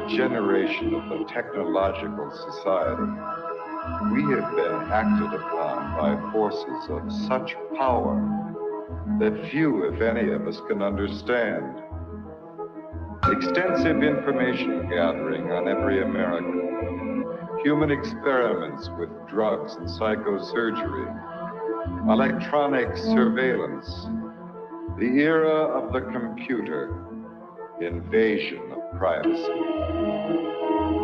generation of the technological society, we have been acted upon by forces of such power that few, if any, of us can understand. Extensive information gathering on every American, human experiments with drugs and psychosurgery, electronic surveillance, the era of the computer, invasion of privacy,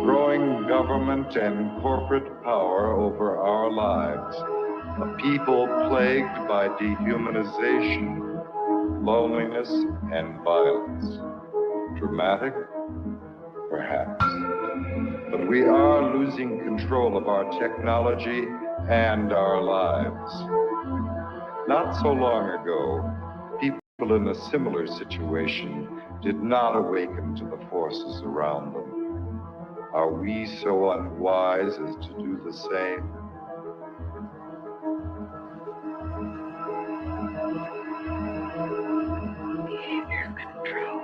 growing government and corporate power over our lives, a people plagued by dehumanization, loneliness, and violence. Dramatic? Perhaps. But we are losing control of our technology and our lives. Not so long ago, people in a similar situation did not awaken to the forces around them. Are we so unwise as to do the same? Behavior control.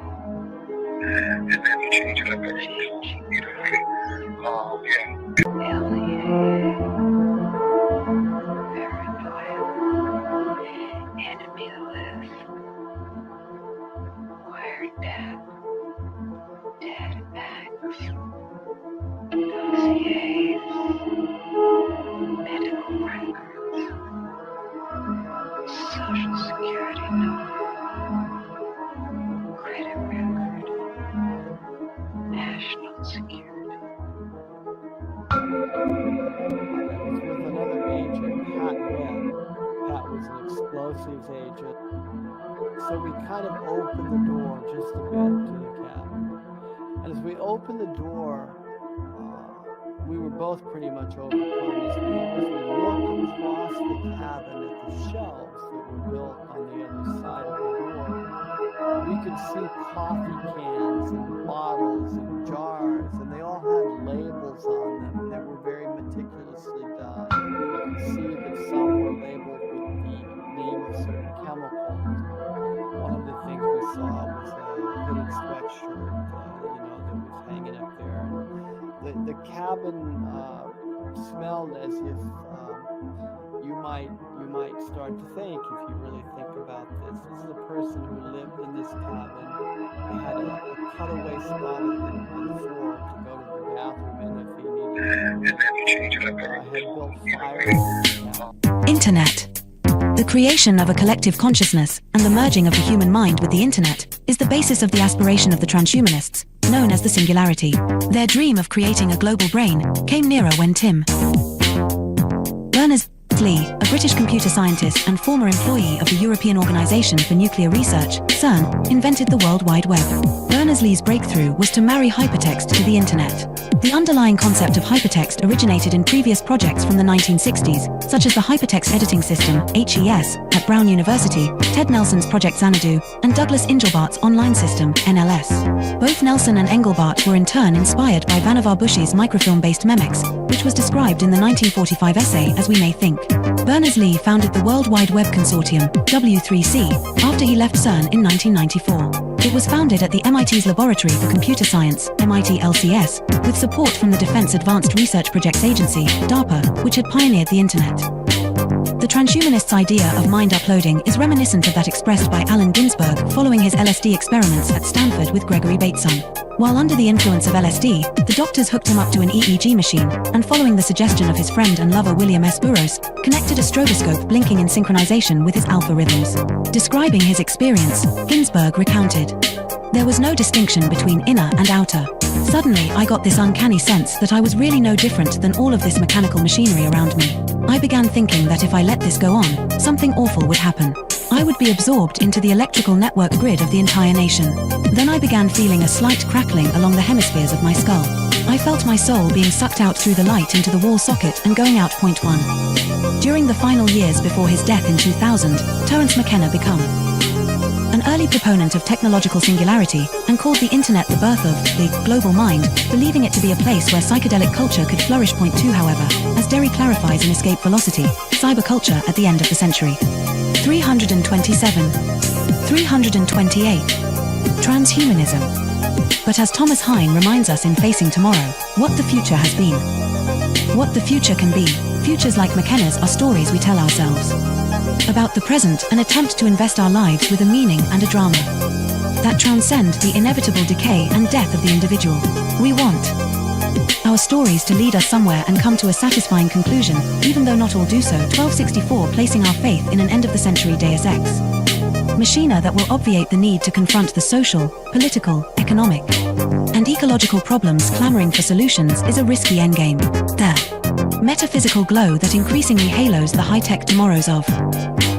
And then you change it up every beautifully. Enemy list. Wired death. Dead bags. Dossiers. Medical records. Social security number. Credit record. National security. With another agent, Pat Webb. Pat was an explosives agent. So we kind of opened the door just a bit to the cabin. And as we opened the door, we were both pretty much overcome as we looked across the cabin at the shelves that were built on the other side of the door. We could see coffee cans and bottles and jars, and they all had labels on them, and they were very meticulously done. You could see that some were labeled with the name of certain chemicals. One of the things we saw was a hooded sweatshirt, that was hanging up there. And the cabin smelled as if you might start to think, if you really think about this. This is a person who lived in this cabin. They had a cutaway spot on the floor to go to the bathroom in if he needed to. Had built fire. Internet. The creation of a collective consciousness and the merging of the human mind with the internet is the basis of the aspiration of the transhumanists, known as the singularity. Their dream of creating a global brain came nearer when Tim Berners-Lee, a British computer scientist and former employee of the European Organization for Nuclear Research, CERN, invented the World Wide Web. Berners-Lee's breakthrough was to marry hypertext to the internet. The underlying concept of hypertext originated in previous projects from the 1960s, such as the Hypertext Editing System, HES, at Brown University, Ted Nelson's Project Xanadu, and Douglas Engelbart's Online System, NLS. Both Nelson and Engelbart were in turn inspired by Vannevar Bush's microfilm-based Memex, which was described in the 1945 essay As We May Think. Berners-Lee founded the World Wide Web Consortium, W3C, after he left CERN in 1994. It was founded at the MIT's Laboratory for Computer Science, MIT LCS, with support from the Defense Advanced Research Projects Agency, DARPA, which had pioneered the internet. The transhumanists' idea of mind uploading is reminiscent of that expressed by Allen Ginsberg following his LSD experiments at Stanford with Gregory Bateson. While under the influence of LSD, the doctors hooked him up to an EEG machine, and following the suggestion of his friend and lover William S. Burroughs, connected a stroboscope blinking in synchronization with his alpha rhythms. Describing his experience, Ginsberg recounted, "There was no distinction between inner and outer. Suddenly, I got this uncanny sense that I was really no different than all of this mechanical machinery around me. I began thinking that if I let this go on, something awful would happen. I would be absorbed into the electrical network grid of the entire nation. Then I began feeling a slight crackling along the hemispheres of my skull. I felt my soul being sucked out through the light into the wall socket and going out point one." During the final years before his death in 2000, Terence McKenna became an early proponent of technological singularity and called the internet the birth of the global mind, believing it to be a place where psychedelic culture could flourish. Point two, however, as Derry clarifies in Escape Velocity, cyberculture at the end of the century. 327. 328. Transhumanism. But as Thomas Hein reminds us in Facing Tomorrow, what the future has been. What the future can be, futures like McKenna's are stories we tell ourselves. About the present, an attempt to invest our lives with a meaning and a drama that transcend the inevitable decay and death of the individual. We want our stories to lead us somewhere and come to a satisfying conclusion, even though not all do so. 1264, placing our faith in an end-of-the-century Deus Ex machina that will obviate the need to confront the social, political, economic, and ecological problems clamoring for solutions is a risky endgame. The metaphysical glow that increasingly halos the high-tech tomorrows of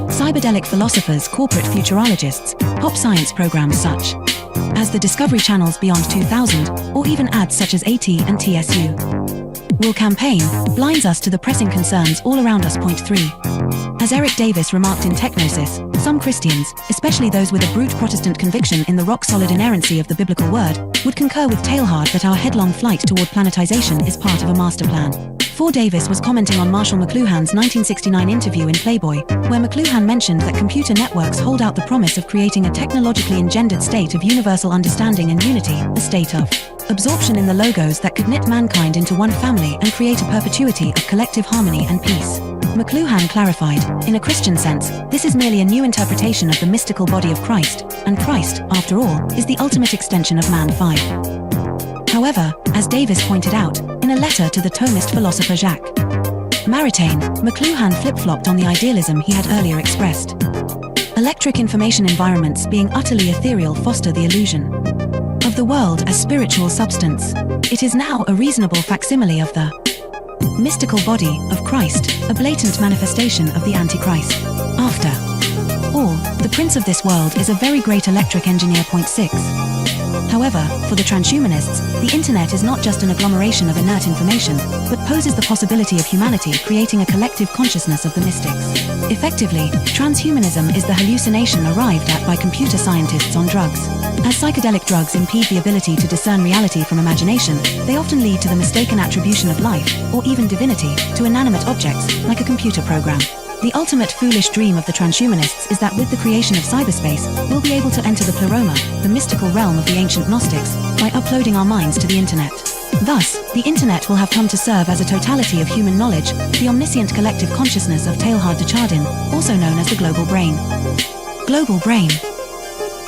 cyberdelic philosophers, corporate futurologists, pop science programs such as the Discovery Channel's Beyond 2000, or even ads such as AT and TSU will campaign, blinds us to the pressing concerns all around us. Point 3. As Eric Davis remarked in Technosis, some Christians, especially those with a brute Protestant conviction in the rock-solid inerrancy of the biblical word, would concur with Teilhard that our headlong flight toward planetization is part of a master plan. 4. Davis was commenting on Marshall McLuhan's 1969 interview in Playboy, where McLuhan mentioned that computer networks hold out the promise of creating a technologically engendered state of universal understanding and unity, a state of absorption in the logos that could knit mankind into one family and create a perpetuity of collective harmony and peace. McLuhan clarified, in a Christian sense, this is merely a new interpretation of the mystical body of Christ, and Christ, after all, is the ultimate extension of man. 5. However, as Davis pointed out, in a letter to the Thomist philosopher Jacques Maritain, McLuhan flip-flopped on the idealism he had earlier expressed. Electric information environments being utterly ethereal foster the illusion of the world as spiritual substance. It is now a reasonable facsimile of the mystical body of Christ, a blatant manifestation of the Antichrist. After all, the prince of this world is a very great electric engineer. Point 6. However, for the transhumanists, the internet is not just an agglomeration of inert information, but poses the possibility of humanity creating a collective consciousness of the mystics. Effectively, transhumanism is the hallucination arrived at by computer scientists on drugs. As psychedelic drugs impede the ability to discern reality from imagination, they often lead to the mistaken attribution of life, or even divinity, to inanimate objects, like a computer program. The ultimate foolish dream of the transhumanists is that with the creation of cyberspace, we'll be able to enter the pleroma, the mystical realm of the ancient Gnostics, by uploading our minds to the internet. Thus, the internet will have come to serve as a totality of human knowledge, the omniscient collective consciousness of Teilhard de Chardin, also known as the global brain. Global brain.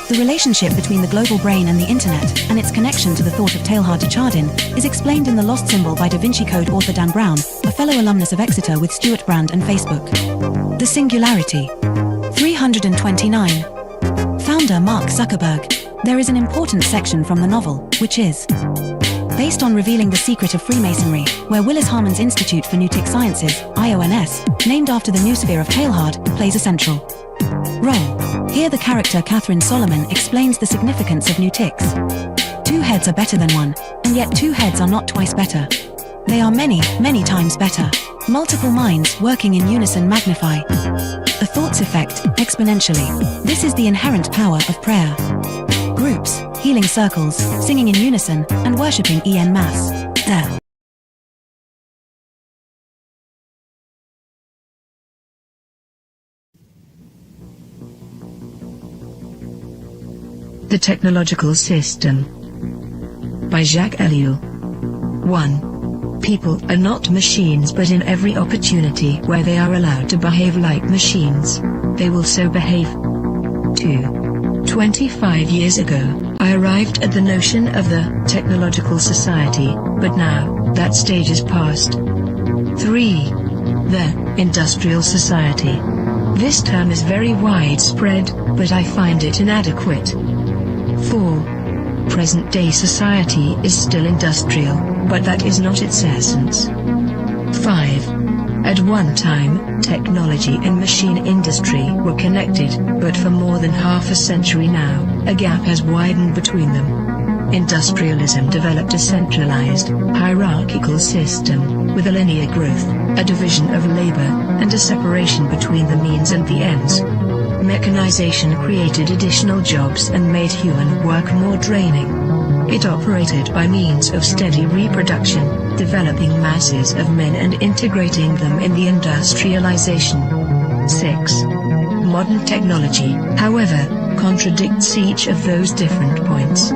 The relationship between the global brain and the internet, and its connection to the thought of Teilhard de Chardin, is explained in The Lost Symbol by Da Vinci Code author Dan Brown, a fellow alumnus of Exeter with Stuart Brand and Facebook. The Singularity. 329. Founder Mark Zuckerberg. There is an important section from the novel, which is based on revealing the secret of Freemasonry, where Willis Harman's Institute for Newtic Sciences, IONS, named after the noosphere of Teilhard, plays a central role. Here the character Catherine Solomon explains the significance of Newtics. 2 heads are better than 1, and yet 2 heads are not twice better. They are many, many times better. Multiple minds working in unison magnify a thought's effect exponentially. This is the inherent power of prayer. Groups, healing circles, singing in unison, and worshipping en masse. There. The Technological System by Jacques Ellul. 1. People are not machines, but in every opportunity where they are allowed to behave like machines, they will so behave. 2. 25 years ago, I arrived at the notion of the technological society, but now, that stage is past. 3. The industrial society. This term is very widespread, but I find it inadequate. 4. Present-day society is still industrial, but that is not its essence. 5. At one time, technology and machine industry were connected, but for more than half a century now, a gap has widened between them. Industrialism developed a centralized, hierarchical system, with a linear growth, a division of labor, and a separation between the means and the ends. Mechanization created additional jobs and made human work more draining. It operated by means of steady reproduction, developing masses of men and integrating them in the industrialization. 6. Modern technology, however, contradicts each of those different points.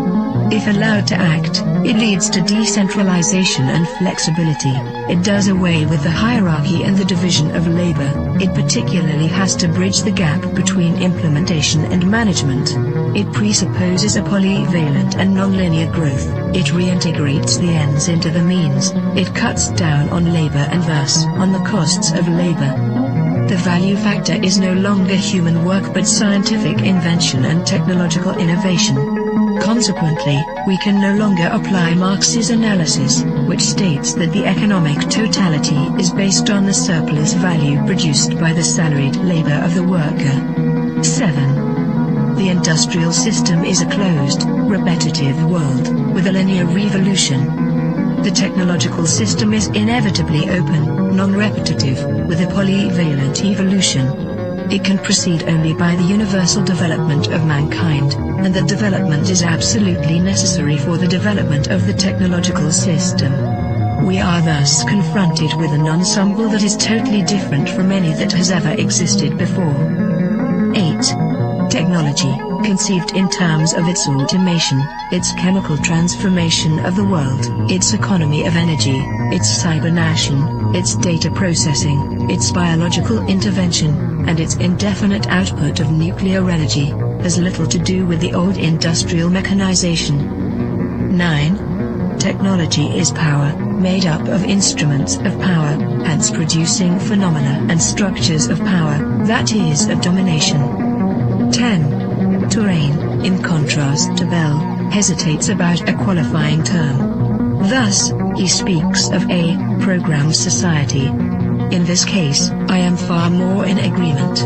If allowed to act, it leads to decentralization and flexibility. It does away with the hierarchy and the division of labor. It particularly has to bridge the gap between implementation and management. It presupposes a polyvalent and nonlinear growth. It reintegrates the ends into the means. It cuts down on labor and thus on the costs of labor. The value factor is no longer human work but scientific invention and technological innovation. Consequently, we can no longer apply Marx's analysis, which states that the economic totality is based on the surplus value produced by the salaried labor of the worker. 7. The industrial system is a closed, repetitive world, with a linear revolution. The technological system is inevitably open, non-repetitive, with a polyvalent evolution. It can proceed only by the universal development of mankind, and that development is absolutely necessary for the development of the technological system. We are thus confronted with an ensemble that is totally different from any that has ever existed before. 8. Technology, conceived in terms of its automation, its chemical transformation of the world, its economy of energy, its cybernation, its data processing, its biological intervention, and its indefinite output of nuclear energy, has little to do with the old industrial mechanization. 9. Technology is power, made up of instruments of power, hence producing phenomena and structures of power, that is of domination. 10. Touraine, in contrast to Bell, hesitates about a qualifying term. Thus, he speaks of a programmed society. In this case, I am far more in agreement.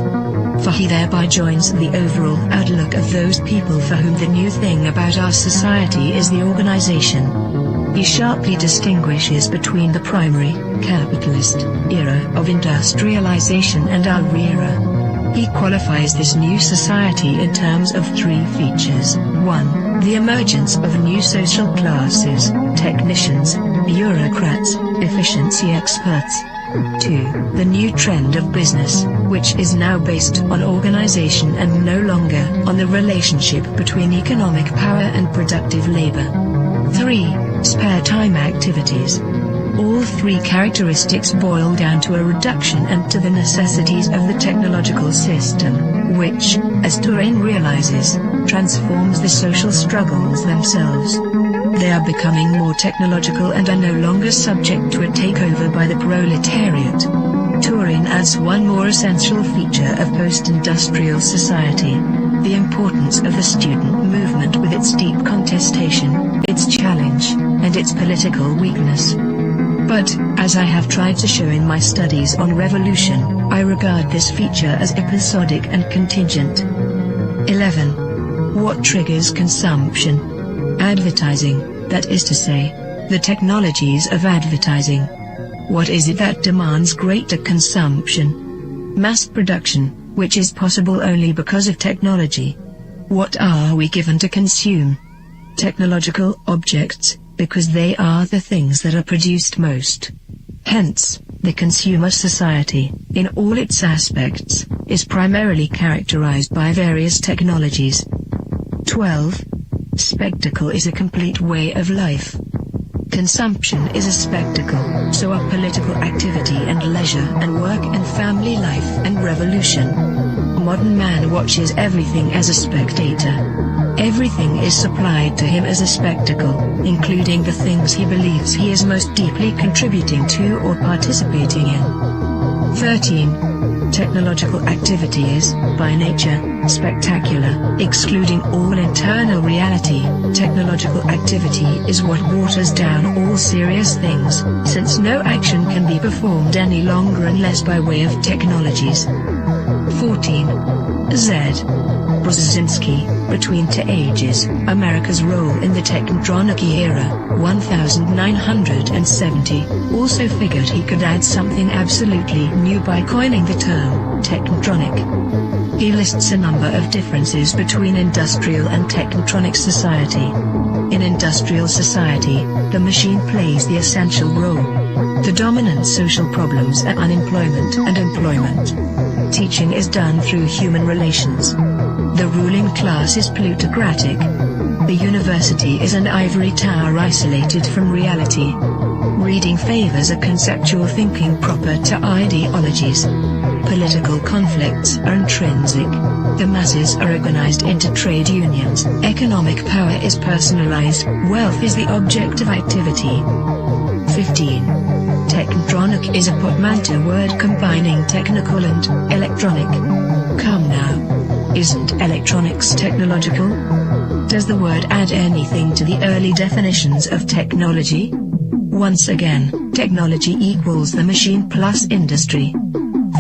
For he thereby joins the overall outlook of those people for whom the new thing about our society is the organization. He sharply distinguishes between the primary, capitalist, era of industrialization and our era. He qualifies this new society in terms of 3 features. 1. The emergence of new social classes, technicians, bureaucrats, efficiency experts. 2. The new trend of business, which is now based on organization and no longer on the relationship between economic power and productive labor. 3. Spare time activities. All 3 characteristics boil down to a reduction and to the necessities of the technological system, which, as Touraine realizes, transforms the social struggles themselves. They are becoming more technological and are no longer subject to a takeover by the proletariat. Touraine adds one more essential feature of post-industrial society: the importance of the student movement with its deep contestation, its challenge, and its political weakness. But, as I have tried to show in my studies on revolution, I regard this feature as episodic and contingent. 11. What triggers consumption? Advertising, that is to say, the technologies of advertising. What is it that demands greater consumption? Mass production, which is possible only because of technology. What are we given to consume? Technological objects, because they are the things that are produced most. Hence, the consumer society, in all its aspects, is primarily characterized by various technologies. 12. Spectacle is a complete way of life. Consumption is a spectacle, so are political activity and leisure and work and family life and revolution. Modern man watches everything as a spectator. Everything is supplied to him as a spectacle, including the things he believes he is most deeply contributing to or participating in. 13. Technological activity is, by nature, spectacular, excluding all internal reality. Technological activity is what waters down all serious things, since no action can be performed any longer unless by way of technologies. 14. Z. Brzezinski, Between Two Ages, America's Role in the Technotronic Era, 1970, also figured he could add something absolutely new by coining the term, technotronic. He lists a number of differences between industrial and technotronic society. In industrial society, the machine plays the essential role. The dominant social problems are unemployment and employment. Teaching is done through human relations. The ruling class is plutocratic. The university is an ivory tower isolated from reality. Reading favors a conceptual thinking proper to ideologies. Political conflicts are intrinsic. The masses are organized into trade unions. Economic power is personalized. Wealth is the object of activity. 15. Technotronic is a portmanteau word combining technical and electronic. Come now. Isn't electronics technological? Does the word add anything to the early definitions of technology? Once again, technology equals the machine plus industry.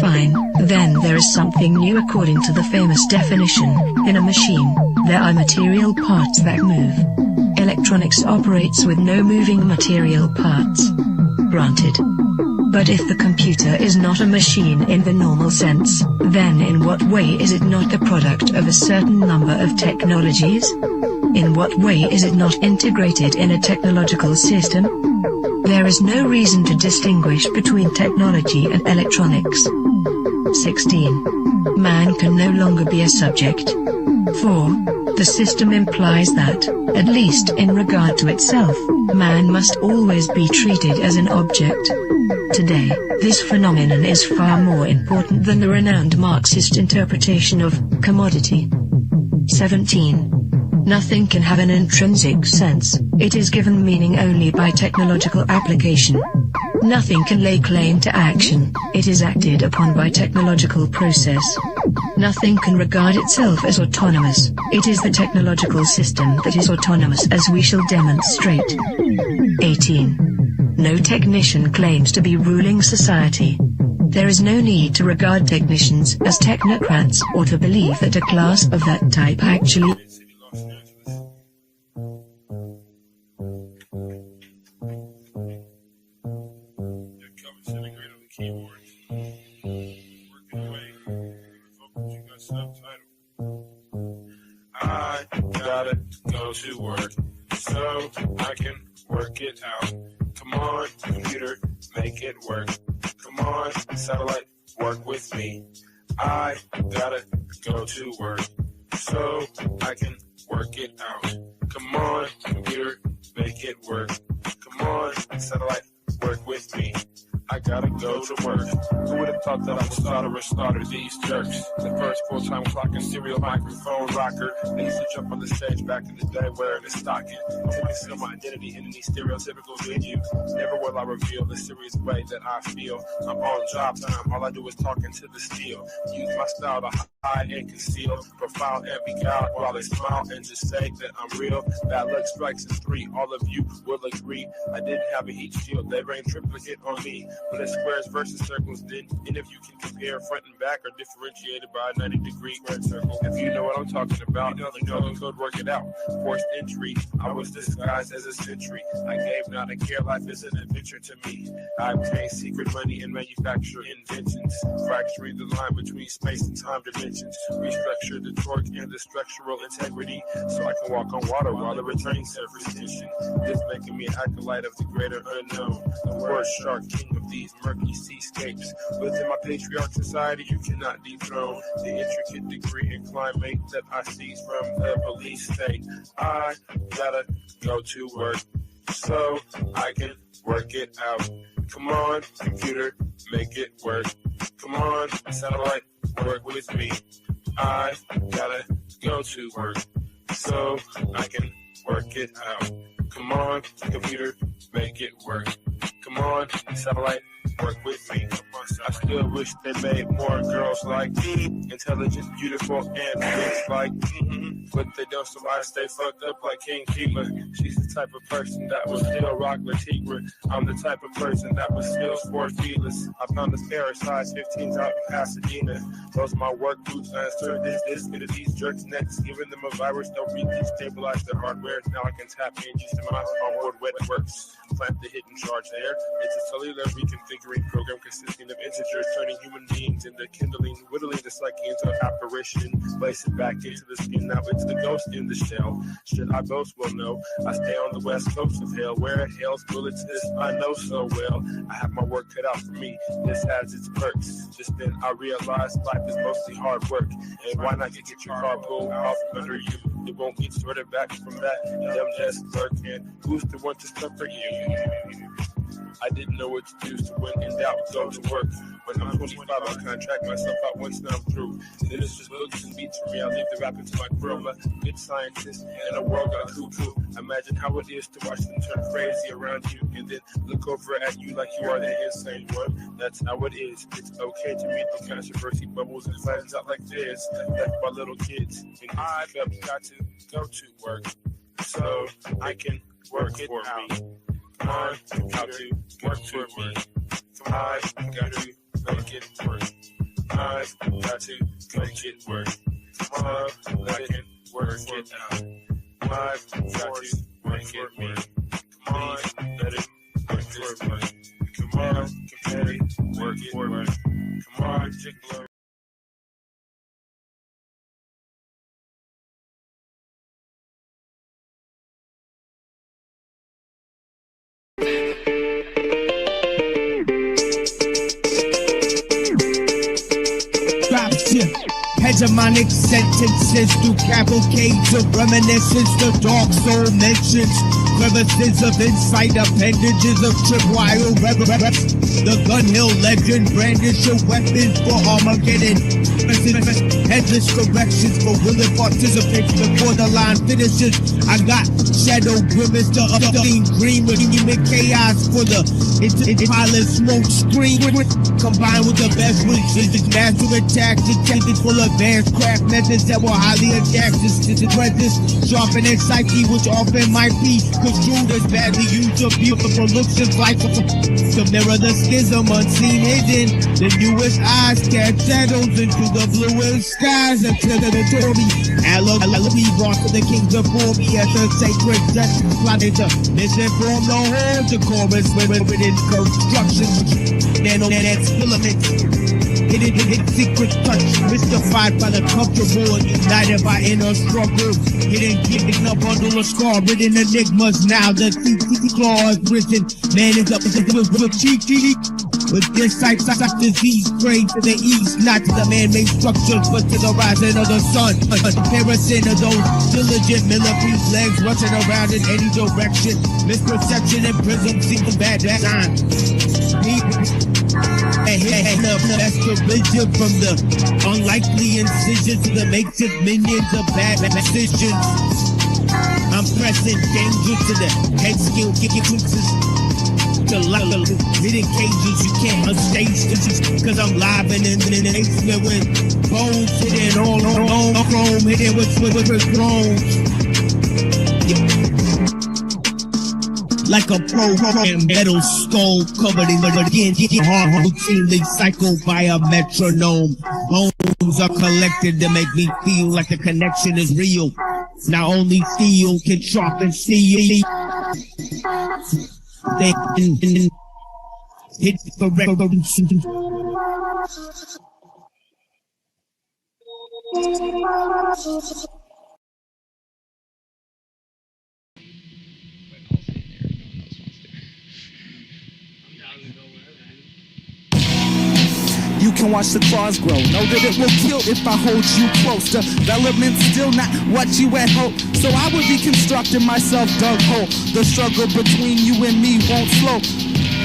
Fine, then there is something new according to the famous definition. In a machine, there are material parts that move. Electronics operates with no moving material parts. Granted. But if the computer is not a machine in the normal sense, then in what way is it not the product of a certain number of technologies? In what way is it not integrated in a technological system? There is no reason to distinguish between technology and electronics. 16. Man can no longer be a subject. 4. The system implies that, at least in regard to itself, man must always be treated as an object. Today, this phenomenon is far more important than the renowned Marxist interpretation of commodity. 17. Nothing can have an intrinsic sense, it is given meaning only by technological application. Nothing can lay claim to action, it is acted upon by technological process. Nothing can regard itself as autonomous, it is the technological system that is autonomous, as we shall demonstrate. 18. No technician claims to be ruling society. There is no need to regard technicians as technocrats or to believe that a class of that type actually I gotta go to work so I can work it out. Come on, computer, make it work. Come on, satellite, work with me. I gotta go to work so I can work it out. Come on, computer, make it work. Come on, satellite, work with me. I gotta go to work. Who would have thought that I would slaughter these jerks? The first full-time clocking serial microphone rocker. They used to jump on the stage back in the day wearing a stocking. To conceal my identity in any stereotypical venue. Never will I reveal the serious way that I feel. I'm on job time, all I do is talk into the steel. Use my style to hide and conceal. Profile and beguile while they smile and just say that I'm real. Bad luck strikes in 3, all of you will agree. I didn't have a heat shield, they rained triplicate on me. But it's squares versus circles, then, and if you can compare front and back are differentiated by a 90-degree square circle. If you know what I'm talking about, you know the code, work it out. Forced entry, I was disguised as a sentry. I gave not a care, life is an adventure to me. I obtained secret money and manufacture inventions, fracturing the line between space and time dimensions. Restructure the torque and the structural integrity, so I can walk on water while the returning surface tension. This making me an acolyte of the greater unknown. The word shark, king of these murky seascapes. Within my patriarch society, you cannot dethrone the intricate degree and climate that I seize from the police state. I gotta go to work so I can work it out. Come on, computer, make it work. Come on, satellite, work with me. I gotta go to work so I can work it out. Come on, computer, make it work. Come on, satellite, work with me. I still wish they made more girls like me, intelligent, beautiful, and rich like me. But they don't, so I stay fucked up like King Keeper. She's the type of person that will still rock La Tigre. I'm the type of person that will still sport feelers. I found a pair of size 15s out in Pasadena. Those are my work boots. I insert this into these jerks' necks, giving them a virus. They'll destabilize their hardware. Now I can tap in just in my onboard wet works. Plant the hidden charge there. It's a cellular reconfiguration. tinkering program consisting of integers turning human beings into kindling, whittling the psyche into an apparition, place it back into the skin, now it's the ghost in the shell. Should I boast? Well, no, I stay on the west coast of hell, where hell's bullets this I know so well. I have my work cut out for me, this has its perks. Just then I realized life is mostly hard work, and why not get your car pulled off from under you? It won't get sorted back from that dumb desk clerk, and who's the one to comfort you? I didn't know what to do, so when in doubt, go to work. When I'm 25, I'll contract myself out once and I'm through. Then it's just books and beats for me. I leave the rap into my crew. I'm a good scientist in a world gone cuckoo. Imagine how it is to watch them turn crazy around you and then look over at you like you are the insane one. That's how it is. It's okay to meet the controversy bubbles and flattens out like this. Left by little kids. And I've got to go to work so I can work it out. Come on, got to work for me. Come on, got to make it work. I've got to make it work. Come on, I can work it out. I've got to make it work. Come on, let it work for me. Come on, compare it, work it work. Come on, jiggler. Hegemonic sentences through cavalcades of reminiscence, the dark soul mentions crevices of insight, appendages of tripwire reverence. The Gun Hill legend brandish your weapons for Armageddon. Headless corrections for willing participants before the line finishes. I got shadow grimace, the obscene green with human chaos for the pilot smoke screen. Combined with the best wishes, master attacks intended for advanced craft methods that will highly adapt to this sharpening psyche, which often might be construed as badly used to beautiful looks and flights to mirror the schism unseen hidden. The newest eyes cast shadows into the bluest skies until the Tory Alabi brought to the kings before me as a sacred justice plotted to misinform the whole decorous within construction. Nanonet filaments. Hidden secret touch, mystified by the comfortable, united by inner struggle. Hidden giving a bundle of scar, written enigmas. Now the claws risen. Man is up with cheeky. With this type of disease, praying to the east, not to the man-made structures, but to the rising of the sun. A comparison of those diligent millipede legs rushing around in any direction. Misperception and prism seem bad time. That's the vision from the unlikely incision to the makeshift minions of bad decisions. I'm pressing danger to the head skill, kicking fixes. To hidden cages you can't unstage this cause I'm live and in the basement with bones hidden all chrome, hidden with thrones. Like a programmed metal skull covered in the hard routinely cycled by a metronome. Bones are collected to make me feel like the connection is real. Not only steel can sharpen steel. They hit the revolution. You can watch the claws grow. Know that it will kill if I hold you close. Development's still not what you had hoped. So I would be constructing myself dug hole. The struggle between you and me won't slow.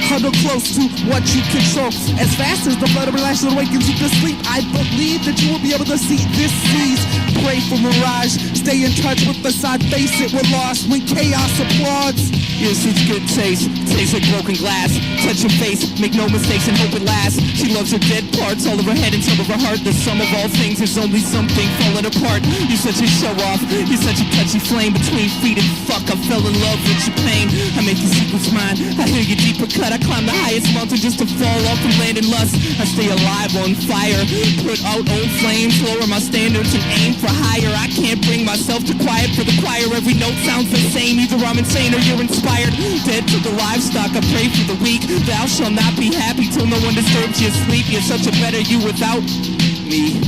Huddle close to what you control. As fast as the blood of relation awakens you to sleep, I believe that you will be able to see this seas. Pray for mirage, stay in touch with the side. Face it, we're lost when chaos applauds. Ears seeks good taste, tastes like broken glass. Touch your face, make no mistakes and hope it lasts. She loves her dead parts all of her head and some of her heart. The sum of all things is only something falling apart. You're such a show off, you're such a touchy flame between feet and fuck. I fell in love with your pain. I make your secrets mine, I hear your deeper cut. I climb the highest mountain just to fall off and land in lust. I stay alive on fire, put out old flames, lower my standards and aim for higher. I can't bring myself to quiet for the choir. Every note sounds the same, either I'm insane or you're inspired. inspired. Dead to the livestock, I pray for the weak. Thou shalt not be happy till no one disturbs your sleep. You're such a better you without me.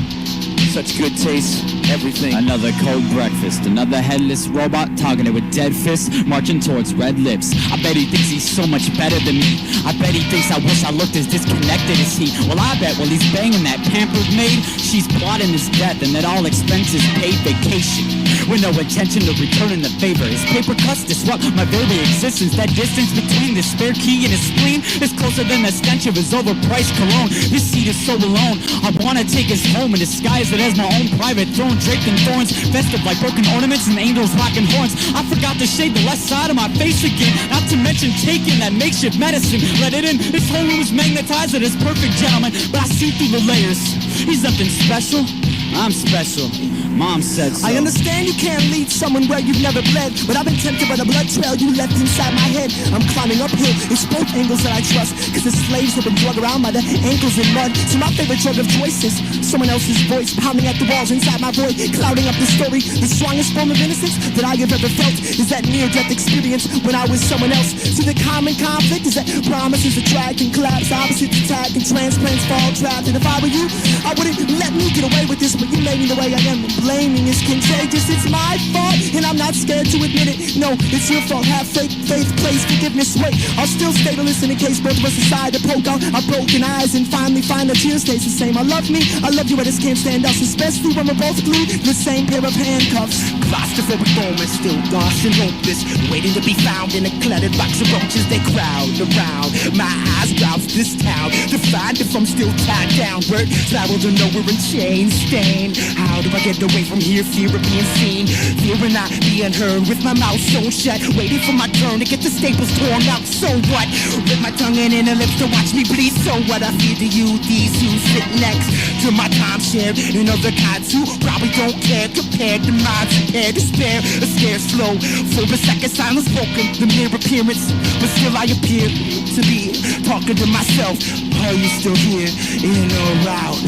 Such good taste, everything. Another cold breakfast, another headless robot targeted with dead fists, marching towards red lips. I bet he thinks he's so much better than me. I bet he thinks I wish I looked as disconnected as he. Well, I bet while he's banging that pampered maid, she's plotting his death and that all expenses paid vacation, with no intention of returning the favor. His paper cuts disrupt my very existence. That distance between the spare key and his spleen is closer than the stench of his overpriced cologne. This seat is so alone, I wanna take us home and disguise it as my own private throne, draped in thorns, festive like broken ornaments and angels rocking horns. I forgot to shade the left side of my face again, not to mention taking that makeshift medicine. Let it in, this whole room is magnetized at his perfect gentleman, but I see through the layers. He's nothing special, I'm special. Mom said so. I understand you can't lead someone where you've never bled, but I've been tempted by the blood trail you left inside my head. I'm climbing uphill, it's both angles that I trust, cause the slaves have been drug around by the ankles in mud. So my favorite drug of choice is someone else's voice pounding at the walls inside my void, clouding up the story. The strongest form of innocence that I have ever felt is that near-death experience when I was someone else. See, the common conflict is that promises attract and collapse, opposites attack and transplants fall trapped. And if I were you, I wouldn't let me get away with this, but you made me the way I am. Blaming is contagious, it's my fault, and I'm not scared to admit it. No, it's your fault, have faith, place forgiveness. Wait, I'll still stay to listen in case both of us decide to poke out our broken eyes and finally find our tears taste the same. I love me, I love you, I just can't stand us, especially when we're both glued to the same pair of handcuffs. Claustrophobic moments, still lost and hopeless, waiting to be found in a cluttered box of roaches. They crowd around my eyes, browse this town to find if I'm still tied down. Word traveled to nowhere in chains stained. How do I get away from here? Fear of being seen, fear of not being heard, with my mouth sewn shut, waiting for my turn to get the staples torn out. So what? With my tongue and inner lips to watch me bleed. So what? I fear to you, these who sit next to my timeshare, and other kinds who probably don't care, compared to mine, prepared to spare a scarce flow. For a second silence broken, the mere appearance, but still I appear to be talking to myself. Are you still here, in or out?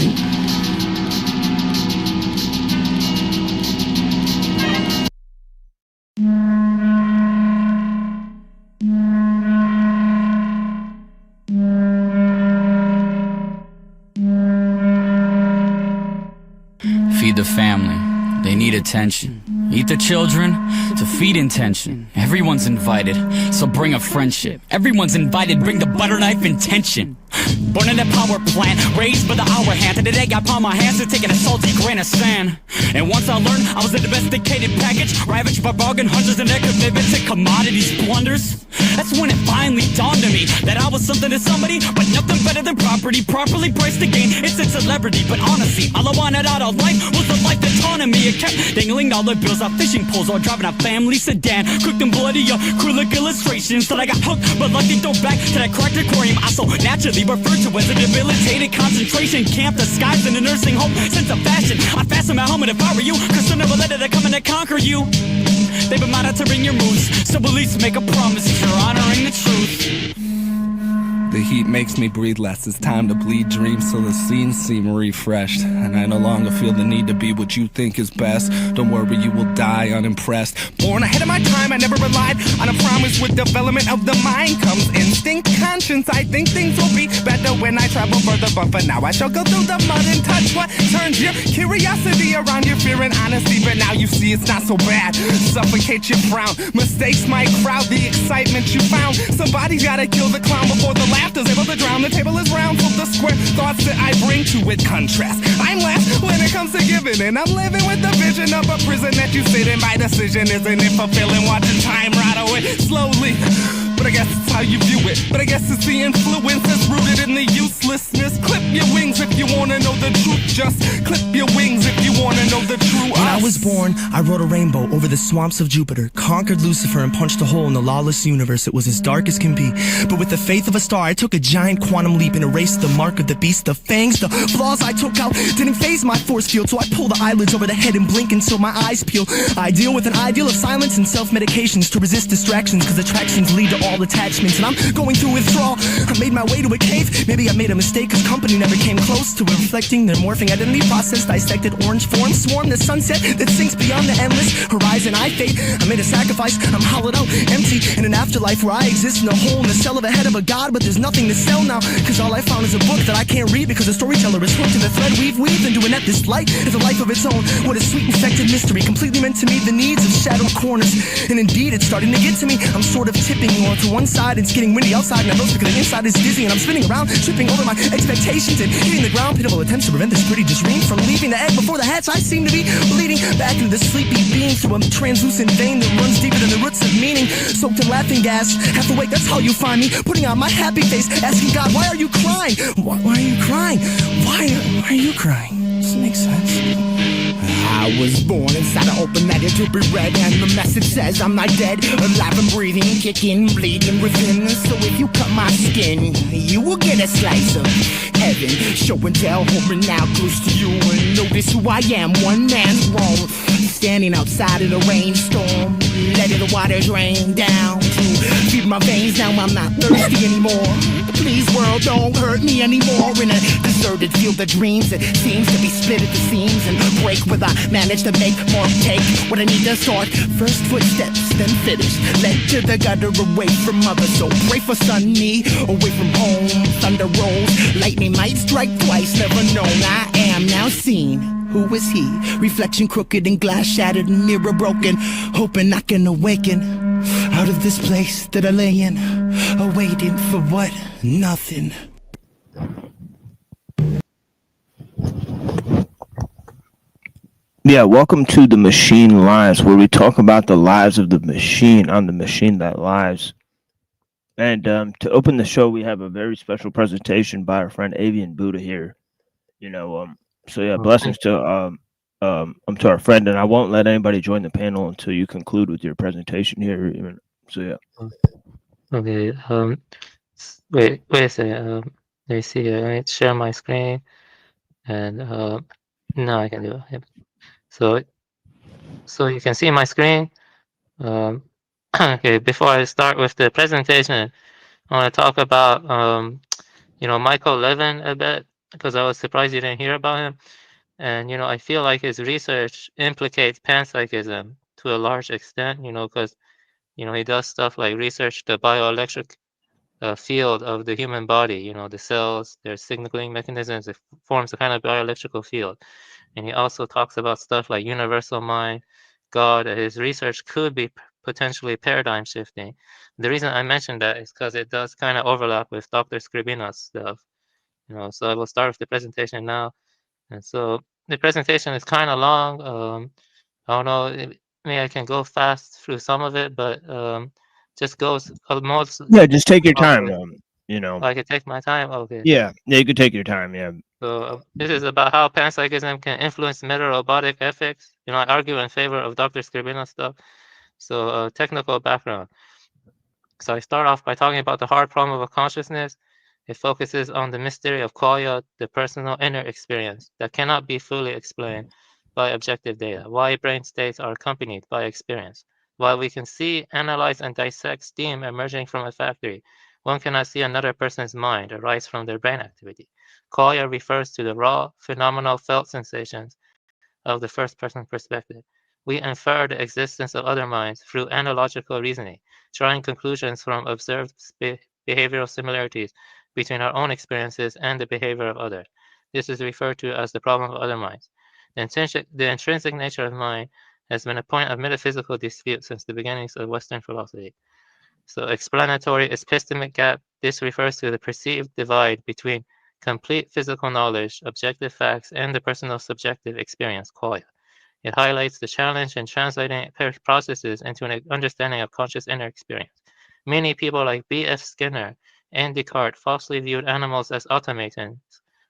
Feed the family, they need attention. Eat the children to feed intention. Everyone's invited, so bring a friendship. Everyone's invited, bring the butter knife intention. Born in a power plant, raised by the hour hand. And today I palm my hands to taking a salty grain of sand. And once I learned I was a domesticated package, ravaged by bargain hunters and their commitment to commodities blunders. That's when it finally dawned on me that I was something to somebody, but nothing better than property, properly priced to gain instant celebrity. But honestly, all I wanted out of life was a life that's autonomy. It kept dangling dollar bills off fishing poles or driving a family sedan, cooked in bloody acrylic illustrations till I got hooked. But like they throw back to that cracked aquarium I so naturally referred to as a debilitated concentration camp, disguised in a nursing home sense of fashion. I'd fasten my helmet if I were you, cause sooner or later they're coming to conquer you. They've been monitoring your moves, so at least make a promise if you're honoring the truth. The heat makes me breathe less. It's time to bleed dreams so the scenes seem refreshed. And I no longer feel the need to be what you think is best. Don't worry, you will die unimpressed. Born ahead of my time, I never relied on a promise. With development of the mind comes instinct, conscience. I think things will be better when I travel further, but for now I shall go through the mud and touch what turns your curiosity around your fear and honesty. But now you see it's not so bad. Suffocate your frown. Mistakes might crowd the excitement you found. Somebody's gotta kill the clown before the laughter's able to drown. The table is round, so the square thoughts that I bring to it contrast. I'm last when it comes to giving, and I'm living with the vision of a prison that you sit in. My decision isn't it fulfilling, watching time ride away slowly. But I guess it's how you view it. But I guess it's the influence that's rooted in the uselessness. Clip your wings if you wanna know the truth. Just clip your wings if you wanna know the truth. When I was born, I rode a rainbow over the swamps of Jupiter, conquered Lucifer and punched a hole in the lawless universe. It was as dark as can be, but with the faith of a star, I took a giant quantum leap and erased the mark of the beast. The fangs, the flaws I took out didn't phase my force field, so I pull the eyelids over the head and blink until my eyes peel. I deal with an ideal of silence and self-medications to resist distractions, cause attractions lead to all all attachments, and I'm going through withdrawal. I made my way to a cave. Maybe I made a mistake, cause company never came close to reflecting their morphing identity process. Dissected orange form, swarm the sunset that sinks beyond the endless horizon. I fade, I made a sacrifice. I'm hollowed out, empty in an afterlife where I exist in a hole in the cell of a head of a god. But there's nothing to sell now, cause all I found is a book that I can't read, because the storyteller is hooked to the thread we've weaved into a net. This light is a life of its own. What a sweet infected mystery, completely meant to meet the needs of shadowed corners. And indeed, it's starting to get to me. I'm sort of tipping more to one side. It's getting windy outside, and I know because the inside is dizzy, and I'm spinning around, tripping over my expectations and hitting the ground. Pitiful attempts to prevent this pretty dream from leaving the egg before the hatch. I seem to be bleeding back into the sleepy being through a translucent vein that runs deeper than the roots of meaning. Soaked in laughing gas, half awake, that's how you find me. Putting on my happy face, asking God, why are you crying? Why are you crying? Why are you crying? Does it make sense? I was born inside an open letter to be read, and the message says I'm not dead, alive and breathing, kicking, bleeding within. So if you cut my skin, you will get a slice of heaven. Show and tell, homing now close to you, and notice who I am. One man's wrong, standing outside of the rainstorm, letting the water drain down to feed my veins. Now I'm not thirsty anymore. Please, world, don't hurt me anymore. In a deserted field of dreams, it seems to be split at the seams and break. Will I manage to make more take what I need to start? First footsteps, then finish, led to the gutter, away from mother. So pray for sunny, away from home. Thunder rolls, lightning might strike twice, never known. I am now seen. Who was he? Reflection crooked and glass shattered and mirror broken, hoping I can awaken out of this place that I lay in, awaiting for what? Nothing. Yeah, welcome to The Machine Lives, where we talk about the lives of the machine on The Machine That Lives. And to open the show, we have a very special presentation by our friend Avian Buddha here. So yeah, blessings to to our friend, and I won't let anybody join the panel until you conclude with your presentation here. So yeah. Okay. Wait a second. Let me see here. Let me share my screen, and now I can do it. Yep. So you can see my screen. Okay. Before I start with the presentation, I want to talk about Michael Levin a bit, because I was surprised you didn't hear about him. And I feel like his research implicates panpsychism to a large extent. Because he does stuff like research the bioelectric field of the human body. The cells, their signaling mechanisms. It forms a kind of bioelectrical field. And he also talks about stuff like universal mind, God. His research could be potentially paradigm shifting. The reason I mentioned that is because it does kind of overlap with Dr. Skrbina's stuff. So I will start with the presentation now. And so the presentation is kind of long. I don't know, maybe I can go fast through some of it, but just goes almost. Yeah, just take your time. I can take my time. Okay. Yeah, you could take your time. Yeah. So this is about how panpsychism can influence meta-robotic ethics. I argue in favor of Dr. Skrbina's stuff. So technical background. So I start off by talking about the hard problem of consciousness. It focuses on the mystery of qualia, the personal inner experience that cannot be fully explained by objective data. Why brain states are accompanied by experience. While we can see, analyze, and dissect steam emerging from a factory, one cannot see another person's mind arise from their brain activity. Qualia refers to the raw, phenomenal felt sensations of the first-person perspective. We infer the existence of other minds through analogical reasoning, drawing conclusions from observed behavioral similarities between our own experiences and the behavior of others. This is referred to as the problem of other minds. The intrinsic nature of mind has been a point of metaphysical dispute since the beginnings of Western philosophy. So explanatory epistemic gap, this refers to the perceived divide between complete physical knowledge, objective facts, and the personal subjective experience, qualia. It highlights the challenge in translating processes into an understanding of conscious inner experience. Many people like B.F. Skinner and Descartes falsely viewed animals as automatons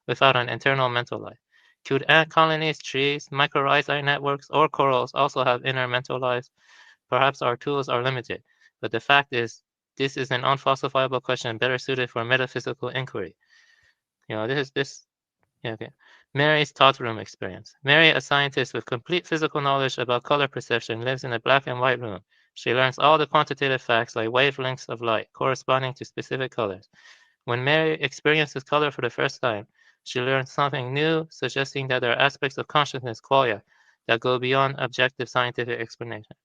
without an internal mental life. Could ant colonies, trees, mycorrhizae networks, or corals also have inner mental lives? Perhaps our tools are limited, but the fact is, this is an unfalsifiable question better suited for metaphysical inquiry. Okay. Mary's thought room experience. Mary, a scientist with complete physical knowledge about color perception, lives in a black and white room. She learns all the quantitative facts like wavelengths of light corresponding to specific colors. When Mary experiences color for the first time, she learns something new, suggesting that there are aspects of consciousness, qualia, that go beyond objective scientific explanation.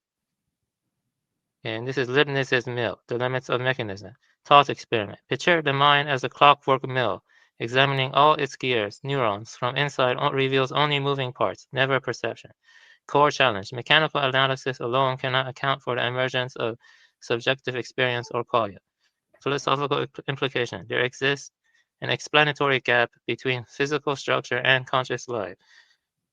And this is Leibniz's mill, the limits of mechanism. Thought experiment. Picture the mind as a clockwork mill, examining all its gears, neurons, from inside reveals only moving parts, never perception. Core challenge. Mechanical analysis alone cannot account for the emergence of subjective experience or qualia. Philosophical implication. There exists an explanatory gap between physical structure and conscious life.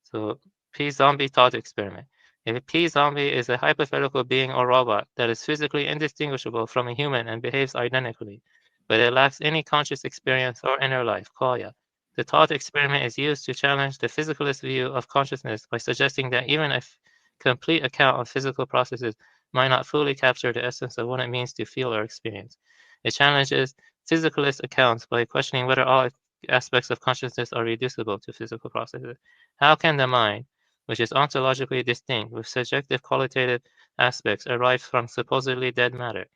So, P-zombie thought experiment. If a P-zombie is a hypothetical being or robot that is physically indistinguishable from a human and behaves identically, but it lacks any conscious experience or inner life, qualia, the thought experiment is used to challenge the physicalist view of consciousness by suggesting that even a complete account of physical processes might not fully capture the essence of what it means to feel or experience. It challenges physicalist accounts by questioning whether all aspects of consciousness are reducible to physical processes. How can the mind, which is ontologically distinct with subjective qualitative aspects, arrive from supposedly dead matter?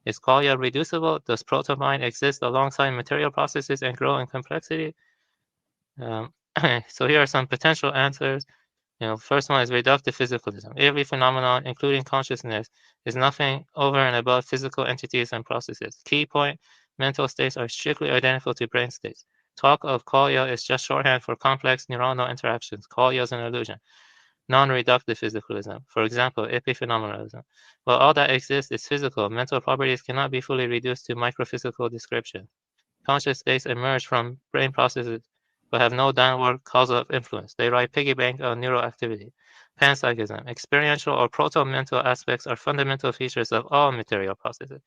Is qualia reducible? Does proto-mind exist alongside material processes and grow in complexity? So here are some potential answers. First one is reductive physicalism. Every phenomenon, including consciousness, is nothing over and above physical entities and processes. Key point, mental states are strictly identical to brain states. Talk of qualia is just shorthand for complex neuronal interactions. Qualia is an illusion. Non-reductive physicalism, for example, epiphenomenalism. While all that exists is physical, mental properties cannot be fully reduced to microphysical description. Conscious states emerge from brain processes but have no downward causal influence. They ride piggyback on neural activity. Panpsychism. Experiential or proto-mental aspects are fundamental features of all material processes.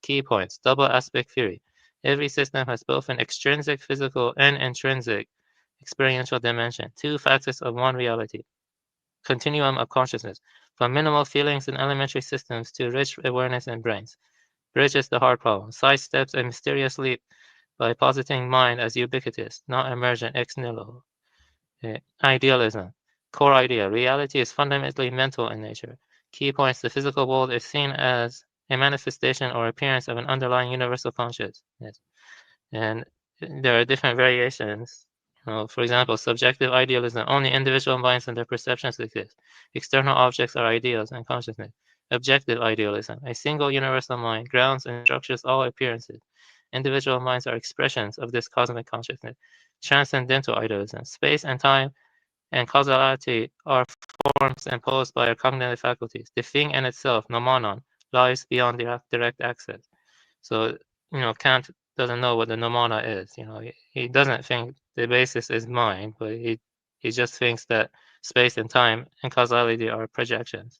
Key points. Double aspect theory. Every system has both an extrinsic physical and intrinsic experiential dimension, two facets of one reality. Continuum of consciousness, from minimal feelings in elementary systems to rich awareness in brains. Bridges the hard problem, sidesteps a mysterious leap by positing mind as ubiquitous, not emergent ex nihilo. Idealism. Core idea. Reality is fundamentally mental in nature. Key points. The physical world is seen as a manifestation or appearance of an underlying universal consciousness. And there are different variations. For example, subjective idealism. Only individual minds and their perceptions exist. External objects are ideals and consciousness. Objective idealism. A single universal mind grounds and structures all appearances. Individual minds are expressions of this cosmic consciousness. Transcendental idealism. Space and time and causality are forms imposed by our cognitive faculties. The thing in itself, nomonon, lies beyond direct access. So, Kant doesn't know what the nomona is. He doesn't think the basis is mind, but he just thinks that space and time and causality are projections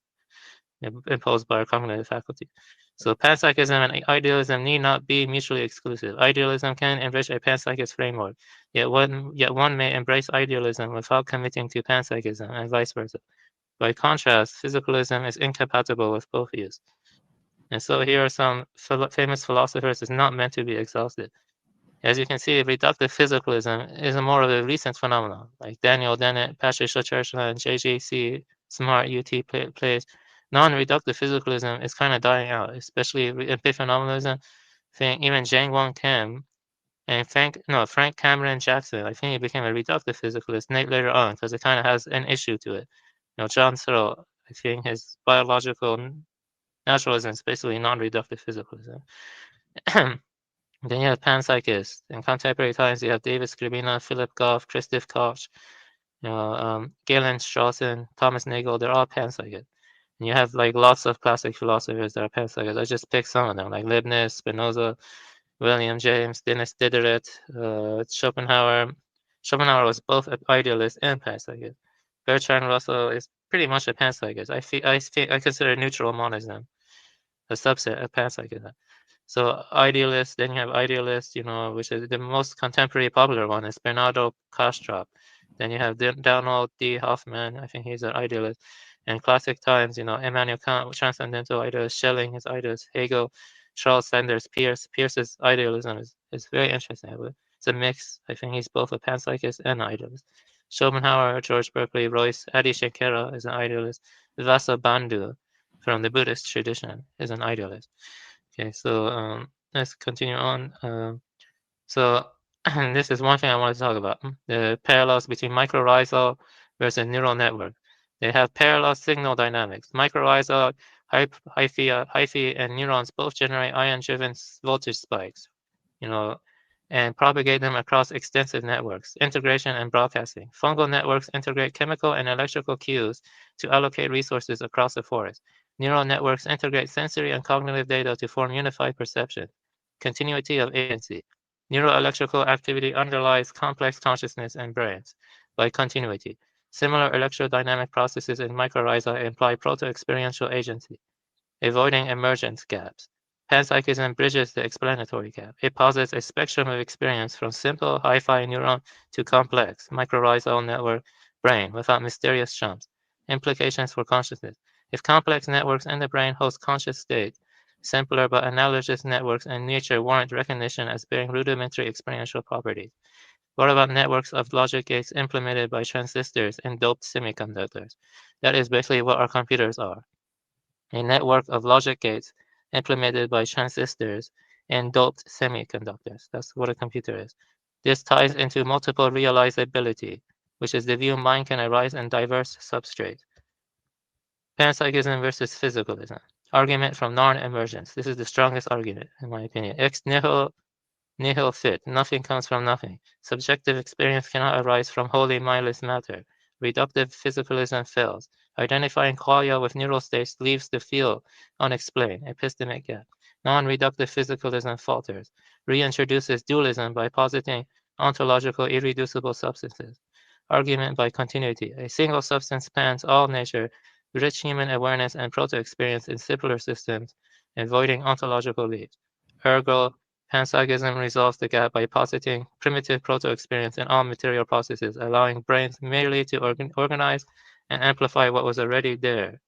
imposed by our cognitive faculty. So panpsychism and idealism need not be mutually exclusive. Idealism can enrich a panpsychist framework, yet one may embrace idealism without committing to panpsychism, and vice versa. By contrast, physicalism is incompatible with both views. And so here are some famous philosophers. It's not meant to be exhaustive. As you can see, reductive physicalism is a more of a recent phenomenon, like Daniel Dennett, Patrick Churchland, JJC, Smart, UT plays. Non-reductive physicalism is kind of dying out, especially epiphenomenalism. I think even Jang Won Kim and Frank Cameron Jackson, I think he became a reductive physicalist later on because it kind of has an issue to it. John Searle, I think his biological naturalism is basically non-reductive physicalism. Then you have panpsychists. In contemporary times, you have David Skrbina, Philip Goff, Christoph Koch, Galen Strawson, Thomas Nagel. They're all panpsychists. And you have lots of classic philosophers that are panpsychists. I just picked some of them, like Leibniz, Spinoza, William James, Dennis Diderot, Schopenhauer. Schopenhauer was both an idealist and panpsychist. Bertrand Russell is pretty much a panpsychist. I consider neutral monism a subset of panpsychism. So idealist, then you have idealist, which is the most contemporary popular one is Bernardo Kastrup. Then you have Donald D. Hoffman, I think he's an idealist. In classic times, Immanuel Kant, transcendental idealist, Schelling is idealist, Hegel, Charles Sanders Peirce. Peirce's idealism is very interesting. It's a mix. I think he's both a panpsychist and an idealist. Schopenhauer, George Berkeley, Royce, Adi Shankara is an idealist. Vasubandhu, from the Buddhist tradition, is an idealist. Okay, so let's continue on. So this is one thing I want to talk about, the parallels between mycorrhizal versus neural network. They have parallel signal dynamics. Mycorrhizal hyphae and neurons both generate ion-driven voltage spikes, and propagate them across extensive networks, integration and broadcasting. Fungal networks integrate chemical and electrical cues to allocate resources across the forest. Neural networks integrate sensory and cognitive data to form unified perception. Continuity of agency. Neuroelectrical activity underlies complex consciousness and brains by continuity. Similar electrodynamic processes in mycorrhiza imply proto-experiential agency, avoiding emergence gaps. Panpsychism bridges the explanatory gap. It posits a spectrum of experience from simple hi-fi neuron to complex mycorrhizal network brain without mysterious jumps. Implications for consciousness. If complex networks in the brain host conscious states, simpler but analogous networks in nature warrant recognition as bearing rudimentary experiential properties. What about networks of logic gates implemented by transistors and doped semiconductors? That is basically what our computers are. A network of logic gates implemented by transistors and doped semiconductors. That's what a computer is. This ties into multiple realizability, which is the view mind can arise in diverse substrates. Panpsychism versus physicalism. Argument from non-emergence. This is the strongest argument, in my opinion. Ex nihilo fit. Nothing comes from nothing. Subjective experience cannot arise from wholly mindless matter. Reductive physicalism fails. Identifying qualia with neural states leaves the field unexplained. Epistemic gap. Non-reductive physicalism falters. Reintroduces dualism by positing ontological irreducible substances. Argument by continuity. A single substance spans all nature, rich human awareness and proto-experience in simpler systems, avoiding ontological leaps. Ergo, panpsychism resolves the gap by positing primitive proto-experience in all material processes, allowing brains merely to organize and amplify what was already there.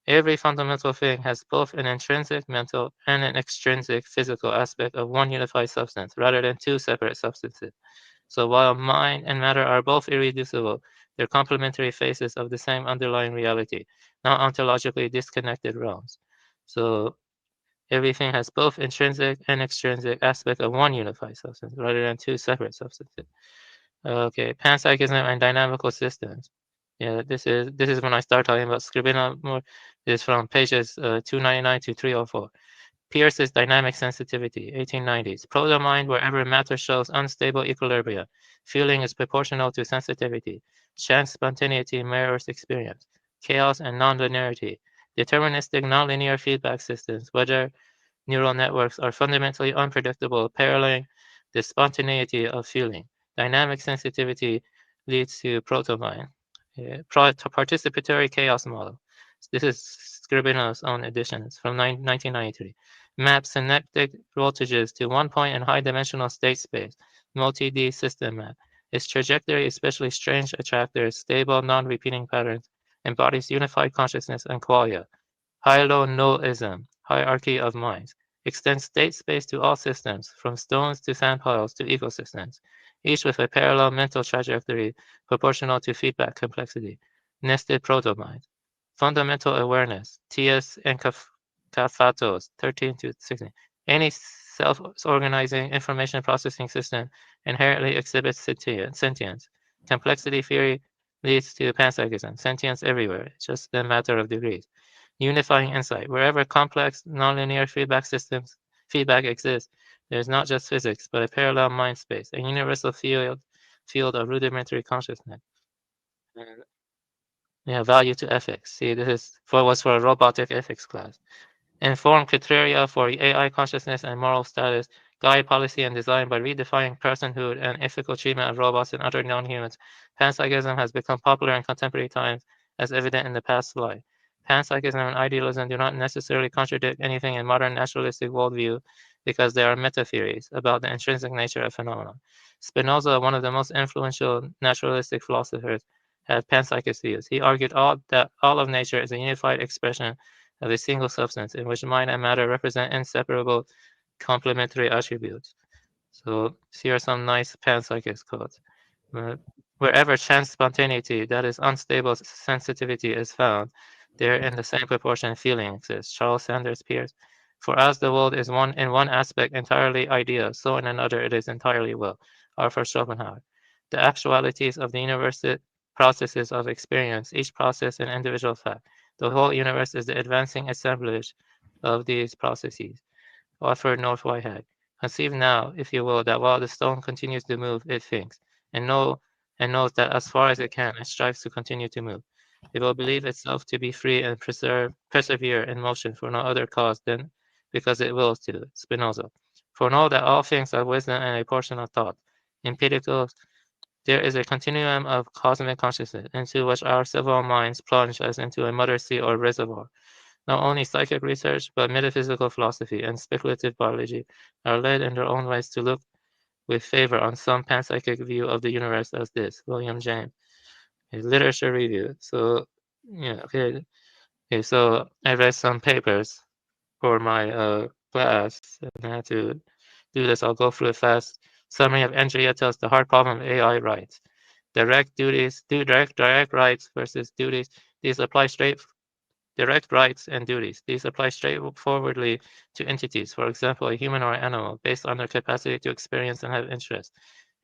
Every fundamental thing has both an intrinsic mental and an extrinsic physical aspect of one unified substance, rather than two separate substances. So while mind and matter are both irreducible, they're complementary faces of the same underlying reality, not ontologically disconnected realms. So everything has both intrinsic and extrinsic aspect of one unified substance, rather than two separate substances. Okay, panpsychism and dynamical systems. Yeah, this is when I start talking about skrbina more. This is from pages 299 to 304. Pierce's dynamic sensitivity, 1890s. Proto-mind, wherever matter shows unstable equilibria. Feeling is proportional to sensitivity. Chance spontaneity mirrors experience. Chaos and nonlinearity. Deterministic nonlinear feedback systems, whether neural networks, are fundamentally unpredictable, paralleling the spontaneity of feeling. Dynamic sensitivity leads to proto-mind. Participatory chaos model. This is Skrbina's own editions from 1993. Maps synaptic voltages to one point in high-dimensional state space. Multi-D system map. Its trajectory, especially strange attractors, stable, non-repeating patterns, embodies unified consciousness and qualia. High-low noism, hierarchy of minds. Extends state space to all systems, from stones to sand piles to ecosystems, each with a parallel mental trajectory proportional to feedback complexity. Nested proto-mind. Fundamental awareness, TS and Kafatos, 13 to 16. Any self-organizing information processing system inherently exhibits sentience. Complexity theory leads to panpsychism, sentience everywhere, it's just a matter of degrees. Unifying insight, wherever complex, nonlinear feedback exists, there is not just physics, but a parallel mind space, a universal field of rudimentary consciousness. And yeah, value to ethics. See, this was for a robotic ethics class. Inform criteria for AI consciousness and moral status, guide policy and design by redefining personhood and ethical treatment of robots and other non-humans. Panpsychism has become popular in contemporary times, as evident in the past slide. Panpsychism and idealism do not necessarily contradict anything in modern naturalistic worldview because they are meta-theories about the intrinsic nature of phenomena. Spinoza, one of the most influential naturalistic philosophers, had panpsychist views. He argued that all of nature is a unified expression of a single substance in which mind and matter represent inseparable complementary attributes. So here are some nice panpsychist quotes. Wherever chance spontaneity, that is unstable sensitivity, is found, There in the same proportion feeling exists. Charles Sanders Peirce. For as the world is in one aspect entirely idea, so in another it is entirely will. Arthur Schopenhauer. The actualities of the universe processes of experience, each process an individual fact. The whole universe is the advancing assemblage of these processes. Arthur North Whitehead. Conceive now, if you will, that while the stone continues to move, it thinks, and knows that as far as it can, it strives to continue to move. It will believe itself to be free and persevere in motion for no other cause than because it wills to. Spinoza. For know that all things are wisdom and a portion of thought. Empirical. There is a continuum of cosmic consciousness into which our civil minds plunge as into a muddy sea or reservoir. Not only psychic research, but metaphysical philosophy and speculative biology are led in their own ways to look with favor on some panpsychic view of the universe as this. William James. A literature review. So, yeah, okay. So I read some papers for my class, and I had to do this. I'll go through it fast. Summary of Andrea's The Hard Problem of AI Rights. Direct rights versus duties. These apply direct rights and duties. These apply straightforwardly to entities, for example, a human or an animal, based on their capacity to experience and have interest.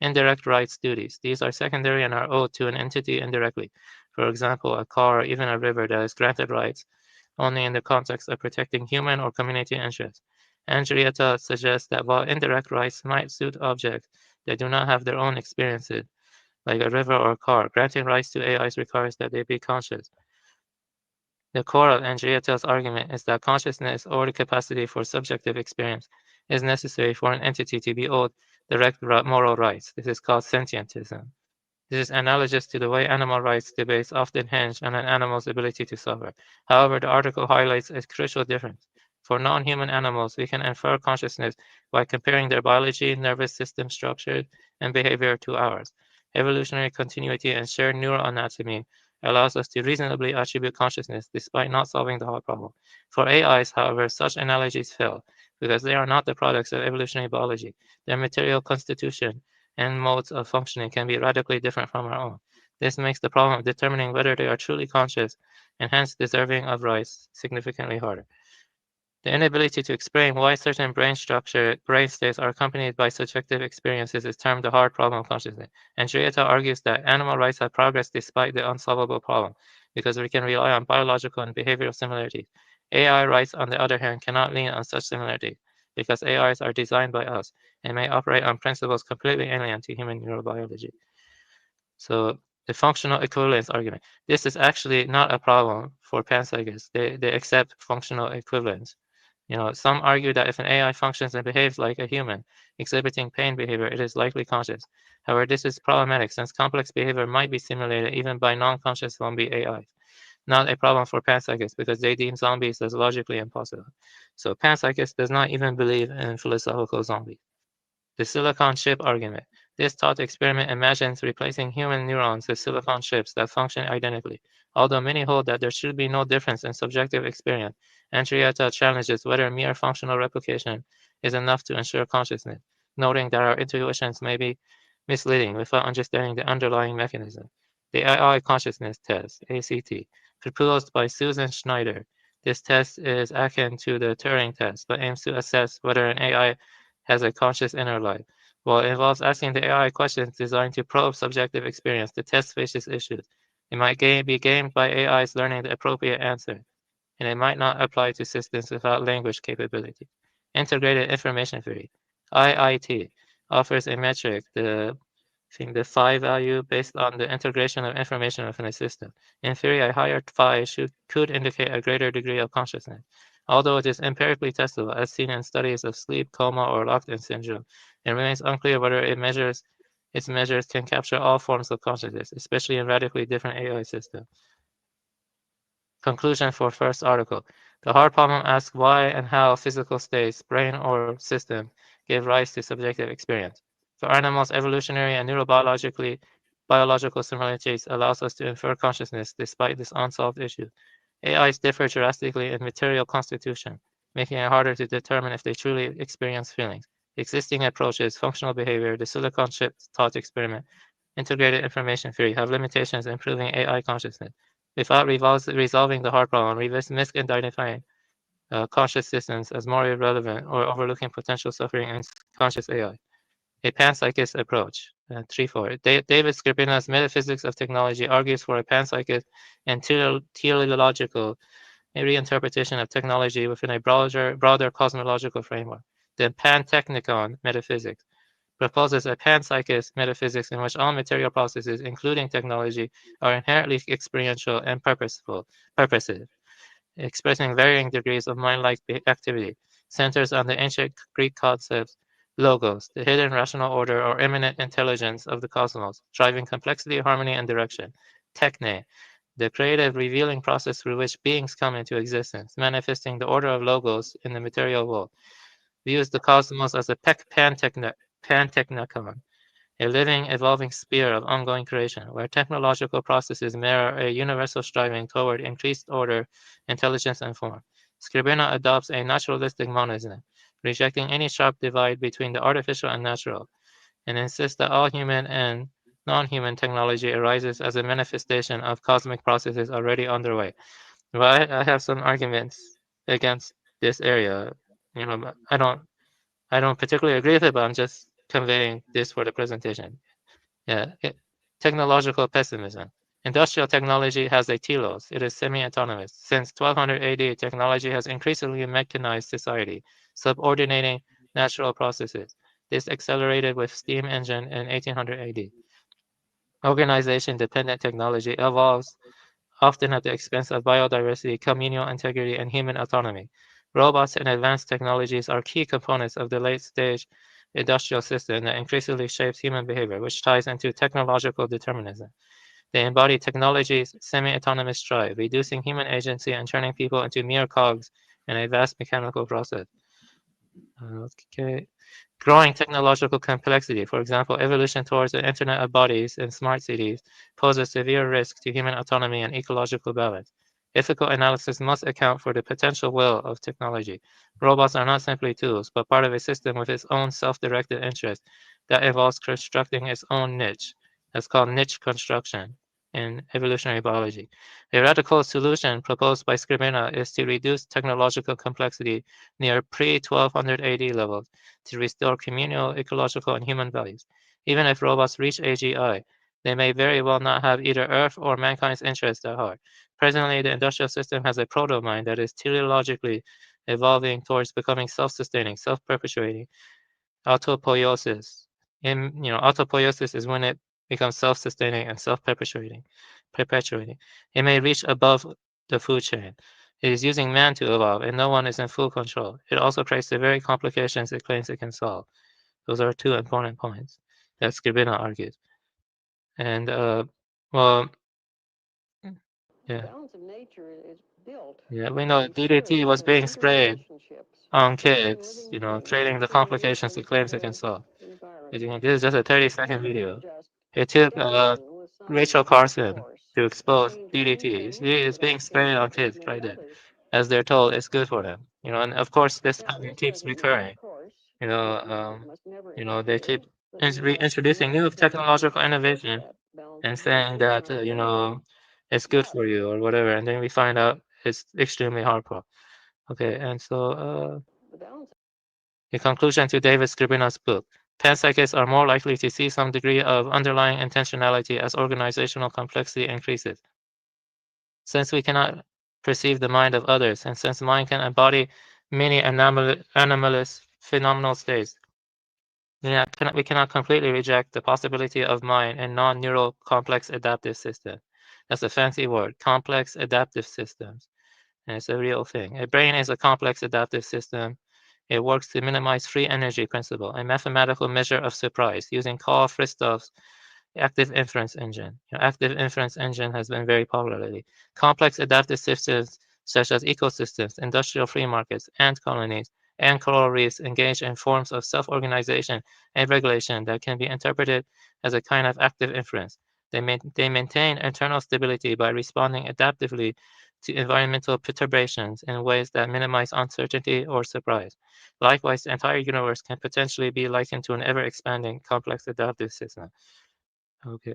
Indirect rights, duties. These are secondary and are owed to an entity indirectly. For example, a car or even a river that is granted rights only in the context of protecting human or community interests. Andreatta suggests that while indirect rights might suit objects that do not have their own experiences, like a river or a car, granting rights to AIs requires that they be conscious. The core of Andreatta's argument is that consciousness, or the capacity for subjective experience, is necessary for an entity to be owed direct moral rights. This is called sentientism. This is analogous to the way animal rights debates often hinge on an animal's ability to suffer. However, the article highlights a crucial difference. For non-human animals, we can infer consciousness by comparing their biology, nervous system structure, and behavior to ours. Evolutionary continuity and shared neuroanatomy allows us to reasonably attribute consciousness despite not solving the hard problem. For AIs, however, such analogies fail because they are not the products of evolutionary biology. Their material constitution and modes of functioning can be radically different from our own. This makes the problem of determining whether they are truly conscious and hence deserving of rights significantly harder. The inability to explain why certain brain states are accompanied by subjective experiences is termed the hard problem of consciousness. Andreatta argues that animal rights have progressed despite the unsolvable problem, because we can rely on biological and behavioral similarities. AI rights, on the other hand, cannot lean on such similarities, because AIs are designed by us and may operate on principles completely alien to human neurobiology. So the functional equivalence argument. This is actually not a problem for panpsychists. They accept functional equivalence. Some argue that if an AI functions and behaves like a human, exhibiting pain behavior, it is likely conscious. However, this is problematic since complex behavior might be simulated even by non-conscious zombie AIs. Not a problem for panpsychists because they deem zombies as logically impossible. So panpsychists does not even believe in philosophical zombies. The silicon chip argument. This thought experiment imagines replacing human neurons with silicon chips that function identically. Although many hold that there should be no difference in subjective experience, Andreatta challenges whether mere functional replication is enough to ensure consciousness, noting that our intuitions may be misleading without understanding the underlying mechanism. The AI consciousness test, ACT, proposed by Susan Schneider. This test is akin to the Turing test, but aims to assess whether an AI has a conscious inner life. While it involves asking the AI questions designed to probe subjective experience, the test faces issues. It might be gamed by AIs learning the appropriate answer, and it might not apply to systems without language capability. Integrated information theory, IIT, offers a metric, the phi value, based on the integration of information within a system. In theory, a higher phi could indicate a greater degree of consciousness. Although it is empirically testable, as seen in studies of sleep, coma, or locked-in syndrome, it remains unclear whether its measures can capture all forms of consciousness, especially in radically different AI systems. Conclusion for first article. The hard problem asks why and how physical states, brain or system, give rise to subjective experience. For animals, evolutionary and biological similarities allows us to infer consciousness despite this unsolved issue. AIs differ drastically in material constitution, making it harder to determine if they truly experience feelings. Existing approaches, functional behavior, the silicon chip thought experiment, integrated information theory have limitations in proving AI consciousness. without resolving the hard problem, misidentifying conscious systems as more irrelevant or overlooking potential suffering in conscious AI. A panpsychist approach. 3-4. David Skrbina's Metaphysics of Technology argues for a panpsychist and teleological reinterpretation of technology within a broader cosmological framework. The Pantechnicon metaphysics proposes a panpsychist metaphysics in which all material processes, including technology, are inherently experiential and purposive, expressing varying degrees of mind-like activity, centers on the ancient Greek concepts logos, the hidden rational order or immanent intelligence of the cosmos, driving complexity, harmony, and direction. Techne, the creative revealing process through which beings come into existence, manifesting the order of logos in the material world, views the cosmos as a pantechnicon, a living, evolving sphere of ongoing creation, where technological processes mirror a universal striving toward increased order, intelligence, and form. Skrbina adopts a naturalistic monism, rejecting any sharp divide between the artificial and natural, and insists that all human and non-human technology arises as a manifestation of cosmic processes already underway. Well, I have some arguments against this area. You know, I don't particularly agree with it, but I'm just conveying this for the presentation. Yeah, technological pessimism. Industrial technology has a telos. It is semi-autonomous. Since 1200 AD, technology has increasingly mechanized society, subordinating natural processes. This accelerated with steam engine in 1800 AD. Organization-dependent technology evolves often at the expense of biodiversity, communal integrity, and human autonomy. Robots and advanced technologies are key components of the late-stage industrial system that increasingly shapes human behavior, which ties into technological determinism. They embody technology's semi-autonomous drive, reducing human agency and turning people into mere cogs in a vast mechanical process. Okay. Growing technological complexity, for example, evolution towards the Internet of Bodies and smart cities, poses severe risk to human autonomy and ecological balance. Ethical analysis must account for the potential will of technology. Robots are not simply tools, but part of a system with its own self-directed interest that involves constructing its own niche. That's called niche construction in evolutionary biology. A radical solution proposed by Skrbina is to reduce technological complexity near pre-1200 AD levels to restore communal, ecological, and human values. Even if robots reach AGI, they may very well not have either Earth or mankind's interests at heart. Presently, the industrial system has a proto-mind that is teleologically evolving towards becoming self-sustaining, self-perpetuating, autopoiesis. Autopoiesis is when it becomes self-sustaining and self-perpetuating. It may reach above the food chain. It is using man to evolve, and no one is in full control. It also creates the very complications it claims it can solve. Those are two important points that Skrbina argues. And, well, yeah. Yeah, we know DDT was being sprayed on kids, creating the complications it claims it can solve. This is just a 30-second video. It took Rachel Carson to expose DDT. It's being sprayed on kids right there, as they're told it's good for them. And of course this pattern keeps recurring. They keep introducing new technological innovation and saying that it's good for you or whatever, and then we find out it's extremely harmful. Okay, and so in conclusion to David Skrbina's book, panpsychists are more likely to see some degree of underlying intentionality as organizational complexity increases. Since we cannot perceive the mind of others, and since mind can embody many anomalous phenomenal states, we cannot completely reject the possibility of mind and non-neural complex adaptive system. That's a fancy word, complex adaptive systems. And it's a real thing. A brain is a complex adaptive system. It works to minimize free energy principle, a mathematical measure of surprise, using Carl Fristov's active inference engine. Active inference engine has been very popular lately. Complex adaptive systems such as ecosystems, industrial free markets, ant colonies, and coral reefs engage in forms of self-organization and regulation that can be interpreted as a kind of active inference. They maintain internal stability by responding adaptively to environmental perturbations in ways that minimize uncertainty or surprise. Likewise, the entire universe can potentially be likened to an ever-expanding complex adaptive system. Okay.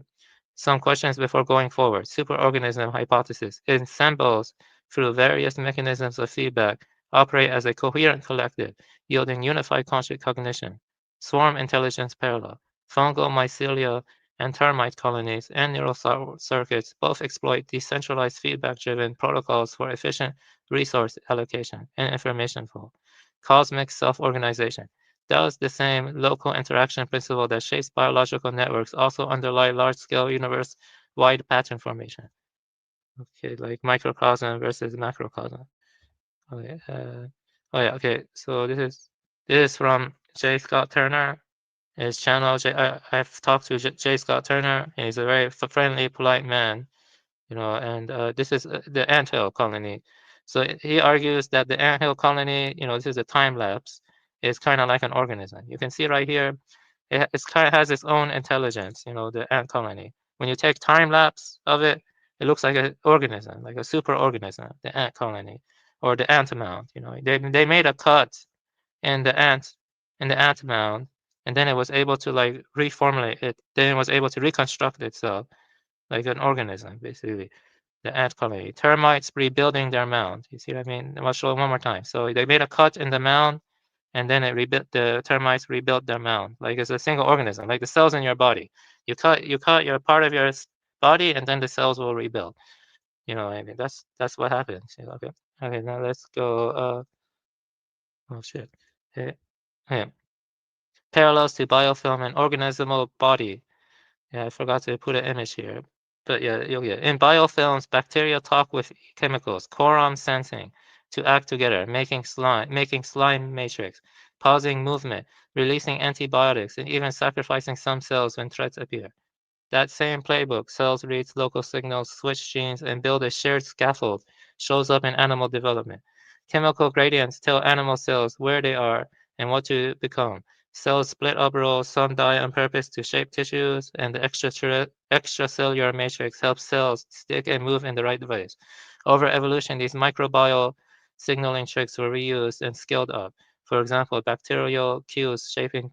Some questions before going forward. Superorganism hypothesis. Ensembles, through various mechanisms of feedback, operate as a coherent collective, yielding unified conscious cognition. Swarm intelligence parallel. Fungal mycelia and termite colonies and neural circuits both exploit decentralized feedback-driven protocols for efficient resource allocation and information flow. Cosmic self-organization. Does the same local interaction principle that shapes biological networks also underlie large-scale universe-wide pattern formation? Okay, like microcosm versus macrocosm. Okay, oh yeah, okay. So this is from J. Scott Turner. His channel. I've talked to J. Scott Turner. He's a very friendly, polite man, you know. And this is the anthill colony. So he argues that the anthill colony, you know, this is a time lapse, is kind of like an organism. You can see right here, it's kind of has its own intelligence, you know, the ant colony. When you take time lapse of it, it looks like an organism, like a super organism, the ant colony, or the ant mound. You know, they made a cut in the ant mound, and then it was able to like reformulate it. Then it was able to reconstruct itself like an organism, basically. The ant colony. Termites rebuilding their mound. You see what I mean? I'll show it one more time. So they made a cut in the mound, and then it rebuilt. The termites rebuilt their mound. Like it's a single organism, like the cells in your body. You cut your part of your body, and then the cells will rebuild. You know what I mean? That's what happens. Okay. Okay. Now let's go. Oh shit. Okay. Okay. Parallels to biofilm and organismal body. Yeah, I forgot to put an image here. But yeah, you'll get. In biofilms, bacteria talk with chemicals, quorum sensing, to act together, making slime matrix, pausing movement, releasing antibiotics, and even sacrificing some cells when threats appear. That same playbook, cells reads local signals, switch genes, and build a shared scaffold, shows up in animal development. Chemical gradients tell animal cells where they are and what to become. Cells split up rows, some die on purpose to shape tissues, and the extracellular matrix helps cells stick and move in the right ways. Over evolution, these microbial signaling tricks were reused and scaled up. For example, bacterial cues shaping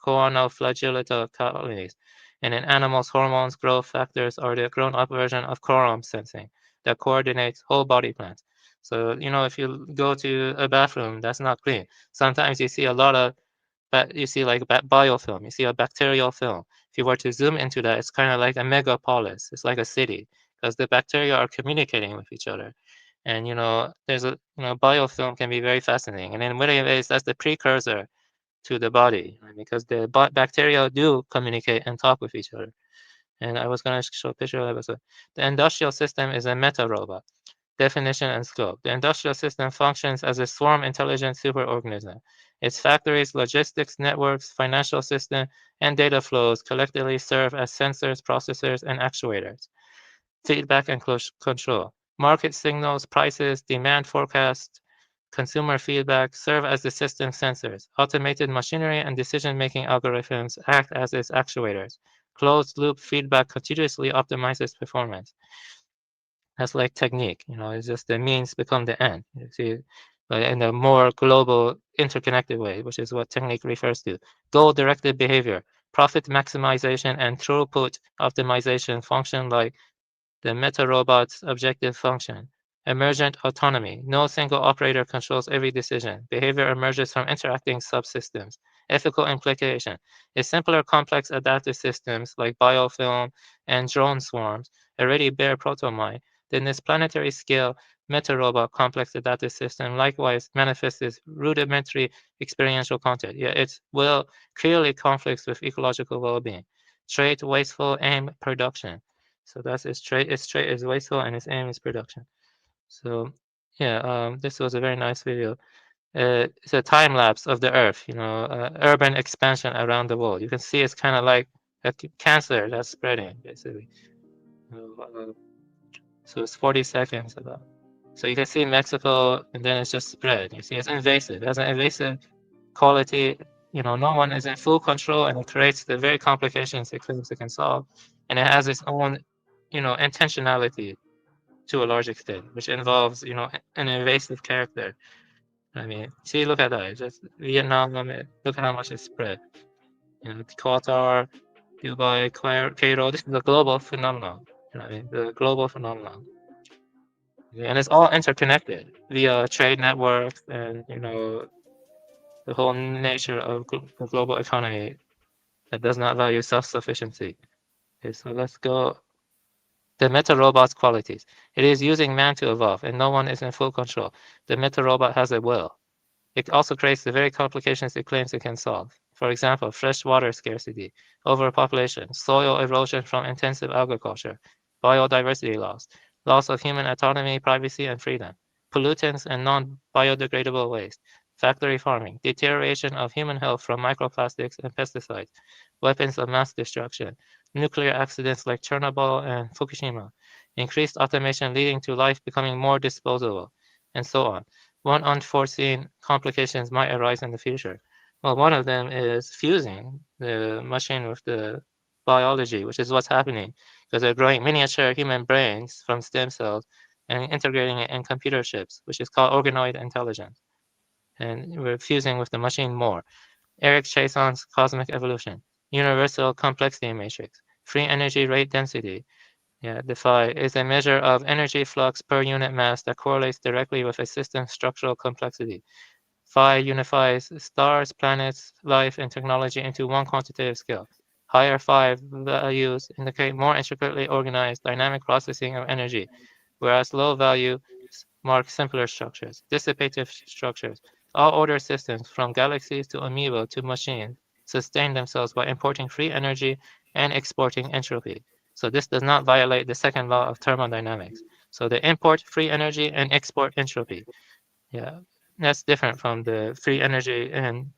choanoflagellata colonies. And in animals, hormones, growth factors are the grown-up version of quorum sensing that coordinates whole body plans. So, you know, if you go to a bathroom that's not clean, sometimes you see a lot of, you see like biofilm, you see a bacterial film. If you were to zoom into that, it's kind of like a megapolis. It's like a city because the bacteria are communicating with each other. And, you know, there's a, you know, biofilm can be very fascinating. And in many ways, that's the precursor to the body, right? Because the bacteria do communicate and talk with each other. And I was going to show a picture of that. The industrial system is a meta robot. Definition and scope. The industrial system functions as a swarm intelligent superorganism. Its factories, logistics networks, financial system, and data flows collectively serve as sensors, processors, and actuators. Feedback and control. Market signals, prices, demand forecasts, consumer feedback serve as the system sensors. Automated machinery and decision-making algorithms act as its actuators. Closed-loop feedback continuously optimizes performance. That's like technique, you know, it's just the means become the end. You see, but in a more global, interconnected way, which is what technique refers to. Goal-directed behavior, profit maximization, and throughput optimization function like the meta-robot's objective function. Emergent autonomy. No single operator controls every decision. Behavior emerges from interacting subsystems. Ethical implication. A simpler complex adaptive systems like biofilm and drone swarms already bear protomine. Then this planetary scale meta-robot complex adaptive system likewise manifests its rudimentary experiential content. Yeah, it will clearly conflicts with ecological well-being. Trait, wasteful, aim, production. So that's its trait. Its trait is wasteful and its aim is production. So yeah, this was a very nice video. It's a time lapse of the Earth, you know, urban expansion around the world. You can see it's kind of like a cancer that's spreading, basically. So it's 40 seconds about. So you can see Mexico, and then it's just spread. You see, it's invasive. It has an invasive quality. You know, no one is in full control, and it creates the very complications it claims it can solve. And it has its own, you know, intentionality to a large extent, which involves, you know, an invasive character. I mean, see, look at that. It's just Vietnam. I mean, look at how much it's spread. You know, Qatar, due by Cairo. This is a global phenomenon. You know what I mean? The global phenomenon. And it's all interconnected via trade networks and, you know, the whole nature of the global economy that does not value self-sufficiency. Okay, so let's go. The meta robot's qualities. It is using man to evolve, and no one is in full control. The meta robot has a will. It also creates the very complications it claims it can solve. For example, fresh water scarcity, overpopulation, soil erosion from intensive agriculture, biodiversity loss of human autonomy, privacy, and freedom, pollutants and non-biodegradable waste, factory farming, deterioration of human health from microplastics and pesticides, weapons of mass destruction, nuclear accidents like Chernobyl and Fukushima, increased automation leading to life becoming more disposable, and so on. What unforeseen complications might arise in the future? Well, one of them is fusing the machine with the biology, which is what's happening, because they're growing miniature human brains from stem cells and integrating it in computer chips, which is called organoid intelligence. And we're fusing with the machine more. Eric Chason's cosmic evolution, universal complexity matrix, free energy rate density. Yeah, the phi is a measure of energy flux per unit mass that correlates directly with a system's structural complexity. Phi unifies stars, planets, life, and technology into one quantitative scale. Higher phi values indicate more intricately organized dynamic processing of energy, whereas low values mark simpler structures, dissipative structures. All order systems, from galaxies to amoeba to machines, sustain themselves by importing free energy and exporting entropy. So this does not violate the second law of thermodynamics. So they import free energy and export entropy. Yeah, that's different from the free energy and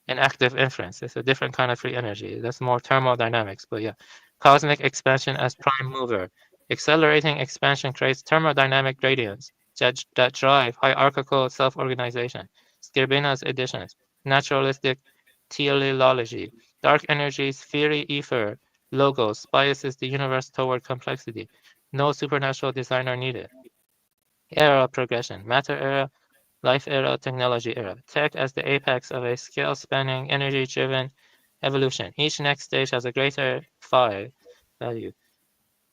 active inference. It's a different kind of free energy. That's more thermodynamics. But yeah, cosmic expansion as prime mover. Accelerating expansion creates thermodynamic gradients that drive hierarchical self-organization. Skrbina's additions, naturalistic teleology, dark energies, theory, ether, logos, biases the universe toward complexity. No supernatural designer needed. Era progression, matter era, life era, technology era. Tech as the apex of a scale-spanning, energy-driven evolution. Each next stage has a greater phi value.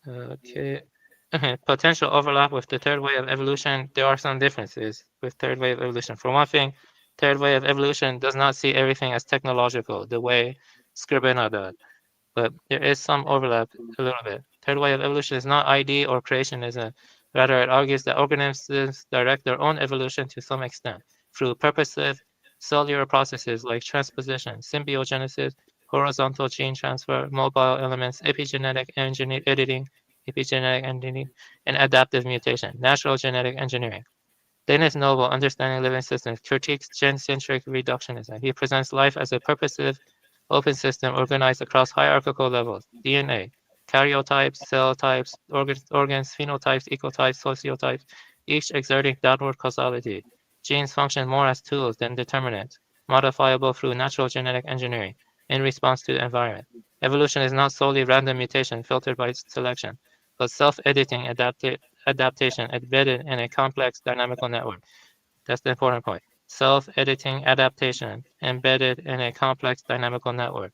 Okay. Potential overlap with the third way of evolution. There are some differences with third way of evolution. For one thing, third way of evolution does not see everything as technological the way Skrbina does. But there is some overlap a little bit. Third way of evolution is not ID or creationism. Rather, it argues that organisms direct their own evolution to some extent through purposive cellular processes like transposition, symbiogenesis, horizontal gene transfer, mobile elements, epigenetic editing, and adaptive mutation, natural genetic engineering. Dennis Noble, Understanding Living Systems, critiques gen-centric reductionism. He presents life as a purposive, open system organized across hierarchical levels: DNA, karyotypes, cell types, organs, phenotypes, ecotypes, sociotypes, each exerting downward causality. Genes function more as tools than determinants, modifiable through natural genetic engineering in response to the environment. Evolution is not solely random mutation filtered by selection, but self-editing adaptation embedded in a complex dynamical network. That's the important point. Self-editing adaptation embedded in a complex dynamical network.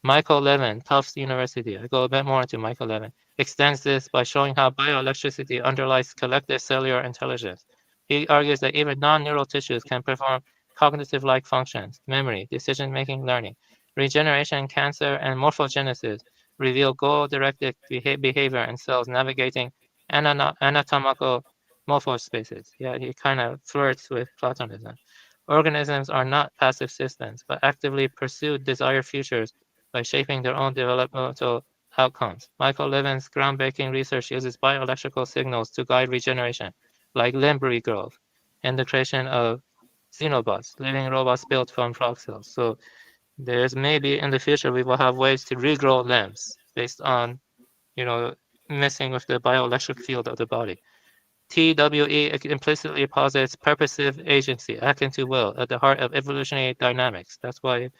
Michael Levin, Tufts University, I go a bit more into Michael Levin, extends this by showing how bioelectricity underlies collective cellular intelligence. He argues that even non-neural tissues can perform cognitive-like functions, memory, decision-making, learning. Regeneration, cancer, and morphogenesis reveal goal-directed behavior in cells navigating anatomical morphospaces. Yeah, he kind of flirts with Platonism. Organisms are not passive systems, but actively pursue desired futures by shaping their own developmental outcomes. Michael Levin's groundbreaking research uses bioelectrical signals to guide regeneration, like limb regrowth, and the creation of xenobots, living robots built from frog cells. So there's maybe in the future we will have ways to regrow limbs based on, you know, messing with the bioelectric field of the body. TWE implicitly posits purposive agency, akin to will, at the heart of evolutionary dynamics. That's why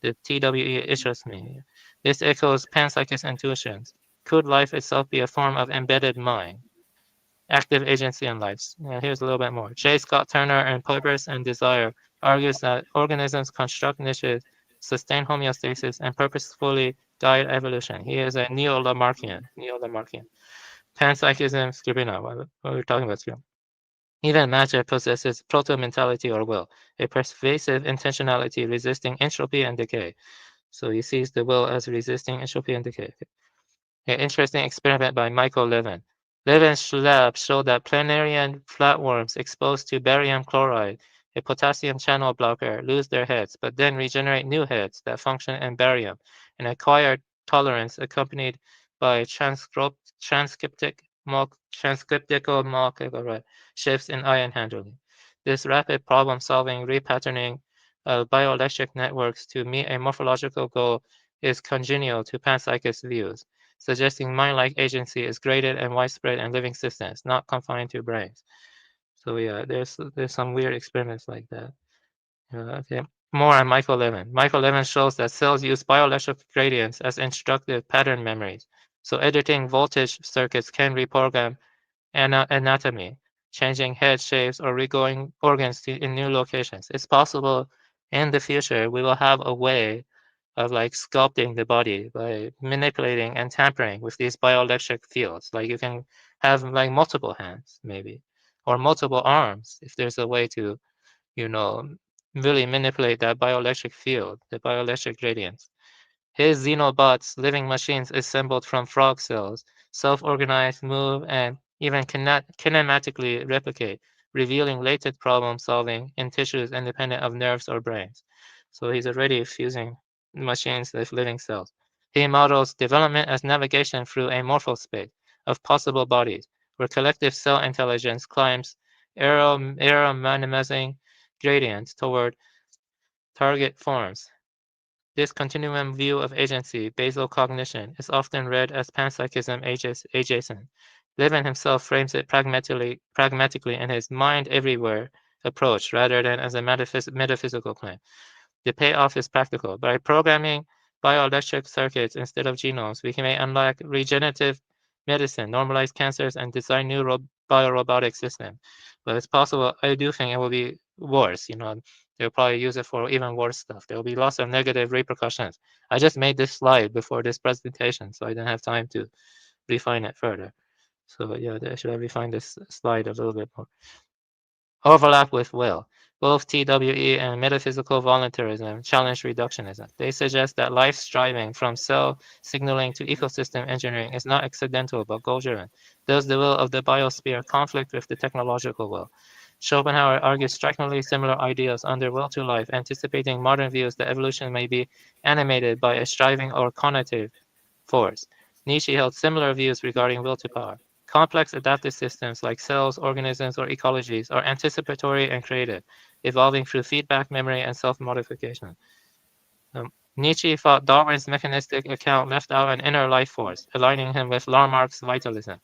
the TWE interests me. This echoes panpsychist intuitions. Could life itself be a form of embedded mind? Active agency in life. Here's a little bit more. J. Scott Turner in Purpose and Desire argues that organisms construct niches, sustain homeostasis, and purposefully guide evolution. He is a neo-Lamarckian. Panpsychism, skrbina. What we're talking about here. Even matter possesses proto-mentality or will, a pervasive intentionality resisting entropy and decay. So he sees the will as resisting entropy and decay. An interesting experiment by Michael Levin. Levin's lab showed that planarian flatworms exposed to barium chloride, a potassium channel blocker, lose their heads, but then regenerate new heads that function in barium, an acquired tolerance accompanied by transcriptical molecular shifts in ion handling. This rapid problem-solving repatterning of bioelectric networks to meet a morphological goal is congenial to panpsychist views, suggesting mind-like agency is graded and widespread in living systems, not confined to brains. So yeah, there's some weird experiments like that. Okay. More on Michael Levin. Michael Levin shows that cells use bioelectric gradients as instructive pattern memories. So editing voltage circuits can reprogram anatomy, changing head shapes or regrowing organs in new locations. It's possible in the future we will have a way of like sculpting the body by manipulating and tampering with these bioelectric fields. Like you can have like multiple hands maybe, or multiple arms if there's a way to, you know, really manipulate that bioelectric field, the bioelectric gradients. His xenobots, living machines assembled from frog cells, self-organize, move, and even kinematically replicate, revealing latent problem solving in tissues independent of nerves or brains. So he's already fusing machines with living cells. He models development as navigation through a morphospace of possible bodies, where collective cell intelligence climbs aerominimizing gradients toward target forms. This continuum view of agency, basal cognition, is often read as panpsychism adjacent. Levin himself frames it pragmatically in his mind everywhere approach rather than as a metaphysical claim. The payoff is practical. By programming bioelectric circuits instead of genomes, we may unlock regenerative medicine, normalize cancers, and design new biorobotic systems. But it's possible, I do think it will be worse, you know. They'll probably use it for even worse stuff. There will be lots of negative repercussions. I just made this slide before this presentation, so I didn't have time to refine it further. So yeah, I should have refined this slide a little bit more. Overlap with will. Both TWE and metaphysical voluntarism challenge reductionism. They suggest that life striving from cell signaling to ecosystem engineering is not accidental but goal-driven. Does the will of the biosphere conflict with the technological will? Schopenhauer argues strikingly similar ideas under Will to Life, anticipating modern views that evolution may be animated by a striving or conative force. Nietzsche held similar views regarding will to power. Complex adaptive systems like cells, organisms, or ecologies are anticipatory and creative, evolving through feedback, memory, and self-modification. Nietzsche thought Darwin's mechanistic account left out an inner life force, aligning him with Lamarck's vitalism.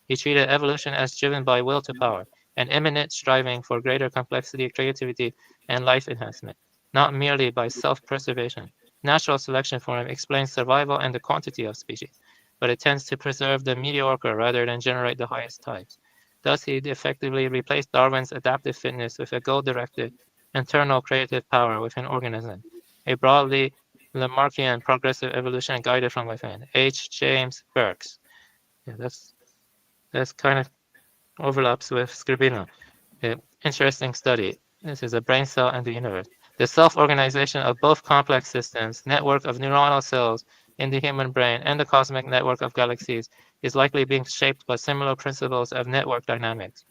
He treated evolution as driven by will to power, an imminent striving for greater complexity, creativity, and life enhancement, not merely by self-preservation. Natural selection for him explains survival and the quantity of species, but it tends to preserve the mediocre rather than generate the highest types. Thus, he effectively replaced Darwin's adaptive fitness with a goal-directed, internal creative power within organism, a broadly Lamarckian progressive evolution guided from within. H. James Burks. Yeah, that's kind of overlaps with Skrbina. Interesting study. This is a brain cell and the universe. The self-organization of both complex systems, network of neuronal cells in the human brain, and the cosmic network of galaxies is likely being shaped by similar principles of network dynamics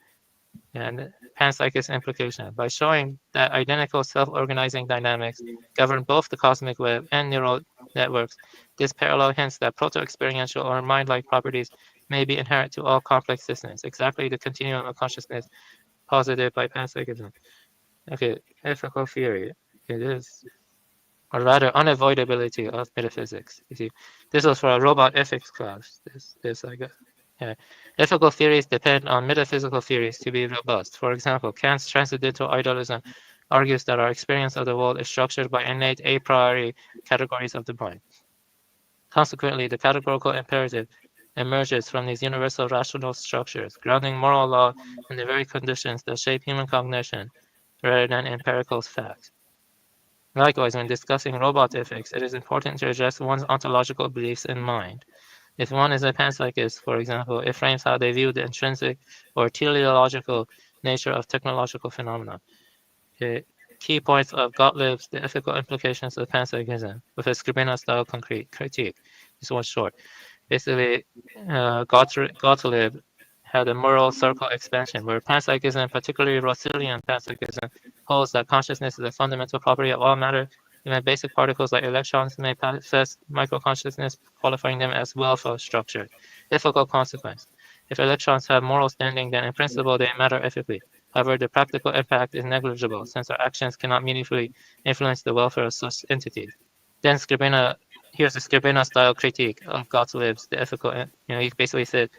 and panpsychist implication. By showing that identical self-organizing dynamics govern both the cosmic web and neural networks, this parallel hints that proto-experiential or mind-like properties may be inherent to all complex systems, exactly the continuum of consciousness posited by panpsychism. Okay, ethical theory. It is, or rather, unavoidability of metaphysics. You see, this was for a robot ethics class. This I got. Yeah. Ethical theories depend on metaphysical theories to be robust. For example, Kant's transcendental idealism argues that our experience of the world is structured by innate a priori categories of the mind. Consequently, the categorical imperative emerges from these universal rational structures, grounding moral law in the very conditions that shape human cognition rather than empirical facts. Likewise, when discussing robot ethics, it is important to address one's ontological beliefs in mind. If one is a panpsychist, for example, it frames how they view the intrinsic or teleological nature of technological phenomena. Okay. Key points of Gottlieb's The Ethical Implications of Panpsychism, with a Skrbina-style critique. This one's short. Basically, Gottlieb had a moral circle expansion, where panpsychism, particularly Russellian panpsychism, holds that consciousness is a fundamental property of all matter. Even basic particles like electrons may possess microconsciousness, qualifying them as welfare structure. Ethical consequence. If electrons have moral standing, then in principle they matter ethically. However, the practical impact is negligible, since our actions cannot meaningfully influence the welfare of such entities. Then here's a Skrbina-style critique of Gottlieb's The Ethical. He basically said,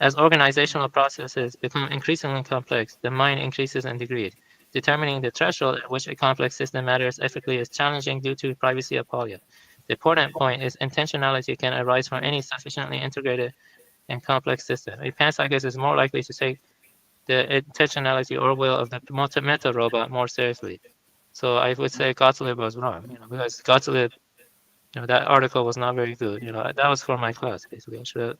as organizational processes become increasingly complex, the mind increases in degree. Determining the threshold at which a complex system matters ethically is challenging due to privacy aporia. The important point is intentionality can arise from any sufficiently integrated and complex system. A panpsychist is more likely to take the intentionality or will of the meta robot more seriously. So I would say Gottlieb was wrong, because Gottlieb, that article was not very good. That was for my class, basically. I should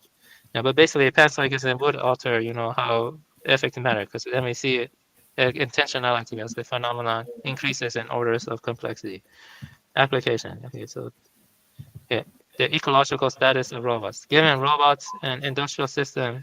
have, but basically, panpsychism would alter, how ethics matter, because then we see intentionality as the phenomenon increases in orders of complexity. Application. Okay, so the ecological status of robots. Given robots and industrial systems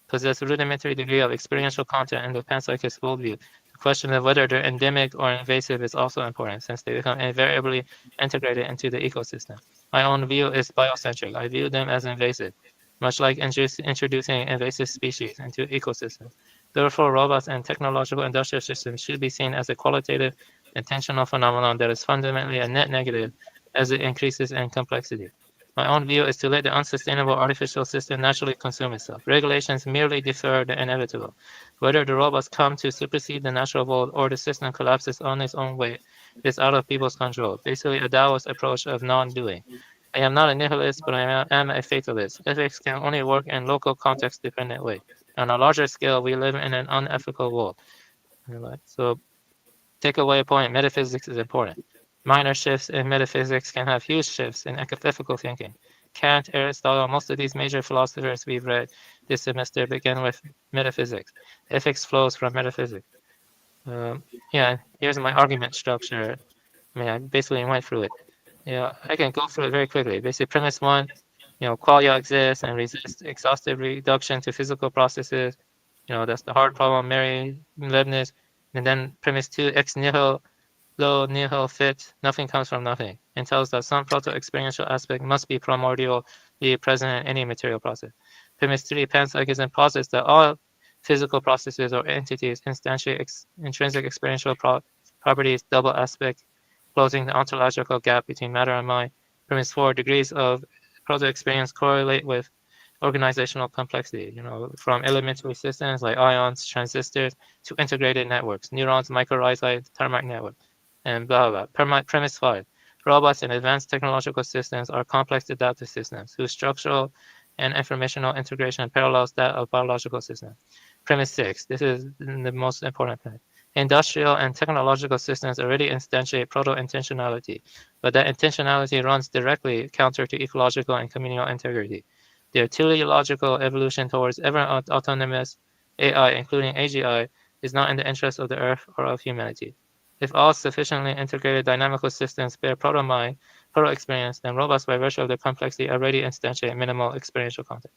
possess a rudimentary degree of experiential content in the panpsychist worldview, the question of whether they're endemic or invasive is also important, since they become invariably integrated into the ecosystem. My own view is biocentric. I view them as invasive, much like introducing invasive species into ecosystems. Therefore, robots and technological industrial systems should be seen as a qualitative, intentional phenomenon that is fundamentally a net negative as it increases in complexity. My own view is to let the unsustainable artificial system naturally consume itself. Regulations merely defer the inevitable. Whether the robots come to supersede the natural world or the system collapses on its own weight is out of people's control. Basically, a Taoist approach of non-doing. I am not a nihilist, but I am a fatalist. Ethics can only work in local context-dependent way. On a larger scale, we live in an unethical world. So, takeaway point: metaphysics is important. Minor shifts in metaphysics can have huge shifts in ethical thinking. Kant, Aristotle, most of these major philosophers we've read this semester begin with metaphysics. Ethics flows from metaphysics. Here's my argument structure. I basically went through it. I can go through it very quickly. Basically, premise one, qualia exists and resists exhaustive reduction to physical processes. That's the hard problem, Mary Leibniz. And then premise two, ex nihilo nihil fit, nothing comes from nothing, and tells that some proto-experiential aspect must be primordially present in any material process. Premise 3, panpsychism posits that all physical processes or entities instantiate intrinsic experiential properties, double aspect, closing the ontological gap between matter and mind. Premise 4, degrees of proto-experience correlate with organizational complexity, from elementary systems like ions, transistors, to integrated networks, neurons, mycorrhizae, termite network, and blah, blah, blah. Premise 5, robots and advanced technological systems are complex adaptive systems whose structural and informational integration parallels that of biological systems. Premise 6, this is the most important point. Industrial and technological systems already instantiate proto-intentionality, but that intentionality runs directly counter to ecological and communal integrity. Their teleological evolution towards ever-autonomous AI, including AGI, is not in the interest of the Earth or of humanity. If all sufficiently integrated dynamical systems bear proto-mind, proto-experience, then robots, by virtue of their complexity, already instantiate minimal experiential content.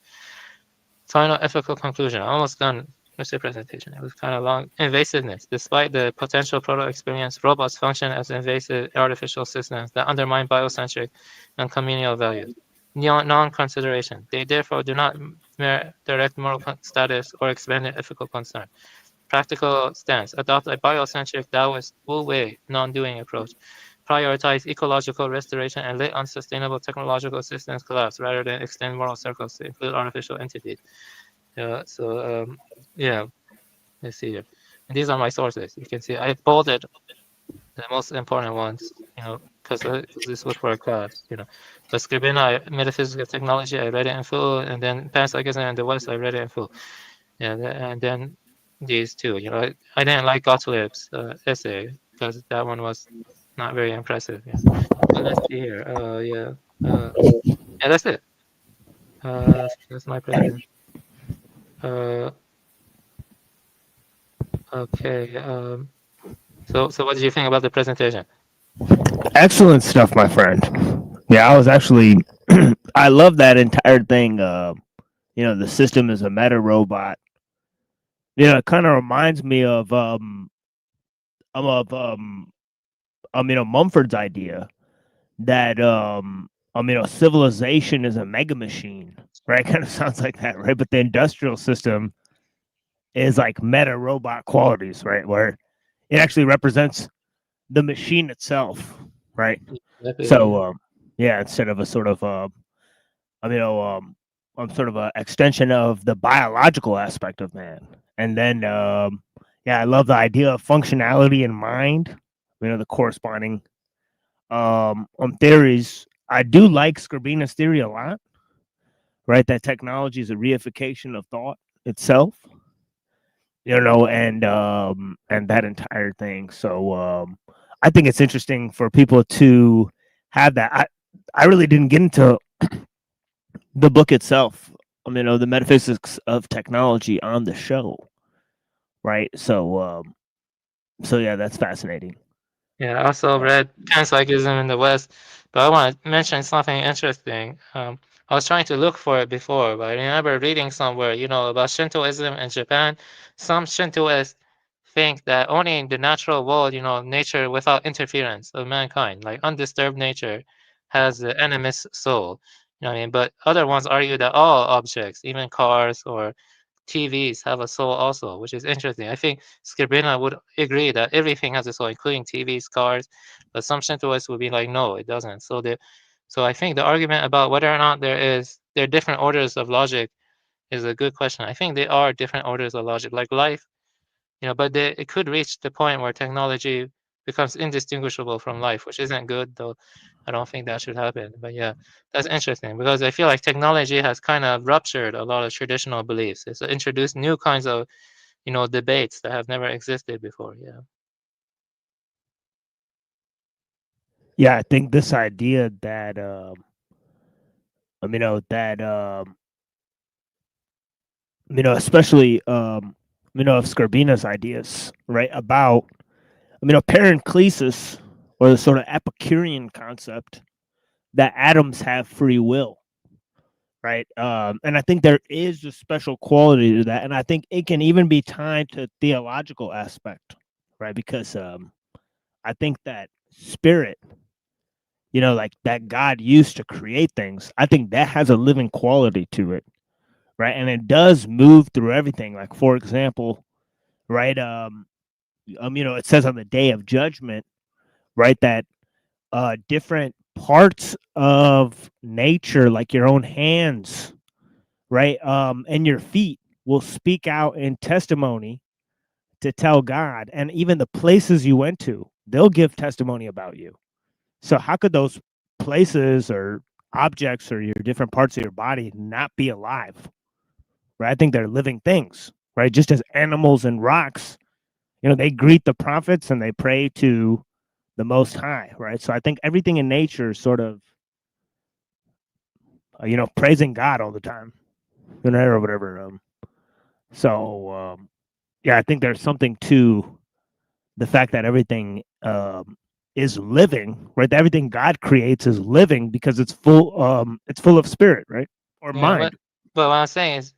Final ethical conclusion. I'm almost done with the presentation. It was kind of long. Invasiveness. Despite the potential proto-experience, robots function as invasive artificial systems that undermine biocentric and communal values. Non-consideration. They therefore do not direct moral status or expanded ethical concern. Practical stance. Adopt a biocentric Taoist Wu-Wei non-doing approach. Prioritize ecological restoration and let unsustainable technological systems collapse rather than extend moral circles to include artificial entities. Let's see here. And these are my sources. You can see I bolded the most important ones, because this was for a class, But Skrbina, Metaphysics of Technology, I read it in full, and then Panpsychism in the West, I read it in full. And then these two, I didn't like Gottlieb's essay, because that one was not very impressive. Yeah. But let's see here. Yeah. Yeah, that's it. That's my presentation. Okay. So what did you think about the presentation? Excellent stuff, my friend. Yeah, I was actually, I love that entire thing. You know, the system is a meta robot. You know, it kind of reminds me of you know, Mumford's idea that you know, civilization is a mega machine, right? Kind of sounds like that, right? But the industrial system is like meta robot qualities, right? Where it actually represents the machine itself, right? So yeah, instead of a sort of you know, sort of a extension of the biological aspect of man. And then yeah, I love the idea of functionality in mind, you know, the corresponding theories. I do like Skrbina's theory a lot, right? That technology is a reification of thought itself, you know, and that entire thing. So I think it's interesting for people to have that. I really didn't get into the book itself. You know, the metaphysics of technology on the show, right? So so yeah, that's fascinating. Yeah, I also read panpsychism in the West, but I want to mention something interesting. I was trying to look for it before, but I remember reading somewhere, you know, about Shintoism in Japan. Some Shintoists think that only in the natural world, you know, nature without interference of mankind, like undisturbed nature, has the animist soul. You know what I mean? But other ones argue that all objects, even cars or TVs, have a soul also, which is interesting. I think Skrbina would agree that everything has a soul, including TVs, cars, but some Shintoists would be like, no, it doesn't. So I think the argument about whether or not there are different orders of logic is a good question. I think there are different orders of logic, like life, you know, but it could reach the point where technology becomes indistinguishable from life, which isn't good, though. I don't think that should happen. But yeah, that's interesting because I feel like technology has kind of ruptured a lot of traditional beliefs. It's introduced new kinds of, you know, debates that have never existed before. Yeah. Yeah, I think this idea that you know, that you know, especially you know, of Skrbina's ideas, right, about you know, Paranclesis, or the sort of Epicurean concept that atoms have free will, right? And I think there is a special quality to that, and I think it can even be tied to theological aspect, right? Because I think that spirit, you know, like that God used to create things, I think that has a living quality to it, right? And it does move through everything. Like, for example, right, you know, it says on the day of judgment, right, that different parts of nature, like your own hands, right, and your feet, will speak out in testimony to tell God, and even the places you went to, they'll give testimony about you. So how could those places or objects or your different parts of your body not be alive? Right? I think they're living things, right? Just as animals and rocks, you know, they greet the prophets and they pray to the Most High, right? So I think everything in nature is sort of, you know, praising God all the time, you know, or whatever. So yeah, I think there's something to the fact that everything is living, right? Everything God creates is living because it's full of spirit, right? Or Yeah, mind. but what I'm saying is,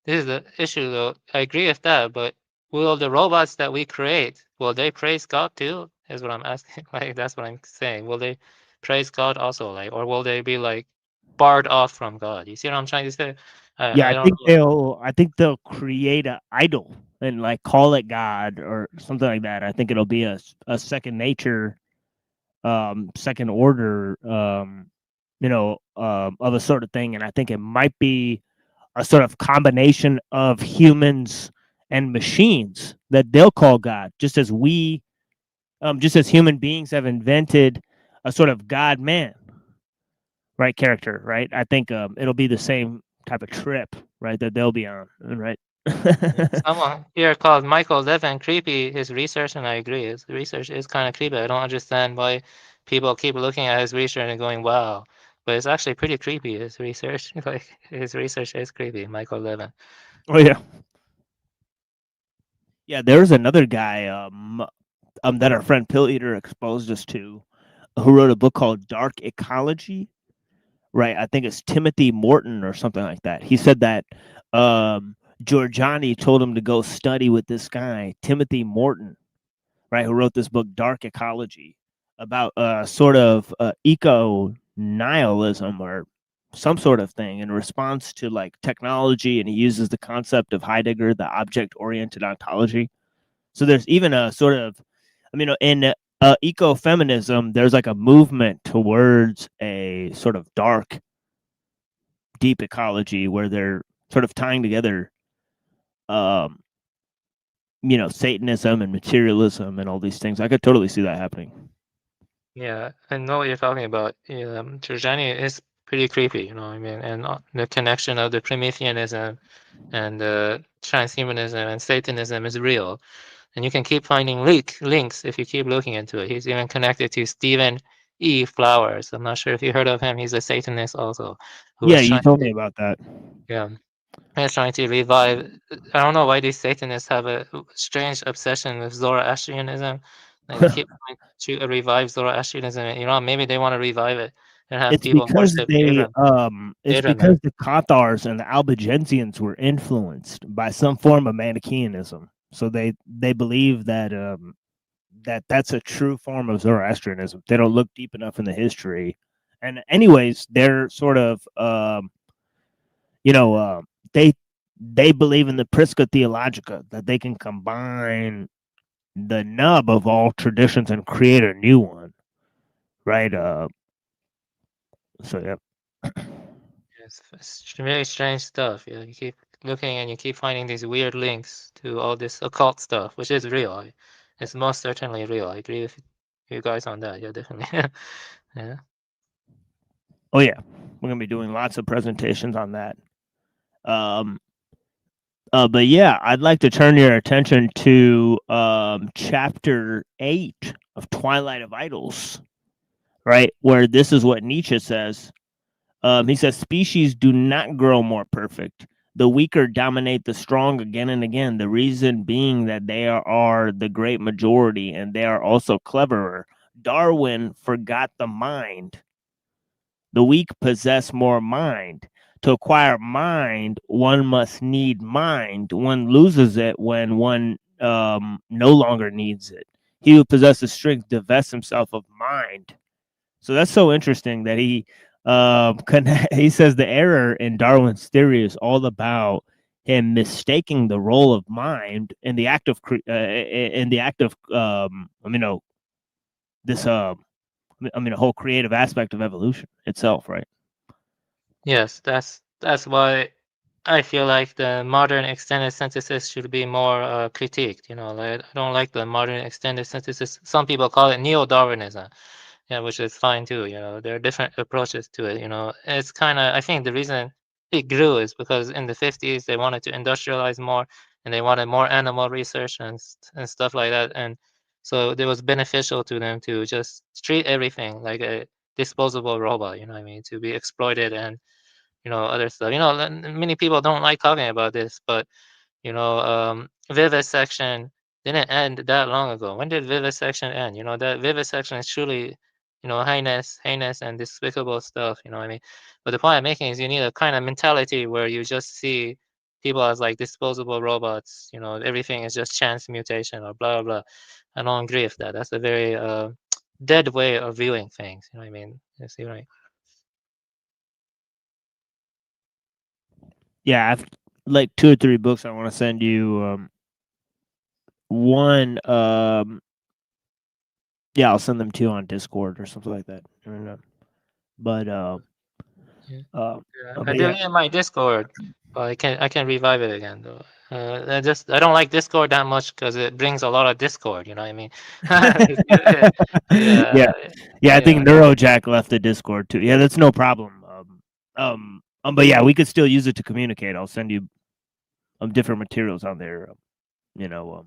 this is the issue, though. I agree with that, but will the robots that we create, will they praise God too? Is what I'm asking. Like, that's what I'm saying. Will they praise God also, like, or will they be like barred off from God? You see what I'm trying to say? Yeah, I don't know. I think they'll create an idol and like call it God or something like that. I think it'll be a second nature, second order, you know, of a sort of thing. And I think it might be a sort of combination of humans and machines that they'll call God, just as just as human beings have invented a sort of God man, right, character, right? I think it'll be the same type of trip, right, that they'll be on, right? Someone here called Michael Levin creepy. His research, and I agree, his research is kind of creepy. I don't understand why people keep looking at his research and going, "Wow," but it's actually pretty creepy. His research, like his research, is creepy. Michael Levin. Oh yeah. Yeah, there's another guy that our friend Pill Eater exposed us to, who wrote a book called Dark Ecology. Right, I think it's Timothy Morton or something like that. He said that Giorgiani told him to go study with this guy, Timothy Morton, right, who wrote this book, Dark Ecology, about sort of eco-nihilism or some sort of thing in response to like technology, and he uses the concept of Heidegger, the object-oriented ontology. So there's even a sort of, I mean, in ecofeminism, there's like a movement towards a sort of dark, deep ecology where they're sort of tying together, Satanism and materialism and all these things. I could totally see that happening. Yeah, I know what you're talking about. Giorgiani is pretty creepy, you know what I mean? And the connection of the Prometheanism and transhumanism and Satanism is real. And you can keep finding links if you keep looking into it. He's even connected to Stephen E. Flowers. I'm not sure if you heard of him. He's a Satanist also. Yeah, you told me about that. Yeah. He's trying to revive. I don't know why these Satanists have a strange obsession with Zoroastrianism. Like they keep trying to revive Zoroastrianism. You know, maybe they want to revive it and have It's people because worship they Abraham. because the Cathars and the Albigensians were influenced by some form of Manichaeanism. So they believe that that's a true form of Zoroastrianism. They don't look deep enough in the history. And anyways, they're sort of they believe in the Prisca Theologica, that they can combine the nub of all traditions and create a new one. Right? So yeah. It's very strange stuff. Yeah, you keep looking and you keep finding these weird links to all this occult stuff, which is real. It's most certainly real. I agree with you guys on that. Yeah, definitely. Yeah. Oh yeah, we're gonna be doing lots of presentations on that. But yeah, I'd like to turn your attention to chapter 8 of Twilight of Idols, right? Where this is what Nietzsche says. He says, species do not grow more perfect. The weaker dominate the strong again and again. The reason being that they are the great majority, and they are also cleverer. Darwin forgot the mind. The weak possess more mind. To acquire mind, one must need mind. One loses it when one no longer needs it. He who possesses strength divests himself of mind. So that's so interesting that he says the error in Darwin's theory is all about him mistaking the role of mind in the act of a whole creative aspect of evolution itself, right? Yes, that's why I feel like the modern extended synthesis should be more critiqued. You know, like I don't like the modern extended synthesis. Some people call it neo-Darwinism, yeah, which is fine too. You know, there are different approaches to it. You know, it's kind of, I think the reason it grew is because in the 50s they wanted to industrialize more and they wanted more animal research and stuff like that, and so it was beneficial to them to just treat everything like a disposable robot. You know what I mean? To be exploited and other stuff. Many people don't like talking about this, but vivisection didn't end that long ago. When did vivisection end? That vivisection is truly, heinous and despicable stuff. You know what I mean? But the point I'm making is you need a kind of mentality where you just see people as like disposable robots. Everything is just chance mutation or blah blah blah. I don't agree with that. That's a very dead way of viewing things. You know what I mean? You see what I mean? Yeah, I've like 2 or 3 books I want to send you. One, yeah, I'll send them to you on Discord or something like that. I don't know. But I deleted my Discord, but I can revive it again though. I don't like Discord that much because it brings a lot of discord. You know what I mean? yeah. I think Neurojack left the Discord too. Yeah, that's no problem. But yeah, we could still use it to communicate. I'll send you different materials on there. You know,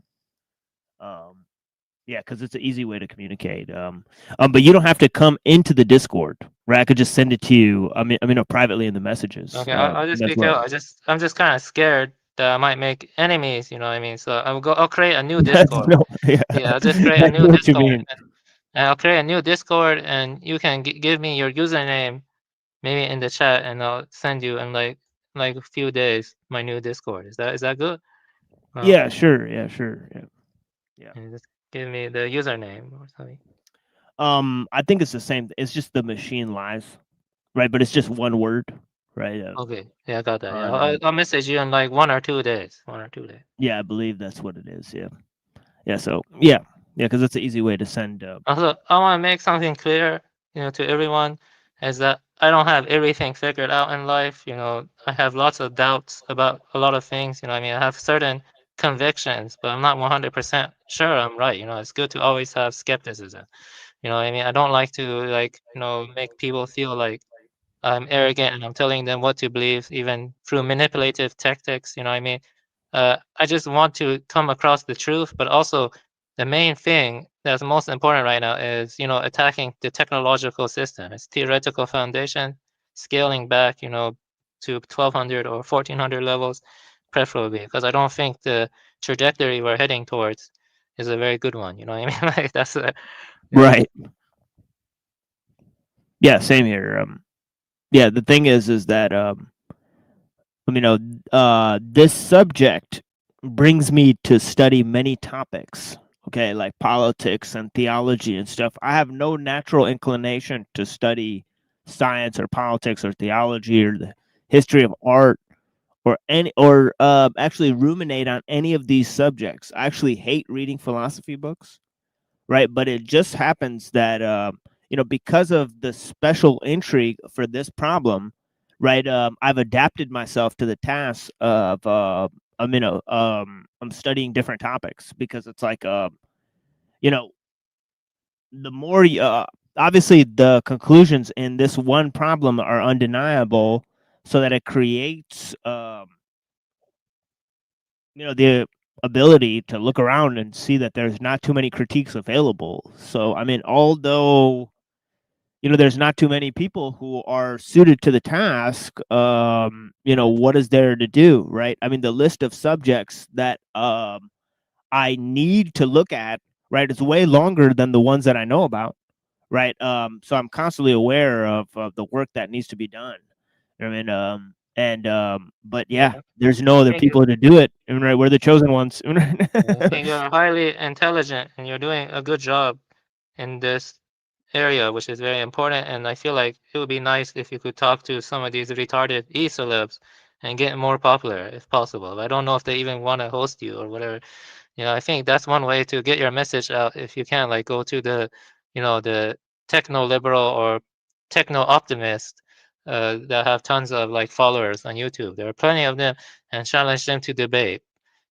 yeah, because it's an easy way to communicate. But you don't have to come into the Discord, right? I could just send it to you. I mean, privately in the messages. Okay, I'll just as be well. careful. I'm just kind of scared that I might make enemies. You know what I mean? So I'll create a new That's Discord. no, yeah, Yeah, I'll just create a I new know what you Discord. mean. And I'll create a new Discord, and you can give me your username, maybe in the chat, and I'll send you in like a few days my new Discord. Is that good? Yeah, sure. Yeah, sure. Yeah. And just give me the username or something. I think it's the same. It's just the machine lies, right? But it's just one word, right? Okay, yeah, I got that. Yeah, On, I'll message you in like 1 or 2 days. 1 or 2 days. yeah, I believe that's what it is. Yeah. Yeah. So yeah, because it's an easy way to send. Also, I want to make something clear, to everyone, is that I don't have everything figured out in life. I have lots of doubts about a lot of things. I mean, I have certain convictions, but I'm not 100% sure I'm right. It's good to always have skepticism. I mean? I don't like to make people feel like I'm arrogant and I'm telling them what to believe, even through manipulative tactics. I mean? I just want to come across the truth, but also the main thing that's most important right now is, attacking the technological system, its theoretical foundation, scaling back, to 1200 or 1400 levels, preferably, because I don't think the trajectory we're heading towards is a very good one. You know what I mean? Like that's Right. Yeah. Same here. Yeah. The thing is that this subject brings me to study many topics. Okay, like politics and theology and stuff. I have no natural inclination to study science or politics or theology or the history of art or actually ruminate on any of these subjects. I actually hate reading philosophy books, right? But it just happens that because of the special intrigue for this problem, right? I've adapted myself to the task of I'm studying different topics because it's like the more obviously the conclusions in this one problem are undeniable, so that it creates the ability to look around and see that there's not too many critiques available. So I mean, although there's not too many people who are suited to the task, what is there to do, right? I mean, the list of subjects that I need to look at, right, is way longer than the ones that I know about, right? So I'm constantly aware of the work that needs to be done. I mean, but yeah, there's no other people to do it, right? We're the chosen ones. I think you're highly intelligent and you're doing a good job in this area, which is very important. And I feel like it would be nice if you could talk to some of these retarded e-celebs and get more popular if possible. I don't know if they even want to host you or whatever. I think that's one way to get your message out. If you can, like, go to the techno liberal or techno optimist that have tons of like followers on YouTube. There are plenty of them, and challenge them to debate.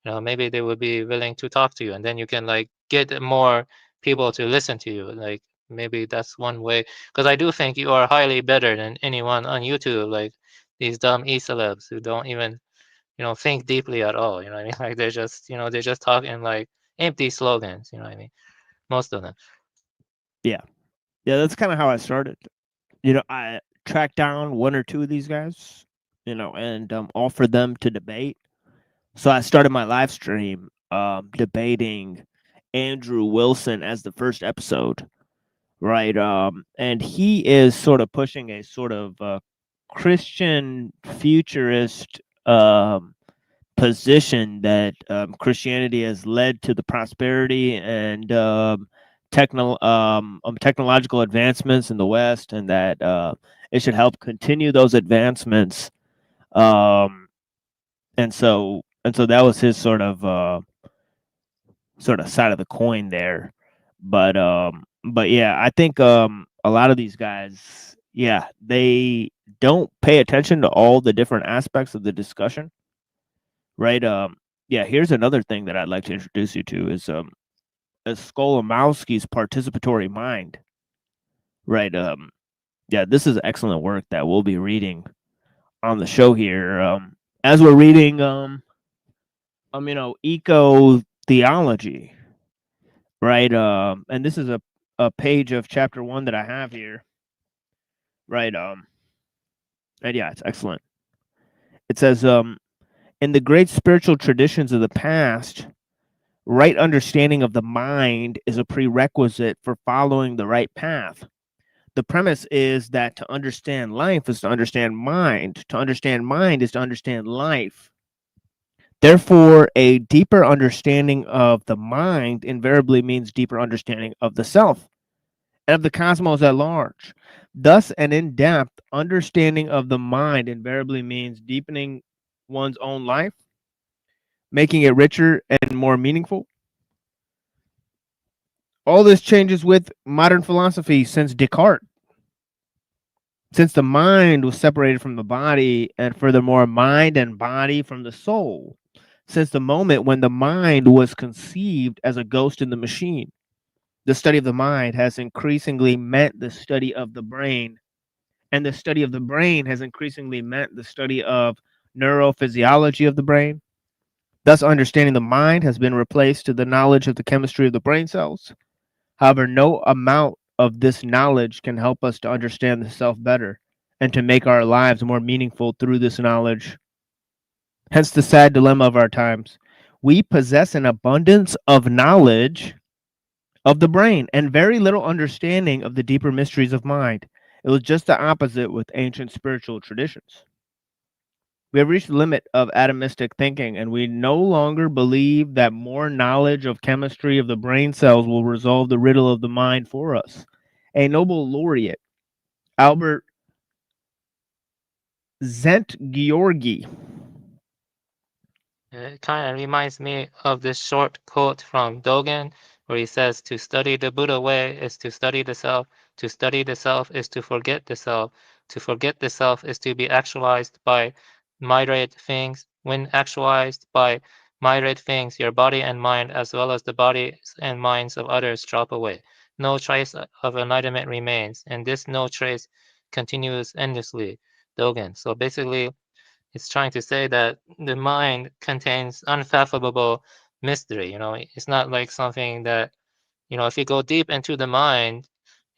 Maybe they would be willing to talk to you, and then you can like get more people to listen to you. Like maybe that's one way, because I do think you are highly better than anyone on YouTube. Like these dumb e-celebs who don't even think deeply at all. You know what I mean? Like they're just they just talk in like empty slogans. You know what I mean? Most of them. Yeah, that's kind of how I started. I tracked down one or two of these guys, and offered them to debate. So I started my live stream debating Andrew Wilson as the first episode, right? And he is sort of pushing a sort of Christian futurist position that Christianity has led to the prosperity and technological advancements in the West, and that it should help continue those advancements. And so that was his sort of side of the coin there. But yeah, I think a lot of these guys, yeah, they don't pay attention to all the different aspects of the discussion, right? Yeah, here's another thing that I'd like to introduce you to is Skolimowski's participatory mind, right? Yeah, this is excellent work that we'll be reading on the show here. As we're reading eco theology, right? And this is a page of chapter 1 that I have here, right? And yeah, it's excellent. It says, in the great spiritual traditions of the past, right understanding of the mind is a prerequisite for following the right path. The premise is that to understand life is to understand mind. To understand mind is to understand life. Therefore, a deeper understanding of the mind invariably means deeper understanding of the self and of the cosmos at large. Thus, an in-depth understanding of the mind invariably means deepening one's own life, making it richer and more meaningful. All this changes with modern philosophy since Descartes. Since the mind was separated from the body, and furthermore, mind and body from the soul, since the moment when the mind was conceived as a ghost in the machine, the study of the mind has increasingly meant the study of the brain, and the study of the brain has increasingly meant the study of neurophysiology of the brain. Thus, understanding the mind has been replaced to the knowledge of the chemistry of the brain cells. However, no amount of this knowledge can help us to understand the self better and to make our lives more meaningful through this knowledge. Hence the sad dilemma of our times. We possess an abundance of knowledge of the brain and very little understanding of the deeper mysteries of mind. It was just the opposite with ancient spiritual traditions. We have reached the limit of atomistic thinking, and we no longer believe that more knowledge of chemistry of the brain cells will resolve the riddle of the mind for us. A Nobel laureate, Albert Szent-Györgyi. It kind of reminds me of this short quote from Dogen, where he says, to study the Buddha way is to study the self. To study the self is to forget the self. To forget the self is to be actualized by myriad things. When actualized by myriad things, your body and mind, as well as the bodies and minds of others, drop away. No trace of enlightenment remains, and this no trace continues endlessly. Dogen. So basically, it's trying to say that the mind contains unfathomable mystery. It's not like something that, if you go deep into the mind,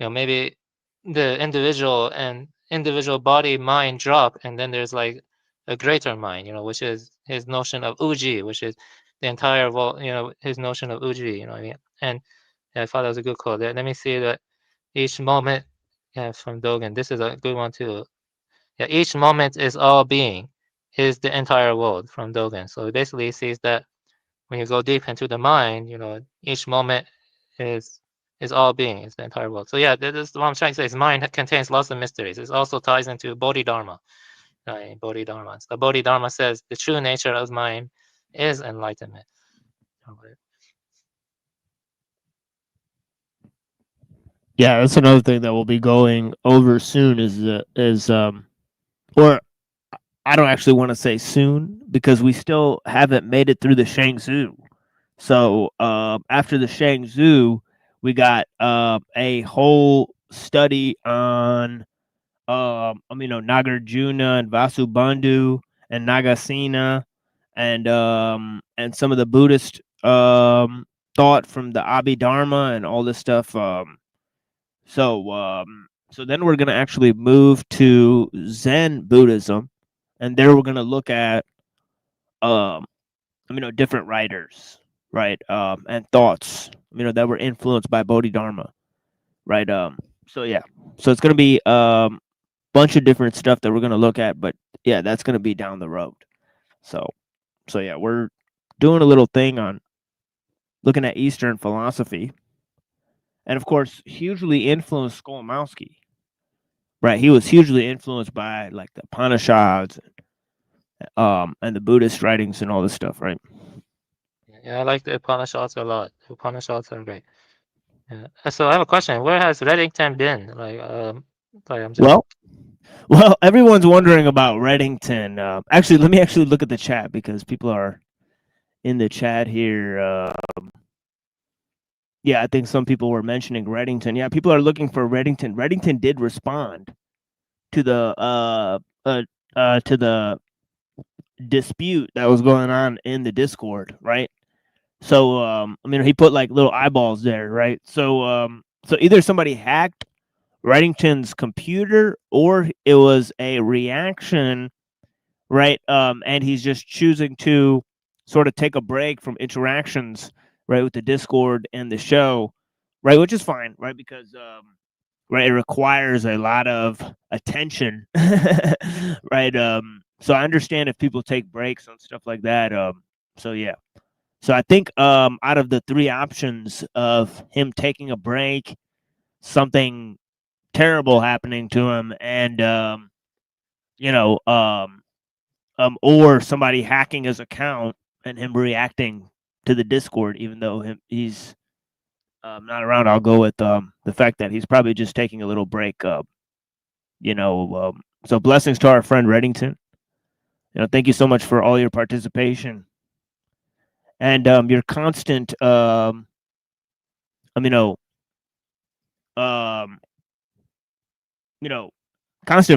maybe the individual body mind drop, and then there's like a greater mind, which is his notion of uji, which is the entire his notion of uji, what I mean? And yeah, I thought that was a good quote. Let me see that each moment, from Dogen. This is a good one too. Yeah, each moment is all being, is the entire world, from Dogen. So basically, he sees that when you go deep into the mind, each moment is all being, is the entire world. So yeah, this is what I'm trying to say. Is mind contains lots of mysteries. It also ties into Bodhidharma. Bodhidharma. So Bodhidharma says the true nature of mind is enlightenment. Yeah, that's another thing that we'll be going over soon. Or I don't actually want to say soon because we still haven't made it through the Shangzhou. So after the Shangzhou, we got a whole study on Nagarjuna and Vasubandhu and Nagasena and some of the Buddhist thought from the Abhidharma and all this stuff. So then we're gonna actually move to Zen Buddhism, and there we're gonna look at different writers, right? And thoughts, that were influenced by Bodhidharma, right? So it's gonna be bunch of different stuff that we're gonna look at, but yeah, that's gonna be down the road. So yeah, we're doing a little thing on looking at Eastern philosophy, and of course, hugely influenced Skolomowski. Right, he was hugely influenced by like the Upanishads, and the Buddhist writings and all this stuff, right? Yeah, I like the Upanishads a lot. The Upanishads are great. Yeah. So I have a question. Where has Reddington been? Well, everyone's wondering about Reddington. Actually, let me actually look at the chat because people are in the chat here. Yeah, I think some people were mentioning Reddington. Yeah, people are looking for Reddington. Reddington did respond to the dispute that was going on in the Discord, right? So he put like little eyeballs there, right? So so either somebody hacked Reddington's computer or it was a reaction, right? And he's just choosing to sort of take a break from interactions, right, with the Discord and the show, right, which is fine, right, because right, it requires a lot of attention, right? So I understand if people take breaks on stuff like that. So yeah. So I think out of the three options of him taking a break, something terrible happening to him, and or somebody hacking his account and him reacting to the Discord, even though he's not around, I'll go with the fact that he's probably just taking a little break. So blessings to our friend Reddington. Thank you so much for all your participation and your constant, constant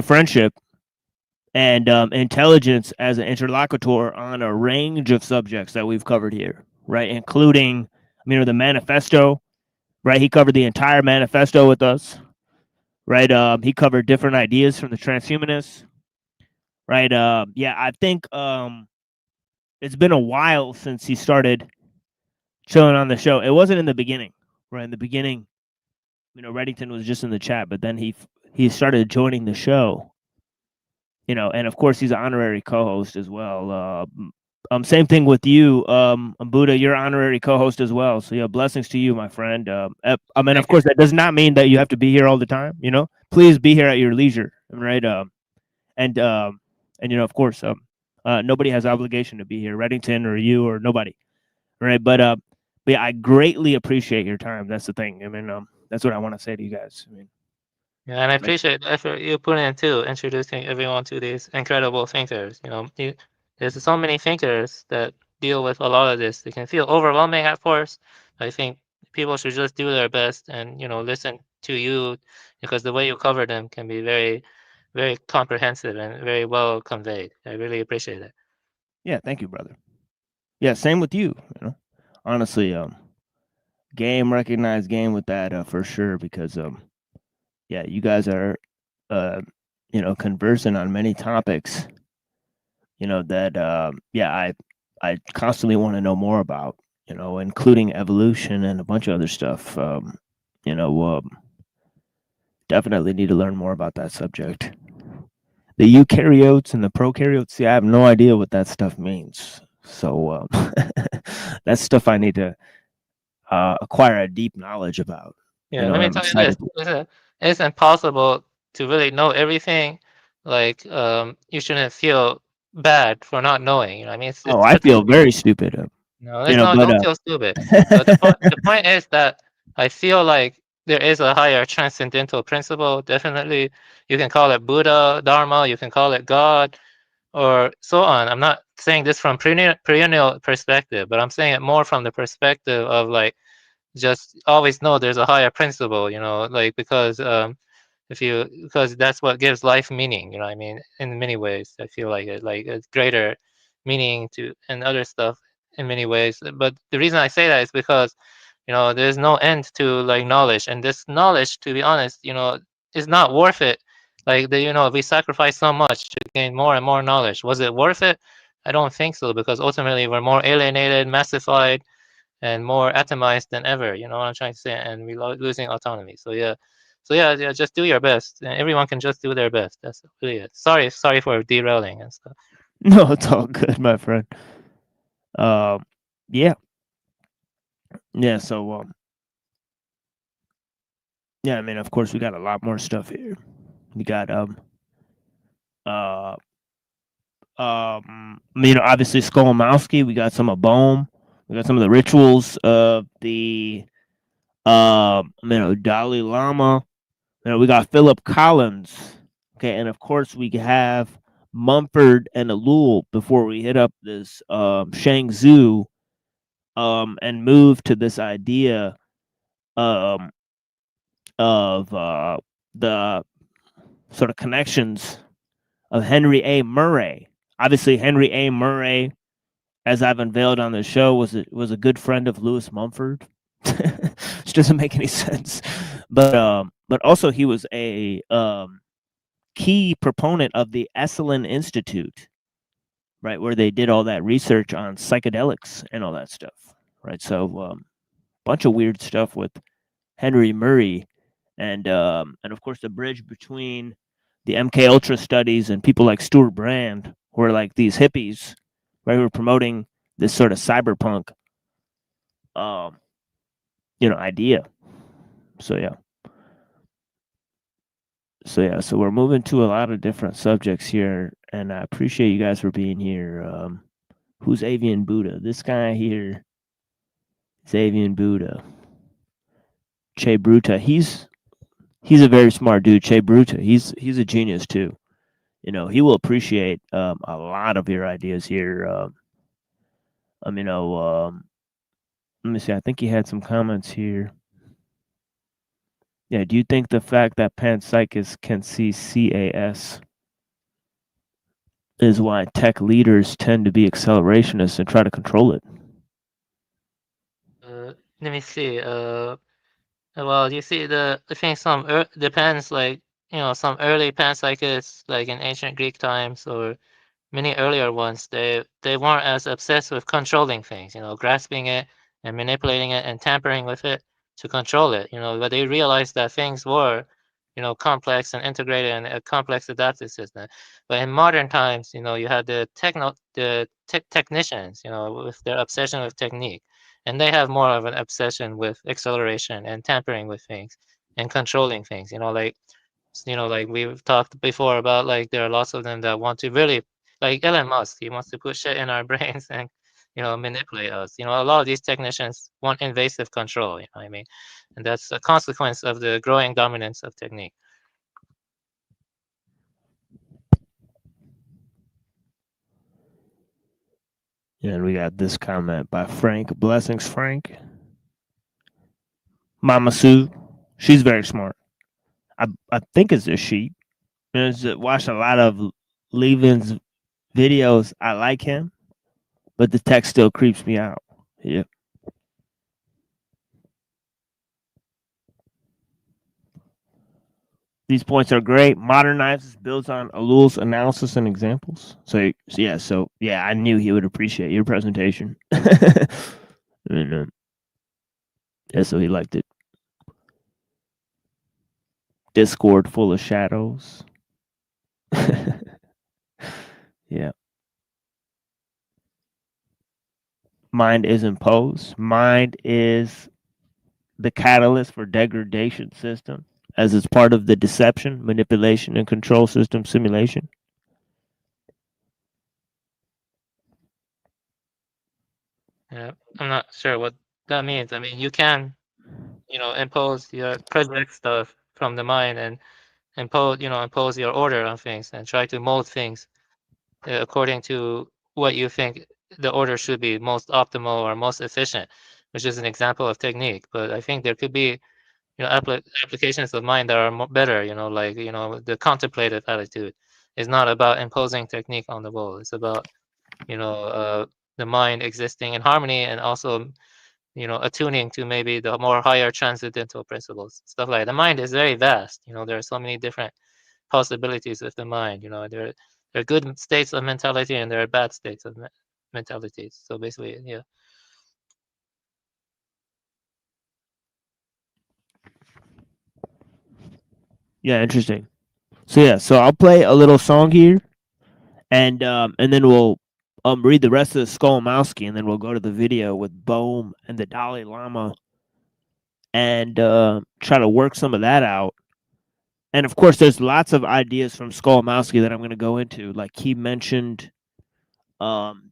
friendship and intelligence as an interlocutor on a range of subjects that we've covered here, right? Including, the manifesto, right? He covered the entire manifesto with us, right? He covered different ideas from the transhumanists, right? Yeah, I think it's been a while since he started chilling on the show. It wasn't in the beginning, right? In the beginning, Reddington was just in the chat, but then he started joining the show, and of course he's an honorary co-host as well. Same thing with you, Buddha, you're honorary co-host as well. So yeah, blessings to you, my friend. Of course, that does not mean that you have to be here all the time. Please be here at your leisure, right? And of course, nobody has obligation to be here, Reddington or you or nobody, right? But yeah, I greatly appreciate your time. That's the thing. That's what I want to say to you guys. Yeah, and I appreciate the effort you put in too, introducing everyone to these incredible thinkers. There's so many thinkers that deal with a lot of this. It can feel overwhelming at first. I think people should just do their best and listen to you, because the way you cover them can be very, very comprehensive and very well conveyed. I really appreciate it. Yeah, thank you, brother. Yeah, same with you. Honestly, game recognized game with that for sure, because yeah, you guys are conversing on many topics, that yeah, I constantly want to know more about, including evolution and a bunch of other stuff. Definitely need to learn more about that subject. The eukaryotes and the prokaryotes, see, I have no idea what that stuff means. So that's stuff I need to acquire a deep knowledge about. Yeah, let me tell you this. It's impossible to really know everything. Like, you shouldn't feel bad for not knowing. I mean, I feel very stupid. No, don't feel stupid. But the point is that I feel like there is a higher transcendental principle. Definitely, you can call it Buddha, Dharma, you can call it God, or so on. I'm not saying this from perennial perspective, but I'm saying it more from the perspective of like, just always know there's a higher principle, like, because that's what gives life meaning, I mean, in many ways. I feel like it's greater meaning to and other stuff in many ways. But the reason I say that is because there's no end to like knowledge, and this knowledge, to be honest, is not worth it. Like we sacrifice so much to gain more and more knowledge. Was it worth it? I don't think so, because ultimately we're more alienated, massified, and more atomized than ever. You know what I'm trying to say? And we're losing autonomy. So yeah, just do your best. And everyone can just do their best. That's really it. Sorry for derailing and stuff. No, it's all good, my friend. Yeah. Yeah, so yeah, I mean, of course we got a lot more stuff here. We got obviously Skolomowski, we got some of Bohm, we got some of the rituals of the Dalai Lama. We got Philip Collins. Okay, and of course we have Mumford and Ellul before we hit up this Shang Tzu and move to this idea of the sort of connections of Henry A. Murray. Obviously, Henry A. Murray, as I've unveiled on the show, was a good friend of Lewis Mumford, which doesn't make any sense. But also he was a key proponent of the Esalen Institute, right, where they did all that research on psychedelics and all that stuff, right? So bunch of weird stuff with Henry Murray, and of course the bridge between the MK Ultra studies and people like Stuart Brand, who are like these hippies, right, who are promoting this sort of cyberpunk, idea. So we're moving to a lot of different subjects here, and I appreciate you guys for being here. Who's Avian Buddha? This guy here is Avian Buddha. Che Bruta. He's a very smart dude. Che Bruta. He's a genius too. He will appreciate a lot of your ideas here. Let me see. I think he had some comments here. Yeah. Do you think the fact that panpsychists can see CAS is why tech leaders tend to be accelerationists and try to control it? Let me see. Well, you see, I think some depends, like, some early panpsychists, like in ancient Greek times or many earlier ones, they weren't as obsessed with controlling things, grasping it and manipulating it and tampering with it to control it, but they realized that things were, complex and integrated in a complex adaptive system. But in modern times, you had the technicians, with their obsession with technique, and they have more of an obsession with acceleration and tampering with things and controlling things, like we've talked before about, like, there are lots of them that want to really, like Elon Musk, he wants to put shit in our brains and manipulate us. A lot of these technicians want invasive control, you know what I mean? And that's a consequence of the growing dominance of technique. Yeah, and we got this comment by Frank. Blessings, Frank. Mama Sue, she's very smart. I think it's a she. Watch a lot of Levin's videos. I like him, but the text still creeps me out. Yeah. These points are great. Modernizes, builds on ellul's analysis and examples. So I knew he would appreciate your presentation. And, so he liked it. Discord full of shadows. Yeah. Mind is imposed. Mind is the catalyst for degradation system, as it's part of the deception, manipulation, and control system simulation. Yeah, I'm not sure what that means. I mean, you can, impose your project stuff from the mind and impose your order on things and try to mold things according to what you think the order should be most optimal or most efficient, which is an example of technique. But I think there could be, applications of mind that are better, like, the contemplative attitude is not about imposing technique on the world. It's about, the mind existing in harmony and also, attuning to maybe the more higher transcendental principles, stuff like that. The mind is very vast. There are so many different possibilities with the mind. There are good states of mentality and there are bad states of mentalities. So basically, yeah. Yeah, interesting. So I'll play a little song here, and then we'll read the rest of the Skolomowski, and then we'll go to the video with Bohm and the Dalai Lama, and try to work some of that out. And of course, there's lots of ideas from Skolomowski that I'm going to go into. Like he mentioned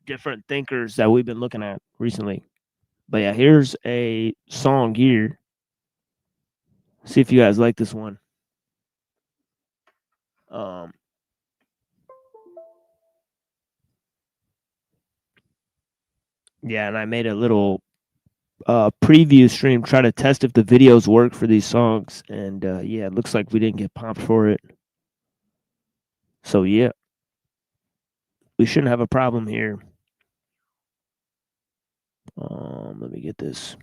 different thinkers that we've been looking at recently. But yeah, here's a song here. See if you guys like this one. Yeah, and I made a little preview stream, try to test if the videos work for these songs, and yeah, it looks like we didn't get popped for it. So yeah. we shouldn't have a problem here. Let me get this.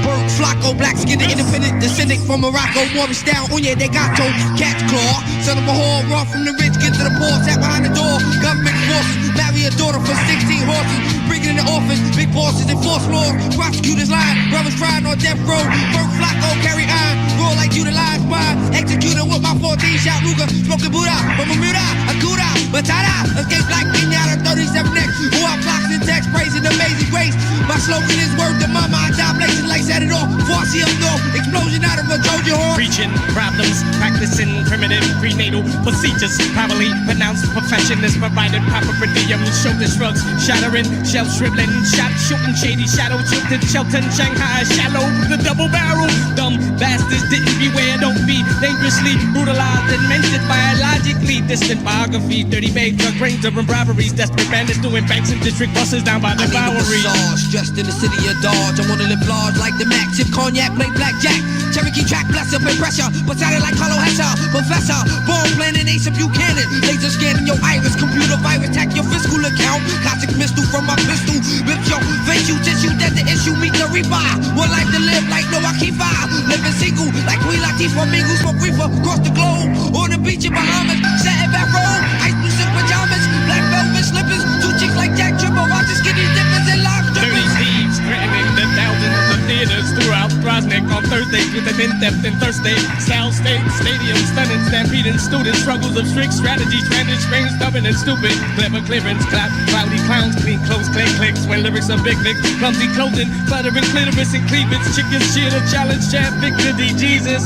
Bert Flacco, black skinned independent descendant from Morocco, Moorish style, Unya de Gato, cat's claw, son of a whore, raw from the rich, get to the poor, sat behind the door, government forces, marry a daughter for 16 horses, bringing in the office, big bosses enforce laws, prosecutors lying, brothers riding on death row, Bert Flacco carry iron, roll like utilized by, executed with my 14-shot Ruger, smoking Buddha, from Bermuda, Akuda, Batata, escape like Kenyatta, 37 next, who are clocks and text, praising amazing grace, my slogan is word to mama, I die blazing like set it off, Farsi up north, explosion out of a Trojan horse. Preaching problems, practicing primitive prenatal procedures, probably pronounced perfectionist, provided proper per diem, shoulder shrugs, shattering, shell shriveling, shot shooting, shady shadow, tilted, Shelton, Shanghai, shallow, the double barrel, dumb bastards didn't beware, don't be dangerously brutalized and mentioned biologically distant biography, dirty bait, drug brains, urban robberies, desperate bandits doing banks and district buses down by the Bowery. Dressed in the city of Dodge, I wanna live large like the Mac, chip cognac, play blackjack, Cherokee track, bless up and pressure, but sounded like Carlo Hesser, professor, born planning Ace of Buchanan, laser scanning your iris, computer virus, hack your fiscal account, classic missile from my pistol, rip your facial tissue, that's the issue, meet the reaper, one life to live like no Akifa, living single, like Queen Latifah, mingle, smoke reefer, across the globe, on the beach in Bahamas, satin back robe, ice blue silk pajamas, black velvet slippers, two chicks like Jack Tripper, watching skinny dippers and live strippers. Dirty thieves threatening the thousands of theaters throughout Brosnick on Thursdays with an in-depth and Thursday style state stadium stunning stampeding students struggles of strict strategies rendered strange stubborn and stupid clever clearance clap cloudy clowns clean clothes click clicks when lyrics are big Vic clumsy clothing fluttering clitoris and cleavage chickens cheer the challenge chant victory Jesus.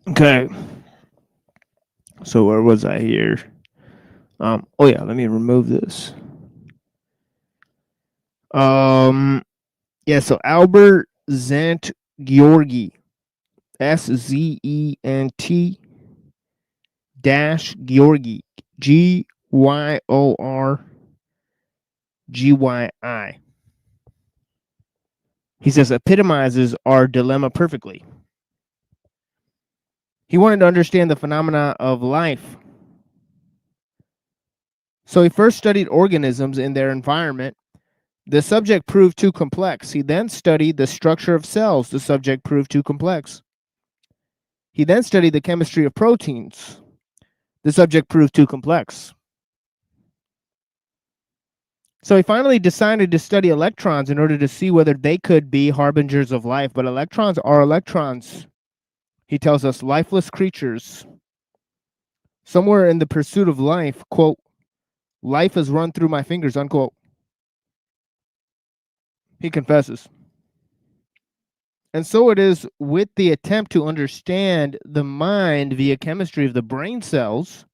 Okay. So where was I here? Oh yeah, let me remove this. Yeah, so Albert Zent Georgi, SZENT dash Georgi, GYORGYI. He says epitomizes our dilemma perfectly. He wanted to understand the phenomena of life. So he first studied organisms in their environment. The subject proved too complex. He then studied the structure of cells. The subject proved too complex. He then studied the chemistry of proteins. The subject proved too complex. So he finally decided to study electrons in order to see whether they could be harbingers of life. But electrons are electrons. He tells us lifeless creatures. Somewhere in the pursuit of life, quote, life has run through my fingers, unquote. He confesses. And so it is with the attempt to understand the mind via chemistry of the brain cells.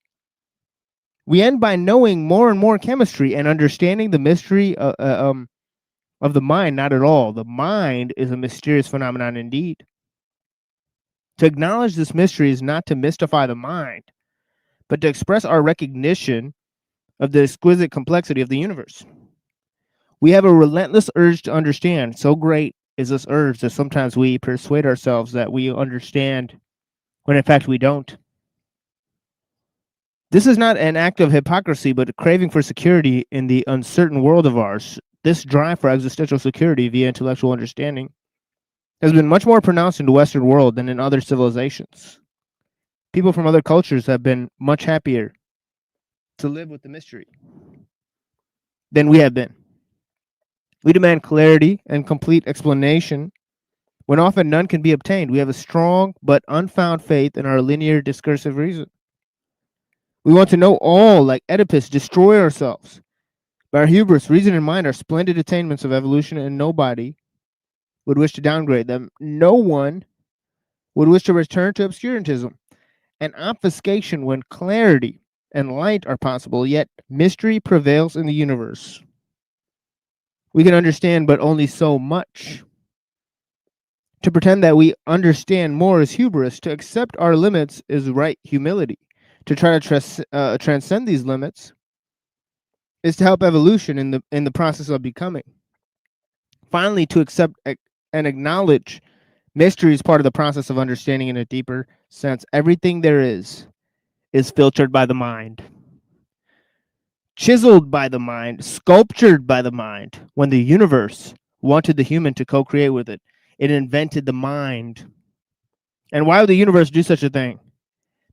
We end by knowing more and more chemistry and understanding the mystery of the mind. Not at all. The mind is a mysterious phenomenon indeed. To acknowledge this mystery is not to mystify the mind, but to express our recognition of the exquisite complexity of the universe. We have a relentless urge to understand. So great is this urge that sometimes we persuade ourselves that we understand when in fact we don't. This is not an act of hypocrisy, but a craving for security in the uncertain world of ours. This drive for existential security via intellectual understanding has been much more pronounced in the Western world than in other civilizations. People from other cultures have been much happier to live with the mystery than we have been. We demand clarity and complete explanation when often none can be obtained. We have a strong but unfound faith in our linear discursive reason. We want to know all, like Oedipus, destroy ourselves. By our hubris, reason and mind are splendid attainments of evolution, and nobody would wish to downgrade them. No one would wish to return to obscurantism and obfuscation when clarity and light are possible, yet mystery prevails in the universe. We can understand but only so much. To pretend that we understand more is hubris. To accept our limits is right humility. To try to transcend these limits is to help evolution in the process of becoming. Finally, to accept and acknowledge mystery is part of the process of understanding in a deeper sense. Everything there is filtered by the mind, chiseled by the mind, sculptured by the mind. When the universe wanted the human to co-create with it, it invented the mind. And why would the universe do such a thing?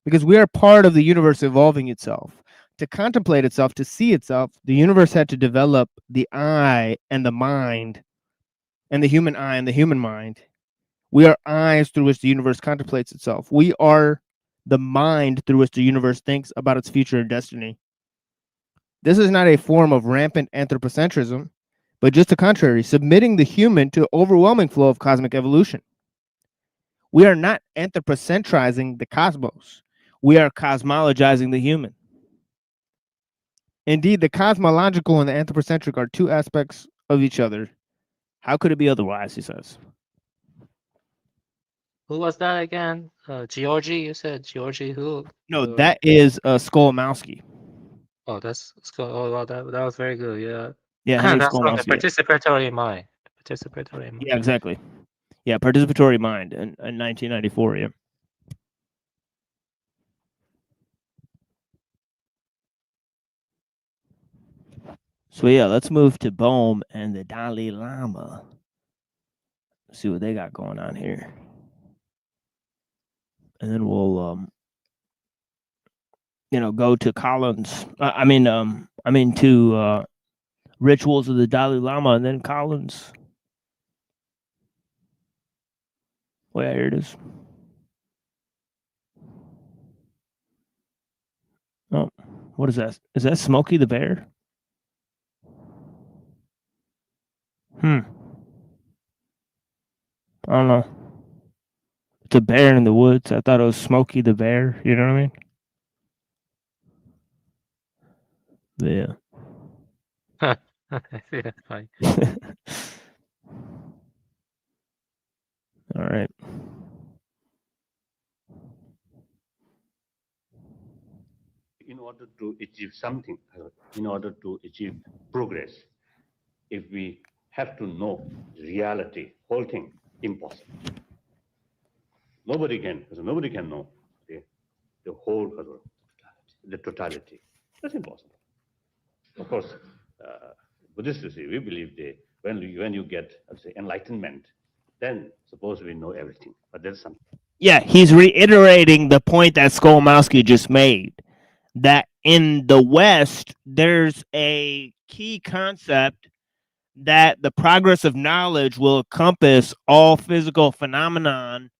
Because we are part of the universe evolving itself. To contemplate itself, to see itself, the universe had to develop the eye and the mind, and the human eye and the human mind. We are eyes through which the universe contemplates itself. We are the mind through which the universe thinks about its future and destiny. This is not a form of rampant anthropocentrism, but just the contrary, submitting the human to overwhelming flow of cosmic evolution. We are not anthropocentrizing the cosmos. We are cosmologizing the human. Indeed, the cosmological and the anthropocentric are two aspects of each other. How could it be otherwise, he says. Who was that again? Georgi, you said Georgi who? No, that is Skolomowski. Oh, that's oh wow, that was very good. Yeah. Yeah, Henry That's from the Skolomowski. participatory mind. Participatory mind. Yeah, exactly. Yeah, participatory mind in 1994. Yeah. So yeah, let's move to Bohm and the Dalai Lama. See what they got going on here, and then we'll go to Collins. To Rituals of the Dalai Lama, and then Collins. Oh yeah, here it is. Oh, what is that? Is that Smokey the Bear? I don't know. It's a bear in the woods. I thought it was Smokey the Bear. You know what I mean? Yeah. Yeah, fine. All right. In order to achieve something, in order to achieve progress, if we have to know reality, whole thing, impossible. Nobody can know the whole, the totality. That's impossible. Of course, Buddhists, we believe when you get, let's say, enlightenment, then suppose we know everything. But there's something. Yeah, he's reiterating the point that Skolomowski just made, that in the West, there's a key concept that the progress of knowledge will encompass all physical phenomenon,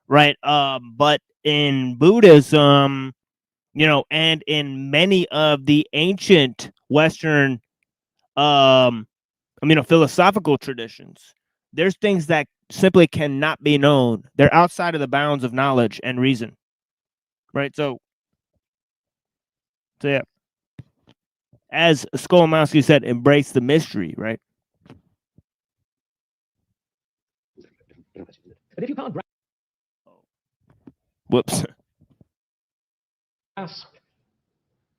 right? But in Buddhism, and in many of the ancient Western, philosophical traditions, there's things that simply cannot be known. They're outside of the bounds of knowledge and reason, right? So yeah, as Skolomowski said, embrace the mystery, right? But if you can't Whoops. grasp,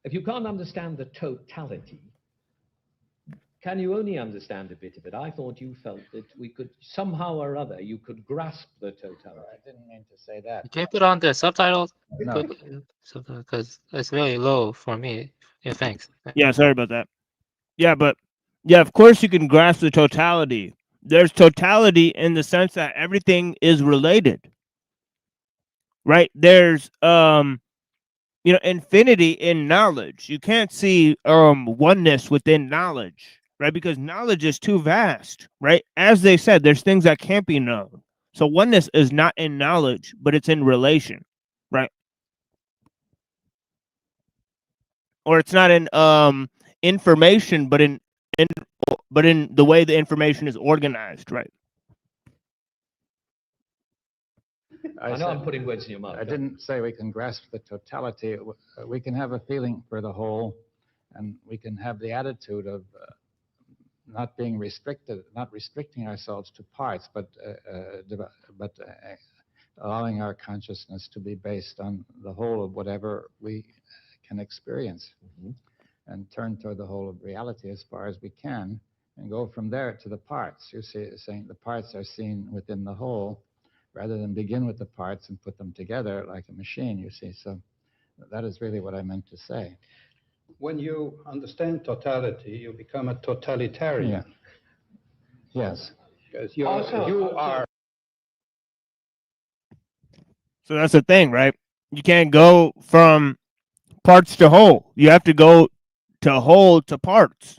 if you can't understand the totality, can you only understand a bit of it? I thought you felt that we could somehow or other you could grasp the totality. I didn't mean to say that. Can you put on the subtitles? No. Because it's really low for me. Yeah, thanks. Yeah, sorry about that. Yeah, but yeah, of course you can grasp the totality. There's totality in the sense that everything is related, right? There's infinity in knowledge. You can't see oneness within knowledge, right? Because knowledge is too vast, right? As they said, there's things that can't be known. So oneness is not in knowledge, but it's in relation, right? or it's not in information, but in the way the information is organized, right? I know I'm putting words in your mouth. I didn't say we can grasp the totality. We can have a feeling for the whole, and we can have the attitude of not being restricted, not restricting ourselves to parts, but allowing our consciousness to be based on the whole of whatever we can experience, and turn toward the whole of reality as far as we can, and go from there to the parts. You see, saying the parts are seen within the whole, rather than begin with the parts and put them together like a machine, you see. So that is really what I meant to say. When you understand totality, you become a totalitarian. Yeah. Yes. Because you are. So that's the thing, right? You can't go from parts to whole. You have to go to whole to parts,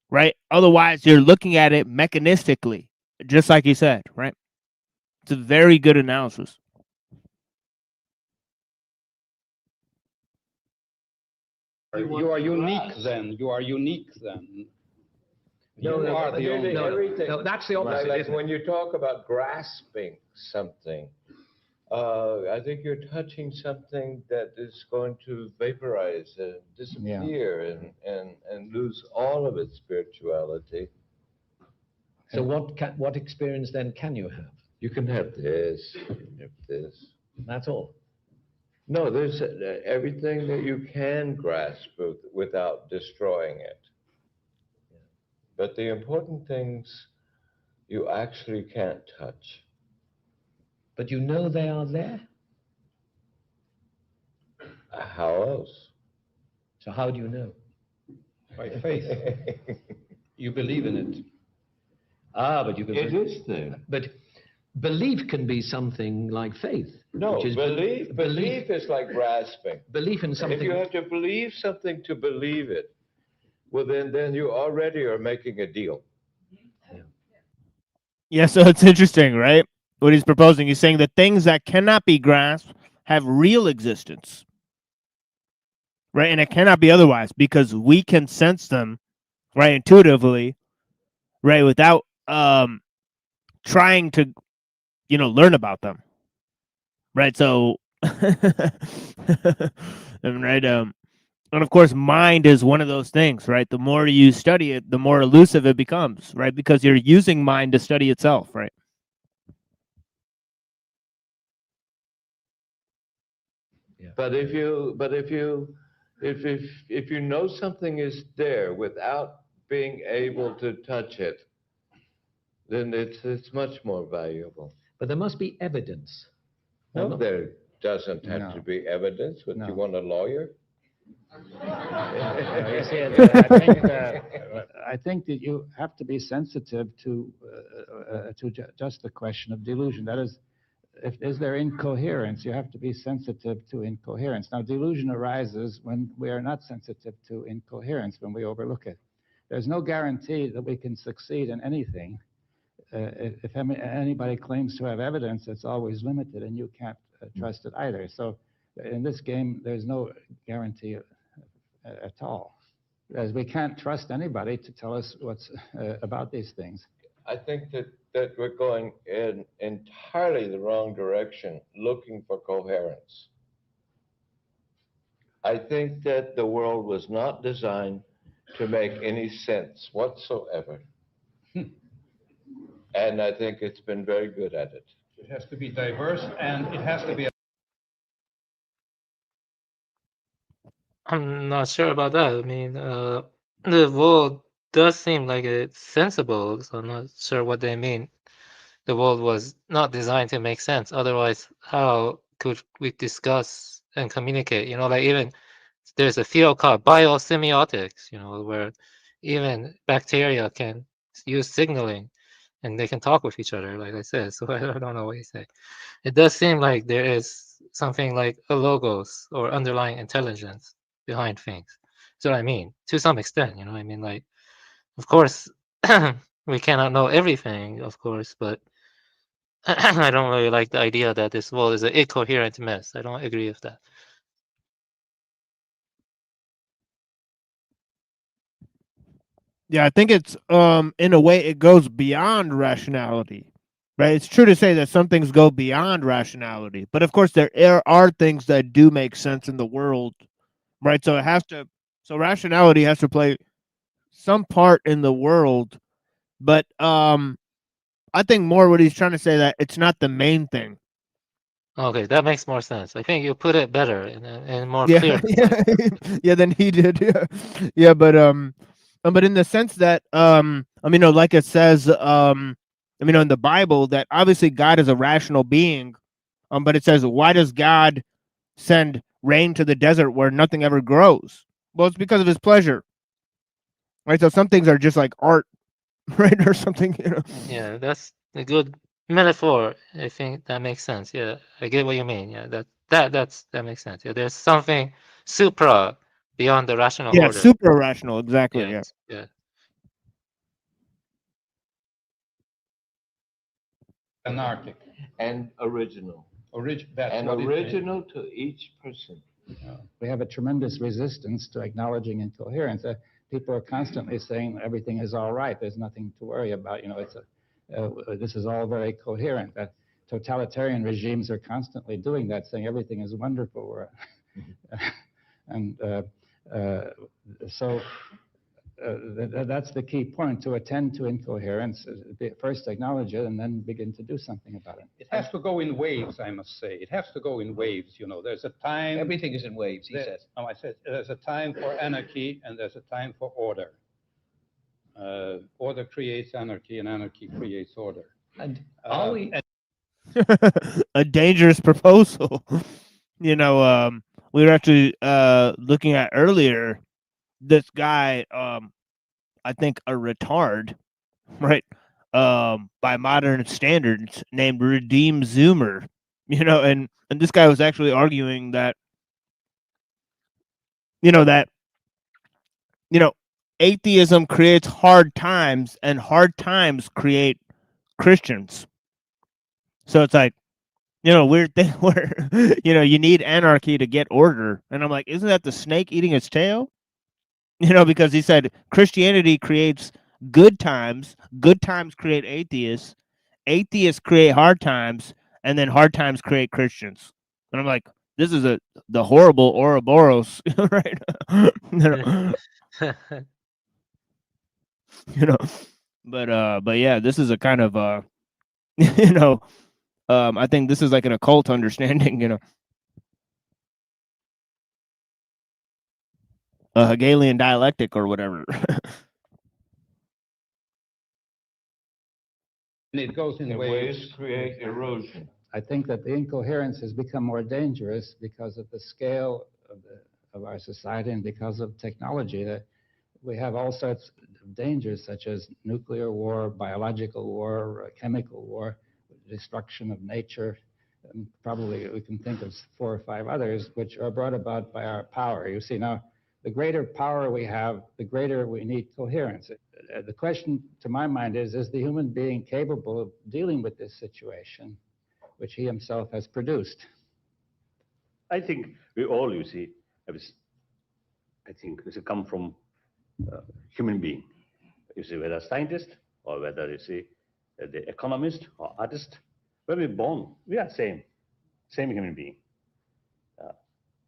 right? Otherwise, you're looking at it mechanistically, just like you said, right? It's a very good analysis. You are unique then. You are unique then. You are the only. No, that's the opposite. Like when you talk about grasping something, I think you're touching something that is going to vaporize and disappear and lose all of its spirituality. So what experience then can you have? You can have this, you can have this. That's all. No, there's everything that you can grasp without destroying it. But the important things you actually can't touch. But you know they are there? How else? So how do you know? By faith. You believe in it. Ah, but you can... It is there. But belief can be something like faith. No, which is belief is like grasping. Belief in something. If you have to believe something to believe it, well, then you already are making a deal. Yeah, so it's interesting, right? What he's proposing. He's saying that things that cannot be grasped have real existence, right? And it cannot be otherwise because we can sense them, right, intuitively, right, without trying to, learn about them, right? So, right, and of course, mind is one of those things, right? The more you study it, the more elusive it becomes, right? Because you're using mind to study itself, right? Yeah. But if you know something is there without being able to touch it, then it's much more valuable. But there must be evidence. No, there doesn't have to be evidence. But you want a lawyer? You see, I think that you have to be sensitive to just the question of delusion. That is, is there incoherence? You have to be sensitive to incoherence. Now, delusion arises when we are not sensitive to incoherence, when we overlook it. There's no guarantee that we can succeed in anything. If anybody claims to have evidence, it's always limited, and you can't trust it either. So in this game, there's no guarantee at all, as we can't trust anybody to tell us what's about these things. I think that we're going in entirely the wrong direction, looking for coherence. I think that the world was not designed to make any sense whatsoever. And I think it's been very good at it. It has to be diverse, and it has to be... I'm not sure about that. I mean, the world does seem like it's sensible, so I'm not sure what they mean. The world was not designed to make sense. Otherwise, how could we discuss and communicate? Like even there's a field called biosemiotics, where even bacteria can use signaling and they can talk with each other, like I said. So I don't know what you say. It does seem like there is something like a logos or underlying intelligence behind things. That's what I mean, to some extent, I mean, like, of course, we cannot know everything, of course, but I don't really like the idea that this world is an incoherent mess. I don't agree with that. Yeah, I think it's in a way it goes beyond rationality. Right? It's true to say that some things go beyond rationality, but of course there are things that do make sense in the world, right? So it has to so rationality has to play some part in the world, but I think more what he's trying to say that it's not the main thing. Okay, that makes more sense. I think you put it better and more Yeah, clear. yeah, than he did. Yeah, yeah, but in the sense that I mean, like it says, I mean, in the Bible, that obviously God is a rational being, but it says, why does God send rain to the desert where nothing ever grows? Well, it's because of His pleasure, right? So some things are just like art, right, or something, you know. Yeah, that's a good metaphor. I think that makes sense. Yeah, I get what you mean. Yeah, that makes sense. Yeah, there's something supra beyond the rational Yeah, order. super rational, exactly. Yeah. Yes, yeah. Anarchic. And original. That's and what it means. original to each person. We have a tremendous resistance to acknowledging incoherence. People are constantly saying everything is all right. There's nothing to worry about. You know, this is all very coherent. That totalitarian regimes are constantly doing that, saying everything is wonderful. And so that's the key point, to attend to incoherence, first acknowledge it and then begin to do something about it. It has to go in waves, I must say. It has to go in waves, you know. There's a time... Everything is in waves, he says. No, I said there's a time for anarchy and there's a time for order. Order creates anarchy and anarchy creates order. And are we... A dangerous proposal. You know, we were actually looking at earlier this guy, I think a retard, right? By modern standards, named Redeem Zoomer. You know, and this guy was actually arguing that, you know, atheism creates hard times and hard times create Christians. So it's like, you know, weird thing where, you know, you need anarchy to get order. And I'm like, isn't that the snake eating its tail? You know, because he said Christianity creates good times create atheists, atheists create hard times, and then hard times create Christians. And I'm like, this is the horrible Ouroboros, right? You know, but yeah, this is a kind of you know, I think this is like an occult understanding, you know. A Hegelian dialectic or whatever. And it goes in waves. Create erosion. I think that the incoherence has become more dangerous because of the scale of our society and because of technology. That we have all sorts of dangers, such as nuclear war, biological war, chemical war, destruction of nature, and probably we can think of 4 or 5 others, which are brought about by our power. You see, now, the greater power we have, the greater we need coherence. The question, to my mind, is the human being capable of dealing with this situation, which he himself has produced? I think we all, you see, I think this come from human being. You see, whether scientist or whether you see the economist or artist, when we're born, we are same human being.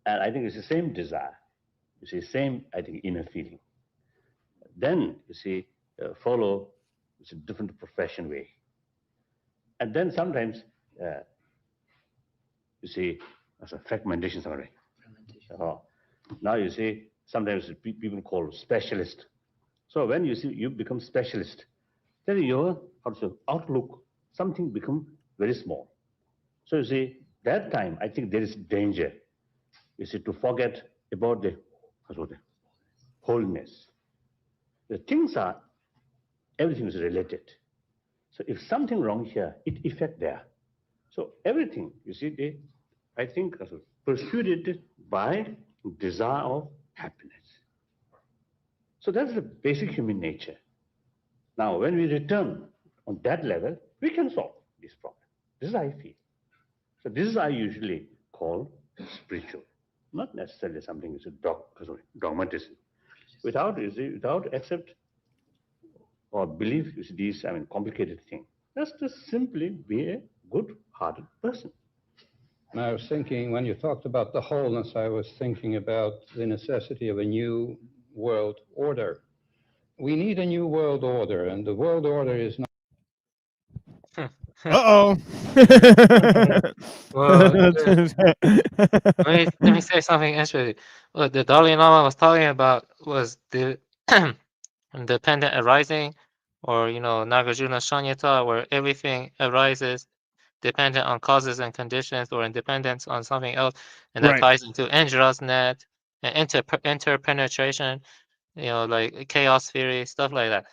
And I think it's the same desire. You see, same, I think, inner feeling. Then, you see, follow it's a different profession way. And then sometimes, you see, as a fragmentation somewhere. Now you see, sometimes people call specialist. So when you see you become specialist, then your outlook, something become very small. So you see, that time, I think there is danger, you see, to forget about the wholeness. The things are, everything is related. So if something wrong here, it affect there. So everything, you see, they, I think, pursued by desire of happiness. So that's the basic human nature. Now, when we return on that level, we can solve this problem. This is how I feel. So this is I usually call spiritual, not necessarily something is dogmatism. Without accept or believe these, complicated things. Just simply be a good-hearted person. I was thinking, when you talked about the wholeness, I was thinking about the necessity of a new world order. We need a new world order, and the world order is not. Well, let me say something interesting. What the Dalai Lama was talking about was the independent arising, or Nagarjuna Shanyata, where everything arises dependent on causes and conditions, or independence on something else, and that Right. ties into Indra's net and interpenetration, like chaos theory, stuff like that.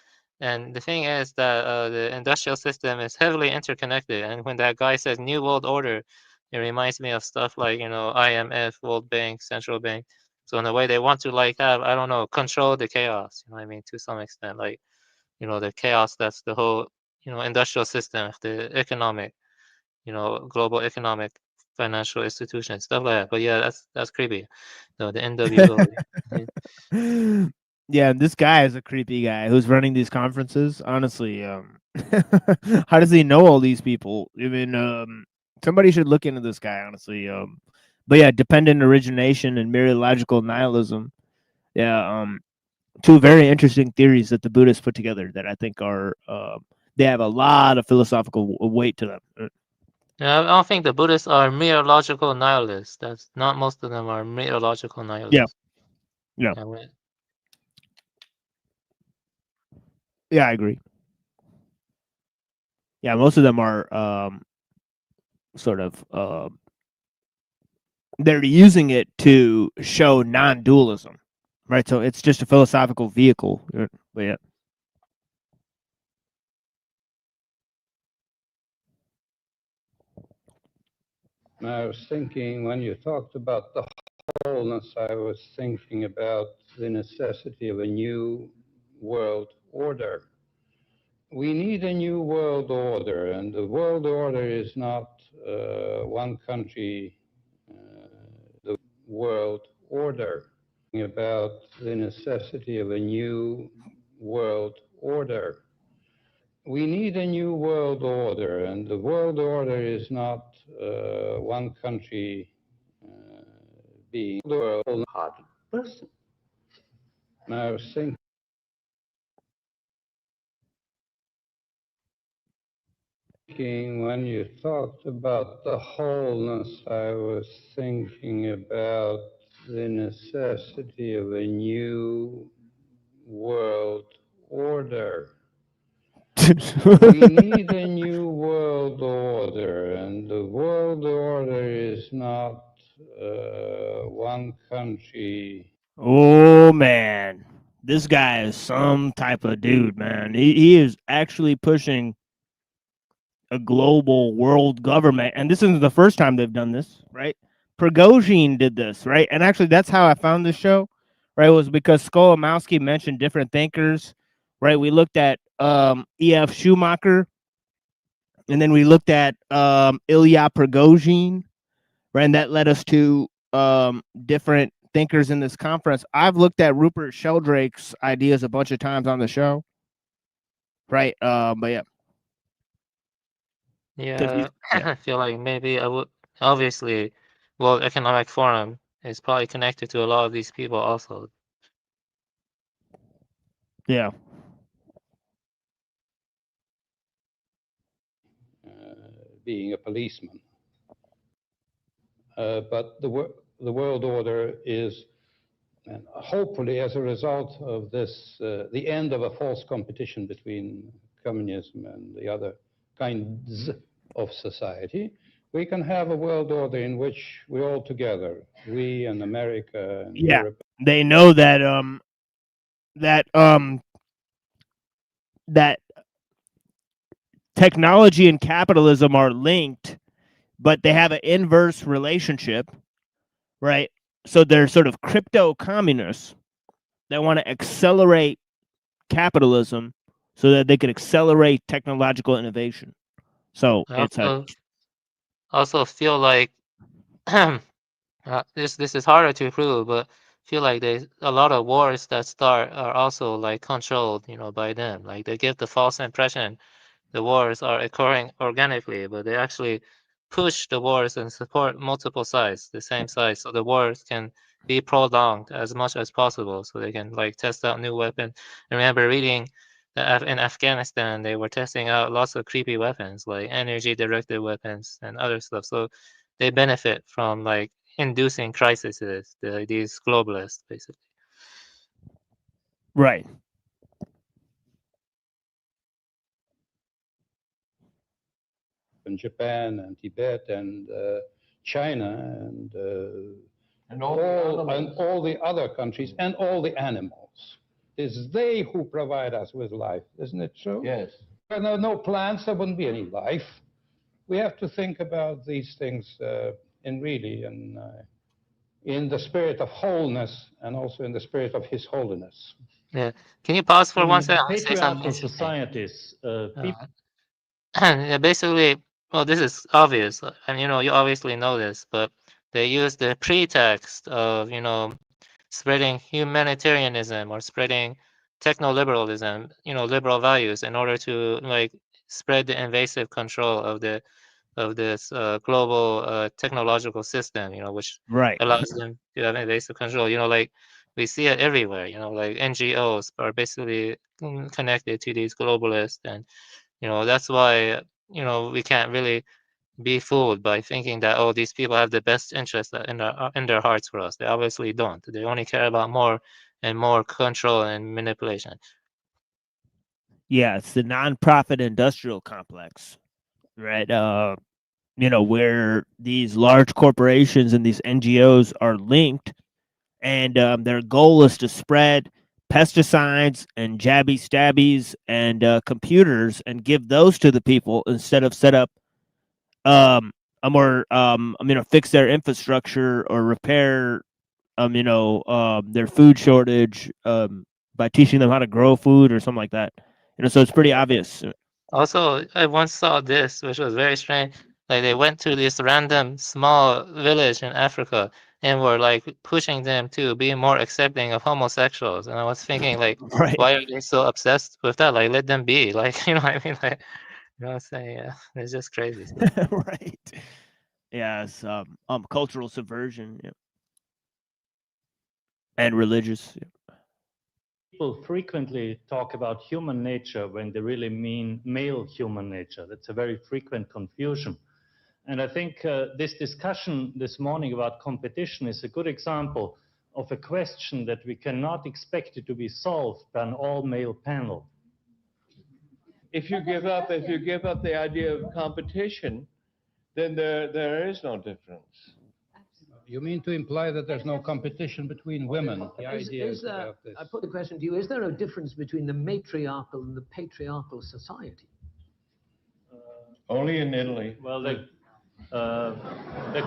And the thing is that the industrial system is heavily interconnected. And when that guy says New World Order, it reminds me of stuff like, IMF, World Bank, Central Bank. So in a way, they want to have, I don't know, control the chaos. You know what I mean? To some extent, like, the chaos that's the whole, industrial system, the economic, global economic, financial institutions, stuff like that. But yeah, that's creepy. The NWO. Yeah, this guy is a creepy guy who's running these conferences. Honestly, how does he know all these people? I mean, somebody should look into this guy. Honestly, but yeah, dependent origination and mereological nihilism. Yeah, two very interesting theories that the Buddhists put together that I think are they have a lot of philosophical weight to them. Yeah, I don't think the Buddhists are mereological nihilists. That's not most of them are mereological nihilists. Yeah. Yeah, Yeah, I agree. Yeah, most of them are sort of they're using it to show non-dualism, right? So it's just a philosophical vehicle. But yeah. I was thinking, when you talked about the wholeness, I was thinking about the necessity of a new world order. We need a new world order, and the world order is not one country, the world order. About the necessity of a new world order. We need a new world order, and the world order is not one country being the world-hearted person. I was thinking. When you talked about the wholeness, I was thinking about the necessity of a new world order. We need a new world order, and the world order is not one country. Oh man, this guy is some type of dude, man. He is actually pushing a global world government, and this isn't the first time they've done this, right? Prigozhin did this, right? And actually, that's how I found this show, right? Was because Skolimowski mentioned different thinkers, right? We looked at E.F. Schumacher, and then we looked at Ilya Prigozhin, right? And that led us to different thinkers in this conference. I've looked at Rupert Sheldrake's ideas a bunch of times on the show, right? But yeah. Yeah, I feel like maybe I would. Obviously, World Economic Forum is probably connected to a lot of these people also. Yeah. Being a policeman. But the world order is, and hopefully as a result of this, the end of a false competition between communism and the other kinds of society, we can have a world order in which we're all together, we and America and Europe. They know that that technology and capitalism are linked, but they have an inverse relationship, right? So they're sort of crypto communists that want to accelerate capitalism so that they can accelerate technological innovation. So I it's a also feel like this is harder to prove, but feel like a lot of wars that start are also like controlled, by them. Like they give the false impression the wars are occurring organically, but they actually push the wars and support multiple sides, the same sides, so the wars can be prolonged as much as possible, so they can like test out new weapons. I remember reading that in Afghanistan they were testing out lots of creepy weapons like energy-directed weapons and other stuff. So they benefit from like inducing crises. These globalists, basically. Right. In Japan and Tibet and China and all the other countries and all the animals. It's they who provide us with life, isn't it true? Yes. If there are no plants, there wouldn't be any life. We have to think about these things in the spirit of wholeness and also in the spirit of His Holiness. Yeah. Can you pause for 1 second? Patriarchal societies, Yeah, basically, well, this is obvious, and you obviously know this, but they use the pretext of spreading humanitarianism or spreading techno-liberalism, liberal values, in order to like spread the invasive control of this global technological system, which Right. allows them to have invasive control. Like we see it everywhere. Like NGOs are basically connected to these globalists, and that's why we can't really be fooled by thinking that, oh, these people have the best interest in their hearts for us. They obviously don't. They only care about more and more control and manipulation. Yeah, it's the non-profit industrial complex, right? Where these large corporations and these NGOs are linked, and their goal is to spread pesticides and jabby stabbies and computers and give those to the people instead of set up fix their infrastructure or repair their food shortage by teaching them how to grow food or something like that. So it's pretty obvious. Also, I once saw this, which was very strange. Like they went to this random small village in Africa and were like pushing them to be more accepting of homosexuals. And I was thinking, like, Right. why are they so obsessed with that? Like, let them be. Like, what I mean? Like, what I'm saying? Yeah, it's just crazy stuff. Right. Yeah, it's cultural subversion, yeah. And religious. Yeah. People frequently talk about human nature when they really mean male human nature. That's a very frequent confusion. And I think this discussion this morning about competition is a good example of a question that we cannot expect it to be solved by an all-male panel. If you give up the idea of competition, then there is no difference. You mean to imply that there's no competition between women? The idea is about this. I put the question to you, is there a difference between the matriarchal and the patriarchal society? Only in Italy. Well, the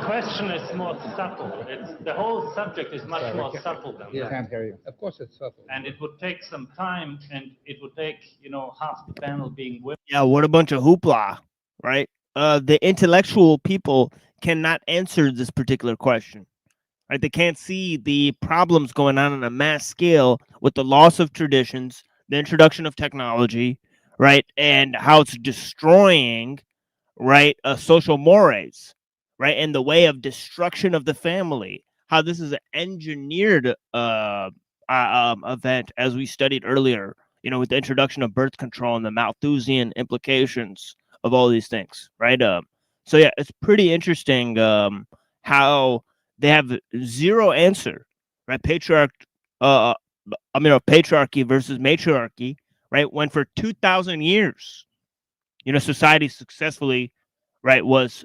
question is more subtle. The whole subject is much more subtle than that. I can't hear you. Of course it's subtle. And it would take some time, and it would take, half the panel being women. Yeah, what a bunch of hoopla, right? The intellectual people cannot answer this particular question, right? They can't see the problems going on a mass scale with the loss of traditions, the introduction of technology, right? And how it's destroying, right, social mores, right? And the way of destruction of the family, how this is an engineered event, as we studied earlier, with the introduction of birth control and the Malthusian implications of all these things, right? So yeah, it's pretty interesting how they have zero answer, right? Patriarchy versus matriarchy, right? When for 2,000 years, society successfully, right, was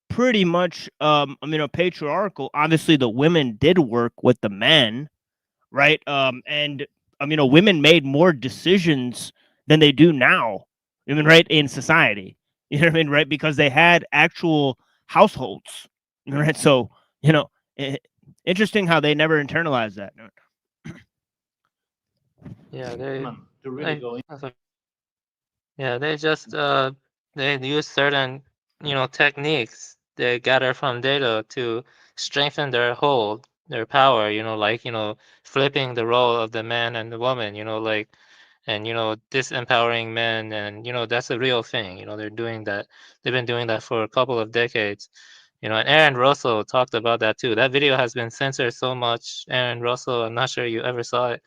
pretty much patriarchal. Obviously, the women did work with the men, right? And women made more decisions than they do now, right, in society. You know what I mean, right? Because they had actual households, right? So, interesting how they never internalized that. Yeah, they just they use certain techniques they gather from data to strengthen their hold their power, you know, like, you know, flipping the role of the man and the woman, you know, like, and, you know, disempowering men, and, you know, that's a real thing. You know, they're doing that. They've been doing that for a couple of decades. You know, and Aaron Russell talked about that too. That video has been censored so much. Aaron Russell, I'm not sure you ever saw it.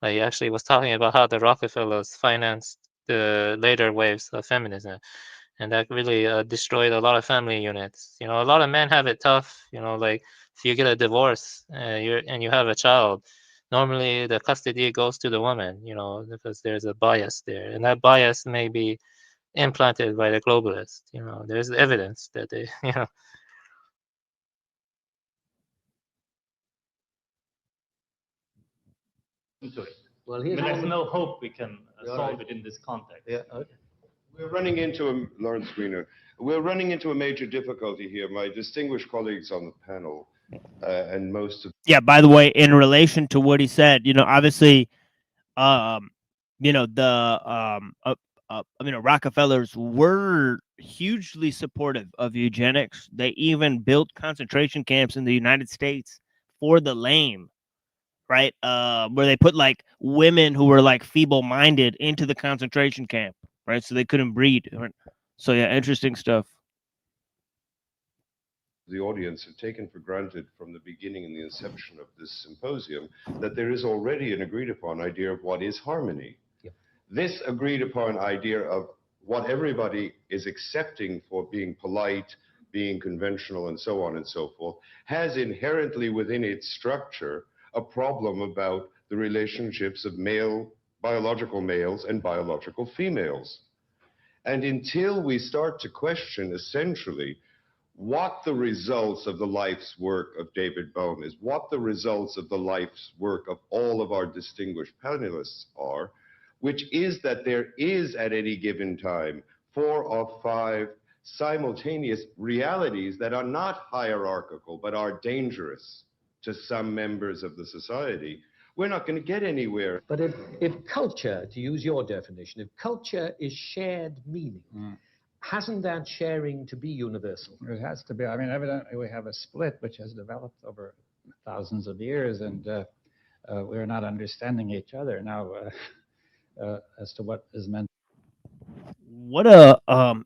Like, he actually was talking about how the Rockefellers financed the later waves of feminism, and that really destroyed a lot of family units. You know, a lot of men have it tough. You know, like if you get a divorce and you have a child, normally the custody goes to the woman. You know, because there's a bias there, and that bias may be implanted by the globalists. You know, there's evidence that they, you know. Into it. Well, But there's no hope we can solve it in this context. Yeah. Okay. We're running into a Lawrence Greener. We're running into a major difficulty here. My distinguished colleagues on the panel, and most of By the way, in relation to what he said, you know, obviously, you know, Rockefellers were hugely supportive of eugenics. They even built concentration camps in the United States for the lame, right? Where they put like women who were like feeble-minded into the concentration camp, right? So they couldn't breed. So yeah, interesting stuff. the audience have taken for granted from the beginning and the inception of this symposium that there is already an agreed upon idea of what is harmony. Yeah. This agreed upon idea of what everybody is accepting for being polite, being conventional, and so on and so forth, has inherently within its structure a problem about the relationships of biological males and biological females. And until we start to question essentially what the results of the life's work of David Bohm is, what the results of the life's work of all of our distinguished panelists are, which is that there is at any given time 4 or 5 simultaneous realities that are not hierarchical but are dangerous to some members of the society, we're not going to get anywhere. But if culture, to use your definition, if culture is shared meaning, hasn't that sharing to be universal? It has to be. I mean, evidently we have a split which has developed over thousands of years, and we're not understanding each other now as to what is meant. What a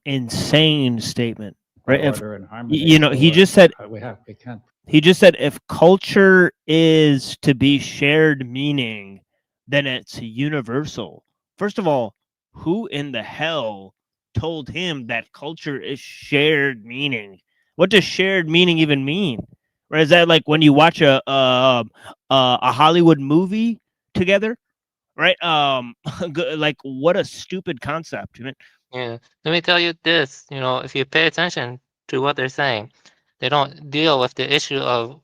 insane statement, right? Order and harmony. You know, he just said we can't. He just said if culture is to be shared meaning, then it's universal. First of all, who in the hell told him that culture is shared meaning? What does shared meaning even mean? Or is that like when you watch a Hollywood movie together, right? Like what a stupid concept. Yeah, let me tell you this, you know, if you pay attention to what they're saying, they don't deal with the issue of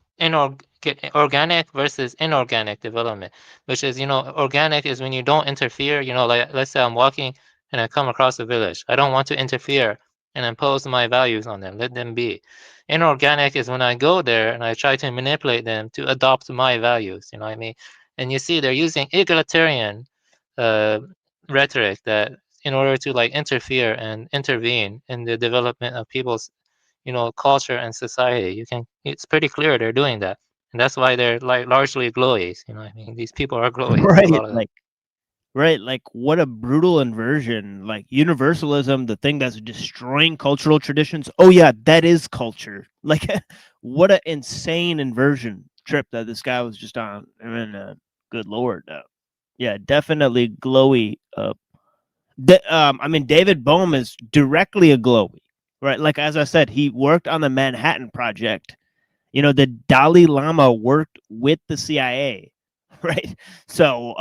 organic versus inorganic development, which is, you know, organic is when you don't interfere, you know, like let's say I'm walking and I come across a village. I don't want to interfere and impose my values on them. Let them be. Inorganic is when I go there and I try to manipulate them to adopt my values, you know what I mean? And you see they're using egalitarian rhetoric that in order to like interfere and intervene in the development of people's, you know, culture and society. It's pretty clear they're doing that, and that's why they're like largely glowies. You know what I mean? These people are glowies. Right, a lot of them. like what a brutal inversion. Like universalism, the thing that's destroying cultural traditions. Oh yeah, that is culture. Like what an insane inversion trip that this guy was just on. I mean, good lord. Yeah, definitely glowy. I mean, David Bohm is directly a glowy, right? Like, as I said, he worked on the Manhattan Project. You know, the Dalai Lama worked with the CIA, right? So,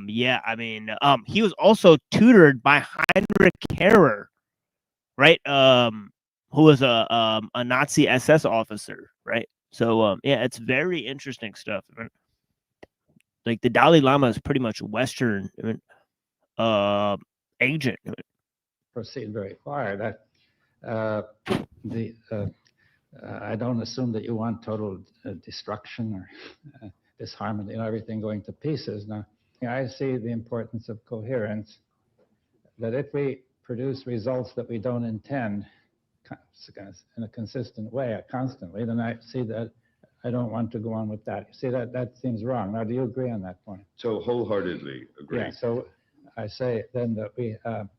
yeah, I mean, he was also tutored by Heinrich Harrer, right? Who was a Nazi SS officer, right? So, yeah, it's very interesting stuff. Like, the Dalai Lama is pretty much Western, agent. Proceed very far. That I don't assume that you want total destruction or disharmony and everything going to pieces. Now, I see the importance of coherence. That if we produce results that we don't intend in a consistent way, constantly, then I see that I don't want to go on with that. See, that seems wrong. Now, do you agree on that point? So wholeheartedly agree. Yeah, so I say then that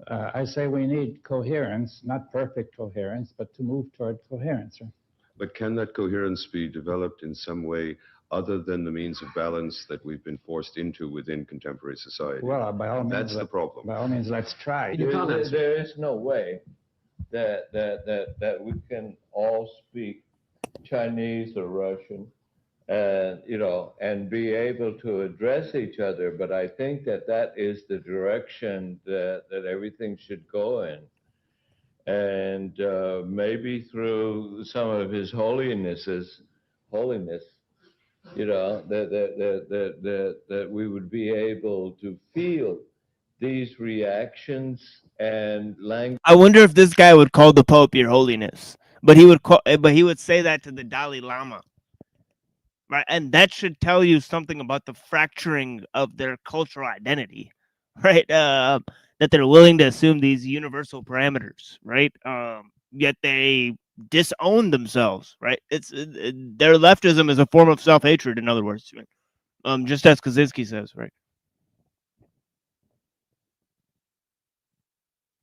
I say we need coherence, not perfect coherence, but to move toward coherence. Right? But can that coherence be developed in some way other than the means of balance that we've been forced into within contemporary society? Well, by all means, that's the problem. By all means, let's try. There is no way that we can all speak Chinese or Russian, and and be able to address each other. But I think that is the direction that everything should go in, and maybe through some of His holiness, that we would be able to feel these reactions and language. I wonder if this guy would call the Pope Your Holiness, but he would say that to the Dalai Lama, right? And that should tell you something about the fracturing of their cultural identity, right? That they're willing to assume these universal parameters, right? Yet they disown themselves, right? It's their leftism is a form of self-hatred, in other words, just as Kaczynski says, right?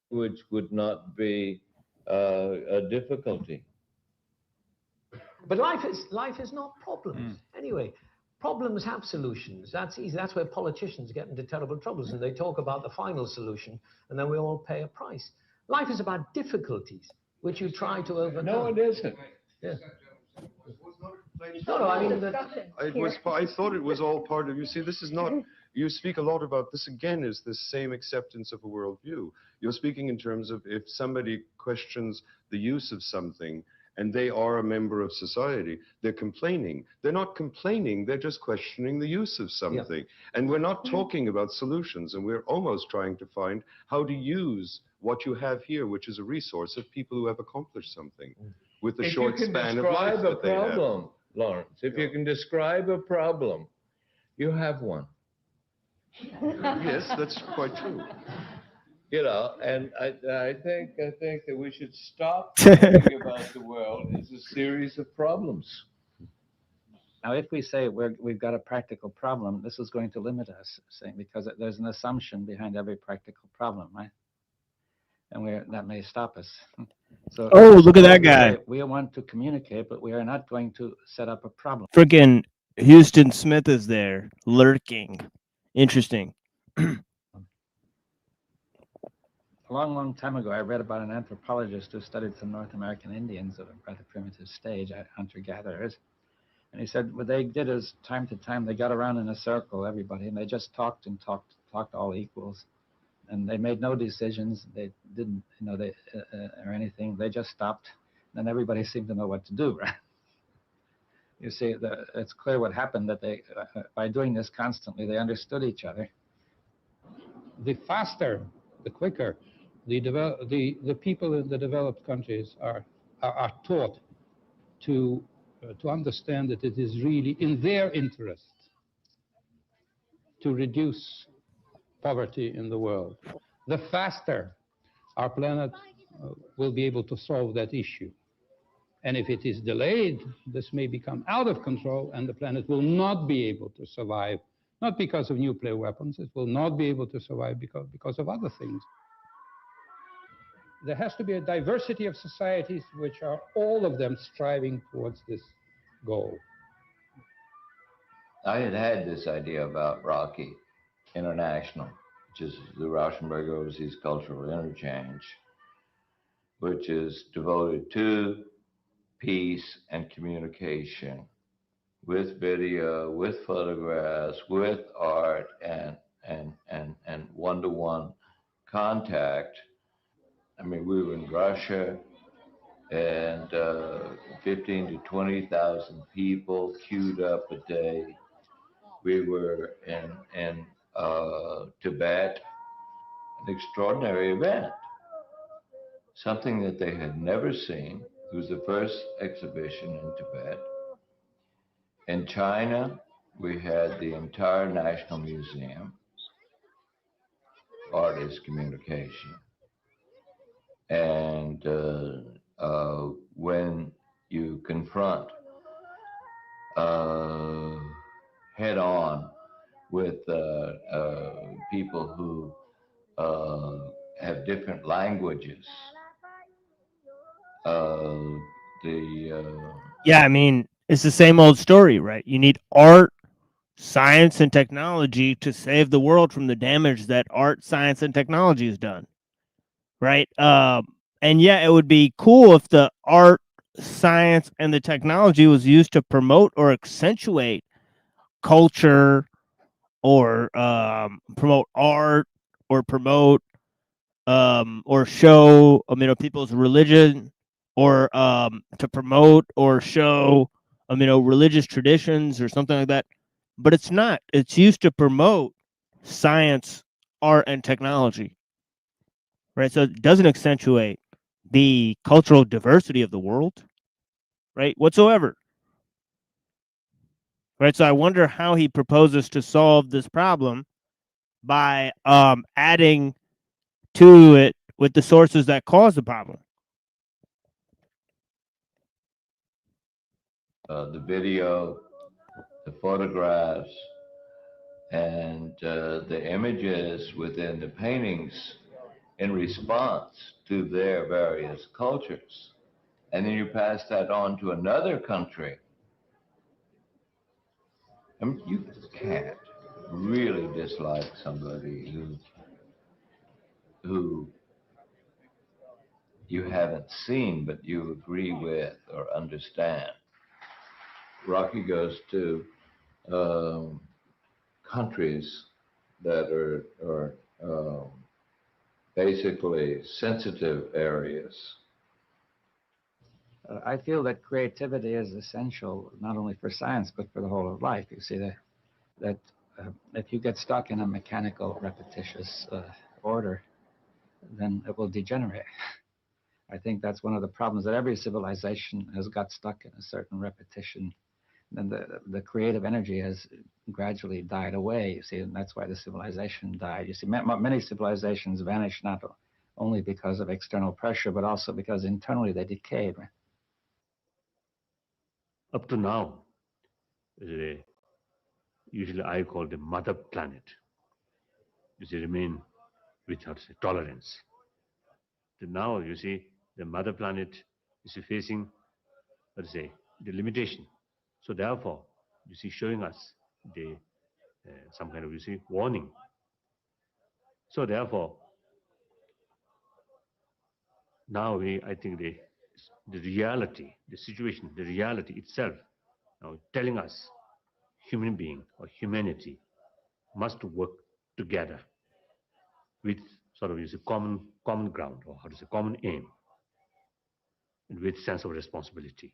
Which would not be a difficulty. But life is not problems. Anyway, problems have solutions. That's easy. That's where politicians get into terrible troubles, and they talk about the final solution, and then we all pay a price. Life is about difficulties, which you try to overcome. No, it isn't. Yeah. No, I mean, I thought it was all part of, you see, this is not, you speak a lot about, this again is the same acceptance of a worldview. You're speaking in terms of if somebody questions the use of something and they are a member of society, they're complaining. They're not complaining, they're just questioning the use of something. Yeah. And we're not talking about solutions, and we're almost trying to find how to use what you have here, which is a resource of people who have accomplished something with the short span of life that they have. Lawrence, if you can describe a problem, you have one. Yes, that's quite true. And I think that we should stop thinking about the world as a series of problems. Now, if we say we've got a practical problem, this is going to limit us, because there's an assumption behind every practical problem, right? And that may stop us. So, look at that guy. We want to communicate, but we are not going to set up a problem. Freaking Houston Smith is there, lurking. Interesting. A long, long time ago, I read about an anthropologist who studied some North American Indians of a rather primitive stage, hunter-gatherers. And he said what they did is, time to time, they got around in a circle, everybody, and they just talked and talked all equals. And they made no decisions. They didn't, or anything. They just stopped. And everybody seemed to know what to do, right? You see, it's clear what happened, that they, by doing this constantly, they understood each other. The faster, the quicker, the people in the developed countries are taught to understand that it is really in their interest to reduce poverty in the world. The faster our planet will be able to solve that issue. And if it is delayed, this may become out of control, and the planet will not be able to survive, not because of nuclear weapons, it will not be able to survive because of other things. There has to be a diversity of societies which are all of them striving towards this goal. I had this idea about ROCKY International, which is the Rauschenberg Overseas Cultural Interchange, which is devoted to peace and communication, with video, with photographs, with art, and one-to-one contact. I mean, we were in Russia, and 15 to 20,000 people queued up a day. We were in Tibet, an extraordinary event, something that they had never seen. It was the first exhibition in Tibet. In China, we had the entire National Museum. Art is communication. And when you confront head on with people who have different languages. Yeah, I mean, it's the same old story, right? You need art, science, and technology to save the world from the damage that art, science, and technology has done, right? And yeah, it would be cool if the art, science, and the technology was used to promote or accentuate culture, or promote art, or promote or show people's religion, or to promote or show religious traditions or something like that. But it's not. It's used to promote science, art, and technology, right? So it doesn't accentuate the cultural diversity of the world, right, whatsoever. Right, so I wonder how he proposes to solve this problem by adding to it with the sources that cause the problem. The video, the photographs, and the images within the paintings in response to their various cultures. And then you pass that on to another country. I mean, you can't really dislike somebody who you haven't seen, but you agree with or understand. Rocky goes to countries that are basically sensitive areas. I feel that creativity is essential not only for science but for the whole of life. You see that if you get stuck in a mechanical, repetitious order, then it will degenerate. I think that's one of the problems, that every civilization has got stuck in a certain repetition. Then the creative energy has gradually died away, you see, and that's why the civilization died. You see, many civilizations vanished not only because of external pressure, but also because internally they decayed. Up to now, usually I call the mother planet, you see, remain without tolerance. So now, you see, the mother planet is facing, let's say, the limitation. So therefore, you see, showing us the some kind of, you see, warning. So therefore, now I think the reality, the situation, the reality itself, now telling us human being or humanity must work together with sort of, you see, common ground, or how to say, common aim, and with sense of responsibility.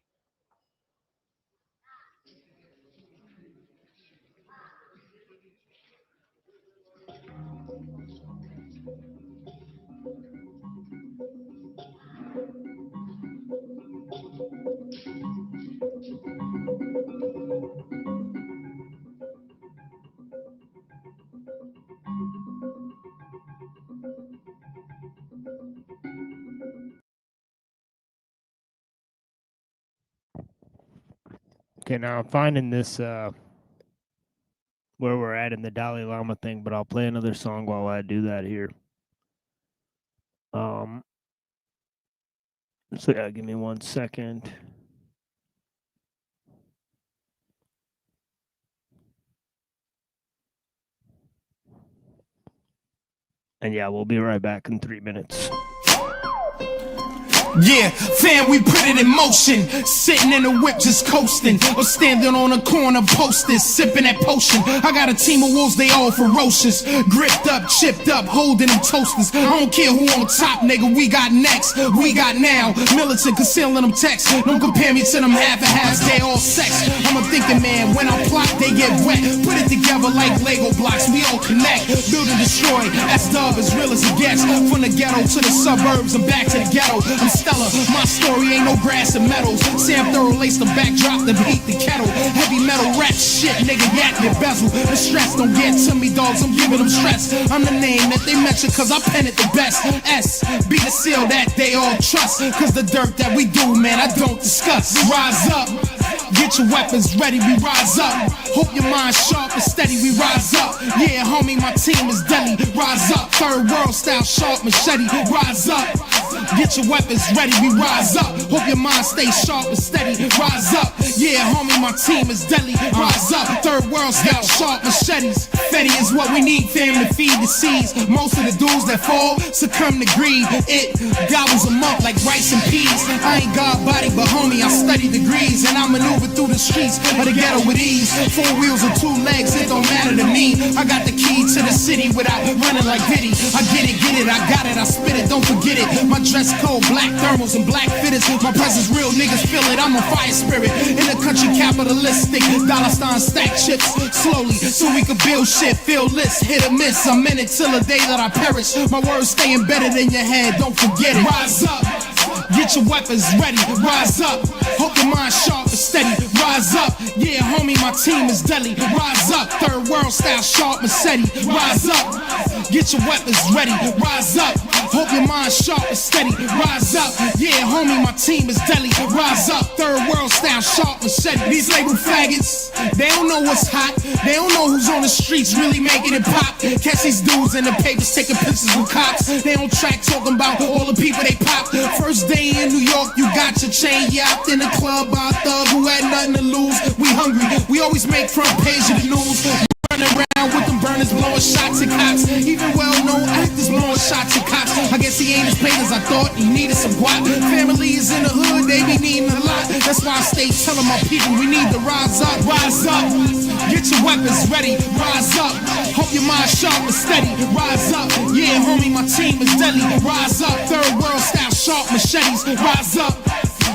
Okay, now I'm finding this where we're at in the Dalai Lama thing, but I'll play another song while I do that here. So yeah, give me 1 second. And yeah, we'll be right back in 3 minutes. Yeah, fam, we put it in motion. Sitting in the whip, just coasting, or standing on a corner, posters, sipping that potion. I got a team of wolves, they all ferocious, gripped up, chipped up, holding them toasters. I don't care who on top, nigga. We got next, we got now. Militant concealing them texts. Don't compare me to them half and halves. They all sex. I'm a thinking man. When I plot, they get wet. Put it together like Lego blocks. We all connect. Build and destroy. That's dub as real as it gets. From the ghetto to the suburbs and back to the ghetto. I'm stellar. My story ain't no brass and metals. Sam Thorough laced the backdrop to beat the kettle. Heavy metal rap shit, nigga, yak your bezel. The stress don't get to me, dogs, I'm giving them stress. I'm the name that they mention cause I pen it the best. S, be the seal that they all trust. Cause the dirt that we do, man, I don't discuss. Rise up. Get your weapons ready, we rise up. Hope your mind's sharp and steady, we rise up. Yeah, homie, my team is deadly. Rise up, third world style, sharp machete. Rise up. Get your weapons ready, we rise up. Hope your mind stays sharp and steady. Rise up. Yeah, homie, my team is deadly. Rise up, third world style, sharp machetes. Fetty is what we need, fam, to feed the seas. Most of the dudes that fall succumb to greed. It gobbles them up like rice and peas. I ain't God body, but homie, I study degrees. And I maneuver through the streets of the ghetto with ease. 4 wheels and 2 legs, it don't matter to me. I got the key to the city without running like Diddy. I get it, I got it, I spit it, don't forget it. My dress code, black thermals and black fitteds. My presence real, niggas feel it, I'm a fire spirit. In the country capitalistic, dollar sign stack chips slowly so we can build shit, feel lists, hit or miss. I'm in it till the day that I perish. My words stay embedded in your head, don't forget it. Rise up, get your weapons ready, rise up. Hope your mind sharp and steady, rise up. Yeah, homie, my team is deadly. Rise up, third world style, sharp machete. Rise up, get your weapons ready, rise up. Hope your mind sharp and steady, rise up. Yeah, homie, my team is deadly. Rise up, third world style, sharp machete. These label faggots, they don't know what's hot. They don't know who's on the streets really making it pop. Catch these dudes in the papers taking pictures with cops. They on track talking about all the people they pop. First day in New York, you got your chain yapped in the club by a thug who had nothing to lose. We hungry, we always make front page of the news. Running around with them burners, blowing shots at cops. Even well-known actors blowing shots at cops. I guess he ain't as paid as I thought. He needed some guap. Family is in the hood, they be needing a lot. That's why I stay telling my people we need to rise up. Rise up, get your weapons ready. Rise up, hope your mind sharp and steady. Rise up, yeah, homie, my team is deadly. Rise up, third world style, sharp machetes. Rise up.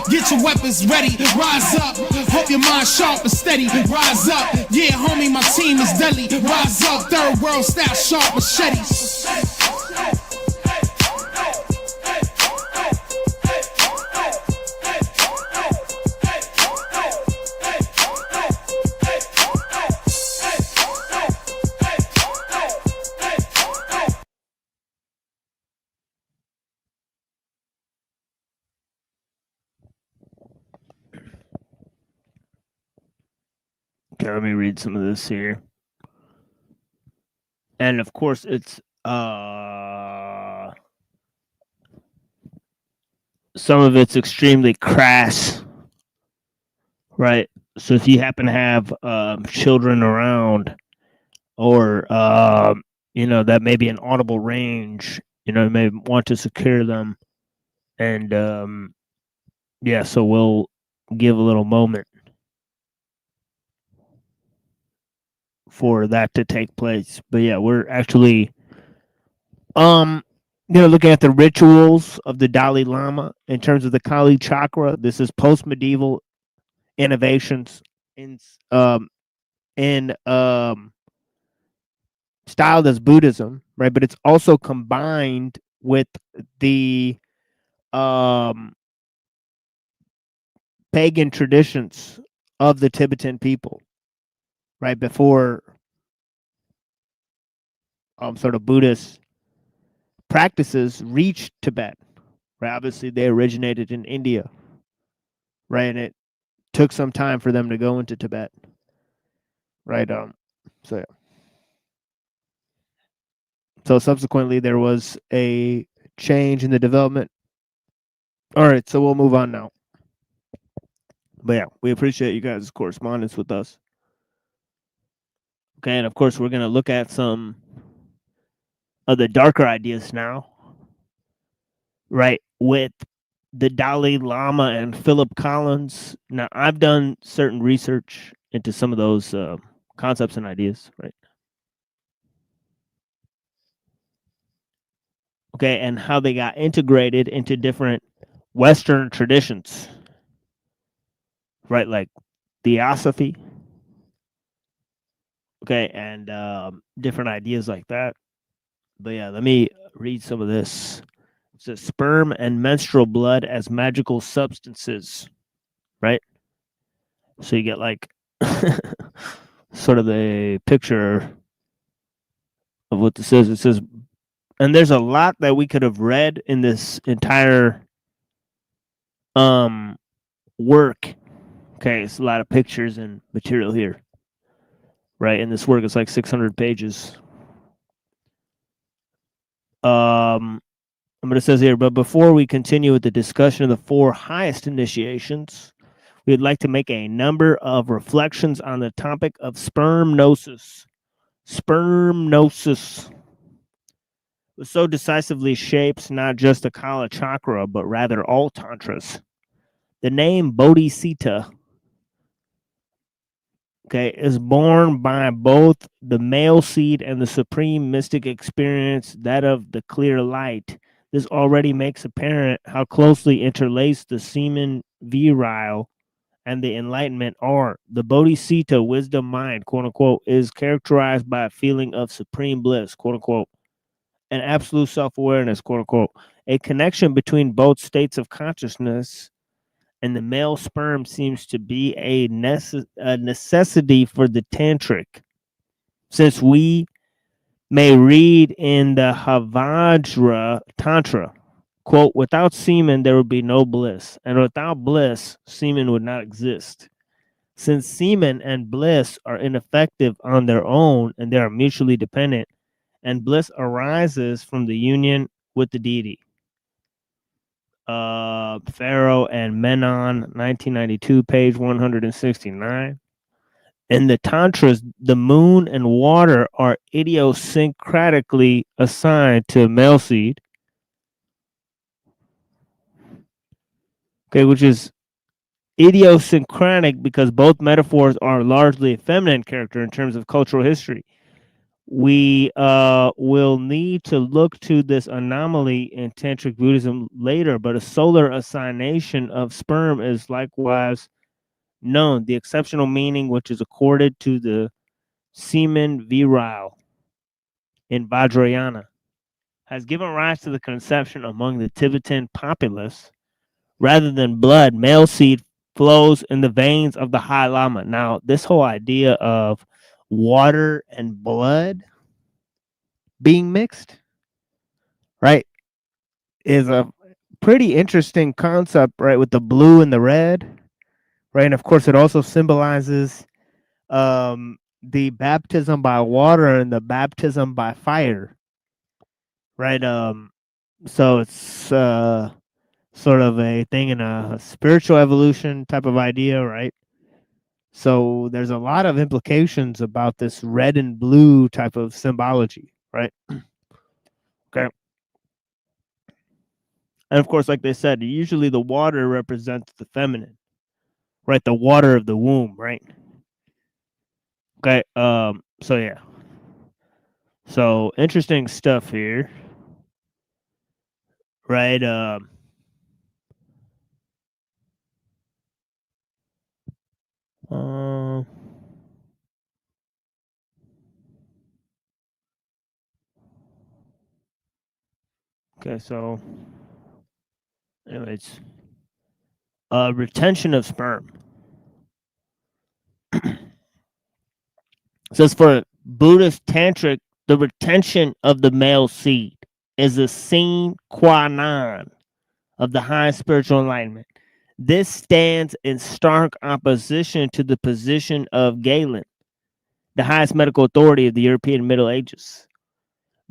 Get your weapons ready, rise up. Hope your mind sharp and steady, rise up. Yeah, homie, my team is deadly. Rise up, third world style, sharp machetes. Okay, let me read some of this here. And of course, it's some of it's extremely crass, right? So if you happen to have children around, or that may be an audible range, you may want to secure them, and so we'll give a little moment for that to take place. But yeah, we're actually looking at the rituals of the Dalai Lama in terms of the Kali chakra. This is post-medieval innovations in styled as Buddhism, right? But it's also combined with the pagan traditions of the Tibetan people, right before sort of Buddhist practices reached Tibet, right? Obviously, they originated in India, right? And it took some time for them to go into Tibet, right? So subsequently, there was a change in the development. All right, so we'll move on now. But yeah, we appreciate you guys' correspondence with us. Okay, and of course, we're going to look at some of the darker ideas now, right, with the Dalai Lama and Philip Collins. Now, I've done certain research into some of those concepts and ideas, right? Okay, and how they got integrated into different Western traditions, right, like Theosophy, okay, and different ideas like that. But yeah, let me read some of this. It says sperm and menstrual blood as magical substances, right? So you get like sort of a picture of what this is. It says, and there's a lot that we could have read in this entire work, Okay, it's a lot of pictures and material here. Right, and this work is like 600 pages. But it says here, but before we continue with the discussion of the 4 highest initiations, we'd like to make a number of reflections on the topic of spermnosis. Spermnosis was so decisively shapes not just the Kala chakra, but rather all tantras. The name Bodhisattva, okay, is born by both the male seed and the supreme mystic experience, that of the clear light. This already makes apparent how closely interlaced the semen virile and the enlightenment are. The Bodhisattva wisdom mind, quote unquote, is characterized by a feeling of supreme bliss, quote unquote, and absolute self-awareness, quote unquote. A connection between both states of consciousness and the male sperm seems to be a necessity for the tantric, since we may read in the Havajra Tantra, quote, without semen there would be no bliss, and without bliss semen would not exist. Since semen and bliss are ineffective on their own and they are mutually dependent, and bliss arises from the union with the deity. Pharaoh and Menon, 1992, page 169. In the Tantras, the moon and water are idiosyncratically assigned to male seed. Okay, which is idiosyncratic because both metaphors are largely feminine character in terms of cultural history. We will need to look to this anomaly in Tantric Buddhism later, but a solar assignation of sperm is likewise known. The exceptional meaning which is accorded to the semen virile in Vajrayana has given rise to the conception among the Tibetan populace, rather than blood, male seed flows in the veins of the High Lama. Now, this whole idea of water and blood being mixed, right, is a pretty interesting concept, right, with the blue and the red, right? And of course, it also symbolizes the baptism by water and the baptism by fire, right? So it's sort of a thing in a spiritual evolution type of idea, right? So there's a lot of implications about this red and blue type of symbology, right? Okay. And of course, like they said, usually the water represents the feminine, right? The water of the womb, right? Okay. So yeah. So interesting stuff here, right? Okay, so anyways, retention of sperm. Says for Buddhist tantric, the retention of the male seed is a sine qua non of the high spiritual enlightenment. This stands in stark opposition to the position of Galen, the highest medical authority of the European Middle Ages.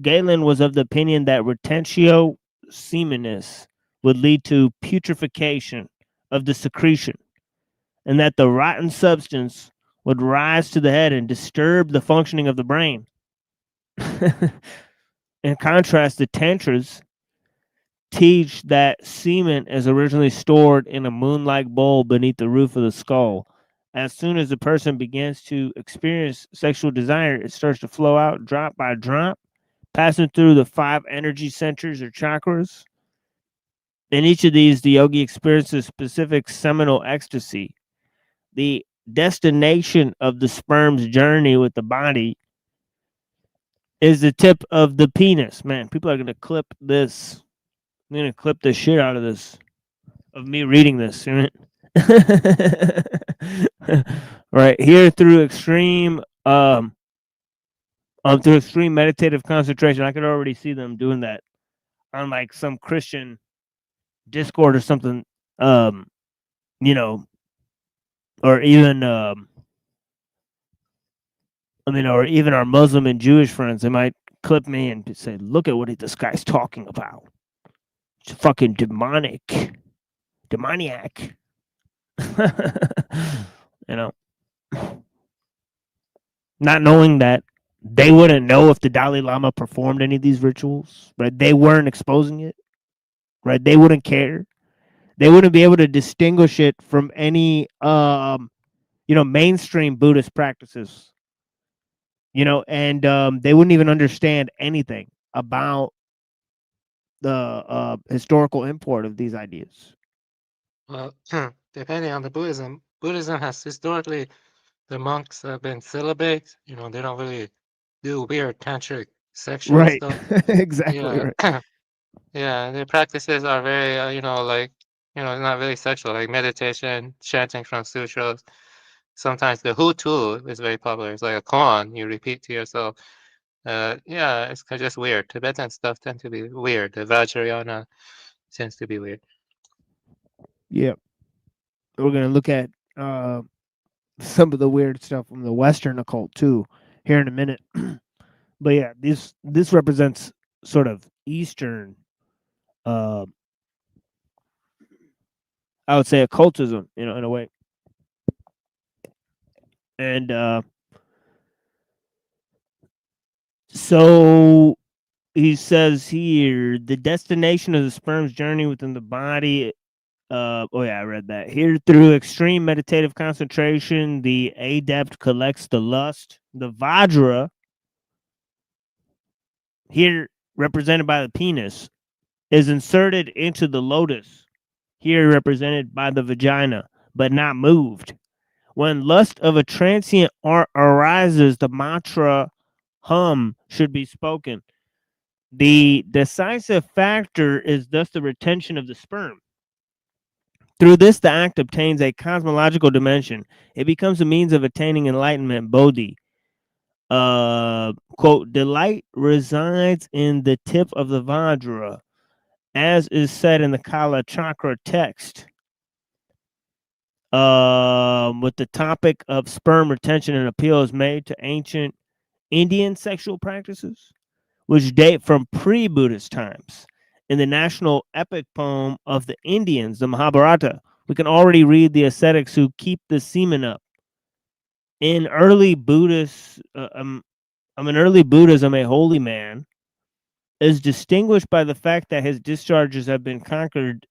Galen was of the opinion that retentio semenis would lead to putrefaction of the secretion, and that the rotten substance would rise to the head and disturb the functioning of the brain. In contrast, the Tantras teach that semen is originally stored in a moon-like bowl beneath the roof of the skull. As soon as the person begins to experience sexual desire, it starts to flow out drop by drop, passing through the 5 energy centers or chakras. In each of these, the yogi experiences specific seminal ecstasy. The destination of the sperm's journey with the body is the tip of the penis. Man, people are going to clip this. I'm going to clip the shit out of this, of me reading this. Right here through extreme meditative concentration. I could already see them doing that on like some Christian Discord or something, you know, or even or even our Muslim and Jewish friends, they might clip me and say, "Look at what this guy's talking about. It's fucking demoniac." You know, not knowing that they wouldn't know if the Dalai Lama performed any of these rituals, right? They weren't exposing it, right? They wouldn't care. They wouldn't be able to distinguish it from any, mainstream Buddhist practices, and they wouldn't even understand anything about the historical import of these ideas. Well, depending on the Buddhism has historically, the monks have been celibate. They don't really do weird tantric sexual Right. stuff. Exactly Yeah. right. Yeah, their practices are very, not really sexual, like meditation, chanting from sutras. Sometimes the hutu is very popular. It's like a koan you repeat to yourself. Yeah, it's just weird. Tibetan stuff tend to be weird. The Vajrayana tends to be weird. Yeah. We're going to look at some of the weird stuff from the Western occult too here in a minute. But yeah, this represents sort of Eastern, I would say occultism, in a way. And so he says here, the destination of the sperm's journey within the body. I read that. Here, through extreme meditative concentration, the adept collects the lust. The Vajra, here represented by the penis, is inserted into the lotus, here represented by the vagina, but not moved. When lust of a transient arises, the mantra hum should be spoken. The decisive factor is thus the retention of the sperm. Through this, the act obtains a cosmological dimension. It becomes a means of attaining enlightenment, bodhi. Quote, delight resides in the tip of the Vajra, as is said in the Kala Chakra text. With the topic of sperm retention and appeal is made to ancient Indian sexual practices, which date from pre-Buddhist times. In the national epic poem of the Indians, the Mahabharata, we can already read the ascetics who keep the semen up. In early Buddhism, a holy man is distinguished by the fact that his discharges have been conquered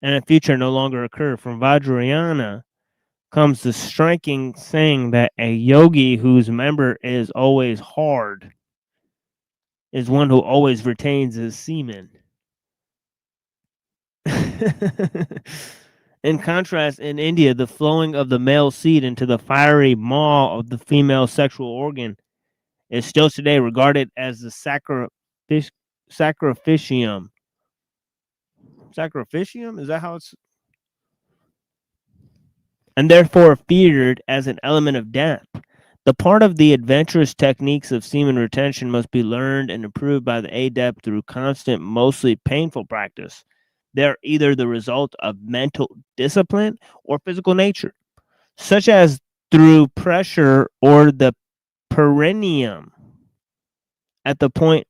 and in future no longer occur. From Vajrayana comes the striking saying that a yogi whose member is always hard is one who always retains his semen. In contrast, in India, the flowing of the male seed into the fiery maw of the female sexual organ is still today regarded as the sacrificium. Sacrificium? Is that how it's? And therefore feared as an element of death. The part of the adventurous techniques of semen retention must be learned and improved by the adept through constant, mostly painful practice. They're either the result of mental discipline or physical nature, such as through pressure or the perineum at the point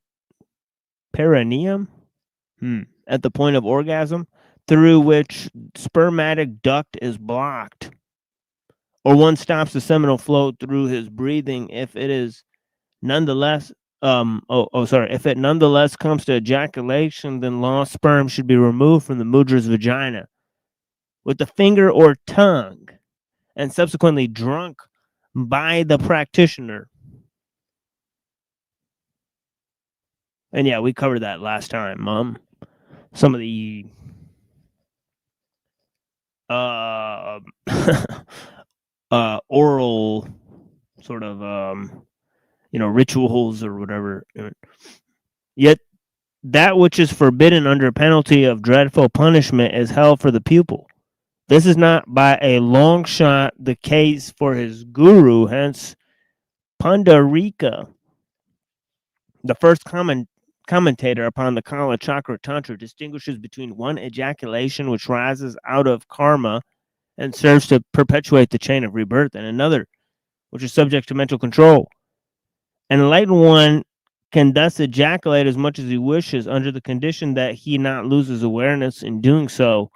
at the point of orgasm, through which spermatic duct is blocked, or one stops the seminal flow through his breathing if it is nonetheless if it nonetheless comes to ejaculation, then lost sperm should be removed from the mudra's vagina with the finger or tongue and subsequently drunk by the practitioner. And yeah, we covered that last time. Some of the oral sort of rituals or whatever. Yet that which is forbidden under penalty of dreadful punishment is held for the pupil. This is not by a long shot the case for his guru, hence Pundarika, the first commentator upon the Kala Chakra Tantra, distinguishes between one ejaculation which rises out of karma and serves to perpetuate the chain of rebirth, and another, which is subject to mental control. An enlightened one can thus ejaculate as much as he wishes under the condition that he not loses awareness in doing so.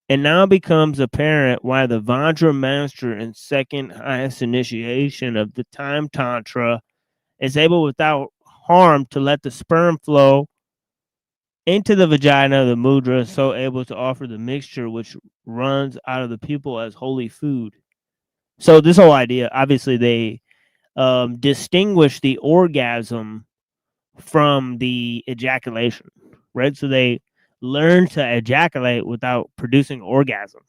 It now becomes apparent why the Vajra master in second highest initiation of the time tantra is able without harm to let the sperm flow into the vagina of the mudra, so able to offer the mixture which runs out of the pupil as holy food. So this whole idea, obviously they distinguish the orgasm from the ejaculation, right? So they learn to ejaculate without producing orgasm,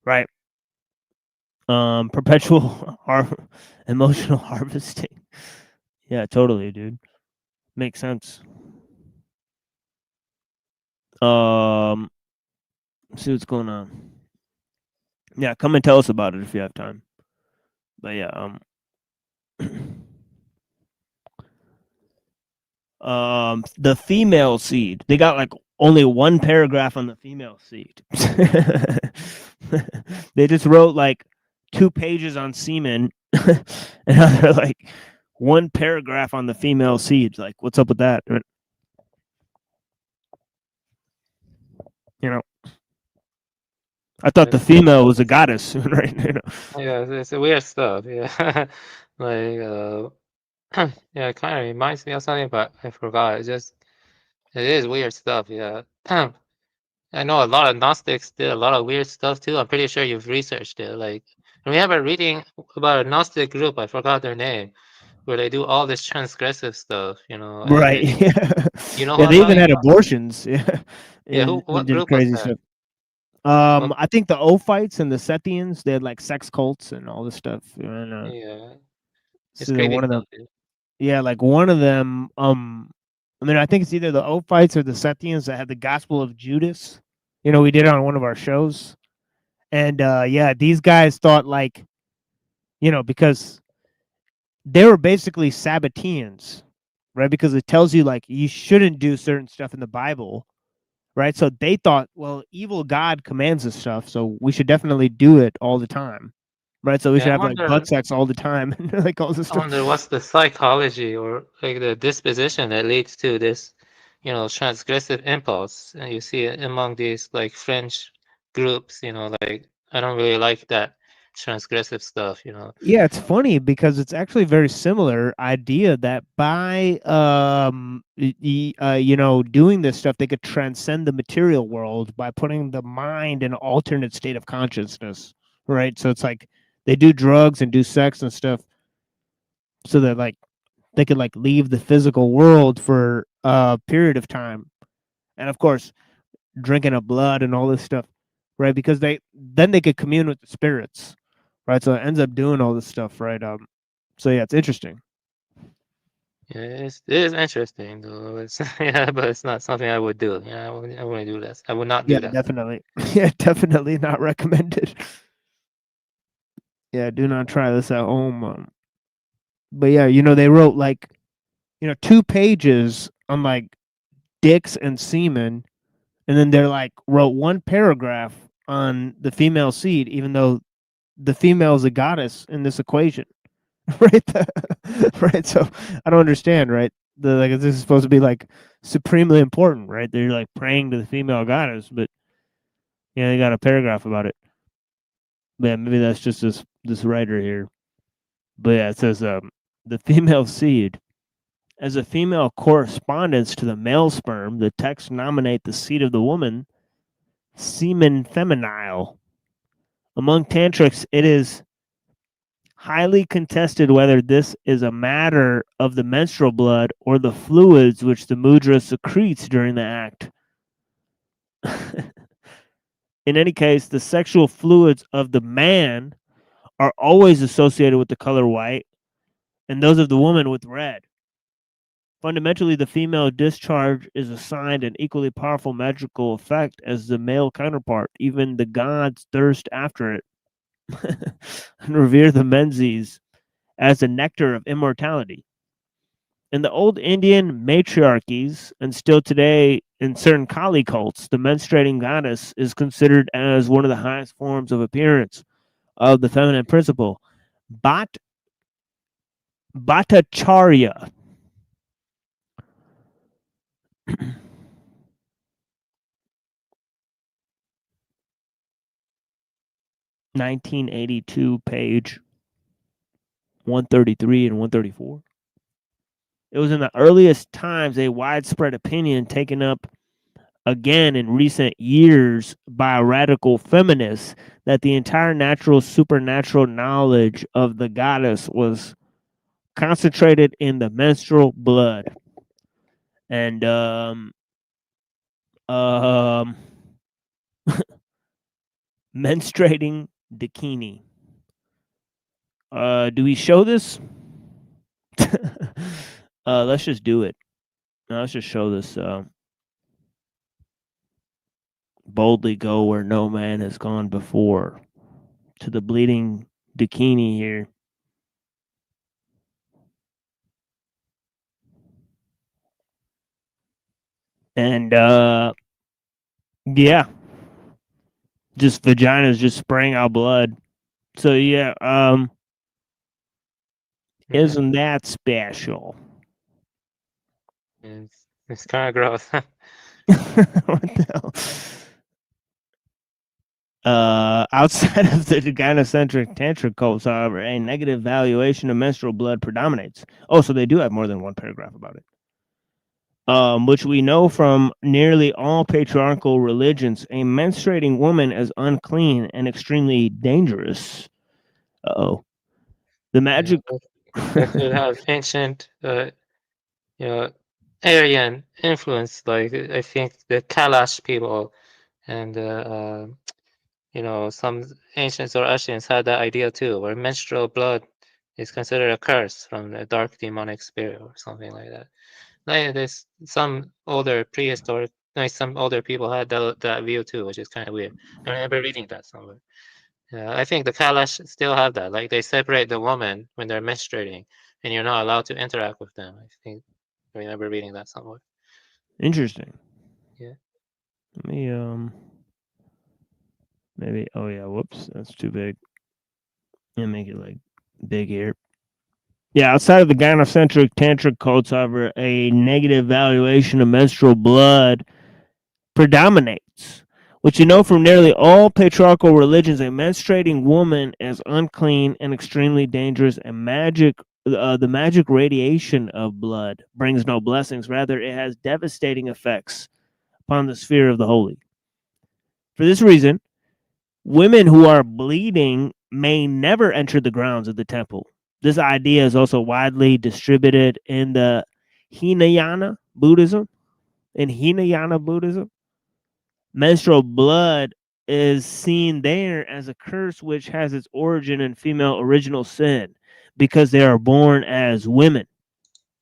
right? Perpetual emotional harvesting. Yeah, totally, dude. Makes sense. See what's going on. Yeah, come and tell us about it if you have time. But yeah, the female seed. They got like only one paragraph on the female seed. They just wrote like 2 pages on semen, and they're like 1 paragraph on the female seeds. Like, what's up with that? You know, I thought the female was a goddess, right? You know? Yeah, it's weird stuff. Yeah, like yeah, it kind of reminds me of something, but I forgot. It is weird stuff. Yeah, I know a lot of Gnostics did a lot of weird stuff too. I'm pretty sure you've researched it. Like, I remember reading about a Gnostic group. I forgot their name, where they do all this transgressive stuff. You know, and Right. they, Yeah. you know, Yeah, what they I'm even talking had about? abortions. Yeah. Yeah, And what did group was crazy that? stuff. I think the Ophites and the Sethians, they had like sex cults and all this stuff. And, Yeah, it's so they're crazy one of them. stuff, dude. Yeah, like one of them. I mean, I think it's either the Ophites or the Sethians that had the Gospel of Judas. You know, we did it on one of our shows, and yeah, these guys thought like, you know, because they were basically Sabbateans, right? Because it tells you like you shouldn't do certain stuff in the Bible, right? So they thought, well, evil God commands this stuff, so we should definitely do it all the time, right? So we Yeah, should I have like butt wonder. sex all the time, and like all this I stuff. wonder what's the psychology or like the disposition that leads to this, you know, transgressive impulse. And you see it among these like French groups, you know, like I don't really like that transgressive stuff, you know. Yeah, it's funny because it's actually a very similar idea that by you know, doing this stuff, they could transcend the material world by putting the mind in an alternate state of consciousness, right? So it's like they do drugs and do sex and stuff so that like they could like leave the physical world for a period of time. And of course, drinking of blood and all this stuff, right? Because they could commune with the spirits, right? So it ends up doing all this stuff, right? So yeah, it's interesting. Yeah, it is interesting though. It's yeah, but it's not something I would do. Yeah, I wouldn't do this. I would not do Yeah, that. definitely. Yeah, definitely not recommended. Yeah, do not try this at home. But yeah, you know, they wrote like, you know, 2 pages on like dicks and semen, and then they're like wrote 1 paragraph on the female seed, even though the female is a goddess in this equation. Right? Right. So I don't understand, right? Like this is supposed to be like supremely important, right? They're like praying to the female goddess, but yeah, they got a paragraph about it. But yeah, maybe that's just this writer here. But yeah, it says the female seed. As a female correspondence to the male sperm, the texts nominate the seed of the woman semen feminile. Among tantrics, it is highly contested whether this is a matter of the menstrual blood or the fluids which the mudra secretes during the act. In any case, the sexual fluids of the man are always associated with the color white, and those of the woman with red. Fundamentally, the female discharge is assigned an equally powerful magical effect as the male counterpart. Even the gods thirst after it and revere the menses as the nectar of immortality. In the old Indian matriarchies, and still today in certain Kali cults, the menstruating goddess is considered as one of the highest forms of appearance of the feminine principle. Bhattacharya. (1982) page 133 and 134. It was in the earliest times a widespread opinion taken up again in recent years by radical feminists that the entire natural supernatural knowledge of the goddess was concentrated in the menstrual blood. And menstruating bikini. Do we show this? Let's just do it. Let's just show this. Boldly go where no man has gone before. To the bleeding bikini here. And yeah. Just vaginas just spraying out blood. So yeah, isn't that special? It's kind of gross. What the hell? Outside of the gynocentric tantric cults, however, a negative valuation of menstrual blood predominates. Oh, so they do have more than one paragraph about it. Which we know from nearly all patriarchal religions. A menstruating woman is unclean and extremely dangerous. Uh-oh. The magic... That could have ancient, Aryan influence. Like, I think the Kalash people and some ancient Zoroastrians had that idea too, where menstrual blood is considered a curse from a dark demonic spirit or something like that. Like, there's some older prehistoric, like some older people had that view too, which is kind of weird. I remember reading that somewhere. Yeah, I think the Kalash still have that. Like, they separate the woman when they're menstruating, and you're not allowed to interact with them. I remember reading that somewhere. Interesting. Yeah. Let me maybe. Oh yeah. Whoops, that's too big. Yeah, make it like big here. Yeah, outside of the gynocentric tantric cults, however, a negative valuation of menstrual blood predominates, which you know from nearly all patriarchal religions. A menstruating woman is unclean and extremely dangerous, and the magic radiation of blood brings no blessings. Rather, it has devastating effects upon the sphere of the holy. For this reason, women who are bleeding may never enter the grounds of the temple. This idea is also widely distributed in the Hinayana Buddhism. Menstrual blood is seen there as a curse which has its origin in female original sin because they are born as women.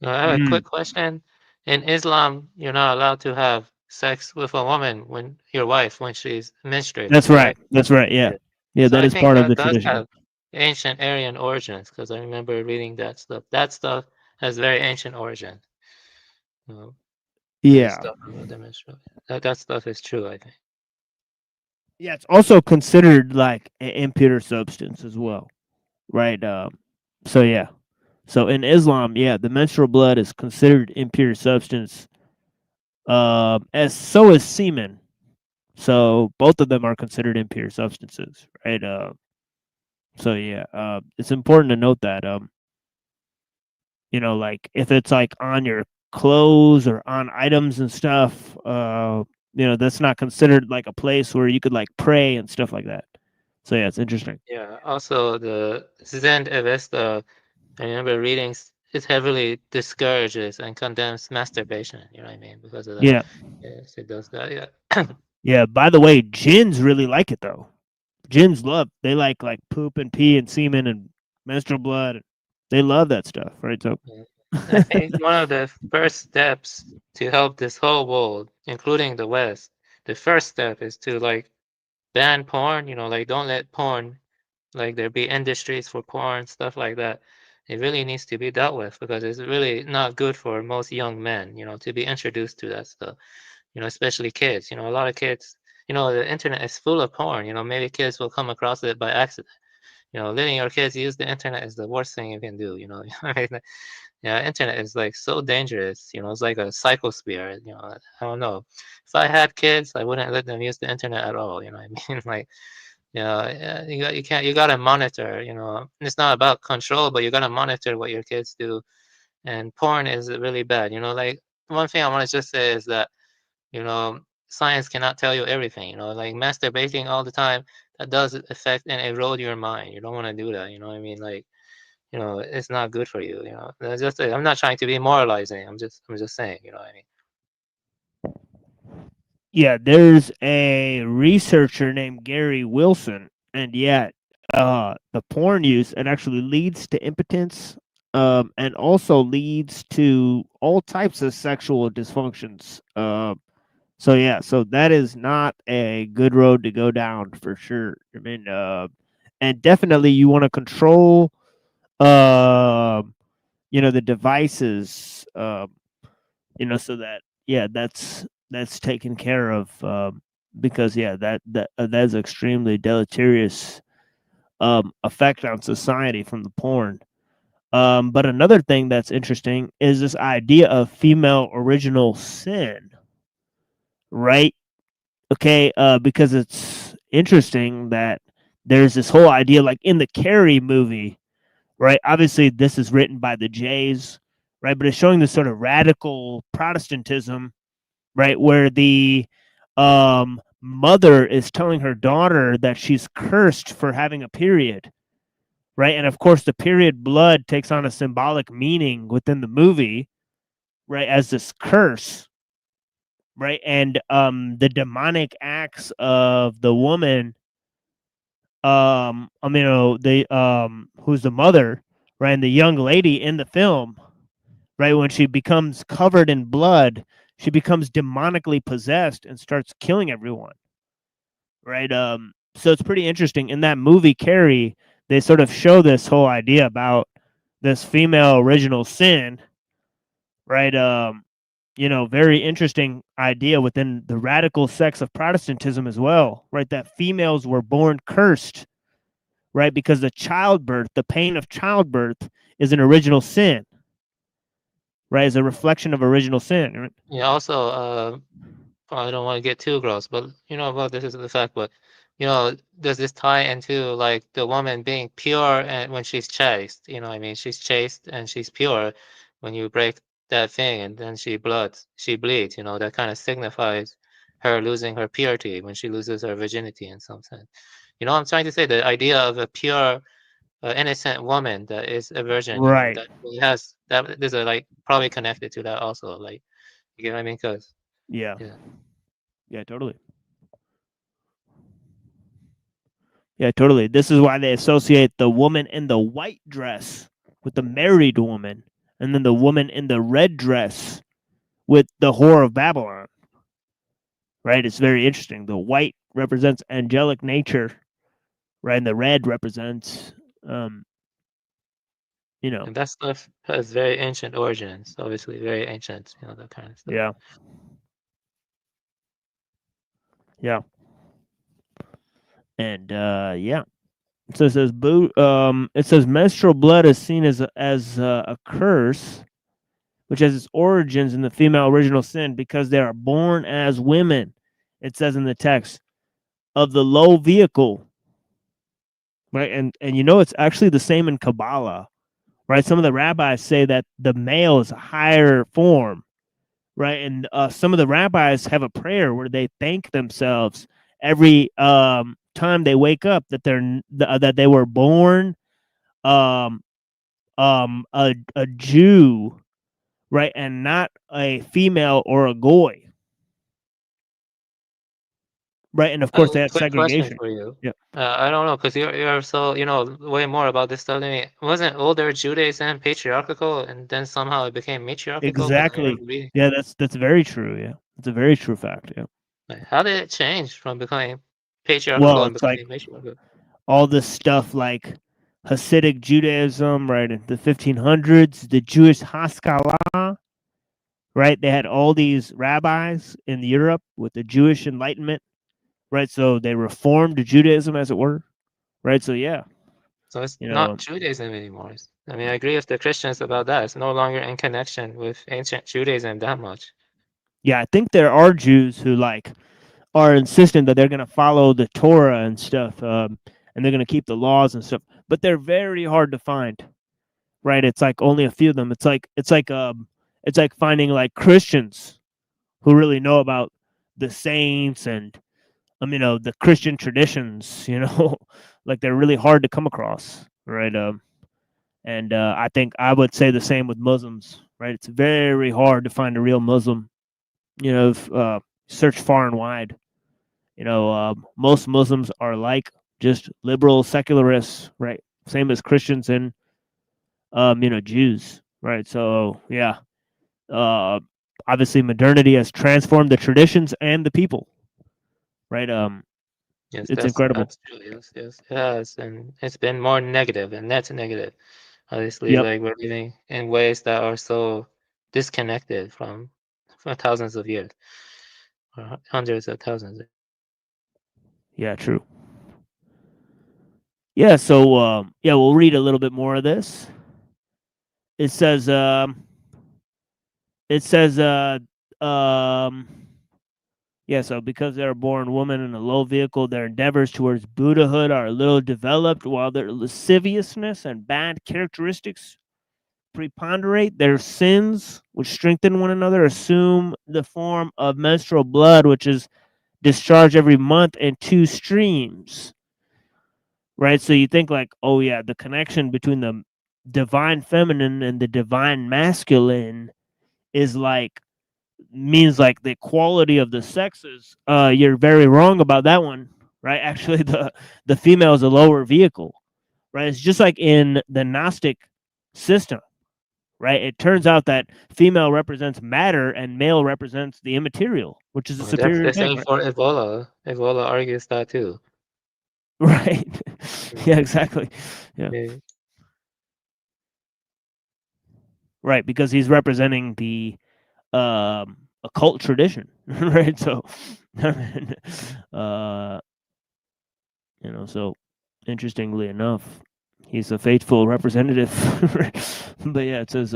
I have a quick question. In Islam, you're not allowed to have sex with a woman when your wife when she's menstruating. That's right. That's right. Yeah. Yeah, So that I is think part of the does tradition. have ancient Aryan origins, because I remember reading that stuff. That stuff has very ancient origins. The Yeah. stuff about the menstrual. That stuff is true, I think. Yeah, it's also considered like an impure substance as well, right? So yeah, so in Islam, yeah, the menstrual blood is considered impure substance. As so is semen. So both of them are considered impure substances, right? So yeah, it's important to note that like if it's like on your clothes or on items and stuff, that's not considered like a place where you could like pray and stuff like that. So yeah, it's interesting. Yeah. Also, the Zen Avesta, I remember reading, it heavily discourages and condemns masturbation. You know what I mean? Because of that. Yeah. Yes, it does that. Yeah. Yeah. By the way, jinns really like it though. Jinns they like poop and pee and semen and menstrual blood. They love that stuff, right? So. I think one of the first steps to help this whole world, including the West, the first step is to like ban porn. Like don't let porn, like there be industries for porn, stuff like that. It really needs to be dealt with because it's really not good for most young men, to be introduced to that stuff. especially kids. A lot of kids, the internet is full of porn. Maybe kids will come across it by accident. Letting your kids use the internet is the worst thing you can do. I mean, internet is like so dangerous. It's like a psychosphere. I don't know. If I had kids, I wouldn't let them use the internet at all. What I mean? Like, you gotta monitor. It's not about control, but you gotta monitor what your kids do. And porn is really bad. Like one thing I want to just say is that science cannot tell you everything. Like masturbating all the time, that does affect and erode your mind. You don't want to do that. What I mean? Like, it's not good for you. That's just it. I'm not trying to be moralizing. I'm just saying. What I mean? Yeah, there's a researcher named Gary Wilson, and yet the porn use, it actually leads to impotence, and also leads to all types of sexual dysfunctions. So yeah, so that is not a good road to go down for sure. I mean, and definitely you want to control, the devices, so that that's taken care of, because that's extremely deleterious effect on society from the porn. But another thing that's interesting is this idea of female original sin, right? Okay, because it's interesting that there's this whole idea, like in the Carrie movie, right? Obviously, this is written by the Jays, right? But it's showing this sort of radical Protestantism, right, where the mother is telling her daughter that she's cursed for having a period, right? And of course, the period blood takes on a symbolic meaning within the movie, right, as this curse, right? And the demonic acts of the woman, who's the mother, right, and the young lady in the film, right, when she becomes covered in blood, she becomes demonically possessed and starts killing everyone, right? So it's pretty interesting. In that movie, Carrie, they sort of show this whole idea about this female original sin, right? Very interesting idea within the radical sects of Protestantism as well, right? That females were born cursed, right? Because the pain of childbirth is an original sin, right? Is a reflection of original sin. Right? Yeah. Also, I don't want to get too gross, but about this is the fact. But does this tie into like the woman being pure and when she's chaste? I mean, she's chaste and she's pure. When you break that thing and then she bleeds. That kind of signifies her losing her purity when she loses her virginity in some sense. I'm trying to say the idea of a pure, innocent woman that is a virgin. Right. That really has that. There's a like probably connected to that also. Like, you get what I mean? Because yeah, totally. Yeah, totally. This is why they associate the woman in the white dress with the married woman, and then the woman in the red dress with the whore of Babylon. Right? It's very interesting. The white represents angelic nature, right? And the red represents, and that stuff has very ancient origins. Obviously, very ancient. That kind of stuff. Yeah. Yeah. And so it says menstrual blood is seen as a curse, which has its origins in the female original sin because they are born as women. It says in the text of the low vehicle, right? And it's actually the same in Kabbalah, right? Some of the rabbis say that the male is a higher form, right? And some of the rabbis have a prayer where they thank themselves every time they wake up that they were born a Jew, right, and not a female or a goy, right? And of course they had Quick segregation. question for you. Yeah. I don't know, because you're so way more about this stuff than me. Wasn't older Judaism patriarchal and then somehow it became matriarchal? Exactly. Yeah, that's very true. Yeah, it's a very true fact. Yeah. How did it change from becoming patriarchal Well, and it's like becoming matriarchal? all this stuff like Hasidic Judaism, right, in the 1500s, the Jewish Haskalah, right? They had all these rabbis in Europe with the Jewish Enlightenment, right? So they reformed Judaism, as it were, right? So yeah, So it's you not know, Judaism anymore. I mean, I agree with the Christians about that. It's no longer in connection with ancient Judaism that much. yeah, I think there are Jews who like are insistent that they're going to follow the Torah and stuff, and they're going to keep the laws and stuff, but they're very hard to find, right? It's like only a few of them. It's like finding like Christians who really know about the saints and the Christian traditions, like they're really hard to come across, right? And I think I would say the same with Muslims, right? It's very hard to find a real Muslim, search far and wide. Most Muslims are like just liberal secularists, right? Same as Christians and Jews, right? So yeah, obviously modernity has transformed the traditions and the people, right? Yes, It's incredible. that's true. Yes, yes, it has, and it's been more negative, and that's negative. Obviously, Yep. like we're living in ways that are so disconnected from thousands of years, or hundreds of thousands. Yeah, true. Yeah, so yeah, we'll read a little bit more of this. It says yeah, so because they're born women in a low vehicle, their endeavors towards Buddhahood are a little developed, while their lasciviousness and bad characteristics preponderate. Their sins, which strengthen one another, assume the form of menstrual blood, which is discharged every month in 2 streams. Right? So you think like, oh yeah, the connection between the divine feminine and the divine masculine is like means like the equality of the sexes. You're very wrong about that one, right? Actually, the female is a lower vehicle, right? It's just like in the Gnostic system, right? It turns out that female represents matter and male represents the immaterial, which is a Well, that's superior the thing, same right? for Ebola. Ebola argues that too. Right. Yeah, exactly. Yeah. Yeah. Right, because he's representing the occult tradition, right? So, so interestingly enough, he's a faithful representative. But yeah, it says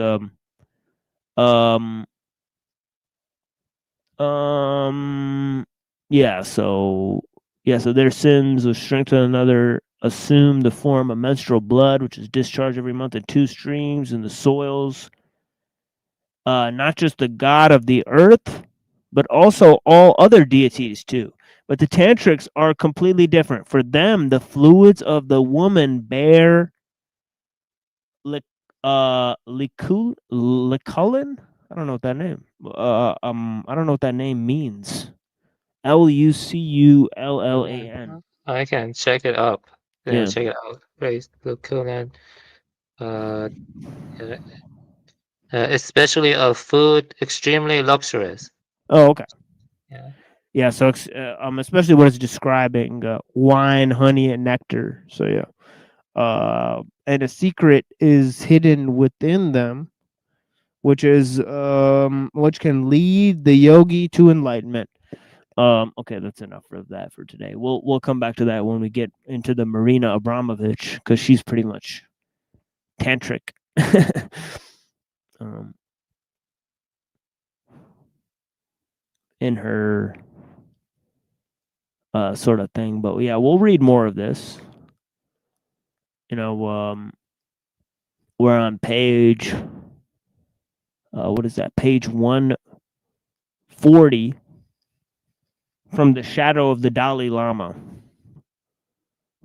yeah, so their sins of strengthen another assume the form of menstrual blood, which is discharged every month in 2 streams in the soils. Not just the god of the earth, but also all other deities too. But the tantrics are completely different. For them, the fluids of the woman bear liculin. I don't know what that name. I don't know what that name means. Lucullan. I can check it up. Yeah. Check it out. Raise the Conan. Especially of food, extremely luxurious. Oh, okay. Yeah. Yeah. So, especially when it's describing wine, honey, and nectar. So yeah. And a secret is hidden within them, which can lead the yogi to enlightenment. Okay, that's enough of that for today. We'll come back to that when we get into the Marina Abramovich, because she's pretty much tantric. In her sort of thing. But yeah, we'll read more of this. We're on page what is that? Page 140 from the Shadow of the Dalai Lama.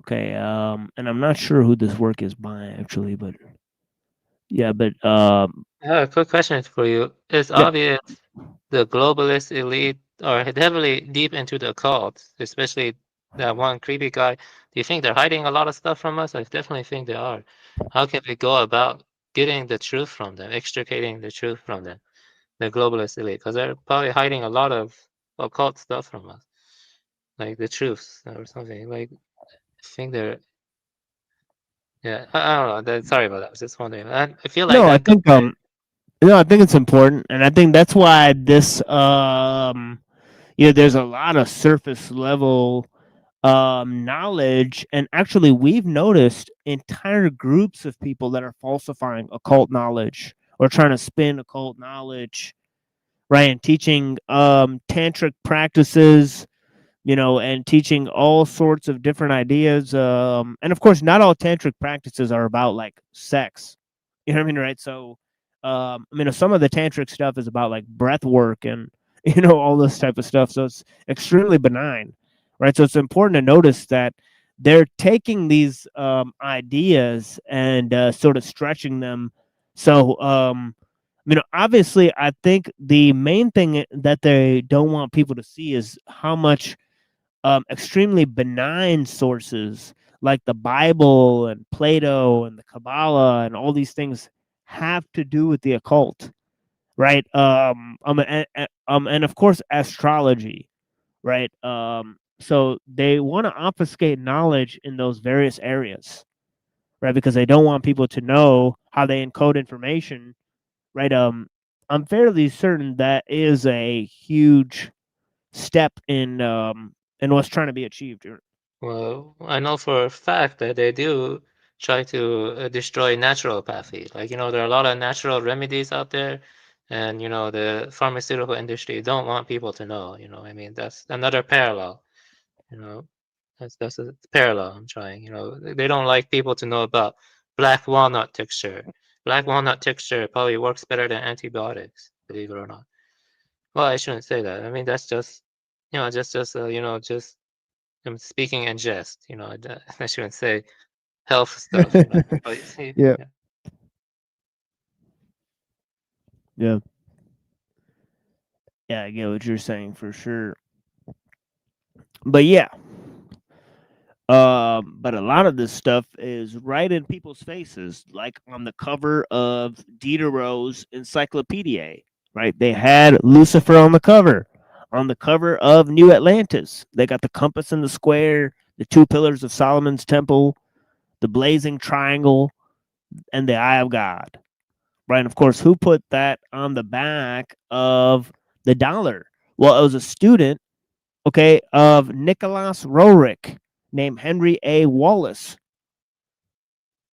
Okay, and I'm not sure who this work is by actually, but yeah, but I have a quick question for you. It's obvious the globalist elite are heavily deep into the occult, especially that one creepy guy. Do you think they're hiding a lot of stuff from us? I definitely think they are. How can we go about getting the truth from them, extricating the truth from them, the globalist elite? Because they're probably hiding a lot of occult stuff from us, like the truths or something. Like, I think they're. Yeah, I don't know. Sorry about that. I was just wondering. I feel like no, I that think guy. No, I think it's important, and I think that's why this there's a lot of surface level knowledge, and actually we've noticed entire groups of people that are falsifying occult knowledge or trying to spin occult knowledge, right, and teaching tantric practices, and teaching all sorts of different ideas, and of course not all tantric practices are about like sex, you know what I mean, right? So some of the tantric stuff is about like breath work and all this type of stuff, so it's extremely benign, right? So it's important to notice that they're taking these ideas and sort of stretching them. So obviously I think the main thing that they don't want people to see is how much extremely benign sources like the Bible and Plato and the Kabbalah and all these things have to do with the occult, right? And of course astrology, right? So they want to obfuscate knowledge in those various areas, right? Because they don't want people to know how they encode information, right? I'm fairly certain that is a huge step in what's trying to be achieved here. Well, I know for a fact that they do try to destroy naturopathy. Like, there are a lot of natural remedies out there, and, the pharmaceutical industry don't want people to know, I mean, that's another parallel, you know, that's a parallel I'm trying, they don't like people to know about black walnut texture. Black walnut texture probably works better than antibiotics, believe it or not. Well, I shouldn't say that. I mean, that's just, just I'm speaking in jest, I shouldn't say health stuff, But you see, Yeah. Yeah. Yeah, I get what you're saying for sure. But yeah. But a lot of this stuff is right in people's faces, like on the cover of Diderot's Encyclopedia, right? They had Lucifer on the cover. On the cover of New Atlantis, they got the compass in the square, the two pillars of Solomon's temple, the blazing triangle, and the eye of God, right? And of course, who put that on the back of the dollar? Well, it was a student, okay, of Nicholas Roerich named Henry A. Wallace,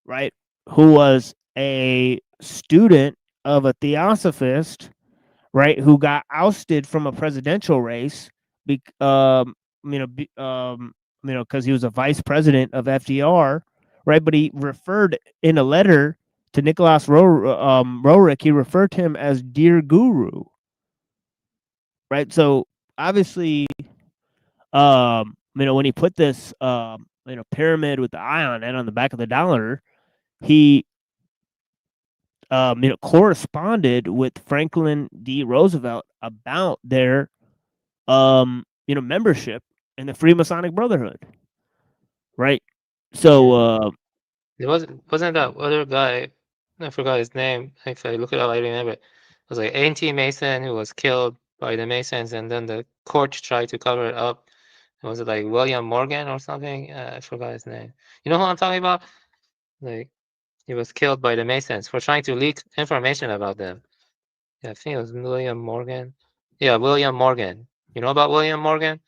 right? Who was a student of a theosophist, right? Who got ousted from a presidential race, because he was a vice president of FDR, right? But he referred in a letter to Nicholas Roerich, he referred to him as "Dear Guru," right? So obviously, when he put this, pyramid with the eye on it on the back of the dollar, he, corresponded with Franklin D. Roosevelt about their, membership in the Freemasonic Brotherhood, right? So, wasn't that other guy, I forgot his name, if I look it up, I remember it was like anti-Mason who was killed by the Masons, and then the court tried to cover it up. Was it like William Morgan or something? I forgot his name. You know who I'm talking about? Like, he was killed by the Masons for trying to leak information about them. Yeah, I think it was William Morgan. Yeah, William Morgan. You know about William Morgan?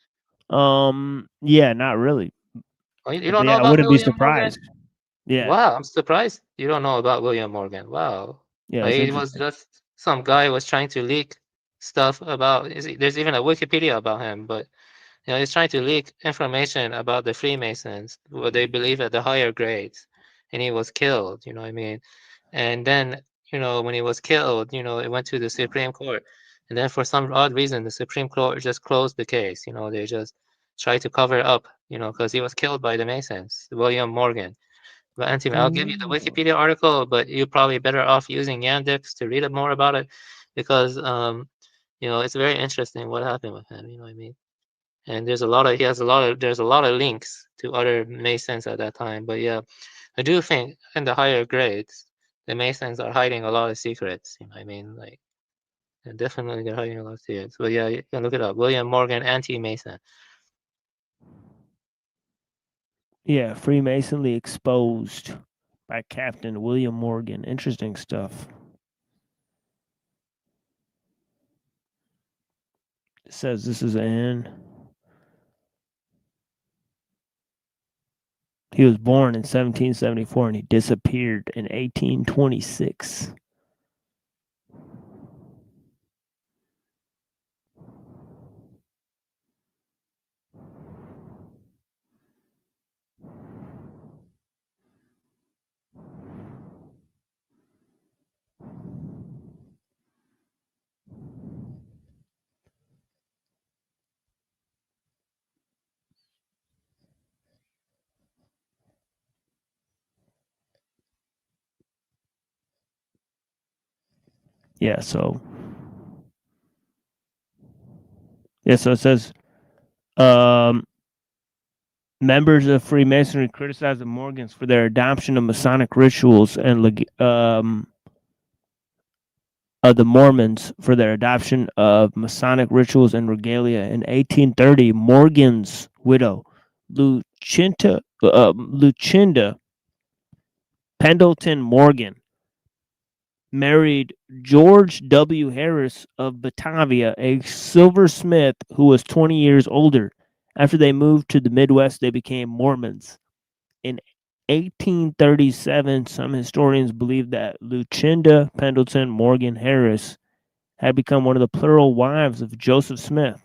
yeah, not really. Oh, you But don't know yeah, I about wouldn't be William Morgan? surprised. Yeah. Wow, I'm surprised you don't know about William Morgan. Wow. Yeah, Like, it's it was interesting. just some guy was trying to leak stuff about. There's even a Wikipedia about him, but he's trying to leak information about the Freemasons, what they believe at the higher grades, and he was killed. You know what I mean? And then when he was killed, it went to the Supreme Court, and then for some odd reason, the Supreme Court just closed the case. They just tried to cover it up. Because he was killed by the Masons, William Morgan. But Anthony, I'll give you the Wikipedia article, but you're probably better off using Yandex to read more about it, because it's very interesting what happened with him. You know what I mean? And there's a lot of there's a lot of links to other Masons at that time. But yeah, I do think in the higher grades, the Masons are hiding a lot of secrets. You know what I mean? Like, definitely they're hiding a lot of secrets. But yeah, you can look it up. William Morgan, anti-Mason. Yeah, Freemasonry exposed by Captain William Morgan. Interesting stuff. It says this is he was born in 1774 and he disappeared in 1826. Yeah, so it says members of Freemasonry criticized the Morgans for their adoption of Masonic rituals and the Mormons for their adoption of Masonic rituals and regalia. In 1830, Morgan's widow, Lucinda Pendleton Morgan, married George W. Harris of Batavia, a silversmith who was 20 years older. After they moved to the Midwest, they became Mormons. In 1837, some historians believe that Lucinda Pendleton Morgan Harris had become one of the plural wives of Joseph Smith.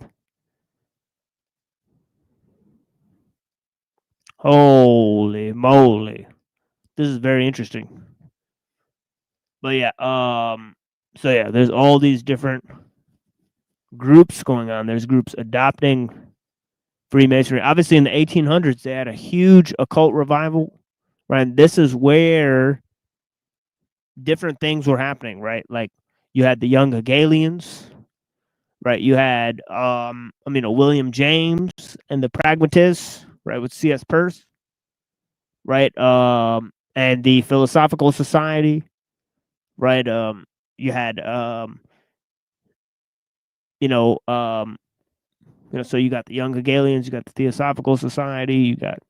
Holy moly. This is very interesting. But yeah, so yeah, there's all these different groups going on. There's groups adopting Freemasonry. Obviously, in the 1800s, they had a huge occult revival, right? This is where different things were happening, right? Like you had the young Hegelians, right? You had, William James and the Pragmatists, right, with C.S. Peirce, right? And the Philosophical Society, right? You had, so you got the young Hegelians, you got the Theosophical Society, you got a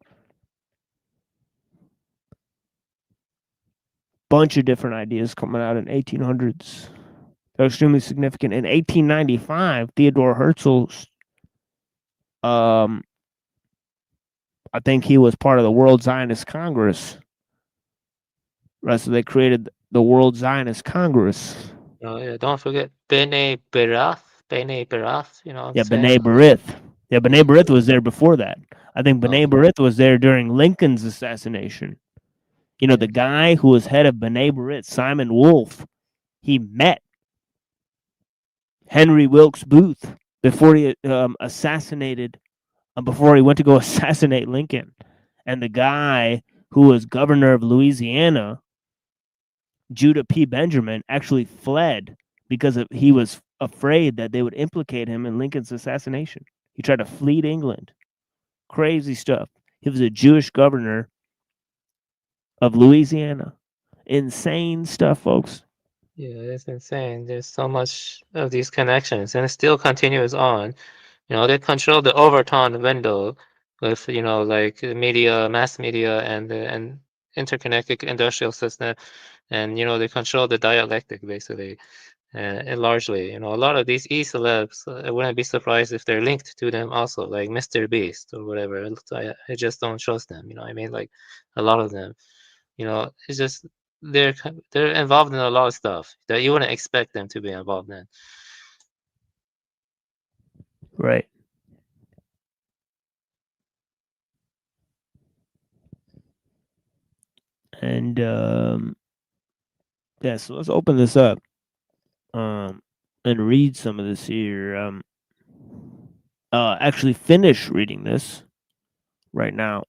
bunch of different ideas coming out in 1800s. They're extremely significant. In 1895, Theodore Herzl, I think he was part of the World Zionist Congress. Right, so they created the World Zionist Congress. Oh yeah, don't forget B'nai B'rith. B'nai B'rith, you know what I'm saying? B'nai B'rith. Yeah, B'nai B'rith was there before that. I think B'nai B'rith was there during Lincoln's assassination. You know, the guy who was head of B'nai B'rith, Simon Wolfe, he met Henry Wilkes Booth before he assassinated, before he went to go assassinate Lincoln. And the guy who was governor of Louisiana, Judah P. Benjamin, actually fled because he was afraid that they would implicate him in Lincoln's assassination. He tried to flee to England. Crazy stuff. He was a Jewish governor of Louisiana. Insane stuff, folks. Yeah, it's insane. There's so much of these connections, and it still continues on. You know, they control the Overton window with, like media, mass media, and interconnected industrial system, and they control the dialectic basically, and largely, a lot of these e-celebs, I wouldn't be surprised if they're linked to them also, like Mr. Beast or whatever. I just don't trust them. You know what I mean? Like a lot of them. It's just they're involved in a lot of stuff that you wouldn't expect them to be involved in. Right. And yeah, so let's open this up and read some of this here. Actually finish reading this right now.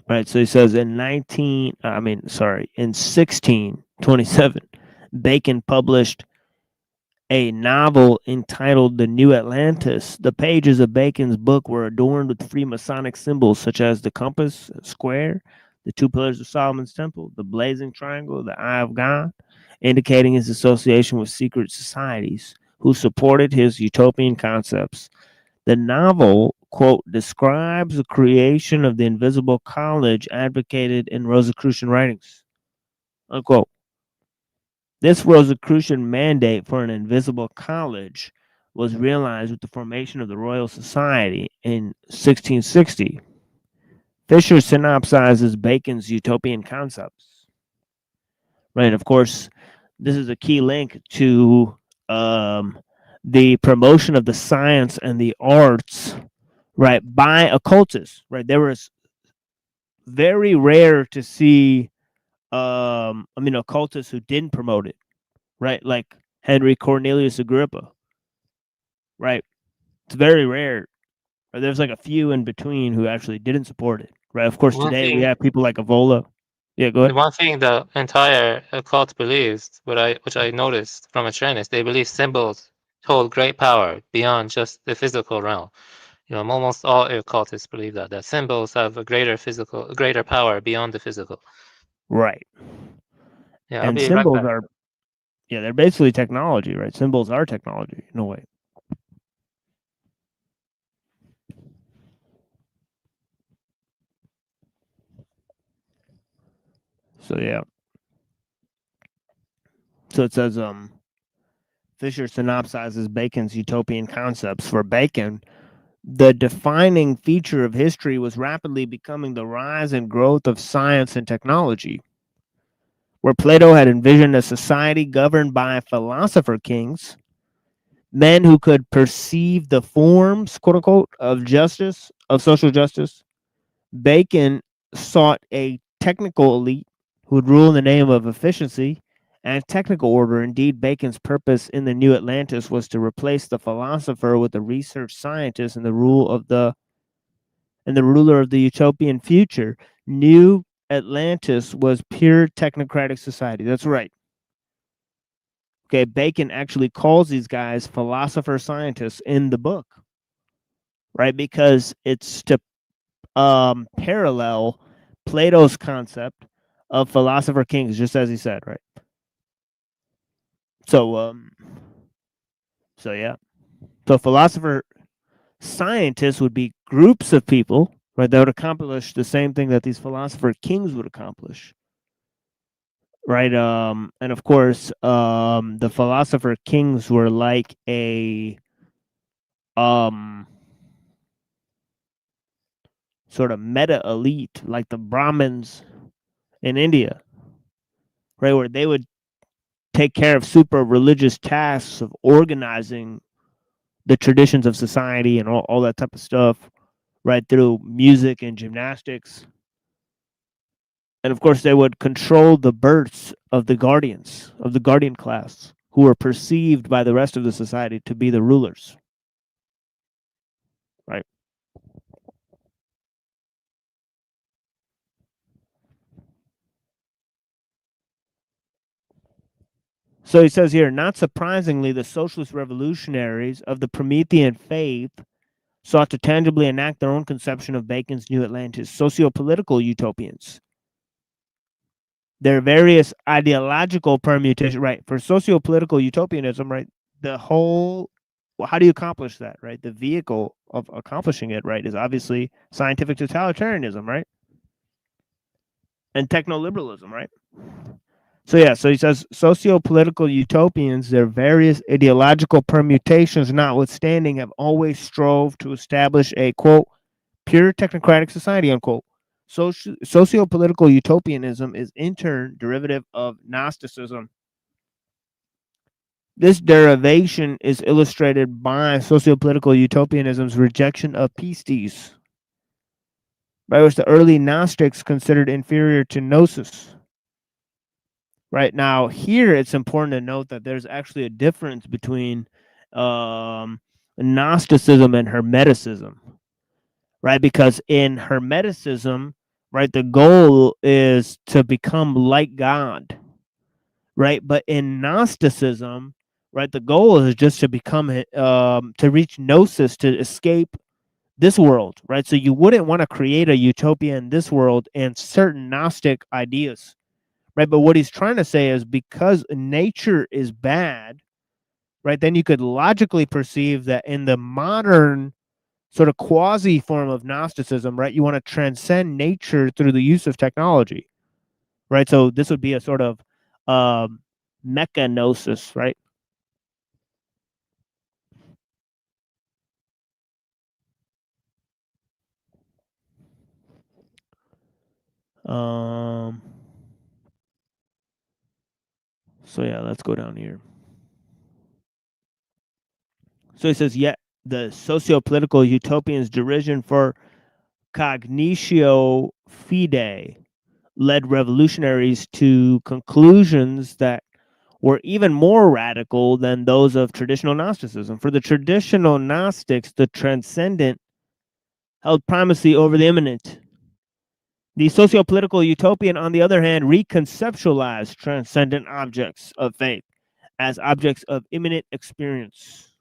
Right, so he says in 1627, Bacon published a novel entitled The New Atlantis. The pages of Bacon's book were adorned with Freemasonic symbols such as the compass, square, the two pillars of Solomon's temple, the blazing triangle, the eye of God, indicating his association with secret societies who supported his utopian concepts. The novel, quote, describes the creation of the invisible college advocated in Rosicrucian writings, unquote. This Rosicrucian mandate for an invisible college was realized with the formation of the Royal Society in 1660. Fisher synopsizes Bacon's utopian concepts. Right, of course, this is a key link to the promotion of the science and the arts, right, by occultists. Right, there was very rare to see, occultists who didn't promote it. Right, like Henry Cornelius Agrippa. Right, it's very rare. There's like a few in between who actually didn't support it. Right, of course, One today we thing, have people like Evola. Yeah, go the ahead. one thing the entire cult believes, which I noticed from a trend, is they believe symbols hold great power beyond just the physical realm. You know, almost all occultists believe that symbols have a greater power beyond the physical. Right. Yeah, I'll And be right symbols back. are, yeah, they're basically technology, right? Symbols are technology in a way. So yeah. So it says, Fisher synopsizes Bacon's utopian concepts. For Bacon, the defining feature of history was rapidly becoming the rise and growth of science and technology. Where Plato had envisioned a society governed by philosopher kings, men who could perceive the forms, quote unquote, of justice, of social justice, Bacon sought a technical elite who would rule in the name of efficiency and technical order. Indeed, Bacon's purpose in the New Atlantis was to replace the philosopher with the research scientist and the ruler of the utopian future. New Atlantis was pure technocratic society. That's right. Okay, Bacon actually calls these guys philosopher scientists in the book, right? Because it's to parallel Plato's concept of philosopher kings, just as he said, right? So yeah. So philosopher scientists would be groups of people, right, that would accomplish the same thing that these philosopher kings would accomplish. Right, and of course, the philosopher kings were like a sort of meta elite, like the Brahmins in India, right, where they would take care of super religious tasks of organizing the traditions of society and all that type of stuff, right, through music and gymnastics. And of course, they would control the births of the guardians, of the guardian class, who were perceived by the rest of the society to be the rulers. Right. So he says here, not surprisingly, the socialist revolutionaries of the Promethean faith sought to tangibly enact their own conception of Bacon's New Atlantis, socio-political utopians. There are various ideological permutations, right? For socio-political utopianism, right? The whole, well, how do you accomplish that, right? The vehicle of accomplishing it, right, is obviously scientific totalitarianism, right? And technoliberalism, right? So yeah, so he says socio-political utopians, their various ideological permutations notwithstanding, have always strove to establish a, quote, pure technocratic society, unquote. Socio-political utopianism is in turn derivative of Gnosticism. This derivation is illustrated by socio-political utopianism's rejection of pistis, by which the early Gnostics considered inferior to gnosis. Right now, here it's important to note that there's actually a difference between Gnosticism and Hermeticism, right? Because in Hermeticism, right, the goal is to become like God, right? But in Gnosticism, right, the goal is just to become, to reach gnosis, to escape this world, right? So you wouldn't want to create a utopia in this world and certain Gnostic ideas. Right, but what he's trying to say is because nature is bad, right, then you could logically perceive that in the modern sort of quasi form of Gnosticism, right, you want to transcend nature through the use of technology, right? So this would be a sort of mechanosis, right? So yeah, let's go down here. So he says, yet the socio-political utopians' derision for cognitio fide led revolutionaries to conclusions that were even more radical than those of traditional Gnosticism. For the traditional Gnostics, the transcendent held primacy over the immanent. The socio-political utopian, on the other hand, reconceptualized transcendent objects of faith as objects of immanent experience.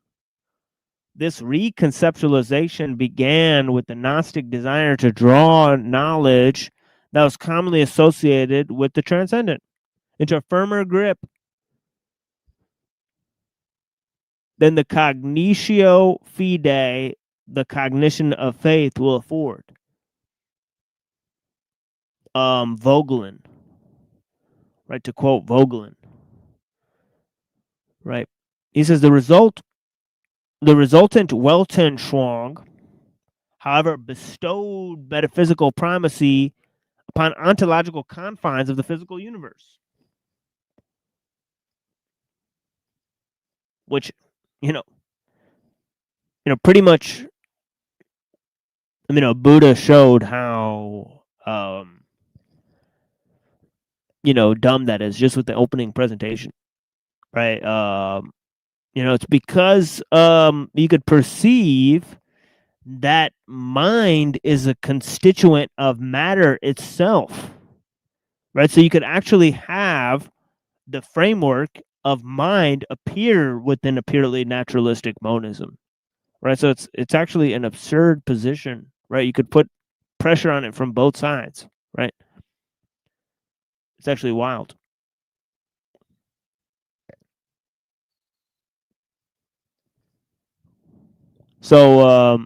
This reconceptualization began with the Gnostic desire to draw knowledge that was commonly associated with the transcendent into a firmer grip than the cognitio fide, the cognition of faith, will afford. Vogelin, right? To quote Vogelin, right? He says the resultant Weltanschauung, however, bestowed metaphysical primacy upon ontological confines of the physical universe, which, pretty much, Buddha showed how, dumb that is just with the opening presentation, right? It's because you could perceive that mind is a constituent of matter itself, right? So you could actually have the framework of mind appear within a purely naturalistic monism, right? So it's actually an absurd position, right? You could put pressure on it from both sides, right? It's actually wild. So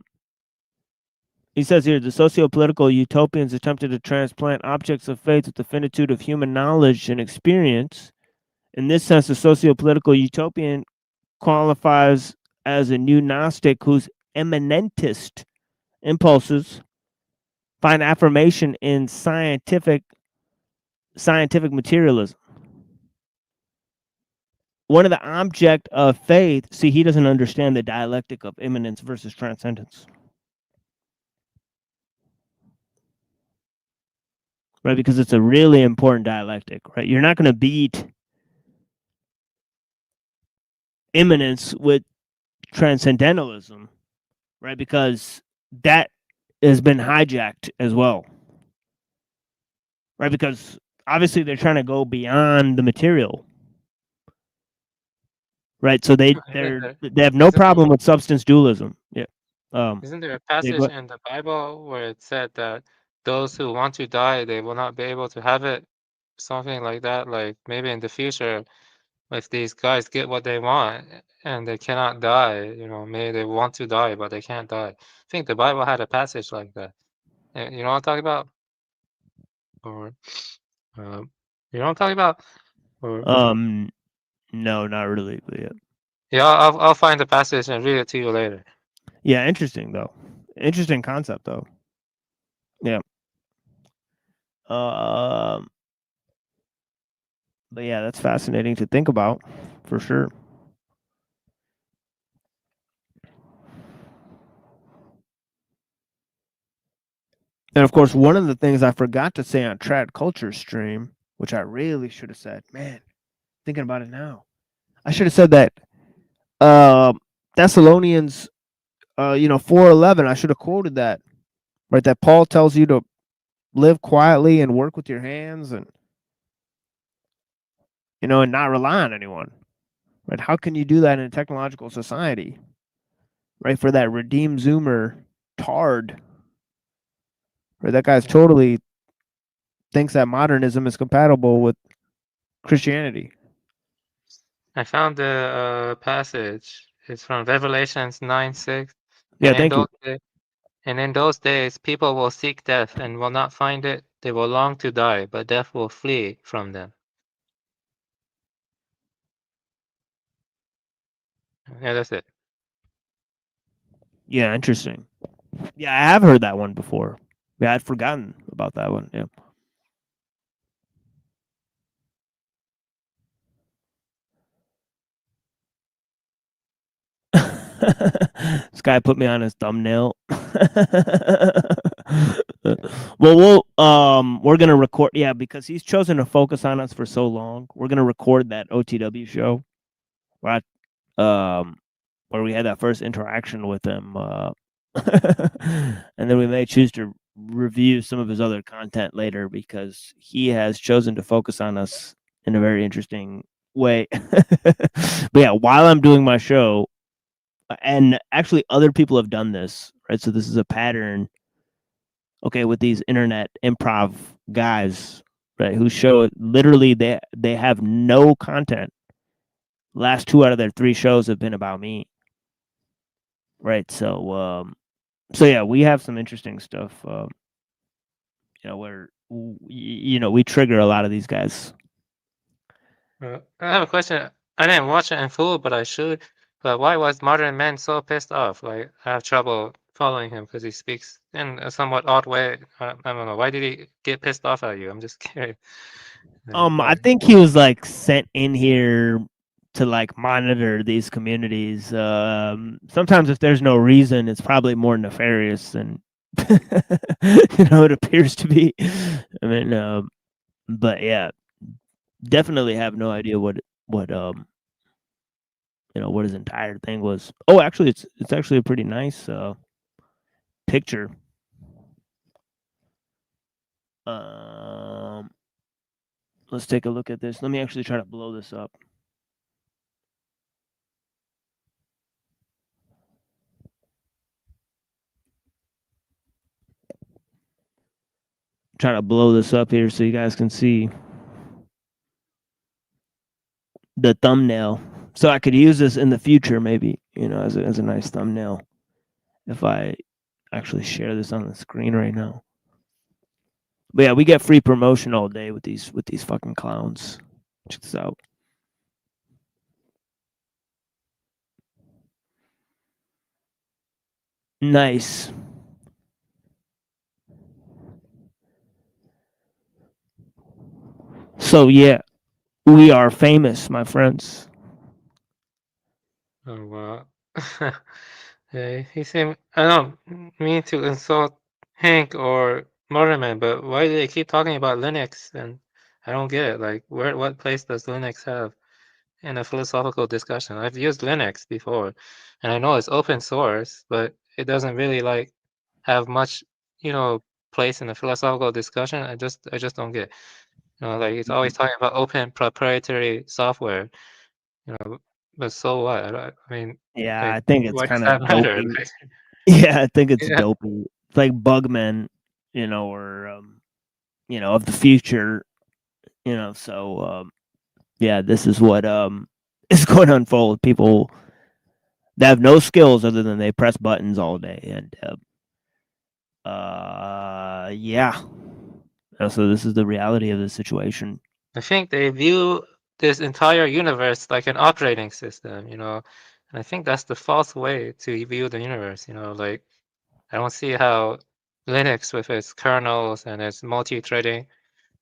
he says here, the socio-political utopians attempted to transplant objects of faith with the finitude of human knowledge and experience. In this sense, the socio-political utopian qualifies as a new Gnostic whose immanentist impulses find affirmation in scientific materialism. One of the object of faith, see, he doesn't understand the dialectic of immanence versus transcendence. Right, because it's a really important dialectic, right? You're not going to beat immanence with transcendentalism, right? Because that has been hijacked as well, right? Because obviously they're trying to go beyond the material, right? So they have no problem with substance dualism. Yeah. Isn't there a passage in the Bible where it said that those who want to die, they will not be able to have it? Something like that. Like maybe in the future, if these guys get what they want and they cannot die, maybe they want to die, but they can't die. I think the Bible had a passage like that. You know what I'm talking about? Or, you know what I'm talking about? Or, no, not really, but yeah. Yeah, I'll find the passage and read it to you later. Yeah, interesting though. Interesting concept though. Yeah. But yeah, that's fascinating to think about, for sure. And of course, one of the things I forgot to say on Trad Culture stream, which I really should have said, man, thinking about it now, I should have said that Thessalonians 4:11, I should have quoted that, right? That Paul tells you to live quietly and work with your hands and and not rely on anyone, right? How can you do that in a technological society, right? For that redeemed Zoomer Tard, right? That guy's totally thinks that modernism is compatible with Christianity. I found the passage. It's from Revelations 9:6. Yeah, thank you. And in those days, people will seek death and will not find it. They will long to die, but death will flee from them. Yeah, that's it. Yeah, interesting. Yeah, I have heard that one before. Yeah, I'd forgotten about that one. Yeah. This guy put me on his thumbnail. Well, we're gonna record. Yeah, because he's chosen to focus on us for so long. We're gonna record that OTW show, where where we had that first interaction with him, and then we may choose to review some of his other content later because he has chosen to focus on us in a very interesting way. But yeah, while I'm doing my show, and actually other people have done this, right? So this is a pattern, okay, with these internet improv guys, right, who show literally they have no content. Last 2 out of their 3 shows have been about me, right? So yeah, we have some interesting stuff, where we trigger a lot of these guys. I have a question. I didn't watch it in full, but I should. But why was Modern Man so pissed off? Like, I have trouble following him because he speaks in a somewhat odd way. I don't know. Why did he get pissed off at you? I'm just curious. I think he was like sent in here to like monitor these communities. Sometimes if there's no reason, it's probably more nefarious than it appears to be. I mean, but yeah, definitely have no idea what his entire thing was. Oh, actually, it's actually a pretty nice picture. Let's take a look at this. Let me actually try to blow this up. Trying to blow this up here so you guys can see the thumbnail. So I could use this in the future, maybe, as a nice thumbnail if I actually share this on the screen right now. But yeah, we get free promotion all day with these fucking clowns. Check this out. Nice. So yeah, we are famous, my friends. Oh wow. Yeah, he seemed, I don't mean to insult Hank or Motorman, but why do they keep talking about Linux? And I don't get it. Like, what place does Linux have in a philosophical discussion? I've used Linux before, and I know it's open source, but it doesn't really like have much, place in a philosophical discussion. I just don't get. Like it's always talking about open proprietary software. But so what? I mean, Yeah, like, I think it's why does kind that of matter? dopey. Like, Yeah, I think it's yeah. dopey. It's like Bugmen, or of the future, so yeah, this is what is going to unfold. People that have no skills other than they press buttons all day, and yeah. So this is the reality of the situation. I think they view this entire universe like an operating system, and I think that's the false way to view the universe, like I don't see how Linux with its kernels and its multi-threading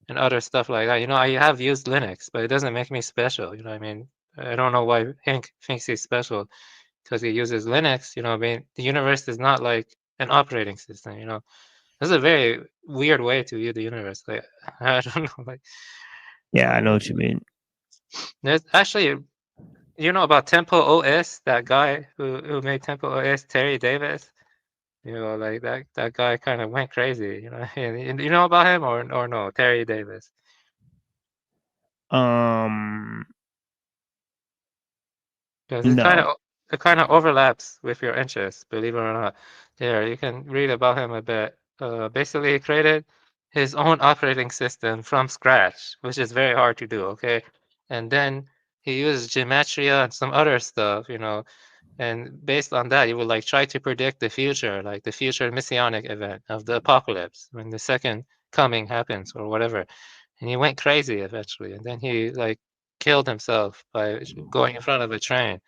and other stuff like that, I have used Linux, but it doesn't make me special, what I mean? I don't know why Hank thinks he's special because he uses Linux, I mean, the universe is not like an operating system, This is a very weird way to view the universe. Like, I don't know, like. Yeah, I know what you mean. There's actually, about Temple OS, that guy who made Temple OS, Terry Davis. Like that guy kind of went crazy. You know about him or no, Terry Davis. Because No. it kind of overlaps with your interests, believe it or not. There, you can read about him a bit. Basically, he created his own operating system from scratch, which is very hard to do. Okay, and then he used gematria and some other stuff, and based on that, you would like try to predict the future, like the future messianic event of the apocalypse when the second coming happens or whatever. And he went crazy eventually, and then he like killed himself by going in front of a train.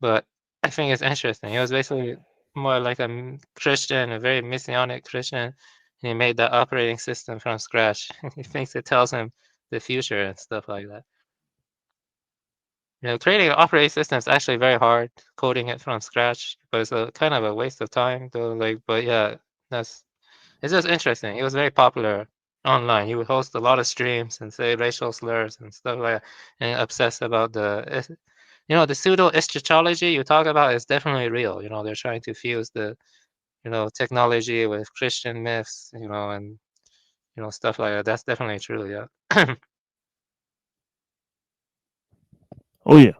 But I think it's interesting. He was basically more like a Christian, a very messianic Christian. And he made that operating system from scratch. He thinks it tells him the future and stuff like that. Creating an operating system is actually very hard, coding it from scratch, but it's a kind of a waste of time though. But yeah, it's just interesting. He was very popular online. He would host a lot of streams and say racial slurs and stuff like that, and obsess about the pseudo eschatology you talk about is definitely real. They're trying to fuse the technology with Christian myths, and stuff like that. That's definitely true. Yeah. Oh yeah.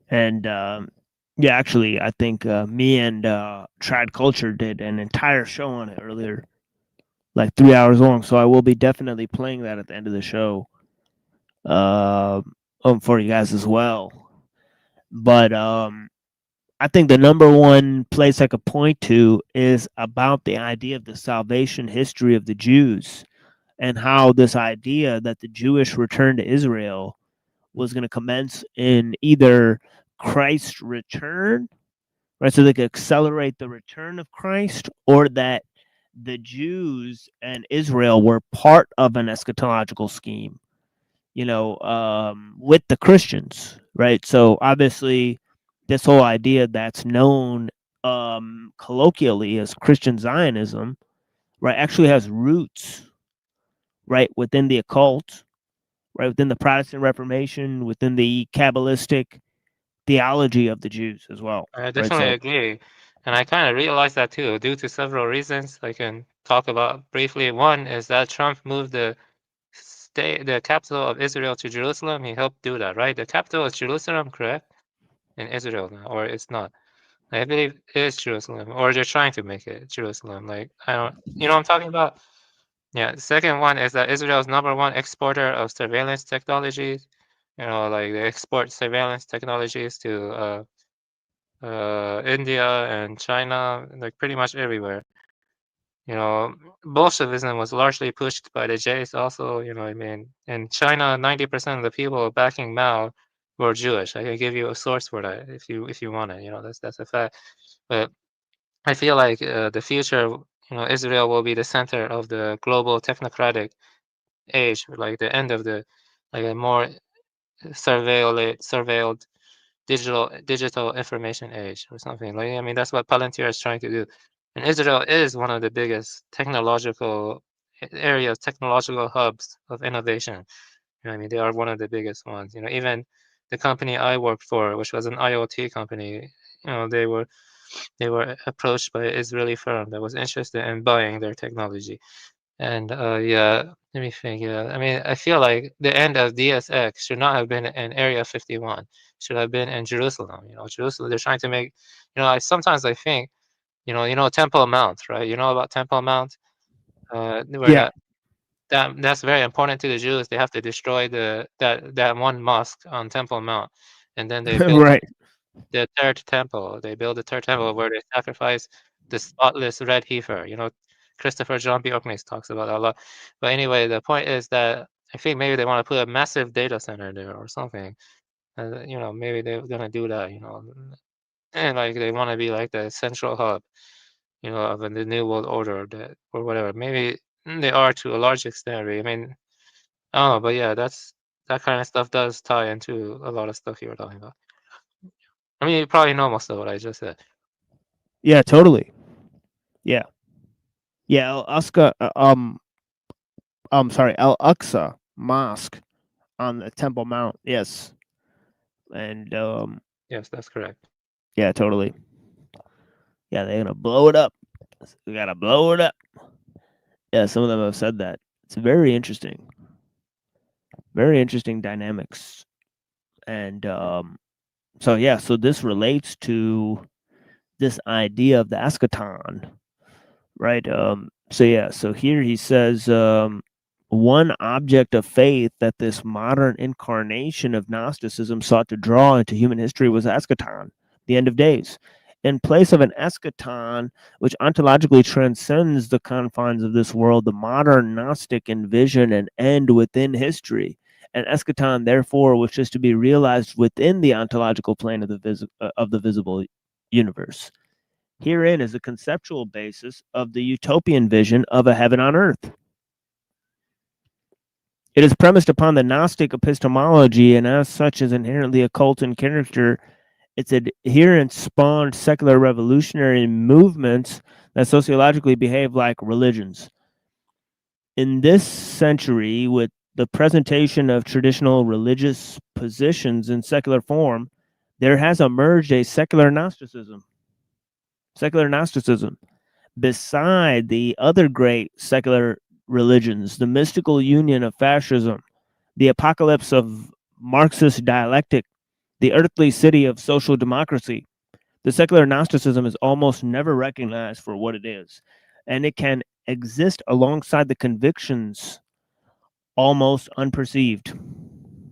And yeah, actually, I think me and Trad Culture did an entire show on it earlier, like 3 hours long. So I will be definitely playing that at the end of the show for you guys as well. But I think the number one place I could point to is about the idea of the salvation history of the Jews and how this idea that the Jewish return to Israel was going to commence in either Christ's return, right? So they could accelerate the return of Christ, or that the Jews and Israel were part of an eschatological scheme, with the Christians, right? So obviously, this whole idea that's known colloquially as Christian Zionism, right, actually has roots, right, within the occult, right, within the Protestant Reformation, within the Kabbalistic theology of the Jews as well. I Right? definitely So, agree. And I kind of realized that too, due to several reasons I can talk about briefly. One is that Trump moved the capital of Israel to Jerusalem. He helped do that, right? The capital is Jerusalem, correct? In Israel now, or it's not. I believe it is Jerusalem, or they're trying to make it Jerusalem. I don't, what I'm talking about? Yeah. The second one is that Israel is #1 exporter of surveillance technologies. They export surveillance technologies to India and China, like pretty much everywhere. Bolshevism was largely pushed by the Jays also, I mean, in China, 90% of the people backing Mao were Jewish. I can give you a source for that if you want it, that's a fact. But I feel like the future, Israel will be the center of the global technocratic age, like the end of a more surveilled digital information age or something. I mean, that's what Palantir is trying to do. And Israel is one of the biggest technological hubs of innovation. I mean, they are one of the biggest ones. Even the company I worked for, which was an IoT company, they were approached by an Israeli firm that was interested in buying their technology. And yeah, let me think. Yeah, I mean, I feel like the end of DSX should not have been in Area 51. Should have been in Jerusalem. Jerusalem. They're trying to make. I sometimes I think, Temple Mount, right? You know about Temple Mount, where yeah. that's very important to the Jews. They have to destroy that one mosque on Temple Mount, and then they build right. the third temple. They build the third temple where they sacrifice the spotless red heifer. Christopher John Bjorknes talks about that a lot. But anyway, the point is that I think maybe they want to put a massive data center there or something. Maybe they're gonna do that. And they want to be like the central hub, of the new world order or whatever. Maybe they are to a large extent. I mean, I don't know, but yeah, that kind of stuff does tie into a lot of stuff you were talking about. I mean, you probably know most of what I just said. Yeah, totally. Yeah. Yeah, Al Aqsa Mosque on the Temple Mount. Yes. And Yes, that's correct. yeah, totally. Yeah, they're gonna blow it up. We gotta blow it up. Yeah, some of them have said that. It's very interesting. Very interesting dynamics. And so yeah, so this relates to this idea of the eschaton, right? So yeah, so here he says one object of faith that this modern incarnation of Gnosticism sought to draw into human history was eschaton, the end of days. In place of an eschaton, which ontologically transcends the confines of this world, the modern Gnostic envision an end within history. An eschaton, therefore, was just to be realized within the ontological plane of the visible universe. Herein is the conceptual basis of the utopian vision of a heaven on earth. It is premised upon the Gnostic epistemology, and as such is inherently occult in character. Its adherents spawned secular revolutionary movements that sociologically behave like religions. In this century, with the presentation of traditional religious positions in secular form, there has emerged a secular Gnosticism. Secular Gnosticism. Beside the other great secular religions, the mystical union of fascism, the apocalypse of Marxist dialectic, the earthly city of social democracy, the secular Gnosticism is almost never recognized for what it is, and it can exist alongside the convictions almost unperceived.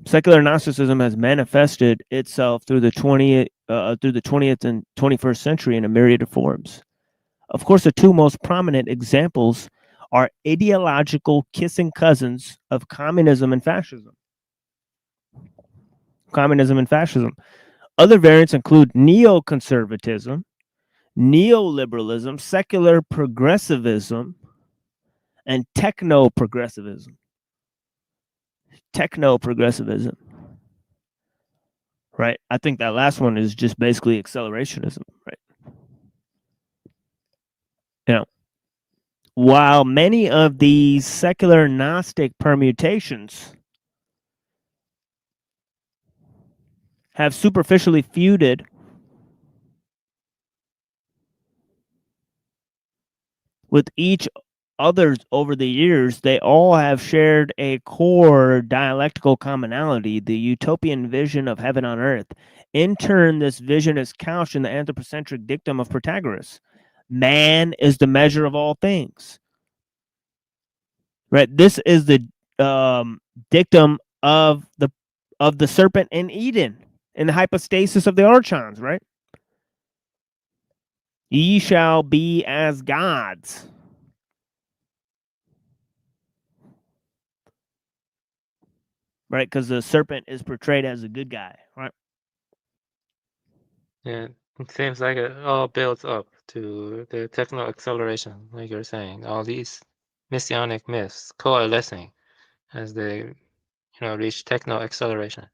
Secular Gnosticism has manifested itself through the 20th and 21st century in a myriad of forms. Of course, the two most prominent examples are ideological kissing cousins of communism and fascism. Communism and fascism. Other variants include neoconservatism, neoliberalism, secular progressivism, and techno-progressivism. Techno-progressivism. Right? I think that last one is just basically accelerationism, right? You know, while many of these secular Gnostic permutations have superficially feuded with each others over the years, they all have shared a core dialectical commonality, the utopian vision of heaven on earth. In turn, this vision is couched in the anthropocentric dictum of Protagoras. Man is the measure of all things. Right? This is the dictum of the serpent in Eden, in the hypostasis of the archons, right? Ye shall be as gods. Right? Because the serpent is portrayed as a good guy, right? Yeah, it seems like it all builds up to the techno acceleration, like you're saying. All these messianic myths coalescing as they, reach techno acceleration.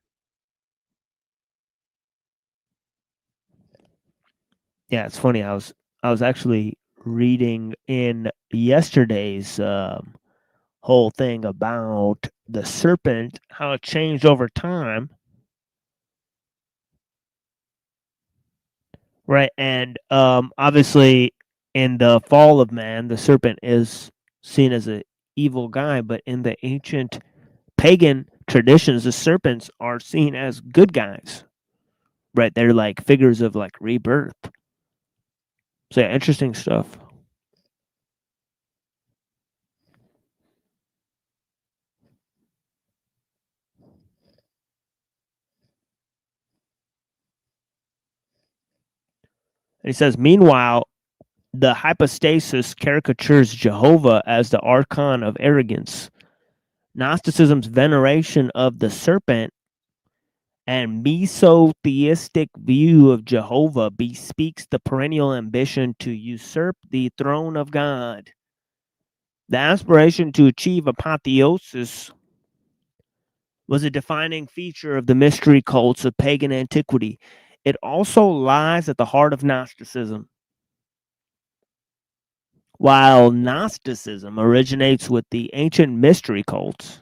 Yeah, it's funny. I was actually reading in yesterday's whole thing about the serpent, how it changed over time. Right, and obviously in the fall of man, the serpent is seen as an evil guy, but in the ancient pagan traditions, the serpents are seen as good guys. Right, they're like figures of like rebirth. So yeah, interesting stuff. And he says, meanwhile, the hypostasis caricatures Jehovah as the archon of arrogance. Gnosticism's veneration of the serpent and mesotheistic view of Jehovah bespeaks the perennial ambition to usurp the throne of God. The aspiration to achieve apotheosis was a defining feature of the mystery cults of pagan antiquity. It also lies at the heart of Gnosticism. While Gnosticism originates with the ancient mystery cults,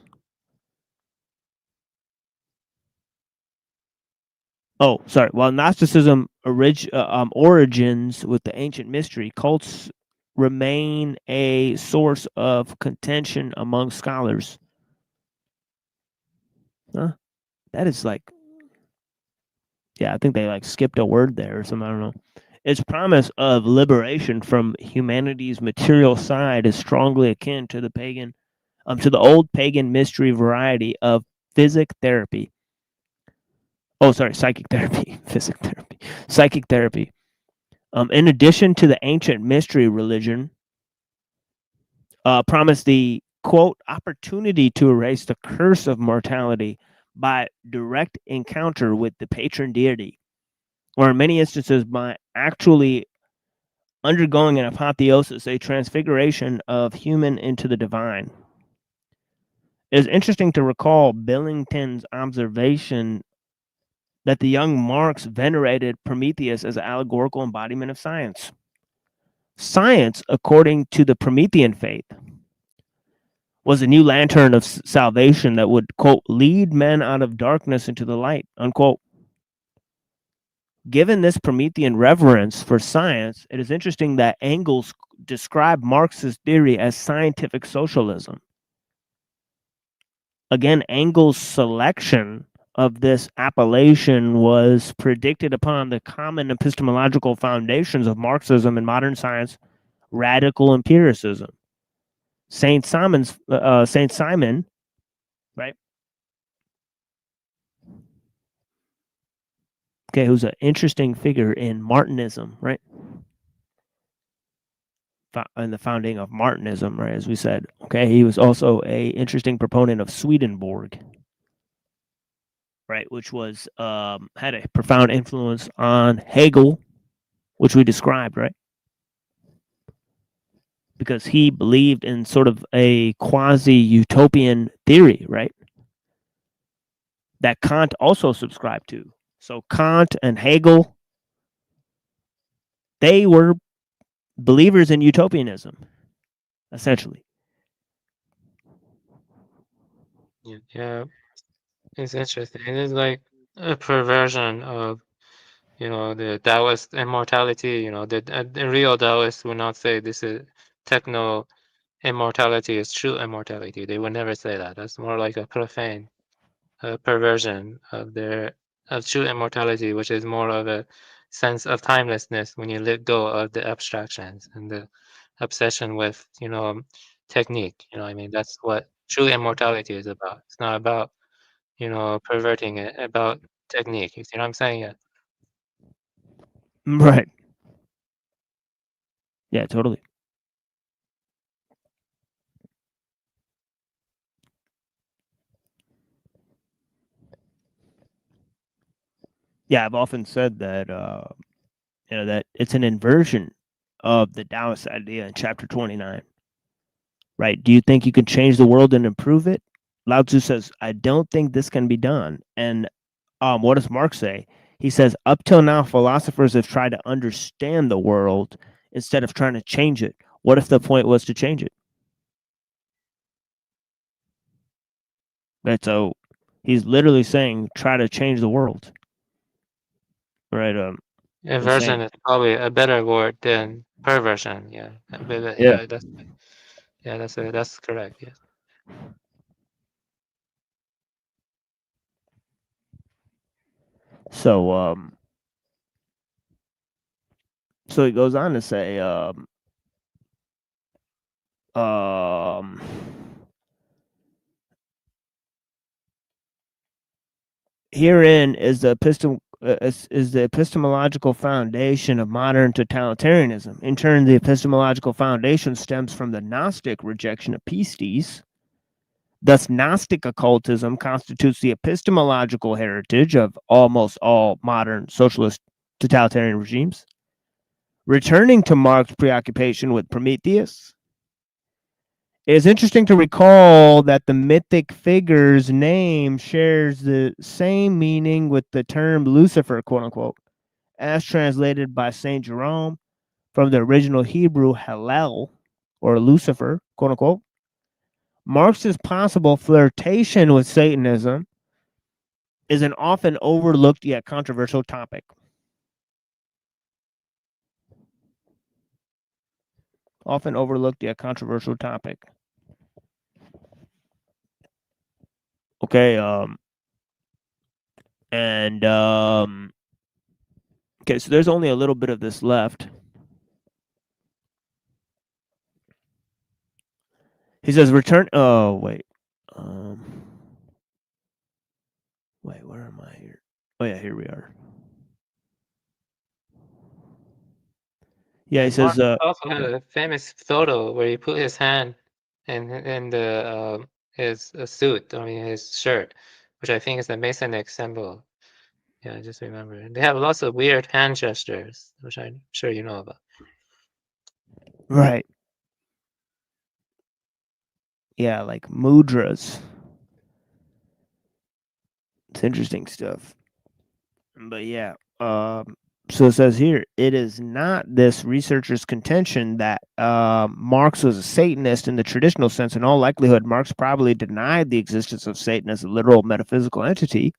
while Gnosticism origins with the ancient mystery cults remain a source of contention among scholars. Huh? That is like, yeah, I think they like skipped a word there or something. I don't know. Its promise of liberation from humanity's material side is strongly akin to the old pagan mystery variety of psychic therapy. Psychic therapy. In addition to the ancient mystery religion, promised the quote opportunity to erase the curse of mortality by direct encounter with the patron deity, or in many instances by actually undergoing an apotheosis, a transfiguration of human into the divine. It is interesting to recall Billington's observation that the young Marx venerated Prometheus as an allegorical embodiment of science. Science, according to the Promethean faith, was a new lantern of salvation that would, quote, lead men out of darkness into the light, unquote. Given this Promethean reverence for science, it is interesting that Engels described Marx's theory as scientific socialism. Again, Engels' selection of this appellation was predicted upon the common epistemological foundations of Marxism and modern science, radical empiricism. Saint Simon, right? Okay, who's an interesting figure in Martinism, right? In the founding of Martinism, right? As we said, okay, he was also a interesting proponent of Swedenborg, right? Which was had a profound influence on Hegel, which we described, right? Because he believed in sort of a quasi-utopian theory, right? That Kant also subscribed to. So Kant and Hegel, they were believers in utopianism, essentially. Yeah, it's interesting. It is like a perversion of, the Taoist immortality. The real Taoists would not say this is techno immortality is true immortality. They would never say that. That's more like a profane perversion of true immortality, which is more of a sense of timelessness when you let go of the abstractions and the obsession with technique. I mean, that's what true immortality is about. It's not about perverting it, about technique. You see what I'm saying? Yeah. Right. Yeah, totally. Yeah, I've often said that that it's an inversion of the Taoist idea in chapter 29. Right? Do you think you can change the world and improve it? Lao Tzu says, I don't think this can be done. And what does Marx say? He says, up till now, philosophers have tried to understand the world instead of trying to change it. What if the point was to change it? Right, so he's literally saying, try to change the world. Right. Inversion is probably a better word than perversion. Yeah. Yeah. That's correct. Yes. So so he goes on to say herein is the epistemological foundation of modern totalitarianism. In turn, the epistemological foundation stems from the Gnostic rejection of pistis. Thus, Gnostic occultism constitutes the epistemological heritage of almost all modern socialist totalitarian regimes. Returning to Marx's preoccupation with Prometheus, it is interesting to recall that the mythic figure's name shares the same meaning with the term Lucifer, quote unquote, as translated by St. Jerome from the original Hebrew Hallel, or Lucifer, quote unquote. Marx's possible flirtation with Satanism is an often overlooked yet controversial topic. Often overlooked yet controversial topic. Okay, okay, so there's only a little bit of this left. He says, return. Oh, wait. Wait, where am I here? Oh, yeah, here we are. Yeah, he says. Marx also had a famous photo where he put his hand in the his suit, I mean his shirt, which I think is the Masonic symbol. Yeah, I just remember. They have lots of weird hand gestures, which I'm sure you know about. Right. Yeah, like mudras, It's interesting stuff. But yeah, so it says here, it is not this researcher's contention that Marx was a Satanist in the traditional sense. In all likelihood, Marx probably denied the existence of Satan as a literal metaphysical entity.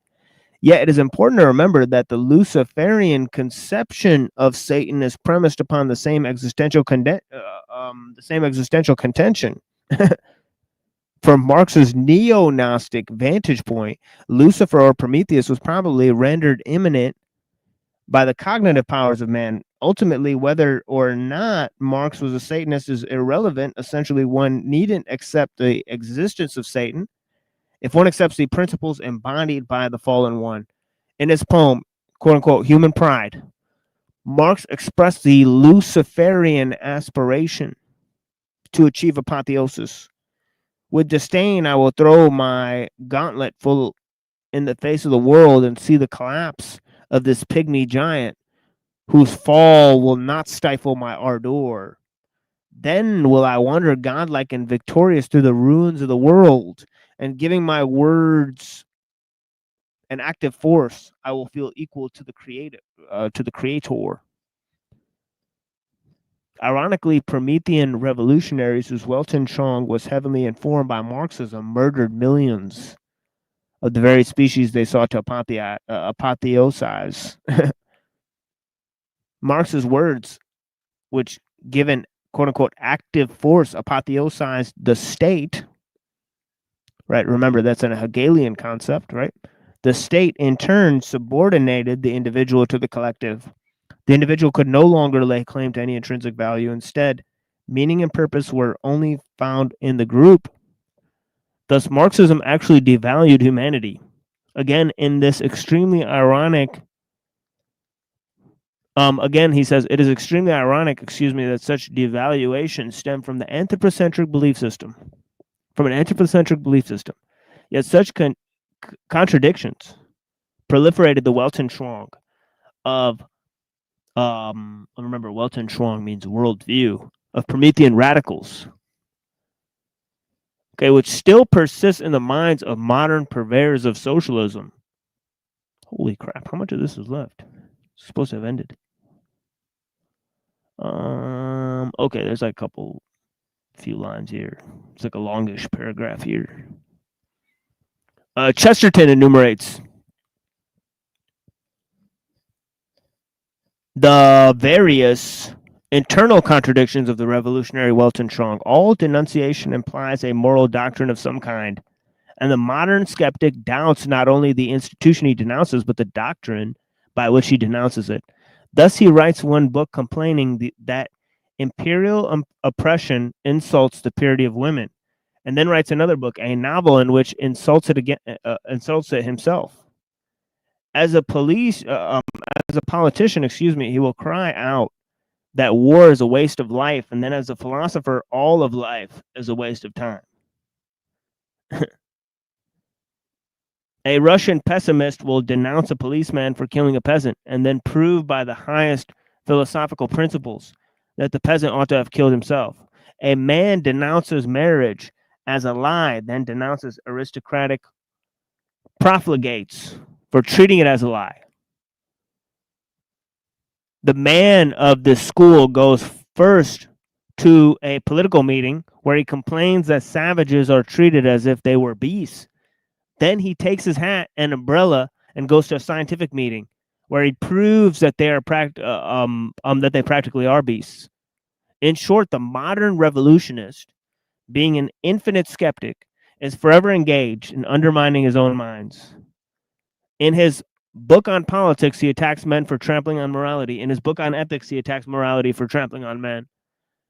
Yet it is important to remember that the Luciferian conception of Satan is premised upon the same existential contention. From Marx's neo-Gnostic vantage point, Lucifer or Prometheus was probably rendered immanent by the cognitive powers of man. Ultimately, whether or not Marx was a Satanist is irrelevant. Essentially, one needn't accept the existence of Satan if one accepts the principles embodied by the fallen one. In his poem, quote-unquote, Human Pride, Marx expressed the Luciferian aspiration to achieve apotheosis. With disdain, I will throw my gauntlet full in the face of the world and see the collapse of this pygmy giant, whose fall will not stifle my ardor. Then will I wander godlike and victorious through the ruins of the world, and giving my words an active force, I will feel equal to the creator. Ironically, Promethean revolutionaries whose Welton Chong was heavily informed by Marxism murdered millions of the very species they sought to apotheosize. Marx's words, which given quote-unquote active force apotheosized the state, right? Remember, that's a Hegelian concept, right? The state, in turn, subordinated the individual to the collective. The individual could no longer lay claim to any intrinsic value. Instead, meaning and purpose were only found in the group. Thus, Marxism actually devalued humanity. Again, in this extremely ironic, again, he says, it is extremely ironic, that such devaluation stemmed from the anthropocentric belief system. Yet such contradictions proliferated the Welton Schwang of, remember, Welton Schwang means worldview, of Promethean radicals, okay, which still persists in the minds of modern purveyors of socialism. Holy crap, how much of this is left? It's supposed to have ended. Okay, there's like a few lines here. It's like a longish paragraph here. Chesterton enumerates the various internal contradictions of the revolutionary Welton Schwang. All denunciation implies a moral doctrine of some kind, and the modern skeptic doubts not only the institution he denounces, but the doctrine by which he denounces it. Thus, he writes one book complaining that imperial oppression insults the purity of women, and then writes another book, a novel in which insults it himself. As a politician, he will cry out that war is a waste of life, and then as a philosopher, all of life is a waste of time. A Russian pessimist will denounce a policeman for killing a peasant, and then prove by the highest philosophical principles that the peasant ought to have killed himself. A man denounces marriage as a lie, then denounces aristocratic profligates for treating it as a lie. The man of this school goes first to a political meeting where he complains that savages are treated as if they were beasts. Then he takes his hat and umbrella and goes to a scientific meeting where he proves that they are that they practically are beasts. In short, the modern revolutionist, being an infinite skeptic, is forever engaged in undermining his own minds. In his book on politics, he attacks men for trampling on morality. In his book on ethics, he attacks morality for trampling on men.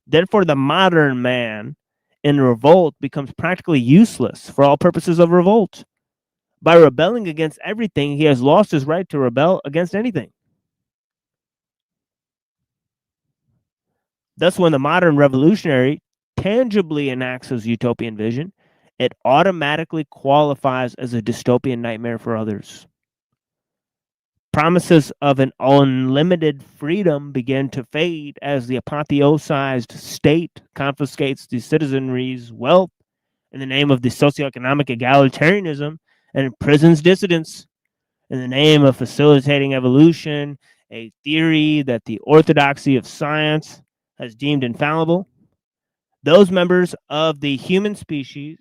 Therefore, the modern man in revolt becomes practically useless for all purposes of revolt. By rebelling against everything, he has lost his right to rebel against anything. Thus, when the modern revolutionary tangibly enacts his utopian vision, it automatically qualifies as a dystopian nightmare for others. Promises of an unlimited freedom begin to fade as the apotheosized state confiscates the citizenry's wealth in the name of the socioeconomic egalitarianism and imprisons dissidents. in the name of facilitating evolution, a theory that the orthodoxy of science has deemed infallible. Those members of the human species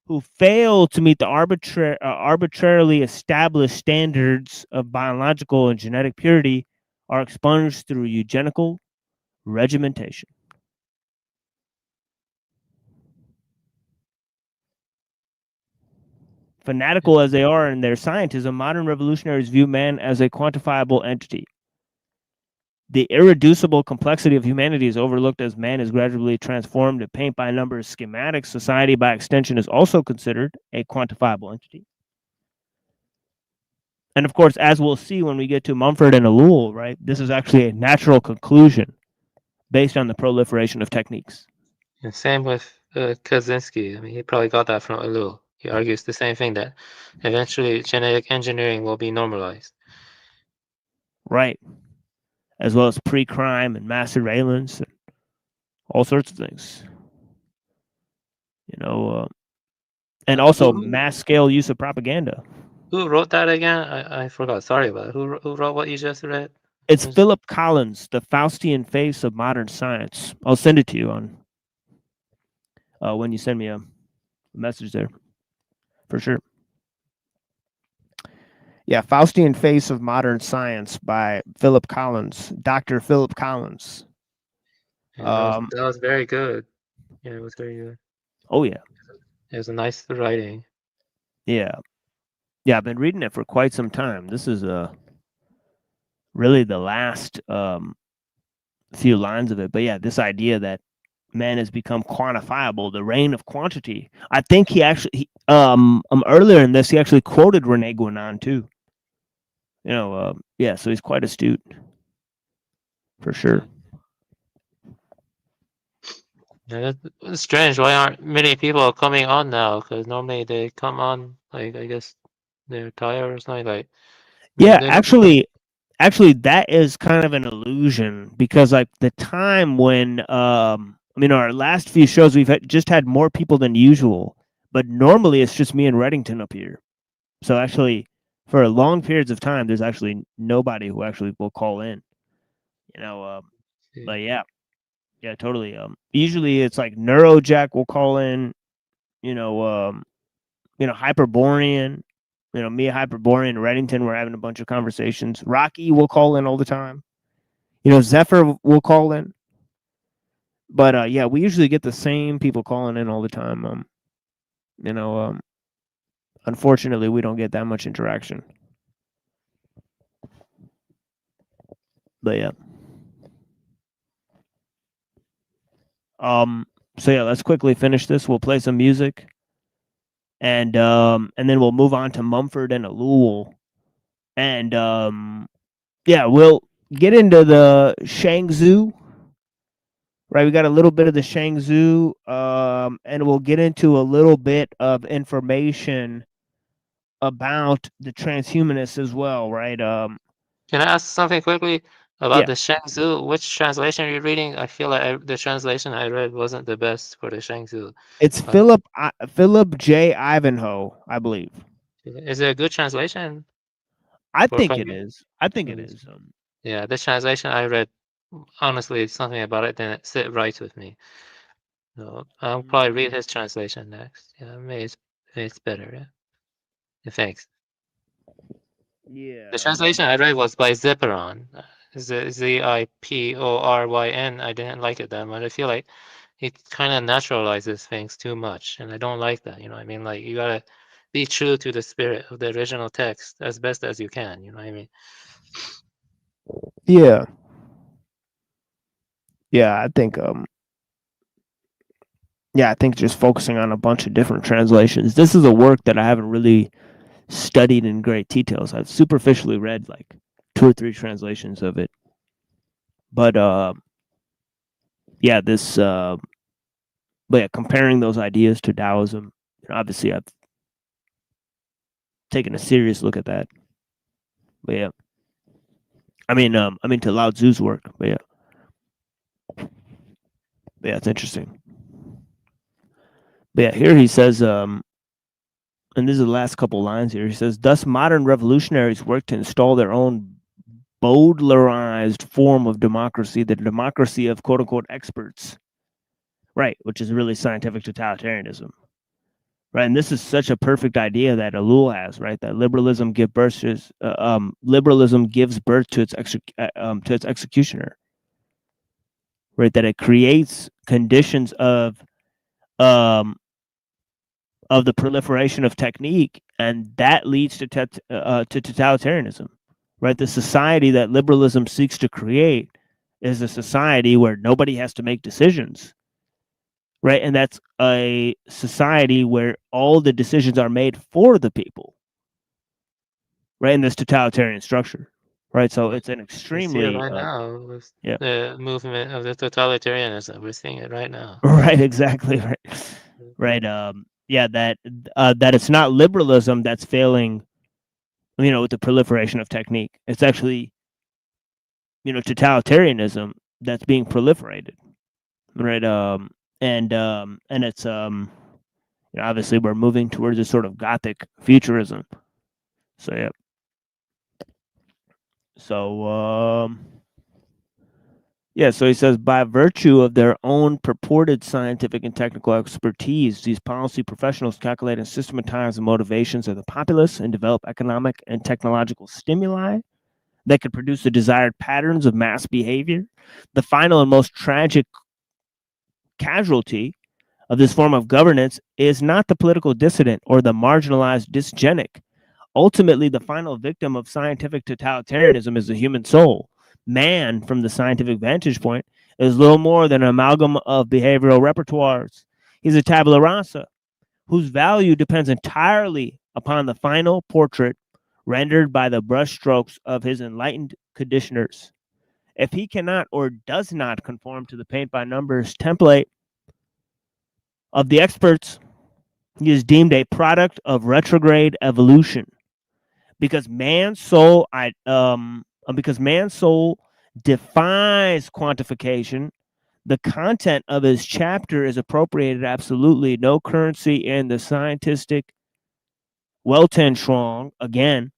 who fail to meet the arbitrarily established standards of biological and genetic purity are expunged through eugenical regimentation. Fanatical as they are in their scientism, modern revolutionaries view man as a quantifiable entity. The irreducible complexity of humanity is overlooked as man is gradually transformed to paint by numbers schematic. Society, by extension, is also considered a quantifiable entity. And of course, as we'll see when we get to Mumford and ellul, right, this is actually a natural conclusion based on the proliferation of techniques. And same with Kaczynski. I mean, he probably got that from ellul. He argues the same thing, that eventually genetic engineering will be normalized. Right. As well as pre-crime and mass surveillance and all sorts of things. You know, and also mass-scale use of propaganda. Who wrote that again? I forgot. Sorry about it. Who wrote what you just read? It's Philip Collins, The Faustian Face of Modern Science. I'll send it to you on when you send me a message there, for sure. Yeah, Faustian Face of Modern Science by Philip Collins, Dr. Philip Collins. Yeah, that was very good. Yeah, it was very good. Oh, yeah. It was a nice writing. Yeah. Yeah, I've been reading it for quite some time. This is really the last few lines of it. But yeah, this idea that man has become quantifiable, the reign of quantity. I think he actually, earlier in this, he actually quoted Rene Guénon too. You know, yeah, so he's quite astute, for sure. Yeah, that's strange. Why aren't many people coming on now? Because normally they come on, like, I guess they're tired or something. Like, yeah, actually, that is kind of an illusion because, like, the time when, I mean, our last few shows we've just had more people than usual, but normally it's just me and Reddington up here. So actually, for long periods of time, there's actually nobody who actually will call in. You know, but yeah, totally. Usually it's like Neurojack will call in. You know, Hyperborean. You know, me, Hyperborean, Reddington, we're having a bunch of conversations. Rocky will call in all the time. You know, Zephyr will call in. But yeah, we usually get the same people calling in all the time. You know, unfortunately, we don't get that much interaction. But yeah. So yeah, let's quickly finish this. We'll play some music. And then we'll move on to Mumford and ellul. And yeah, we'll get into the Shangzu. Right, we got a little bit of the Shangzu, and we'll get into a little bit of information about the transhumanists as well, right? Can I ask something quickly about the Shangzu? Which translation are you reading? I feel like the translation I read wasn't the best for the Shangzu. It's Philip J. Ivanhoe, I believe. Is it a good translation? I think it is. Yeah, the translation I read, honestly, something about it didn't sit right with me. So I'll probably read his translation next. Yeah, maybe it's better. Yeah. Thanks. Yeah. The translation I read was by Zipporn. Ziporyn. I didn't like it that much. I feel like it kind of naturalizes things too much, and I don't like that. You know what I mean? Like, you gotta be true to the spirit of the original text as best as you can. You know what I mean? Yeah. Yeah, I think I think just focusing on a bunch of different translations. This is a work that I haven't really studied in great details. I've superficially read like 2 or 3 translations of it. But yeah, this but yeah, comparing those ideas to Taoism, obviously I've taken a serious look at that. But yeah. I mean to Lao Tzu's work, but yeah. But yeah, it's interesting. But yeah, here he says and this is the last couple lines here. He says, thus modern revolutionaries work to install their own Baudelarized form of democracy, the democracy of quote-unquote experts, right, which is really scientific totalitarianism, right? And this is such a perfect idea that ellul has, right, that liberalism gives birth to its executioner, right, that it creates conditions of the proliferation of technique, and that leads to totalitarianism. Right, the society that liberalism seeks to create is a society where nobody has to make decisions, right? And that's a society where all the decisions are made for the people, right? In this totalitarian structure, right? So it's an extremely we see it right now with the movement of the totalitarianism. We're seeing it right now. Right, exactly, right. That it's not liberalism that's failing, with the proliferation of technique. It's actually, totalitarianism that's being proliferated, right? And it's, obviously we're moving towards a sort of Gothic futurism. So, yeah. So, so he says, by virtue of their own purported scientific and technical expertise, these policy professionals calculate and systematize the motivations of the populace and develop economic and technological stimuli that could produce the desired patterns of mass behavior. The final and most tragic casualty of this form of governance is not the political dissident or the marginalized dysgenic. Ultimately, the final victim of scientific totalitarianism is the human soul. Man, from the scientific vantage point, is little more than an amalgam of behavioral repertoires. He's a tabula rasa, whose value depends entirely upon the final portrait rendered by the brushstrokes of his enlightened conditioners. If he cannot or does not conform to the paint-by-numbers template of the experts, he is deemed a product of retrograde evolution. Because man's soul defies quantification, the content of his chapter is appropriated absolutely no currency in the scientific Weltanschauung. Again,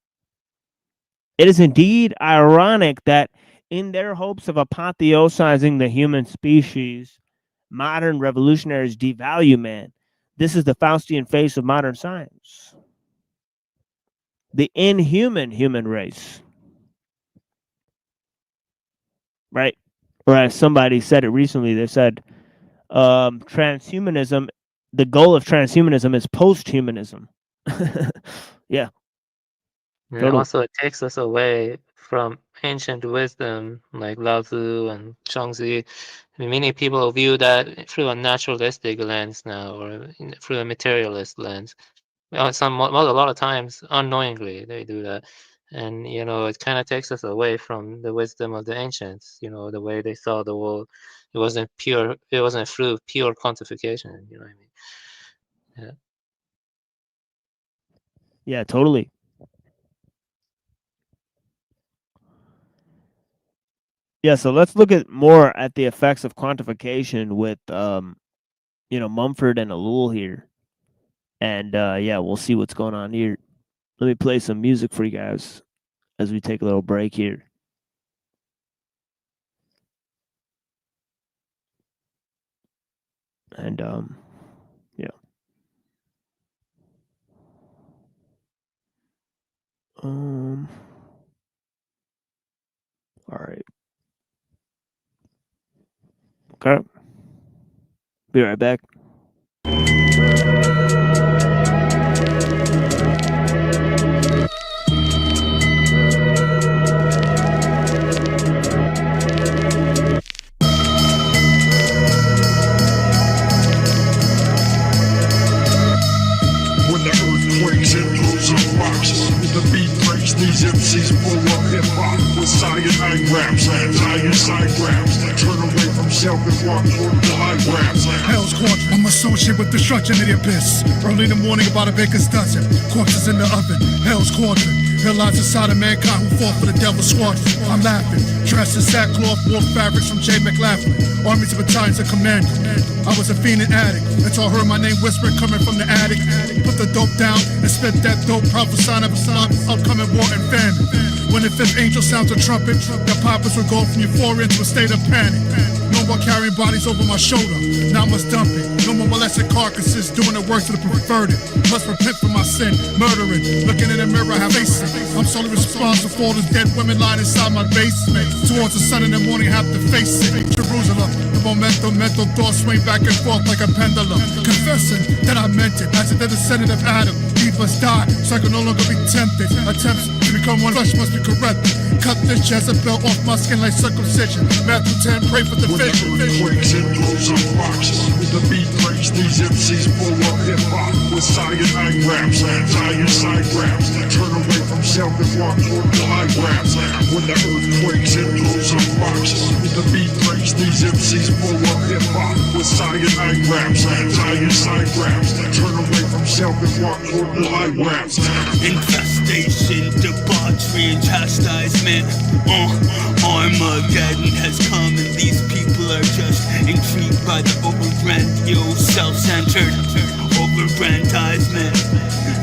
it is indeed ironic that in their hopes of apotheosizing the human species, modern revolutionaries devalue man. This is the Faustian face of modern science. The inhuman human race. Right? Or as somebody said it recently, they said transhumanism, the goal of transhumanism is post-humanism. Yeah. And Totally. also, it takes us away from ancient wisdom like Lao Tzu and Zhuangzi. Many people view that through a naturalistic lens now, or through a materialist lens. A lot of times, unknowingly, they do that. And, it kind of takes us away from the wisdom of the ancients, the way they saw the world. It wasn't through pure quantification, you know what I mean? Yeah. Yeah, totally. Yeah, so let's look more at the effects of quantification with, Mumford and ellul here. And, we'll see what's going on here. Let me play some music for you guys as we take a little break here. And, yeah. All right. Okay. Be right back. These MCs pull up hip-hop with cyanide raps, anti-inside raps. Turn away from self and walk toward the high raps. Hell's Quadrant, I'm associated with destruction of the abyss. Early in the morning, about a baker's dozen. Corpses in the oven, Hell's Quadrant. Realize inside of mankind who fought for the devil's squad. I'm laughing, dressed in sackcloth, wore fabrics from J. McLaughlin. Armies of battalions and commanders. I was a fiend and addict until I heard my name whispering coming from the attic. Put the dope down and spit that dope, prophesying of upcoming war and famine. When the fifth angel sounds a trumpet, the poppers would go from euphoria into a state of panic. No more carrying bodies over my shoulder, now I must dump it. No more molested carcasses doing the work to the perverted. Must repent for my sin, murdering. Looking in the mirror, I face it. I'm solely responsible for all those dead women lying inside my basement. Towards the sun in the morning, I have to face it. Jerusalem, the mental thoughts swing back and forth like a pendulum. Confessing that I meant it, as a descendant of Adam. Eve must die, so I can no longer be tempted. Attempts to become one flesh must be corrected. Cut this Jezebel off my skin like circumcision. Matthew 10, pray for the vision. Quakes and blows up rocks. The beat breaks, these MCs pull up hip-hop with cyanide raps, cyanide raps. Turn away from self and walk toward the high raps. When the earth quakes and blows up rocks. The beat breaks, these MCs pull up hip-hop with cyanide raps, cyanide raps. Turn away from self and walk toward the high raps. Infestation, debauchery, and chastisement. Armageddon has come, and these people are just intrigued by the over-grandiose, self-centered over-grandizement.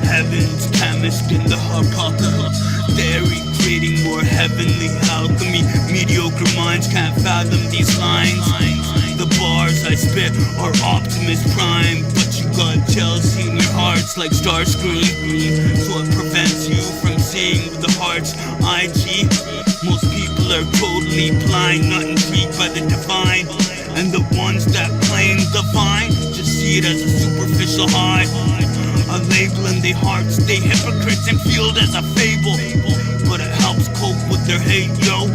Heaven's chemist in the apocalypse, they're recreating more heavenly alchemy. Mediocre minds can't fathom these lines. The bars I spit are Optimus Prime, but you got jealousy in your hearts like Starscream. So it prevents you from seeing with the heart's IG. Most people are totally blind, not intrigued by the divine. And the ones that claim divine just see it as a superficial high. A label in their hearts, they hypocrites and feel it as a fable. But it helps cope with their hate, yo.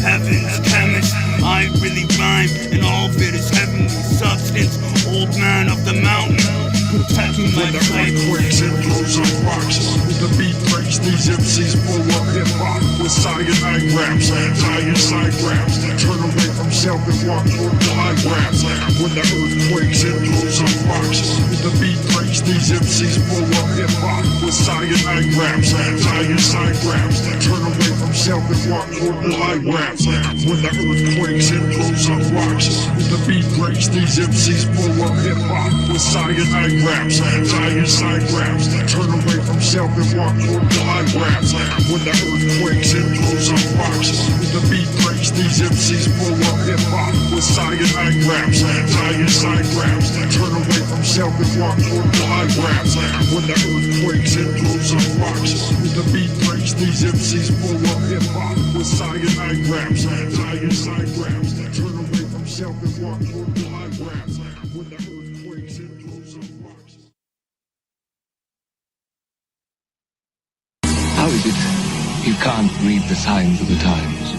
Heaven's chemist, I really rhyme, and all of it is heavenly substance. Old man of the mountain, protecting my flame. Quakes and blows up rocks. The beat breaks, these MCs pull up hip-hop with cyanide raps, cyanide raps. Turn away from self and walk toward the high raps. When the earth quakes and blows up rocks. The beat breaks, these MCs pull up hip-hop with cyanide raps, cyanide raps. Turn away from self and walk toward the high raps. When the earth quakes and blows up rocks. The beat breaks, these MCs pull up hip-hop with cyanide raps, cyanide raps. Turn away from self and walk toward the high raps. When the earth quakes and blows up rocks. The beat breaks, these MCs pull up hip-hop with cyanide raps, cyanide raps. Turn away from self and walk toward the high raps. When the earth quakes and blows up rocks. The beat breaks, these MCs pull up hip-hop with cyanide raps, cyanide raps. Turn away from self and walk toward the high raps. When the earth quakes and blows up rocks. How is it you can't read the signs of the times?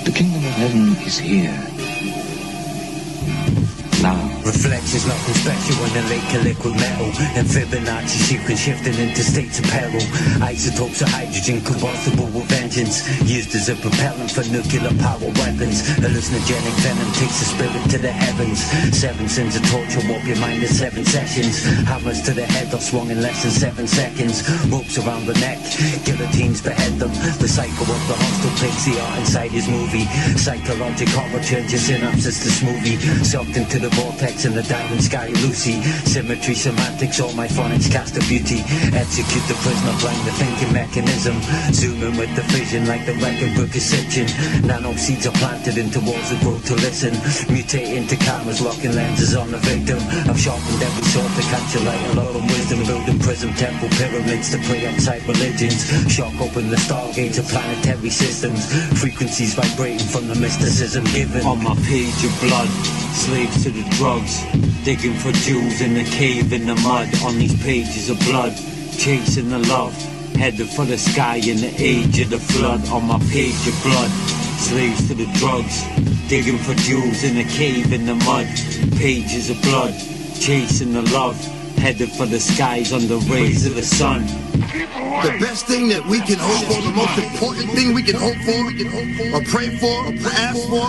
The kingdom of heaven is here. Now. Reflections not perspective when the lake of liquid metal. And Fibonacci sequence shifting into states of peril. Isotopes of hydrogen combustible with vengeance. Used as a propellant for nuclear power weapons. Hallucinogenic venom takes the spirit to the heavens. 7 sins of torture warp your mind in 7 sessions. Hammers to the head are swung in less than 7 seconds. Ropes around the neck, guillotines behead them. The psycho of the hostile takes the art inside his movie. Psychologic horror changes synapses to smoothie. Sucked into the vortex in the diamond sky Lucy. Symmetry, semantics, all my phonics cast a beauty. Execute the prisoner, blind the thinking mechanism. Zoom in with the vision like the record book is stitching. Nano seeds are planted into walls that grow to listen. Mutate into cameras, locking lenses on the victim. I've sharpened every sword to capture light and love and wisdom. Building prism temple pyramids to prey outside religions. Shock open the stargates of planetary systems. Frequencies vibrating from the mysticism given. On my page of blood, slaves to the drugs, digging for jewels in the cave in the mud. On these pages of blood, chasing the love, headed for the sky in the age of the flood. On my page of blood, slaves to the drugs, digging for jewels in the cave in the mud. Pages of blood, chasing the love, headed for the skies on the rays of the sun. The best thing that we can hope for, the most important thing we can hope for, or pray for, or ask for,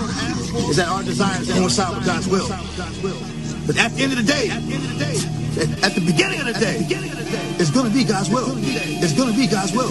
is that our desires coincide with God's will. But at the end of the day, at the beginning of the day, it's going to be be God's will. It's gonna be God's will.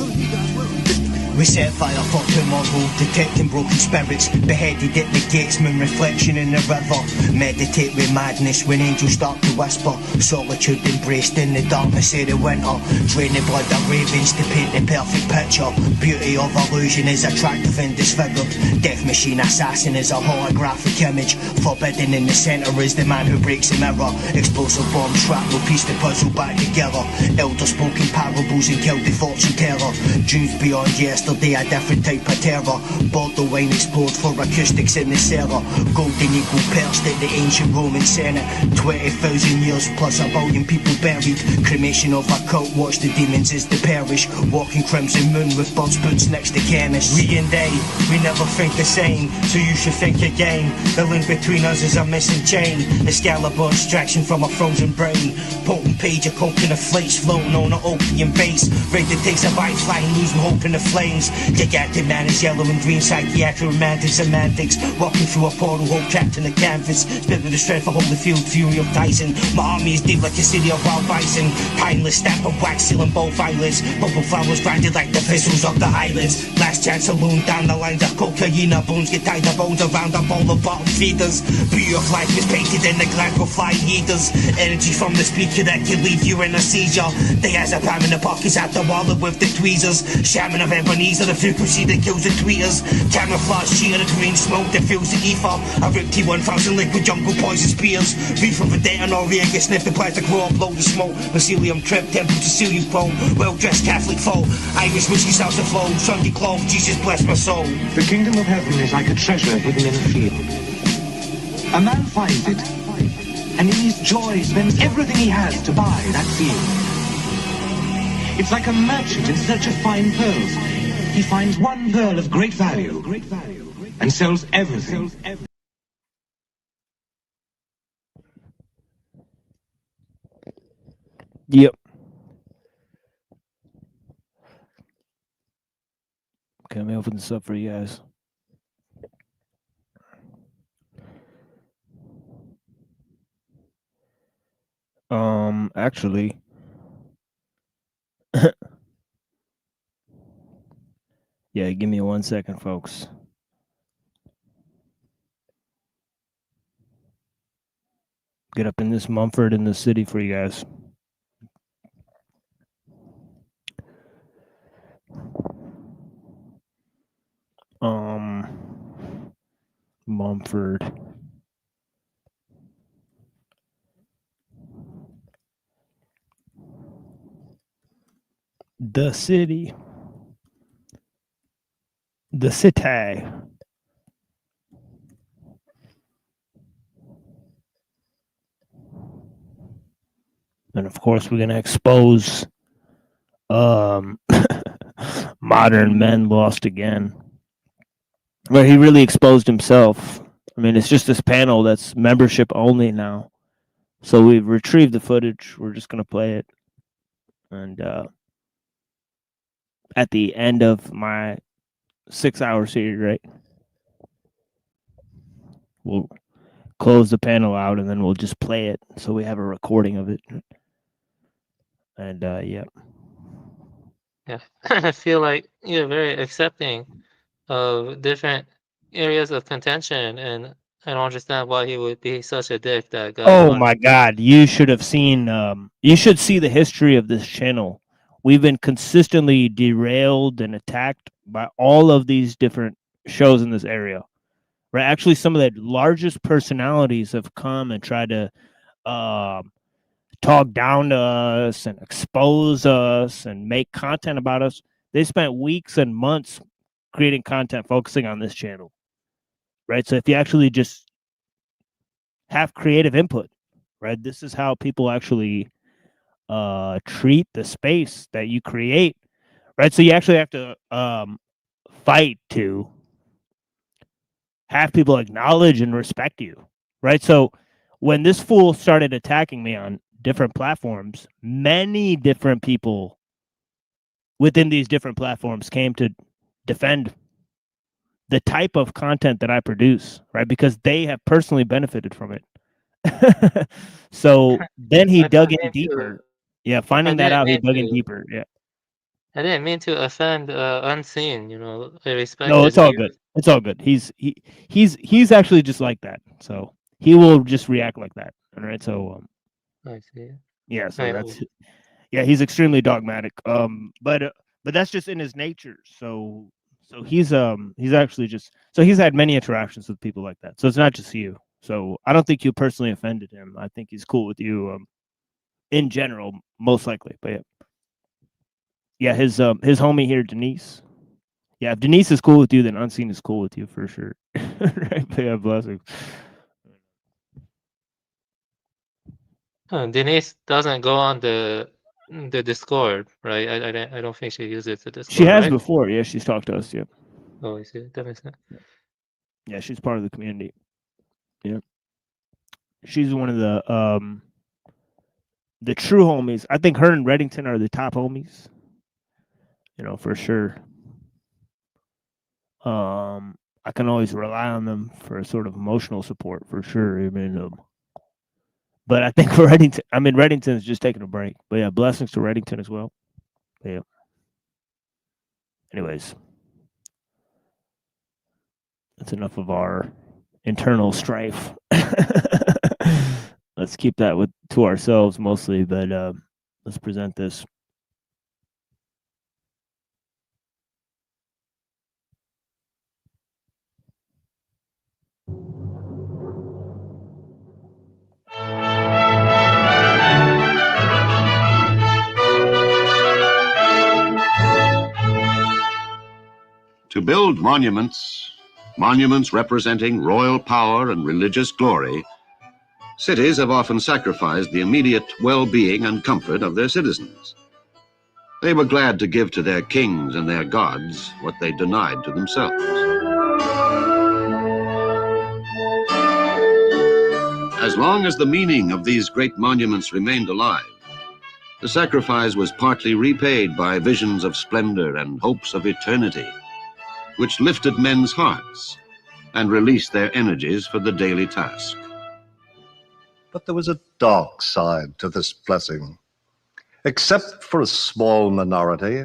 We set fire for tomorrow, detecting broken spirits, beheaded at the gates, moon reflection in the river. Meditate with madness when angels start to whisper. Solitude embraced in the darkness of the winter. Drain the blood of ravens to paint the perfect picture. Beauty of illusion is attractive and disfigured. Death machine assassin is a holographic image. Forbidden in the centre is the man who breaks the mirror. Explosive bomb shrapnel piece the puzzle back together. Elder spoken parables and killed the fortune teller. Dreams beyond yesterday, a different type of terror. Bottle wine explored for acoustics in the cellar. Golden eagle perched at the ancient Roman Senate. 20,000 years plus a billion people buried. Cremation of a cult, watch the demons as they perish. Walking crimson moon with birds boots next to chemists. We and they, we never think the same, so you should think again. The link between us is a missing chain. Excalibur extraction from a frozen brain. Potent page of coconut flakes floating on an opium base. Ready to take survive, flying, losing hope in the flames. Gigantic man is yellow and green, psychiatric romantic semantics. Walking through a portal hole trapped in the canvas. Spit with the strength of Holyfield, fury of Tyson. My army is deep like a city of wild bison. Timeless stamp of wax sealing both eyelids. Bubble flowers grinded like the thistles of the highlands. Last chance saloon down the lines of cocaine. Bones get tied, the bones around a bowl of bottom feeders. Beauty of life is painted in the glass with flying heaters. Energy from the speaker that can leave you in a seizure. They has a palm in the pockets at the wallet with the tweezers. Shaman of Ebenezer, the frequency that kills the tweeters. Camouflage cheer, the green smoke that fills the ether. I ripped T-1000 liquid jungle poison spears. Reef of a detonator, get sniffed the plastic raw, blow the smoke. Mycelium trip, temperature Sicilian chrome. Well-dressed Catholic foe. Irish whiskey south of flow. Sunday clove, Jesus bless my soul. The kingdom of heaven is like a treasure hidden in a field. A man finds it, and in his joy spends everything he has to buy that field. It's like a merchant in search of fine pearls. He finds one pearl of great value and sells everything. Yep. Okay, let me open this up for you guys. Actually, yeah, give me 1 second, folks. Get up in this Mumford in the city for you guys. Mumford. The city. The city. And of course, we're going to expose Modern Men Lost Again, where he really exposed himself. I mean, it's just this panel that's membership only now. So we've retrieved the footage. We're just going to play it. And at the end of my 6-hour series, right, we'll close the panel out and then we'll just play it so we have a recording of it. And yeah. I feel like you're very accepting of different areas of contention, and I don't understand why he would be such a dick that guy. Oh my God, you should have seen, you should see the history of this channel. We've been consistently derailed and attacked by all of these different shows in this area. Right? Actually, some of the largest personalities have come and tried to talk down to us and expose us and make content about us. They spent weeks and months creating content focusing on this channel. Right? So if you actually just have creative input, right? This is how people actually treat the space that you create, right? So you actually have to fight to have people acknowledge and respect you, right? So when this fool started attacking me on different platforms, many different people within these different platforms came to defend the type of content that I produce, right? Because they have personally benefited from it. So then he dug in deeper. Yeah, finding that didn't out, he mean dug in to. deeper. Yeah. I didn't mean to offend Unseen. You know, I respect No, his it's all views. good. It's all good. He's actually just like that. So he will just react like that. All right. So I see. yeah. So I that's yeah. He's extremely dogmatic. But that's just in his nature. So he's actually just so he's had many interactions with people like that. So it's not just you. So I don't think you personally offended him. I think he's cool with you. In general, most likely. But yeah. Yeah, his homie here, Denise. Yeah, if Denise is cool with you, then Unseen is cool with you for sure. Right? But yeah, blessings. Denise doesn't go on the Discord, right? I don't think she uses the Discord. She has right? before. Yeah, she's talked to us. Yeah. Oh, I see. That makes sense. Yeah, she's part of the community. Yeah. She's one of the true homies. I think her and Reddington are the top homies. You know, for sure. I can always rely on them for sort of emotional support for sure. I mean, but I think for Reddington, Reddington's just taking a break. But yeah, blessings to Reddington as well. But yeah. Anyways, that's enough of our internal strife. Let's keep that to ourselves mostly, but let's present this. To build monuments representing royal power and religious glory, cities have often sacrificed the immediate well-being and comfort of their citizens. They were glad to give to their kings and their gods what they denied to themselves. As long as the meaning of these great monuments remained alive, the sacrifice was partly repaid by visions of splendor and hopes of eternity, which lifted men's hearts and released their energies for the daily task. But there was a dark side to this blessing. Except for a small minority,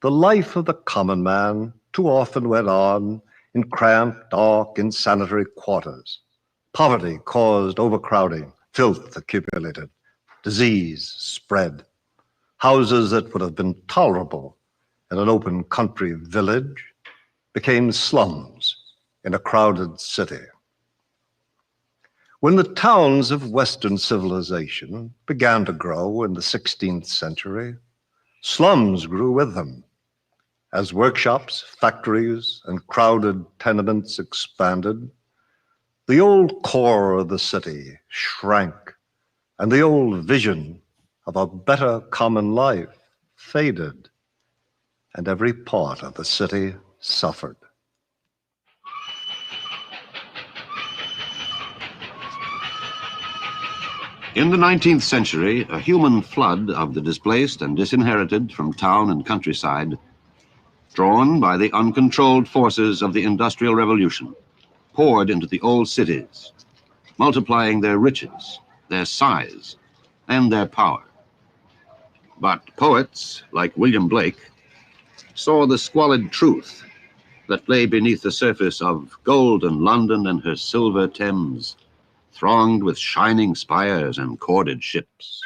the life of the common man too often went on in cramped, dark, insanitary quarters. Poverty caused overcrowding, filth accumulated, disease spread. Houses that would have been tolerable in an open country village became slums in a crowded city. When the towns of Western civilization began to grow in the 16th century, slums grew with them. As workshops, factories, and crowded tenements expanded, the old core of the city shrank, and the old vision of a better common life faded, and every part of the city suffered. In the 19th century, a human flood of the displaced and disinherited from town and countryside, drawn by the uncontrolled forces of the Industrial Revolution, poured into the old cities, multiplying their riches, their size, and their power. But poets like William Blake saw the squalid truth that lay beneath the surface of golden London and her silver Thames, thronged with shining spires and corded ships.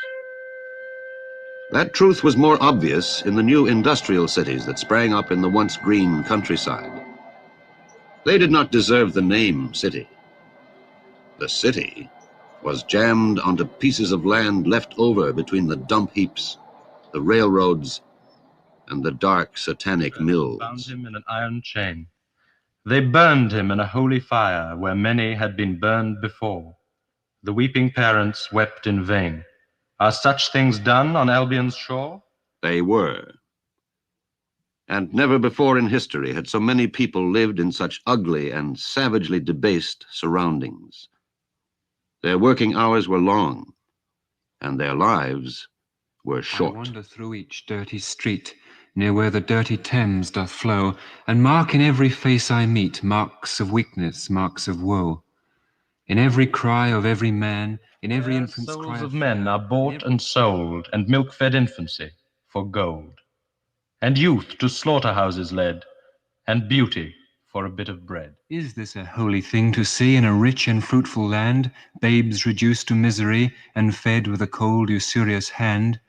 That truth was more obvious in the new industrial cities that sprang up in the once green countryside. They did not deserve the name city. The city was jammed onto pieces of land left over between the dump heaps, the railroads, and the dark satanic mills. Bound him in an iron chain. They burned him in a holy fire where many had been burned before. The weeping parents wept in vain. Are such things done on Albion's shore? They were. And never before in history had so many people lived in such ugly and savagely debased surroundings. Their working hours were long, and their lives were short. I wander through each dirty street, near where the dirty Thames doth flow, and mark in every face I meet marks of weakness, marks of woe. In every cry of every man, in every infant's Souls cry of men are bought and sold, and milk-fed infancy for gold, and youth to slaughterhouses led, and beauty for a bit of bread. Is this a holy thing to see in a rich and fruitful land, babes reduced to misery and fed with a cold usurious hand?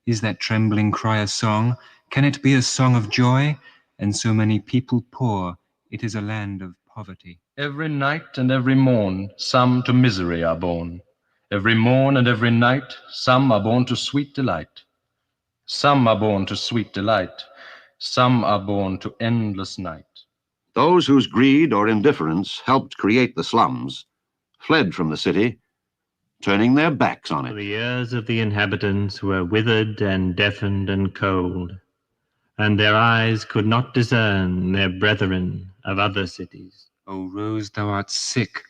Is that trembling cry a song? Can it be a song of joy? And so many people poor, it is a land of poverty. Every night and every morn, some to misery are born. Every morn and every night, some are born to sweet delight. Some are born to sweet delight. Some are born to endless night. Those whose greed or indifference helped create the slums fled from the city, turning their backs on it. The ears of the inhabitants were withered and deafened and cold, and their eyes could not discern their brethren of other cities. O Rose, thou art sick.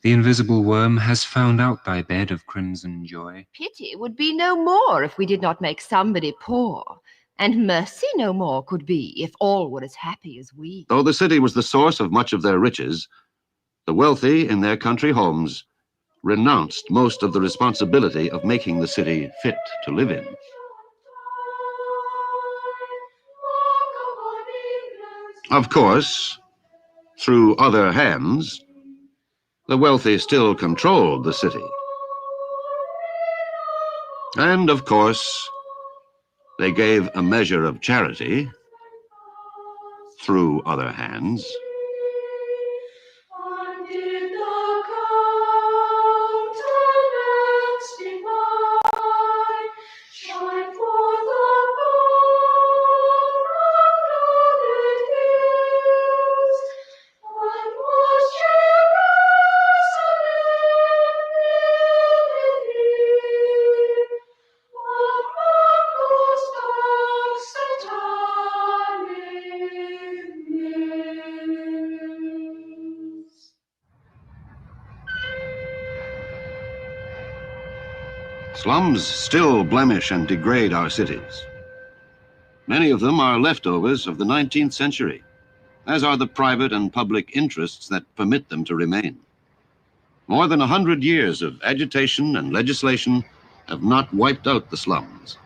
The invisible worm has found out thy bed of crimson joy. Pity would be no more if we did not make somebody poor, and mercy no more could be if all were as happy as we. Though the city was the source of much of their riches, the wealthy in their country homes renounced most of the responsibility of making the city fit to live in. Of course, through other hands, the wealthy still controlled the city. And of course, they gave a measure of charity through other hands. Slums still blemish and degrade our cities. Many of them are leftovers of the 19th century, as are the private and public interests that permit them to remain. More than 100 years of agitation and legislation have not wiped out the slums.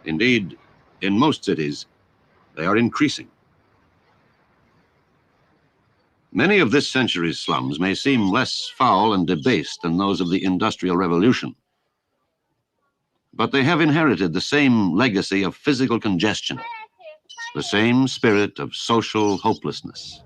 Indeed, in most cities, they are increasing. Many of this century's slums may seem less foul and debased than those of the Industrial Revolution, but they have inherited the same legacy of physical congestion, the same spirit of social hopelessness.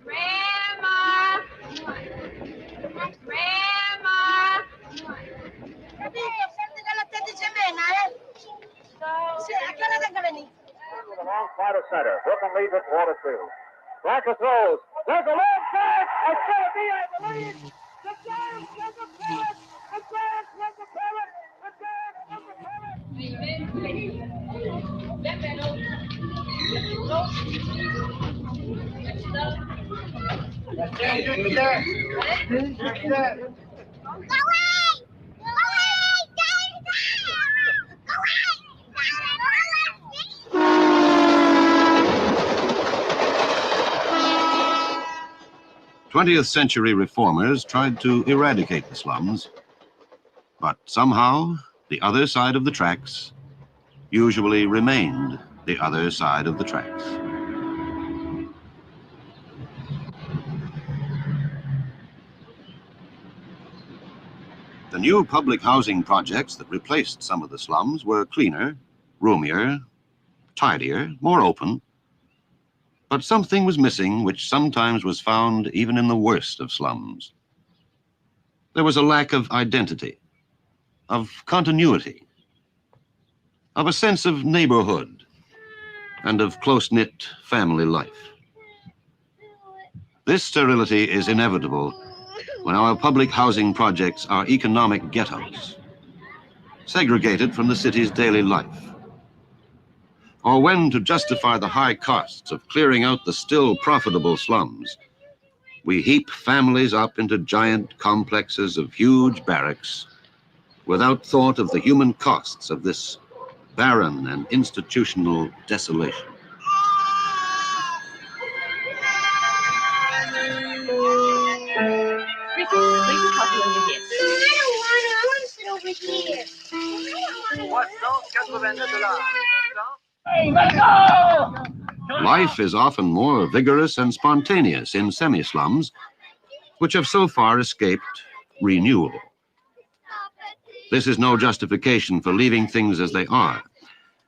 Grandma! Grandma! The long part of center. Brooklyn leads at 4-2. Blanca throws. There's a long pass. It's going to be, I believe, the Giants with the parrot. The Giants with the parrot. The Giants with the parrot. 20th century reformers tried to eradicate the slums, but somehow the other side of the tracks usually remained the other side of the tracks. The new public housing projects that replaced some of the slums were cleaner, roomier, tidier, more open, but something was missing which sometimes was found even in the worst of slums. There was a lack of identity, of continuity, of a sense of neighborhood, and of close-knit family life. This sterility is inevitable when our public housing projects are economic ghettos, segregated from the city's daily life, or when to justify the high costs of clearing out the still profitable slums, we heap families up into giant complexes of huge barracks without thought of the human costs of this barren and institutional desolation. Life is often more vigorous and spontaneous in semi-slums, which have so far escaped renewal. This is no justification for leaving things as they are.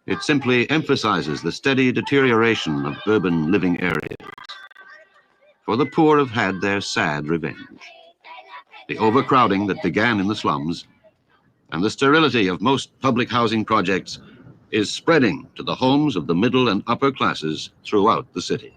It simply emphasizes the steady deterioration of urban living areas. For the poor have had their sad revenge. The overcrowding that began in the slums and the sterility of most public housing projects is spreading to the homes of the middle and upper classes throughout the city.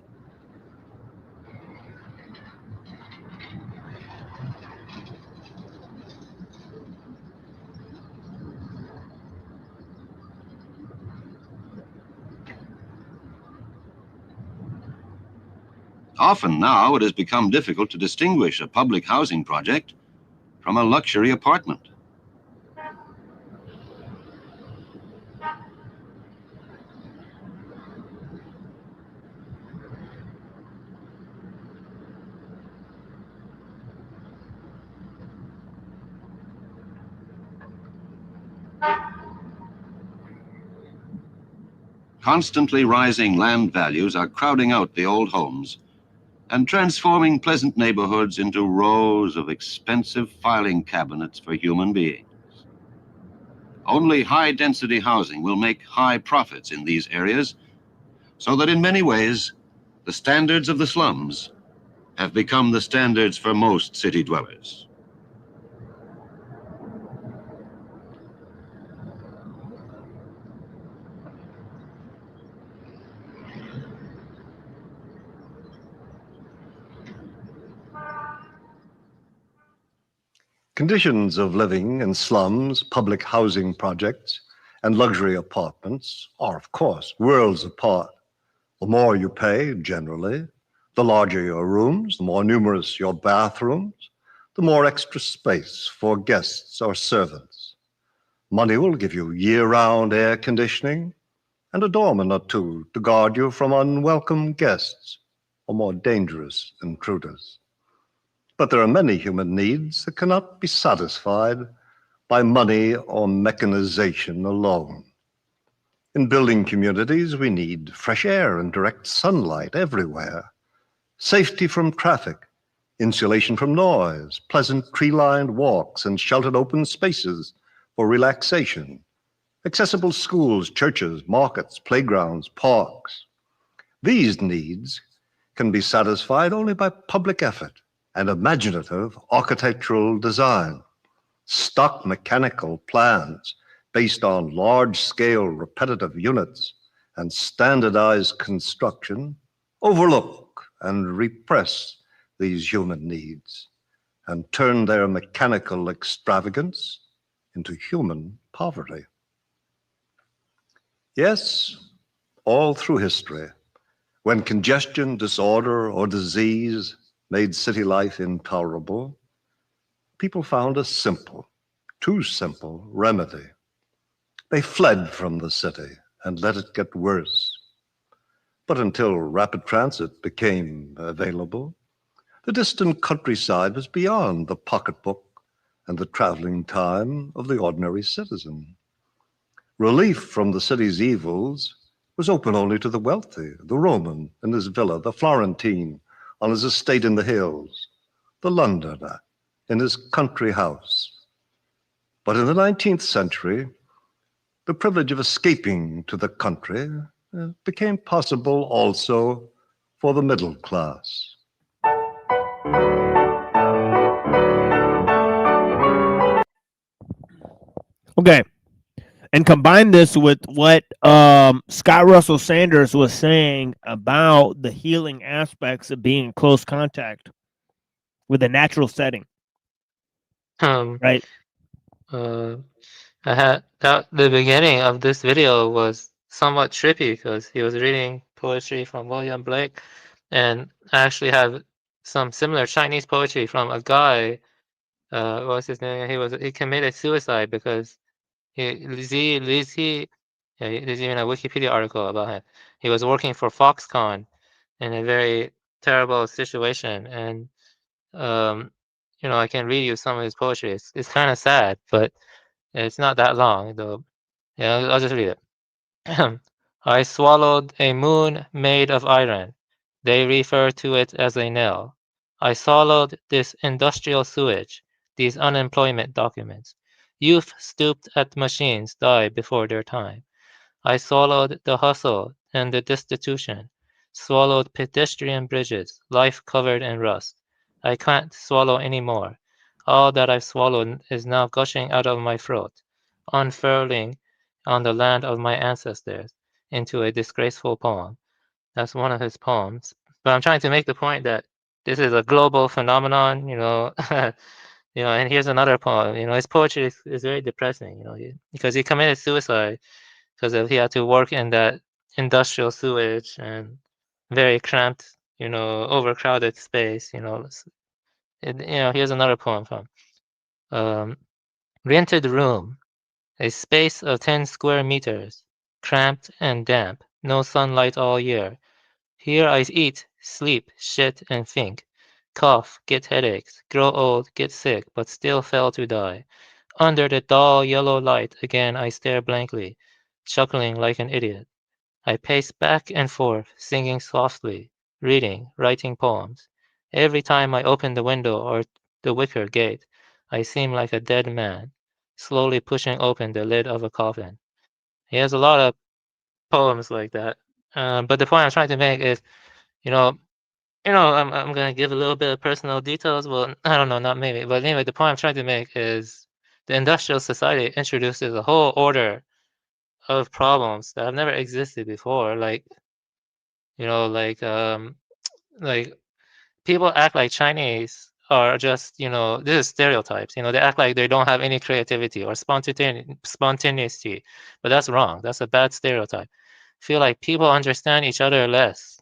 Often now it has become difficult to distinguish a public housing project from a luxury apartment. Constantly rising land values are crowding out the old homes and transforming pleasant neighborhoods into rows of expensive filing cabinets for human beings. Only high-density housing will make high profits in these areas, so that in many ways, the standards of the slums have become the standards for most city dwellers. Conditions of living in slums, public housing projects, and luxury apartments are, of course, worlds apart. The more you pay, generally, the larger your rooms, the more numerous your bathrooms, the more extra space for guests or servants. Money will give you year-round air conditioning and a doorman or two to guard you from unwelcome guests or more dangerous intruders. But there are many human needs that cannot be satisfied by money or mechanization alone. In building communities, we need fresh air and direct sunlight everywhere, safety from traffic, insulation from noise, pleasant tree-lined walks and sheltered open spaces for relaxation, accessible schools, churches, markets, playgrounds, parks. These needs can be satisfied only by public effort and imaginative architectural design. Stock mechanical plans based on large-scale repetitive units and standardized construction overlook and repress these human needs and turn their mechanical extravagance into human poverty. Yes, all through history, when congestion, disorder, or disease made city life intolerable, people found a simple, too simple remedy. They fled from the city and let it get worse. But until rapid transit became available, the distant countryside was beyond the pocketbook and the traveling time of the ordinary citizen. Relief from the city's evils was open only to the wealthy, the Roman in his villa, the Florentine on his estate in the hills, the Londoner in his country house. But in the 19th century, the privilege of escaping to the country became possible also for the middle class. Okay. And combine this with what Scott Russell Sanders was saying about the healing aspects of being in close contact with a natural setting. Right. I had the beginning of this video was somewhat trippy because he was reading poetry from William Blake, and I actually have some similar Chinese poetry from a guy. What was his name? He committed suicide because there's even a Wikipedia article about him. He was working for Foxconn in a very terrible situation, and I can read you some of his poetry. It's kind of sad, but it's not that long, though. Yeah, I'll just read it. I swallowed a moon made of iron. They refer to it as a nail. I swallowed this industrial sewage, these unemployment documents. Youth stooped at machines die before their time. I swallowed the hustle and the destitution, swallowed pedestrian bridges, life covered in rust. I can't swallow any more. All that I've swallowed is now gushing out of my throat, unfurling on the land of my ancestors into a disgraceful poem. That's one of his poems. But I'm trying to make the point that this is a global phenomenon, and here's another poem. His poetry is very depressing, because he committed suicide because he had to work in that industrial sewage and very cramped, overcrowded space. Here's another poem from Rented Room, a space of 10 square meters, cramped and damp, no sunlight all year. Here I eat, sleep, shit, and think, cough, get headaches, grow old, get sick, but still fail to die. Under the dull yellow light again I stare blankly, chuckling like an idiot. I pace back and forth, singing softly, reading, writing poems. Every time I open the window or the wicker gate, I seem like a dead man, slowly pushing open the lid of a coffin. He has a lot of poems like that. But the point I'm trying to make is, I'm gonna give a little bit of personal details. Well, I don't know, not maybe, but anyway, the point I'm trying to make is the industrial society introduces a whole order of problems that have never existed before. Like like people act like Chinese are just, this is stereotypes. They act like they don't have any creativity or spontaneity, but that's wrong. That's a bad stereotype. Feel like people understand each other less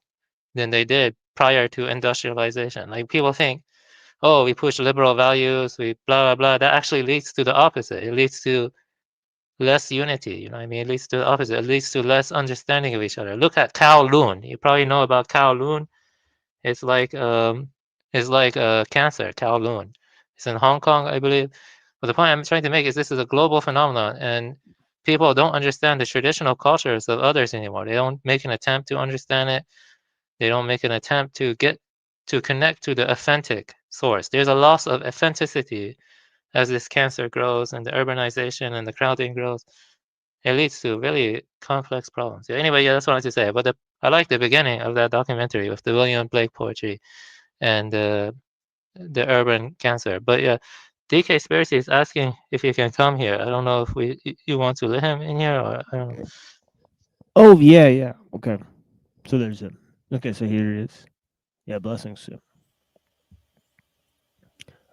than they did prior to industrialization. Like people think, oh, we push liberal values, we blah, blah, blah. That actually leads to the opposite. It leads to less unity, you know what I mean? It leads to the opposite. It leads to less understanding of each other. Look at Kowloon. You probably know about Kowloon. It's like cancer, Kowloon. It's in Hong Kong, I believe. But the point I'm trying to make is this is a global phenomenon, and people don't understand the traditional cultures of others anymore. They don't make an attempt to understand it. They don't make an attempt to connect to the authentic source. There's a loss of authenticity as this cancer grows and the urbanization and the crowding grows. It leads to really complex problems. Anyway, that's what I wanted to say. But I like the beginning of that documentary with the William Blake poetry and the urban cancer. But yeah, DK Spiracy is asking if you can come here. I don't know if you want to let him in here, or I don't know. Oh yeah. Okay. So there's him. Okay, so here it is. Yeah, blessings too.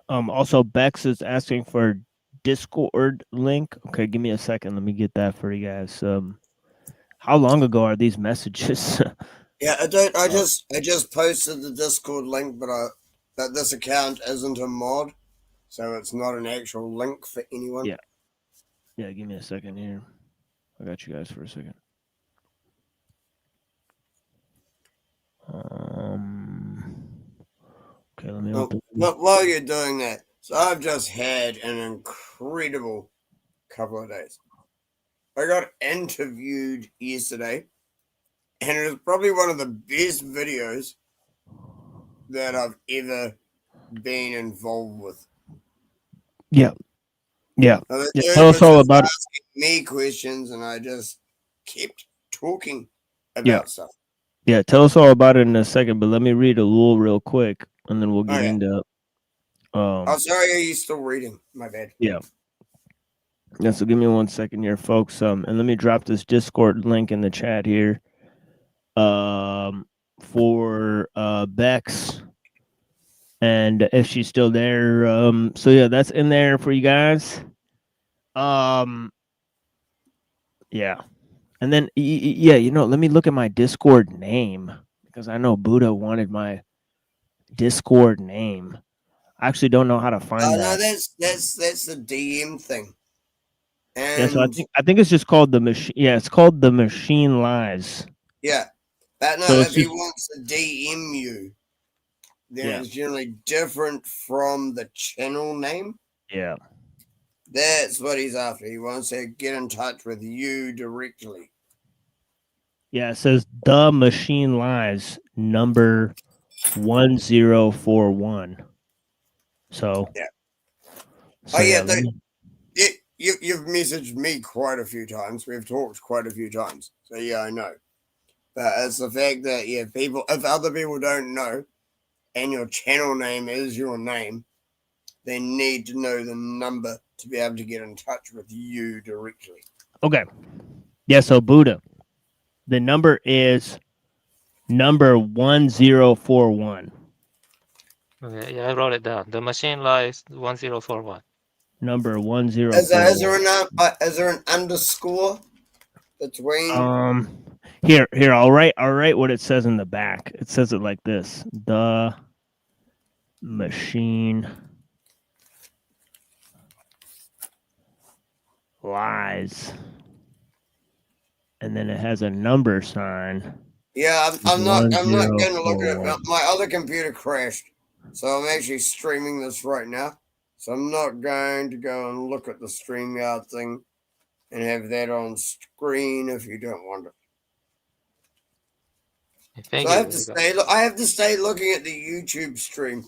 Also Bex is asking for Discord link. Okay, give me a second. Let me get that for you guys. How long ago are these messages? Yeah, I just posted the Discord link, but this account isn't a mod, so it's not an actual link for anyone. Yeah, give me a second here. I got you guys for a second. Okay, let me open. While you're doing that, so I've just had an incredible couple of days. I got interviewed yesterday, and it was probably one of the best videos that I've ever been involved with. Yeah. Tell us all about asking me questions, and I just kept talking about stuff. Yeah, tell us all about it in a second, but let me read a little real quick, and then we'll get into. Oh, sorry, are you still reading? My bad. Yeah. So give me 1 second here, folks. And let me drop this Discord link in the chat here. For Bex, and if she's still there. So yeah, that's in there for you guys. Yeah. And then, yeah, let me look at my Discord name because I know Buddha wanted my Discord name. I actually don't know how to find No, that. that's the DM thing. Yeah, so And I think it's just called the machine. Yeah, it's called the Machine Lies. yeah, but no, So it's if he just wants to DM you, then yeah, it's generally different from the channel name. yeah. That's what he's after. He wants to get in touch with you directly. Yeah, it says the Machine Lies number 1041. So yeah. So Oh yeah, let me, you've messaged me quite a few times. We've talked quite a few times. So yeah, I know. But it's the fact that if other people don't know, and your channel name is your name, they need to know the number to be able to get in touch with you directly. okay. Yeah, so Buddha. The number is number 1041. Okay, yeah, I wrote it down. The Machine Lies 1041. Number Is 1041. there an underscore between? Here, I'll write what it says in the back. It says it like this: the Machine Lies, and then it has a number sign. Yeah, I'm not going to look at it. 1041. My other computer crashed, so I'm actually streaming this right now. So I'm not going to go and look at the StreamYard thing and have that on screen if you don't want it. Thank So you. I have to stay looking at the YouTube stream.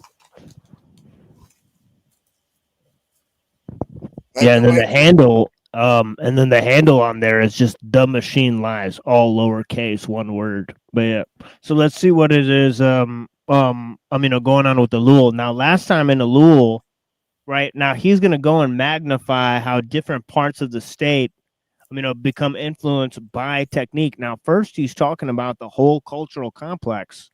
Yeah, and then the handle, on there is just the Machine Lies, all lowercase, one word. But yeah, so let's see what it is. Going on with the Ellul. Now, last time in the Ellul, right now he's gonna go and magnify how different parts of the state, become influenced by technique. Now, first he's talking about the whole cultural complex,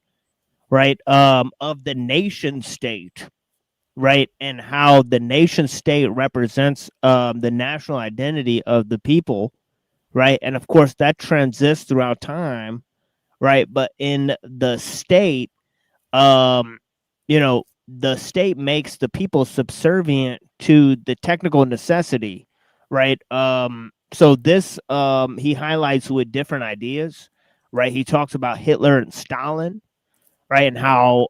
right, of the nation state. Right, and how the nation state represents the national identity of the people, right, and of course that transits throughout time, right, but in the state, the state makes the people subservient to the technical necessity, right. So this he highlights with different ideas, right. He talks about Hitler and Stalin, right, and how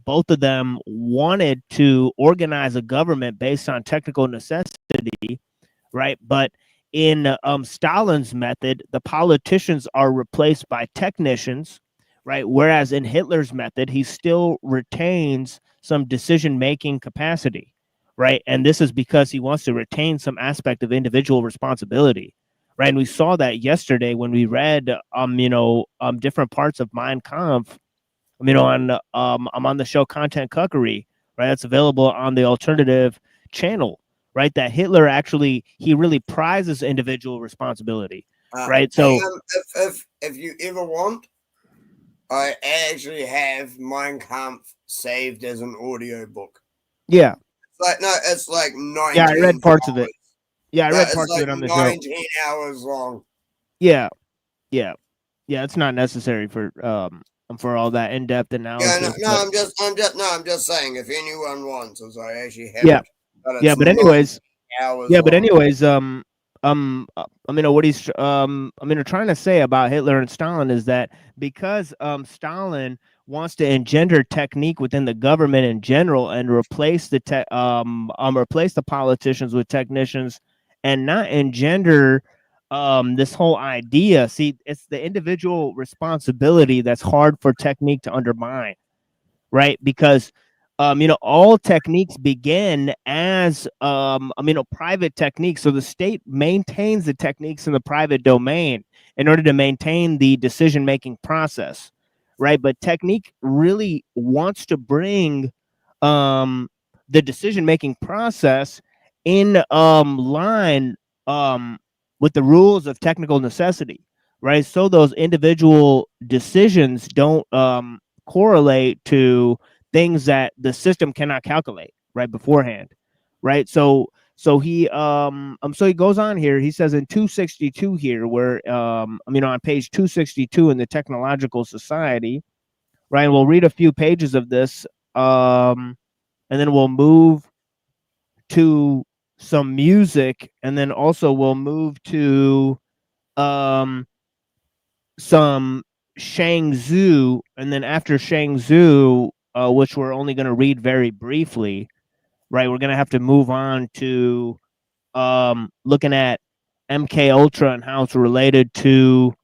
both of them wanted to organize a government based on technical necessity, right? But in Stalin's method, the politicians are replaced by technicians, right? Whereas in Hitler's method, he still retains some decision-making capacity, right? And this is because he wants to retain some aspect of individual responsibility, right? And we saw that yesterday when we read, different parts of Mein Kampf. I'm on the show Content Cuckery, right? That's available on the alternative channel, right? That Hitler actually, he really prizes individual responsibility, right? So if you ever want, I actually have Mein Kampf saved as an audio book. Yeah. It's like 19 Yeah, I read parts hours. of it. Yeah, I read parts of it on the show. 19 hours long. Yeah. It's not necessary for all that in-depth analysis. Yeah, I'm just saying if anyone wants, as I actually have Yeah. it. But Yeah, but anyways, what he's trying to say about Hitler and Stalin is that because Stalin wants to engender technique within the government in general and replace the politicians with technicians and not engender this whole idea. See, it's the individual responsibility that's hard for technique to undermine, right? Because all techniques begin as private techniques. So the state maintains the techniques in the private domain in order to maintain the decision-making process, right? But technique really wants to bring the decision-making process in line with the rules of technical necessity, right? So those individual decisions don't correlate to things that the system cannot calculate right beforehand, right? So So he goes on here. He says in 262 here, where on page 262 in the Technological Society, right? And we'll read a few pages of this, and then we'll move to some music, and then also we'll move to some Shangzhou, and then after Shangzhou, which we're only going to read very briefly, right? We're going to have to move on to looking at MK Ultra and how it's related to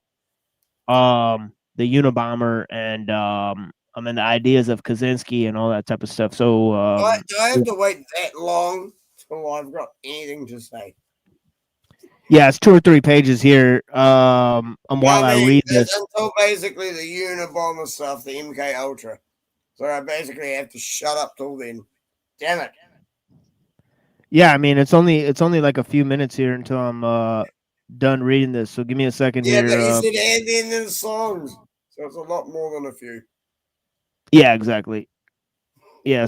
the Unabomber and the ideas of Kaczynski and all that type of stuff. So do I have to wait that long till I've got anything to say? yeah, it's 2 or 3 pages here. While I read this, until basically the Unabomber stuff, the MK Ultra. So I basically have to shut up till then. Damn it. Yeah, I mean it's only like a few minutes here until I'm done reading this. So give me a second here. Yeah, but you said and then the songs, so it's a lot more than a few. Yeah, exactly. Yeah,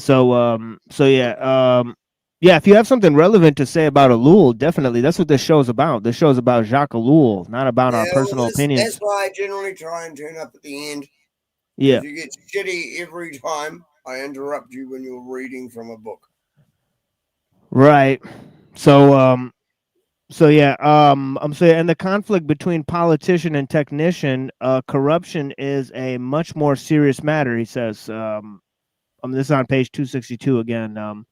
yeah, if you have something relevant to say about Ellul, definitely. That's what this show is about. This show is about Jacques Ellul, not about our personal opinions. That's why I generally try and turn up at the end. Yeah. If you get shitty every time, I interrupt you when you're reading from a book. Right. So and the conflict between politician and technician, corruption is a much more serious matter, he says. This is on page 262 again.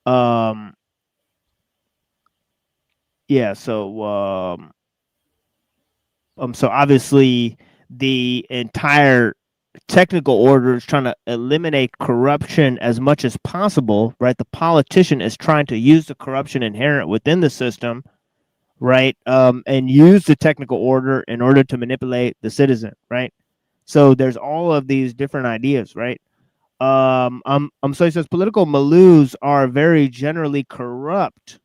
So obviously the entire technical order is trying to eliminate corruption as much as possible, right? The politician is trying to use the corruption inherent within the system, right? And use the technical order in order to manipulate the citizen, right? So there's all of these different ideas, right? So he says political malus are very generally corrupt,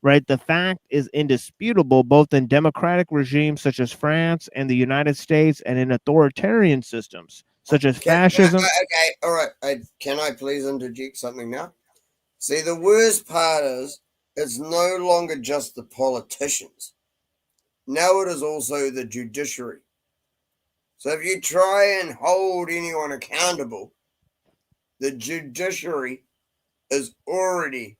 right? The fact is indisputable both in democratic regimes such as France and the United States and in authoritarian systems such as fascism. Okay, all right. Can I please interject something now? See, the worst part is it's no longer just the politicians. Now it is also the judiciary. So if you try and hold anyone accountable, the judiciary is already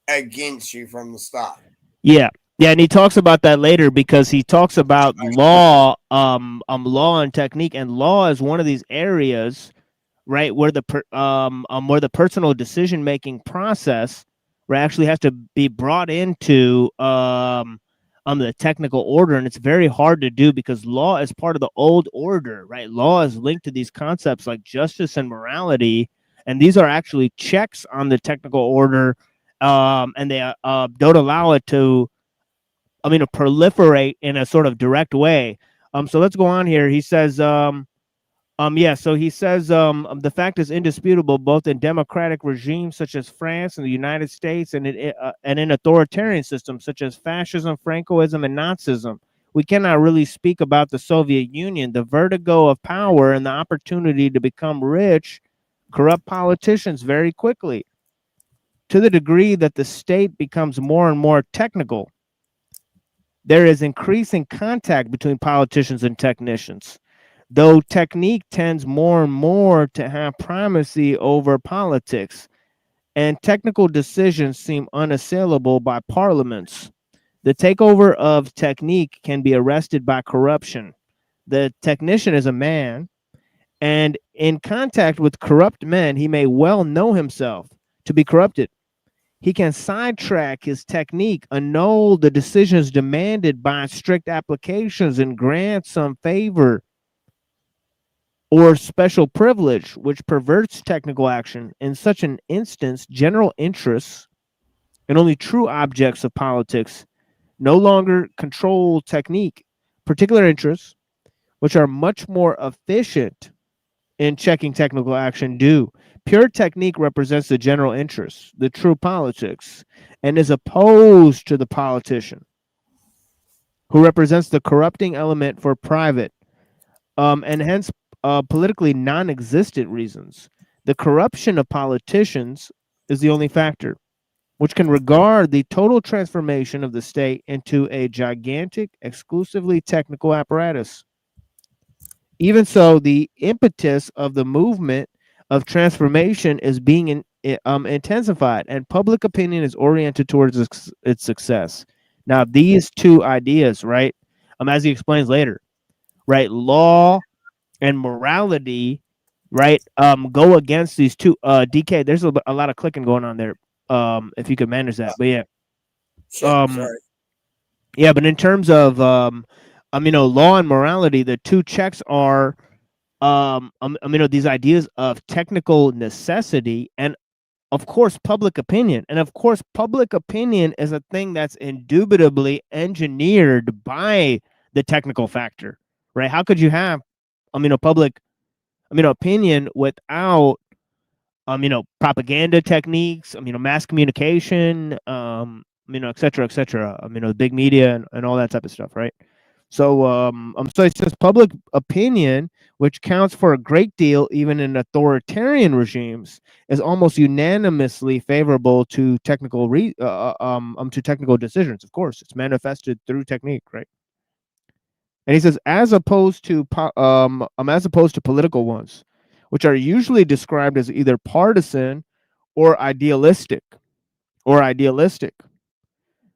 against you from the start. Yeah, and he talks about that later because he talks about law, law and technique, and law is one of these areas, right, where the personal decision making process, right, actually has to be brought into the technical order, and it's very hard to do because law is part of the old order, right? Law is linked to these concepts like justice and morality, and these are actually checks on the technical order. And they don't allow it to proliferate in a sort of direct way. So let's go on here. He says, the fact is indisputable both in democratic regimes such as France and the United States and in authoritarian systems such as fascism, Francoism, and Nazism. We cannot really speak about the Soviet Union. The vertigo of power and the opportunity to become rich corrupt politicians very quickly. To the degree that the state becomes more and more technical, there is increasing contact between politicians and technicians, though technique tends more and more to have primacy over politics, and technical decisions seem unassailable by parliaments. The takeover of technique can be arrested by corruption. The technician is a man, and in contact with corrupt men, he may well know himself to be corrupted. He can sidetrack his technique, annul the decisions demanded by strict applications, and grant some favor or special privilege, which perverts technical action. In such an instance, general interests and only true objects of politics no longer control technique. Particular interests, which are much more efficient in checking technical action, do. Pure technique represents the general interest, the true politics, and is opposed to the politician, who represents the corrupting element for private, and hence politically non-existent reasons. The corruption of politicians is the only factor. which can regard the total transformation of the state into a gigantic, exclusively technical apparatus. Even so, the impetus of the movement of transformation is being intensified, and public opinion is oriented towards its success. Now, these two ideas, right, as he explains later, right, law and morality, right, go against these two. DK, there's a lot of clicking going on there. If you could manage that, but yeah, Sorry. yeah, but in terms of law and morality, the two checks are these ideas of technical necessity and of course public opinion. And of course public opinion is a thing that's indubitably engineered by the technical factor, right? How could you have public opinion without propaganda techniques, mass communication, et cetera, et cetera, big media and all that type of stuff, right? So so it says public opinion, which counts for a great deal even in authoritarian regimes, is almost unanimously favorable to technical decisions. Of course, it's manifested through technique, right? And he says, as opposed to political ones, which are usually described as either partisan or idealistic,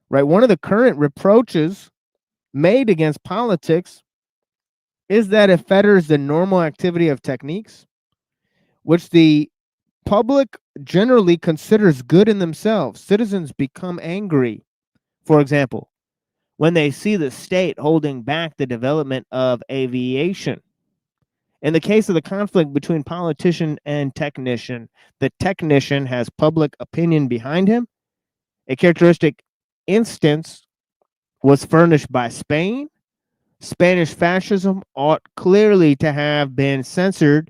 right? One of the current reproaches made against politics is that it fetters the normal activity of techniques, which the public generally considers good in themselves. Citizens become angry, for example, when they see the state holding back the development of aviation. In the case of the conflict between politician and technician, the technician has public opinion behind him. A characteristic instance was furnished by Spain. Spanish fascism ought clearly to have been censored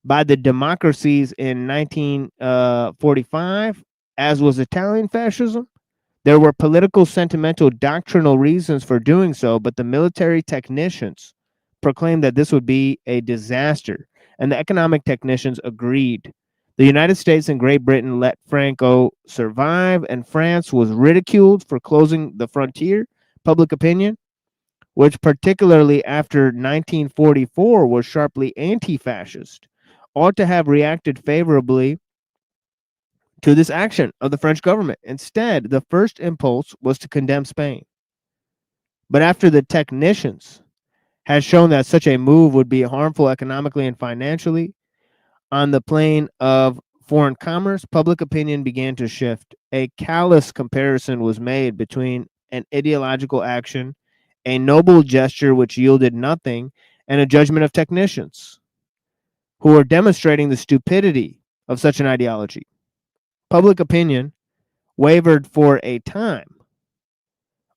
by the democracies in 1945, as was Italian fascism. There were political, sentimental, doctrinal reasons for doing so, but the military technicians proclaimed that this would be a disaster, and the economic technicians agreed. The United States and Great Britain let Franco survive, and France was ridiculed for closing the frontier. Public opinion, which particularly after 1944 was sharply anti-fascist, ought to have reacted favorably to this action of the French government. Instead, the first impulse was to condemn Spain. But after the technicians had shown that such a move would be harmful economically and financially, on the plane of foreign commerce, public opinion began to shift. A callous comparison was made between an ideological action, a noble gesture which yielded nothing, and a judgment of technicians who were demonstrating the stupidity of such an ideology. Public opinion wavered for a time,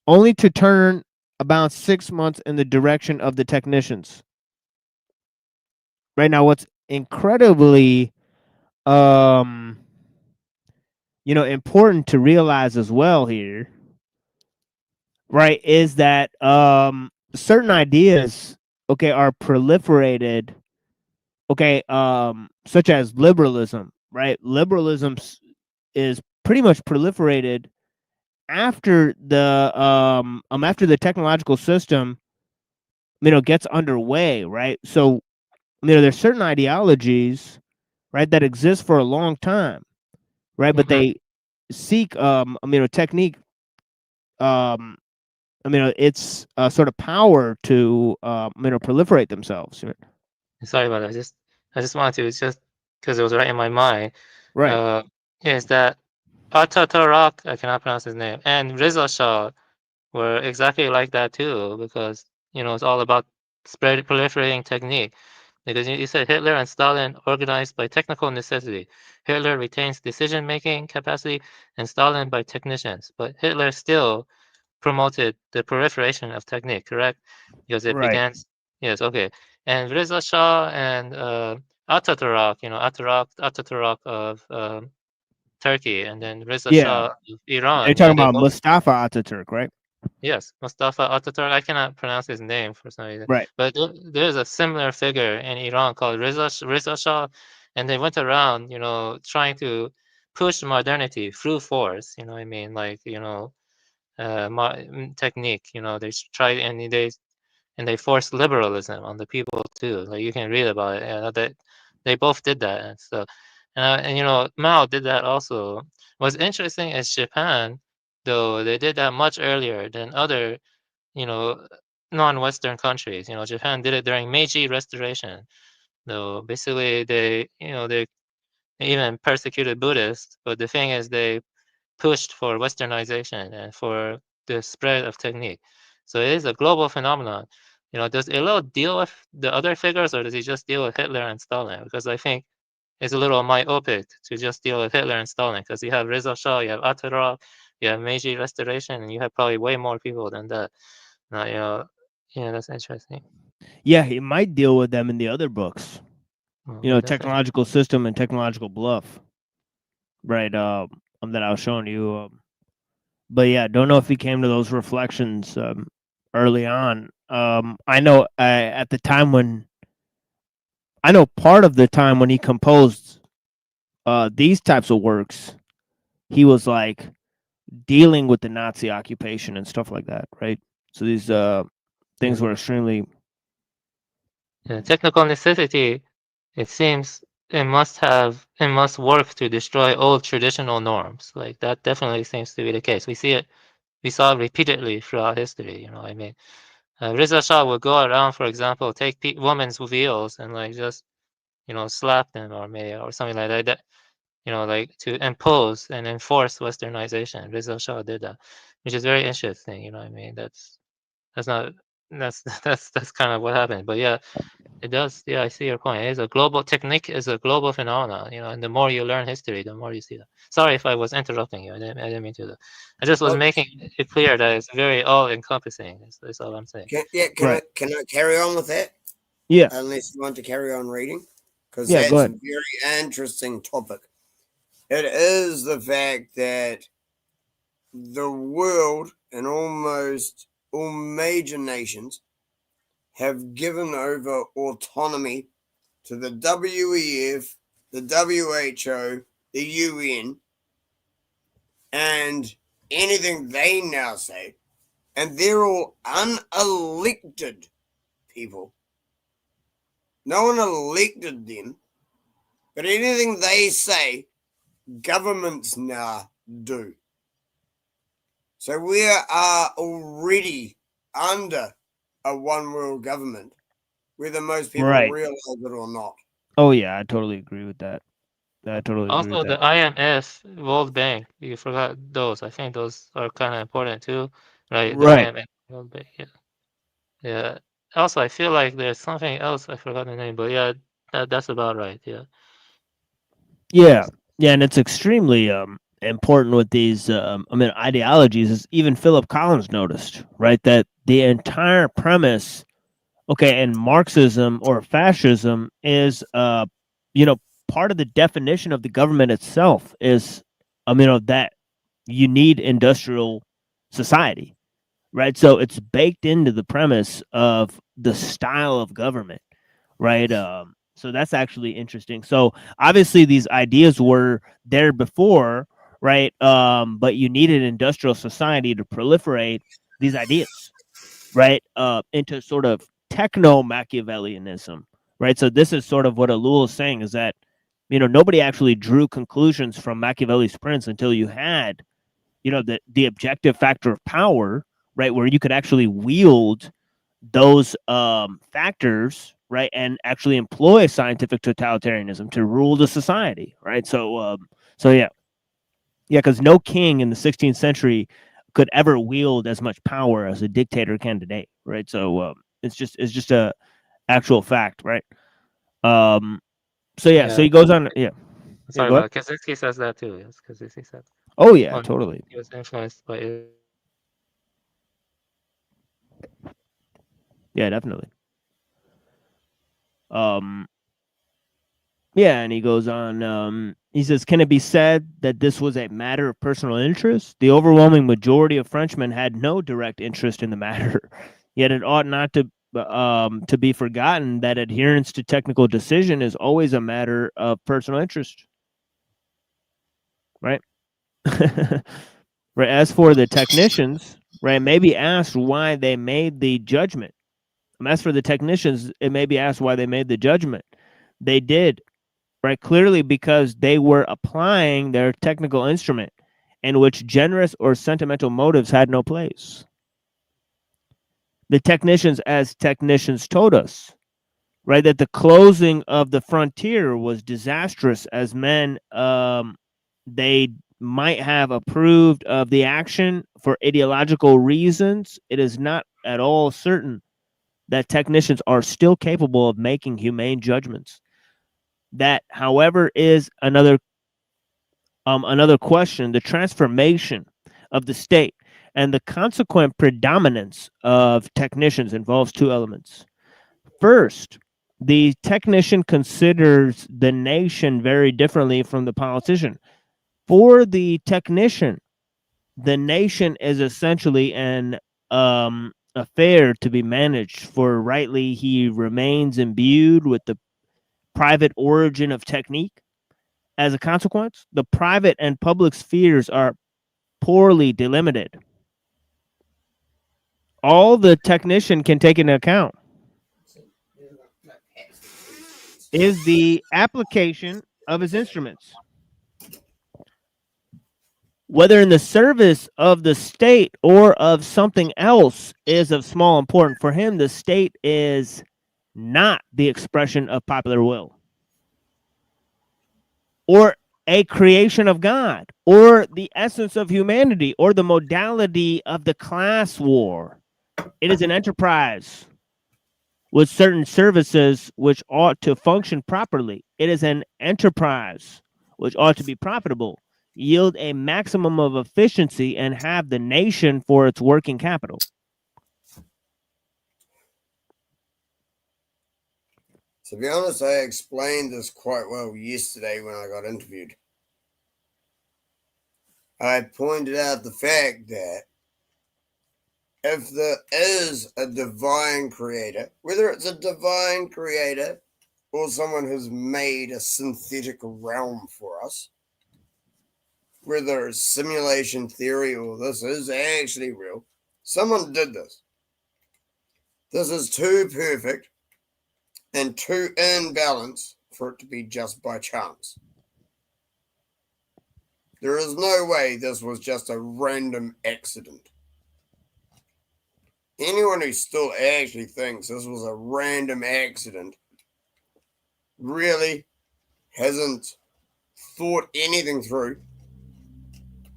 only to turn about 6 months in the direction of the technicians. Right now, what's incredibly important to realize as well here, right, is that certain ideas, okay, are proliferated, okay, such as liberalism, right? Liberalism is pretty much proliferated after the technological system, gets underway, right? So, there's certain ideologies, right, that exist for a long time, right? But they seek, technique, it's sort of power to, proliferate themselves. Sorry about that. I just wanted to, just because it was right in my mind. Right. Is that Ataturk, I cannot pronounce his name, and Reza Shah were exactly like that too, because it's all about proliferating technique. Because you said Hitler and Stalin organized by technical necessity. Hitler retains decision-making capacity, and Stalin by technicians. But Hitler still promoted the proliferation of technique, correct? Because it Right. began. Yes, okay. And Reza Shah and Ataturk, Ataturk of Turkey, and then Reza Yeah. Shah of Iran. You're talking about Mustafa Ataturk, right? Yes, Mustafa Ataturk. I cannot pronounce his name for some reason. Right. But there's a similar figure in Iran called Reza Shah, and they went around, trying to pushed modernity through force. You know what I mean? Like, technique. They tried and they forced liberalism on the people too. Like you can read about it. That they both did that, and so Mao did that also. What's interesting is Japan, though they did that much earlier than other non-Western countries. Japan did it during Meiji Restoration, though basically they even persecuted Buddhists. But the thing is, they pushed for Westernization and for the spread of technique. So it is a global phenomenon. Does ellul deal with the other figures, or does he just deal with Hitler and Stalin? Because I think it's a little myopic to just deal with Hitler and Stalin, because you have Reza Shah, you have Ataturk, you have Meiji Restoration, and you have probably way more people than that. Now, that's interesting. Yeah, he might deal with them in the other books. Definitely. Technological system and technological bluff. Right, that I was showing you. But yeah, don't know if he came to those reflections early on. I know at the time when part of the time when he composed these types of works, he was like dealing with the Nazi occupation and stuff like that, right? So these things were extremely technical necessity. It seems it must work to destroy old traditional norms. Like that definitely seems to be the case. We saw it repeatedly throughout history. You know what I mean? Reza Shah would go around, for example, take women's wheels and like just slap them or something like that. Like to impose and enforce Westernization. Reza Shah did that, which is very interesting. You know what I mean? That's kind of what happened. But yeah, it does. Yeah, I see your point. It is a global technique, is a global phenomenon. And the more you learn history, the more you see that. Sorry if I was interrupting you. I didn't mean to. I just was making it clear that it's very all-encompassing. That's all I'm saying. Can I carry on with that? Yeah. Unless you want to carry on reading, because Yeah, that's go a ahead. very interesting topic. It is the fact that the world and almost all major nations have given over autonomy to the WEF, the WHO, the UN, and anything they now say, and they're all unelected people. No one elected them, but anything they say, governments now do. So we are already under a one world government, whether most people realize it or not. Oh yeah, I totally agree with that. I totally agree Also, with the that. IMF, World Bank, you forgot those. I think those are kind of important too, right? The Right. IMF, World Bank, yeah. Yeah. Also, I feel like there's something else, I forgot the name, but yeah, that's about right, yeah. Yeah, and it's extremely important with these ideologies. As even Philip Collins noticed, right, that the entire premise, and Marxism or fascism is part of the definition of the government itself is that you need industrial society, right? So it's baked into the premise of the style of government, right? So that's actually interesting. So obviously these ideas were there before, right? But you needed industrial society to proliferate these ideas, right? Into sort of techno Machiavellianism, right? So this is sort of what Ellul is saying, is that nobody actually drew conclusions from Machiavelli's Prince until you had the objective factor of power, right, where you could actually wield those factors, right, and actually employ scientific totalitarianism to rule the society, right? So yeah, because no king in the 16th century could ever wield as much power as a dictator can today, right? So it's just a actual fact, right? So yeah, so he goes on. Yeah. Sorry Go about ahead. it. Kaczynski says that too. Yes, Kaczynski said. Oh yeah, totally. He was influenced by it. Yeah, definitely. Yeah, and he goes on. He says, "Can it be said that this was a matter of personal interest? The overwhelming majority of Frenchmen had no direct interest in the matter. Yet it ought not to be forgotten that adherence to technical decision is always a matter of personal interest." right? Right. As for the technicians, right, it may be asked why they made the judgment. As for the technicians, it may be asked why they made the judgment. They did, right, clearly because they were applying their technical instrument in which generous or sentimental motives had no place. The technicians, as technicians told us, right, that the closing of the frontier was disastrous, as men, they might have approved of the action for ideological reasons. It is not at all certain that technicians are still capable of making humane judgments. That, however, is another question. The transformation of the state and the consequent predominance of technicians involves two elements. First, the technician considers the nation very differently from the politician. For the technician, the nation is essentially an affair to be managed, for rightly he remains imbued with the private origin of technique. As a consequence, the private and public spheres are poorly delimited. All the technician can take into account is the application of his instruments. Whether in the service of the state or of something else is of small importance. For him, the state is not the expression of popular will, or a creation of God, or the essence of humanity, or the modality of the class war. It is an enterprise with certain services which ought to function properly. It is an enterprise which ought to be profitable, yield a maximum of efficiency, and have the nation for its working capital. To be honest, I explained this quite well yesterday when I got interviewed. I pointed out the fact that if there is a divine creator, whether it's a divine creator or someone who's made a synthetic realm for us, whether it's simulation theory or this is actually real, someone did this. This is too perfect and too in balance for it to be just by chance. There is no way this was just a random accident. Anyone who still actually thinks this was a random accident really hasn't thought anything through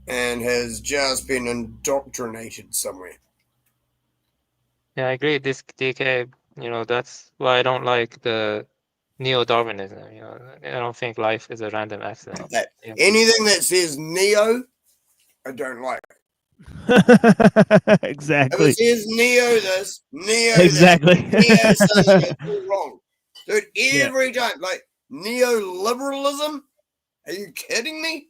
and has just been indoctrinated somewhere. Yeah, I agree. This DK, that's why I don't like the neo-Darwinism. I don't think life is a random accident. Anything that says neo, I don't like. Exactly. If it says neo this, neo exactly. that, neo something, it's all wrong. Dude, every time, like neoliberalism? Are you kidding me?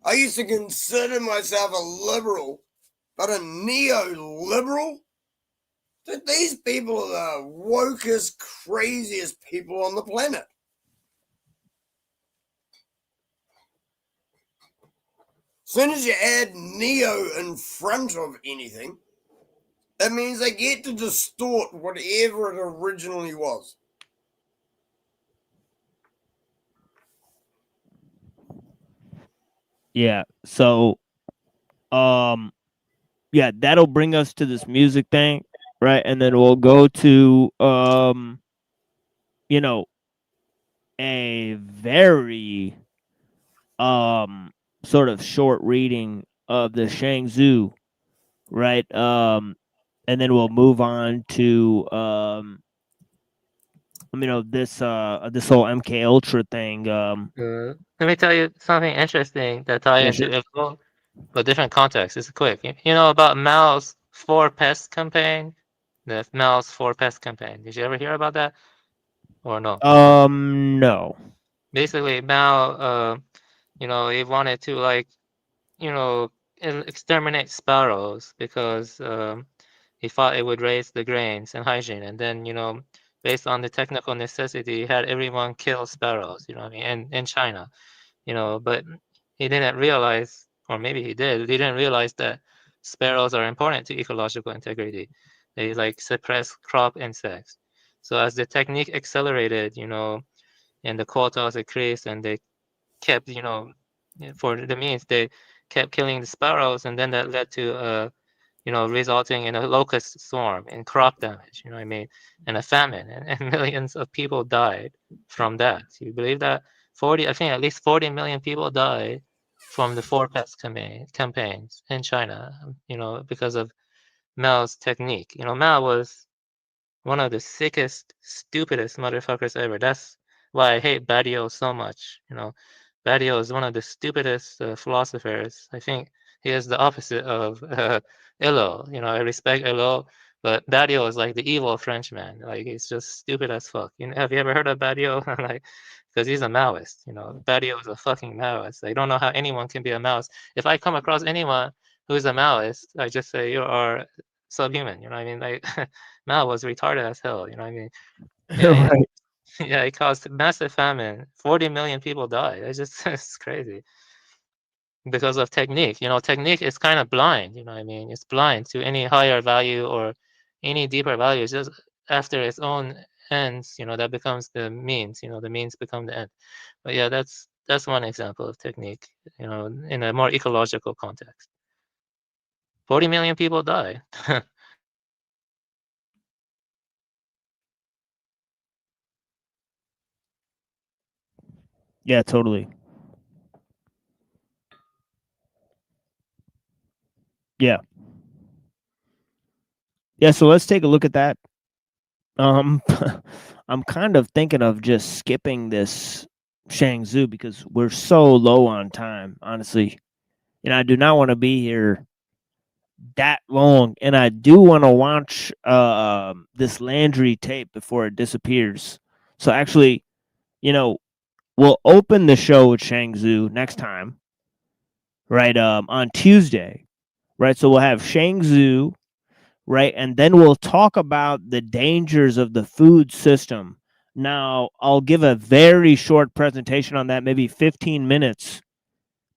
I used to consider myself a liberal, but a neoliberal? Dude, these people are the wokest, craziest people on the planet. As soon as you add neo in front of anything, that means they get to distort whatever it originally was. Yeah. So, yeah, that'll bring us to this music thing, right? And then we'll go to, a very, sort of short reading of the Shangzu, right? And then we'll move on to, this whole MK Ultra thing. Let me tell you something interesting that ties into ellul, but different context. It's quick. You know about Mao's 4 Pest campaign? The Mao's 4 Pest campaign. Did you ever hear about that? Or no? No. Basically, Mao, he wanted to exterminate sparrows because he thought it would raise the grains and hygiene. And then, based on the technical necessity, he had everyone kill sparrows, in China. but he didn't realize, or maybe he did, he didn't realize that sparrows are important to ecological integrity. They like suppress crop insects. So as the technique accelerated, and the quotas increased, and they kept, for the means, they kept killing the sparrows, and then that led to resulting in a locust swarm and crop damage, and a famine, and millions of people died from that. You believe that? I think at least 40 million people died from the four pest campaigns in China, because of Mao's technique. Mao was one of the sickest, stupidest motherfuckers ever. That's why I hate Badiou so much. Badiou is one of the stupidest philosophers. I think he is the opposite of ellul. I respect ellul, but Badiou is like the evil Frenchman. Like, he's just stupid as fuck. Have you ever heard of Badiou? Like, because he's a Maoist. Badiou is a fucking Maoist. I don't know how anyone can be a Maoist. If I come across anyone who's a Maoist, I just say you are subhuman. Like, Mao was retarded as hell. Yeah, Right. yeah, it caused massive famine. 40 million people died. It's crazy because of technique. Technique is kind of blind. It's blind to any higher value or any deeper value. It's just after its own ends. That becomes the means. The means become the end. But yeah, that's one example of technique. In a more ecological context. 40 million people died. Yeah, totally. Yeah. Yeah, so let's take a look at that. I'm kind of thinking of just skipping this Shangzhou because we're so low on time, honestly. And I do not want to be here that long. And I do want to watch this Landry tape before it disappears. So actually, we'll open the show with Shangzhou next time, right? On Tuesday, right? So we'll have Shangzhou, right? And then we'll talk about the dangers of the food system. Now, I'll give a very short presentation on that, maybe 15 minutes,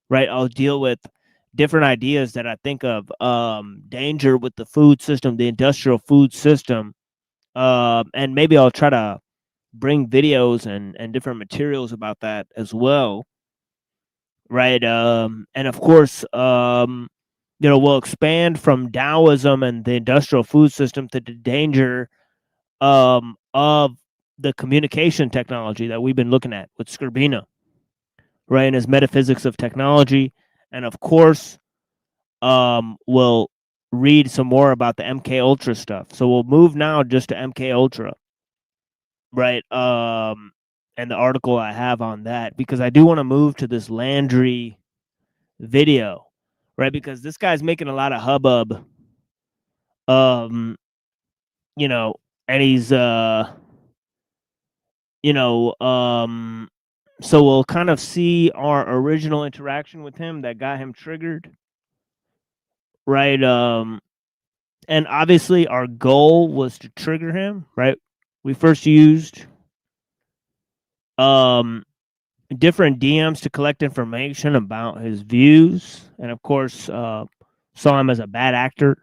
right? I'll deal with different ideas that I think of, danger with the food system, the industrial food system, and maybe I'll try to bring videos and different materials about that as well, right? And of course, we'll expand from Taoism and the industrial food system to the danger of the communication technology that we've been looking at with Skrbina, right? And his metaphysics of technology. And of course, we'll read some more about the MK Ultra stuff. So we'll move now just to MK Ultra, right? And the article I have on that, because I do want to move to this Landry video, right? Because this guy's making a lot of hubbub, and he's, so we'll kind of see our original interaction with him that got him triggered, right? And obviously our goal was to trigger him, right? We first used different DMs to collect information about his views, and of course saw him as a bad actor,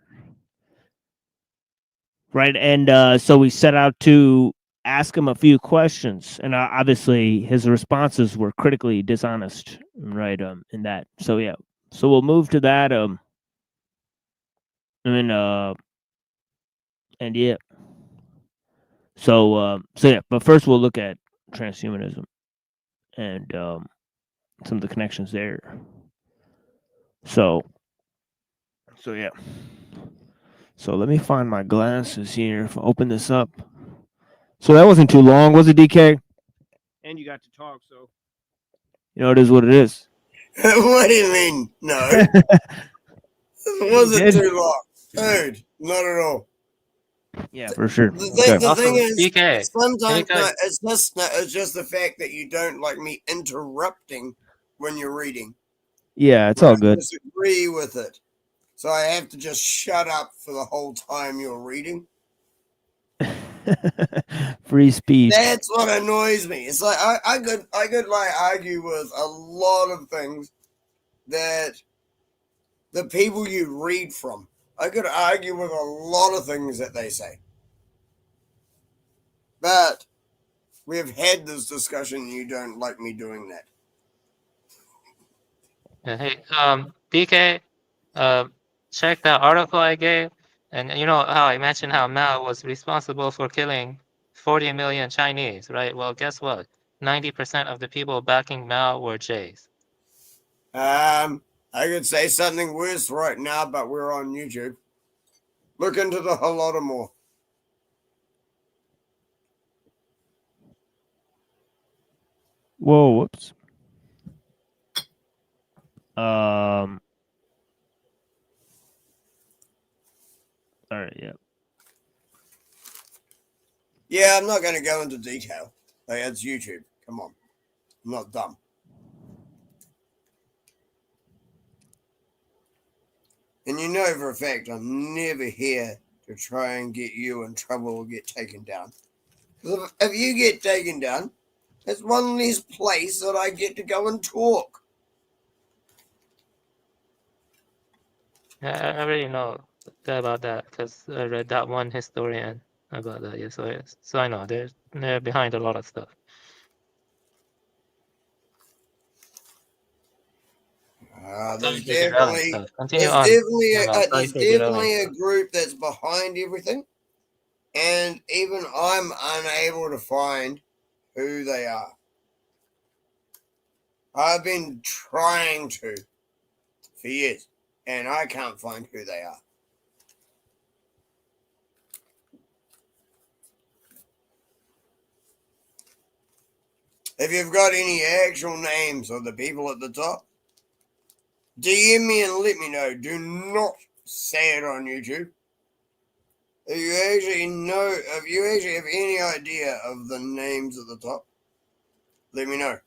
right? And so we set out to ask him a few questions, and obviously his responses were critically dishonest, right? In that, so yeah, so we'll move to that, and yeah, so yeah, but first we'll look at transhumanism and some of the connections there. So yeah. So let me find my glasses here. If I open this up. So that wasn't too long, was it, DK? And you got to talk, so it is what it is. What do you mean? No. It wasn't too long. Dude, not at all. Yeah, for sure. The thing is, DK, sometimes it's just the fact that you don't like me interrupting when you're reading. Yeah, it's all good. I disagree with it. So I have to just shut up for the whole time you're reading. Free speech. That's what annoys me. It's like I could like argue with a lot of things that the people you read from. I could argue with a lot of things that they say. But we've had this discussion and you don't like me doing that. Hey, PK, check that article I gave, and you know how I mentioned how Mao was responsible for killing 40 million Chinese, right? Well, guess what? 90% of the people backing Mao were Jays. I could say something worse right now, but we're on YouTube. Look into the Holodomor. Whoa, whoops. All right, yeah. Yeah, I'm not going to go into detail. Like, it's YouTube. Come on. I'm not dumb. And you know for a fact I'm never here to try and get you in trouble or get taken down. Because if you get taken down, it's one less place that I get to go and talk. I already know about that because I read that one historian about that. Yeah, so I know they're behind a lot of stuff. There's definitely a group that's behind everything, and even I'm unable to find who they are. I've been trying to for years, and I can't find who they are. If you've got any actual names of the people at the top, DM me and let me know. Do not say it on YouTube. If you actually know, if you actually have any idea of the names at the top, let me know.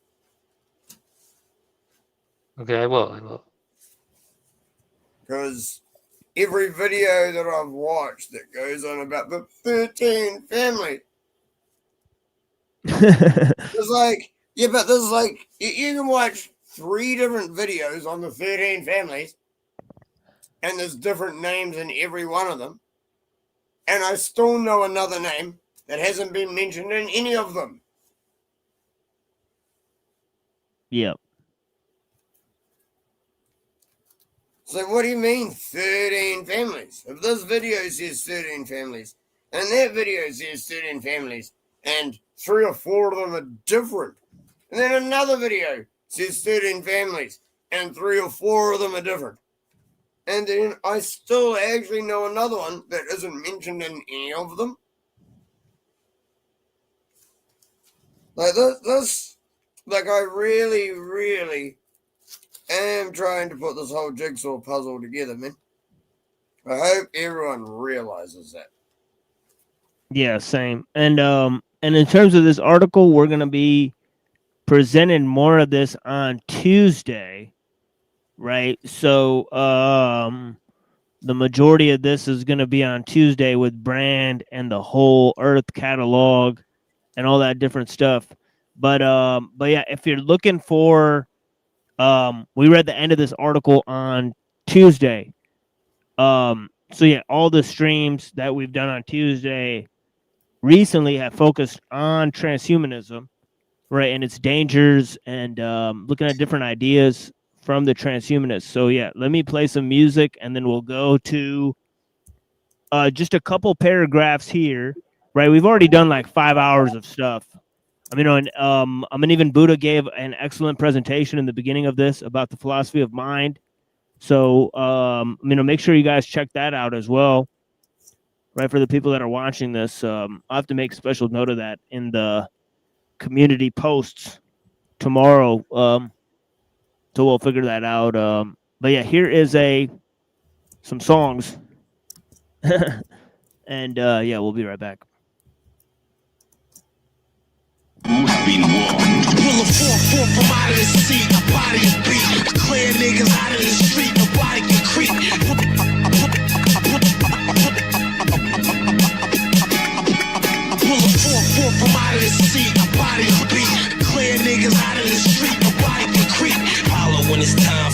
Okay, I will. Because every video that I've watched that goes on about the 13 family, it's like, yeah, but this is like, you can watch 3 different videos on the 13 families, and there's different names in every one of them, and I still know another name that hasn't been mentioned in any of them. Yep. So what do you mean 13 families? If this video says 13 families, and that video says 13 families, and 3 or 4 of them are different, and then another video says 13 families, and 3 or 4 of them are different, and then I still actually know another one that isn't mentioned in any of them. Like this, like I really, really am trying to put this whole jigsaw puzzle together, man. I hope everyone realizes that. Yeah, same. And in terms of this article, we're gonna be presenting more of this on Tuesday, right? So the majority of this is gonna be on Tuesday with Brand and the whole Earth catalog and all that different stuff. But yeah, if you're looking for we read the end of this article on Tuesday. So yeah, all the streams that we've done on Tuesday recently have focused on transhumanism, right, and its dangers, and looking at different ideas from the transhumanists. So yeah, let me play some music, and then we'll go to just a couple paragraphs here, right? We've already done like 5 hours of stuff. I mean, even Buddha gave an excellent presentation in the beginning of this about the philosophy of mind. So, make sure you guys check that out as well, right? For the people that are watching this, I'll have to make special note of that in the community posts tomorrow. So we'll figure that out. But yeah, here is some songs, and yeah, we'll be right back. Been warned. Pull a 4-4 from out of the seat, a body is beat. Clear niggas out of the street, nobody can creep.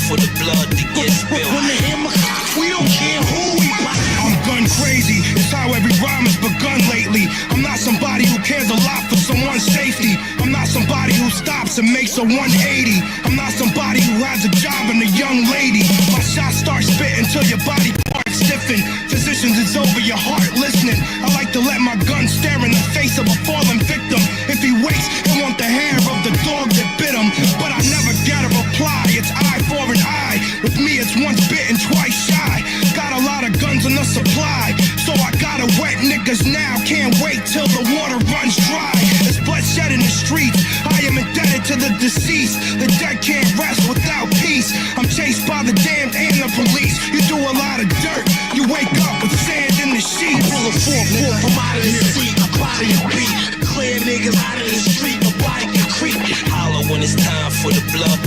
for the blood that gets spilled. When the hammer cocks, we don't care who we fight. I'm gun crazy, it's how every rhyme has begun lately. I'm not somebody who cares a lot for someone's safety. I'm not somebody who stops and makes a 180. I'm not somebody who has a job and a young lady. My shots start spitting till your body parts stiffen. Physicians, it's over your heart listening. I like to let my gun stare in the face of a fallen victim. If he wakes, he'll want the hair of the dog that bit him. But I never get a reply, it's eye for an eye. With me, it's once bitten, twice shy. Got a lot of guns in the supply, so I gotta wet niggas now. Can't wait till the water runs dry. There's bloodshed in the streets, I am indebted to the deceased. The dead can't rest without peace. I'm chased by the damned and the police. You do a lot of dirt, you wake up with sand in the sheets. Pull a 4-4 from out of the seat, a body of beat. Clear niggas out of the street, a body can creep. Holler when it's time for the blood,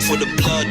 for the blood,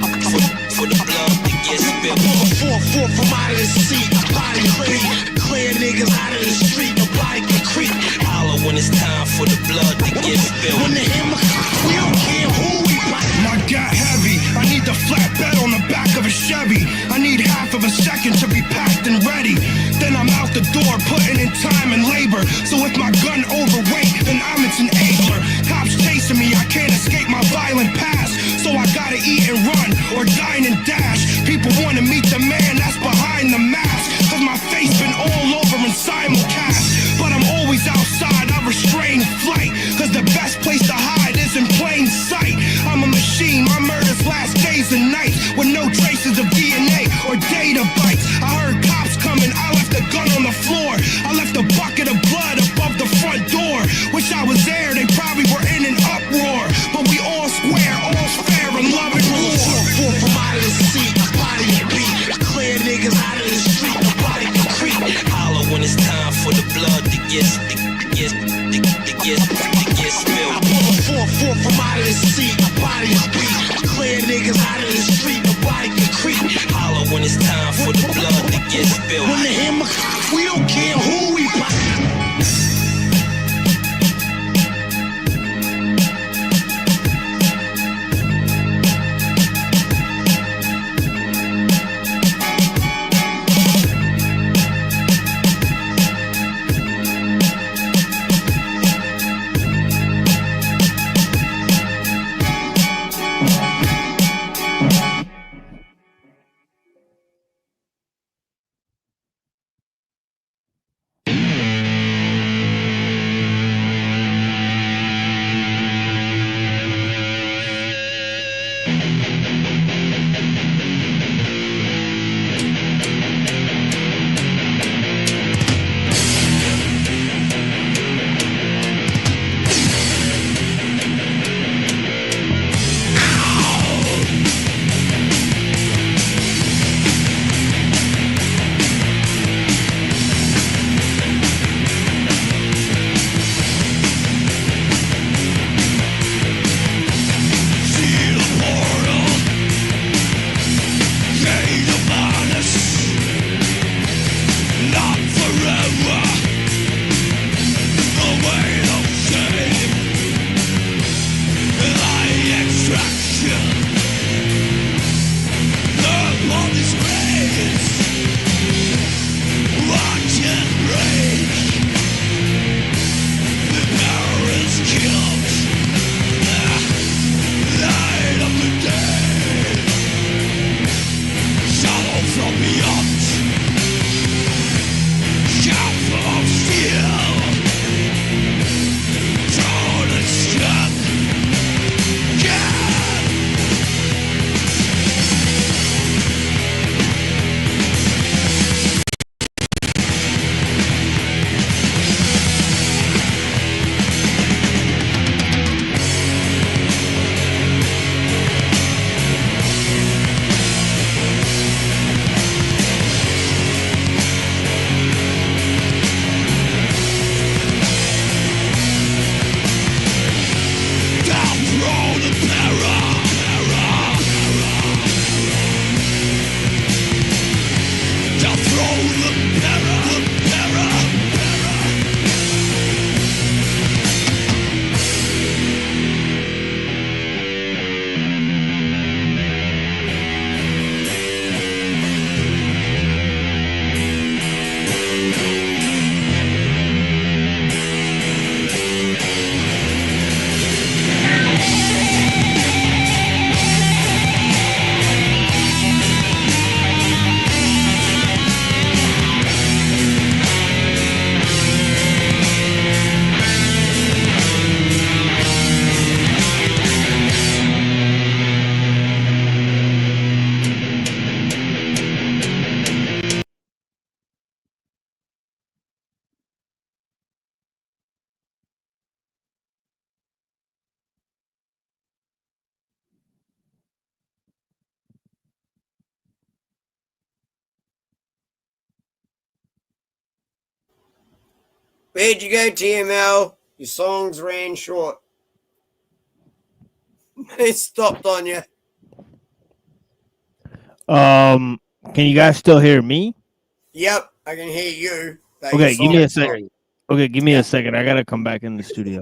for the blood that gets spilled. Pull a 4-4 from out of the seat, a body of beat. Clear niggas out of the street, a body can creep. Holler when it's time for the blood that gets spilled. When the hammer cocks, we don't care who we fight. My gat heavy, I need the flatbed on the back of a Chevy. I need half of a second to be packed and ready. Then I'm out the door, putting in time and labor. So if my gun overweight, then I'm its enabler. Cops chasing me, I can't escape my violent past. So I gotta eat and run, or dine and dash. People wanna meet the man that's behind the mask. Cause my face been all over in simulcast. But I'm always outside, I restrain flight. Cause the best place to hide is in plain sight. I'm a machine, my murders last days and nights. With no traces of DNA or data bites. I heard cops coming, I left the gun on the floor. I left a bucket of blood above the front door. Wish I was there, they probably were in an uproar. But we all square, all's fair and love and war. 4-4 from out of the sea. Where'd you go, TML? Your songs ran short. They stopped on you. Can you guys still hear me? Yep, I can hear you. Okay, give me a second. Okay, give me a second. I gotta come back in the studio.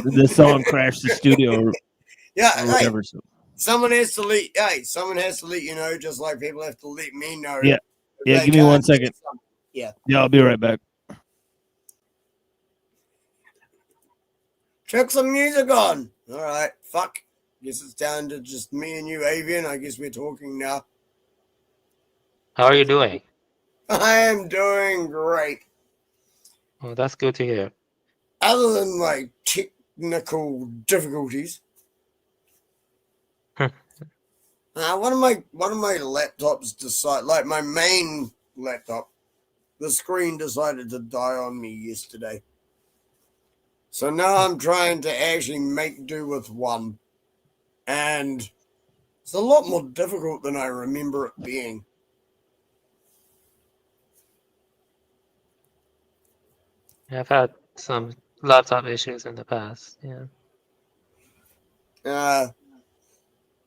The song crashed the studio. Yeah, or hey, whatever. So. someone has to let. Hey, someone has to let you know, just like people have to let me know. Yeah, yeah. They Give me can't one get second. some- Yeah. Yeah, I'll be right back. Chuck some music on. All right, fuck. Guess it's down to just me and you, Avian. I guess we're talking now. How are you doing? I am doing great. Oh, that's good to hear. Other than like technical difficulties. One of my laptops decided, like my main laptop, the screen decided to die on me yesterday. So now I'm trying to actually make do with one. And it's a lot more difficult than I remember it being. I've had some laptop issues in the past. Yeah.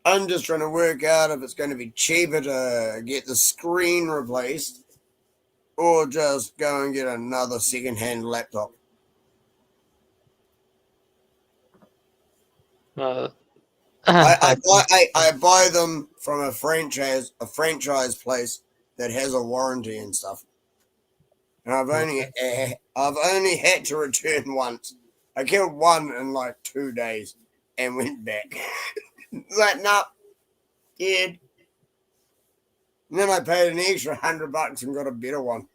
I'm just trying to work out if it's going to be cheaper to get the screen replaced or just go and get another second-hand laptop. I buy them from a franchise place that has a warranty and stuff. And I've only had to return once. I killed one in like 2 days and went back. Like, nah, kid. And then I paid an extra $100 and got a better one.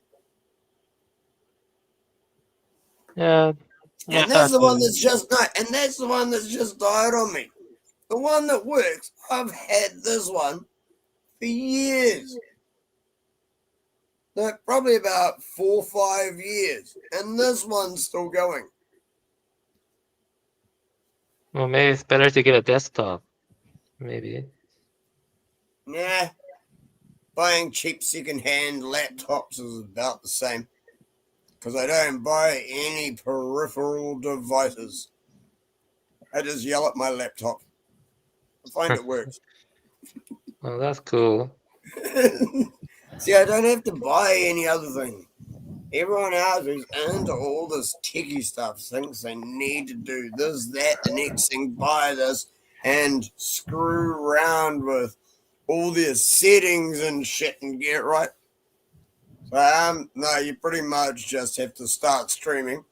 Yeah. And that's the one that's just died on me. The one that works, I've had this one for years. Like probably about 4 or 5 years. And this one's still going. Well, maybe it's better to get a desktop. Maybe. Nah. Buying cheap second-hand laptops is about the same. Because I don't buy any peripheral devices. I just yell at my laptop. I find it works. Oh, that's cool. See, I don't have to buy any other thing. Everyone else who's into all this techie stuff thinks they need to do this, that, the next thing, buy this, and screw around with all their settings and shit and get it right. So, no, you pretty much just have to start streaming.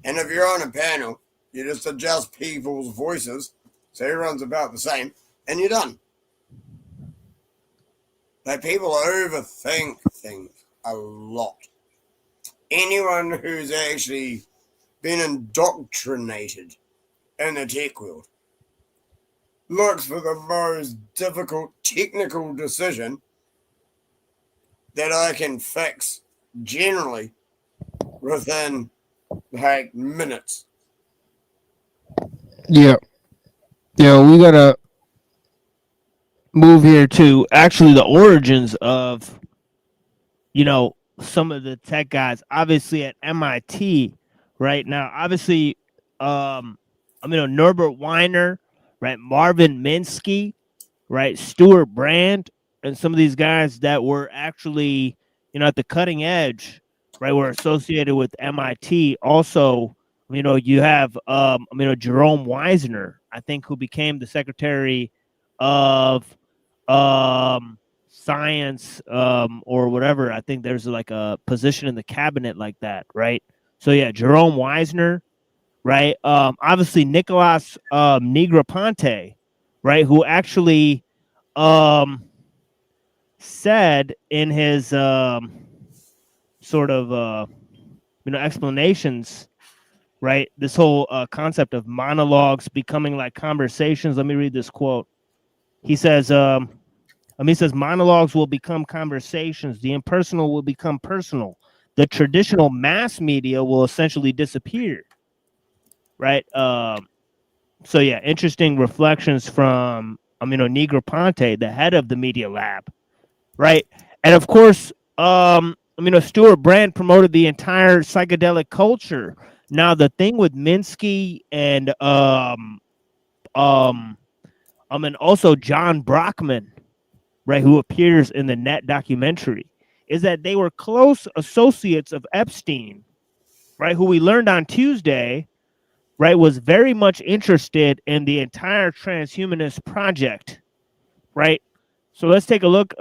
And if you're on a panel, you just adjust people's voices so everyone's about the same, and you're done. Like, people overthink things a lot. Anyone who's actually been indoctrinated in the tech world looks for the most difficult technical decision that I can fix generally within like minutes. Yeah. Yeah, we gotta move here to actually the origins of, some of the tech guys, obviously at MIT right now. Obviously, Norbert Weiner, right? Marvin Minsky, right? Stuart Brand, and some of these guys that were actually, at the cutting edge, right? Were associated with MIT. Also, you have, Jerome Wisner, I think, who became the secretary of, science or whatever. I think there's like a position in the cabinet like that, right? So yeah, Jerome Wisner, right? Obviously Nicolas Negroponte, right, who actually said in his sort of explanations, right, this whole concept of monologues becoming like conversations. Let me read this quote. He says monologues will become conversations. The impersonal will become personal. The traditional mass media will essentially disappear. Right. So yeah, interesting reflections from Negroponte, the head of the Media Lab. Right. And of course, Stuart Brand promoted the entire psychedelic culture. Now the thing with Minsky and and also John Brockman, right, who appears in the Net documentary, is that they were close associates of Epstein, right, who we learned on Tuesday, right, was very much interested in the entire transhumanist project, right? So let's take a look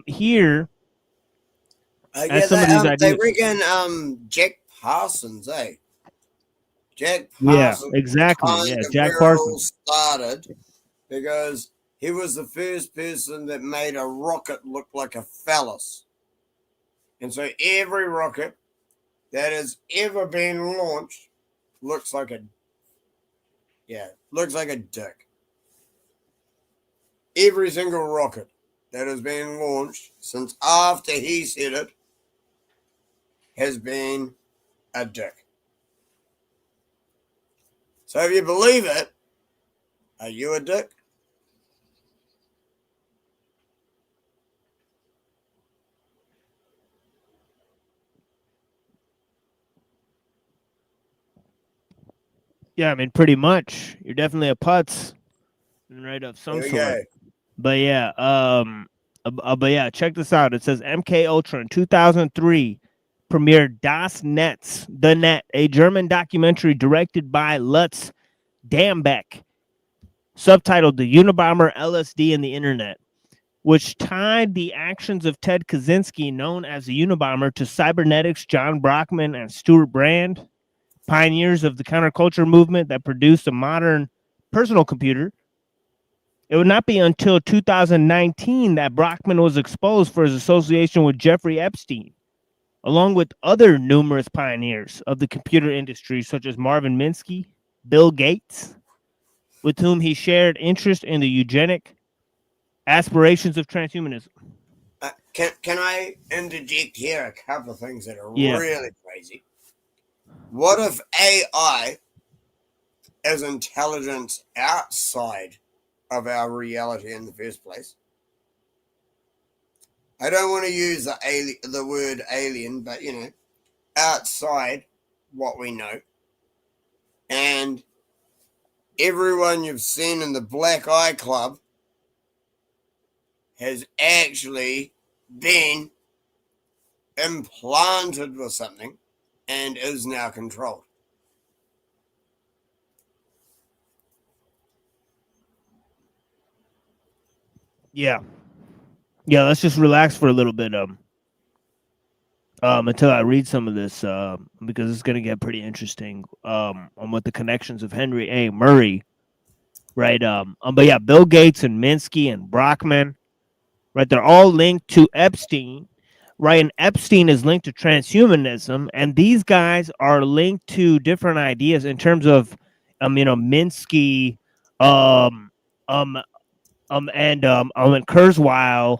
here at some of these they ideas. reckon Jack Parsons, eh? Jack Yeah, Parsons exactly. kind Yeah, of Jack where it all Parsons. started because he was the first person that made a rocket look like a phallus. And so every rocket that has ever been launched looks like a dick. Every single rocket that has been launched since after he said it has been a dick. So if you believe it, are you a dick? Yeah, pretty much. You're definitely a putz, right, of some There we sort. go. But yeah, check this out. It says MK Ultra in 2003 premiered Das Netz, The Net, a German documentary directed by Lutz Dambeck, subtitled The Unabomber, LSD, and the Internet, which tied the actions of Ted Kaczynski, known as the Unabomber, to cybernetics, John Brockman, and Stuart Brand, pioneers of the counterculture movement that produced a modern personal computer. It would not be until 2019 that Brockman was exposed for his association with Jeffrey Epstein, along with other numerous pioneers of the computer industry, such as Marvin Minsky, Bill Gates, with whom he shared interest in the eugenic aspirations of transhumanism. Can I interject here a couple of things that are Yeah. really crazy? What if AI is intelligence outside of our reality in the first place? I don't want to use the word alien, but outside what we know. And everyone you've seen in the Black Eye Club has actually been implanted with something and is now controlled. Yeah. Let's just relax for a little bit until I read some of this because it's going to get pretty interesting on what the connections of Henry A. Murray, right? But yeah, Bill Gates and Minsky and Brockman, right? They're all linked to Epstein, right? And Epstein is linked to transhumanism, and these guys are linked to different ideas in terms of Minsky and Kurzweil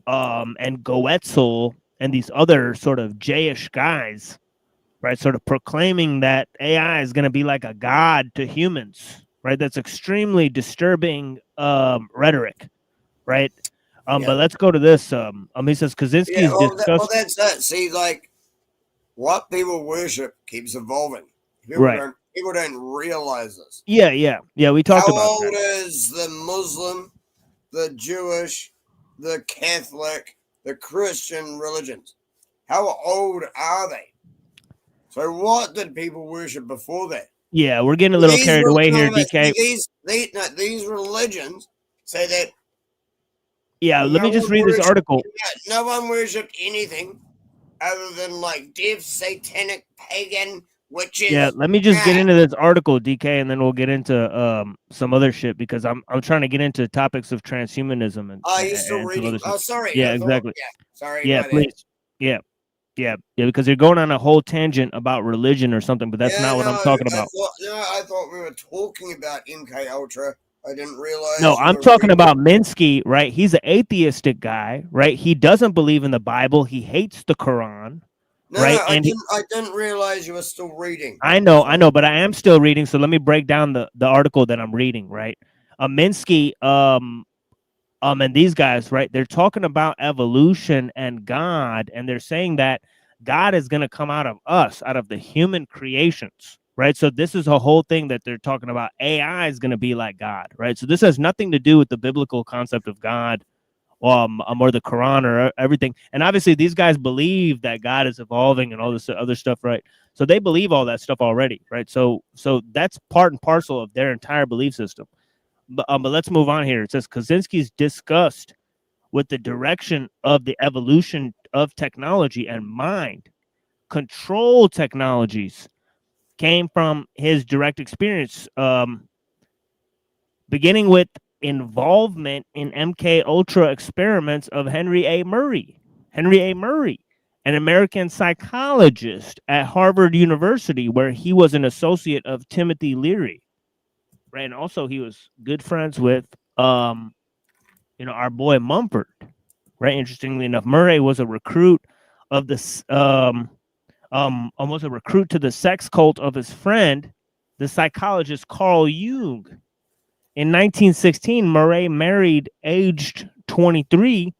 and Goetzel and these other sort of Jayish guys, right? Sort of proclaiming that AI is going to be like a god to humans, right? That's extremely disturbing rhetoric, right? But let's go to this. He says Kaczynski's discussed. That's it. See, like what people worship keeps evolving. Right. People don't realize this. Yeah. We talked about How old that. is the Muslim, the Jewish, the Catholic, the Christian religions? How old are they? So what did people worship before that? Yeah, we're getting a little carried away here, DK. These religions say that. Yeah, let me just read this article. No one worshipped anything other than like deaf, satanic, pagan witches. Yeah, let me just get into this article, DK, and then we'll get into some other shit because I'm trying to get into topics of transhumanism and. You're still reading? Oh, sorry. Yeah, exactly. Sorry. Yeah, please. Yeah, because you're going on a whole tangent about religion or something, but that's not what I'm talking about. I thought we were talking about MK Ultra. I didn't realize. No, I'm talking about Minsky, right? He's an atheistic guy, right? He doesn't believe in the Bible. He hates the Quran, right? I didn't realize you were still reading. I know, but I am still reading. So let me break down the article that I'm reading, right? Minsky And these guys, right, they're talking about evolution and God, and they're saying that God is going to come out of us, out of the human creations, right? So this is a whole thing that they're talking about. AI is going to be like God, right? So this has nothing to do with the biblical concept of God, or the Quran or everything. And obviously these guys believe that God is evolving and all this other stuff, right? So they believe all that stuff already, right? So that's part and parcel of their entire belief system. But let's move on here. It says Kaczynski's disgust with the direction of the evolution of technology and mind control technologies came from his direct experience, beginning with involvement in MK Ultra experiments of Henry A. Murray, an American psychologist at Harvard University, where he was an associate of Timothy Leary. Right, and also he was good friends with our boy Mumford. Right, interestingly enough, Murray was a recruit of this was a recruit to the sex cult of his friend, the psychologist Carl Jung. In 1916, Murray married aged 23,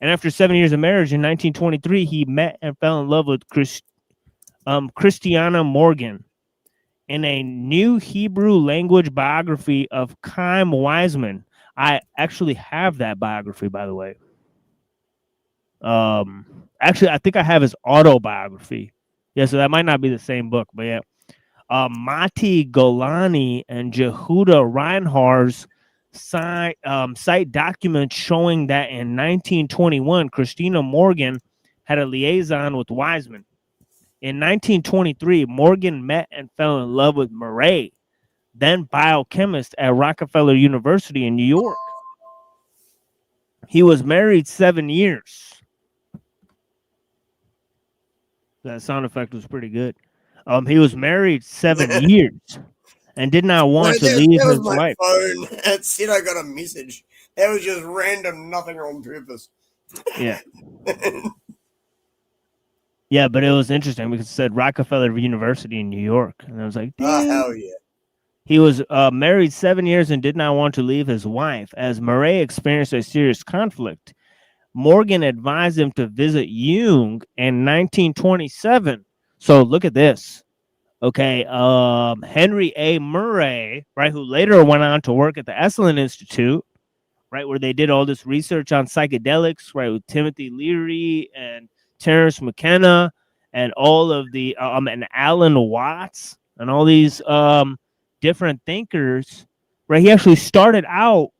and after 7 years of marriage in 1923, he met and fell in love with Christiana Morgan. In a new Hebrew language biography of Chaim Weizmann. I actually have that biography, by the way. Actually, I think I have his autobiography. Yeah, so that might not be the same book, but yeah. Mati Golani and Jehuda Reinhardt's cite documents showing that in 1921, Christina Morgan had a liaison with Weizmann. In 1923, Morgan met and fell in love with Murray, then biochemist at Rockefeller University in New York. He was married 7 years. That sound effect was pretty good. He was married 7 years and did not want to leave his wife. Phone. It said I got a message. That was just random, nothing on purpose. Yeah. Yeah, but it was interesting because it said Rockefeller University in New York. And I was like, oh, hell yeah. He was married 7 years and did not want to leave his wife. As Murray experienced a serious conflict, Morgan advised him to visit Jung in 1927. So look at this. Okay, Henry A. Murray, right, who later went on to work at the Esalen Institute, right, where they did all this research on psychedelics, right, with Timothy Leary and Terence McKenna and all of the and Alan Watts and all these different thinkers, right? He actually started out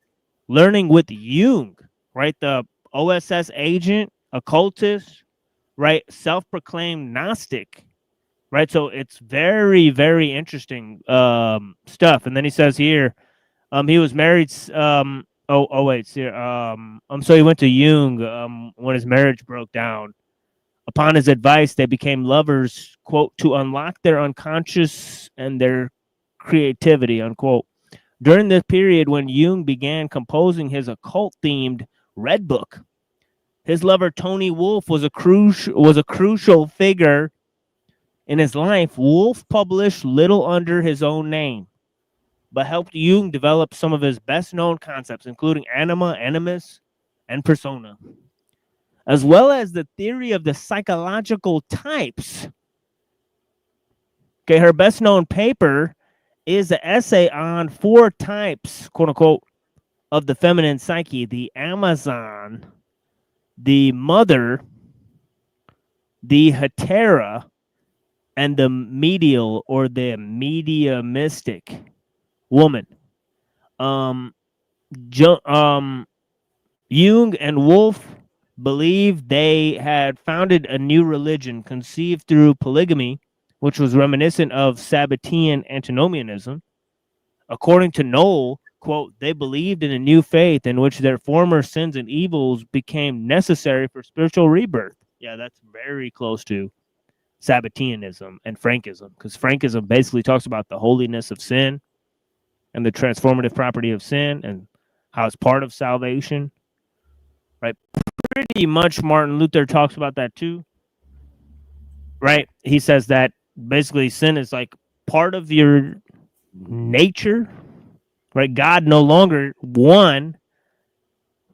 learning with Jung, right? The OSS agent, occultist, right? Self-proclaimed Gnostic, right? So it's very, very interesting stuff. And then he says here, he was married. So he went to Jung when his marriage broke down. Upon his advice, they became lovers, quote, to unlock their unconscious and their creativity, unquote. During this period when Jung began composing his occult-themed Red Book, his lover Tony Wolff was a crucial figure in his life. Wolff published little under his own name, but helped Jung develop some of his best-known concepts, including anima, animus, and persona, as well as the theory of the psychological types. Okay, her best-known paper is an essay on 4 types, quote-unquote, of the feminine psyche: the Amazon, the mother, the hetera, and the medial or the mediumistic woman. Jung and Wolff believed they had founded a new religion conceived through polygamy, which was reminiscent of Sabbatean antinomianism. According to Knoll, quote, they believed in a new faith in which their former sins and evils became necessary for spiritual rebirth. Yeah, that's very close to Sabbateanism and Frankism, because Frankism basically talks about the holiness of sin and the transformative property of sin and how it's part of salvation, right? Pretty much Martin Luther talks about that too, right? He says that basically sin is like part of your nature, right? God no longer, one,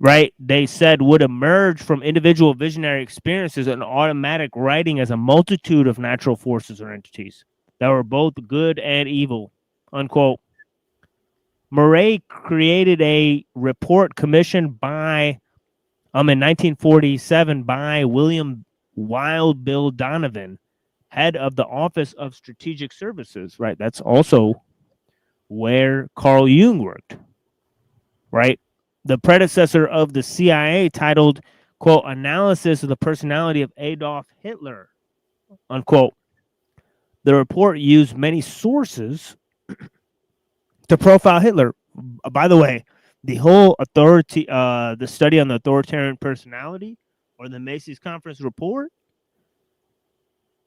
right, they said would emerge from individual visionary experiences and automatic writing as a multitude of natural forces or entities that were both good and evil, unquote. Murray created a report commissioned by, in 1947 by William Wild Bill Donovan, head of the Office of Strategic Services, right? That's also where Carl Jung worked, right? The predecessor of the CIA, titled, quote, Analysis of the Personality of Adolf Hitler, unquote. The report used many sources to profile Hitler. By the way, the whole the study on the authoritarian personality, or the Macy's Conference report,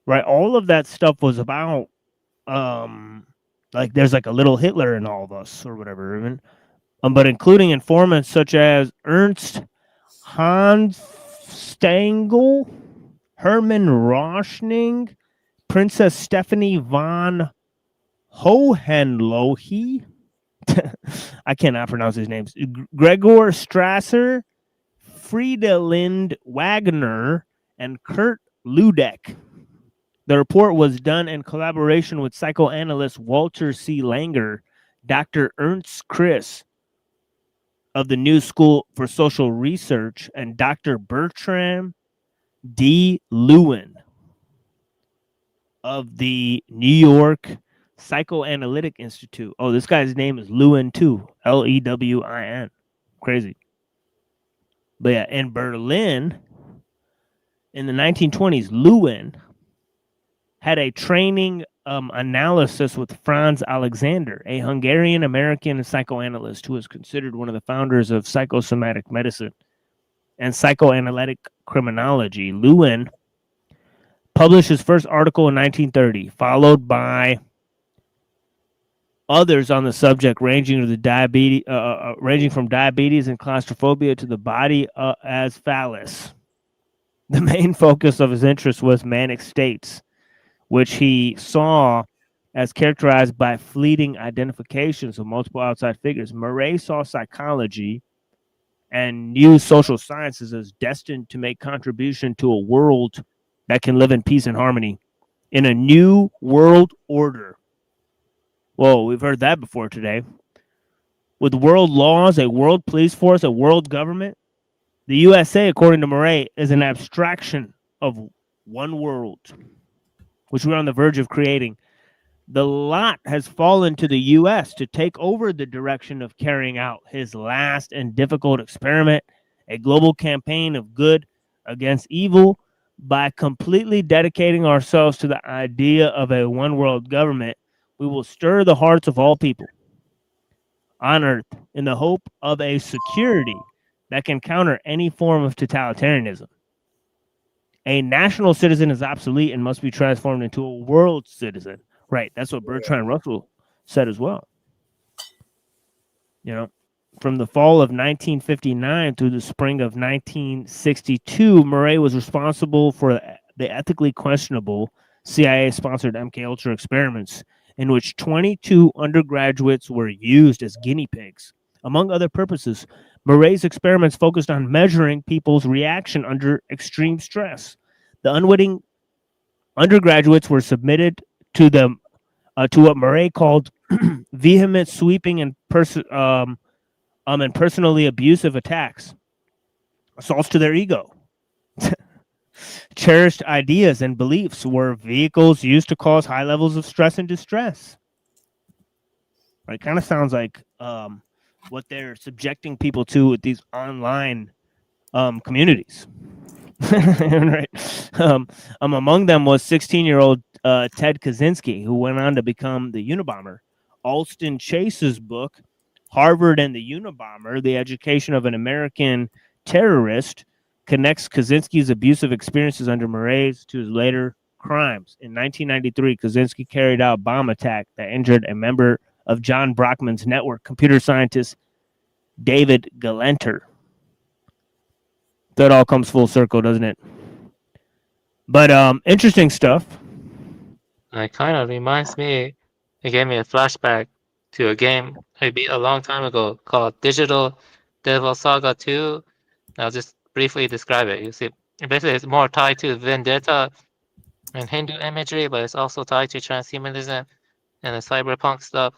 right? All of that stuff was about, like, there's like a little Hitler in all of us, or whatever, even. But including informants such as Ernst Hanfstaengl, Hermann Rauschning, Princess Stephanie von Hohenlohe, I cannot pronounce his names, Gregor Strasser, Friedelind Wagner, and Kurt Ludeck. The report was done in collaboration with psychoanalyst Walter C. Langer, Dr. Ernst Chris of the New School for Social Research, and Dr. Bertram D. Lewin of the New York Psychoanalytic Institute. Oh, this guy's name is Lewin too. Lewin. Crazy. But yeah, in Berlin, in the 1920s, Lewin had a training analysis with Franz Alexander, a Hungarian-American psychoanalyst who is considered one of the founders of psychosomatic medicine and psychoanalytic criminology. Lewin published his first article in 1930, followed by others on the subject, ranging from diabetes and claustrophobia to the body as phallus. The main focus of his interest was manic states, which he saw as characterized by fleeting identifications of multiple outside figures. Murray saw psychology and new social sciences as destined to make contribution to a world that can live in peace and harmony in a new world order. Whoa, we've heard that before today. With world laws, a world police force, a world government, the USA, according to Murray, is an abstraction of one world, which we're on the verge of creating. The lot has fallen to the U.S. to take over the direction of carrying out his last and difficult experiment, a global campaign of good against evil, by completely dedicating ourselves to the idea of a one-world government. We will stir the hearts of all people on earth in the hope of a security that can counter any form of totalitarianism. A national citizen is obsolete and must be transformed into a world citizen. Right, that's what Bertrand Russell said as well. You know, from the fall of 1959 through the spring of 1962, Murray was responsible for the ethically questionable CIA-sponsored MKUltra experiments, in which 22 undergraduates were used as guinea pigs. Among other purposes, Murray's experiments focused on measuring people's reaction under extreme stress. The unwitting undergraduates were submitted to what Murray called vehement, sweeping, and personally abusive attacks, assaults to their ego. Cherished ideas and beliefs were vehicles used to cause high levels of stress and distress. Right, kind of sounds like what they're subjecting people to with these online communities. Right. Among them was 16-year-old Ted Kaczynski, who went on to become the Unabomber. Alston Chase's book, Harvard and the Unabomber, The Education of an American Terrorist, connects Kaczynski's abusive experiences under Murray's to his later crimes. In 1993, Kaczynski carried out a bomb attack that injured a member of John Brockman's network, computer scientist David Galenter. That all comes full circle, doesn't it? But interesting stuff. It kind of reminds me, it gave me a flashback to a game I beat a long time ago called Digital Devil Saga 2. I'll just briefly describe it. You see, basically it's more tied to vendetta and Hindu imagery, but it's also tied to transhumanism and the cyberpunk stuff.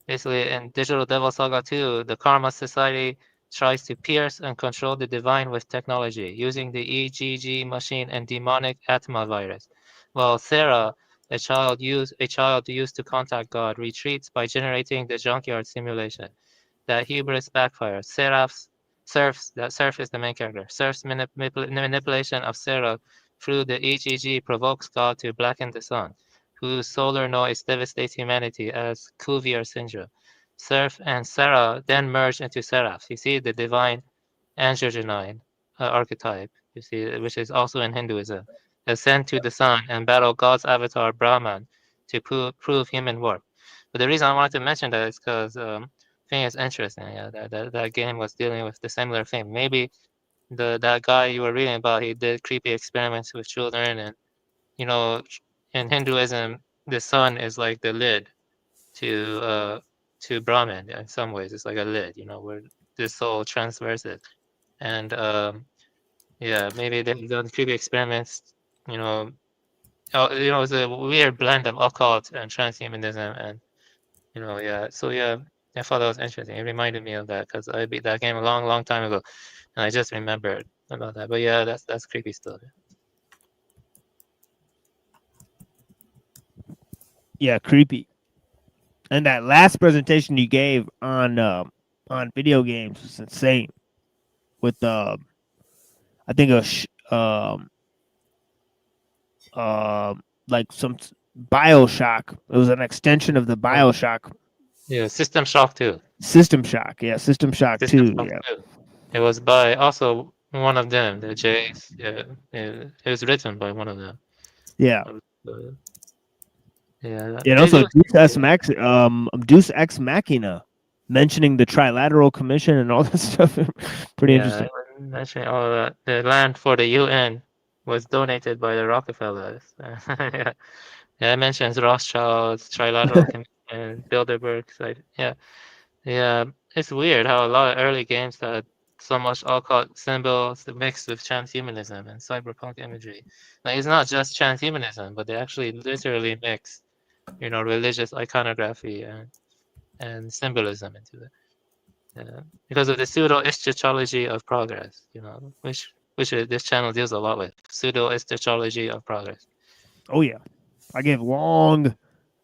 Basically, in Digital Devil Saga 2, the Karma Society tries to pierce and control the divine with technology, using the EGG machine and demonic Atma virus. While Sarah, a child used to contact God, retreats by generating the junkyard simulation. That hubris backfires. Seraph is the main character. Seraph's manipulation of Sarah through the EGG provokes God to blacken the sun, whose solar noise devastates humanity as Cuvier syndrome. Seraph and Sarah then merge into Seraph. You see the divine androgynine archetype, you see, which is also in Hinduism. Ascend to the sun and battle God's avatar Brahman to prove human worth. But the reason I wanted to mention that is because I think it's interesting. Yeah, that game was dealing with the similar thing. Maybe that guy you were reading about, he did creepy experiments with children, and you know, in Hinduism, the sun is like the lid to Brahman. In some ways, it's like a lid, you know, where the soul transverses. And yeah, maybe they've done creepy experiments. You know, it's a weird blend of occult and transhumanism, and you know, yeah. So yeah, I thought that was interesting. It reminded me of that because I beat that game a long, long time ago, and I just remembered about that. But yeah, that's creepy stuff. Yeah, creepy. And that last presentation you gave on video games was insane. With I think a like some BioShock. It was an extension of the BioShock. Yeah, System Shock 2. System Shock, yeah, System Shock 2. Yeah. 2. It was by also one of them, the Jays. Yeah, it was written by one of them. Yeah. Yeah. And also Deus Ex Machina, mentioning the Trilateral Commission and all that stuff. Pretty interesting. Mentioning all of that. The land for the UN was donated by the Rockefellers. Yeah, it mentions Rothschilds, Trilateral Commission, Bilderberg site. Yeah. It's weird how a lot of early games had so much occult symbols mixed with transhumanism and cyberpunk imagery. Like, it's not just transhumanism, but they actually literally mix, you know, religious iconography and symbolism into it. Because of the pseudo-eschatology of progress, you know, which this channel deals a lot with. Pseudo-eschatology of progress. Oh yeah, I gave long.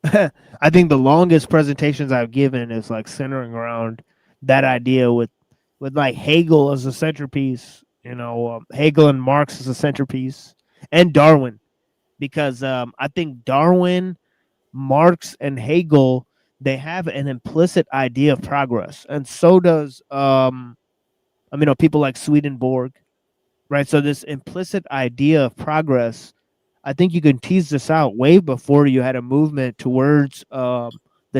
I think the longest presentations I've given is like centering around that idea with like Hegel as a centerpiece. You know, Hegel and Marx as a centerpiece, and Darwin, because I think Darwin, Marx, and Hegel, they have an implicit idea of progress, and so does people like Swedenborg, right? So this implicit idea of progress, I think you can tease this out way before you had a movement towards the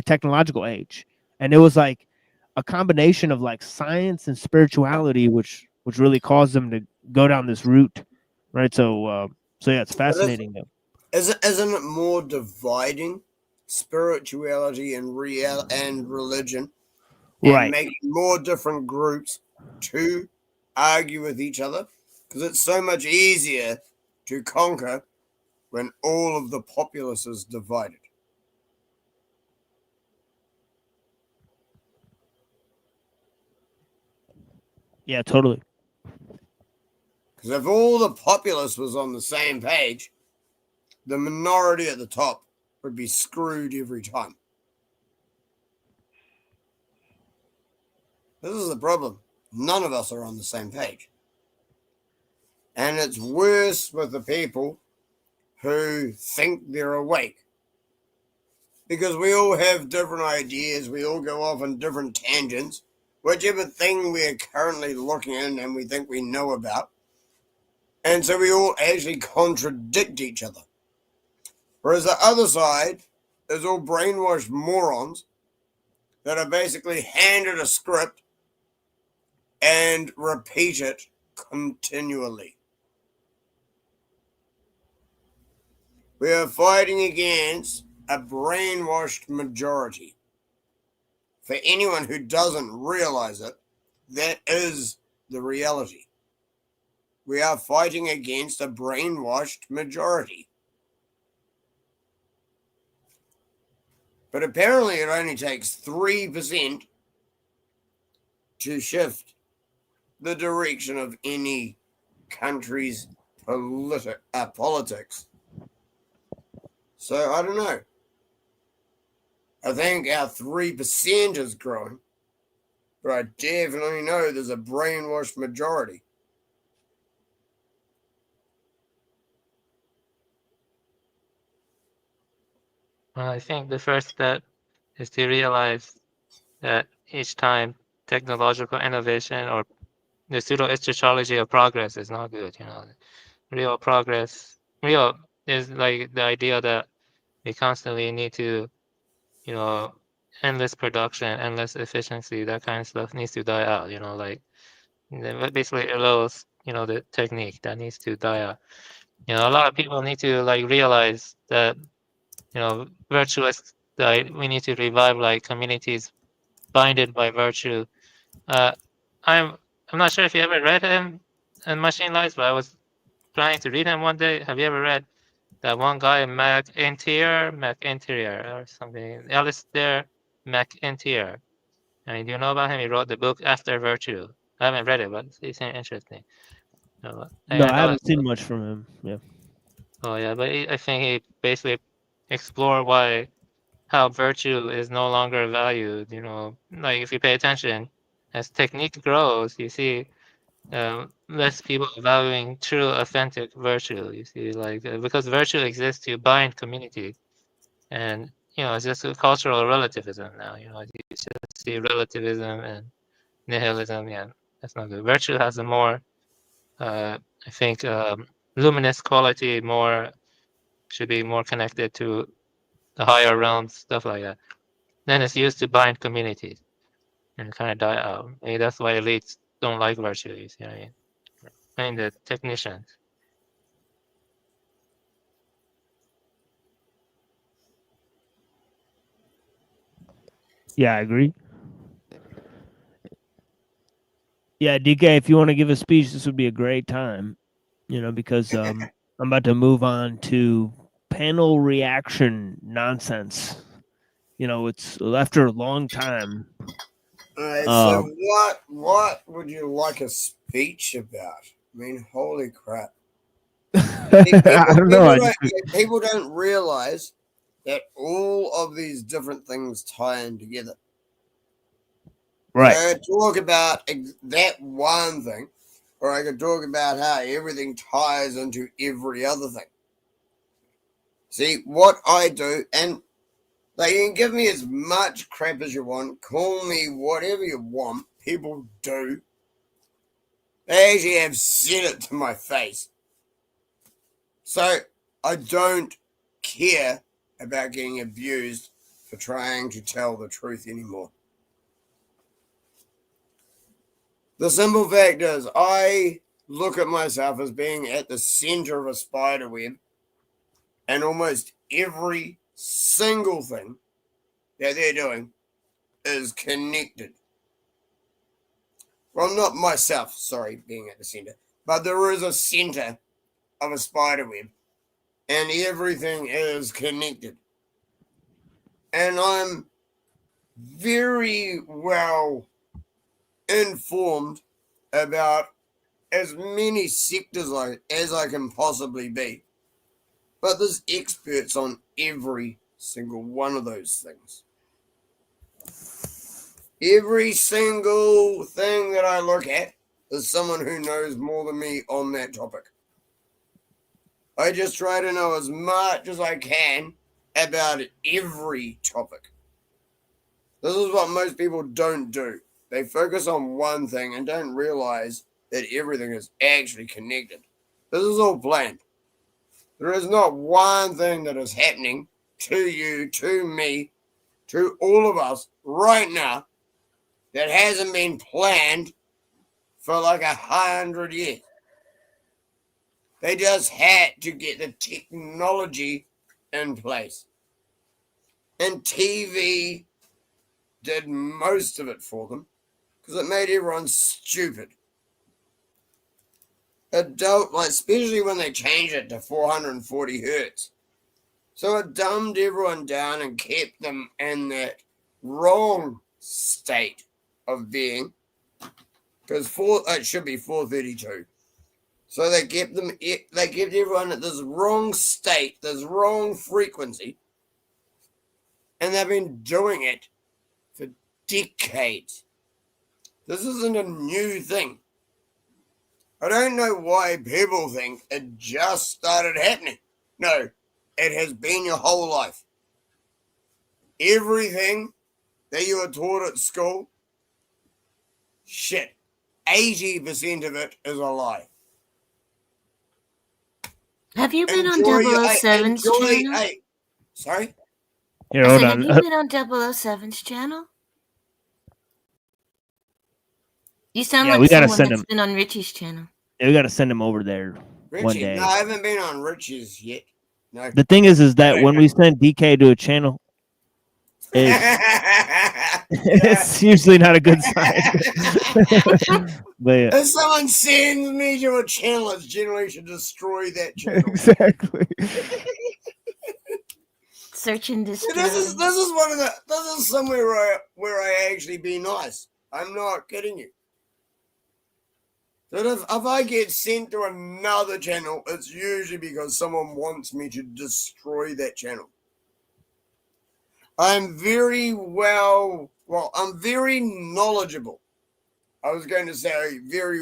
technological age, and it was like a combination of like science and spirituality, which really caused them to go down this route, right? So yeah, it's fascinating. Isn't it more dividing spirituality and religion, and right, making more different groups to argue with each other? Because it's so much easier to conquer when all of the populace is divided. Yeah, totally. Because if all the populace was on the same page, the minority at the top would be screwed every time. This is the problem. None of us are on the same page. And it's worse with the people who think they're awake. Because we all have different ideas. We all go off on different tangents. Whichever thing we're currently looking at and we think we know about. And so we all actually contradict each other. Whereas the other side is all brainwashed morons that are basically handed a script and repeat it continually. We are fighting against a brainwashed majority. For anyone who doesn't realize it, that is the reality. We are fighting against a brainwashed majority. But apparently it only takes 3% to shift the direction of any country's politics. So I don't know. I think our 3% is growing, but I definitely know there's a brainwashed majority. I think the first step is to realize that each time technological innovation or the pseudo-eschatology of progress is not good. Real progress, real is like the idea that we constantly need to, endless production, endless efficiency, that kind of stuff needs to die out. Basically ellul's, the technique that needs to die out. A lot of people need to realize that, virtuous. We need to revive communities binded by virtue. I'm not sure if you ever read him in Machine Lives, but I was trying to read him one day. Have you ever read that one guy, McIntyre or something? Alistair McIntyre. I mean, do you know about him? He wrote the book After Virtue. I haven't read it, but it seems interesting. No, I haven't seen much from him. Yeah. Oh yeah, but I think he basically explored how virtue is no longer valued. If you pay attention, as technique grows, you see less people valuing true, authentic virtue. You see, because virtue exists to bind community, and it's just a cultural relativism now. You just see relativism and nihilism. Yeah, that's not good. Virtue has a more, I think, luminous quality. Should be more connected to the higher realms, stuff like that. Then it's used to bind communities and kind of die out. Maybe that's why elites don't like virtue. You see what I mean? I mean the technicians. Yeah, I agree. Yeah, DK, if you want to give a speech, this would be a great time. Because I'm about to move on to panel reaction nonsense. It's after a long time. All right, so what would you like a speech about? I mean, holy crap. I don't know. People don't realize that all of these different things tie in together. Right. I could talk about that one thing, or I could talk about how everything ties into every other thing. See, what I do, and you can give me as much crap as you want, call me whatever you want, people do. They actually have said it to my face. So I don't care about getting abused for trying to tell the truth anymore. The simple fact is, I look at myself as being at the center of a spider web, and almost every single thing that they're doing is connected. Well, not myself, sorry, being at the center, but there is a center of a spider web, and everything is connected. And I'm very well informed about as many sectors as I can possibly be. But there's experts on every single one of those things. Every single thing that I look at is someone who knows more than me on that topic. I just try to know as much as I can about every topic. This is what most people don't do. They focus on one thing and don't realize that everything is actually connected. This is all planned. There is not one thing that is happening to you, to me, to all of us right now that hasn't been planned for 100 years. They just had to get the technology in place. And TV did most of it for them, because it made everyone stupid. Adult, like especially when they changed it to 440 hertz. So it dumbed everyone down and kept them in that wrong state of being, because it should be 432. So they kept everyone at this wrong state, this wrong frequency, and they've been doing it for decades. This isn't a new thing. I don't know why people think it just started happening. No, it has been your whole life. Everything that you were taught at school, shit, 80% of it is a lie. Have you been on 007's channel? Sorry? Here, hold Have on. you been on 007's channel? You sound Yeah, like we gotta someone send that's him. been on Richie's channel. Yeah, we gotta send him over there one Richie? day. No, I haven't been on Richie's yet. No. The thing is that when we send DK to a channel, it's usually not a good sign. But yeah. If someone sends me to a channel, it's generally to destroy that channel. Exactly. Search and destroy. This is one of the. This is somewhere where I actually be nice. I'm not kidding you. That if I get sent to another channel, it's usually because someone wants me to destroy that channel. I'm very I'm very knowledgeable. I was going to say very,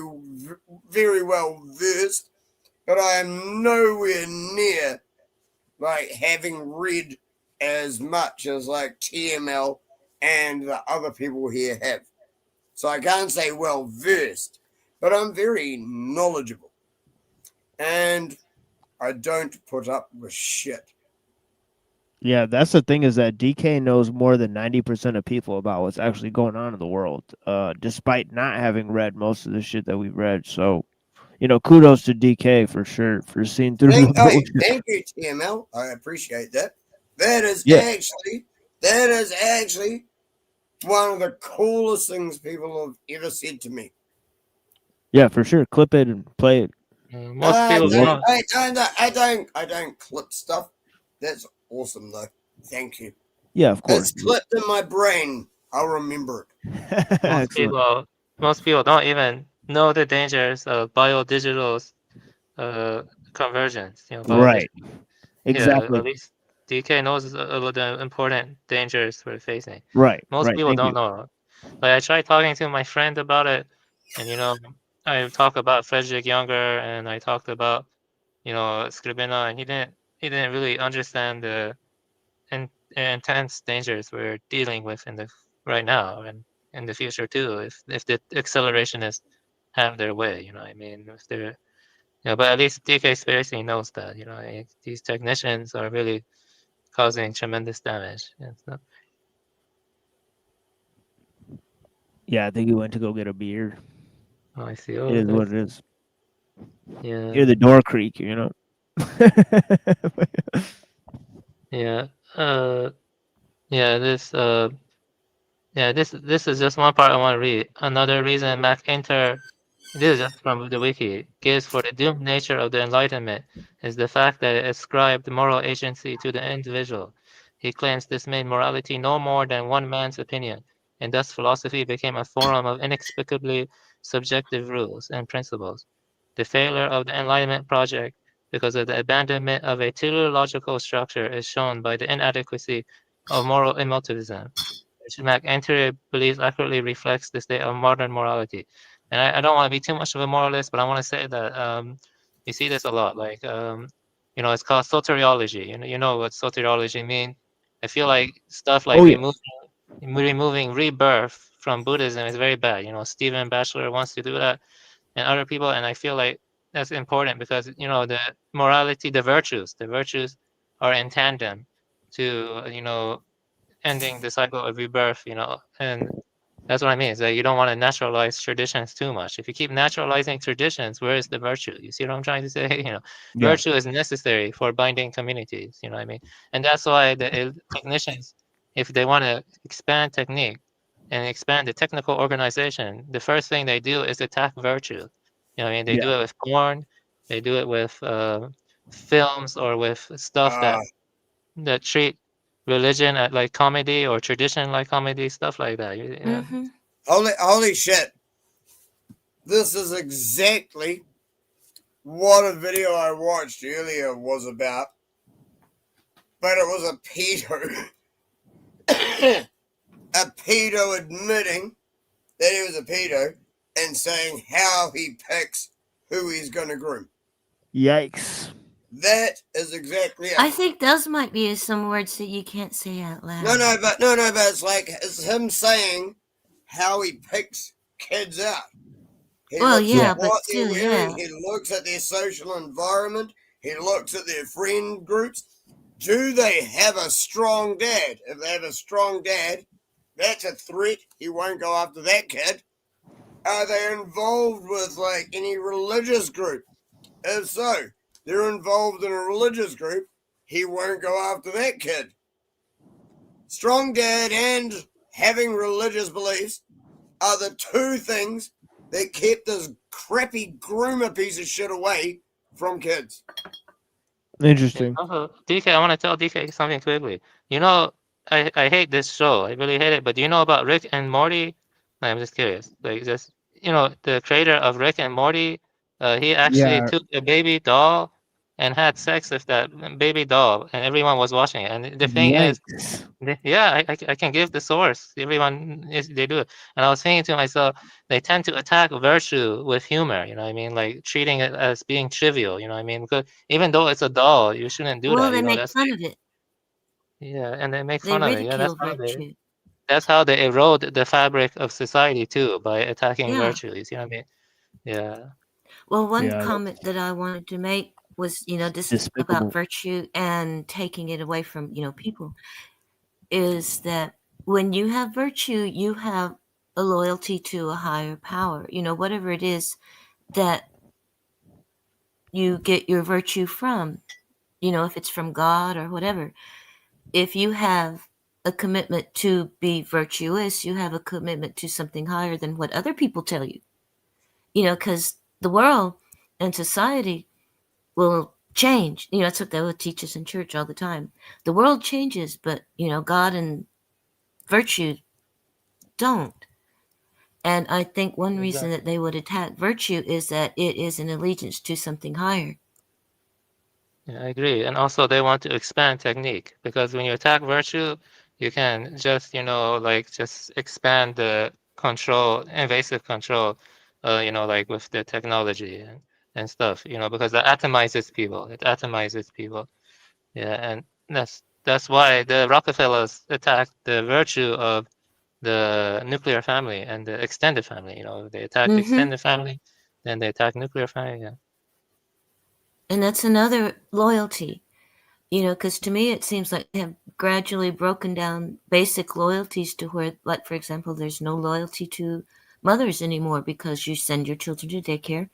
very well versed, but I am nowhere near like having read as much as like TML and the other people here have. So I can't say well versed, but I'm very knowledgeable. And I don't put up with shit. Yeah, that's the thing, is that DK knows more than 90% of people about what's actually going on in the world, despite not having read most of the shit that we've read. So, kudos to DK for sure for seeing through the bullshit. Thank you, TML. I appreciate that. That is actually one of the coolest things people have ever said to me. Yeah, for sure. Clip it and play it. Most people don't. I don't clip stuff. That's awesome, though. Thank you. Yeah, of course. It's clipped in my brain. I'll remember it. Most people don't even know the dangers of biodigital convergence. Right. Exactly. Yeah, at least DK knows the important dangers we're facing. Right. Most people Thank don't you. know. Like I tried talking to my friend about it, and I talked about Frederick Younger, and I talked about Skrbina, and he didn't really understand the intense dangers we're dealing with right now and in the future too. If the accelerationists have their way, I mean, if they're, but at least DK Spacey knows that, these technicians are really causing tremendous damage and stuff. Yeah, I think he went to go get a beer. Oh, I see. It is what it is. Yeah. Hear the door creak, Yeah. This is just one part I want to read. Another reason MacIntyre, this is just from the wiki, gives for the doomed nature of the Enlightenment is the fact that it ascribed moral agency to the individual. He claims this made morality no more than one man's opinion, and thus philosophy became a forum of inexplicably subjective rules and principles. The failure of the Enlightenment project because of the abandonment of a teleological structure is shown by the inadequacy of moral emotivism, which MacIntyre believes accurately reflects the state of modern morality. And I don't want to be too much of a moralist, but I want to say that you see this a lot. Like, it's called soteriology. You know what soteriology means? I feel like stuff like removing rebirth from Buddhism is very bad. Stephen Batchelor wants to do that, and other people, and I feel like that's important because the morality, the virtues are in tandem to ending the cycle of rebirth, and that's what I mean. Is that you don't want to naturalize traditions too much. If you keep naturalizing traditions, where is the virtue? You see what I'm trying to say? Virtue is necessary for binding communities. You know what I mean? And that's why the technicians, if they want to expand technique, and expand the technical organization, the first thing they do is attack virtue. You know what I mean? They do it with porn, they do it with films, or with stuff that treat religion at like comedy or tradition like comedy, stuff like that. You know? Holy shit. This is exactly what a video I watched earlier was about. But it was a pedo. A pedo admitting that he was a pedo and saying how he picks who he's going to groom. Yikes. That is exactly it. I think those might be some words that you can't say out loud. No, but it's like it's him saying how he picks kids out. He looks at what they're wearing, he looks at their social environment, he looks at their friend groups. Do they have a strong dad? If they have a strong dad, that's a threat. He won't go after that kid. Are they involved with like any religious group? If so, they're involved in a religious group, he won't go after that kid. Strong dad and having religious beliefs are the two things that kept this crappy groomer piece of shit away from kids. Interesting. Also, DK, I want to tell DK something quickly. You know, I hate this show. I really hate it. But do you know about Rick and Morty? I'm just curious. Like, just, you know, the creator of Rick and Morty, he actually took a baby doll and had sex with that baby doll, and everyone was watching it. And the thing is, yeah, I can give the source. Everyone they do it. And I was thinking to myself, they tend to attack virtue with humor. You know what I mean? Like treating it as being trivial. You know what I mean? Because even though it's a doll, you shouldn't do that. Well, they You know, make that's fun of it. yeah, and they make They fun of it. Yeah, ridicule virtue. that's how they erode the fabric of society too, by attacking Yeah. virtues. You know what I mean? Yeah. Well, one comment that I wanted to make was, you know, this is Despicable. about virtue and taking it away from, you know, people, is that when you have virtue, you have a loyalty to a higher power, you know, whatever it is that you get your virtue from, you know, if it's from God or whatever. If you have a commitment to be virtuous, you have a commitment to something higher than what other people tell you, you know, because the world and society will change. You know, that's what they would teach us in church all the time. The world changes, but, you know, God and virtue don't. And I think one reason that they would attack virtue is that it is an allegiance to something higher. Yeah, I agree. And also they want to expand technique, because when you attack virtue, you can just, you know, like just expand the control, invasive control, you know, like with the technology and stuff, you know, because that atomizes people. It atomizes people. Yeah, and that's why the Rockefellers attacked the virtue of the nuclear family and the extended family. You know, they attack the extended family, then they attack nuclear family. Yeah. And that's another loyalty, you know, because to me it seems like they have gradually broken down basic loyalties to where, like, for example, there's no loyalty to mothers anymore because you send your children to daycare.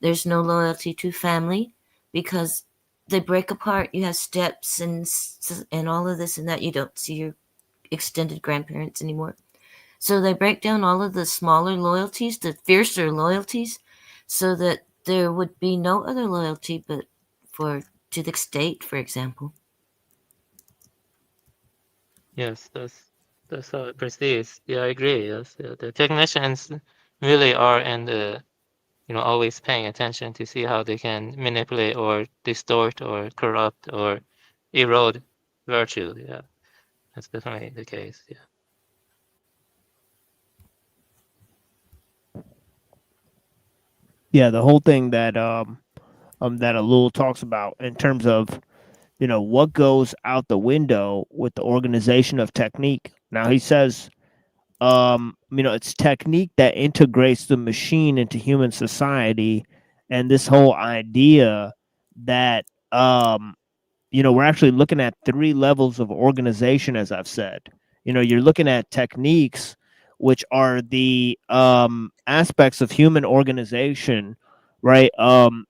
There's no loyalty to family because they break apart. You have steps and all of this and that. You don't see your extended grandparents anymore. So they break down all of the smaller loyalties, the fiercer loyalties, so that there would be no other loyalty but to the state, for example. Yes, that's how it proceeds. Yeah, I agree. Yes, yeah, the technicians really are in the, you know, always paying attention to see how they can manipulate or distort or corrupt or erode virtue. Yeah, that's definitely the case. Yeah. Yeah, the whole thing that that ellul talks about in terms of, you know, what goes out the window with the organization of technique. Now he says, you know, it's technique that integrates the machine into human society, and this whole idea that you know, we're actually looking at 3 levels of organization, as I've said. You know, you're looking at techniques, which are the aspects of human organization, right?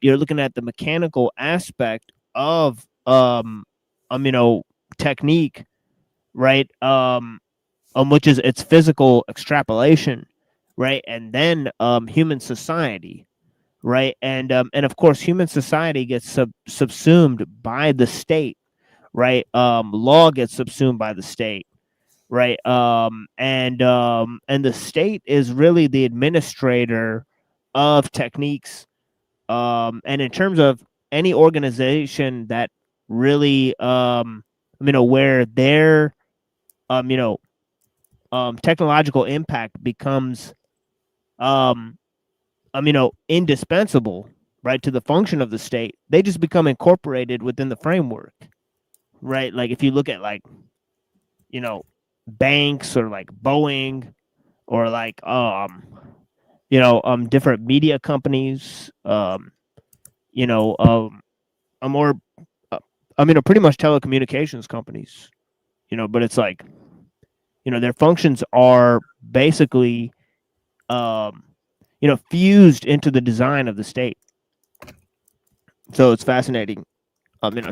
You're looking at the mechanical aspect of you know, technique, right? which is its physical extrapolation, right? And then human society, right? And of course, human society gets subsumed by the state, right? Law gets subsumed by the state, right? And the state is really the administrator of techniques. And in terms of any organization that really, where their, technological impact becomes, indispensable, right, to the function of the state, they just become incorporated within the framework, right? Like if you look at like, banks or like Boeing or like, different media companies, more, pretty much telecommunications companies, but it's like, their functions are basically, fused into the design of the state. So it's fascinating,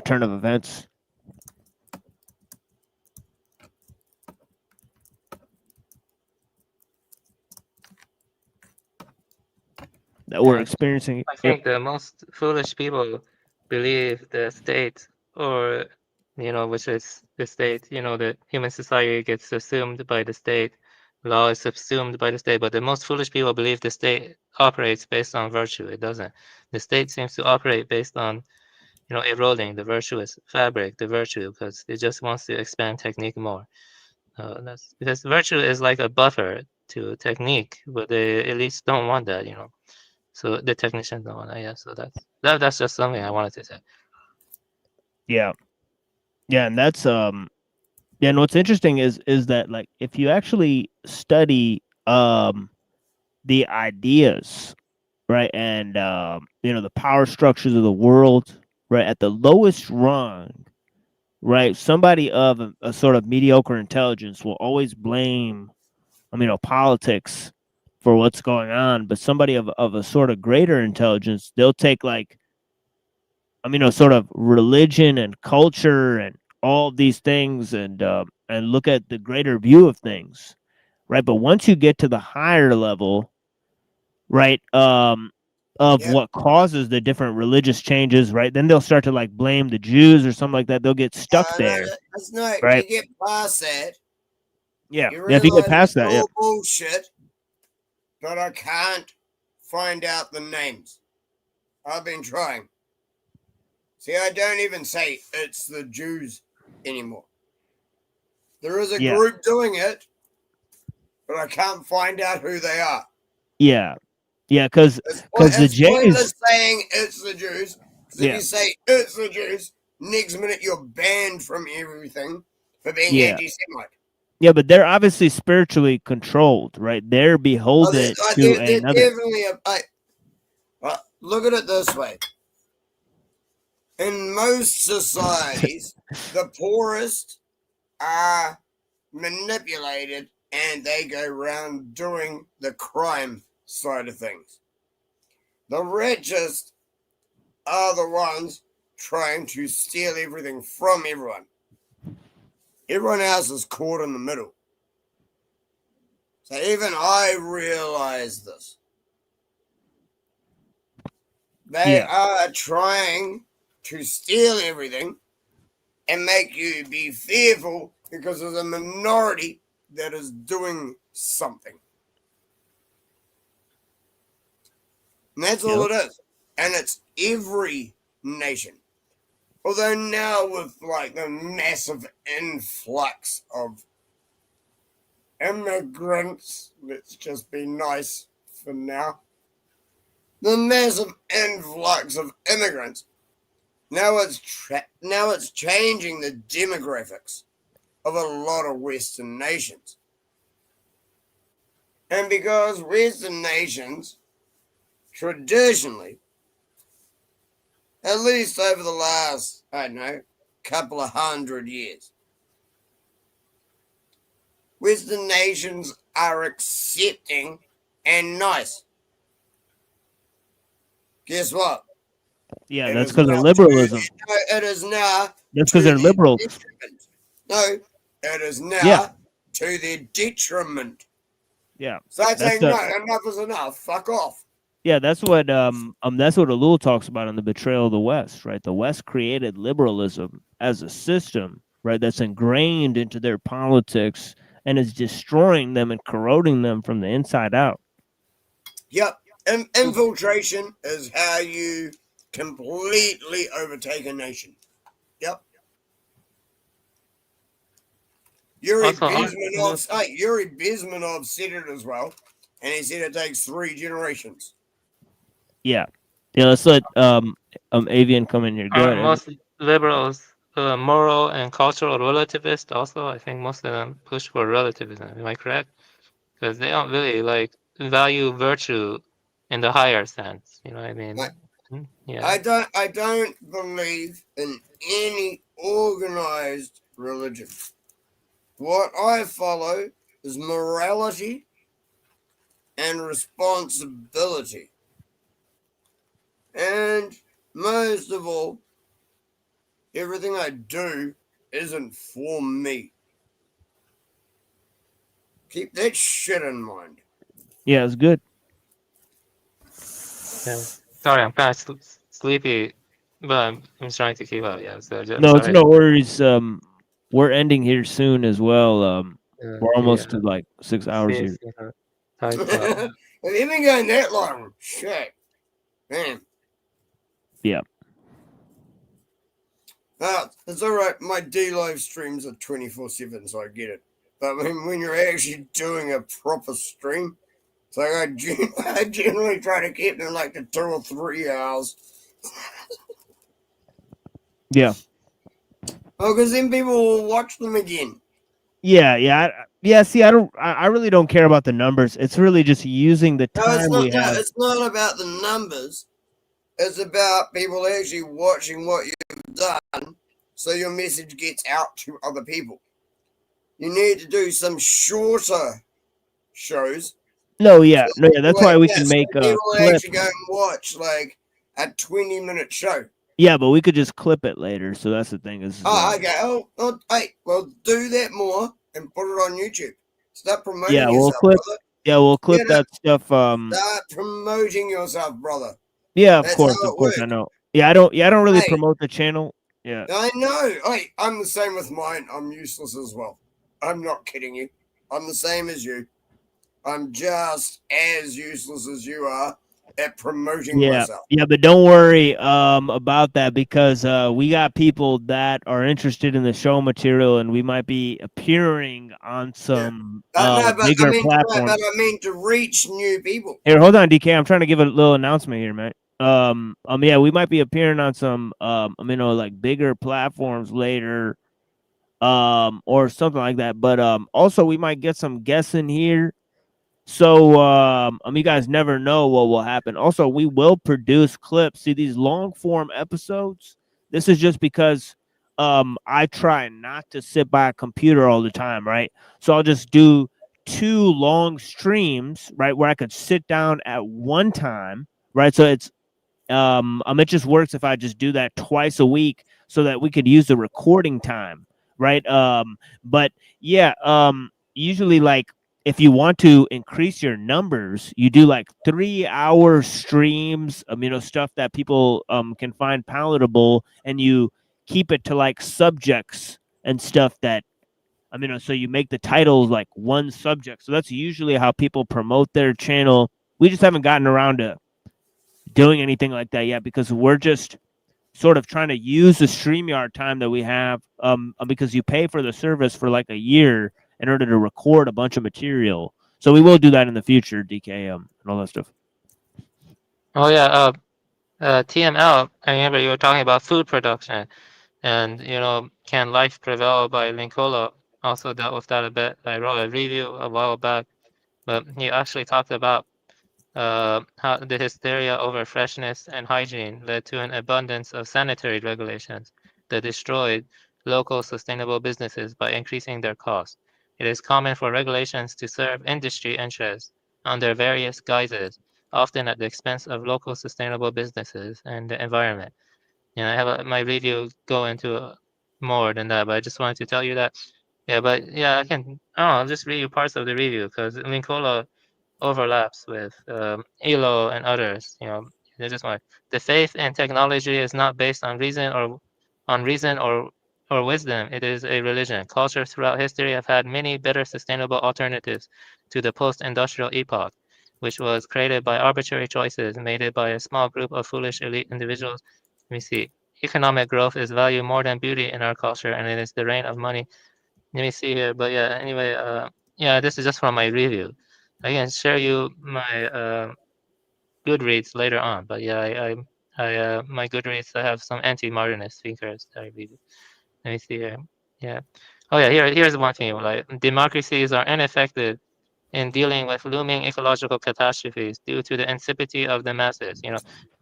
turn of events. That we're experiencing. I think the most foolish people believe the state, or which is the state, the human society gets subsumed by the state, law is subsumed by the state, but the most foolish people believe the state operates based on virtue. It doesn't. The state seems to operate based on, eroding the virtuous fabric, the virtue, because it just wants to expand technique more. That's because virtue is like a buffer to technique, but the elites don't want that, So the technicians don't want that. Yeah. So that's just something I wanted to say. Yeah, and that's and what's interesting is that, like, if you actually study the ideas, right, and the power structures of the world, right, at the lowest rung, right, somebody of a sort of mediocre intelligence will always blame, politics for what's going on, but somebody of a sort of greater intelligence, they'll take like, sort of religion and culture and all of these things, and look at the greater view of things, right? But once you get to the higher level, right, of what causes the different religious changes, right, then they'll start to like blame the Jews or something like that. They'll get stuck there. That's not right? You get past that. Yeah, You if you get realize past it's that, yeah. all bullshit, but I can't find out the names. I've been trying. See, I don't even say it's the Jews anymore. There is a group doing it, but I can't find out who they are. Yeah, because the It's Jays, pointless saying it's the Jews. Because if Yeah. you say it's the Jews, next minute you're banned from everything for being Yeah. anti-Semite. yeah, but they're obviously spiritually controlled, right? They're beholden to They're another. definitely look at it this way. In most societies, the poorest are manipulated and they go around doing the crime side of things. The richest are the ones trying to steal everything from everyone. Everyone else is caught in the middle. So even I realize this. They are trying to steal everything and make you be fearful because there's a minority that is doing something. And that's all it is. And it's every nation. Although now with like the massive influx of immigrants, let's just be nice for now. The massive influx of immigrants. Now it's changing the demographics of a lot of Western nations. And because Western nations traditionally, at least over the last, couple of 100 years, Western nations are accepting and nice. Guess what? Yeah, that's because of liberalism. It is now. That's because they're liberals. No, it is now Yeah. to their detriment. Yeah. So I That's say, no, enough is enough. Fuck off. Yeah, that's what Ellul talks about in The Betrayal of the West, right? The West created liberalism as a system, right, that's ingrained into their politics and is destroying them and corroding them from the inside out. Yep. Infiltration is how you completely overtake a nation. Yep. Yuri Bezmenov said it as well, and he said it takes 3 generations. Yeah. Yeah, let's let Avian come in here. Go ahead. Most liberals moral and cultural relativists also. I think most of them push for relativism. Am I correct? Because they don't really like value virtue in the higher sense. You know what I mean? Yeah. I don't believe in any organized religion. What I follow is morality and responsibility. And most of all, everything I do isn't for me. Keep that shit in mind. Yeah, it's good. Yeah. Sorry, I'm kind of sleepy, but I'm trying to keep up. Yeah. So No, it's no worries. We're ending here soon as well. We're almost to like 6 hours here. Have you been going that long? Shit. Man. Yeah. It's alright. My D live streams are 24/7, so I get it. But when you're actually doing a proper stream, it's like I generally try to keep them like the 2 or 3 hours. Yeah. Oh, because then people will watch them again. Yeah. See, I really don't care about the numbers. It's really just using the time we have. It's not about the numbers. It's about people actually watching what you've done, so your message gets out to other people. You need to do some shorter shows. No, that's why we can make a people clip. actually go and watch like a 20-minute show. Yeah, but we could just clip it later. So that's the thing is. Okay. Hey, well, do that more and put it on YouTube. Start promoting Yeah, yourself, brother. Yeah, we'll clip that stuff. Start promoting yourself, brother. Yeah, of That's course, how it of course, I works. know. Yeah, I don't really Hey. promote the channel. Yeah. I know. Hey, I'm the same with mine. I'm useless as well. I'm not kidding you. I'm the same as you. I'm just as useless as you are at promoting myself. Yeah, but don't worry about that because we got people that are interested in the show material, and we might be appearing on some bigger platforms. But I mean to reach new people. Here, hold on, DK. I'm trying to give a little announcement here, man. Yeah, we might be appearing on some like bigger platforms later, or something like that. But also we might get some guests in here. So you guys never know what will happen. Also, we will produce clips. See, these long form episodes, this is just because I try not to sit by a computer all the time, right? So I'll just do 2 long streams, right, where I could sit down at one time, right? So it's it just works if I just do that twice a week so that we could use the recording time, right? But yeah, usually like if you want to increase your numbers, you do like 3-hour streams, stuff that people can find palatable, and you keep it to like subjects and stuff that so you make the titles like one subject. So that's usually how people promote their channel. We just haven't gotten around to doing anything like that yet because we're just sort of trying to use the StreamYard time that we have because you pay for the service for like a year in order to record a bunch of material. So we will do that in the future, DK, and all that stuff. Oh yeah, TML. I remember you were talking about food production, and can life prevail by Linkola also dealt with that a bit. I wrote a review a while back, but he actually talked about how the hysteria over freshness and hygiene led to an abundance of sanitary regulations that destroyed local sustainable businesses by increasing their costs. It is common for regulations to serve industry interests under various guises, often at the expense of local sustainable businesses and the environment. I have my review go into more than that, but I just wanted to tell you that Yeah, but yeah, I don't know, I'll just read you parts of the review because Linkola overlaps with Elo and others. They're just like the faith in technology is not based on reason or wisdom. It is a religion. Cultures throughout history have had many better sustainable alternatives to the post-industrial epoch, which was created by arbitrary choices made by a small group of foolish elite individuals. Let me see. Economic growth is valued more than beauty in our culture, and it is the reign of money. Let me see here. But yeah, anyway, yeah, this is just from my review. I can share you my Goodreads later on. But yeah, my Goodreads, I have some anti-modernist thinkers that I read. Let me see here. Yeah. Oh yeah, here's one thing. Like democracies are ineffective in dealing with looming ecological catastrophes due to the insipidity of the masses.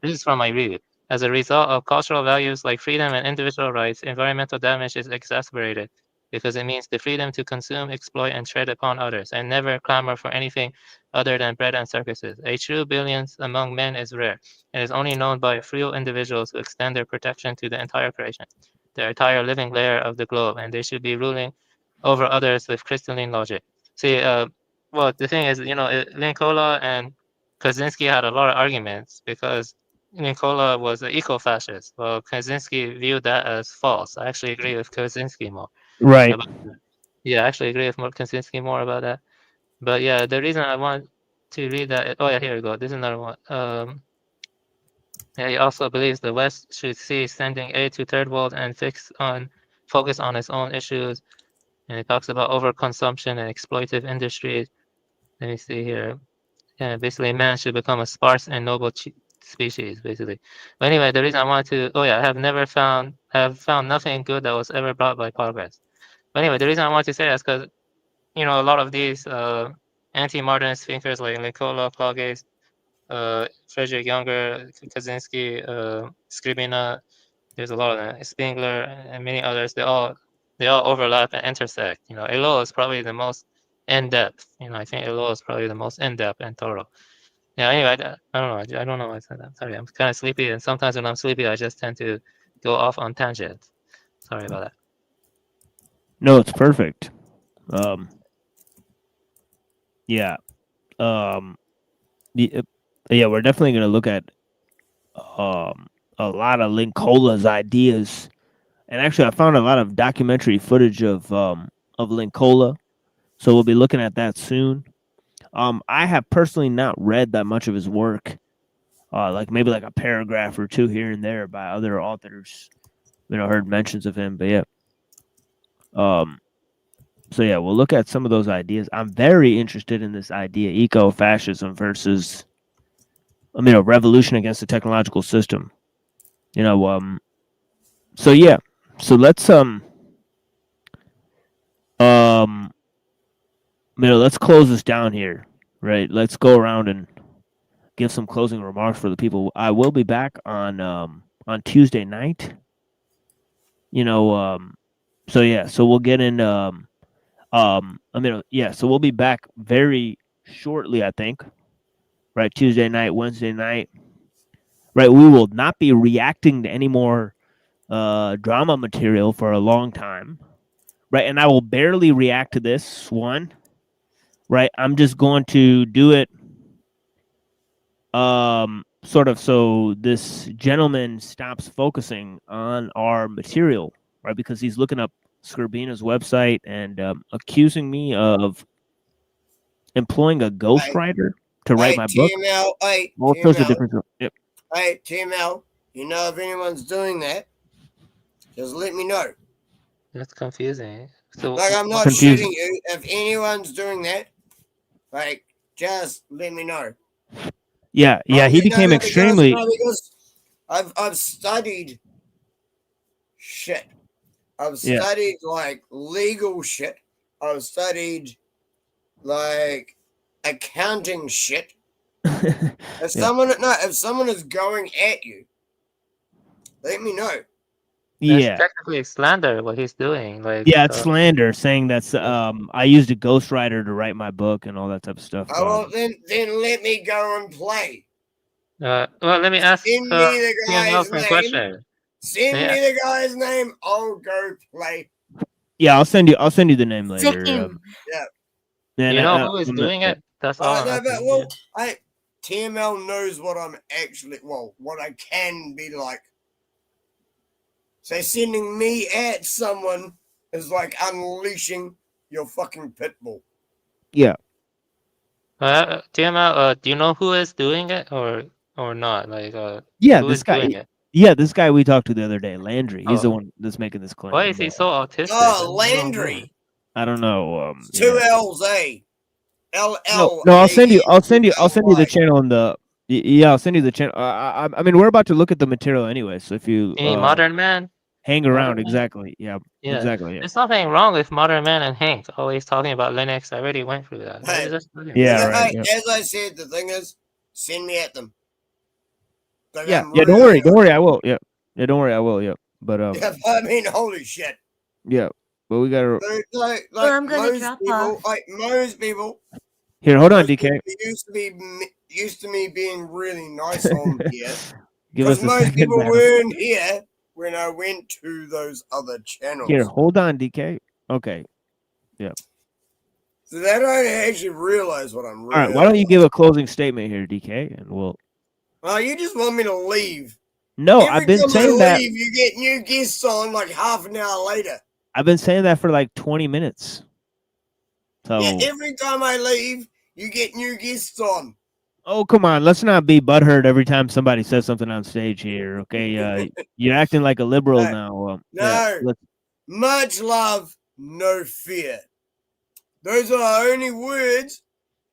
This is from my review. As a result of cultural values like freedom and individual rights, environmental damage is exacerbated because it means the freedom to consume, exploit, and tread upon others, and never clamor for anything other than bread and circuses. A true billions among men is rare, and is only known by a few individuals who extend their protection to the entire creation, the entire living layer of the globe, and they should be ruling over others with crystalline logic. See, well, the thing is, Linkola and Kaczynski had a lot of arguments because Linkola was an eco-fascist. Well, Kaczynski viewed that as false. I actually agree with Kaczynski more. Right. Yeah, I actually agree with Kaczynski more about that. But yeah, the reason I want to read that, oh yeah, here we go. This is another one. Yeah, he also believes the West should cease sending aid to third world and focus on its own issues. And he talks about overconsumption and exploitive industries. Let me see here. Yeah, basically, man should become a sparse and noble species, basically. But anyway, the reason I wanted to, oh yeah, I have found nothing good that was ever brought by progress. But anyway, the reason I wanted to say that is because, a lot of these anti-modernist thinkers like Nicola Klages, Frederick Younger, Kaczynski, Skrbina, there's a lot of them, Spengler, and many others. They all overlap and intersect. Ellul is probably the most in-depth. I think Ellul is probably the most in-depth and thorough. Yeah. Anyway, I don't know. I don't know why I said that. Sorry, I'm kind of sleepy, and sometimes when I'm sleepy, I just tend to go off on tangents. Sorry about that. No, it's perfect. Yeah. Yeah, we're definitely going to look at a lot of Linkola's ideas. And actually, I found a lot of documentary footage of Linkola, so we'll be looking at that soon. I have personally not read that much of his work, like maybe like a paragraph or two here and there by other authors. Heard mentions of him, but yeah. So yeah, we'll look at some of those ideas. I'm very interested in this idea, eco-fascism versus, a revolution against the technological system. So yeah, so let's let's close this down here, right? Let's go around and give some closing remarks for the people. I will be back on Tuesday night. So yeah, so we'll get in. So we'll be back very shortly, I think. Right, Tuesday night, Wednesday night. Right, we will not be reacting to any more drama material for a long time. Right, and I will barely react to this one. Right, I'm just going to do it sort of so this gentleman stops focusing on our material, right? Because he's looking up Skrbina's website and accusing me of employing a ghostwriter to write my book. All sorts of different. Yep. Hey, TML, if anyone's doing that, just let me know. That's confusing. So, I'm not shooting you. If anyone's doing that, just let me know. Yeah, he became extremely. Because I've studied shit. I've studied legal shit. I've studied accounting shit. If someone is going at you, let me know. Yeah, that's technically slander what he's doing. It's slander, saying that's I used a ghostwriter to write my book and all that type of stuff. Oh, well, then let me go and play. Well, let me ask. Send me the guy's name. Question. Send me the guy's name. I'll go play. Yeah, I'll send you the name later. Yeah. And, You know who is doing it? That's all. No, I'm but, asking. well, TML knows what I'm actually, well, what I can be like. So sending me at someone is like unleashing your fucking pit bull. Yeah. TML, do you know who is doing it or not? Like, Yeah, who this is guy. doing it? Yeah, this guy we talked to the other day, Landry. He's the Oh. one that's making this claim. Why is he so autistic? Oh, Landry. I don't know. Two Yeah. L's, A. No, I'll send you the channel on the. Yeah, I'll send you the channel. I mean, we're about to look at the material anyway, so if you You mean Modern Man? hang Modern around, Man? exactly. Yeah, Yeah. exactly. Yeah. There's nothing wrong with Modern Man and Hank always talking about Linux. I already went through that. Hey, As I said, the thing is, send me at them. Like, Yeah, I'm yeah. Don't really- worry. I will. Yeah, yeah. Don't worry, I will. Yeah, but Yeah, I mean, holy shit. yeah, but we gotta. Like Well, I'm gonna most drop people, off. like most people, Here, hold on, most DK. people used to me being really nice on here. Give us Because a most second, people madam. weren't here when I went to those other channels. Here, hold on, DK. Okay. Yeah. So they don't actually realize what I'm All really. right. Why don't you give a closing statement here, DK, and we'll. You just want me to leave. No, Every I've been time saying I that. leave, you get new guests on like half an hour later. I've been saying that for like 20 minutes. So. Yeah, every time I leave, you get new guests on. Oh, come on. Let's not be butthurt every time somebody says something on stage here, okay? You're acting like a liberal now. No, much love, no fear. Those are the only words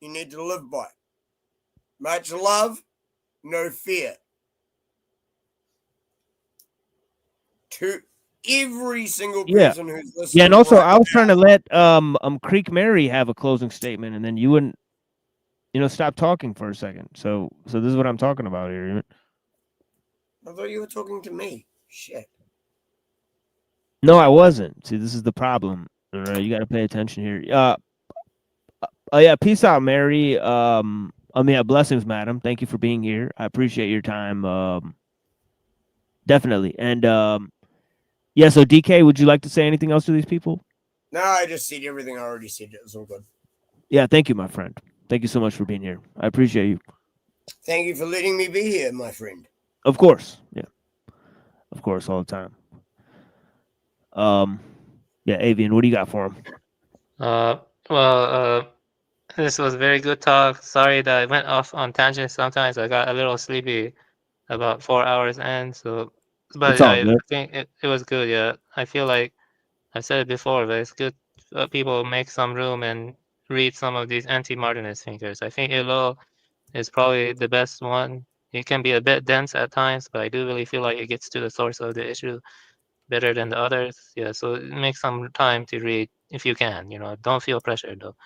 you need to live by. Much love, no fear. To every single person who's listening. Yeah, and also right I was now. trying to let Creek Mary have a closing statement, and then you wouldn't, stop talking for a second. So this is what I'm talking about here. I thought you were talking to me. Shit. No, I wasn't. See, this is the problem. All right, you got to pay attention here. Yeah, peace out, Mary. Blessings, madam. Thank you for being here. I appreciate your time. Definitely. And yeah, so DK, would you like to say anything else to these people? No, I just said everything I already said. It was all good. Yeah, thank you, my friend. Thank you so much for being here. I appreciate you. Thank you for letting me be here, my friend. Of course. Yeah. Of course, all the time. Yeah, Avian, what do you got for him? Well, this was a very good talk. Sorry that I went off on tangents. Sometimes I got a little sleepy about 4 hours in. So, but It's all I good. think it was good. Yeah, I feel like I said it before, but it's good. People make some room and read some of these anti-modernist thinkers. I think ellul is probably the best one. It can be a bit dense at times, but I do really feel like it gets to the source of the issue better than the others. Yeah, so make some time to read if you can. Don't feel pressured though.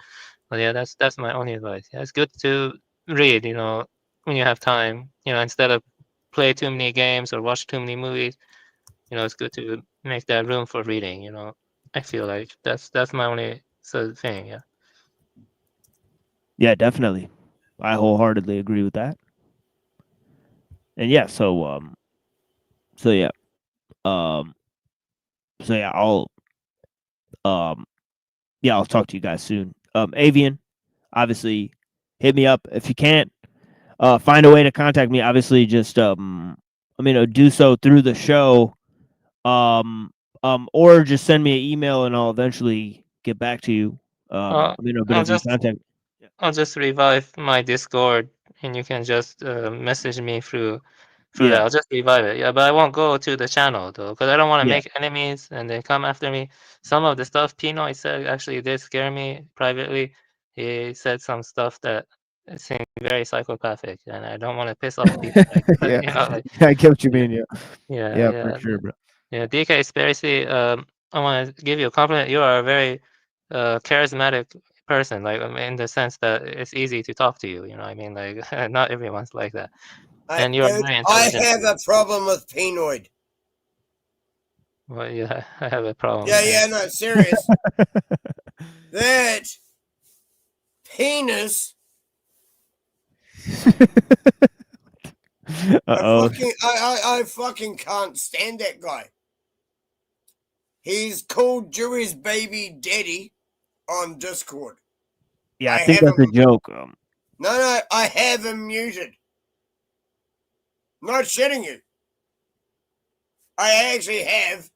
But yeah, that's my only advice. Yeah, it's good to read. When you have time. Instead of play too many games or watch too many movies. It's good to make that room for reading. I feel like that's my only sort of thing. Yeah. Yeah, definitely. I wholeheartedly agree with that. And yeah, so yeah. I'll talk to you guys soon. Avian, obviously, hit me up if you can't. Find a way to contact me. Obviously, just do so through the show. Or just send me an email and I'll eventually get back to you. I'll just revive my Discord, and you can just message me through that. I'll just revive it. Yeah, but I won't go to the channel though, because I don't want to make enemies and they come after me. Some of the stuff Pinoy said actually did scare me privately. He said some stuff that seemed very psychopathic, and I don't want to piss off people. I get what you mean. Yeah, for sure, bro. Yeah, DK Spiracy, I want to give you a compliment. You are a very charismatic person, like in the sense that it's easy to talk to you. Like not everyone's like that. And you're very intelligent. I have a problem with Pinoid. Well, yeah, I have a problem. Yeah, no, serious. That penis. I fucking can't stand that guy. He's called Jewish baby daddy on Discord. Yeah, I think that's a joke. No, I have him muted. Not shitting you. I actually have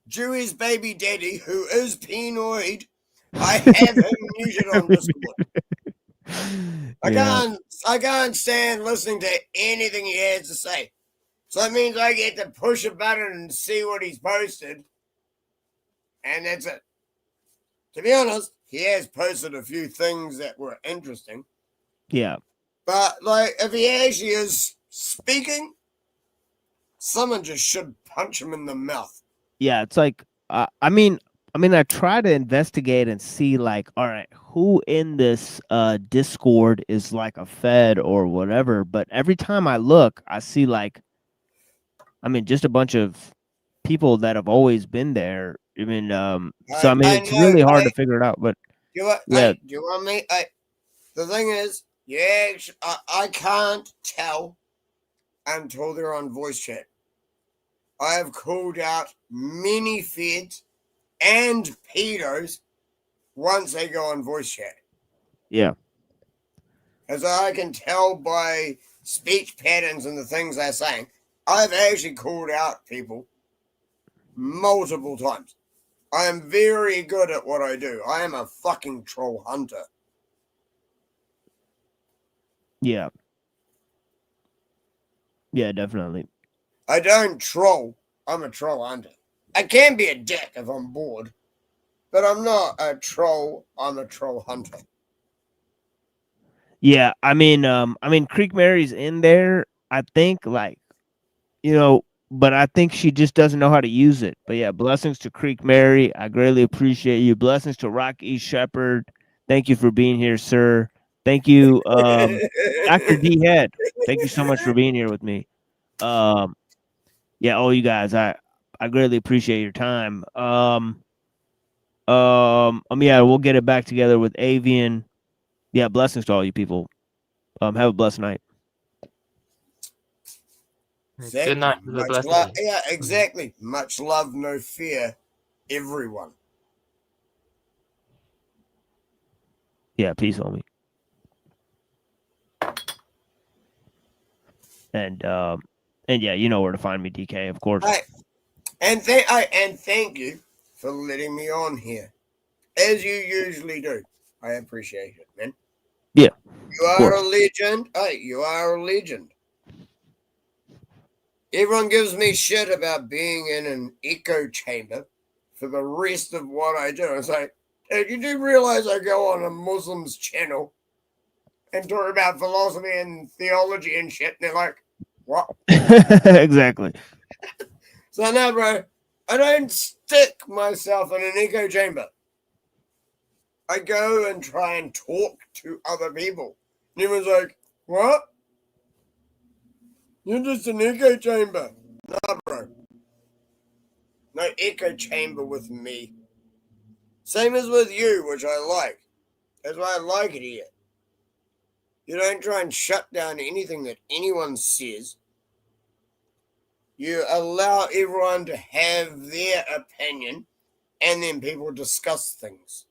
Jewish baby daddy, who is penoid. I have him muted on Discord. I can't stand listening to anything he has to say. So that means I get to push a button and see what he's posted. And that's it. To be honest, he has posted a few things that were interesting. Yeah. But, like, if he actually is speaking, someone just should punch him in the mouth. Yeah, it's like, I mean, I try to investigate and see, like, all right, who in this Discord is like a Fed or whatever. But every time I look, I see, like, I mean, just a bunch of people that have always been there. I mean, so I mean, it's really hard to figure it out. But do you want me? The thing is, yeah, I can't tell until they're on voice chat. I have called out many feds and pedos once they go on voice chat. Yeah. As I can tell by speech patterns and the things they're saying, I've actually called out people multiple times. I am very good at what I do. I am a fucking troll hunter. Yeah. Yeah, definitely. I don't troll. I'm a troll hunter. I can be a dick if I'm bored, but I'm not a troll. I'm a troll hunter. Yeah, I mean, Creek Mary's in there. I think, like, you know, but I think she just doesn't know how to use it. But yeah, blessings to Creek Mary. I greatly appreciate you. Blessings to Rock E. Shepherd. Thank you for being here, sir. Thank you, Dr. D. Head. Thank you so much for being here with me. Yeah, all you guys, I greatly appreciate your time. Yeah, we'll get it back together with Avian. Yeah, blessings to all you people. Have a blessed night. Exactly. Good night. Much love. Yeah, exactly. Much love, no fear, everyone. Yeah, peace, homie. And yeah, you know where to find me, DK, of course. And thank you for letting me on here, as you usually do. I appreciate it, man. Yeah. You are a legend. Hey, you are a legend. Everyone gives me shit about being in an echo chamber for the rest of what I do. It's like, dude, you do realize I go on a Muslim's channel and talk about philosophy and theology and shit, and they're like, what? Exactly. So no, bro, I don't stick myself in an echo chamber. I go and try and talk to other people. And everyone's like, what? You're just an echo chamber. Nah, bro. No echo chamber with me. Same as with you, which I like. That's why I like it here. You don't try and shut down anything that anyone says. You allow everyone to have their opinion, and then people discuss things.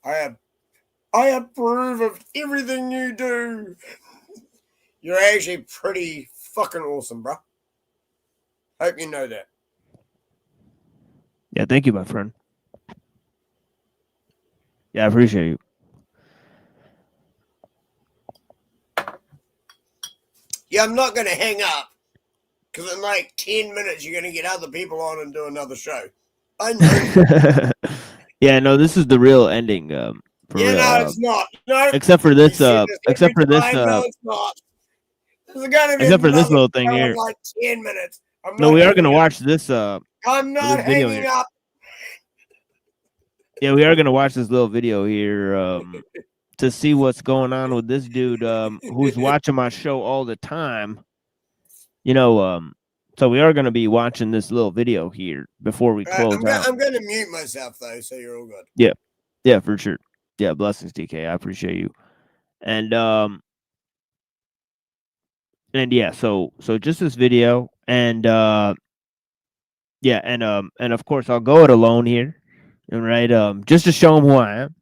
I approve of everything you do. You're actually pretty fucking awesome, bro. Hope you know that. Yeah, thank you, my friend. Yeah, I appreciate you. Yeah, I'm not going to hang up, because in like 10 minutes you're going to get other people on and do another show. I know. Yeah, no, this is the real ending. For yeah, real. no, it's not. No, except for this. no, it's not. This is gonna be except for this little thing show in here. like 10 minutes. No, we are going to watch this. I'm not this video hanging here. up. Yeah, we are going to watch this little video here to see what's going on with this dude who's watching my show all the time. You know, so we are going to be watching this little video here before we close out. I'm going to mute myself, though, so you're all good. Yeah. Yeah, for sure. Yeah, blessings, DK. I appreciate you. And yeah, so just this video, and Yeah, and of course I'll go it alone here, right? Just to show him who I am.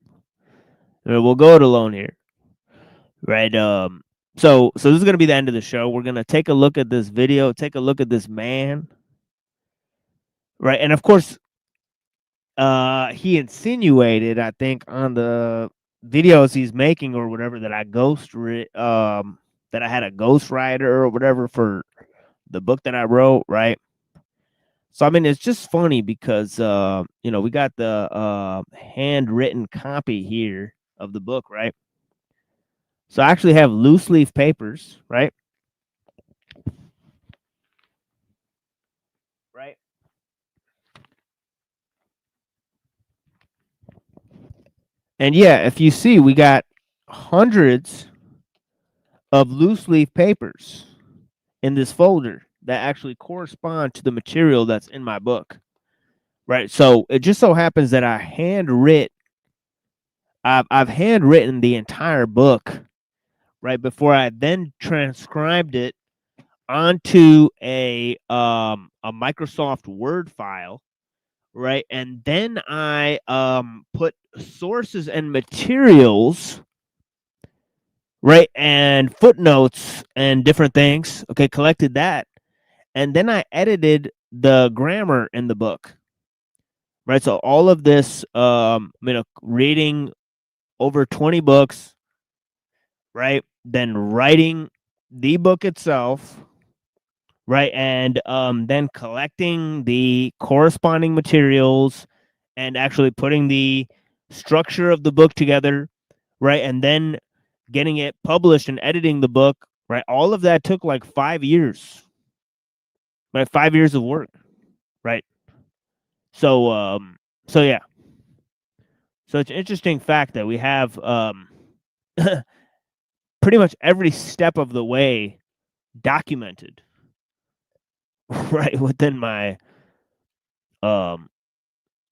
We'll go it alone here, right? So this is gonna be the end of the show. We're gonna take a look at this video, take a look at this man, right? And of course, he insinuated, I think, on the videos he's making or whatever that that I had a ghostwriter or whatever for the book that I wrote, right? So I mean, it's just funny because we got the handwritten copy here of the book, right? So I actually have loose leaf papers, right? Right. And yeah, if you see, we got hundreds of loose leaf papers in this folder that actually correspond to the material that's in my book, right? So it just so happens that I've handwritten the entire book, right, before I then transcribed it onto a Microsoft Word file, right, and then I put sources and materials, right, and footnotes and different things. Okay, collected that, and then I edited the grammar in the book, right. So all of this, reading over 20 books, right, then writing the book itself, right, and then collecting the corresponding materials and actually putting the structure of the book together, right, and then getting it published and editing the book, right. All of that took like 5 years, right, 5 years of work, right. So yeah. So it's an interesting fact that we have pretty much every step of the way documented, right, within my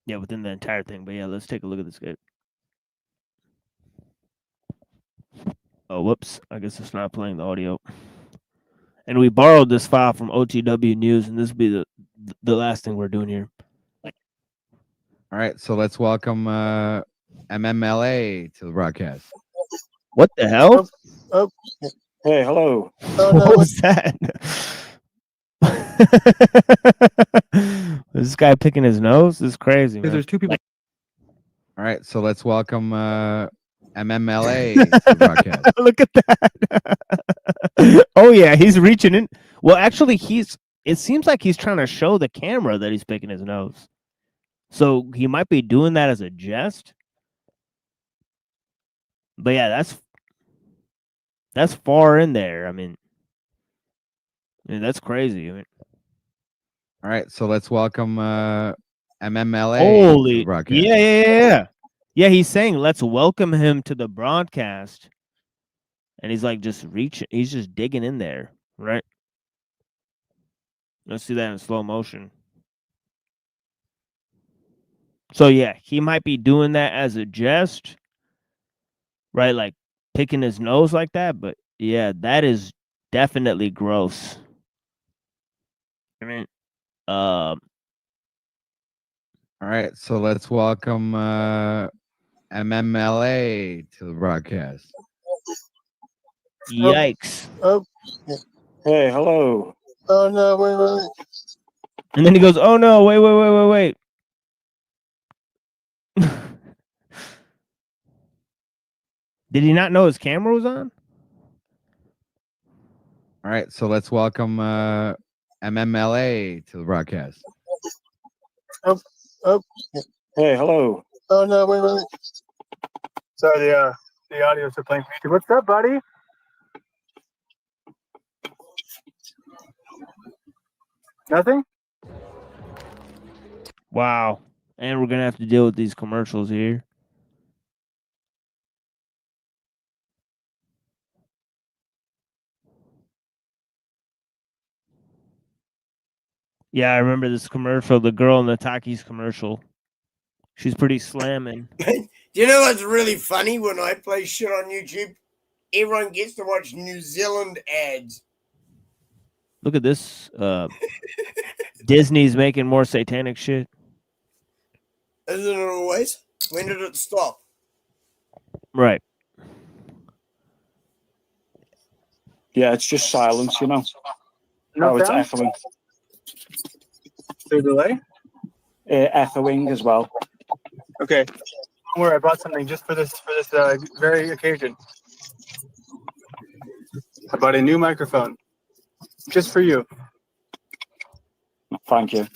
within the entire thing. But yeah, let's take a look at this guy. Oh, whoops, I guess it's not playing the audio. And we borrowed this file from OTW News, and this will be the last thing we're doing here. All right, so let's welcome MMLA to the broadcast. What the hell? Oh. Hey, hello. What was that? Is this guy picking his nose? This is crazy, man. There's two people. All right, so let's welcome MMLA to the broadcast. Look at that. Oh yeah, he's reaching in. Well, actually, it seems like he's trying to show the camera that he's picking his nose. So he might be doing that as a jest. But yeah, that's far in there. I mean, that's crazy. I mean, all right, so let's welcome MMLA holy, to the broadcast. Yeah, he's saying let's welcome him to the broadcast. And he's like just reaching, he's just digging in there, right? Let's see that in slow motion. So yeah, he might be doing that as a jest, right? Like picking his nose like that, but yeah, that is definitely gross. I mean, all right, so let's welcome MMLA to the broadcast. Yikes. Oh. Hey, hello. Oh no, wait. And then he goes, "Oh no, wait." Did he not know his camera was on? All right, so let's welcome MMLA to the broadcast. Oh. Hey, hello. Oh no, wait. Sorry, the audios are playing music. What's up, buddy? Nothing? Wow. And we're gonna have to deal with these commercials here. Yeah, I remember this commercial, the girl in the Takis commercial. She's pretty slamming. Do you know what's really funny? When I play shit on YouTube, everyone gets to watch New Zealand ads. Look at this Disney's making more satanic shit. Isn't it always? When did it stop? Right. Yeah, it's just silence, you know. No It's sound? echoing. There's a delay? Echoing as well. Okay. Don't worry, I brought something just for this very occasion. I bought a new microphone. Just for you. Thank you.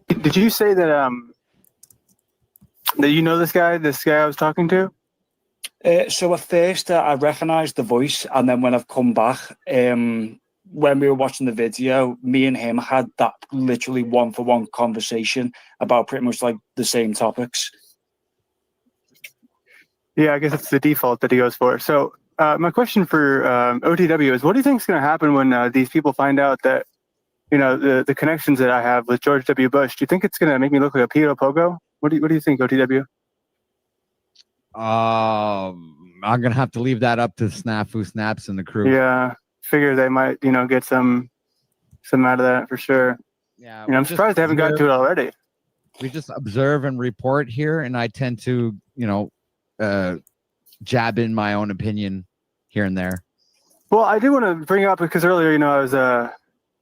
Did you say that that you know this guy I was talking to? So at first I recognised the voice, and then when I've come back, when we were watching the video, me and him had that literally one-for-one conversation about pretty much like the same topics. Yeah, I guess it's the default that he goes for. So my question for OTW is, what do you think is going to happen when these people find out that, you know, the connections that I have with George W. Bush? Do you think it's going to make me look like a pedo pogo? What do you think, OTW? I'm gonna have to leave that up to Snafu Snaps and the crew. Yeah, figure they might, you know, get some out of that for sure. Yeah, you know, I'm surprised they haven't gotten to it already. We just observe and report here, and I tend to, you know, jab in my own opinion here and there. Well, I do want to bring up, because earlier, you know,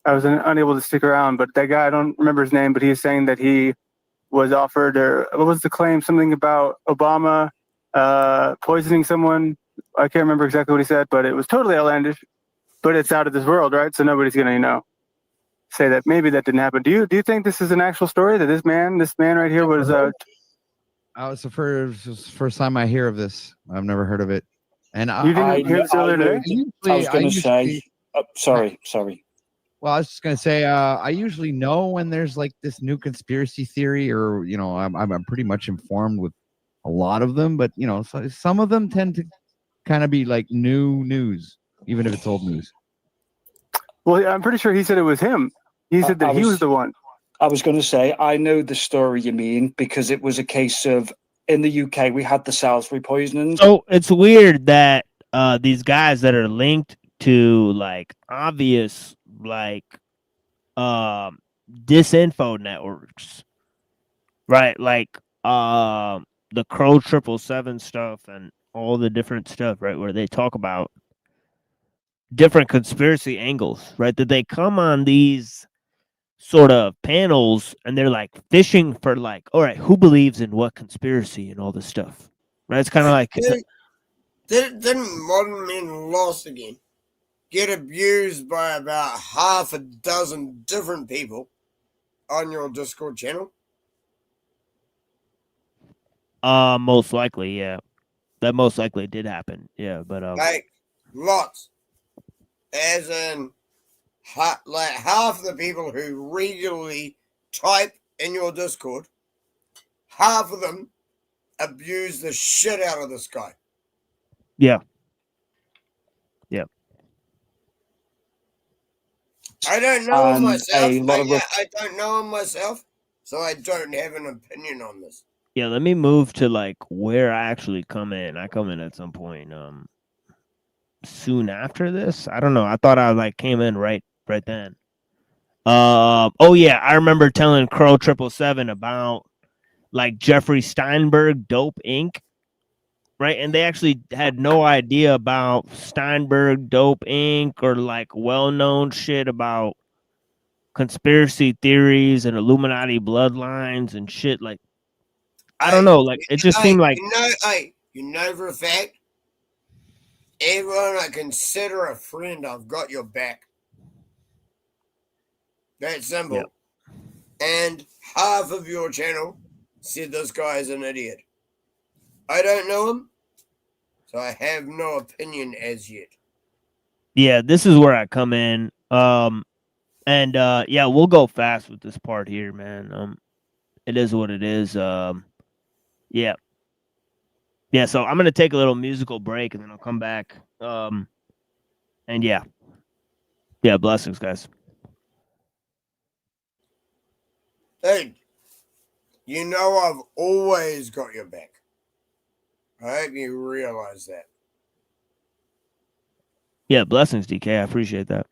I was unable to stick around, but that guy, I don't remember his name, but he's saying that he was offered, or what was the claim? Something about Obama poisoning someone. I can't remember exactly what he said, but it was totally outlandish. But it's out of this world, right? So nobody's gonna, you know, say that maybe that didn't happen. Do you think this is an actual story, that this man right here was? It's the first time I hear of this. I've never heard of it. And You didn't hear this earlier today? I was going to say, sorry. Well, I was just gonna say, I usually know when there's like this new conspiracy theory, or you know, I'm pretty much informed with a lot of them, but you know, some of them tend to kind of be like new news, even if it's old news. Well, I'm pretty sure he said it was him. He said that he was the one. I was going to say, I know the story you mean, because it was a case of, in the UK, we had the Salisbury poisonings. So it's weird that these guys that are linked to like obvious like disinfo networks, right? Like the Crow 777 stuff and all the different stuff, right, where they talk about different conspiracy angles, right? That they come on these sort of panels and they're like fishing for like, all right, who believes in what conspiracy and all this stuff, right? It's kind of like Didn't modern men lost again get abused by about half a dozen different people on your Discord channel? Most likely, yeah. That most likely did happen, yeah. But like lots, as in like half the people who regularly type in your Discord, half of them abuse the shit out of this guy. Yeah. Yep. I don't know him myself. I don't know him myself, so I don't have an opinion on this. Yeah, let me move to like where I actually come in. I come in at some point soon after this. I don't know. I thought I like came in right then. Oh yeah, I remember telling Crow 777 about like Jeffrey Steinberg Dope Inc. Right, and they actually had no idea about Steinberg Dope Inc. or like well-known shit about conspiracy theories and Illuminati bloodlines and shit. Like, I don't know. Like, it just seemed like you know for a fact, everyone I consider a friend, I've got your back. That's simple. Yep. And half of your channel said this guy is an idiot. I don't know him, so I have no opinion as yet. Yeah, this is where I come in. And yeah, we'll go fast with this part here, man. It is what it is. Yeah. Yeah, so I'm gonna take a little musical break and then I'll come back. And yeah. Yeah, blessings, guys. Hey, you know I've always got your back. I hope you realize that. Yeah, blessings, DK. I appreciate that.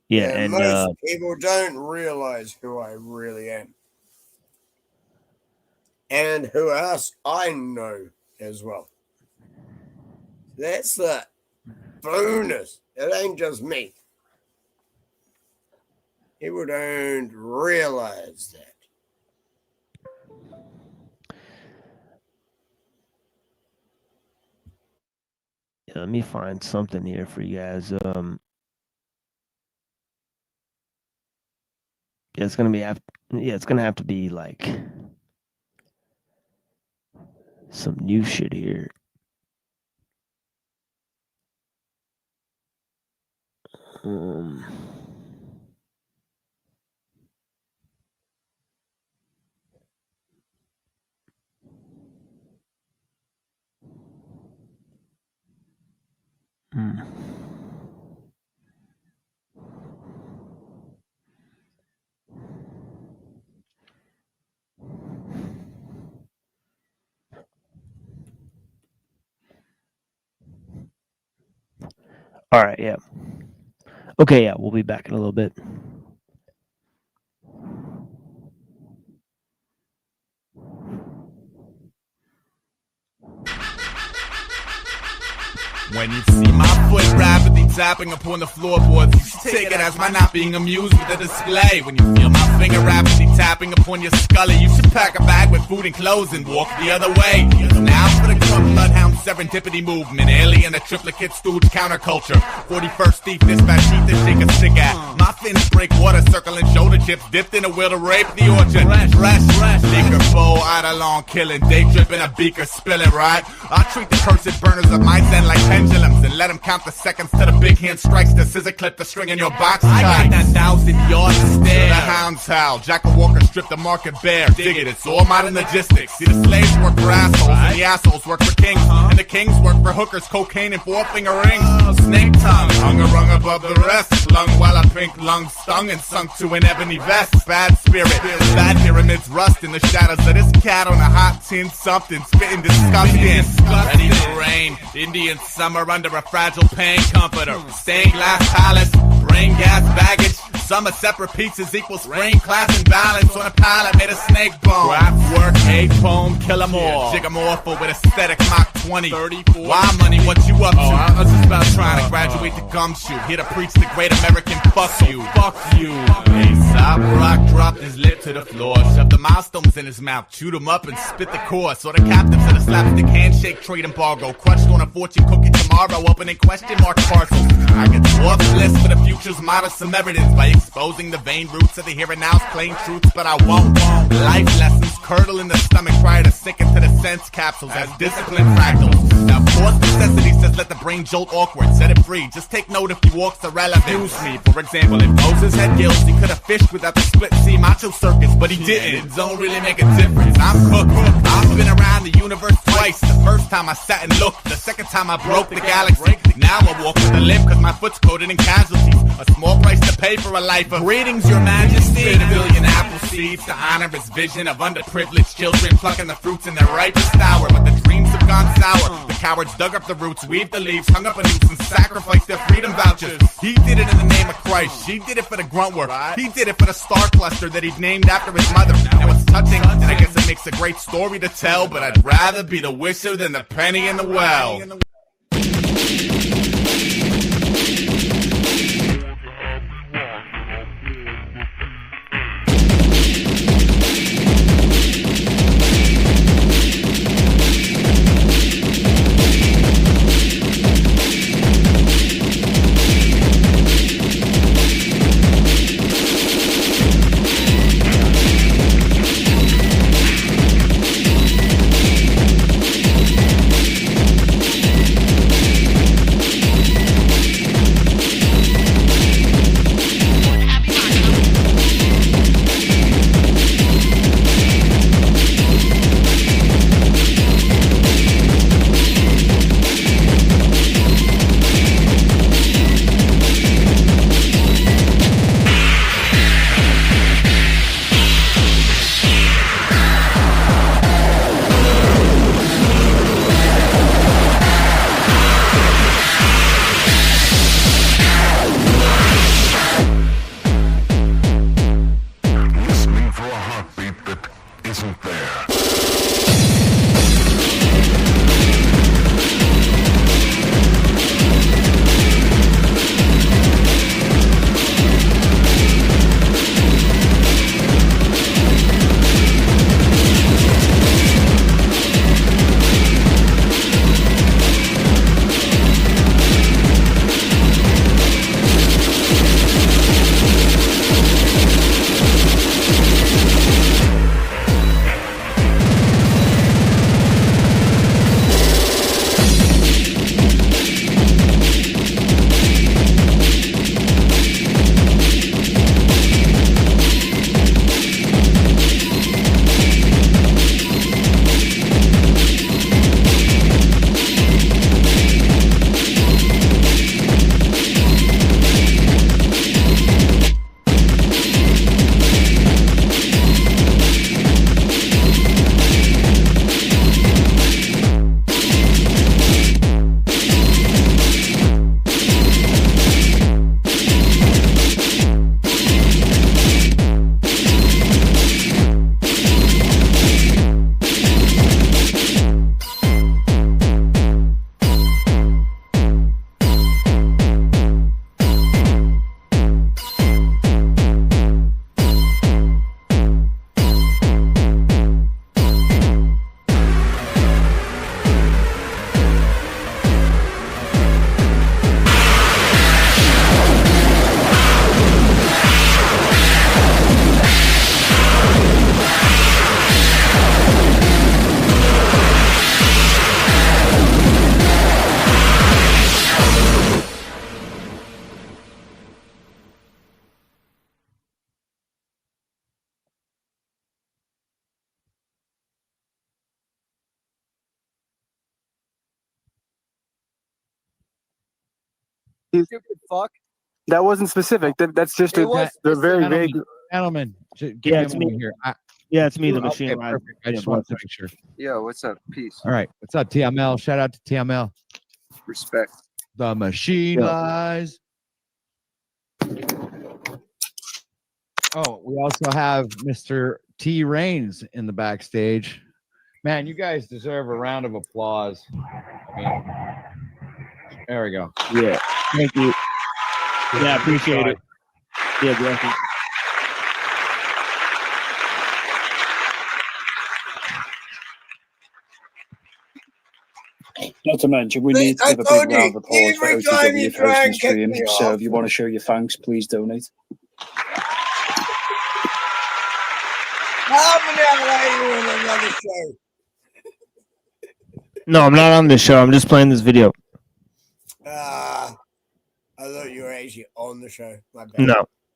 Yeah, and most people don't realize who I really am. And who else I know as well. That's the bonus. It ain't just me. People don't realize that. Yeah, let me find something here for you guys. Yeah, it's gonna be it's gonna have to be like some new shit here. All right, yeah. Okay, yeah, we'll be back in a little bit. When you see my foot rapidly tapping upon the floorboards, you should take it as my not being amused with the display. When you feel my finger rapidly tapping upon your scully, you should pack a bag with food and clothes and walk the other way. Now for the club bloodhound serendipity movement, alien the triplicate stooge counterculture, 41st thief dispatch sheet to shake a stick at. My fins break water circling shoulder chips dipped in a wheel to rape the orchard. Fresh, liquor bowl, Idolon killing, day dripping a beaker spilling, right? I treat the cursed burners of my zen like pendulums and let them count the seconds till the big hand strikes the scissor clip the string in your box. I got that 1,000 yards to stare. The hounds howl, Jack and Walker strip the market bare. Dig it, it's all modern logistics. See, the slaves work for assholes and the assholes work for kings, and the kings work for hookers, cocaine and four-finger rings. Snake tongue, hung a rung above the rest, lung while a pink lung stung and sunk to an ebony vest. Bad spirit, bad pyramids rust in the shadows of this cat on a hot tin something, spitting disgusting. Ready to rain, Indian summer under a fragile pain comforter. Stained glass palace, brain gas baggage. Summer separate pizzas equals spring class and balance on a pallet made of snake bone. Craft work, hate poem, kill 'em all. Jiggamorpha with aesthetic Mach 20. 34. Why money, what you up to? I was just about trying to graduate to gumshoe. Here to preach the great American fuck you. Fuck you. Aesop rock dropped his lip to the floor. Shoved the milestones in his mouth, chewed him up and spit the core. Saw the captives in a slapstick handshake trade embargo. Crushed on a fortune cookie tomorrow, opening question mark parcels. I get dwarf bliss for the future's modest Samaritans by exposing the vain roots of the here and now's plain truths, but I won't. Life lessons curdle in the stomach prior to sinking to the sense capsules as discipline fractals. Now forced necessity says let the brain jolt awkward, set it free. Just take note if he walks irrelevant. Use me, for example, if Moses had gills, he could have fished without the split C macho circus, but he didn't. It don't really make a difference. I'm cooked. I've been around the universe twice. The first time I sat and looked, the second time I broke the galaxy. Now I walk with a limp cause my foot's coated in casualties. A small price to pay for a life of greetings, your majesty. Spit a billion apple seeds to honor his vision of underprivileged children plucking the fruits in their ripest hour. But the dreams have gone sour. The cowards dug up the roots, weaved the leaves, hung up a noose and sacrificed their freedom vouchers. He did it in the name of Christ. She did it for the grunt work. He did it for the star cluster that he'd named after his mother. Now it's touching, and I guess it makes a great story to tell, but I'd rather be the wisher than the penny in the well. Stupid fuck. That wasn't specific. That's just It was the very gentlemen, vague. Gentlemen, give Yeah, me it's a me. moment here. Yeah, it's me, the Okay, machine live. perfect. I Yeah, just wanted to blessings. make sure. Yo, what's up? Peace. All right. What's up, TML? Shout out to TML. Respect. The machine Yeah. lies. Oh, we also have Mr. T Reigns in the backstage. Man, you guys deserve a round of applause. I mean, there we go. Yeah, thank you. Yeah, appreciate it. Yeah, blessings. Not to mention, we See, need to I give a told big round you, of applause for every time you OTW try hosting and the kick stream. me So off. if you want to show your thanks, please donate. Half an hour later on another show. No, I'm not on this show. I'm just playing this video. I thought you were actually on the show. My bad.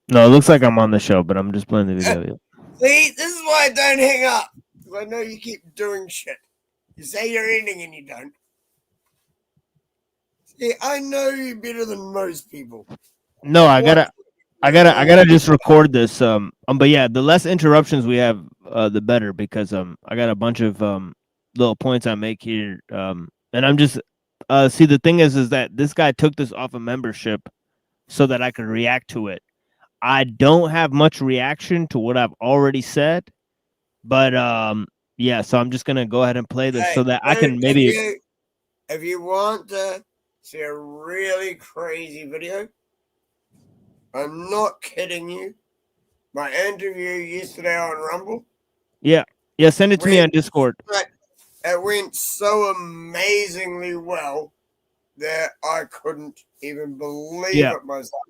No, it looks like I'm on the show, but I'm just playing the video. Yeah. See, this is why I don't hang up. Because I know you keep doing shit. You say you're ending and you don't. See, I know you better than most people. No, I gotta just record this. But yeah, the less interruptions we have, the better, because I got a bunch of little points I make here. And I'm just see, the thing is that this guy took this off a membership so that I could react to it. I don't have much reaction to what I've already said, but yeah, so I'm just gonna go ahead and play this so that I can maybe. If you want to see a really crazy video, I'm not kidding you. My interview yesterday on Rumble. Yeah, send it to me on Discord. It went so amazingly well that I couldn't even believe it myself.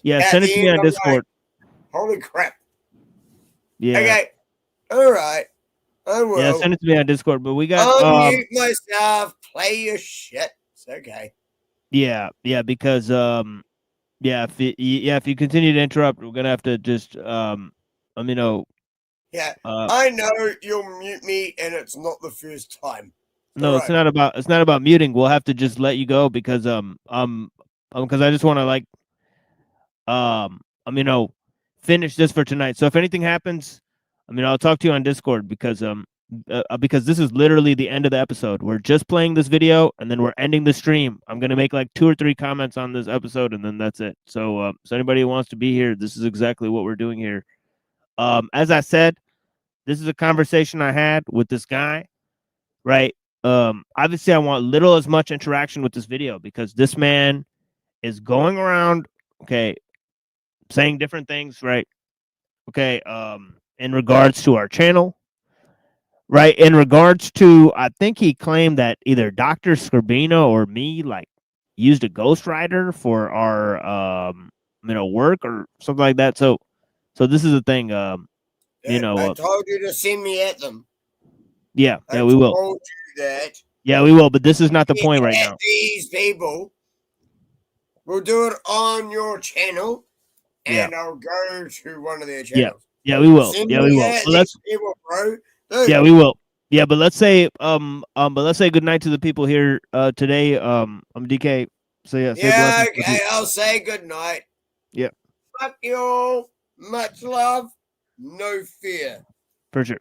Yeah, At send it the to me end, on I'm Discord. like, holy crap. Yeah. Okay. All right. I will. Yeah, send it to me on Discord. But we got Unmute myself. Play your shit. It's okay. yeah, because if you continue to interrupt, we're gonna have to just let me know. Yeah. I know you'll mute me, and it's not the first time. No, All it's right. not about muting. We'll have to just let you go because because I just want to like finish this for tonight. So if anything happens, I'll talk to you on Discord because this is literally the end of the episode. We're just playing this video and then we're ending the stream. I'm gonna make like 2 or 3 comments on this episode and then that's it. So anybody who wants to be here, this is exactly what we're doing here. As I said, this is a conversation I had with this guy, right? Obviously I want little as much interaction with this video because this man is going around, saying different things, right? In regards to our channel, right? In regards to, I think he claimed that either Dr. Skrbina or me like used a ghostwriter for our work or something like that. So this is the thing, I told you to send me at them. Yeah, I we will. told you that. Yeah, we will, but this is not the point right now. These people will do it on your channel, and I'll go to one of their channels. Yeah, we will. Send Yeah, we me will. at Well, these people, bro. Dude. Yeah, we will. Yeah, but let's say good night to the people here today. I'm DK. So yeah, say Yeah, blessings. okay, I'll say good night. Yeah, Fuck you all. Much love. No fear. for sure.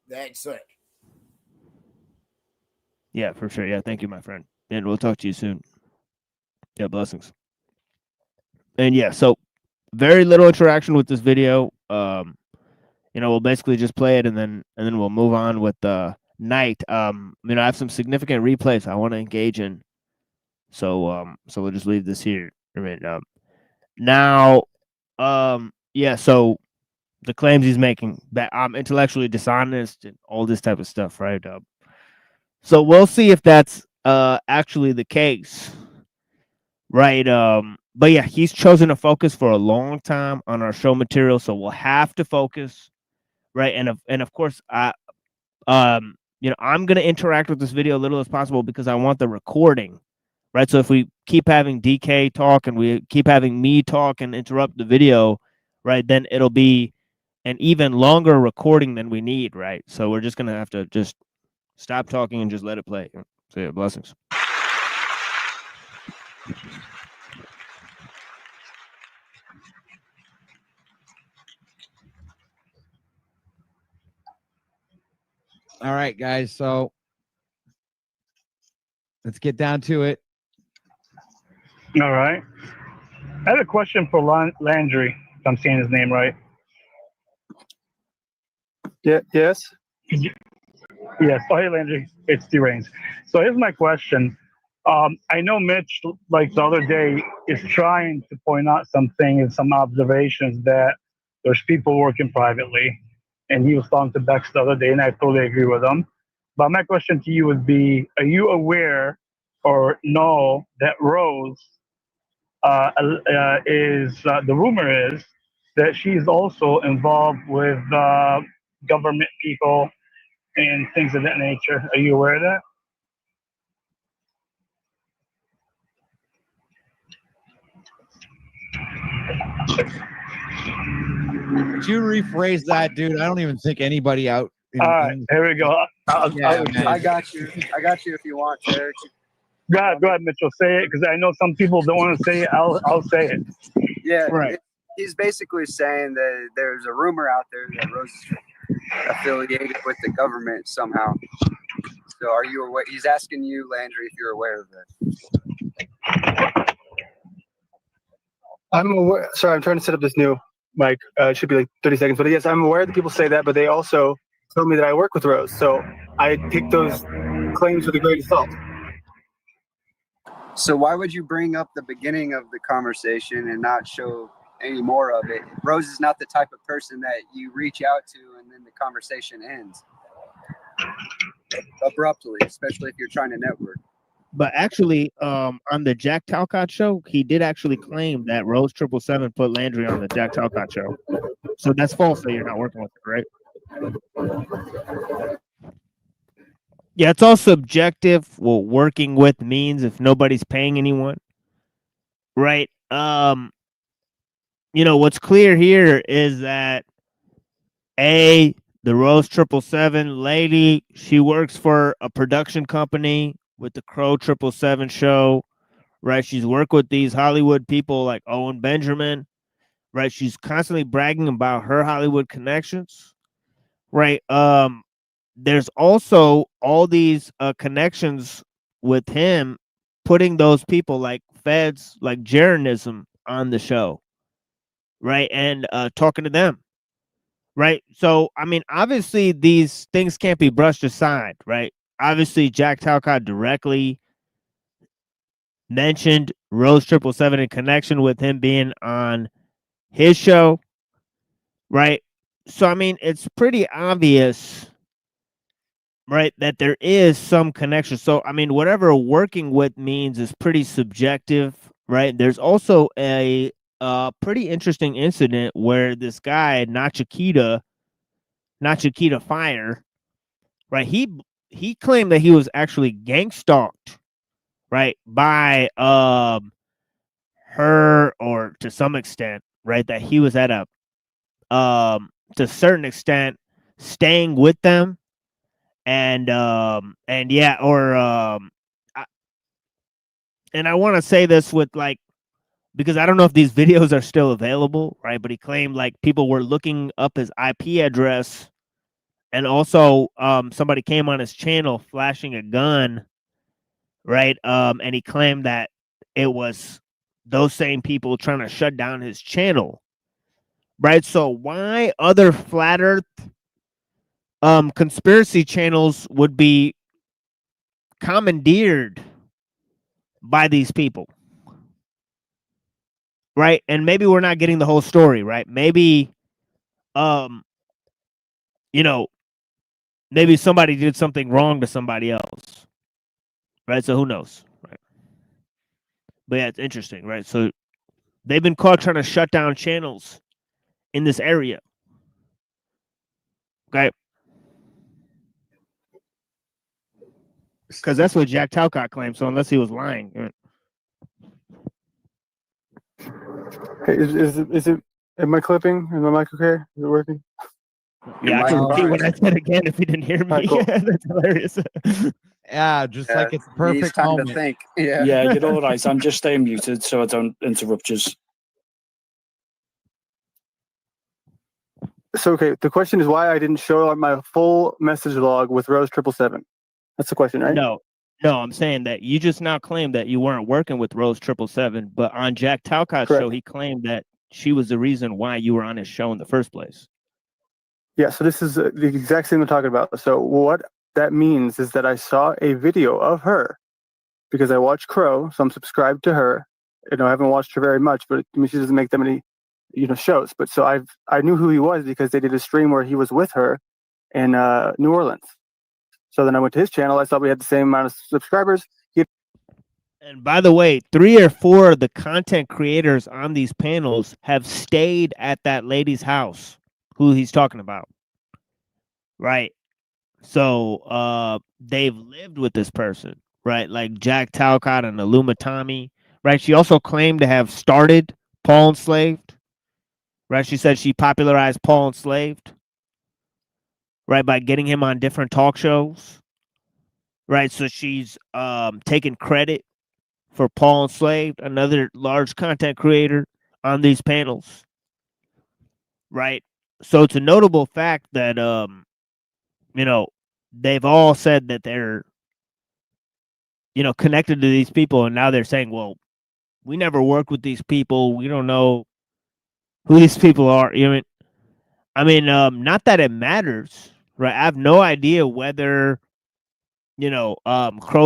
That's it. Yeah, for sure. Yeah, thank you, my friend. And we'll talk to you soon. Yeah, blessings. And yeah, so very little interaction with this video. We'll basically just play it and then we'll move on with the night. I have some significant replays I want to engage in. So we'll just leave this here. Now, so the claims he's making that I'm intellectually dishonest and all this type of stuff, right? So we'll see if that's actually the case, right? But yeah, he's chosen to focus for a long time on our show material, so we'll have to focus, right? And of course, I'm gonna interact with this video a little as possible because I want the recording, right? So if we keep having DK talk and we keep having me talk and interrupt the video, right, then it'll be an even longer recording than we need, right? So we're just gonna have to just stop talking and just let it play. So yeah, blessings. All right, guys. So let's get down to it. All right. I have a question for Landry, if I'm saying his name right. Yeah. Yes. Yes. Oh, hey, Landry. It's D-Rains. So here's my question. I know Mitch, like the other day, is trying to point out something and some observations that there's people working privately. And he was talking to Bex the other day, and I totally agree with him. But my question to you would be, are you aware or know that Rose the rumor is that she's also involved with government people and things of that nature. Are you aware of that? Could you rephrase that, dude? I don't even think anybody out. All right, here we go. I got you. I got you if you want to. Go ahead, Mitchell. Say it, because I know some people don't want to say it. I'll say it. Yeah, right. He's basically saying that there's a rumor out there that Rose is affiliated with the government somehow. So are you aware? He's asking you, Landry, if you're aware of that. I'm aware. Sorry, I'm trying to set up this new mic. It should be like 30 seconds. But yes, I'm aware that people say that, but they also told me that I work with Rose. So I take those claims with a grain of salt. So why would you bring up the beginning of the conversation and not show any more of it? Rose is not the type of person that you reach out to and then the conversation ends abruptly, especially if you're trying to network. But actually, on the Jack Talcott show, he did actually claim that Rose 777 put Landry on the Jack Talcott show. So that's false that you're not working with her, right? Yeah, it's all subjective what working with means if nobody's paying anyone. Right? You know, what's clear here is that the Rose 777 lady, she works for a production company with the Crow 777 show, right? She's worked with these Hollywood people like Owen Benjamin, right? She's constantly bragging about her Hollywood connections, right? There's also all these connections with him, putting those people like feds, like Jeranism on the show, right? And talking to them, right? So, I mean, obviously these things can't be brushed aside, right? Obviously, Jack Talcott directly mentioned Rose 777 in connection with him being on his show, right? So, I mean, it's pretty obvious, right, that there is some connection. So, I mean, whatever working with means is pretty subjective, right? There's also a pretty interesting incident where this guy, Not Chiquita Fire, right? He claimed that he was actually gang stalked, right, by her, or to some extent, right, that he was at a to a certain extent staying with them, and yeah, or and I want to say this with like, because I don't know if these videos are still available, right? But he claimed like people were looking up his IP address, and also somebody came on his channel flashing a gun, right? And he claimed that it was those same people trying to shut down his channel, right? So why other flat earth conspiracy channels would be commandeered by these people, right? And maybe we're not getting the whole story, right? Maybe you know, maybe somebody did something wrong to somebody else, right? So who knows, right? But yeah, it's interesting, right? So they've been caught trying to shut down channels in this area, okay? Because that's what Jack Talcott claimed. So unless he was lying, Hey, is it? Am I clipping? Is my mic okay? Is it working? yeah, I can repeat what I said again if you didn't hear me. Right, cool. That's hilarious. Yeah, just like it's the perfect time moment. to think. Yeah. Yeah, you're all right. I'm just staying muted so I don't interrupt you. So, okay, the question is why I didn't show my full message log with Rose 777. That's the question, right? No, I'm saying that you just now claimed that you weren't working with Rose 777, but on Jack Talcott's show, he claimed that she was the reason why you were on his show in the first place. Yeah, so this is the exact same I'm talking about. So what that means is that I saw a video of her because I watch Crow, so I'm subscribed to her. You know, I haven't watched her very much, but I mean, she doesn't make that many, shows. But so I knew who he was because they did a stream where he was with her in New Orleans. So then I went to his channel. I saw we had the same amount of subscribers. And by the way, 3 or 4 of the content creators on these panels have stayed at that lady's house who he's talking about. Right. So they've lived with this person, right? Like Jack Talcott and Aluma Tommy, right? She also claimed to have started Paul Enslaved, right? She said she popularized Paul Enslaved, right, by getting him on different talk shows, right? So she's taking credit for Paul Enslaved, another large content creator on these panels, right? So it's a notable fact that, they've all said that they're, connected to these people, and now they're saying, well, we never worked with these people. We don't know who these people are. Not that it matters, right? I have no idea whether, Crow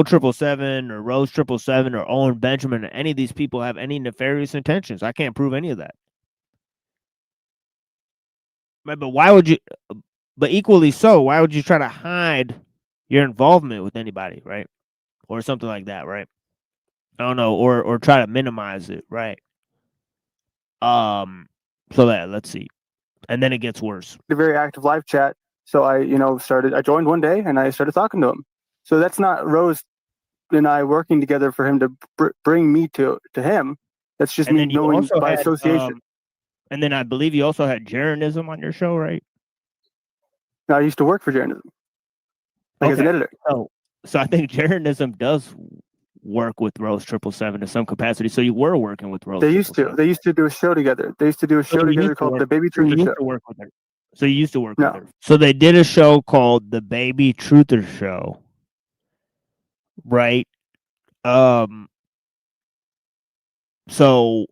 777 or Rose 777 or Owen Benjamin or any of these people have any nefarious intentions. I can't prove any of that. Right, but why would you? But equally so, why would you try to hide your involvement with anybody, right? Or something like that, right? I don't know, or try to minimize it, right? So let's see. And then it gets worse. A very active live chat. So I joined one day and I started talking to him. So that's not Rose and I working together for him to bring me to him. That's just me knowing by association. And then I believe you also had Jeranism on your show, right? No, I used to work for Jeranism, as an editor. So I think Jeranism does work with Rose 777 to some capacity. So you were working with Rose. They used to. They used to do a show together. They used to do a show together called The Baby Truther Show. So you used to work with her. So they did a show called The Baby Truther Show, right? So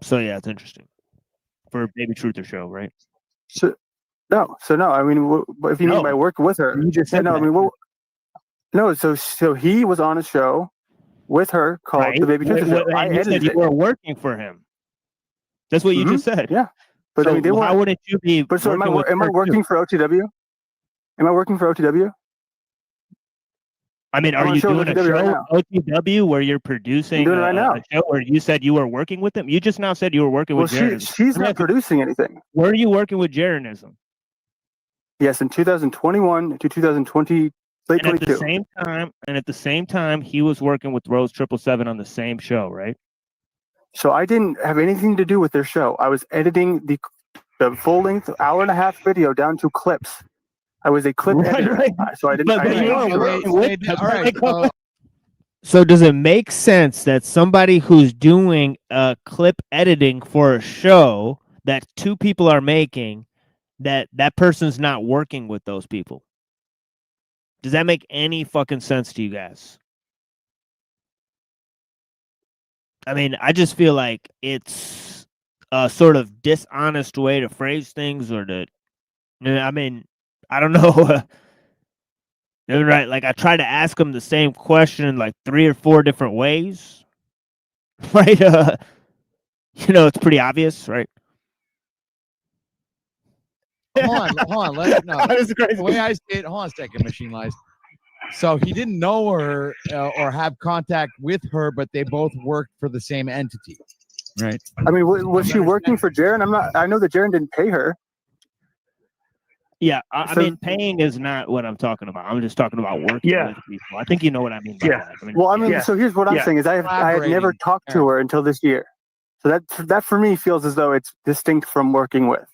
yeah, it's interesting for a Baby Truther Show, right? So no. I mean, if you mean by working with her, you just said no. that. I mean, no. So he was on a show with her called The Baby Truther Show. And you said you were working for him. That's what you just said. Yeah. But so I mean, they how wouldn't you be? But so am I working for OTW? Am I working for OTW? I mean, are you doing a show right now. OTW where you're producing doing it right now. a show where you said you were working with them? You just now said you were working with Jeranism. She's not producing anything. Where are you working with Jeranism? Yes, in 2021 to 2020, late 22. And at the same time, he was working with Rose 777 on the same show, right? So I didn't have anything to do with their show. I was editing the full-length hour-and-a-half video down to clips. I was a clip editor, so I didn't. So does it make sense that somebody who's doing clip editing for a show that 2 people are making, that person's not working with those people? Does that make any fucking sense to you guys? I mean, I just feel like it's a sort of dishonest way to phrase things, or to, I mean, I don't know. Right? Like I tried to ask him the same question like 3 or 4 different ways, right? It's pretty obvious, right? Hold on. The way I see it, hold on a second, Machine Lies. So he didn't know her or have contact with her, but they both worked for the same entity, right? I mean, was she working for Jaren? I know that Jaren didn't pay her. Yeah, I mean, paying is not what I'm talking about. I'm just talking about working with people. I think you know what I mean by that. I mean, so here's what I'm saying is I had never talked to her until this year. So that for me feels as though it's distinct from working with.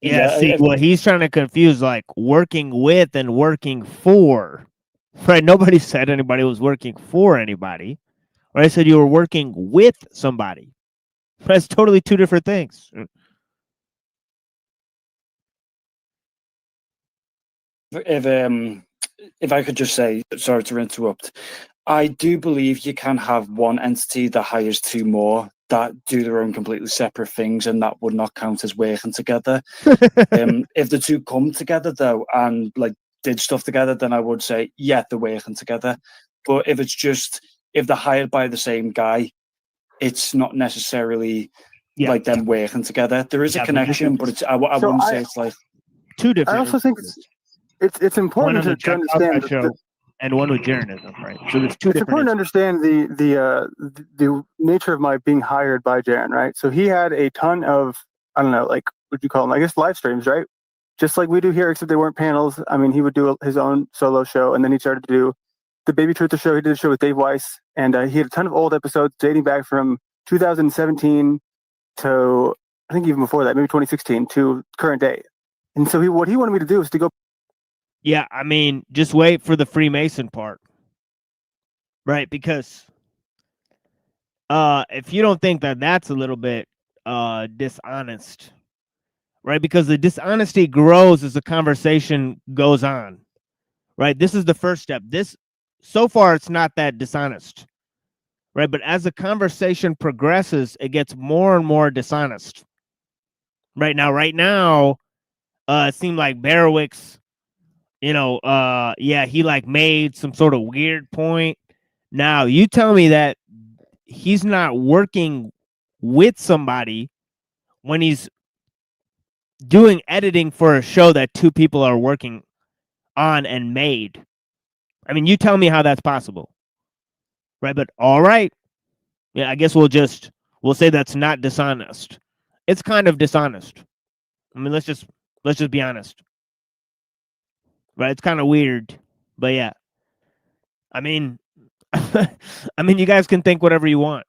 Yeah, see, what he's trying to confuse, like working with and working for, right? Nobody said anybody was working for anybody. Right? I said you were working with somebody. That's totally two different things. If I could just say, sorry to interrupt, I do believe you can have one entity that hires two more that do their own completely separate things, and that would not count as working together. If the two come together though and like did stuff together, then I would say, yeah, they're working together. But if it's just if they're hired by the same guy, it's not necessarily like them working together. There is a connection, but it's I wouldn't say it's like two different. I also think it's important to understand show and one with Jeranism, right? So there's two it's different. Important to understand the nature of my being hired by Jaren, right? So he had a ton of, I don't know, like what you call them, I guess live streams, right? Just like we do here, except they weren't panels. I mean, he would do his own solo show, and then he started to do the Baby Truther show. He did a show with Dave Weiss, and he had a ton of old episodes dating back from 2017 to I think even before that, maybe 2016 to current day. And so what he wanted me to do is to go. Yeah, I mean, just wait for the Freemason part, right? Because if you don't think that that's a little bit dishonest, right? Because the dishonesty grows as the conversation goes on, right? This is the first step. So far, it's not that dishonest, right? But as the conversation progresses, it gets more and more dishonest. Right now, it seemed like Barowicks, he like made some sort of weird point. Now, you tell me that he's not working with somebody when he's doing editing for a show that two people are working on and made. I mean, you tell me how that's possible. Right, but all right. Yeah, I guess we'll say that's not dishonest. It's kind of dishonest. I mean, let's just be honest. Right, it's kind of weird, but yeah. I mean, you guys can think whatever you want.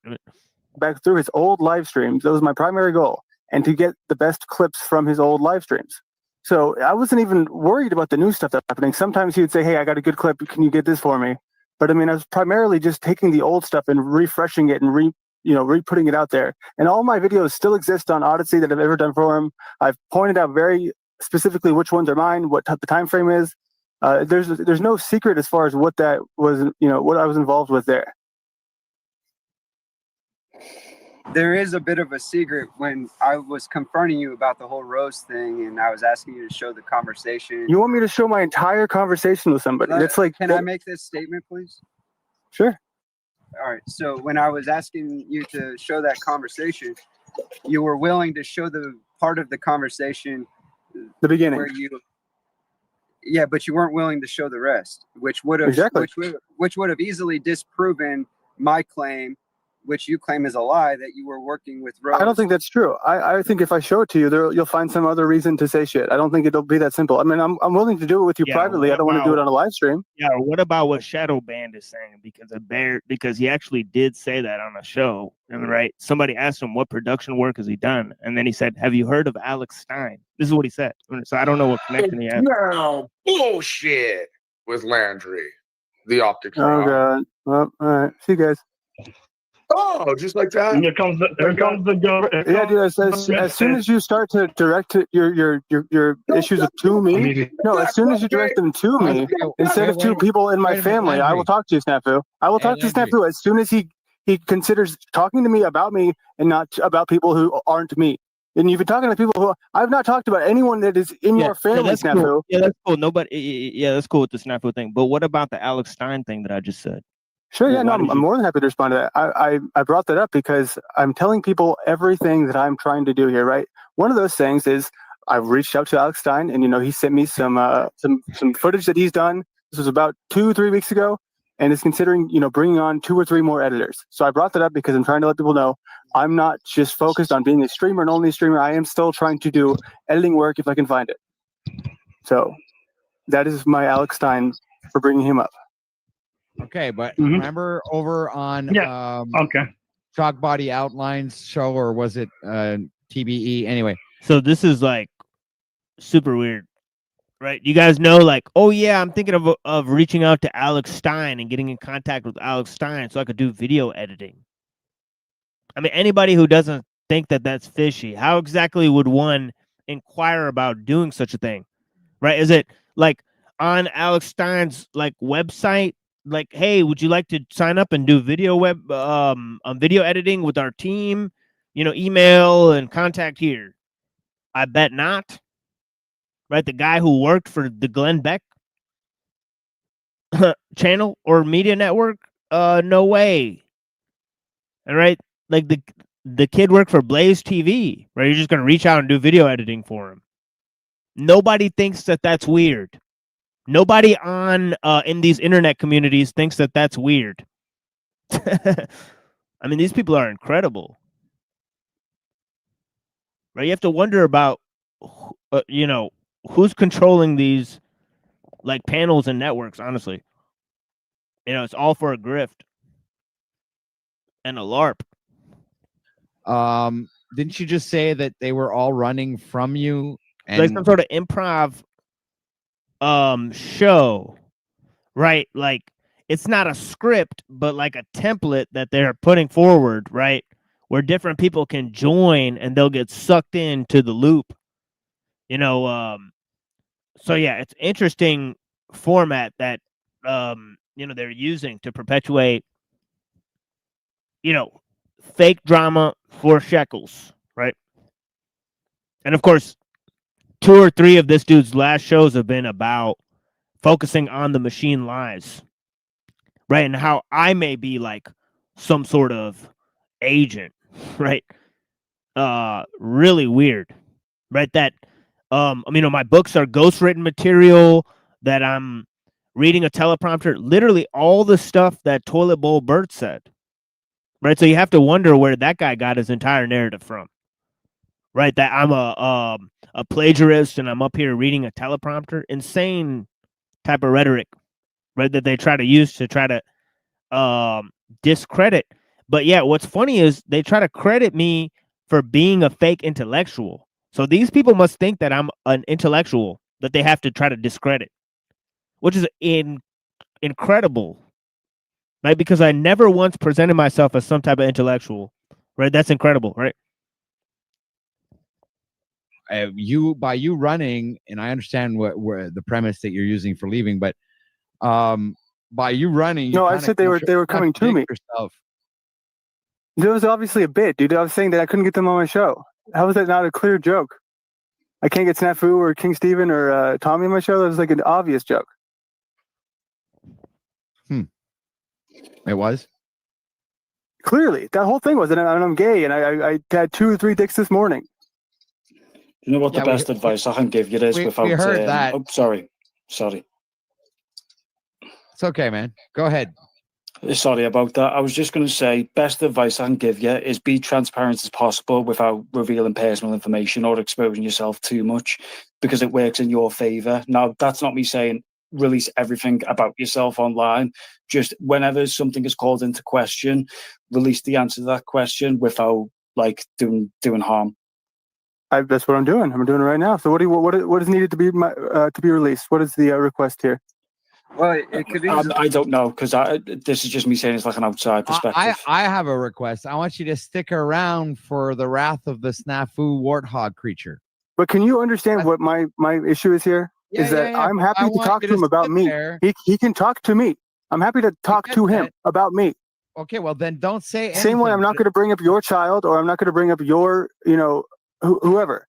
Back through his old live streams. That was my primary goal, and to get the best clips from his old live streams. So I wasn't even worried about the new stuff that's happening. Sometimes he would say, "Hey, I got a good clip. Can you get this for me?" But I mean, I was primarily just taking the old stuff and refreshing it and re-putting it out there. And all my videos still exist on Odyssey that I've ever done for him. I've pointed out very specifically which ones are mine, what the time frame is. There's no secret as far as what that was, what I was involved with there. There is a bit of a secret when I was confronting you about the whole roast thing, and I was asking you to show the conversation. You want me to show my entire conversation with somebody? That's like. Can I make this statement, please? Sure. All right. So when I was asking you to show that conversation, you were willing to show the part of the conversation, the beginning, where yeah, but you weren't willing to show the rest, which would have which would have easily disproven my claim, which you claim is a lie, that you were working with Rose. I don't think that's true. I think if I show it to you, you'll find some other reason to say shit. I don't think it'll be that simple. I mean, I'm willing to do it with you privately. I don't want to do it on a live stream. Yeah, or what about what Shadow Band is saying? Because he actually did say that on a show, right? Somebody asked him what production work has he done, and then he said, "Have you heard of Alex Stein?" This is what he said. So I don't know what connection he has. No bullshit with Landry, the optics. Oh god. Well, all right. See you guys. Oh, just like that. Here comes the government. Yeah, dude. As soon as you start to direct your issues to me, as soon as you direct them to me instead of to people in my family, I will talk to you, Snafu. I will talk to Snafu as soon as he considers talking to me and not about people who aren't me. And you've been talking to people who I've not talked about anyone that is in your family, Snafu. Cool. Yeah, that's cool. That's cool with the Snafu thing. But what about the Alex Stein thing that I just said? Sure, yeah, no, I'm more than happy to respond to that. I brought that up because I'm telling people everything that I'm trying to do here, right? One of those things is I've reached out to Alex Stein, and he sent me some footage that he's done. This was about 2-3 weeks ago, and is considering bringing on 2 or 3 more editors. So I brought that up because I'm trying to let people know I'm not just focused on being a streamer and only a streamer. I am still trying to do editing work if I can find it. So that is my Alex Stein for bringing him up. Okay, but remember over on Chalk Body Outlines show, or was it TBE? Anyway, so this is like super weird, right? You guys know, like, oh yeah, I'm thinking of reaching out to Alex Stein and getting in contact with Alex Stein so I could do video editing. I mean, anybody who doesn't think that that's fishy? How exactly would one inquire about doing such a thing? Right? Is it like on Alex Stein's like website? Like, hey, would you like to sign up and do video video editing with our team? You know, email and contact here. I bet not. Right? The guy who worked for the Glenn Beck channel or media network? No way. All right? Like the kid worked for Blaze TV, right? You're just going to reach out and do video editing for him. Nobody thinks that that's weird. Nobody on in these internet communities thinks that that's weird. I mean, these people are incredible. Right? You have to wonder about you know, who's controlling these like panels and networks, honestly. You know, it's all for a grift and a LARP. Didn't you just say that they were all running from you? And Like some sort of improv show, right? Like it's not a script, but like a template that they're putting forward, right? Where different people can join and they'll get sucked into the loop. You know, so yeah, it's interesting format that you know, they're using to perpetuate, you know, fake drama for shekels, right? And of course, 2 or 3 of this dude's last shows have been about focusing on the machine lies, right? And how I may be like some sort of agent, right? Really weird, right? That, you know, my books are ghostwritten material, that I'm reading a teleprompter, literally all the stuff that Toilet Bowl Bert said, right? So you have to wonder where that guy got his entire narrative from, right? That I'm a plagiarist and I'm up here reading a teleprompter. Insane type of rhetoric, right? That they try to use to try to discredit. But yeah, what's funny is they try to credit me for being a fake intellectual. So these people must think that I'm an intellectual that they have to try to discredit, which is incredible, right? Because I never once presented myself as some type of intellectual, right? That's incredible, right? By you running, and I understand where the premise that you're using for leaving, but by you running, No, I said they were coming to me. Yourself. There was obviously a bit, dude. I was saying that I couldn't get them on my show. How was that not a clear joke? I can't get Snafu or King Steven or Tommy on my show. That was like an obvious joke. It was? Clearly. That whole thing was, and I'm gay, and I had 2 or 3 dicks this morning. You know what the best advice I can give you is without... We heard that. Oh, sorry. It's okay, man. Go ahead. Sorry about that. I was just going to say, best advice I can give you is be transparent as possible without revealing personal information or exposing yourself too much, because it works in your favor. Now, that's not me saying release everything about yourself online. Just whenever something is called into question, release the answer to that question without like doing harm. That's what I'm doing. I'm doing it right now. So what is needed to be released? What is the request here? Well, it could be. I don't know, because this is just me saying it's like an outside perspective. I have a request. I want you to stick around for the wrath of the snafu warthog creature. But can you understand what my issue is here? I'm happy to talk to him about me. He can talk to me. I'm happy to talk to him about me. Okay, well then don't say anything. Same way I'm not going to bring up your child, or I'm not going to bring up your, whoever.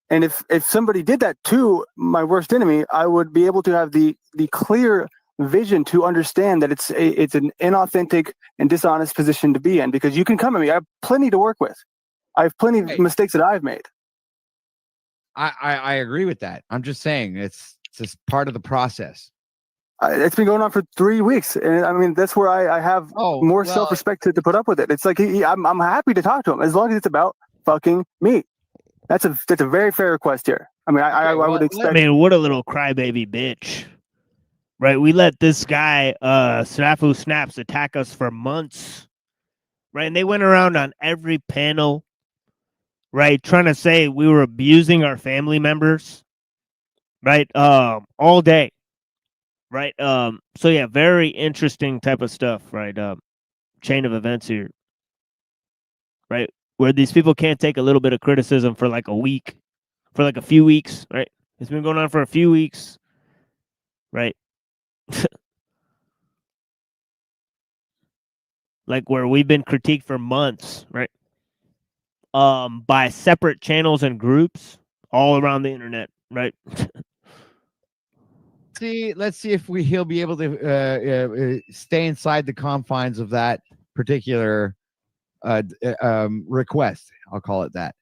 And if somebody did that to my worst enemy, I would be able to have the clear vision to understand that it's an inauthentic and dishonest position to be in, because you can come at me. I have plenty to work with. I have plenty of mistakes that I've made. I agree with that. I'm just saying it's just part of the process. It's been going on for 3 weeks, and I mean that's where I have more self-respect to put up with it. It's like I'm happy to talk to him as long as it's about fucking me. That's a very fair request here. I mean, I would expect. I mean, what a little crybaby bitch, right? We let this guy Snafu Snaps attack us for months, right? And they went around on every panel, right, trying to say we were abusing our family members, right? All day, right? So yeah, very interesting type of stuff, right? Chain of events here, right? where these people can't take a little bit of criticism for like a week, for like a few weeks, right? It's been going on for a few weeks, right? Like where we've been critiqued for months, right? By separate channels and groups all around the internet, right? Let's see if he'll be able to stay inside the confines of that particular request. I'll call it that.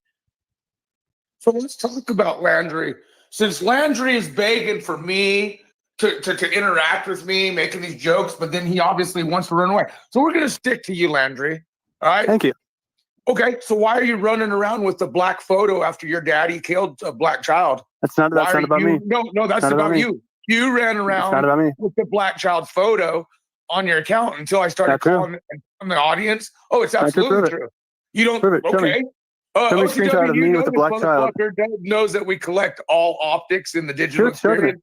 So let's talk about Landry. Since Landry is begging for me to interact with me, making these jokes, but then he obviously wants to run away. So we're going to stick to you, Landry. All right? Thank you. Okay, so why are you running around with the black photo after your daddy killed a black child? That's not about me. No, that's about you. You ran around with the black child's photo on your account until I started calling from the audience. Oh, it's absolutely true. You don't. Okay. Show me a screenshot of me with the black child. Knows that we collect all optics in the digital experience.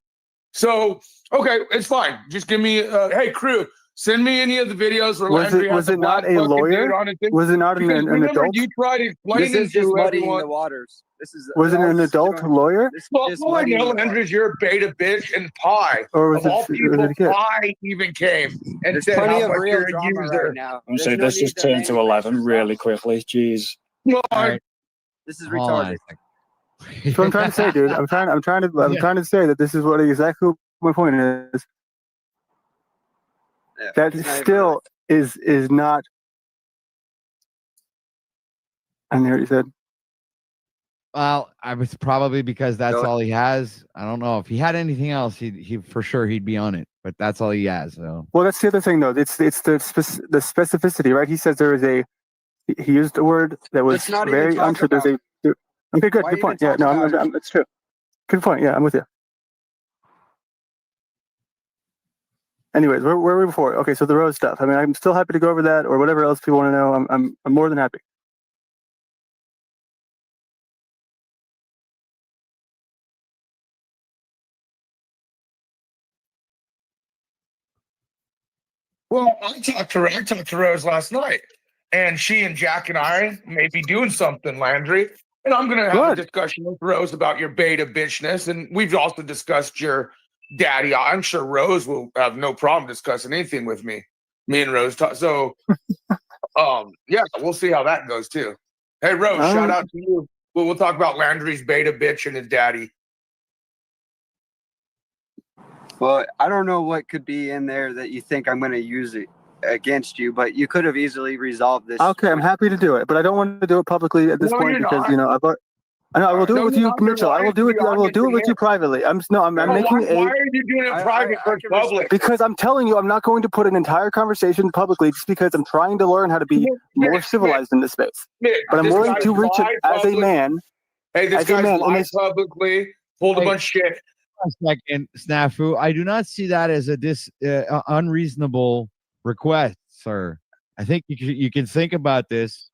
So, okay, it's fine. Just give me, hey, crew, send me any of the videos where Landry was it not a lawyer? Was it not an adult? You tried explaining this is just to muddying everyone. the waters. This is. Was it an adult lawyer? Well, all I know, Landry, you're a beta bitch and Pi. Or was of all it people, a kid? Pi even came and There's said plenty how of much real you're a drama user. right now. I'm saying this just turned to 11 really quickly. Jeez. No, This is Hold on retarded. a second. That's what I'm trying to say, dude. I'm trying to say that this is what exactly my point is. Yeah, That it's not still is not. I didn't hear what you said. Well, I was probably because that's all he has. I don't know if he had anything else. He for sure he'd be on it, but that's all he has. So Well, that's the other thing, though. It's the specificity, right? He says there is a. He used a word that was Let's not even very talk untrue. There's a. Okay, good. Why Good even point. Yeah, talk no, about it? it's true. Good point. Yeah, I'm with you. Anyways, where were we before? Okay, so the road stuff. I mean, I'm still happy to go over that or whatever else people want to know. I'm more than happy. Well, I talked to Rose last night, and she and Jack and I may be doing something, Landry. And I'm going to have a discussion with Rose about your beta bitchness, and we've also discussed your daddy. I'm sure Rose will have no problem discussing anything with me. Me and Rose talk. So, yeah, we'll see how that goes too. Hey, Rose, shout out to you. We'll talk about Landry's beta bitch and his daddy. Well, I don't know what could be in there that you think I'm going to use it against you, but you could have easily resolved this. Okay, I'm happy to do it, but I don't want to do it publicly at this point because I will do it with you, Mitchell. I will do it. I will do it with you privately. I'm making why are you doing it private for public? Because I'm telling you, I'm not going to put an entire conversation publicly just because I'm trying to learn how to be more civilized in this space. But I'm willing to reach it as a man. Hey, this guy's lied publicly, pulled a bunch of shit. a second, Snafu. I do not see that as a unreasonable request, sir. I think you can think about this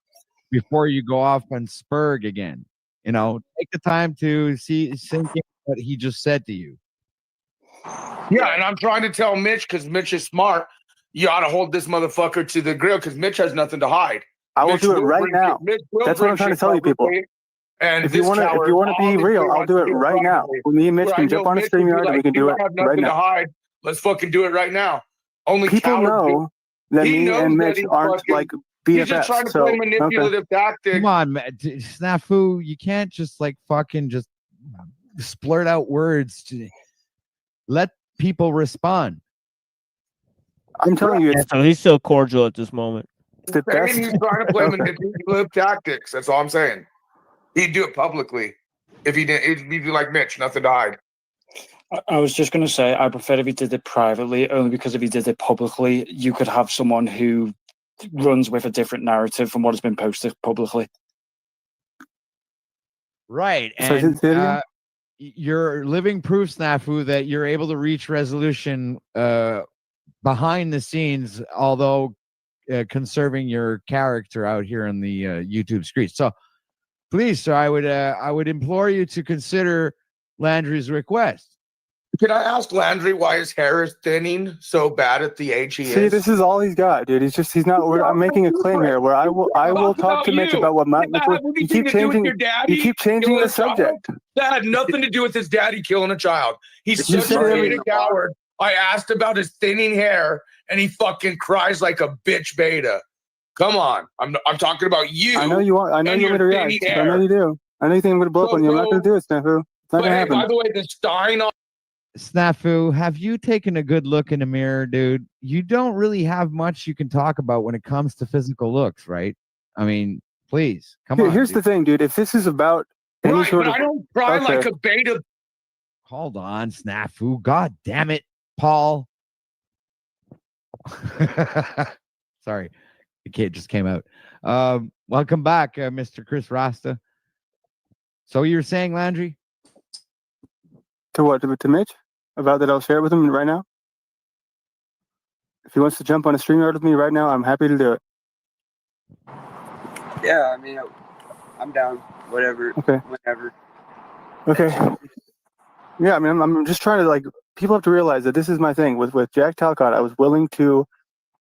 before you go off on Spurg again. You know, take the time to sink in what he just said to you. Yeah, and I'm trying to tell Mitch, because Mitch is smart, you ought to hold this motherfucker to the grill because Mitch has nothing to hide. I will do it right now. That's what I'm trying to tell you people. And if you want to be real, I'll do it right now. Me and Mitch can jump on a StreamYard and we can do it right now. To hide. Let's fucking do it right now. Only people know that me and Mitch aren't like BFFs. He's just trying to play manipulative tactics. Come on, man. Snafu, you can't just like fucking just splurt out words. Let people respond. I'm telling you, so he's so cordial at this moment. He's trying to play manipulative tactics. That's all I'm saying. He'd do it publicly if he didn't. He'd be like Mitch, nothing to hide. I was just going to say, I prefer if he did it privately, only because if he did it publicly, you could have someone who runs with a different narrative from what has been posted publicly. Right. And you're living proof, Snafu, that you're able to reach resolution behind the scenes, although conserving your character out here in the YouTube streets. So please, sir, I would implore you to consider Landry's request. Can I ask Landry why his hair is thinning so bad at the age he is? See, this is all he's got, dude. He's not. I'm making a claim here where I will talk to Mitch about what my. You keep changing. You keep changing the subject. That had nothing to do with his daddy killing a child. He's such a beta coward. I asked about his thinning hair, and he fucking cries like a bitch beta. Come on, I'm talking about you. I know you want. I know you're going to react. I know you do. I know you think I'm going to blow up on you. I'm not going to do it, Snafu. It's not going to happen. By the way, the Stein. Snafu, have you taken a good look in the mirror, dude? You don't really have much you can talk about when it comes to physical looks, right? I mean, please, come on. Here's the thing, dude. If this is about any sort of, I don't cry like a beta. Hold on, Snafu. God damn it, Paul. Sorry, the kid just came out. Welcome back, Mr. Chris Rasta. So you're saying, Landry? To what? To Mitch? About that I'll share it with him right now? If he wants to jump on a StreamYard with me right now, I'm happy to do it. Yeah, I mean, I'm down. Whatever. Okay. Whenever. Okay. Yeah, I mean, I'm just trying to, like, people have to realize that this is my thing. With Jack Talcott, I was willing to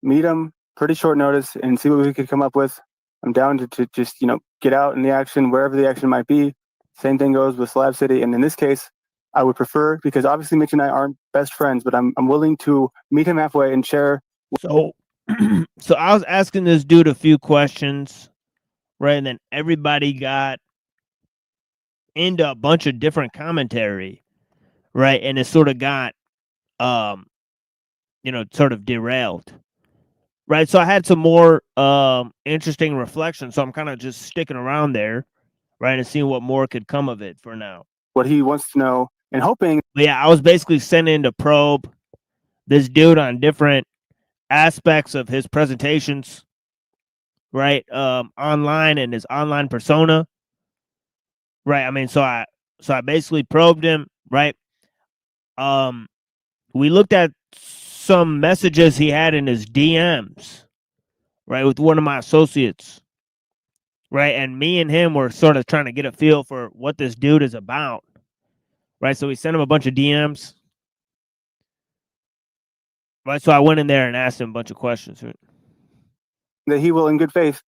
meet him pretty short notice and see what we could come up with. I'm down to just, get out in the action, wherever the action might be. Same thing goes with Slab City. And in this case, I would prefer, because obviously Mitch and I aren't best friends, but I'm willing to meet him halfway and share. So I was asking this dude a few questions, right? And then everybody got into a bunch of different commentary, right? And it sort of got, sort of derailed, right? So I had some more interesting reflections. So I'm kind of just sticking around there, right? And seeing what more could come of it for now. What he wants to know and hoping. But yeah, I was basically sending to probe this dude on different aspects of his presentations, right? Online and his online persona, right? I mean, so I basically probed him, right? We looked at some messages he had in his DMs, right, with one of my associates, right? And me and him were sort of trying to get a feel for what this dude is about, right? So we sent him a bunch of DMs, right? So I went in there and asked him a bunch of questions. Right? That he will, in good faith,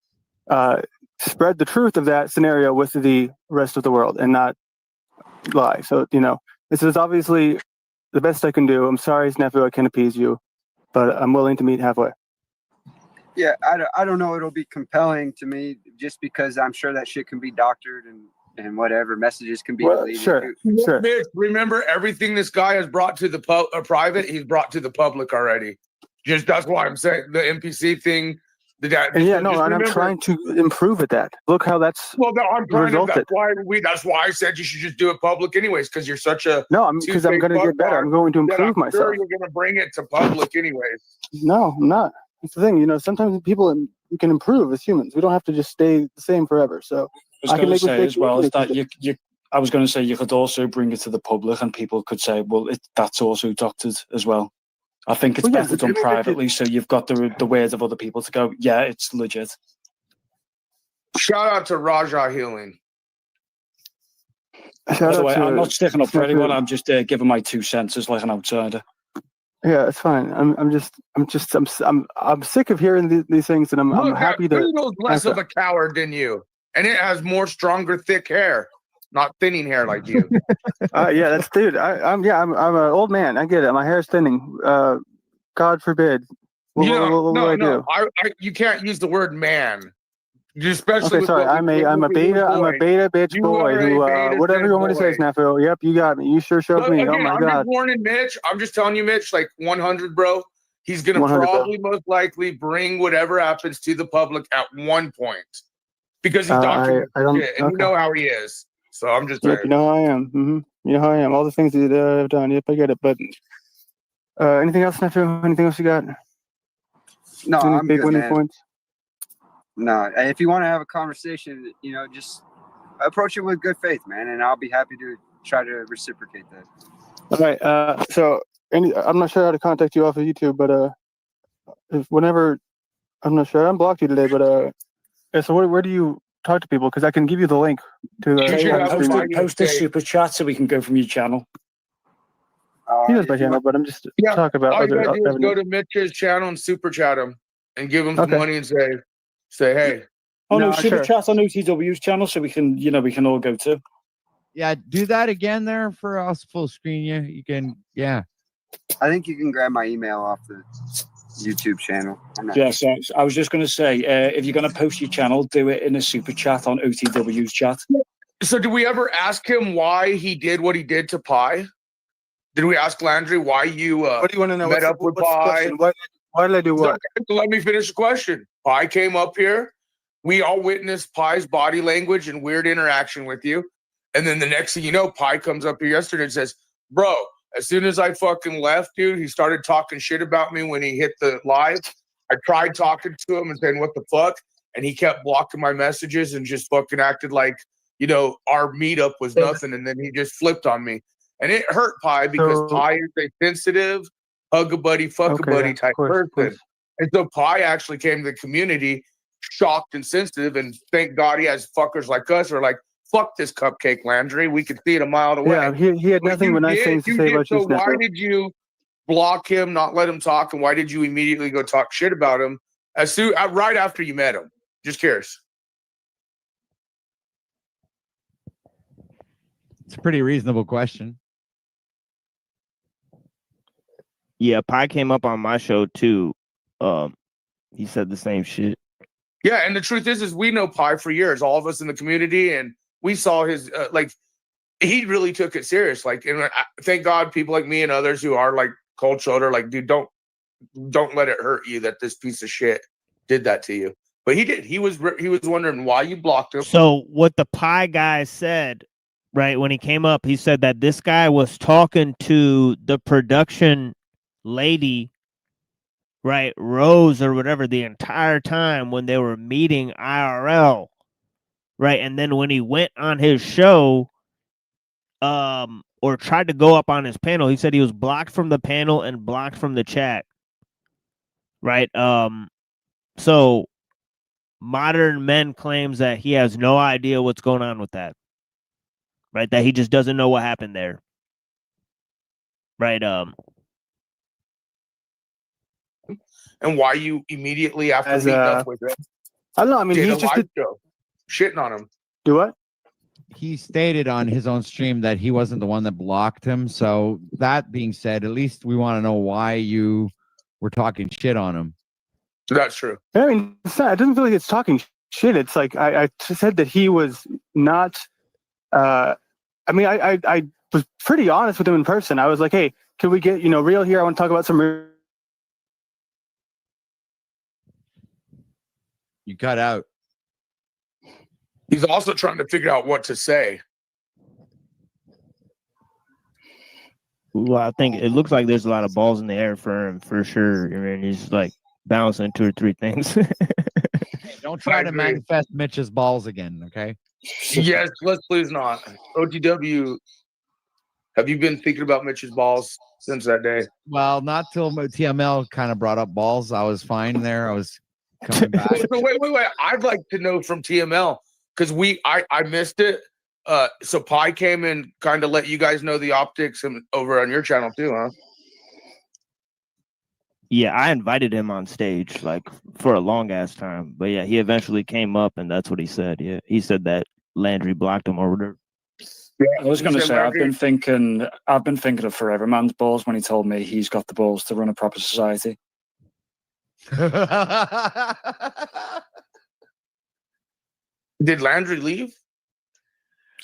spread the truth of that scenario with the rest of the world and not lie. So, this is obviously the best I can do. I'm sorry, Snafu, I can't appease you, but I'm willing to meet halfway. Yeah, I don't know. It'll be compelling to me just because I'm sure that shit can be doctored and whatever messages can be deleted. Sure. Mitch, remember everything this guy has brought to the private, he's brought to the public already. Just that's why I'm saying the NPC thing. And I'm trying to improve at that. Look how that's resulted. That's why I said you should just do it public anyways, because you're such a because I'm going to get better. I'm going to improve myself. Sure, you're going to bring it to public anyways. No, I'm not. That's the thing. Sometimes people can improve as humans. We don't have to just stay the same forever. So I can make mistakes as well as that. I was going to say you could also bring it to the public, and people could say, "Well, that's also doctored as well." I think it's better done privately, so you've got the words of other people to go, yeah, it's legit. Shout out to Raja Healing. By the way, I'm not sticking up for anyone. I'm just giving my 2 cents as like an outsider. Yeah, it's fine. I'm sick of hearing these things, and I'm happy to. Bruno's less of a coward than you, and it has more stronger, thick hair, not thinning hair like you. Yeah, that's dude. I'm an old man. I get it. My hair's thinning. God forbid. What do I do? You can't use the word man. Especially okay, sorry. I'm a beta bitch boy who whatever you want me to say, Snafu. Yep, you got me. You sure showed me. Again, oh my I'm God. just warning Mitch. I'm just telling you, Mitch. Like 100, bro. He's gonna probably most likely bring whatever happens to the public at one point because he's documented shit, and you know how he is. So I'm just saying. Yep, you know how I am. Mm-hmm. You know how I am. All the things that I've done. Yep, I get it. But anything else, Snafu? Anything else you got? No, any I'm big good, winning man. points? No, if you want to have a conversation, just approach it with good faith, man, and I'll be happy to try to reciprocate that. All right. So I'm not sure how to contact you off of YouTube, but I'm not sure. I unblocked you today, but yeah, so where do you talk to people? Because I can give you the link to post a super chat so we can go from your channel. He knows my channel, but I'm just talking about all you other gotta do is revenue. go to Mitch's channel and super chat him and give him some Okay. money and say, hey. Oh no, No, super sure. chat on OTW's channel so we can, we can all go to. Yeah, do that again there for us. Full screen you. You can, yeah. I think you can grab my email off the YouTube channel. I'm not Yes, I was just going to say, if you're going to post your channel, do it in a super chat on OTW's chat. So did we ever ask him why he did what he did to Pi? Did we ask Landry why you What do you want to know? met up with Pi? Why did I do what? So let me finish the question. Pi came up here. We all witnessed Pi's body language and weird interaction with you. And then the next thing you know, Pi comes up here yesterday and says, bro, as soon as I fucking left, dude, he started talking shit about me when he hit the live. I tried talking to him and saying, what the fuck? And he kept blocking my messages and just fucking acted like, our meetup was nothing. And then he just flipped on me. And it hurt Pi because Pi is a sensitive, hug a buddy, fuck a buddy type person. And so Pi actually came to the community shocked and sensitive. And thank God he has fuckers like us who are like, fuck this cupcake, Landry. We could see it a mile away. Yeah, he had nothing but nice things to say about you. So why did you block him, not let him talk, and why did you immediately go talk shit about him right after you met him? Just curious. It's a pretty reasonable question. Yeah, Pi came up on my show too. He said the same shit. Yeah, and the truth is we know Pi for years, all of us in the community, and we saw his he really took it serious. And thank God, people like me and others who are like cold shoulder, like, dude, don't let it hurt you that this piece of shit did that to you. But he did. He was wondering why you blocked him. So what the Pi guy said, right, when he came up, he said that this guy was talking to the production lady, right, Rose or whatever, the entire time when they were meeting IRL, right? And then when he went on his show, or tried to go up on his panel, he said he was blocked from the panel and blocked from the chat, right? So Modern Men claims that he has no idea what's going on with that, right? That he just doesn't know what happened there, right? And why you immediately after meeting up with him? I don't know. I mean, did he's just live show, shitting on him. Do what? He stated on his own stream that he wasn't the one that blocked him. So that being said, at least we want to know why you were talking shit on him. That's true. I mean, it doesn't feel like it's talking shit. It's like I said that he was not. I mean, I was pretty honest with him in person. I was like, hey, can we get real here? I want to talk about some. You cut out. He's also trying to figure out what to say. Well, I think it looks like there's a lot of balls in the air for him, for sure. I mean, he's like balancing 2 or 3 things. Don't try to manifest Mitch's balls again, okay? Yes, let's please not. OTW, have you been thinking about Mitch's balls since that day? Well, not till TML kind of brought up balls. I was fine there. I was coming back. So wait. I'd like to know from TML because I missed it. So Pi came and kind of let you guys know the optics and over on your channel too, huh? Yeah, I invited him on stage like for a long ass time, but yeah, he eventually came up and that's what he said. Yeah, he said that Landry blocked him or whatever. Yeah, I was going to say I've been thinking of Forever Man's balls when he told me he's got the balls to run a proper society. Did Landry leave?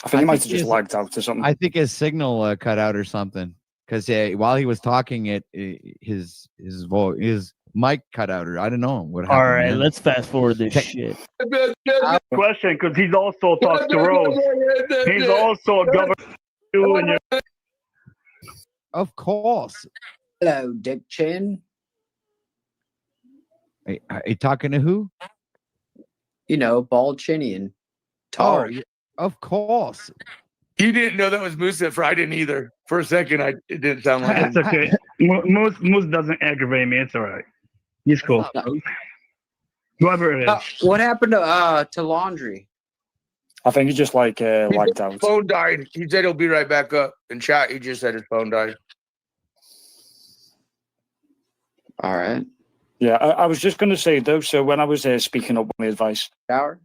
I think he might have just lagged out or something. I think his signal cut out or something. Because while he was talking, his mic cut out, or I don't know what happened. All right, let's fast forward this shit. Question, because he's also talked to Rose. He's also a governor too, and you're... Of course. Hello, Dick Chin. Are you talking to who? Bald Chinian. Oh, of course. You didn't know that was Musaf. I didn't either. For a second, it didn't sound like It's okay. Moose doesn't aggravate me. It's all right. He's cool. Whoever it is. What happened to Laundry? I think he just lagged out. His phone died. He said he'll be right back up. In chat, he just said his phone died. All right. Yeah, I was just going to say though. So when I was speaking up my advice, shower.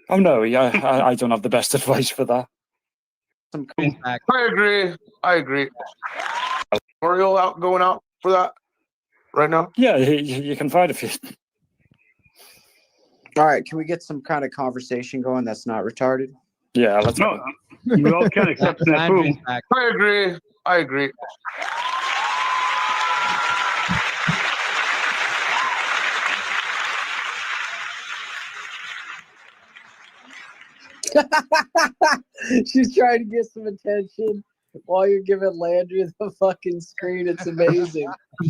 Oh no, yeah, I don't have the best advice for that. I agree. Oriole out going out for that right now? Yeah, you can find a few. All right, can we get some kind of conversation going that's not retarded? Yeah, let's go. We all can accept that food. I agree. She's trying to get some attention while you're giving Landry the fucking screen. It's amazing.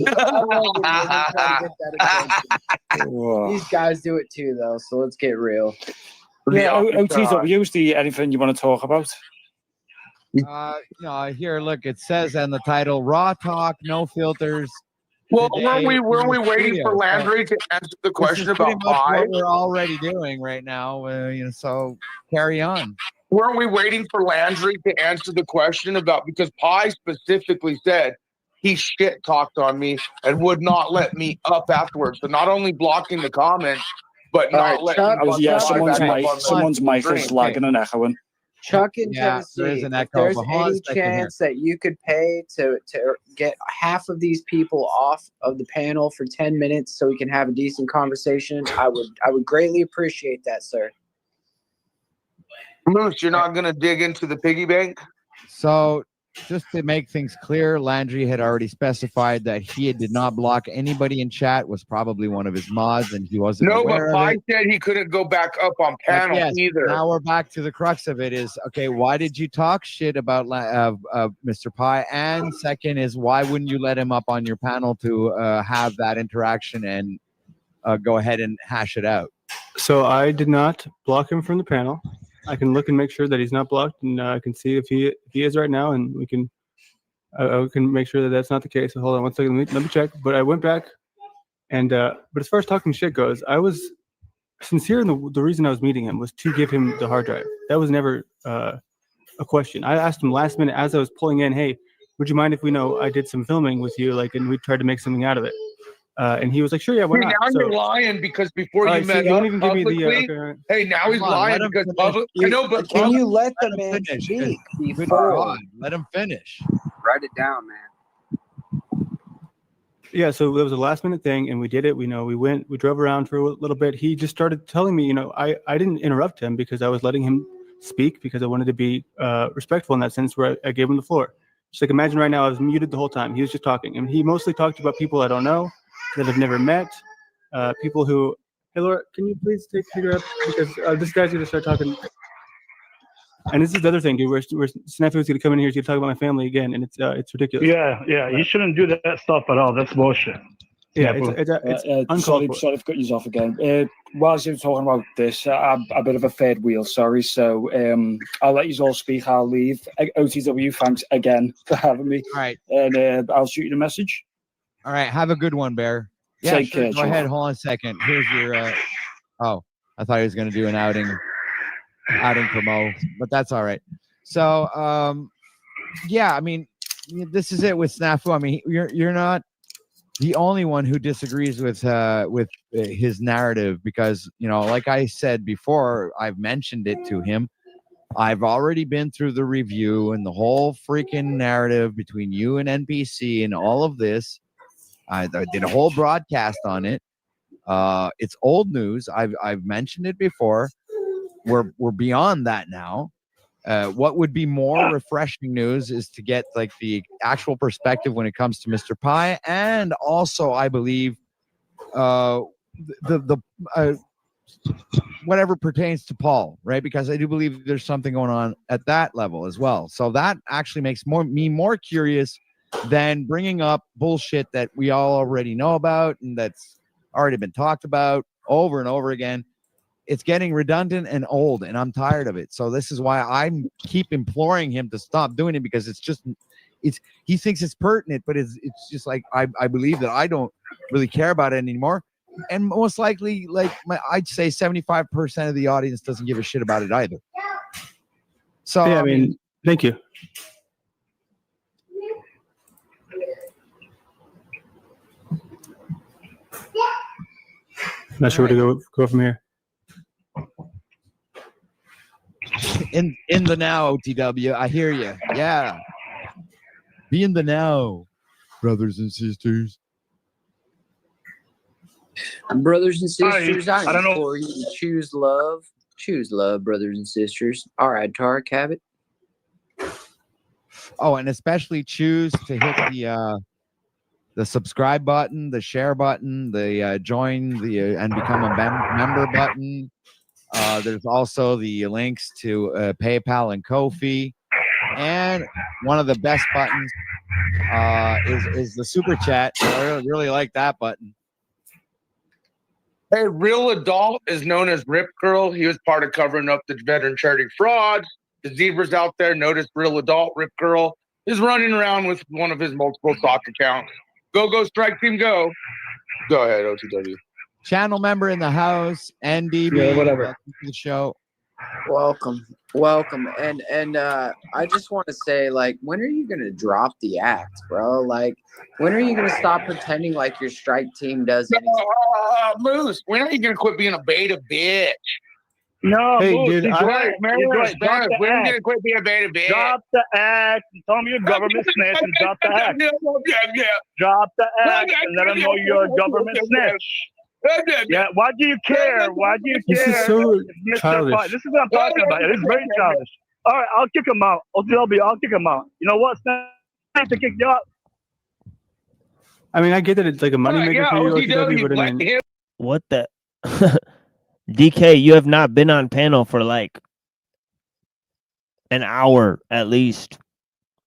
I love it when you're trying to get that attention. Whoa. These guys do it too, though, so let's get real. Yeah, OTW, anything you want to talk about? Here, look, it says on the title, Raw Talk, No Filters. Well, today weren't we in the waiting studio. for Landry to answer the question This is pretty about much pie? what we're already doing right now. So carry on. Weren't we waiting for Landry to answer the question about, because Pie specifically said he shit talked on me and would not let me up afterwards. So not only blocking the comments, but not letting me someone's mic is lagging and echoing. Chuck in Yeah, there is Tennessee, an if echo, there's but hold on a any second here. chance that you could pay to get half of these people off of the panel for 10 minutes so we can have a decent conversation, I would greatly appreciate that, sir. Moose, you're not going to dig into the piggy bank? So just to make things clear, Landry had already specified that he did not block anybody in chat, was probably one of his mods, and he wasn't No, but aware of Pie it. said he couldn't go back up on panel Yes, either. now we're back to the crux of it is, okay, why did you talk shit about Mr. Pie? And second is, why wouldn't you let him up on your panel to have that interaction and go ahead and hash it out? So I did not block him from the panel. I can look and make sure that he's not blocked, and I can see if he is right now, and we can make sure that that's not the case. So hold on one second, let me check. But I went back, and but as far as talking shit goes, I was sincere in the reason I was meeting him was to give him the hard drive. That was never a question. I asked him last minute as I was pulling in, hey, would you mind if we know I did some filming with you, and we tried to make something out of it? And he was like, sure, yeah, why not? Now you're lying because before you met so up even give me publicly, the, hey, now he's lying because public. I know, but Can you let the man speak before? Let him finish. Write it down, man. Yeah, so it was a last minute thing, and we did it. We drove around for a little bit. He just started telling me, I didn't interrupt him because I was letting him speak because I wanted to be respectful in that sense where I gave him the floor. Just like imagine right now I was muted the whole time. He was just talking, and he mostly talked about people I don't know, that I've never met, people who, hey Laura, can you please take her up because this guy's gonna start talking. And this is the other thing, dude, where Snafu's gonna come in here, he's gonna talk about my family again, and it's ridiculous. Yeah, you shouldn't do that stuff at all. That's bullshit. Yeah, it's uncalled for. Sorry, I've got you off again. Whilst you're talking about this, I'm a bit of a third wheel, sorry. So I'll let you all speak. I'll leave. OTW, thanks again for having me. All right. And I'll shoot you the message. All right, have a good one, Bear. Yeah, Take sure. care, Go Joe. ahead. Hold on a second. Here's your. Oh, I thought he was going to do an outing for Mo, but that's all right. So, yeah, I mean, this is it with Snafu. I mean, you're not the only one who disagrees with his narrative because, like I said before, I've mentioned it to him. I've already been through the review and the whole freaking narrative between you and NPC and all of this. I did a whole broadcast on it. It's old news. I've mentioned it before. We're beyond that now. What would be more refreshing news is to get the actual perspective when it comes to Mr. Pie, and also I believe the whatever pertains to Paul, right? Because I do believe there's something going on at that level as well. So that actually makes me more curious than bringing up bullshit that we all already know about and that's already been talked about over and over again. It's getting redundant and old, and I'm tired of it. So this is why I keep imploring him to stop doing it because he thinks it's pertinent, but it's just like I believe that I don't really care about it anymore. And most likely, I'd say 75% of the audience doesn't give a shit about it either. So yeah, I mean, thank you. Not sure where to go from here. In the now, OTW. I hear you. Yeah. Be in the now, brothers and sisters. Brothers and sisters, I don't know. implore you to choose love. Choose love, brothers and sisters. All right, Tarek, have it. Oh, and especially choose to hit the subscribe button, the share button, the join the and become a member button. There's also the links to PayPal and Ko-fi, and one of the best buttons is the super chat. I really like that button. Hey, Real Adult is known as Rip Curl. He was part of covering up the veteran charity fraud. The zebras out there notice Real Adult. Rip Curl is running around with one of his multiple sock accounts. Go, strike team, go. Go ahead, OTW. Channel member in the house, NDB. Yeah, whatever. Welcome to the show. Welcome. And I just want to say, like, when are you gonna drop the act, bro? Like, when are you gonna stop pretending like your strike team doesn't? Moose, when are you gonna quit being a beta bitch? No, Hey, Moose, dude, he's right, man. When are Drop you gonna quit being a beta bitch? Drop the act. Tell me you're government snitch and drop the act. Yeah. Drop the act and let them know you're a government snitch. Yeah, why do you care? Why do you care? This is so Mr. childish. This is what I'm talking about. It's very childish. All right, I'll kick him out. I'll kick him out. You know what? Snitch to kick you out. I mean, I get that it's like a moneymaker for you, OTW, but I mean, What the? DK, you have not been on panel for like an hour at least.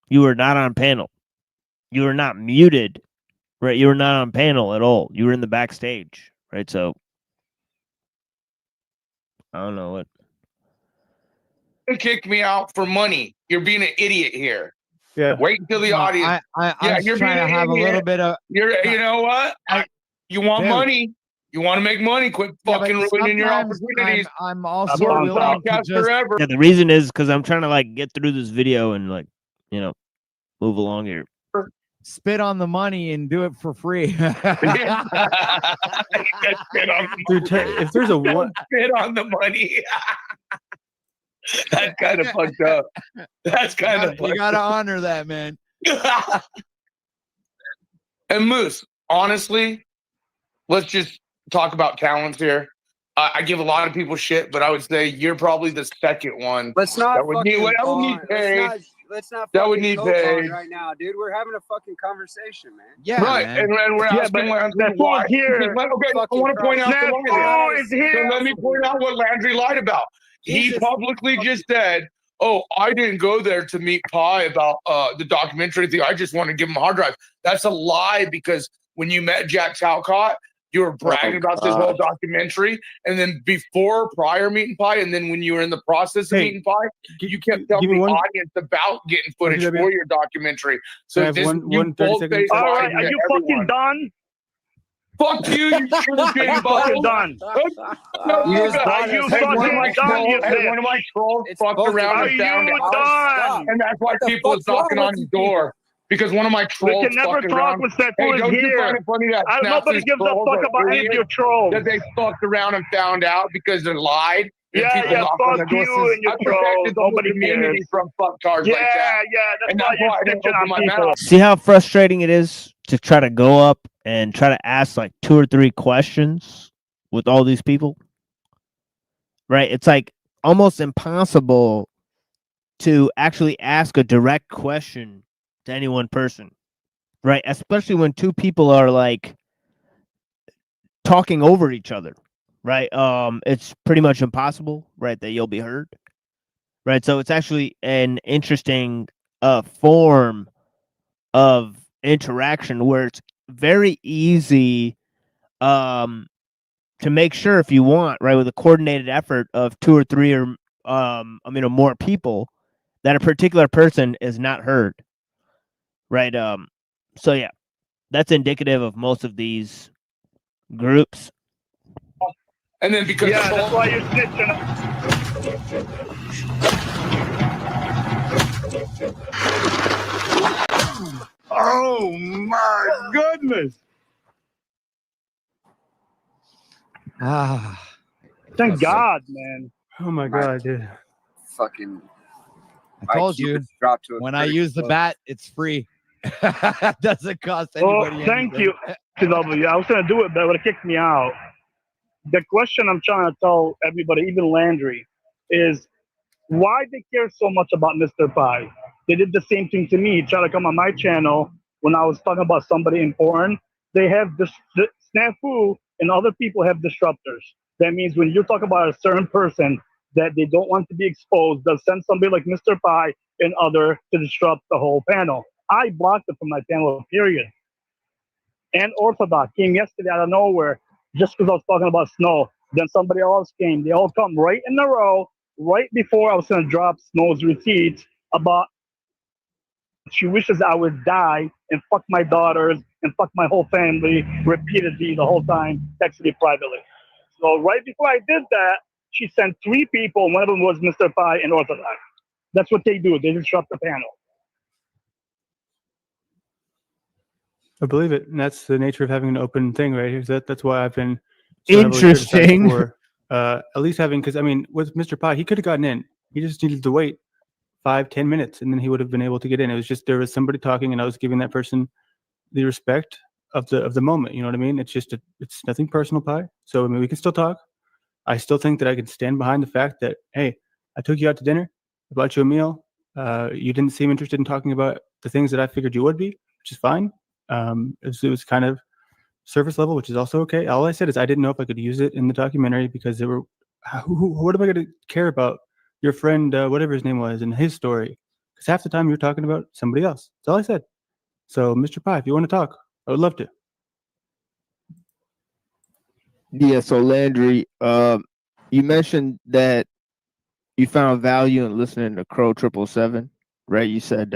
You were not on panel. You were not muted, right? You were not on panel at all. You were in the backstage, right? So I don't know what. You kicked me out for money. You're being an idiot here. Yeah. Wait until the audience. I'm you're trying to have a little bit of. You know what? You want money. You want to make money. Quit fucking ruining your opportunities. I'm also willing to just. Yeah, the reason is because I'm trying to like get through this video and like, you know, move along here. Spit on the money and do it for free. Dude, if there's a one, spit on the money. That's kind of fucked up. That's kind of you gotta honor that, man. And Moose, honestly, let's just talk about talents here. I give a lot of people shit, but I would say you're probably the second one. Let's not that would need paid. Let's not that would fucking need coke on paid right now, dude. We're having a fucking conversation, man. Yeah, right. man. And we're asking Landry why. Here. Okay, I want to point out the lie. is here. So let me point out what Landry lied about. He publicly just said, "Oh, I didn't go there to meet Pi about the documentary thing. I just want to give him a hard drive." That's a lie, because when you met Jack Talcott, you were bragging about this whole documentary, and then prior meeting Pi, and then when you were in the process of meeting Pi, you kept telling the audience about getting footage for your documentary. So this you bold-faced all right, lied are to you everyone. fucking done? Fuck you, you shit fucking done. Are you fucking done, you bitch? One of my trolls fucked around and found out. And that's why people is knocking on his door. Because one of my trolls we can never fucked talk around. when Seth Hey, is don't you here. find it funny that Nobody gives a fuck about any of your trolls. That they fucked around and found out because they lied? Yeah, fuck you and your trolls. Nobody cares. From fucktards yeah, like that. Yeah, that's why you're snitching on people. See how frustrating it is to try to go up and try to ask like 2 or 3 questions with all these people? Right? It's like almost impossible to actually ask a direct question to any one person. Right? Especially when 2 people are like talking over each other. Right? It's pretty much impossible, right, that you'll be heard. Right? So it's actually an interesting form of interaction where it's very easy to make sure, if you want, right, with a coordinated effort of 2 or 3 or more people, that a particular person is not heard. Right? So yeah, that's indicative of most of these groups. And then because that's why you're snitching. Oh my goodness. Thank God, man. Oh my God, dude. Fucking. I told IQ you has dropped to a when I pretty use the low. bat, it's free. Doesn't cost Oh, anybody thank anything. you, TW. I was gonna do it, but it would have kicked me out. The question I'm trying to tell everybody, even Landry, is why they care so much about Mr. Pi. They did the same thing to me. Try to come on my channel when I was talking about somebody important. They have this snafu, and other people have disruptors. That means when you talk about a certain person that they don't want to be exposed, they'll send somebody like Mr. Pi and other to disrupt the whole panel. I blocked it from my panel, period. And Orthodox came yesterday out of nowhere just because I was talking about Snow. Then somebody else came. They all come right in a row, right before I was going to drop Snow's receipts about she wishes I would die and fuck my daughters and fuck my whole family repeatedly the whole time, texted me privately. So right before I did that, she sent 3 people. One of them was Mr. Pi and Orthodox. That's what they do. They disrupt the panel. I believe it, and that's the nature of having an open thing, right? That's why I've been Interesting. for at least having, because I mean, with Mr. Pi, he could have gotten in. He just needed to wait 5-10 minutes, and then he would have been able to get in. It was just there was somebody talking, and I was giving that person the respect of the moment. You know what I mean? It's just it's nothing personal, Pi. So I mean, we can still talk. I still think that I can stand behind the fact that, hey, I took you out to dinner, I bought you a meal. You didn't seem interested in talking about the things that I figured you would be, which is fine. It was kind of surface level, which is also okay. All I said is I didn't know if I could use it in the documentary because there were, what am I going to care about your friend, whatever his name was, and his story? Because half the time you're talking about somebody else. That's all I said. So, Mr. Pi, if you want to talk, I would love to. Yeah, so Landry, you mentioned that you found value in listening to Crow 777, right? You said,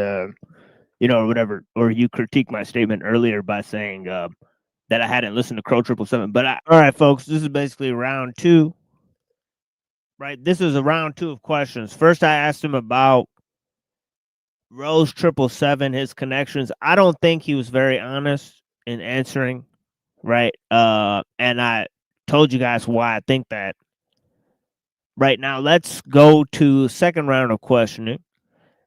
you know, or whatever, or you critiqued my statement earlier by saying that I hadn't listened to Crow 777. But all right, folks, this is basically round 2, right? This is a round 2 of questions. First, I asked him about Rose 777, his connections. I don't think he was very honest in answering, right? And I told you guys why I think that. Right now, let's go to second round of questioning.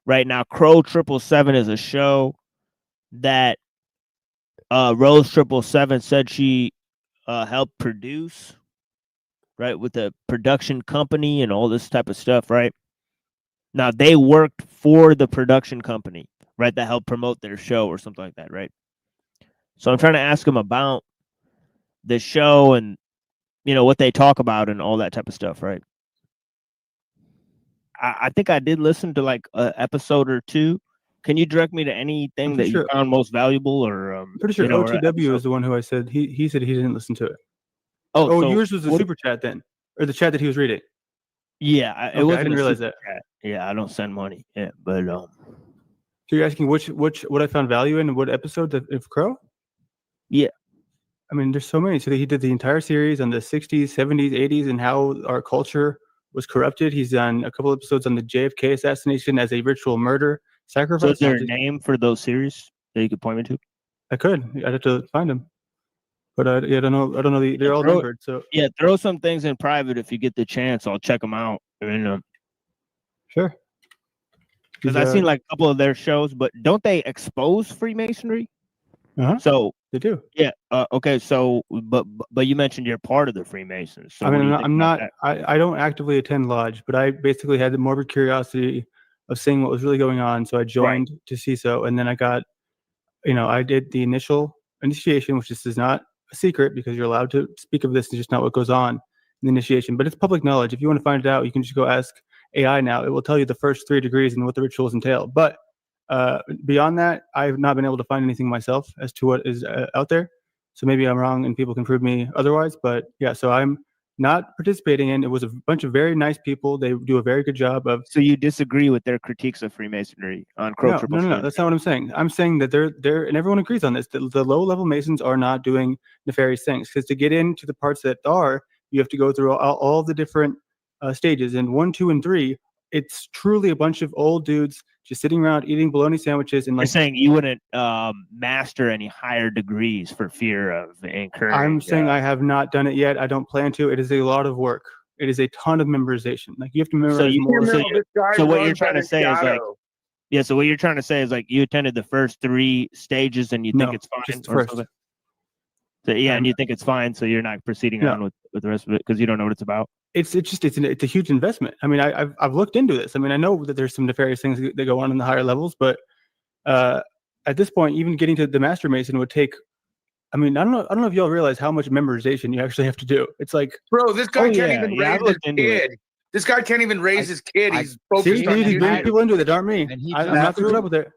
Right now, Crow 777 is a show that Rose 777 said she helped produce, right, with the production company and all this type of stuff, right? Now, they worked for the production company, right, that helped promote their show or something like that, right? So I'm trying to ask them about the show and, you know, what they talk about and all that type of stuff, right? I think I did listen to like an episode or 2. Can you direct me to anything that you found most valuable, or I'm pretty sure you know, OTW is the one who I said he said he didn't listen to it. Oh, so yours was the super chat then, or the chat that he was reading. Yeah, it wasn't. I didn't realize that. Chat. Yeah, I don't send money. Yeah, but So you're asking what I found value in, what episode of Crow? Yeah. I mean, there's so many. So he did the entire series on the 60s, 70s, 80s, and how our culture was corrupted. He's done a couple episodes on the JFK assassination as a ritual murder sacrifice. So is there a name for those series that you could point me to? I could. I'd have to find them. But I don't know. I don't know. They're all numbered. So yeah, throw some things in private if you get the chance. I'll check them out. And, sure. Because I've seen like a couple of their shows, but don't they expose Freemasonry? So they do. Yeah. Okay. So, but you mentioned you're part of the Freemasons. So I mean, I'm not. I don't actively attend lodge, but I basically had the morbid curiosity of seeing what was really going on. So I joined to see so, and then I got, you know, I did the initial initiation, which is not a secret because you're allowed to speak of this. It's just not what goes on in the initiation, but it's public knowledge. If you want to find it out, you can just go ask AI now. It will tell you the first 3 degrees and what the rituals entail. But beyond that, I've not been able to find anything myself as to what is out there. So maybe I'm wrong and people can prove me otherwise. But yeah, so I'm not participating in. It was a bunch of very nice people. They do a very good job of. So you disagree with their critiques of Freemasonry on Crow? No. That's not what I'm saying. I'm saying that they're and everyone agrees on this. The low-level Masons are not doing nefarious things, because to get into the parts that are, you have to go through all the different stages. And 1, 2, and 3 it's truly a bunch of old dudes just sitting around eating bologna sandwiches and You're like saying you wouldn't master any higher degrees for fear of incurring. I'm saying I have not done it yet. I don't plan to. It is a lot of work. It is a ton of memorization. Like you have to memorize more. So what you're trying to say is like, yeah. So what you're trying to say is like you attended the first 3 stages and you think it's fine. Just or first. something? So, yeah, and you think it's fine, so you're not proceeding on with the rest of it because you don't know what it's about. It's a huge investment. I mean, I've looked into this. I mean, I know that there's some nefarious things that go on in the higher levels, but at this point, even getting to the Master Mason would take. I mean, I don't know if y'all realize how much memorization you actually have to do. It's like, bro, this guy can't even raise his kid. This guy can't even raise his kid. He's focused on he's bringing people into it. Aren't me? I'm not putting up with it.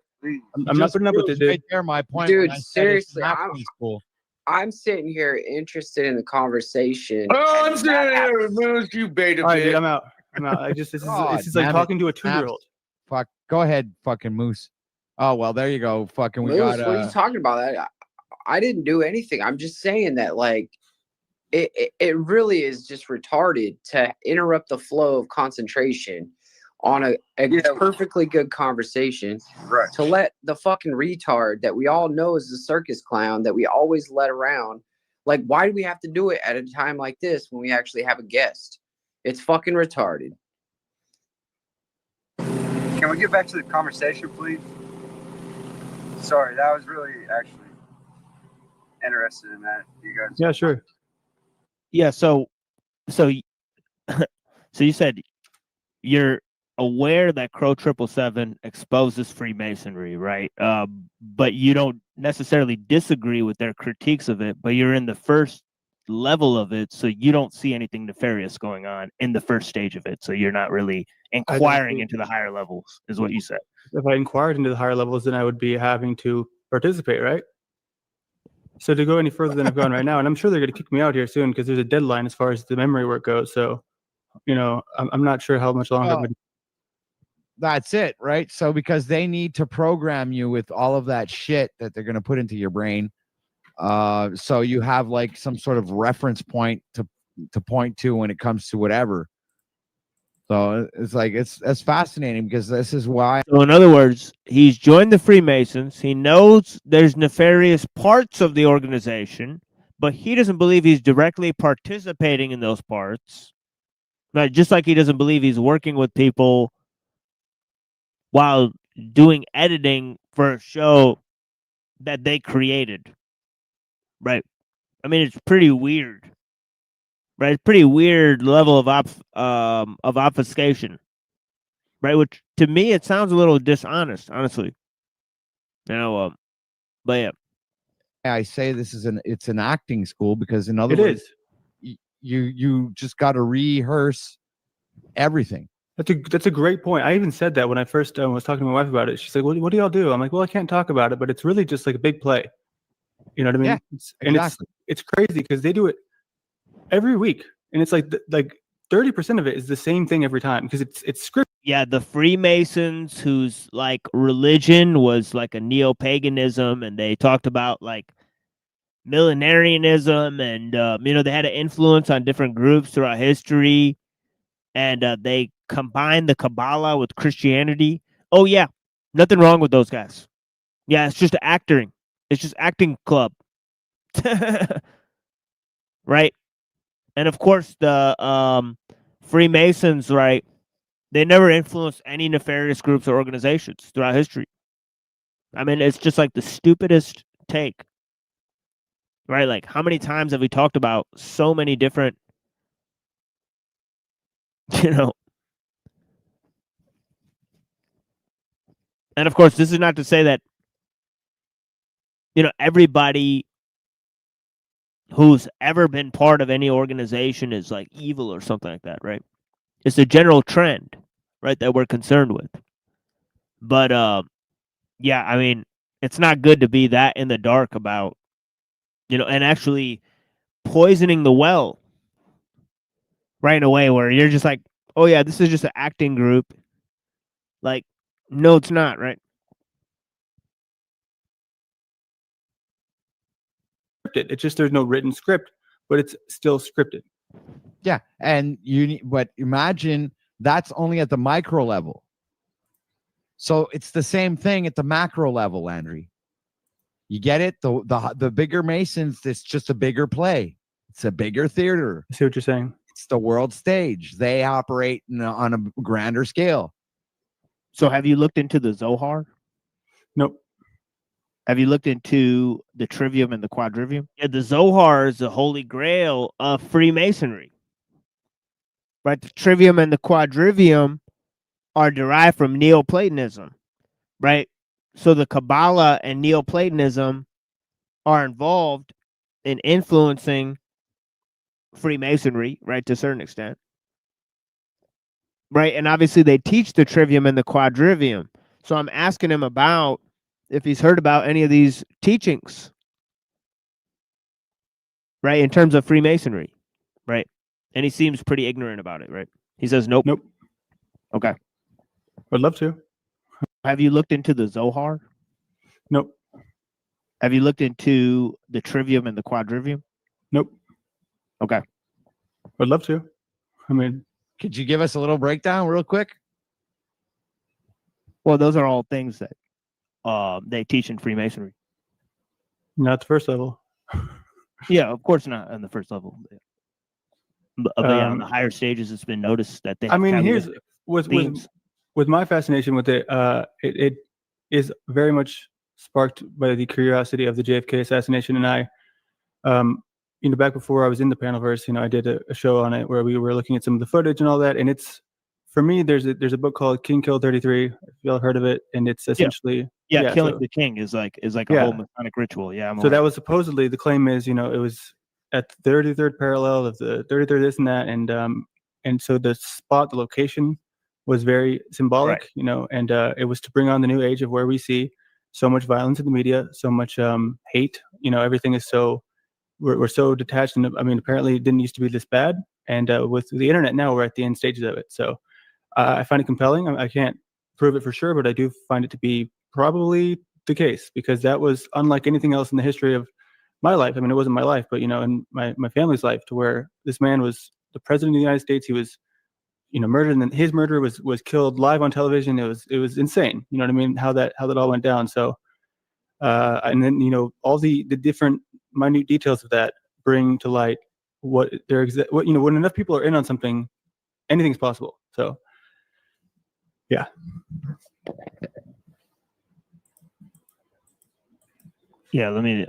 I'm not putting up with it, dude. Right there, my point. Dude, when I said it's seriously, not school. I'm sitting here interested in the conversation. Oh, I'm sitting here, Moose, you beta All right, bitch. dude, I'm out. This is like damn talking it. to a 2-year-old. Fuck. Go ahead, fucking Moose. Oh well, there you go. Fucking we Moose, got. what are you talking about? I didn't do anything. I'm just saying that like it really is just retarded to interrupt the flow of concentration on a perfectly good conversation, right? To let the fucking retard that we all know is the circus clown that we always let around. Like, why do we have to do it at a time like this when we actually have a guest? It's fucking retarded. Can we get back to the conversation, please? Sorry, that was really actually interested in that. You guys. Yeah, sure. Yeah. So you said you're aware that Crow 777 exposes Freemasonry, right? But you don't necessarily disagree with their critiques of it, but you're in the first level of it, so you don't see anything nefarious going on in the first stage of it. So you're not really inquiring into the higher levels, is what you said. If I inquired into the higher levels, then I would be having to participate, right? So to go any further than I've gone right now, and I'm sure they're going to kick me out here soon because there's a deadline as far as the memory work goes. So, I'm not sure how much longer. That's it, right? So because they need to program you with all of that shit that they're going to put into your brain, so you have like some sort of reference point to point to when it comes to whatever. So it's like it's fascinating because this is why. So in other words, he's joined the Freemasons. He knows there's nefarious parts of the organization, but he doesn't believe he's directly participating in those parts. Right? Just like he doesn't believe he's working with people while doing editing for a show that they created. Right? I mean, it's pretty weird. Right? It's pretty weird level of obfuscation. Right? Which to me it sounds a little dishonest, honestly. But yeah. I say this is it's an acting school because in other words, you just got to rehearse everything. That's a great point. I even said that when I first was talking to my wife about it. She's like, what do y'all do? I'm like, well, I can't talk about it, but it's really just like a big play. You know what I mean? Yeah, exactly. It's crazy because they do it every week, and it's like 30% of it is the same thing every time because it's scripted. Yeah, the Freemasons, whose like religion was like a neo-paganism, and they talked about like millenarianism, and they had an influence on different groups throughout history, and they combined the Kabbalah with Christianity. Oh yeah, nothing wrong with those guys. Yeah, it's just acting. It's just acting club, right? And of course, the Freemasons, right? They never influenced any nefarious groups or organizations throughout history. I mean, it's just like the stupidest take, right? Like, how many times have we talked about so many different, And of course, this is not to say that, everybody who's ever been part of any organization is like evil or something like that, right? It's a general trend, right, that we're concerned with. But yeah, I mean, it's not good to be that in the dark about, and actually poisoning the well right in a way where you're just like, oh yeah, this is just an acting group. Like, no, it's not, right? It's just there's no written script, but it's still scripted. Yeah, and but imagine That's only at the micro level. So it's the same thing at the macro level, Landry. You get it? The bigger Masons, it's just a bigger play. It's a bigger theater. I see what you're saying. It's the world stage. They operate on a grander scale. So have you looked into the Zohar? Nope. Have you looked into the Trivium and the Quadrivium? Yeah, the Zohar is the holy grail of Freemasonry. Right? The Trivium and the Quadrivium are derived from Neoplatonism. Right? So the Kabbalah and Neoplatonism are involved in influencing Freemasonry, right, to a certain extent. Right? And obviously they teach the Trivium and the Quadrivium. So I'm asking him about if he's heard about any of these teachings, right, in terms of Freemasonry, right? And he seems pretty ignorant about it, right? He says, nope. Nope. Okay. Would love to. Have you looked into the Zohar? Nope. Have you looked into the Trivium and the Quadrivium? Nope. Okay. Would love to. I mean, could you give us a little breakdown real quick? Well, those are all things that they teach in Freemasonry. Not the first level. Yeah, of course not on the first level. But yeah, on the higher stages, it's been noticed that they have, I mean, here's themes. with my fascination with it. It is very much sparked by the curiosity of the JFK assassination, and I, back before I was in the Panelverse, I did a show on it where we were looking at some of the footage and all that, and it's, for me, there's a book called King Killed 33. If y'all heard of it, and it's essentially killing the king is like a whole Masonic ritual. Yeah, so that was supposedly, the claim is, it was at the 33rd parallel of the 33rd this and that, and so the spot, the location was very symbolic, and it was to bring on the new age of where we see so much violence in the media, so much hate. Everything is so we're so detached, and I mean, apparently it didn't used to be this bad, and with the internet now, we're at the end stages of it. So I find it compelling. I can't prove it for sure, but I do find it to be probably the case, because that was unlike anything else in the history of my life. I mean, it wasn't my life, but in my family's life, to where this man was the president of the United States. He was murdered, and then his murderer was killed live on television. It was insane. You know what I mean? How that all went down. So and then all the different minute details of that bring to light what when enough people are in on something, anything's possible. So yeah. Yeah, let me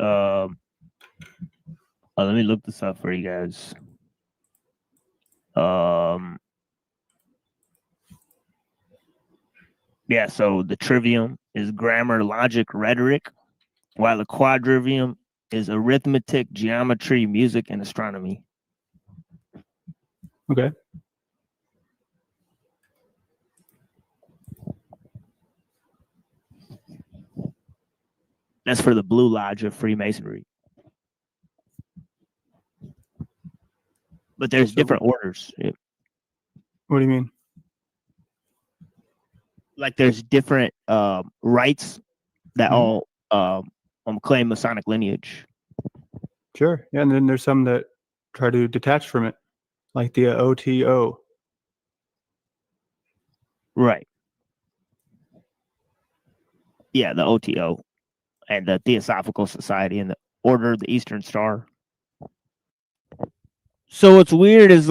look this up for you guys. Yeah, so the Trivium is grammar, logic, rhetoric, while the Quadrivium is arithmetic, geometry, music, and astronomy. Okay. That's for the Blue Lodge of Freemasonry. But there's different orders. Yeah. What do you mean? Like there's different rites that all claim Masonic lineage. Sure. Yeah, and then there's some that try to detach from it, like the OTO. Right. Yeah, the OTO and the Theosophical Society and the Order of the Eastern Star. So what's weird is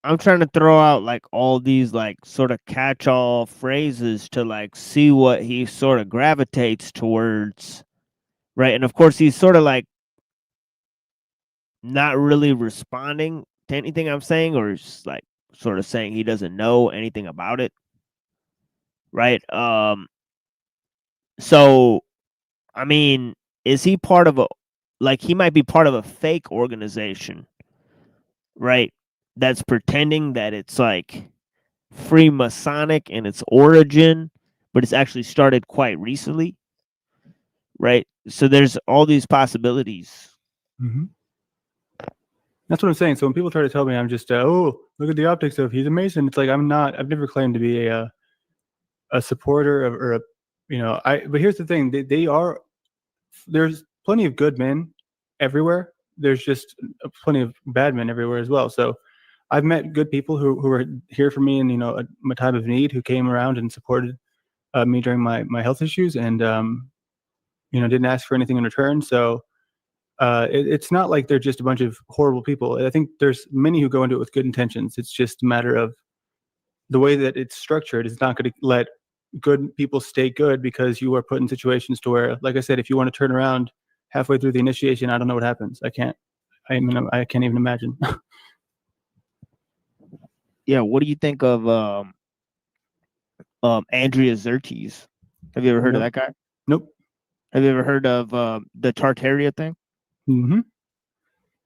I'm trying to throw out all these sort of catch-all phrases to see what he sort of gravitates towards, right? And of course he's sort of not really responding to anything I'm saying, or just sort of saying he doesn't know anything about it, right? So I mean, is he part of he might be part of a fake organization, right? That's pretending that it's Freemasonic in its origin, but it's actually started quite recently, right? So there's all these possibilities. Mm-hmm. That's what I'm saying. So when people try to tell me I'm just look at the optics of he's a Mason, it's I'm not. I've never claimed to be a supporter of, or a but here's the thing: they are. There's plenty of good men everywhere. There's just plenty of bad men everywhere as well. So I've met good people who were here for me in, you know, my time of need, who came around and supported me during my health issues, and you know, didn't ask for anything in return. So it's not like they're just a bunch of horrible people. I think there's many who go into it with good intentions. It's just a matter of the way that it's structured is not going to let good people stay good, because you are put in situations to where, like I said, if you want to turn around halfway through the initiation, I don't know what happens. I can't even imagine. Yeah, what do you think of Andrea Xerxes? Have you ever heard of Nope. that guy? Nope. Have you ever heard of the Tartaria thing? Mm-hmm.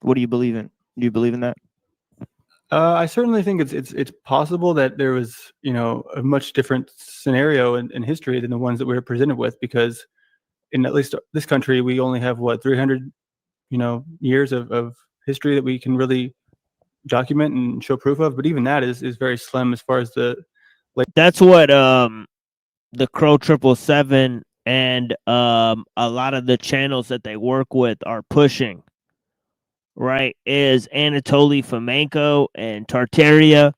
What do you believe in? Do you believe in that? I certainly think it's possible that there was, you know, a much different scenario in history than the ones that we were presented with, because in at least this country, we only have, what, 300, you know, years of history that we can really document and show proof of. But even that is very slim as far as the, like. That's what the Crow 777 and a lot of the channels that they work with are pushing, right, is Anatoly Fomenko and Tartaria,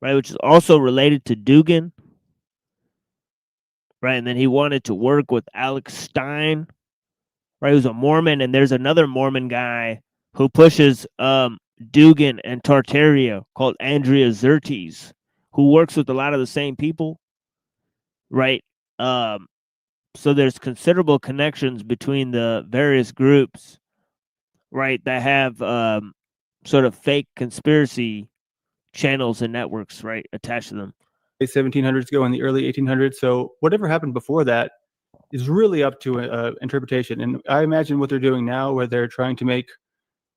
right, which is also related to Dugan, right, and then he wanted to work with Alex Stein, right, who's a Mormon, and there's another Mormon guy who pushes Dugan and Tartaria called Andrea Xerxes, who works with a lot of the same people, right? So there's considerable connections between the various groups, right, that have sort of fake conspiracy channels and networks, right, attached to them. 1700s go in the early 1800s. So whatever happened before that is really up to interpretation. And I imagine what they're doing now, where they're trying to make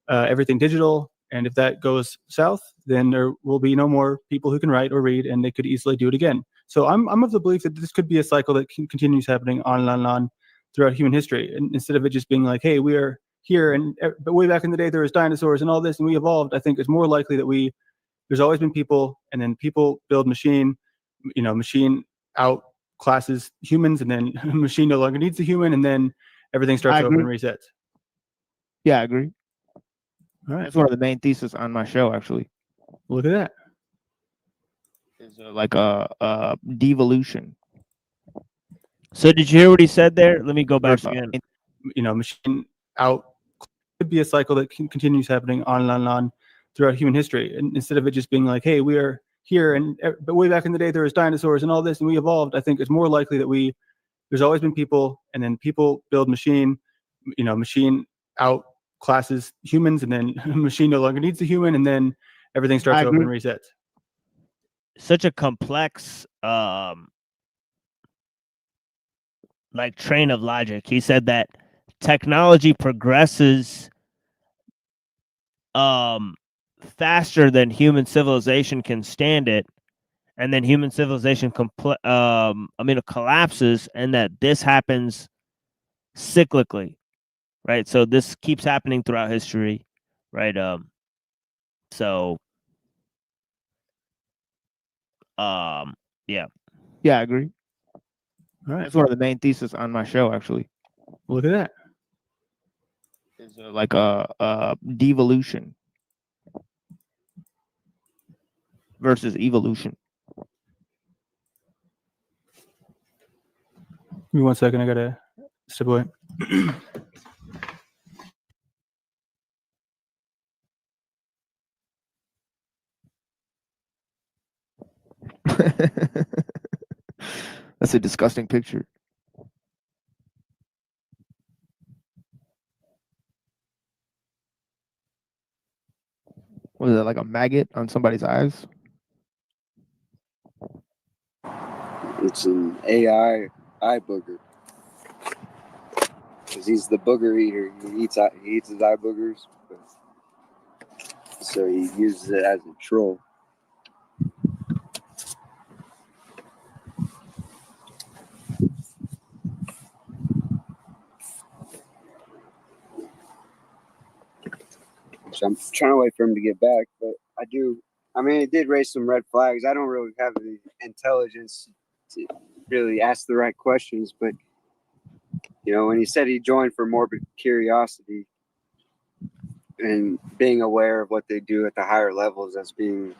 everything digital. And if that goes south, then there will be no more people who can write or read, and they could easily do it again. So I'm of the belief that this could be a cycle that continues happening on and on and on throughout human history. And instead of it just being like, hey, we are here, and but way back in the day there was dinosaurs and all this, and we evolved. I think it's more likely that there's always been people, and then people build machine, you know, machine outclasses humans, and then machine no longer needs the human, and then everything starts over and resets. Yeah, I agree. All right. That's one of the main theses on my show, actually. Look at that. Is like a devolution. So did you hear what he said there? Let me go back again. You know, machine out could be a cycle that continues happening on and on and on throughout human history. And instead of it just being like, hey, we are here, and but way back in the day there was dinosaurs and all this, and we evolved. I think it's more likely that there's always been people, and then people build machine, you know, machine out classes humans, and then machine no longer needs the human, and then everything starts over and resets. Such a complex like train of logic. He said that technology progresses faster than human civilization can stand it, and then human civilization collapses, and that this happens cyclically, right? So this keeps happening throughout history, right? Yeah, I agree. All right. That's one of the main theses on my show, actually. Look at that. Is like a devolution versus evolution. Give me 1 second. I gotta step away. That's a disgusting picture. Was it like a maggot on somebody's eyes? It's an AI eye booger. Because he's the booger eater. He eats his eye boogers. So he uses it as a troll. So I'm trying to wait for him to get back, but it did raise some red flags. I don't really have the intelligence to really ask the right questions, but you know, when he said he joined for morbid curiosity, and being aware of what they do at the higher levels as being.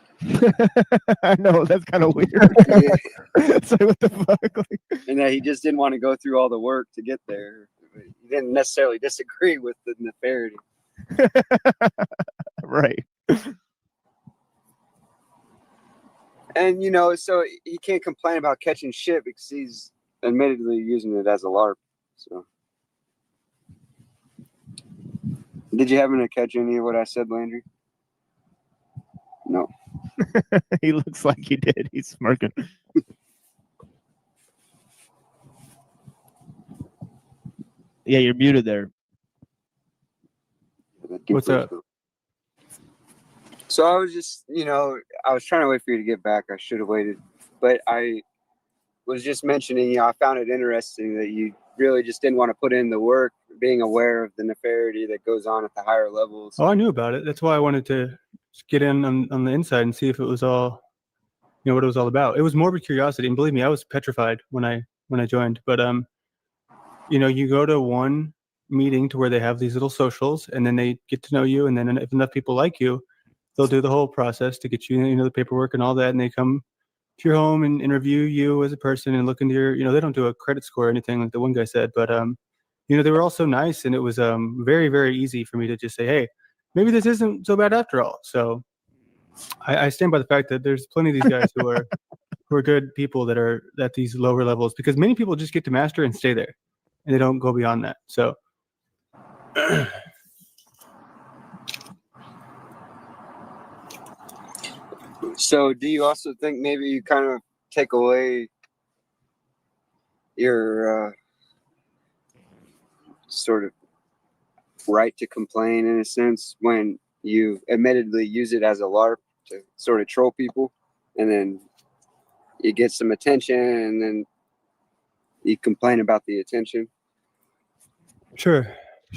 I know that's kind of weird. Yeah. It's like, what the fuck? Like, And that he just didn't want to go through all the work to get there. He didn't necessarily disagree with the nefariety. right. And you know, so he can't complain about catching shit because he's admittedly using it as a LARP. So, did you happen to catch any of what I said, Landry? No. He looks like he did. He's smirking. Yeah, you're muted there. What's up? So I was just, you know, I was trying to wait for you to get back. I should have waited, but I was just mentioning, you know, I found it interesting that you really just didn't want to put in the work, being aware of the nefariety that goes on at the higher levels. Oh, I knew about it. That's why I wanted to get in on the inside and see if it was all, you know, what it was all about. It was morbid curiosity, and believe me, I was petrified when I joined. But you know, you go to one meeting to where they have these little socials, and then they get to know you, and then if enough people like you, they'll do the whole process to get you know, the paperwork and all that, and they come to your home and interview you as a person and look into your, you know, they don't do a credit score or anything like the one guy said, but you know, they were all so nice, and it was very, very easy for me to just say, hey, maybe this isn't so bad after all. So I stand by the fact that there's plenty of these guys who are good people that are at these lower levels, because many people just get to master and stay there, and they don't go beyond that. So So do you also think maybe you kind of take away your sort of right to complain in a sense when you admittedly use it as a LARP to sort of troll people, and then you get some attention and then you complain about the attention? Sure.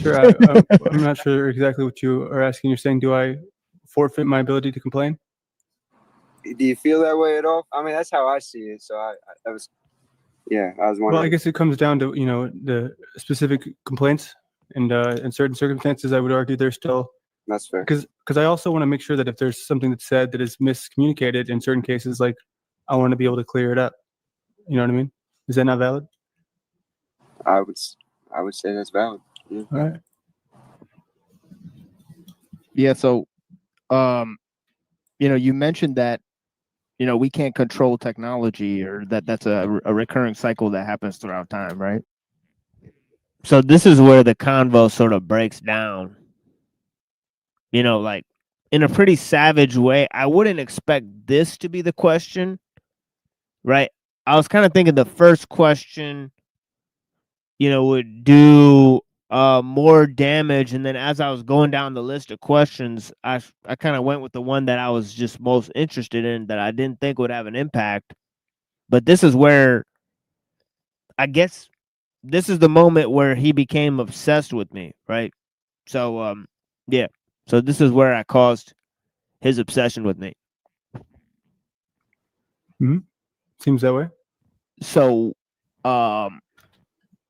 I'm not sure exactly what you are asking. You're saying, do I forfeit my ability to complain? Do you feel that way at all? I mean, that's how I see it. So I was wondering. Well, I guess it comes down to, you know, the specific complaints, and in certain circumstances, I would argue they're still. That's fair. Because I also want to make sure that if there's something that's said that is miscommunicated in certain cases, like, I want to be able to clear it up. You know what I mean? Is that not valid? I would say that's valid. Yeah. All right. Yeah. So, you know, you mentioned that, you know, we can't control technology, or that's a recurring cycle that happens throughout time, right? So this is where the convo sort of breaks down, you know, like in a pretty savage way. I wouldn't expect this to be the question, right? I was kind of thinking the first question, you know, would do more damage, and then as I was going down the list of questions, I kind of went with the one that I was just most interested in, that I didn't think would have an impact. But this is where, I guess, this is the moment where he became obsessed with me, right? So yeah, so this is where I caused his obsession with me. Seems that way. So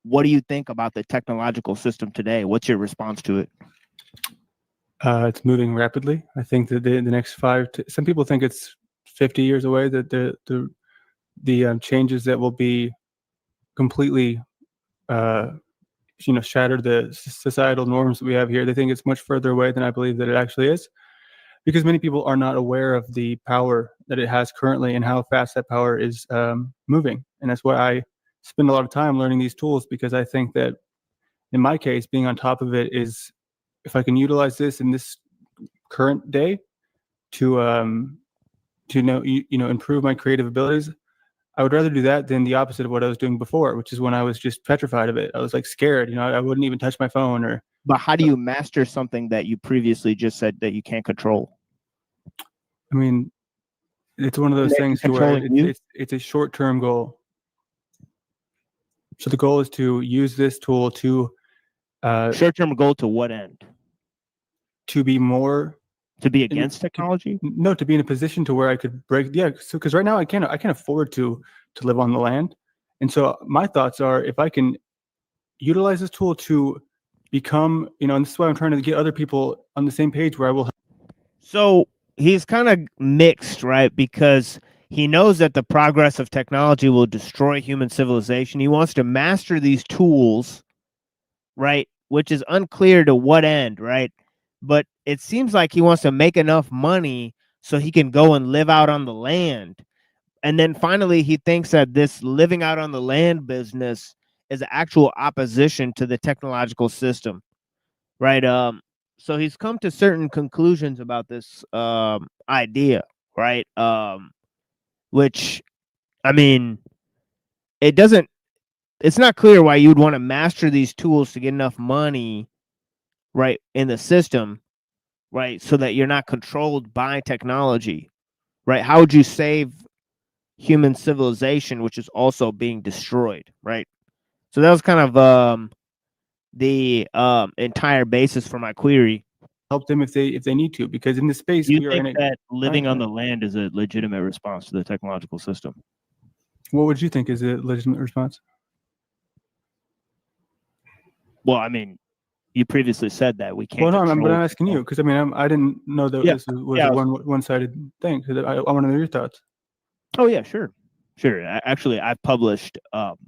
what do you think about the technological system today? What's your response to it? It's moving rapidly. I think that the next some people think it's 50 years away, that the changes that will be completely, you know, shatter the societal norms that we have here. They think it's much further away than I believe that it actually is, because many people are not aware of the power that it has currently and how fast that power is moving. And that's why I spend a lot of time learning these tools, because I think that in my case, being on top of it is, if I can utilize this in this current day to improve my creative abilities, I would rather do that than the opposite of what I was doing before, which is when I was just petrified of it. I was like scared, you know, I wouldn't even touch my phone. But how do you master something that you previously just said that you can't control? I mean, it's one of those things to where it's a short-term goal. So the goal is to use this tool to short-term goal to what end? To be against technology? No, to be in a position to where I could break. Yeah, so because right now I can't afford to live on the land, and so my thoughts are, if I can utilize this tool to become, and this is why I'm trying to get other people on the same page where I will. So he's kind of mixed, right? Because he knows that the progress of technology will destroy human civilization. He wants to master these tools, right? Which is unclear to what end, right? But it seems like he wants to make enough money so he can go and live out on the land. And then finally, he thinks that this living out on the land business is actual opposition to the technological system, right? So he's come to certain conclusions about this idea, right? Which, I mean, it's not clear why you'd want to master these tools to get enough money, right, in the system, right, so that you're not controlled by technology, right? How would you save human civilization, which is also being destroyed, right? So that was kind of the entire basis for my query. Help them if they need to, because in this space Do you we are think in that living on the land is a legitimate response to the technological system? What would you think is a legitimate response? Well, I mean, you previously said that we can't. Well, no, but control I'm asking you because I mean I didn't know that Yeah. this was Yeah. a one-sided thing. Because I want to know your thoughts. Oh yeah, sure. Actually, I've published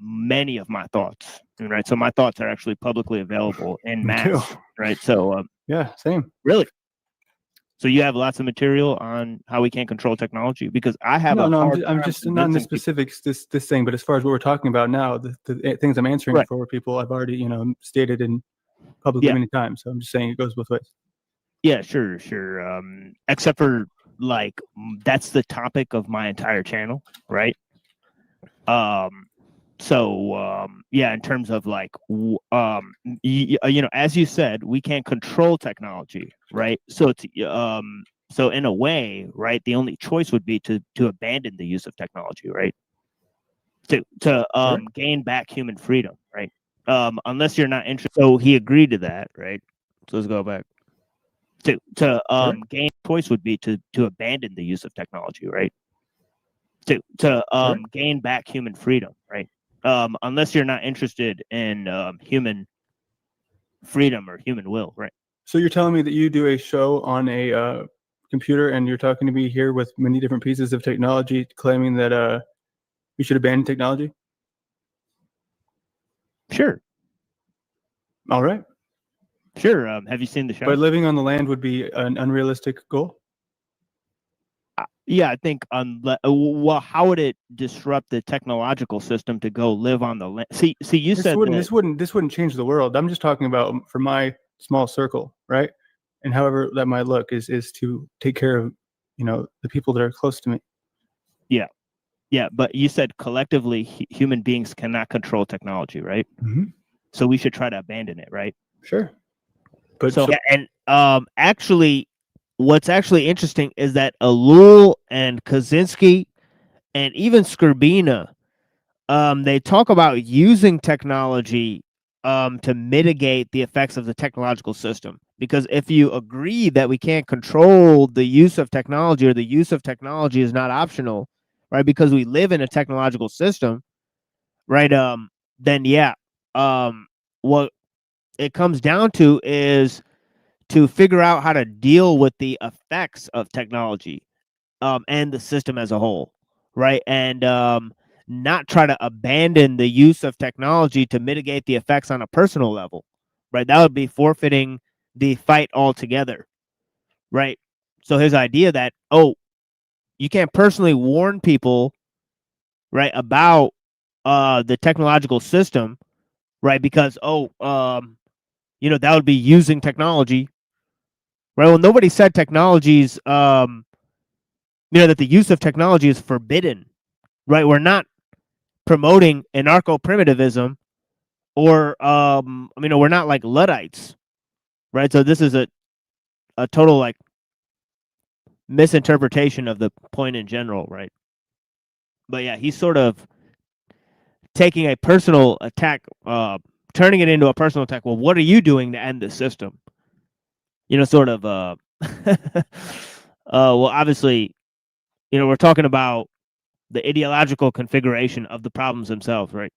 many of my thoughts, right? So my thoughts are actually publicly available in Me too. mass, right? So Yeah, same. really. So you have lots of material on how we can't control technology, because I have No, a hard I'm time just not in the convincing people. specifics this thing, but as far as what we're talking about now, the things I'm answering Right. for people, I've already stated in publicly Yeah. many times. So I'm just saying it goes both ways. Yeah, sure. Except for that's the topic of my entire channel, right? Yeah, in terms of as you said, we can't control technology, right? So it's so in a way, right, the only choice would be to abandon the use of technology, right? To gain back human freedom, right? Unless you're not interested. So he agreed to that, right? So let's go back. To gain choice would be to abandon the use of technology, right? To gain back human freedom, right? Unless you're not interested in human freedom or human will, right? So you're telling me that you do a show on a computer, and you're talking to me here with many different pieces of technology, claiming that we should abandon technology? Sure. All right. Sure. Have you seen the show? But living on the land would be an unrealistic goal? Yeah, I think well, how would it disrupt the technological system to go live on the land? See, you said this wouldn't change the world. I'm just talking about for my small circle, right? And however that might look is to take care of, the people that are close to me. Yeah. Yeah, but you said collectively human beings cannot control technology, right? Mm-hmm. So we should try to abandon it, right? Sure. But actually, what's actually interesting is that Ellul and Kaczynski and even Skrbina, they talk about using technology to mitigate the effects of the technological system. Because if you agree that we can't control the use of technology, or the use of technology is not optional, right? Because we live in a technological system, right? Then yeah, what it comes down to is to figure out how to deal with the effects of technology and the system as a whole, right? And not try to abandon the use of technology to mitigate the effects on a personal level, right? That would be forfeiting the fight altogether, right? So his idea that, you can't personally warn people, right, about the technological system, right? Because, that would be using technology. Right. Well, nobody said technologies, that the use of technology is forbidden, right? We're not promoting anarcho-primitivism, or, we're not like Luddites, right? So this is a total misinterpretation of the point in general, right? But yeah, he's sort of taking a personal attack, turning it into a personal attack. Well, what are you doing to end the system? Sort of. Well, obviously, we're talking about the ideological configuration of the problems themselves, right?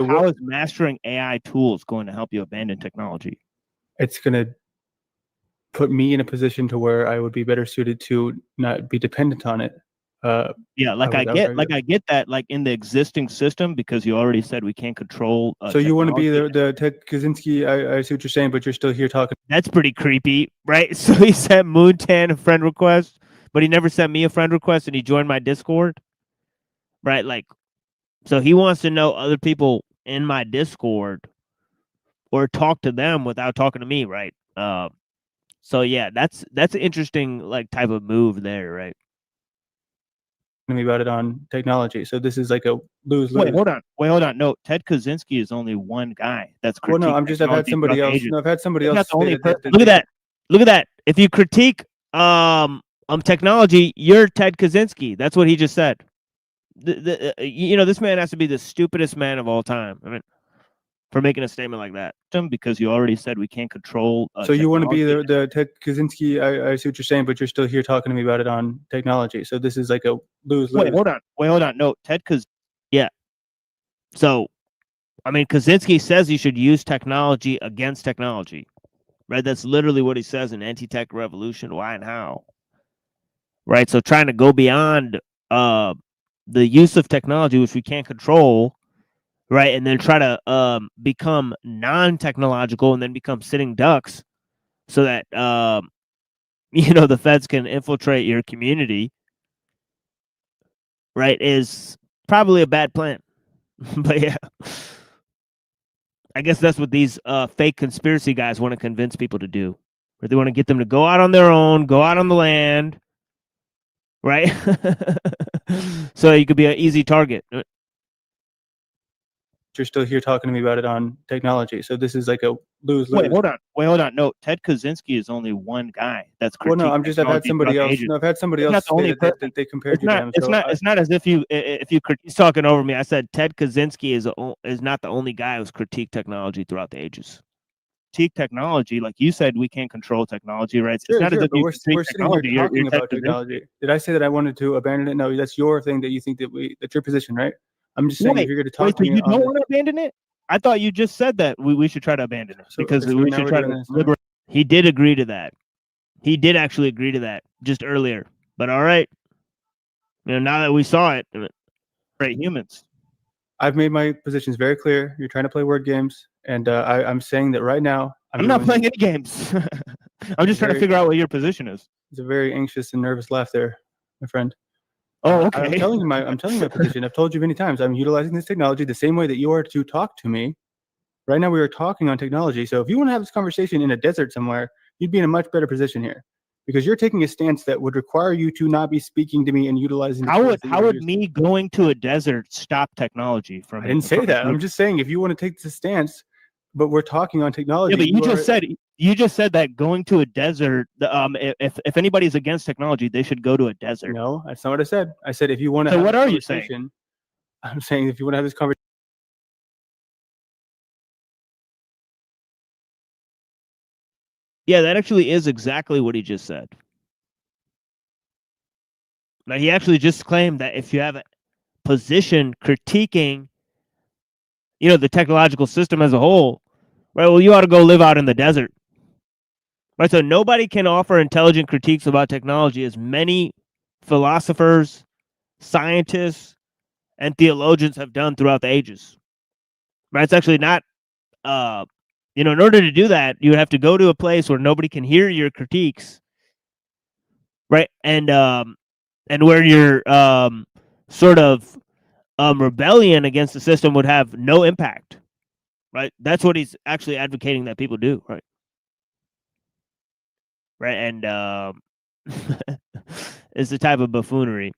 How is mastering AI tools going to help you abandon technology? It's going to put me in a position to where I would be better suited to not be dependent on it. Yeah, I get that, like in the existing system, because you already said we can't control. So you want to be the Ted Kaczynski? I see what you're saying, but you're still here talking. That's pretty creepy, right? So he sent Moontan a friend request, but he never sent me a friend request, and he joined my Discord, right? Like, so he wants to know other people in my Discord or talk to them without talking to me, right? So yeah, that's an interesting like type of move there, right? Me about it on technology. So this is like a lose-lose. Wait, hold on. No, Ted Kaczynski is only one guy. That's well, no. I've had somebody else. No, I've had somebody else. Look at that. If you critique technology, you're Ted Kaczynski. That's what he just said. This man has to be the stupidest man of all time. I mean, for making a statement like that, because you already said we can't control. So you want to be the Ted Kaczynski? I see what you're saying, but you're still here talking to me about it on technology. So this is like a lose-lose. Wait, hold on. No, Ted yeah. So, I mean, Kaczynski says you should use technology against technology, right? That's literally what he says in Anti-Tech Revolution, Why and How, right? So trying to go beyond the use of technology, which we can't control, right, and then try to become non-technological and then become sitting ducks so that, the feds can infiltrate your community, right, is probably a bad plan. But yeah, I guess that's what these fake conspiracy guys want to convince people to do. Or they want to get them to go out on their own, go out on the land, right? So you could be an easy target. You're still here talking to me about it on technology. So this is like a lose-lose. Wait, hold on. No, Ted Kaczynski is only one guy. That's well, no. I've had somebody else. No, I've had somebody else say that they compared you to him. It's not as if he's talking over me. I said Ted Kaczynski is not the only guy who's critiqued technology throughout the ages. Critique technology, like you said, we can't control technology, right? Sure, it's not as if we're sitting here talking about technology. Did I say that I wanted to abandon it? No, that's your thing. That you think that's your position, right? I'm just saying, if you're going to talk to me, you don't want to abandon it. I thought you just said that we should try to abandon it because we should try to liberate. He did agree to that. He did actually agree to that just earlier. But all right, now that we saw it, right, humans. I've made my positions very clear. You're trying to play word games, and I'm saying that right now. I'm not playing any games. I'm just trying to figure out what your position is. It's a very anxious and nervous laugh there, my friend. Oh, okay. I'm telling you my position. I've told you many times. I'm utilizing this technology the same way that you are to talk to me. Right now, we are talking on technology. So if you want to have this conversation in a desert somewhere, you'd be in a much better position here, because you're taking a stance that would require you to not be speaking to me and utilizing. How would me going to a desert stop technology from? I didn't say that. I'm just saying if you want to take this stance, but we're talking on technology. Yeah, but you just said that going to a desert. If anybody's against technology, they should go to a desert. No, that's not what I said. I said if you want to. So what are you saying? I'm saying if you want to have this conversation. Yeah, that actually is exactly what he just said. Now, he actually just claimed that if you have a position critiquing, the technological system as a whole, right, well, you ought to go live out in the desert. Right, so nobody can offer intelligent critiques about technology as many philosophers, scientists, and theologians have done throughout the ages. Right, it's actually not, in order to do that, you would have to go to a place where nobody can hear your critiques, right, and where your sort of rebellion against the system would have no impact. Right, that's what he's actually advocating that people do. Right. Right, and it's the type of buffoonery,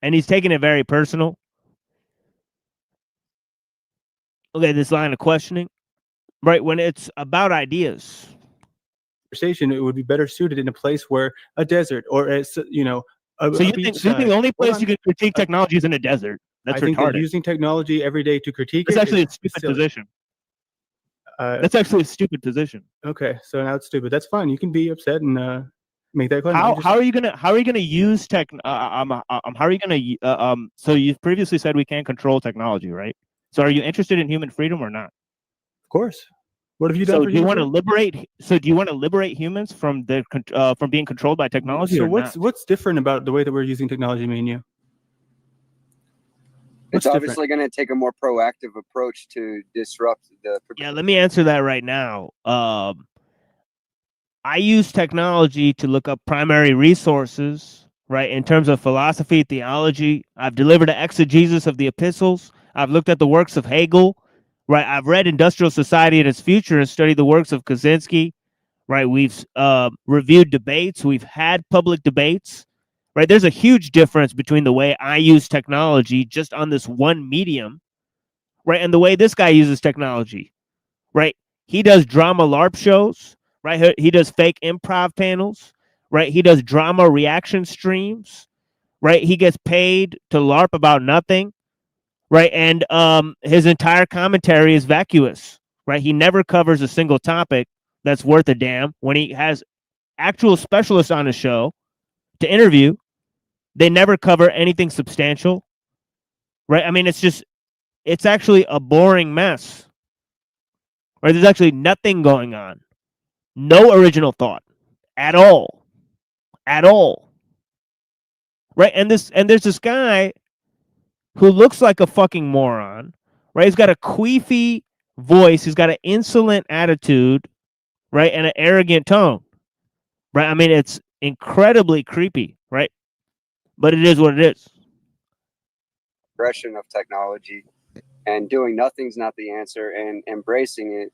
and he's taking it very personal. Okay, this line of questioning, right, when it's about ideas. Conversation, it would be better suited in a place where a desert or a. So you think the only place you can critique technology is in a desert? That's retarded. Think that using technology every day to critique it's actually a stupid position. That's actually a stupid position. Okay, so now it's stupid. That's fine. You can be upset and make that claim. How are you gonna use tech? How are you gonna? So you previously said we can't control technology, right? So are you interested in human freedom or not? Of course. What have you done So for do you human want to freedom? liberate? So do you want to liberate humans from from being controlled by technology? So or not? what's different about the way that we're using technology, me and you? It's obviously going to take a more proactive approach to disrupt the. Yeah, let me answer that right now. I use technology to look up primary resources, right? In terms of philosophy, theology, I've delivered an exegesis of the epistles. I've looked at the works of Hegel, right? I've read Industrial Society and Its Future and studied the works of Kaczynski, right? We've reviewed debates. We've had public debates, right? There's a huge difference between the way I use technology just on this one medium, right? And the way this guy uses technology, right? He does drama LARP shows, right? He does fake improv panels, right? He does drama reaction streams, right? He gets paid to LARP about nothing, right? And his entire commentary is vacuous, right? He never covers a single topic that's worth a damn. When he has actual specialists on his show to interview, they never cover anything substantial, right? I mean, it's actually a boring mess, right? There's actually nothing going on. No original thought at all. At all. Right? And there's this guy who looks like a fucking moron, right? He's got a queefy voice, he's got an insolent attitude, right? And an arrogant tone. Right? I mean, it's incredibly creepy, right? But it is what it is. Progression of technology, and doing nothing's not the answer, and embracing it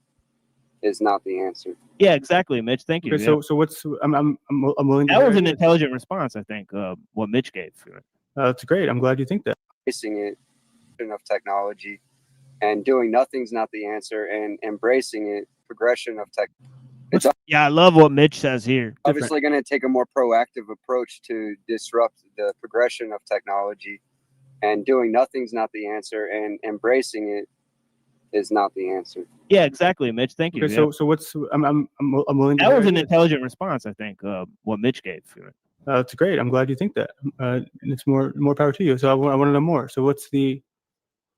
is not the answer. Yeah, exactly, Mitch. Thank you. Okay, Yeah. so what's I'm willing to That hear was an ideas. intelligent response, I think, what Mitch gave. That's great. I'm glad you think that. Embracing it of technology, and doing nothing's not the answer, and embracing it, progression of tech. It's Yeah, I love what Mitch says here. obviously going to take a more proactive approach to disrupt the progression of technology, and doing nothing's not the answer, and embracing it is not the answer. Yeah, exactly, Mitch. Thank you. Okay, Yeah. so what's I'm willing to That hear was an ideas. intelligent response, I think, what Mitch gave. That's great. I'm glad you think that. It's more power to you. So I want to know more. So what's the?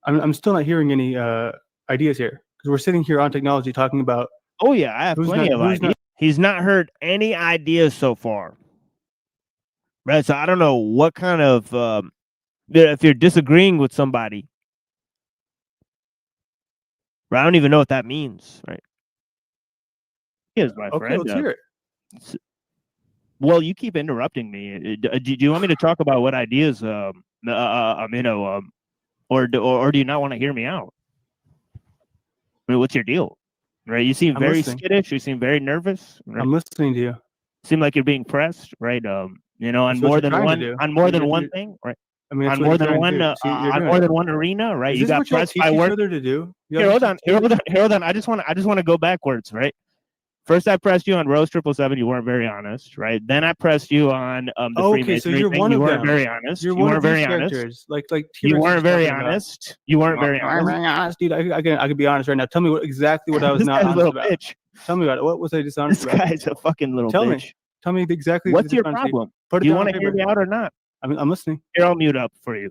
I'm still not hearing any ideas here because we're sitting here on technology talking about. Oh yeah, I have who's plenty not- of who's ideas. He's not heard any ideas so far. Right, so I don't know what kind of if you're disagreeing with somebody. Right, I don't even know what that means, right? Yes, my Okay, friend. let's hear it. Well, you keep interrupting me. Do you want me to talk about what ideas or do you not want to hear me out? I mean, what's your deal? Right? You seem I'm very listening. skittish. You seem very nervous. Right? I'm listening to you. Seem like you're being pressed, right? On That's what more you're than trying to one do. on more than You're- one you're- thing, right? I mean, that's on what more you're than trying one to do. See, you're on doing more it. than one arena, right? Is You this got what y'all pressed teach by each work. other to do? Here, hold on. I just want to go backwards, right? First, I pressed you on Rose 777. You weren't very honest, right? Then I pressed you on the Okay, so Freemasonry you're thing. one You of weren't them. very honest. You're You one weren't of these very honest. characters, like You T-Rex was weren't very talking about. honest. You weren't very I'm honest. very honest, dude. I can be honest right now. Tell me exactly what I was This not guy's a honest little about. bitch. Tell me about it. What was I dishonest This about? guy's a fucking little Tell bitch. me. Tell me exactly. What's the your dishonesty. problem? Put it Do you down want on to hear paper. me out or not? I'm listening. Here, I'll mute up for you.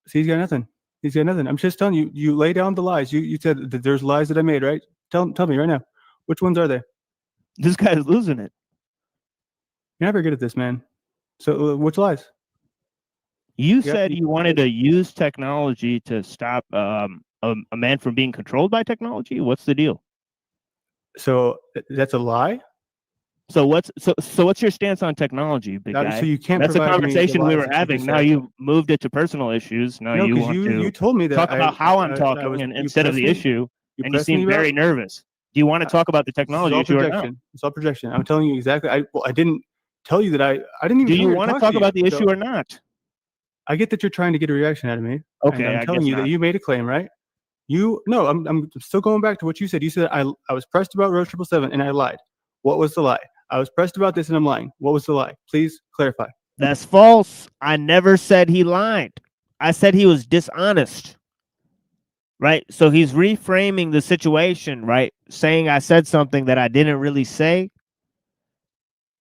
See, he's got nothing. He's got nothing. I'm just telling you. You lay down the lies. You said that there's lies that I made, right? Tell me right now. Which ones are they? This guy's losing it. You're never good at this, man. So which lies? You said you wanted to use technology to stop a man from being controlled by technology. What's the deal? So that's a lie. So what's your stance on technology, big That- guy? so you can't That's a provide me the conversation we lies were that you having. just Now said. you moved it to personal issues. Now No, you 'cause want you to told me that talk about how I'm I talking was- and you instead of pressed the me- issue, you and you pressed me seem very about- nervous. Do you want to talk about the This is technology all issue or projection. no? It's all projection. I'm telling you exactly. I didn't tell you that I didn't even. Do come you here want to talk talk you. about the So issue or not? I get that you're trying to get a reaction out of me. Okay, and I I'm telling guess you not. that you made a claim, right? No, I'm still going back to what you said. You said I was pressed about Rose 777 and I lied. What was the lie? I was pressed about this and I'm lying. What was the lie? Please clarify. That's false. I never said he lied. I said he was dishonest. Right? So he's reframing the situation, right? Saying I said something that I didn't really say.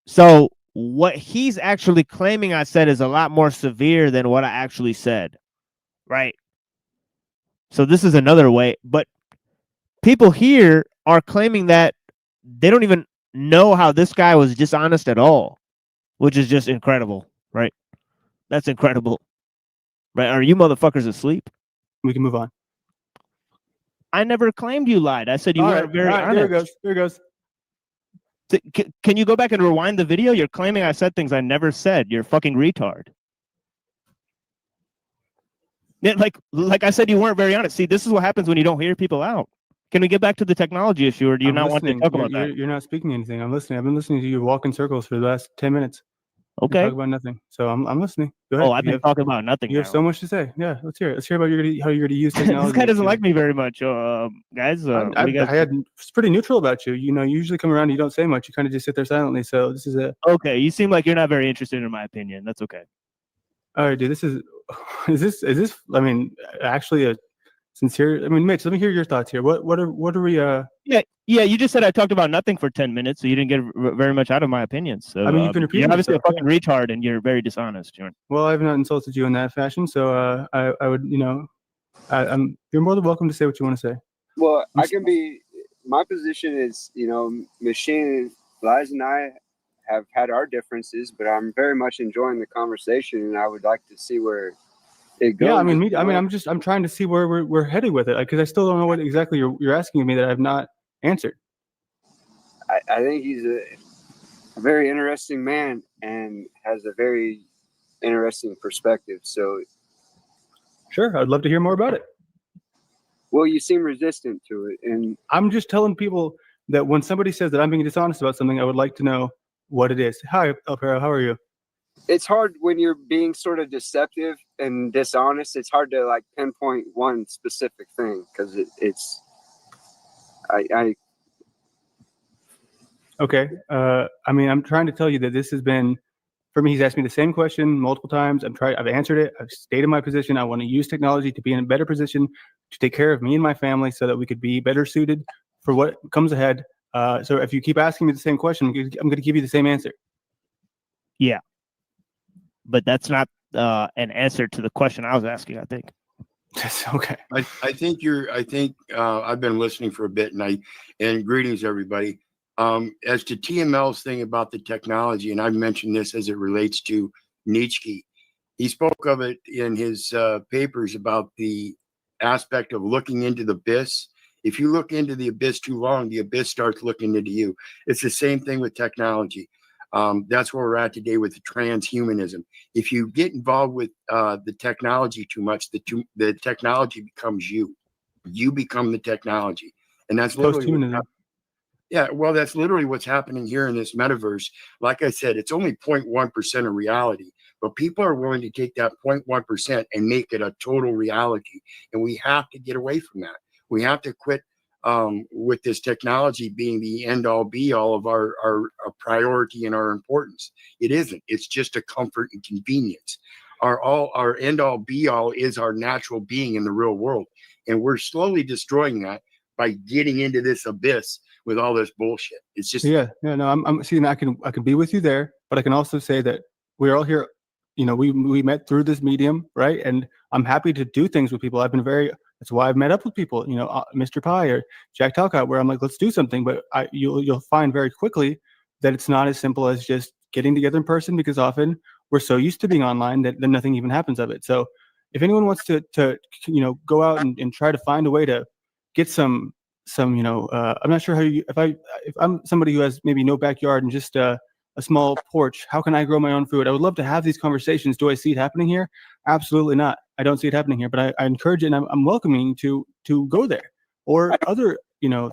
So what he's actually claiming I said is a lot more severe than what I actually said. Right? So this is another way. But people here are claiming that they don't even know how this guy was dishonest at all, which is just incredible, right? That's incredible. Right? Are you motherfuckers asleep? We can move on. I never claimed you lied. I said you weren't very honest. Here it goes. Here it goes. Can you go back and rewind the video? You're claiming I said things I never said. You're a fucking retard. Yeah, like I said, you weren't very honest. See, this is what happens when you don't hear people out. Can we get back to the technology issue, or do you not want to talk about that? You're not speaking anything. I'm listening. I've been listening to you walk in circles for the last 10 minutes. Okay. Talk about nothing. So I'm listening. Go ahead. Oh, I've been talking about nothing. You have so much to say. Yeah, let's hear it. Let's hear about how you're going to use technology. This guy doesn't like me very much, guys. It's pretty neutral about you. You know, you usually come around and you don't say much. You kind of just sit there silently. So this is okay. You seem like you're not very interested in my opinion. That's okay. All right, dude. Is this? I mean, actually a sincere. I mean, Mitch, let me hear your thoughts here. What are we? Yeah. You just said I talked about nothing for 10 minutes, so you didn't get very much out of my opinions. So I mean, you've been repeating. You're obviously a fucking retard, and you're very dishonest, Jordan. Well, I've not insulted you in that fashion, so I would, you're more than welcome to say what you want to say. Well, I can be. My position is, Machine Lies and I have had our differences, but I'm very much enjoying the conversation, and I would like to see where it goes. Yeah, I'm trying to see where we're headed with it, because I still don't know what exactly you're asking me that I've not answered. I think he's a very interesting man and has a very interesting perspective. So, sure, I'd love to hear more about it. Well, you seem resistant to it, and I'm just telling people that when somebody says that I'm being dishonest about something, I would like to know what it is. Hi, Alpera, how are you? It's hard when you're being sort of deceptive and dishonest. It's hard to pinpoint one specific thing because it's. Okay. I'm trying to tell you that this has been, for me, he's asked me the same question multiple times. I've answered it. I've stated my position. I want to use technology to be in a better position to take care of me and my family so that we could be better suited for what comes ahead. So if you keep asking me the same question, I'm going to give you the same answer. Yeah. But that's not an answer to the question I was asking, I think. Okay. I think I've been listening for a bit, and greetings everybody. As to TML's thing about the technology, and I've mentioned this as it relates to Nietzsche, he spoke of it in his papers about the aspect of looking into the abyss. If you look into the abyss too long, the abyss starts looking into you. It's the same thing with technology. That's where we're at today with the transhumanism. If you get involved with the technology too much, the technology becomes you. You become the technology, and that's literally that's literally what's happening here in this metaverse. Like I said, it's only 0.1% of reality, but people are willing to take that 0.1% and make it a total reality, and we have to get away from that. We have to quit with this technology being the end-all be-all of our priority and our importance. It isn't. It's just a comfort and convenience. Our end-all be-all is our natural being in the real world, and we're slowly destroying that by getting into this abyss with all this bullshit. It's just I'm seeing. I can be with you there, but I can also say that we're all here. We met through this medium, right? And I'm happy to do things with people. That's why I've met up with people, Mr. Pie or Jack Talcott, where I'm like, let's do something. But you'll find very quickly that it's not as simple as just getting together in person, because often we're so used to being online that then nothing even happens of it. So if anyone wants to go out and try to find a way to get some I'm not sure if I'm somebody who has maybe no backyard and just a small porch, how can I grow my own food? I would love to have these conversations. Do I see it happening here? Absolutely not. I don't see it happening here, but I encourage it, and I'm welcoming to go there or other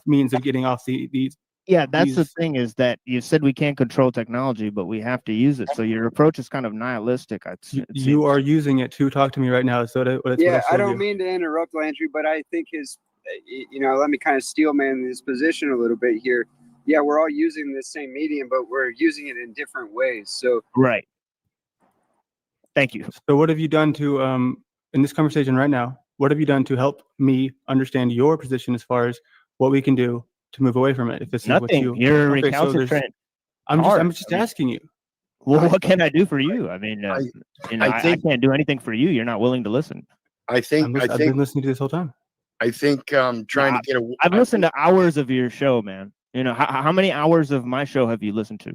means of getting off these. Yeah, that's the thing, is that you said we can't control technology, but we have to use it. So your approach is kind of nihilistic. You are using it to talk to me right now. So I don't mean to interrupt, Landry, but I think let me kind of steelman his position a little bit here. Yeah, we're all using the same medium, but we're using it in different ways. So right. Thank you. So what have you done to in this conversation right now? What have you done to help me understand your position as far as what we can do to move away from it? If it's nothing, you're a recalcitrant. I'm just asking you. Well, what can I do for you? I mean, I can't do anything for you. You're not willing to listen. I've been listening to this whole time. I think trying to get a. I've listened to hours of your show, man. You know, how many hours of my show have you listened to?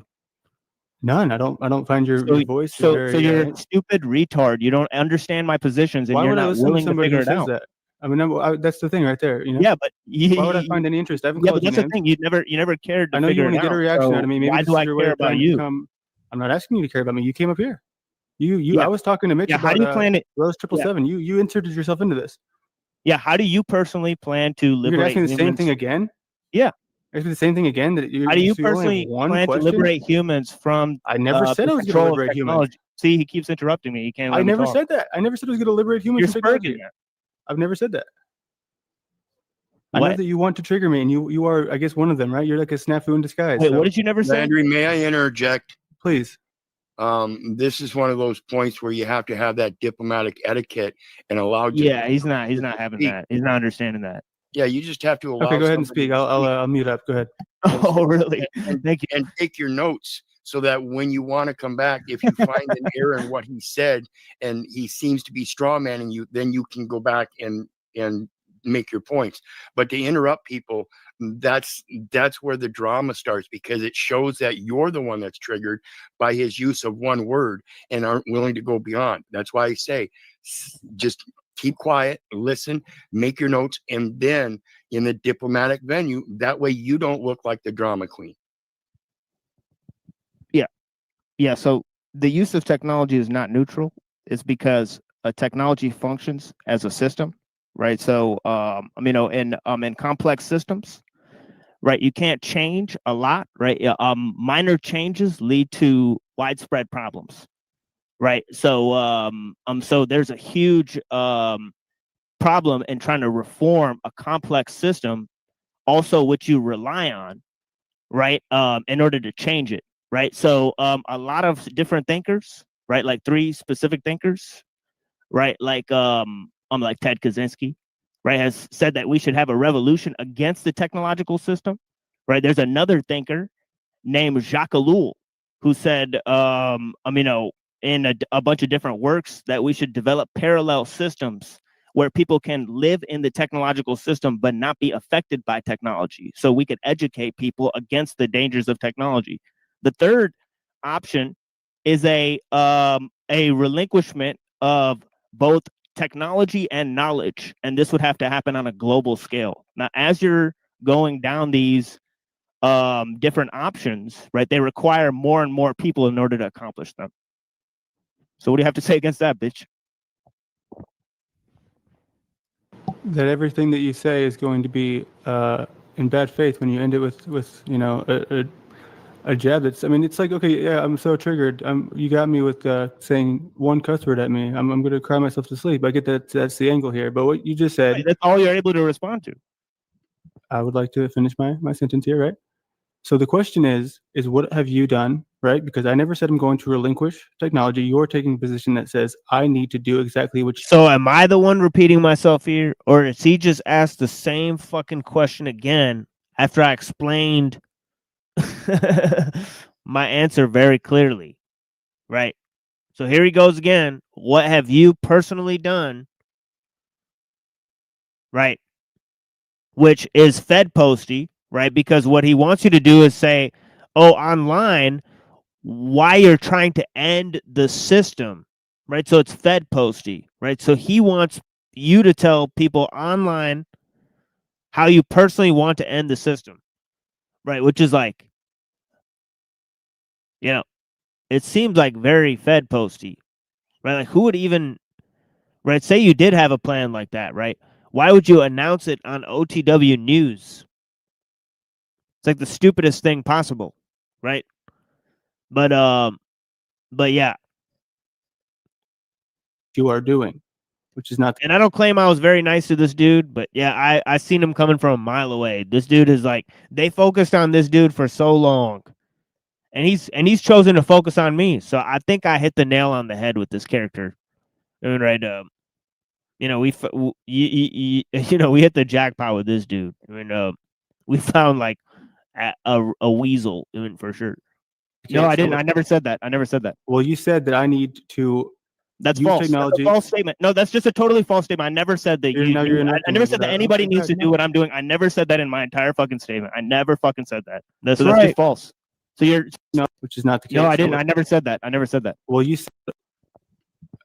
None. I don't find your voice So very. you're a stupid retard. You don't understand my positions, and Why you're would I not listen to willing to somebody figure who it says out. that? I mean, that's the thing right there. You know. Yeah, but why would I find any interest? I haven't yeah, called but you that's the names. thing. You never cared to I know you figure want it to get a out. reaction So out of me. Maybe why this do is I your way care of about trying to you? become. I'm not asking you to care about me. You came up here. You. Yeah. I was talking to Mitch Yeah, about how do you plan it? Rose Yeah. 777. You inserted yourself into this. Yeah, how do you personally plan to You're liberate asking the same humans? thing again. Yeah. Asking the same thing again. That How do you so you only have personally one plan to question? liberate humans from I never said the I was going to control of liberate humans. technology? See, he keeps interrupting me. He can't let I me never talk. said that. I never said I was going to liberate humans You're from technology. spurging that. I've never said that. I know What? that you want to trigger me, and you are, I guess, one of them, right? You're like a snafu in disguise. Wait, so- what did you never say? Landry, may I interject? Please. This is one of those points where you have to have that diplomatic etiquette and allow. Yeah, he's not having speak. that. He's not understanding that. Yeah, you just have to allow. Okay, go ahead and somebody speak. to I'll mute up. Go ahead. Oh, really? Thank you. And take your notes so that when you want to come back, if you find an error in what he said and he seems to be straw manning you, then you can go back and make your points. But to interrupt people, that's where the drama starts, because it shows that you're the one that's triggered by his use of one word and aren't willing to go beyond. That's why I say just keep quiet, listen, make your notes, and then in the diplomatic venue, that way you don't look like the drama queen. Yeah, so the use of technology is not neutral. It's because a technology functions as a system, right? So, in complex systems, right, you can't change a lot, right? Minor changes lead to widespread problems, right? So, so there's a huge problem in trying to reform a complex system, also which you rely on, right, in order to change it. Right. So a lot of different thinkers, right, like three specific thinkers, right, like Ted Kaczynski, right, has said that we should have a revolution against the technological system. Right. There's another thinker named Jacques Ellul who said, in a bunch of different works, that we should develop parallel systems where people can live in the technological system but not be affected by technology. So we could educate people against the dangers of technology. The third option is a relinquishment of both technology and knowledge, and this would have to happen on a global scale. Now, as you're going down these different options, right, they require more and more people in order to accomplish them. So what do you have to say against that, bitch? That everything that you say is going to be in bad faith when you end it with a jab. That's, I mean, it's like, okay, yeah, I'm so triggered. You got me with saying one cuss word at me. I'm going to cry myself to sleep. I get that that's the angle here. But what you just said, Right, that's all you're able to respond to. I would like to finish my sentence here, right? So the question is what have you done, right? Because I never said I'm going to relinquish technology. You're taking a position that says I need to do exactly what you. So am I the one repeating myself here, or is he just asked the same fucking question again after I explained my answer very clearly, right? So here he goes again. What have you personally done, right? Which is Fed posty, right? Because what he wants you to do is say, oh, online, why you're trying to end the system, right? So it's Fed posty, right? So he wants you to tell people online how you personally want to end the system, right? Which is like, it seems like very Fed posty, right? Like, who would even, right? Say you did have a plan like that, right? Why would you announce it on OTW News? It's like the stupidest thing possible, right? But yeah. You are doing, which is not. And I don't claim I was very nice to this dude, but yeah, I seen him coming from a mile away. This dude is like, they focused on this dude for so long, and he's chosen to focus on me. So I think I hit the nail on the head with this character. Right? We hit the jackpot with this dude. I mean, we found like a weasel, for sure. No, I didn't. I never said that. Well, you said that I need to That's use false. That's a technology. false statement. No, that's just a totally false statement. I never said that Now you're I never said that anybody needs to do No. what I'm doing. I never said that in my entire fucking statement. I never fucking said that. That's So that's right. just false. So you're No, which is not the case. no, I didn't. I never said that. I never said that. Well, you said,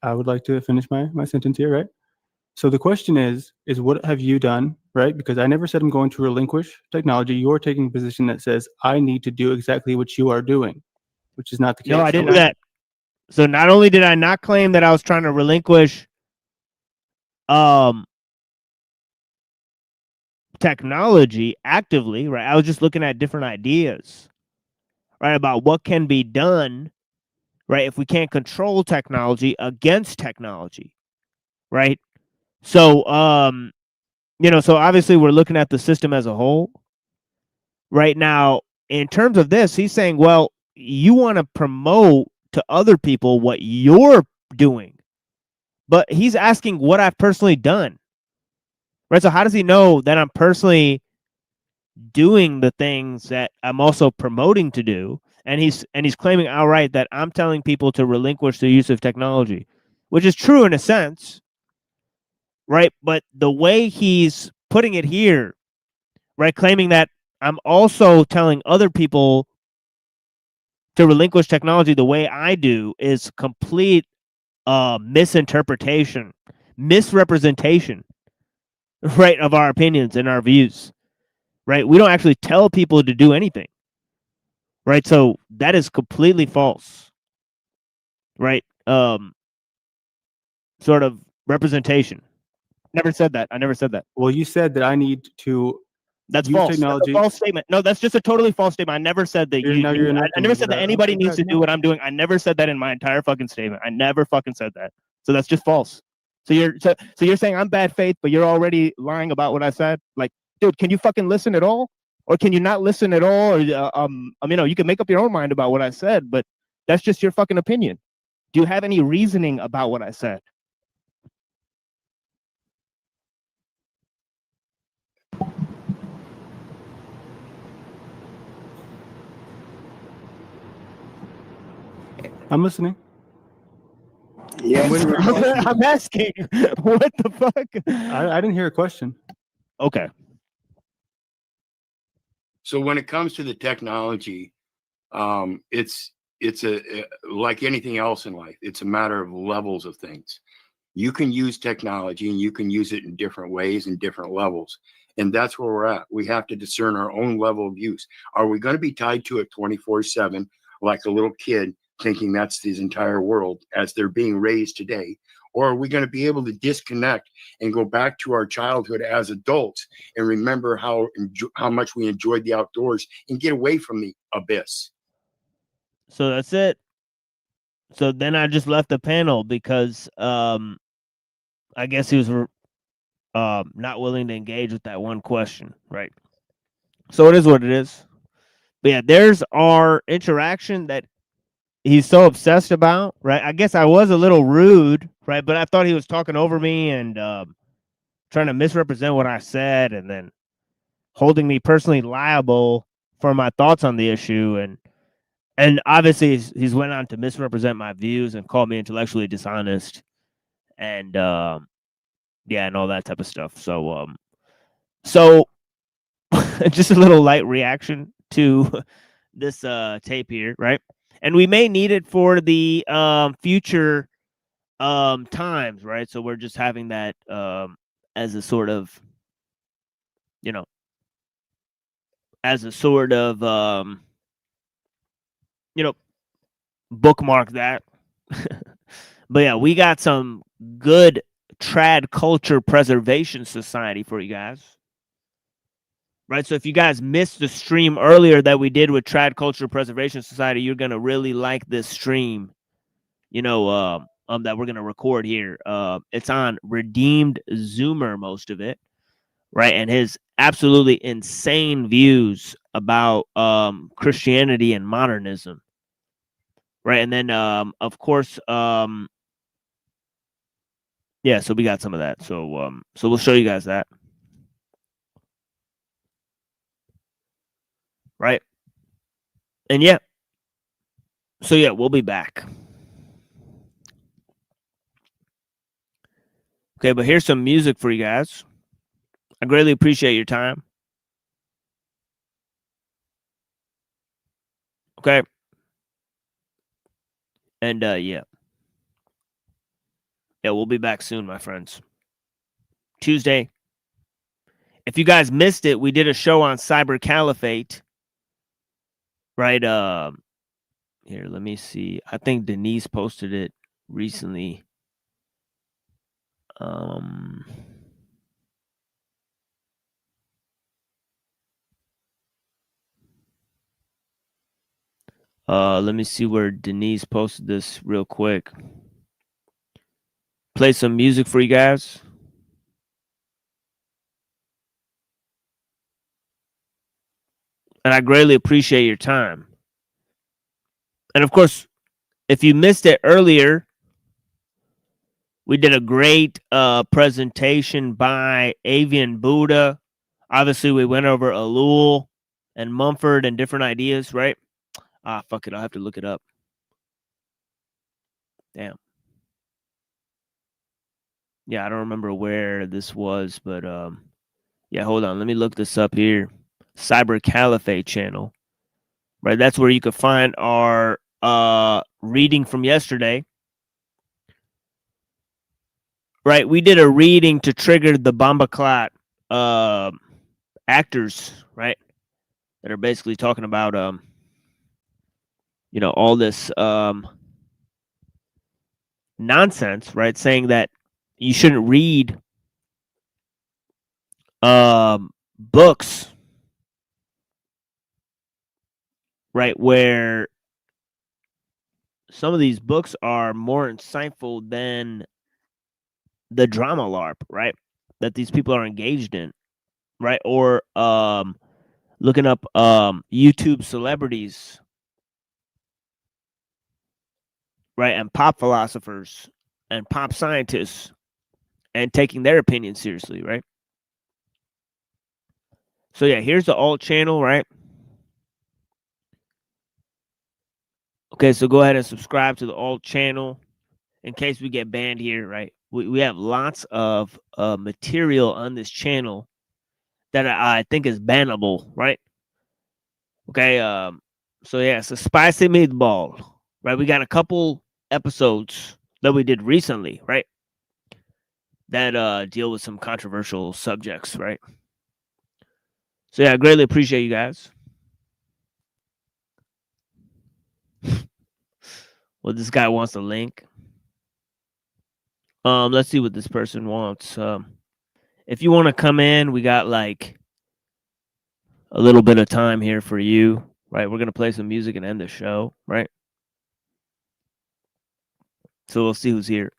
I would like to finish my sentence here, right? So the question is what have you done, right? Because I never said I'm going to relinquish technology. You're taking a position that says I need to do exactly what you are doing, which is not the case. No, I didn't do that. So not only did I not claim that I was trying to relinquish technology actively, right? I was just looking at different ideas, right, about what can be done, right, if we can't control technology against technology, right? So so obviously we're looking at the system as a whole. Right now, in terms of this, he's saying, well, you want to promote to other people what you're doing. But he's asking what I've personally done. Right? So how does he know that I'm personally doing the things that I'm also promoting to do? And he's claiming outright that I'm telling people to relinquish the use of technology, which is true in a sense, right? But the way he's putting it here, right, claiming that I'm also telling other people to relinquish technology the way I do is complete misinterpretation, misrepresentation, right, of our opinions and our views, right? We don't actually tell people to do anything, right? So that is completely false, right? Sort of representation. Never said that. I never said that. Well, you said that I need to That's use false. technology. That's a false statement. No, that's just a totally false statement. I never said that I never said that anybody needs to do what I'm doing. I never said that in my entire fucking statement. I never fucking said that. So that's just false. So you're saying I'm bad faith, but you're already lying about what I said? Like, dude, can you fucking listen at all? Or can you not listen at all? Or you can make up your own mind about what I said, but that's just your fucking opinion. Do you have any reasoning about what I said? I'm listening. Yes, I'm asking. What the fuck? I didn't hear a question. Okay. So when it comes to the technology, it's like anything else in life. It's a matter of levels of things. You can use technology and you can use it in different ways and different levels. And that's where we're at. We have to discern our own level of use. Are we going to be tied to it 24/7 like a little kid thinking that's his entire world as they're being raised today? Or are we going to be able to disconnect and go back to our childhood as adults and remember how much we enjoyed the outdoors and get away from the abyss? So that's it. So then I just left the panel because I guess he was not willing to engage with that one question, right? So it is what it is. But yeah, there's our interaction that he's so obsessed about, right? I guess I was a little rude, right? But I thought he was talking over me and trying to misrepresent what I said and then holding me personally liable for my thoughts on the issue. And obviously he's went on to misrepresent my views and called me intellectually dishonest and and all that type of stuff. So just a little light reaction to this tape here, right? And we may need it for the future times, right? So we're just having that as a sort of, bookmark that. But yeah, we got some good trad culture preservation society for you guys. Right, so if you guys missed the stream earlier that we did with Trad Culture Preservation Society, you're gonna really like this stream, that we're gonna record here. It's on Redeemed Zoomer, most of it, right, and his absolutely insane views about Christianity and modernism, right, and then of course, so we got some of that, so we'll show you guys that. Right. And so we'll be back. Okay, but here's some music for you guys. I greatly appreciate your time. Okay. And yeah. Yeah, we'll be back soon, my friends. Tuesday. If you guys missed it, we did a show on Cyber Caliphate. Right? Here, let me see. I think Denise posted it recently. Let me see where Denise posted this real quick. Play some music for you guys. And I greatly appreciate your time. And of course, if you missed it earlier, we did a great presentation by Avian Buddha. Obviously, we went over Ellul and Mumford and different ideas, right? Fuck it. I'll have to look it up. Damn. Yeah, I don't remember where this was, but yeah, hold on. Let me look this up here. Cyber Caliphate channel. Right, that's where you could find our reading from yesterday. Right, we did a reading to trigger the Bomba Clot actors, right? That are basically talking about you know, all this nonsense, right? Saying that you shouldn't read books, right, where some of these books are more insightful than the drama LARP, right? That these people are engaged in, right? Or looking up YouTube celebrities, right? And pop philosophers and pop scientists and taking their opinion seriously, right? So yeah, here's the alt channel, right? Okay, so go ahead and subscribe to the alt channel in case we get banned here, right? We have lots of material on this channel that I think is bannable, right? Okay, so yeah, it's a spicy meatball, right? We got a couple episodes that we did recently, right? That deal with some controversial subjects, right? So yeah, I greatly appreciate you guys. Well, this guy wants a link. Let's see what this person wants. If you want to come in, we got like a little bit of time here for you, right? We're gonna play some music and end the show, right? So we'll see who's here.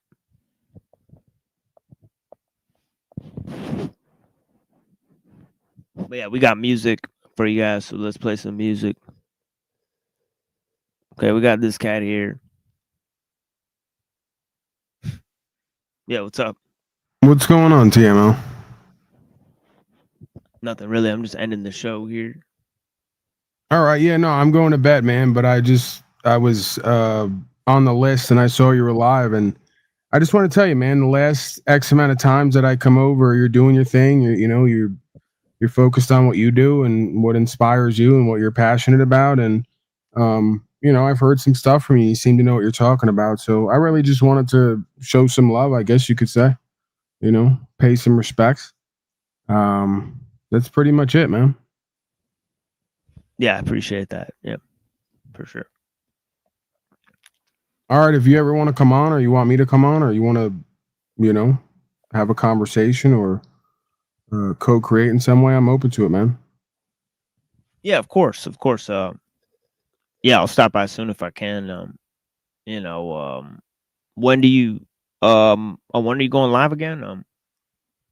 But yeah, we got music for you guys, so let's play some music. Okay, we got this cat here. Yeah, what's up? What's going on, TMO? Nothing really. I'm just ending the show here. All right, yeah, no, I'm going to bed, man. But I was on the list and I saw you were live, and I just want to tell you, man, the last X amount of times that I come over, you're doing your thing. You're focused on what you do and what inspires you and what you're passionate about. And I've heard some stuff from you. You seem to know what you're talking about. So I really just wanted to show some love, I guess you could say. Pay some respects. That's pretty much it, man. Yeah, I appreciate that. Yeah, for sure. All right, if you ever want to come on, or you want me to come on, or you want to, have a conversation or co-create in some way, I'm open to it, man. Yeah, of course. Yeah, I'll stop by soon if I can. When do you when are you going live again?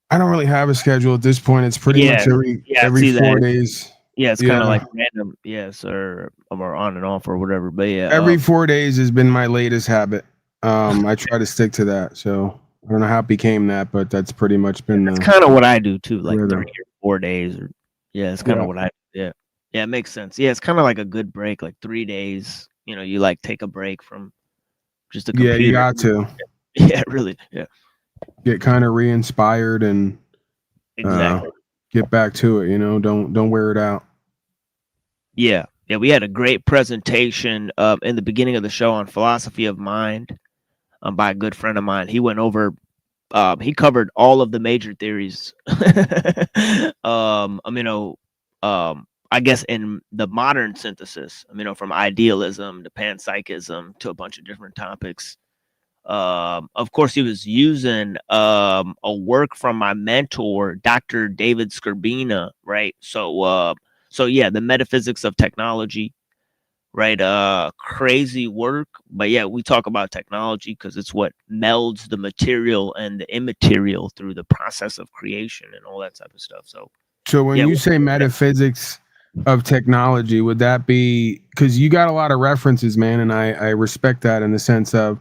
I don't really have a schedule at this point. It's pretty much every 4 days. Yeah, it's kind of like random, yes, or on and off or whatever. But yeah, every 4 days has been my latest habit. I try to stick to that. So I don't know how it became that, but that's pretty much been. That's kind of what I do too, like 3 or 4 days. It's kind of what I do. Yeah, it makes sense. Yeah, it's kind of like a good break, like 3 days. You like take a break from just a computer. Yeah, you got to. Yeah, really. Yeah. get kind of re-inspired and Exactly. get back to it. Don't wear it out. Yeah, we had a great presentation in the beginning of the show on philosophy of mind by a good friend of mine. He went over, he covered all of the major theories. I guess in the modern synthesis, from idealism to panpsychism to a bunch of different topics. Of course, he was using a work from my mentor, Dr. David Skrbina, right? So yeah, the metaphysics of technology, right? Crazy work, but yeah, we talk about technology because it's what melds the material and the immaterial through the process of creation and all that type of stuff. So when you say metaphysics of technology, would that be, because you got a lot of references, man, and I respect that in the sense of,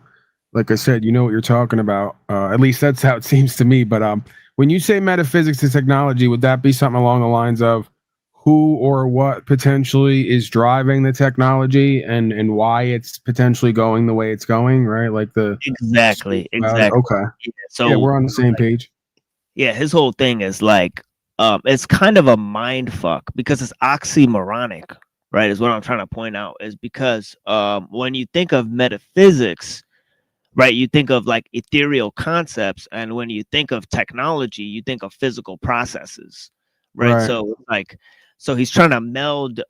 like I said, you know what you're talking about. At least that's how it seems to me. But when you say metaphysics to technology, would that be something along the lines of who or what potentially is driving the technology and why it's potentially going the way it's going, right? Like the exactly. Okay. Yeah, so yeah, we're on the same page. Yeah, his whole thing is like, it's kind of a mind fuck because it's oxymoronic, right? Is what I'm trying to point out. Is because when you think of metaphysics, right, you think of like ethereal concepts, and when you think of technology, you think of physical processes, right? So he's trying to meld,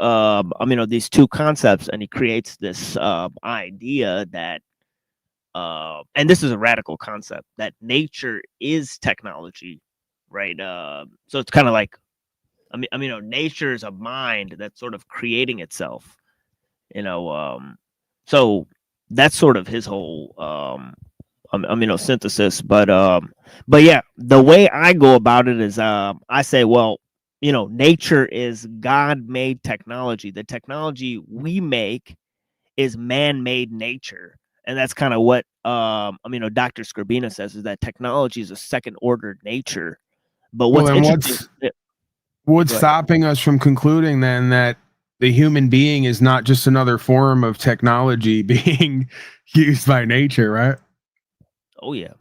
these two concepts, and he creates this idea that, and this is a radical concept, that nature is technology, right? So it's kind of like, nature is a mind that's sort of creating itself, so that's sort of his whole synthesis. But yeah, the way I go about it is I say, well, nature is God-made technology. The technology we make is man-made nature, and that's kind of what Dr. Skrbina says, is that technology is a second-order nature. But what's interesting? What's stopping us from concluding then that the human being is not just another form of technology being used by nature, right? Oh yeah,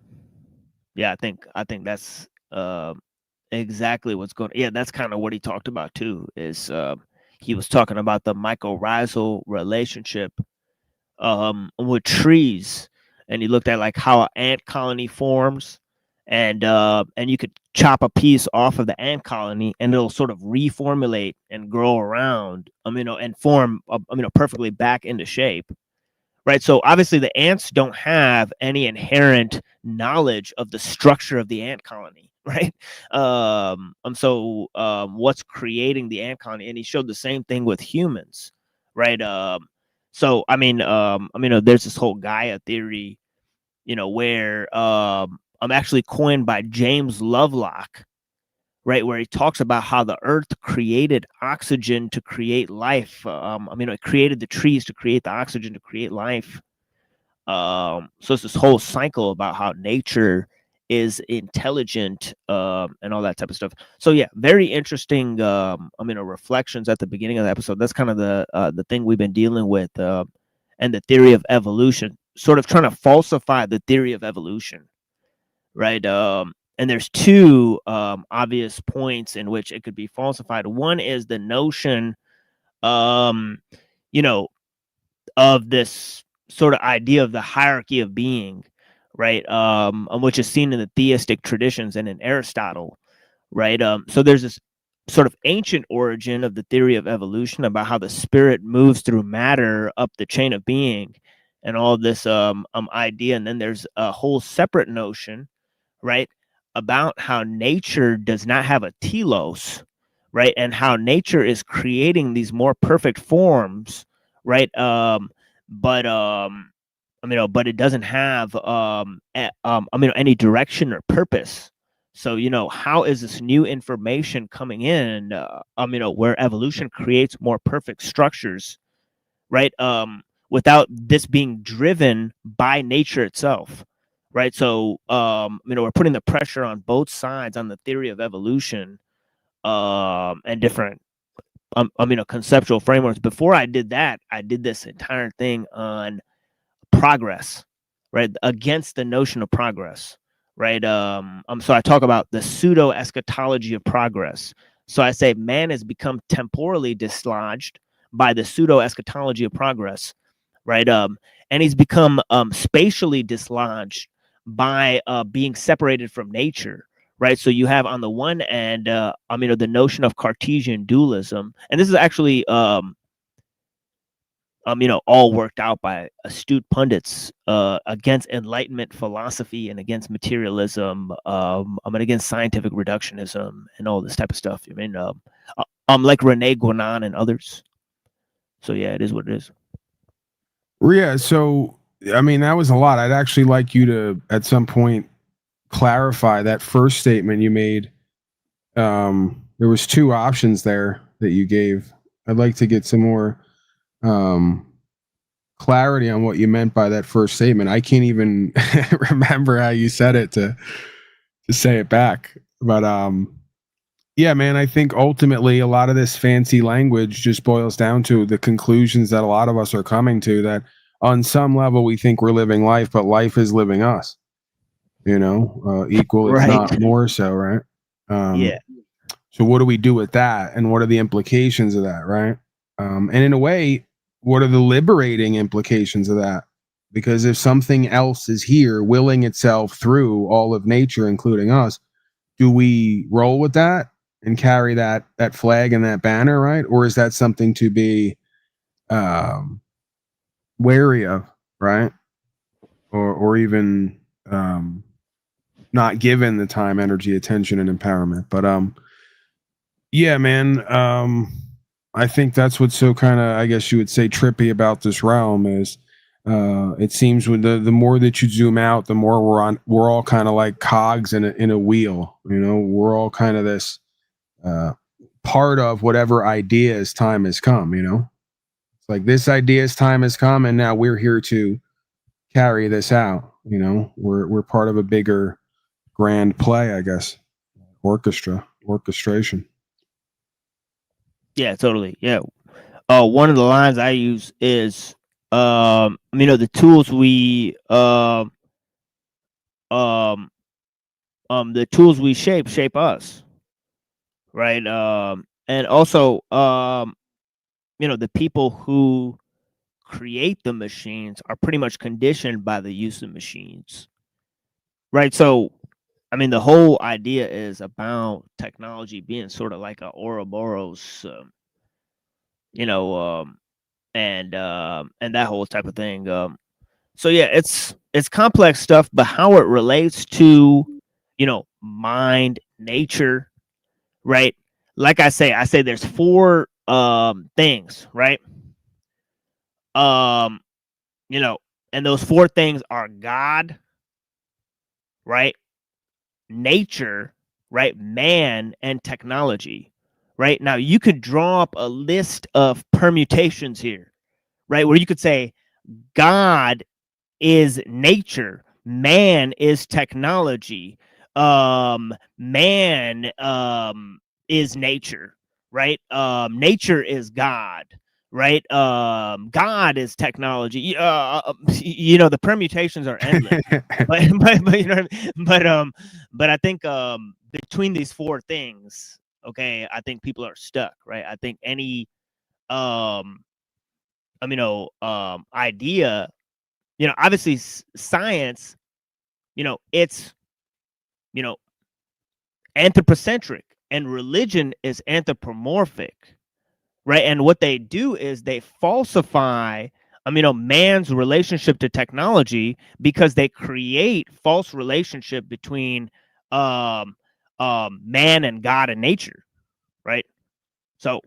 I think that's exactly what's going. Yeah, that's kind of what he talked about too. Is he was talking about the mycorrhizal relationship with trees, and he looked at like how an ant colony forms, and you could chop a piece off of the ant colony, and it'll sort of reformulate and grow around, and form, perfectly back into shape. Right. So obviously the ants don't have any inherent knowledge of the structure of the ant colony. Right. What's creating the ant colony? And he showed the same thing with humans. Right. There's this whole Gaia theory, where I'm actually coined by James Lovelock, right, where he talks about how the earth created oxygen to create life. It created the trees to create the oxygen to create life. So it's this whole cycle about how nature is intelligent, and all that type of stuff. So yeah, very interesting. Reflections at the beginning of the episode. That's kind of the thing we've been dealing with, and the theory of evolution, sort of trying to falsify the theory of evolution, right? And there's two obvious points in which it could be falsified. One is the notion, of this sort of idea of the hierarchy of being, right? Which is seen in the theistic traditions and in Aristotle, right? So there's this sort of ancient origin of the theory of evolution about how the spirit moves through matter up the chain of being, and all this idea. And then there's a whole separate notion, right, about how nature does not have a telos, right, and how nature is creating these more perfect forms, right, but it doesn't have any direction or purpose. So how is this new information coming in, where evolution creates more perfect structures, right, without this being driven by nature itself, right? So we're putting the pressure on both sides on the theory of evolution, and different conceptual frameworks. Before I did that, I did this entire thing on progress, right, against the notion of progress, right? So I talk about the pseudo eschatology of progress. So I say man has become temporally dislodged by the pseudo eschatology of progress, right? And he's become spatially dislodged by being separated from nature, right? So you have on the one end, the notion of Cartesian dualism, and this is actually all worked out by astute pundits against Enlightenment philosophy and against materialism, and against scientific reductionism and all this type of stuff. I mean, like Rene Guénon and others. So yeah, it is what it is. Yeah. So I mean, that was a lot. I'd actually like you to at some point clarify that first statement you made. There was two options there that you gave. I'd like to get some more clarity on what you meant by that first statement. I can't even remember how you said it to say it back. But yeah, man, I think ultimately a lot of this fancy language just boils down to the conclusions that a lot of us are coming to, that on some level we think we're living life, but life is living us. Equal, if not more so, right? Yeah. So what do we do with that, and what are the implications of that, right? And in a way, what are the liberating implications of that? Because if something else is here willing itself through all of nature, including us, do we roll with that and carry that flag and that banner, right? Or is that something to be wary of, right? Or even not given the time, energy, attention, and empowerment. But yeah, man, I think that's what's so kind of, I guess you would say, trippy about this realm is it seems when the more that you zoom out, the more we're all kind of like cogs in a wheel. We're all kind of this part of whatever idea's time has come. It's like this idea's time has come, and now we're here to carry this out. We're part of a bigger grand play, I guess. Orchestration. Yeah, totally. Yeah. One of the lines I use is, the tools we, the tools we shape us, right? And also, the people who create the machines are pretty much conditioned by the use of machines, right? So, the whole idea is about technology being sort of like a Ouroboros, and that whole type of thing. So yeah, it's complex stuff, but how it relates to, mind, nature, right? Like I say there's four things, right? And those four things are God, right? Nature, right? Man, and technology, right? Now you could draw up a list of permutations here, right? Where you could say God is nature, man is technology, man is nature, right? Nature is God, right? God is technology. The permutations are endless. but you know what I mean? But I think between these four things, okay, I think people are stuck, right? I think any idea, obviously science, it's anthropocentric, and religion is anthropomorphic, right? And what they do is they falsify man's relationship to technology, because they create false relationship between man and God and nature, right? So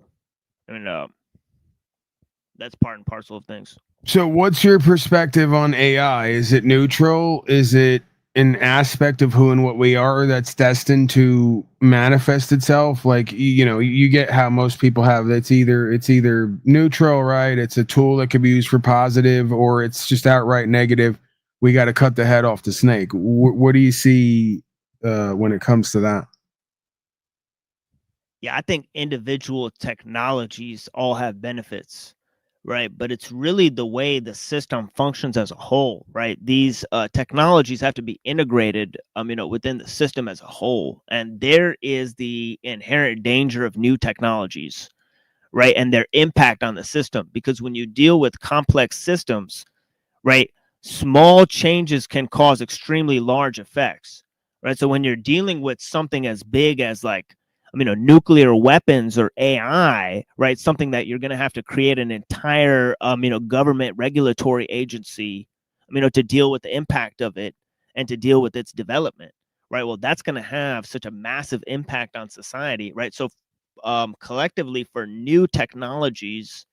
that's part and parcel of things. So what's your perspective on AI? Is it neutral? Is it an aspect of who and what we are that's destined to manifest itself? Like, you get how most people have, it's either neutral, right? It's a tool that could be used for positive, or it's just outright negative. We got to cut the head off the snake. What do you see when it comes to that? Yeah, I think individual technologies all have benefits, right? But it's really the way the system functions as a whole, right? These technologies have to be integrated, within the system as a whole. And there is the inherent danger of new technologies, right? And their impact on the system, because when you deal with complex systems, right, small changes can cause extremely large effects, right? So when you're dealing with something as big as like, nuclear weapons or AI, right? Something that you're going to have to create an entire, government regulatory agency, to deal with the impact of it and to deal with its development, right? Well, that's going to have such a massive impact on society, right? So collectively for new technologies,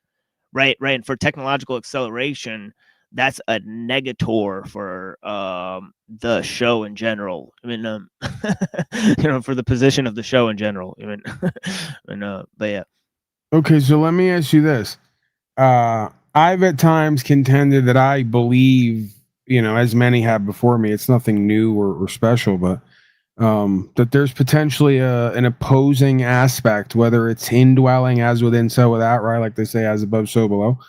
right, and for technological acceleration, that's a negator for the show in general. For the position of the show in general. But yeah. Okay, so let me ask you this. I've at times contended that I believe, as many have before me, it's nothing new or special, but that there's potentially an opposing aspect, whether it's indwelling as within, so without, right? Like they say, as above, so below.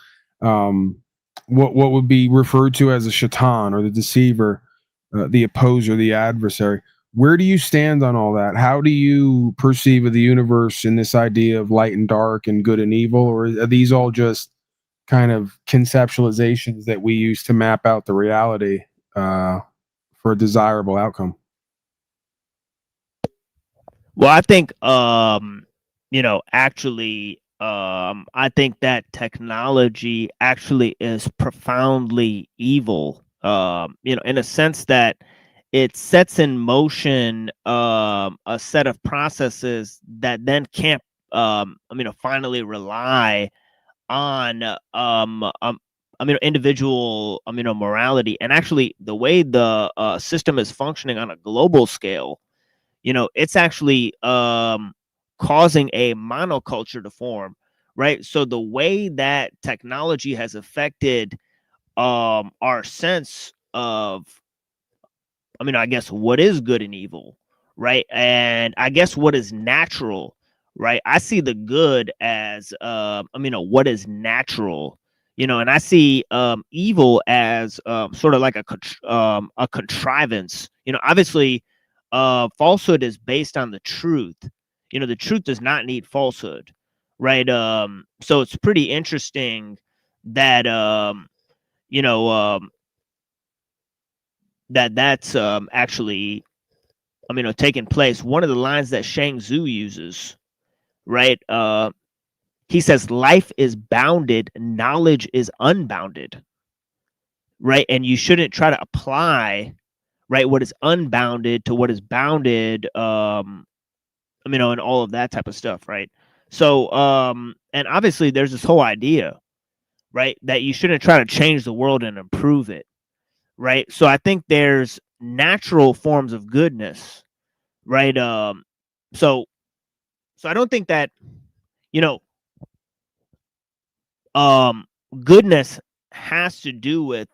What would be referred to as a shaitan or the deceiver, the opposer, the adversary. Where do you stand on all that? How do you perceive of the universe in this idea of light and dark and good and evil? Or are these all just kind of conceptualizations that we use to map out the reality for a desirable outcome? Well, I think, I think that technology actually is profoundly evil, in a sense that it sets in motion a set of processes that then can't, finally rely on, individual, morality. And actually, the way the system is functioning on a global scale, it's actually causing a monoculture to form, right? So the way that technology has affected our sense of, I guess, what is good and evil, right? And I guess what is natural, right? I see the good as, what is natural, and I see evil as sort of like a contrivance. Obviously, falsehood is based on the truth. The truth does not need falsehood, right? So it's pretty interesting that that's actually taking place. One of the lines that Shang Tzu uses, right? He says, "Life is bounded, knowledge is unbounded," right? And you shouldn't try to apply, right, what is unbounded to what is bounded, and all of that type of stuff, right? So, and obviously there's this whole idea, right, that you shouldn't try to change the world and improve it, right? So I think there's natural forms of goodness, right? So I don't think that, goodness has to do with,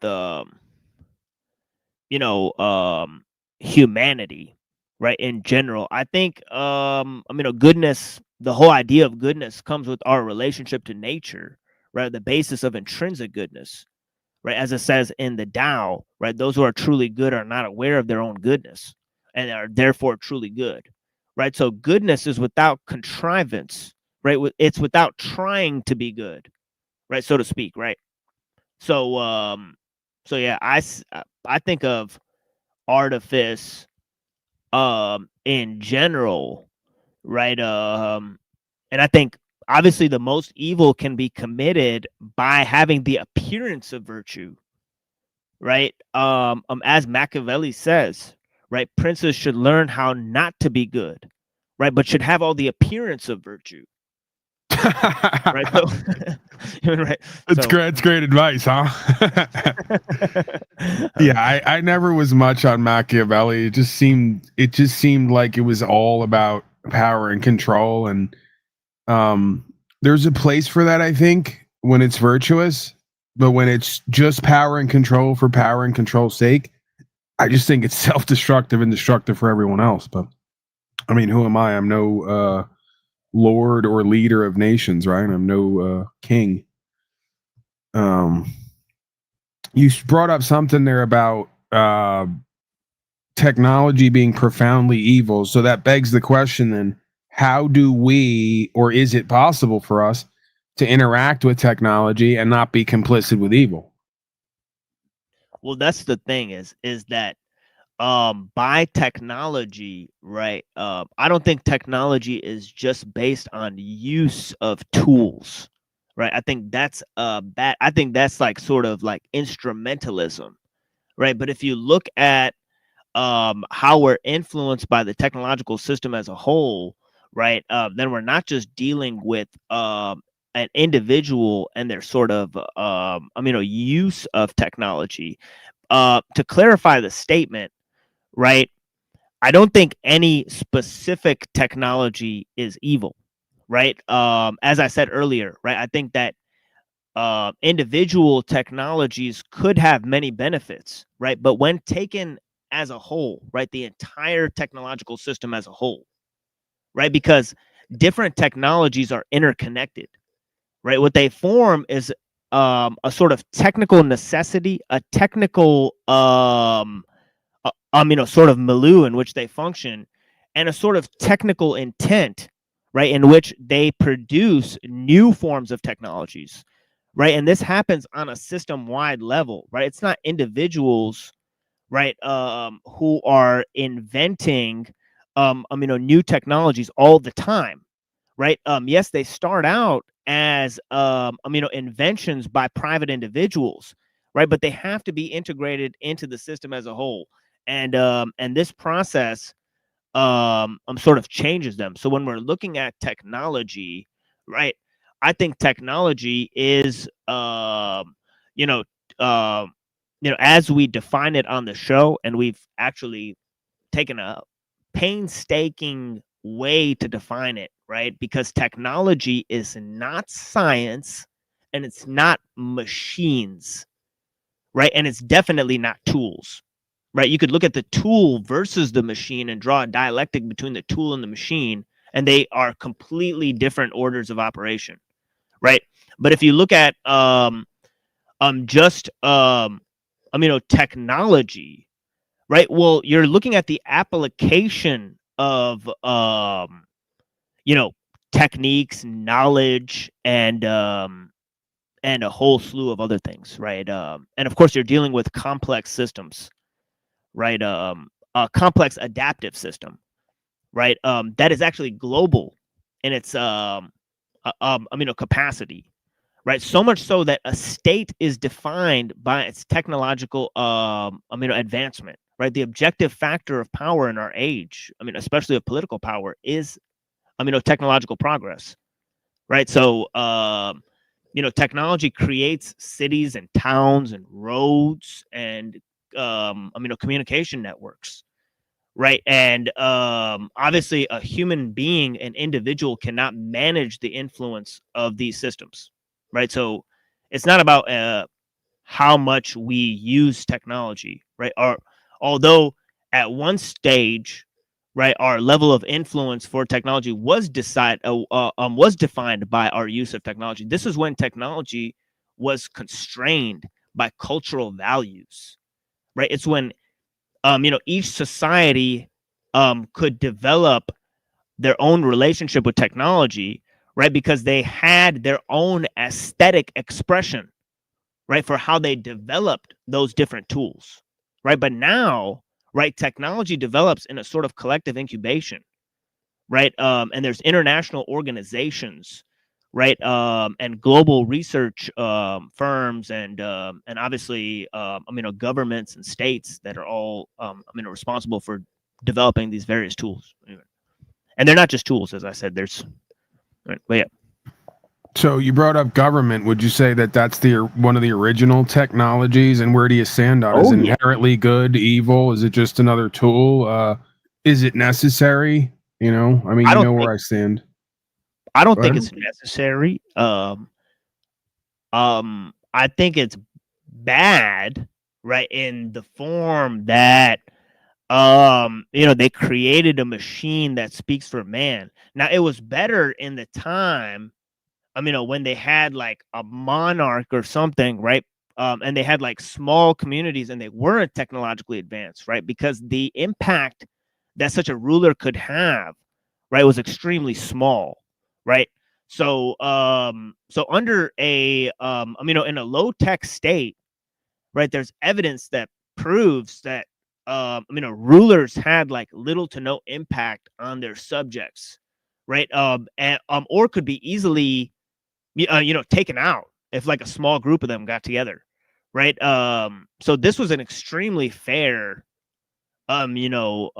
humanity, right? In general, I think, goodness, the whole idea of goodness comes with our relationship to nature, right? The basis of intrinsic goodness, right? As it says in the Tao, right? Those who are truly good are not aware of their own goodness and are therefore truly good, right? So goodness is without contrivance, right? It's without trying to be good, right? So to speak, right? So, so yeah, I think of artifice, in general, right? And I think obviously the most evil can be committed by having the appearance of virtue, right? As Machiavelli says, right, princes should learn how not to be good, right, but should have all the appearance of virtue. Right. So, right. It's great. It's great advice, huh? Yeah, I never was much on Machiavelli. It just seemed like it was all about power and control, and there's a place for that, I think, when it's virtuous, but when it's just power and control for power and control's sake, I just think it's self-destructive and destructive for everyone else. But I mean, who am I? I'm no lord or leader of nations, right? I'm no king. you brought up something there about technology being profoundly evil. So that begs the question then, how do we, or is it possible for us to interact with technology and not be complicit with evil? Well, that's the thing is that by technology, right? I don't think technology is just based on use of tools, right? I think that's bad. I think that's like sort of like instrumentalism, right? But if you look at how we're influenced by the technological system as a whole, right? Then we're not just dealing with an individual and their sort of use of technology. To clarify the statement, right? I don't think any specific technology is evil, right? As I said earlier, right? I think that individual technologies could have many benefits, right? But when taken as a whole, right, the entire technological system as a whole, right? Because different technologies are interconnected, right? What they form is a sort of technical necessity, a technical sort of milieu in which they function, and a sort of technical intent, right, in which they produce new forms of technologies, right? And this happens on a system-wide level, right? It's not individuals, right, who are inventing, new technologies all the time, right? Yes, they start out as, inventions by private individuals, right? But they have to be integrated into the system as a whole. And this process sort of changes them. So when we're looking at technology, right, I think technology is as we define it on the show, and we've actually taken a painstaking way to define it, right? Because technology is not science and it's not machines, right? And it's definitely not tools, right? You could look at the tool versus the machine and draw a dialectic between the tool and the machine, and they are completely different orders of operation, right? But if you look at technology, right? Well, you're looking at the application of techniques, knowledge, and a whole slew of other things, right? And of course, you're dealing with complex systems, right? A complex adaptive system, right? That is actually global in its capacity, right? So much so that a state is defined by its technological advancement, right? The objective factor of power in our age, especially of political power, is technological progress, right? So technology creates cities and towns and roads and communication networks, right? And obviously a human being, an individual, cannot manage the influence of these systems, right? So it's not about how much we use technology, right? Or although at one stage, right, our level of influence for technology was defined by our use of technology. This is when technology was constrained by cultural values, right? It's when each society could develop their own relationship with technology, right? Because they had their own aesthetic expression, right, for how they developed those different tools, right? But now, right, technology develops in a sort of collective incubation, right? And there's international organizations, right, and global research firms, and obviously, governments and states that are all, responsible for developing these various tools. And they're not just tools, as I said. There's, right, but yeah. So you brought up government. Would you say that that's one of the original technologies? And where do you stand on it? Is it inherently good, evil? Is it just another tool? Is it necessary? You know where I stand. I don't think it's necessary. I think it's bad, right, in the form that they created a machine that speaks for man. Now, it was better in the time when they had like a monarch or something, right? And they had like small communities and they weren't technologically advanced, right? Because the impact that such a ruler could have, right, was extremely small, right? So, so under a, in a low tech state, right, there's evidence that proves that, rulers had like little to no impact on their subjects, right? Or could be easily, taken out if like a small group of them got together, right? So this was an extremely fair, level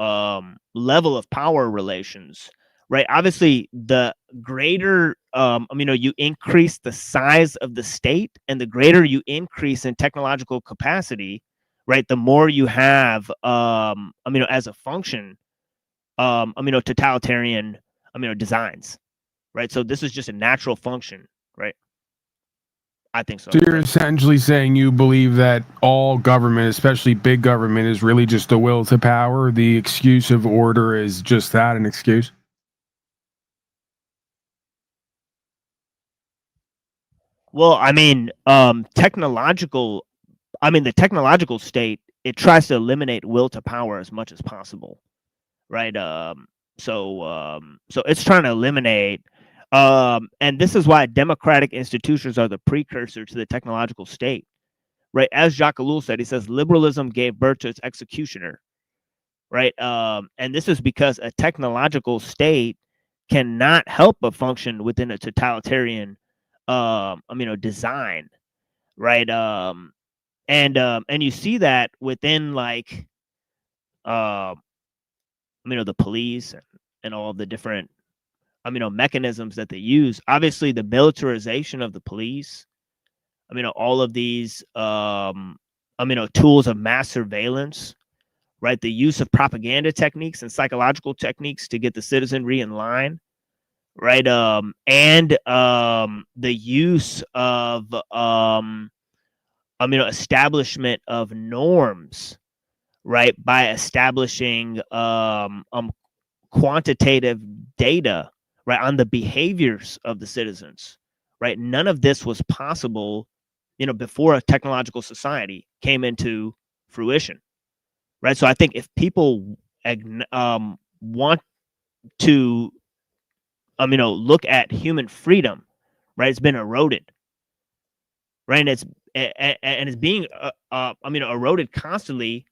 of power relations, right? Obviously, the greater, you increase the size of the state and the greater you increase in technological capacity, right? The more you have, as a function, totalitarian, designs, right? So this is just a natural function, right? I think so. So you're essentially saying you believe that all government, especially big government, is really just the will to power. The excuse of order is just that, an excuse. Well, the technological state, it tries to eliminate will to power as much as possible, right? So it's trying to eliminate, and this is why democratic institutions are the precursor to the technological state, right? As Jacques Ellul said, he says liberalism gave birth to its executioner, right? And this is because a technological state cannot help but function within a totalitarian, design, right? And you see that within like, the police and all of the different, mechanisms that they use. Obviously, the militarization of the police, all of these, tools of mass surveillance, right? The use of propaganda techniques and psychological techniques to get the citizenry in line, right? And the use of, establishment of norms, right? By establishing quantitative data, right, on the behaviors of the citizens, right? None of this was possible, before a technological society came into fruition, right? So I think if people want to, look at human freedom, right, it's been eroded, right? And it's being, eroded constantly,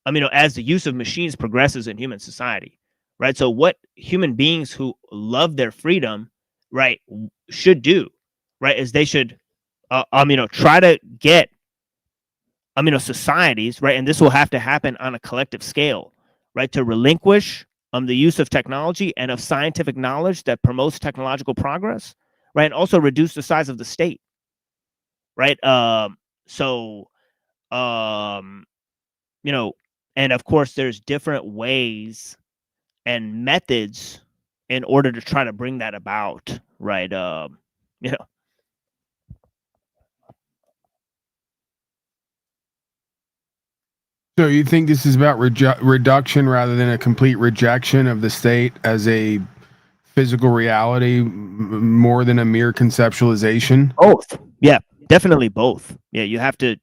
as the use of machines progresses in human society, right? So what human beings who love their freedom, right, should do, right, is they should, try to get, societies, right, and this will have to happen on a collective scale, right, to relinquish the use of technology and of scientific knowledge that promotes technological progress, right, and also reduce the size of the state, right? And of course, there's different ways and methods in order to try to bring that about, right? So you think this is about reduction rather than a complete rejection of the state as a physical reality, more than a mere conceptualization? Both. Yeah, definitely both. Yeah, you have to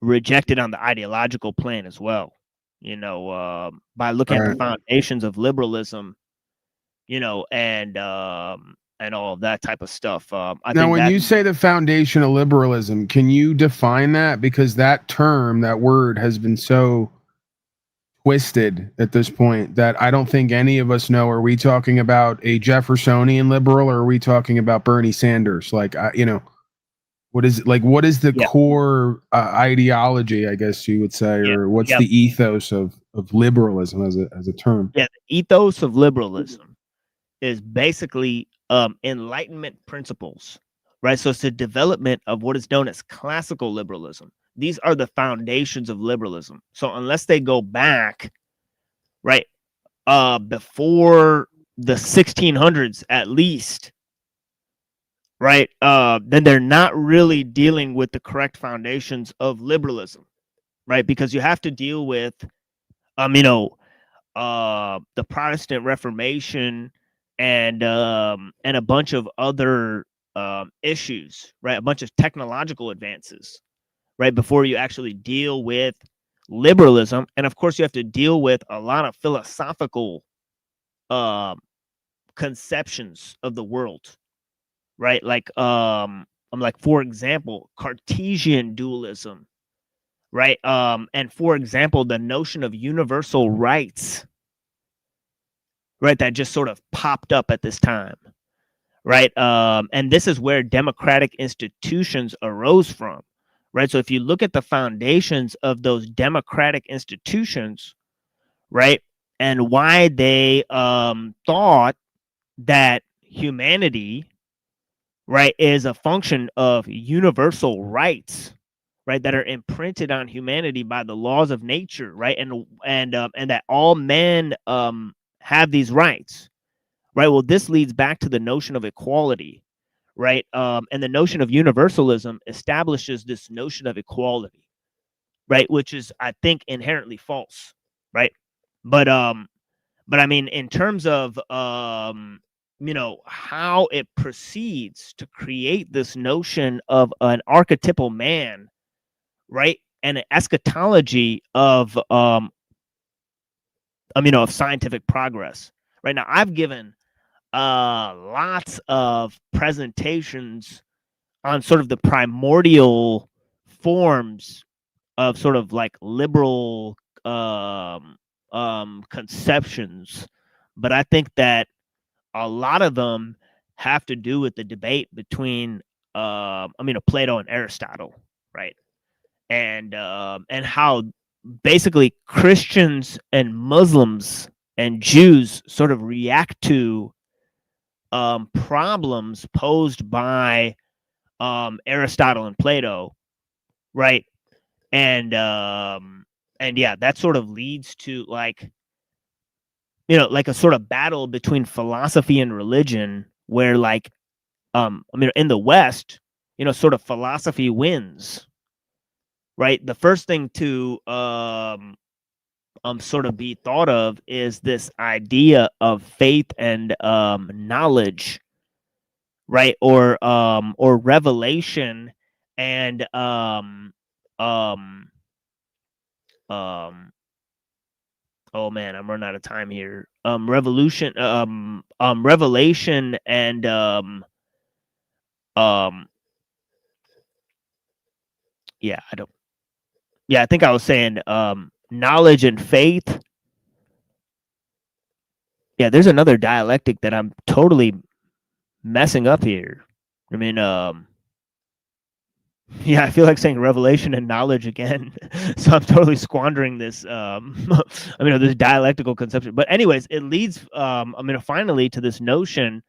reject it on the ideological plane as well, by looking at the foundations of liberalism, and all of that type of stuff. Now, when you say the foundation of liberalism, can you define that? Because that term, that word, has been so twisted at this point that I don't think any of us know. Are we talking about a Jeffersonian liberal, or are we talking about Bernie Sanders? Like, what is it? Like, what is the core ideology, I guess you would say, or what's the ethos of liberalism as a term? Yeah, the ethos of liberalism is basically Enlightenment principles, right? So it's the development of what is known as classical liberalism. These are the foundations of liberalism. So unless they go back, right, before the 1600s at least, right, then they're not really dealing with the correct foundations of liberalism, right? Because you have to deal with, the Protestant Reformation and a bunch of other issues, right? A bunch of technological advances, right? Before you actually deal with liberalism, and of course you have to deal with a lot of philosophical conceptions of the world, right? Like for example, Cartesian dualism, right? And for example, the notion of universal rights, right? That just sort of popped up at this time, right? And this is where democratic institutions arose from, right? So if you look at the foundations of those democratic institutions, right, and why they thought that humanity, right, is a function of universal rights, right, that are imprinted on humanity by the laws of nature, right, and that all men have these rights, right. Well, this leads back to the notion of equality, right, and the notion of universalism establishes this notion of equality, right, which is, I think, inherently false, right, but I mean, in terms of how it proceeds to create this notion of an archetypal man, right, and an eschatology of of scientific progress. Right now, I've given lots of presentations on sort of the primordial forms of sort of like liberal conceptions, but I think that a lot of them have to do with the debate between Plato and Aristotle, right? And how basically Christians and Muslims and Jews sort of react to problems posed by Aristotle and Plato, right? And yeah, that sort of leads to like a sort of battle between philosophy and religion, where like in the West, sort of philosophy wins, right? The first thing to sort of be thought of is this idea of faith and knowledge, right? Or revelation and oh man, I'm running out of time here. Revelation and yeah, I think I was saying knowledge and faith. Yeah, there's another dialectic that I'm totally messing up here. I mean, yeah, I feel like saying revelation and knowledge again. So I'm totally squandering this this dialectical conception. But anyways, it leads finally to this notion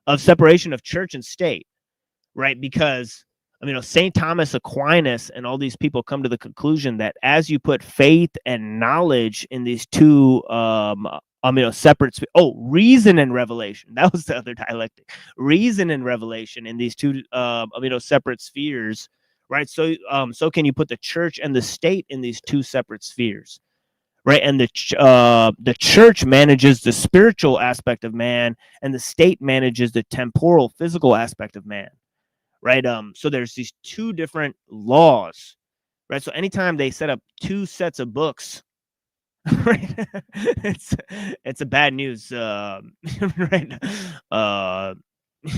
of separation of church and state, right? Because St. Thomas Aquinas and all these people come to the conclusion that as you put faith and knowledge in these two separate reason and revelation, that was the other dialectic, reason and revelation in these two separate spheres, right? So can you put the church and the state in these two separate spheres, right? And the church manages the spiritual aspect of man, and the state manages the temporal physical aspect of man, right? So there's these two different laws, right? So anytime they set up two sets of books, right, it's a bad news, right?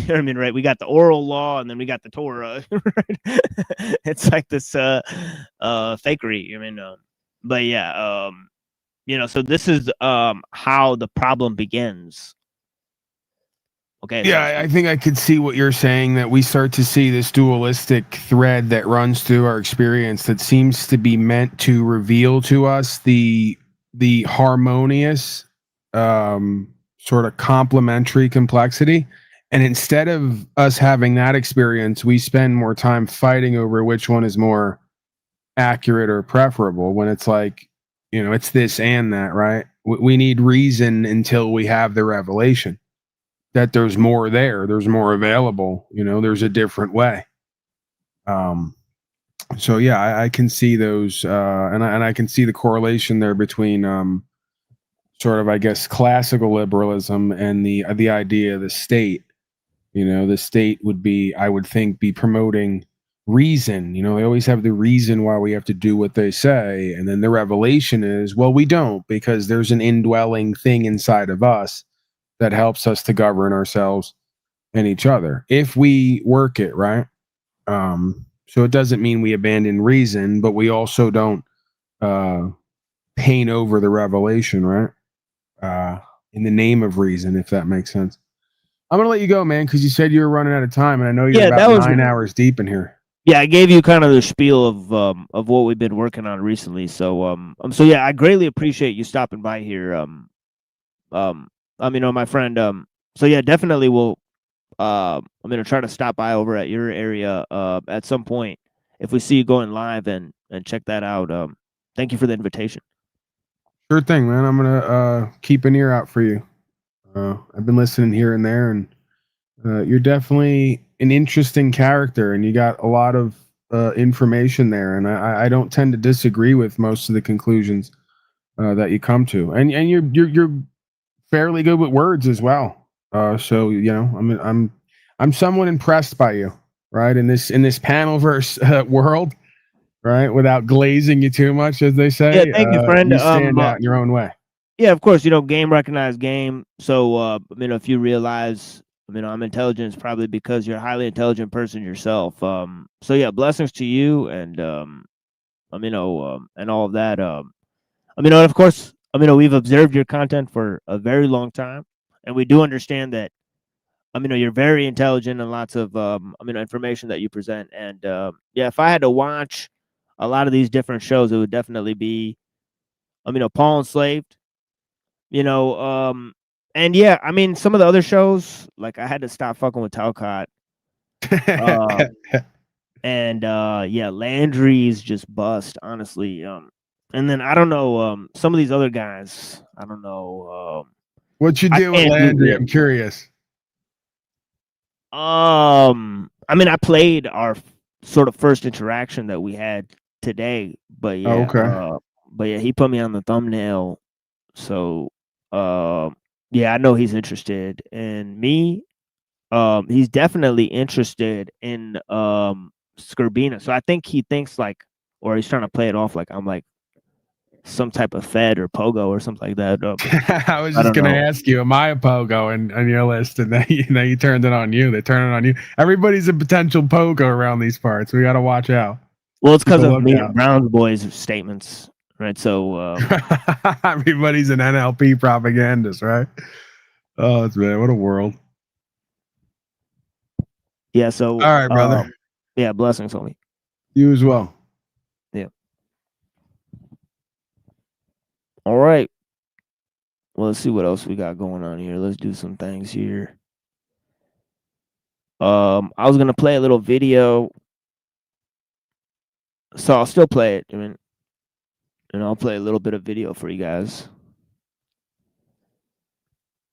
Right? We got the oral law, and then we got the Torah, right? It's like this fakery. But yeah, so this is how the problem begins. Okay. Yeah, I think I could see what you're saying, that we start to see this dualistic thread that runs through our experience that seems to be meant to reveal to us the harmonious sort of complementary complexity. And instead of us having that experience, we spend more time fighting over which one is more accurate or preferable, when it's like, it's this and that, right? We need reason until we have the revelation that there's more there, there's more available, there's a different way. So yeah, I can see those, and I can see the correlation there between sort of, I guess, classical liberalism and the idea of the state. You know, the state would be, I would think, be promoting reason. You know, they always have the reason why we have to do what they say. And then the revelation is, well, we don't, because there's an indwelling thing inside of us that helps us to govern ourselves and each other if we work it, right? So it doesn't mean we abandon reason, but we also don't paint over the revelation, right? In the name of reason, if that makes sense. I'm gonna let you go, man, because you said you were running out of time, and I know you're about 9 hours deep in here. Yeah, I gave you kind of the spiel of what we've been working on recently. So so yeah, I greatly appreciate you stopping by here. My friend. So yeah, definitely will. I'm gonna try to stop by over at your area at some point if we see you going live and check that out. Thank you for the invitation. Sure thing, man. I'm gonna keep an ear out for you. I've been listening here and there, and you're definitely an interesting character, and you got a lot of information there. And I don't tend to disagree with most of the conclusions that you come to, and you're fairly good with words as well. So you know, I'm somewhat impressed by you, right? In this panelverse world, right? Without glazing you too much, as they say. Yeah, thank you, friend. You stand out in your own way. Yeah, of course, you know, game recognized game. So, if you realize, I'm intelligent, it's probably because you're a highly intelligent person yourself. So yeah, blessings to you and, and all of that. And of course, we've observed your content for a very long time, and we do understand that, you're very intelligent and lots of, information that you present. And, yeah, if I had to watch a lot of these different shows, it would definitely be, Paul Enslaved. And yeah, some of the other shows, like I had to stop fucking with Talcott. And yeah, Landry's just bust, honestly. And then I don't know, some of these other guys, I don't know. What you do with Landry? I'm curious. I played our sort of first interaction that we had today, but yeah, but yeah, he put me on the thumbnail. So yeah, I know he's interested in me. He's definitely interested in Skrbina. So I think he thinks like, or he's trying to play it off like I'm like some type of Fed or Pogo or something like that. I was just gonna ask you, am I a Pogo on your list? And then you turned it on you. They turn it on you. Everybody's a potential Pogo around these parts. We got to watch out. Well, it's because of me and Brown's boys' statements. Right, so everybody's an NLP propagandist, right? Oh, man, what a world! Yeah, so all right, brother. Yeah, blessings on me. You as well. Yeah. All right. Well, let's see what else we got going on here. Let's do some things here. I was gonna play a little video, so I'll still play it. And I'll play a little bit of video for you guys.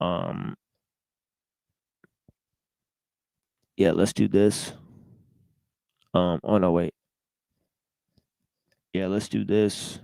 Yeah, let's do this. Oh no, wait. Yeah, let's do this.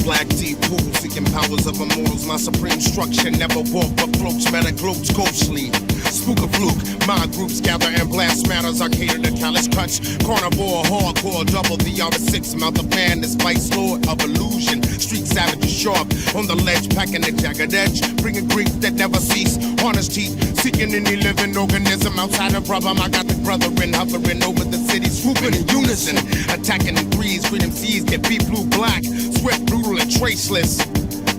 black deep pool, seeking powers of immortals. My supreme structure never walk but floats, meta globes ghostly. Spook a fluke, my groups gather and blast matters. I cater to callous cuts, carnivore, hardcore, double the R6. Mouth of madness, vice lord of illusion. Street savage is sharp on the ledge, packing the jagged edge, bringing grief that never cease. Harness teeth, seeking any living organism outside of rubber. I got the brethren hovering over the city, swooping in unison, attacking in threes. Freedom seas get beat blue black, swift, brutal, and traceless.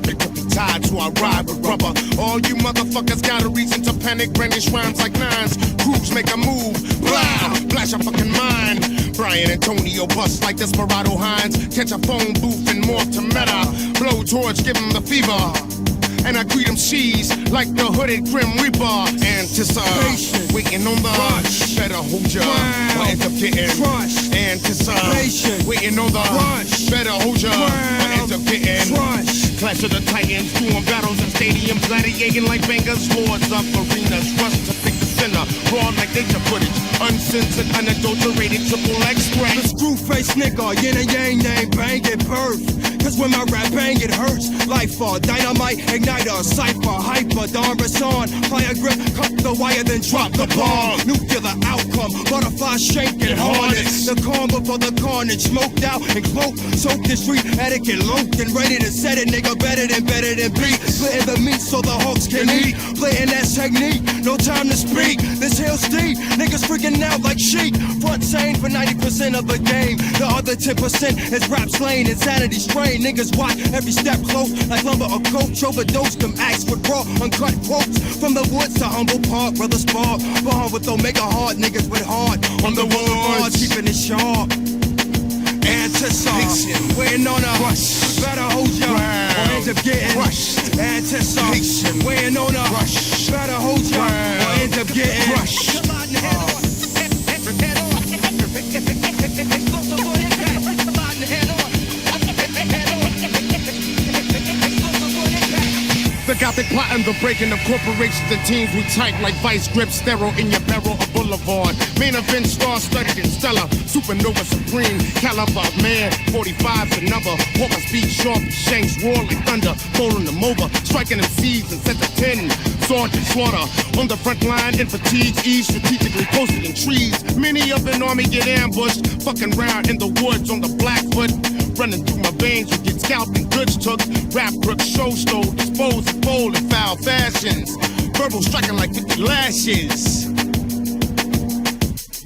Pick up the tide to I ride with rubber. All you motherfuckers got a reason to panic, brandish rhymes like nines. Crews make a move, blah, flash a fucking mind. Brian Antonio bust like Desperado Hines. Catch a phone booth and morph to meta. Blow torch, give him the fever. And I greet them C's like the hooded Grim Reaper. Anticipation, waiting on the rush. Better hold your or end up getting crushed. Anticipation, waiting on the rush. Better hold your or end up getting crushed. Clash of the Titans, doing battles in stadiums, gladiating like bangers, swords up arenas, rush to pick the sinner, raw like nature footage, uncensored, unadulterated, triple express. The screw face nigga, yin and yang name, bang it birth. Cause when my rap bang it hurts. Life for dynamite, igniter, cipher, hyper, Don Bresson, fire grip, cut the wire, then drop the bomb. Nuclear outcome, butterfly shaking harness. The calm before the carnage, smoked out and cloaked, soaked the street etiquette, loaked and ready to set it, nigga, better than beat. Splitting the meat so the hawks can eat, playing that technique, no time to speak. This hill steep, niggas freaking out like sheep. Front sane for 90% of the game, the other 10% is rap slaying, insanity strain. Niggas watch every step close, like lumber or coach. Overdose them acts with raw, uncut quotes. From the woods to Humble Park, brothers spar. Bond with Omega hard, niggas with hard. On the woods, keeping it sharp. Anticipation, waiting on a rush. Better hold your or end up getting crushed. Anticipation, waiting on a rush. Better hold your or end up getting crushed. The Gothic plotting, the breaking of corporations and teams. We tight like vice grips, sterile in your barrel of boulevard. Main event star-studded and stellar, supernova supreme, caliber man, 45's the number. Walker speed sharp, shanks roar like thunder, bowling them over, striking them seeds and set the 10. Sergeant slaughter on the front line in fatigue, ease strategically posted in trees. Many of an army get ambushed, fucking round in the woods on the Blackfoot. Running through my veins, you get scalped and goods took. Rap crooks, show stole, dispose and fold in foul fashions. Verbal striking like 50 lashes.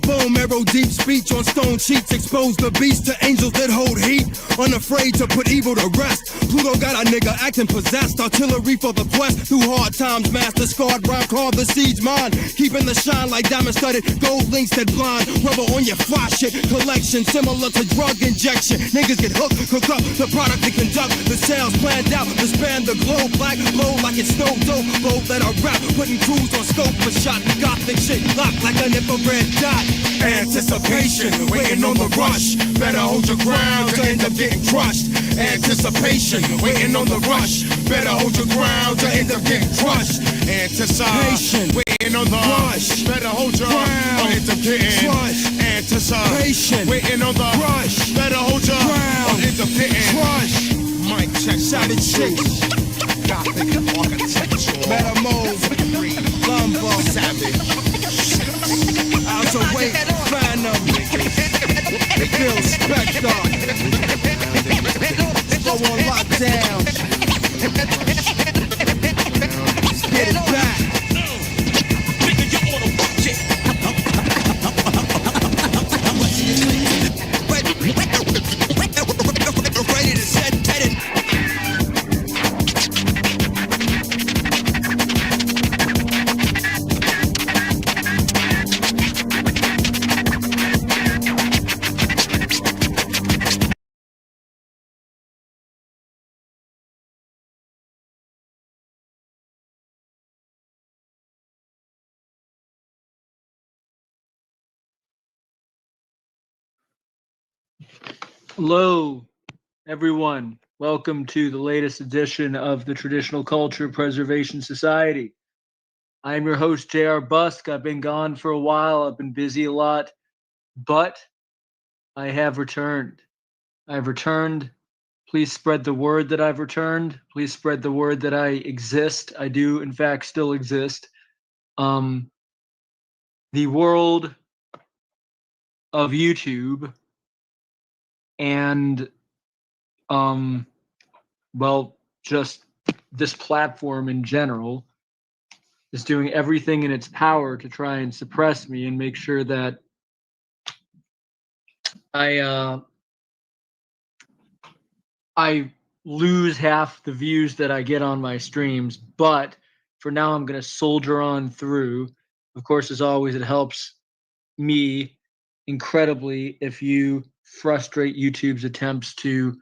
Bone marrow, deep speech on stone sheets. Expose the beast to angels that hold heat. Unafraid to put evil to rest. Pluto got a nigga acting possessed. Artillery for the quest. Through hard times, master scarred rhyme, carve the siege mine. Keeping the shine like diamond studded. Gold links that blind. Rubber on your fly shit. Collection similar to drug injection. Niggas get hooked, cook up the product to conduct. The sales planned out to span the globe. Black blow like it's snow dope. Both that are rap. Putting crews on scope for shot. Gothic shit locked like an infrared dot. Anticipation, waiting on the rush. Better hold your ground to end up getting crushed. Anticipation, waiting on the rush. Better hold your ground to end up getting crushed. Anticipation, waiting on the rush. Better hold your ground or end up getting crushed. Anticipation, waiting on the rush. Better hold your ground or end up getting crushed. Mic check, savage chicks. Gothic architecture. Better move, lumber, savage. Out of weight, phantom. They feel spectre. Go on lockdown. Let's get it back. Ready to set it. Hello, everyone. Welcome to the latest edition of the Traditional Culture Preservation Society. I'm your host, J.R. Busk. I've been gone for a while. I've been busy a lot, but I have returned. I've returned Please spread the word that I've returned. Please spread the word that I exist. I do, in fact, still exist. The world of YouTube and, well, just this platform in general is doing everything in its power to try and suppress me and make sure that I lose half the views that I get on my streams. But for now, I'm going to soldier on through. Of course, as always, it helps me incredibly if you frustrate YouTube's attempts to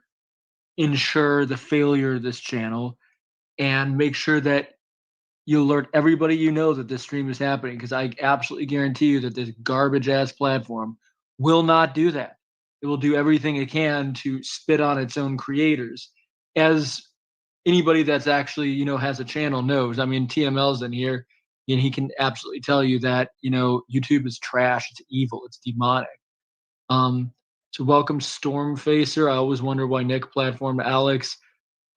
ensure the failure of this channel and make sure that you alert everybody you know that this stream is happening, because I absolutely guarantee you that this garbage ass platform will not do that. It will do everything it can to spit on its own creators, as anybody that's actually, you know, has a channel knows. I mean, TML's in here and he can absolutely tell you that, you know, YouTube is trash, it's evil, it's demonic. So welcome Stormfacer. I always wonder why Nick platformed Alex.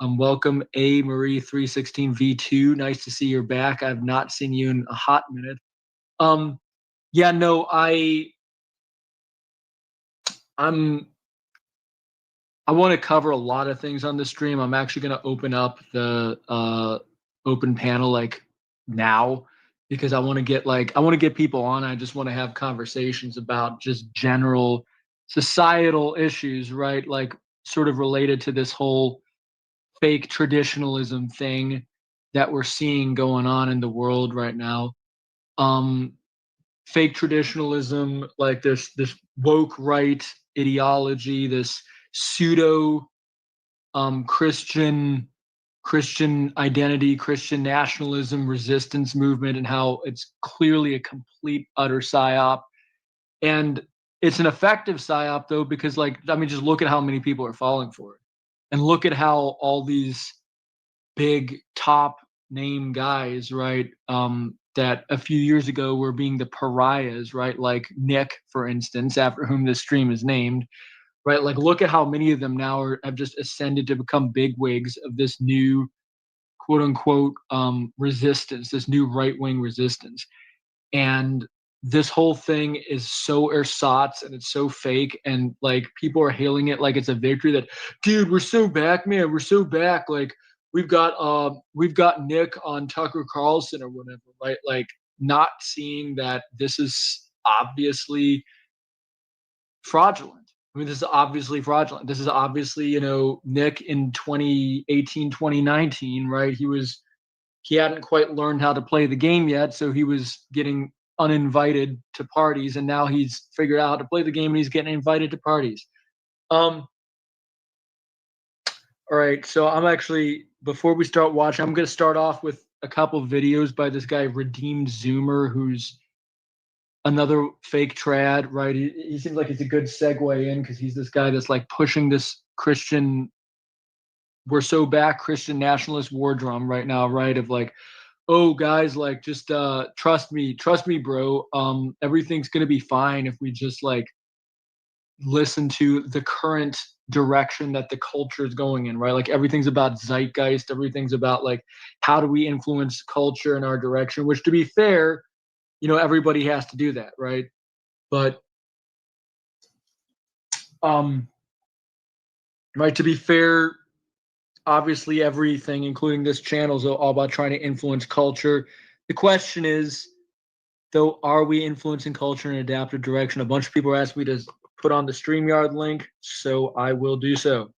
Welcome A Marie 316 V2. Nice to see you're back. I've not seen you in a hot minute. Yeah, no, I want to cover a lot of things on the stream. I'm actually going to open up the open panel like now, because I want to get people on. I just want to have conversations about just general societal issues, right? Like sort of related to this whole fake traditionalism thing that we're seeing going on in the world right now. Fake traditionalism, like this woke right ideology, this pseudo Christian identity, Christian nationalism, resistance movement, and how it's clearly a complete utter psyop. And it's an effective psyop though, because like, I mean, just look at how many people are falling for it. And look at how all these big top name guys, right, that a few years ago were being the pariahs, right, like Nick, for instance, after whom this stream is named, right? Like, look at how many of them now have just ascended to become bigwigs of this new, quote unquote, resistance, this new right-wing resistance. And this whole thing is so ersatz and it's so fake, and like people are hailing it like it's a victory that, dude, we're so back, man, we're so back. Like we've got Nick on Tucker Carlson or whatever, right? Like not seeing that this is obviously fraudulent. I mean, this is obviously fraudulent. This is obviously, you know, Nick in 2018, 2019, right? He hadn't quite learned how to play the game yet, so he was getting uninvited to parties, and now he's figured out how to play the game and he's getting invited to parties. All right, so I'm actually, before we start watching, I'm going to start off with a couple videos by this guy Redeemed Zoomer, who's another fake trad, right? He seems like he's a good segue in, because he's this guy that's like pushing this Christian, we're so back Christian nationalist war drum right now, right? Of like, oh guys, like just trust me, bro. Everything's gonna be fine if we just like listen to the current direction that the culture is going in, right? Like everything's about zeitgeist, everything's about like how do we influence culture in our direction, which, to be fair, you know, everybody has to do that, right? But right, to be fair, obviously everything, including this channel, is all about trying to influence culture. The question is, though, are we influencing culture in an adaptive direction? A bunch of people are asking me to put on the StreamYard link, so I will do so.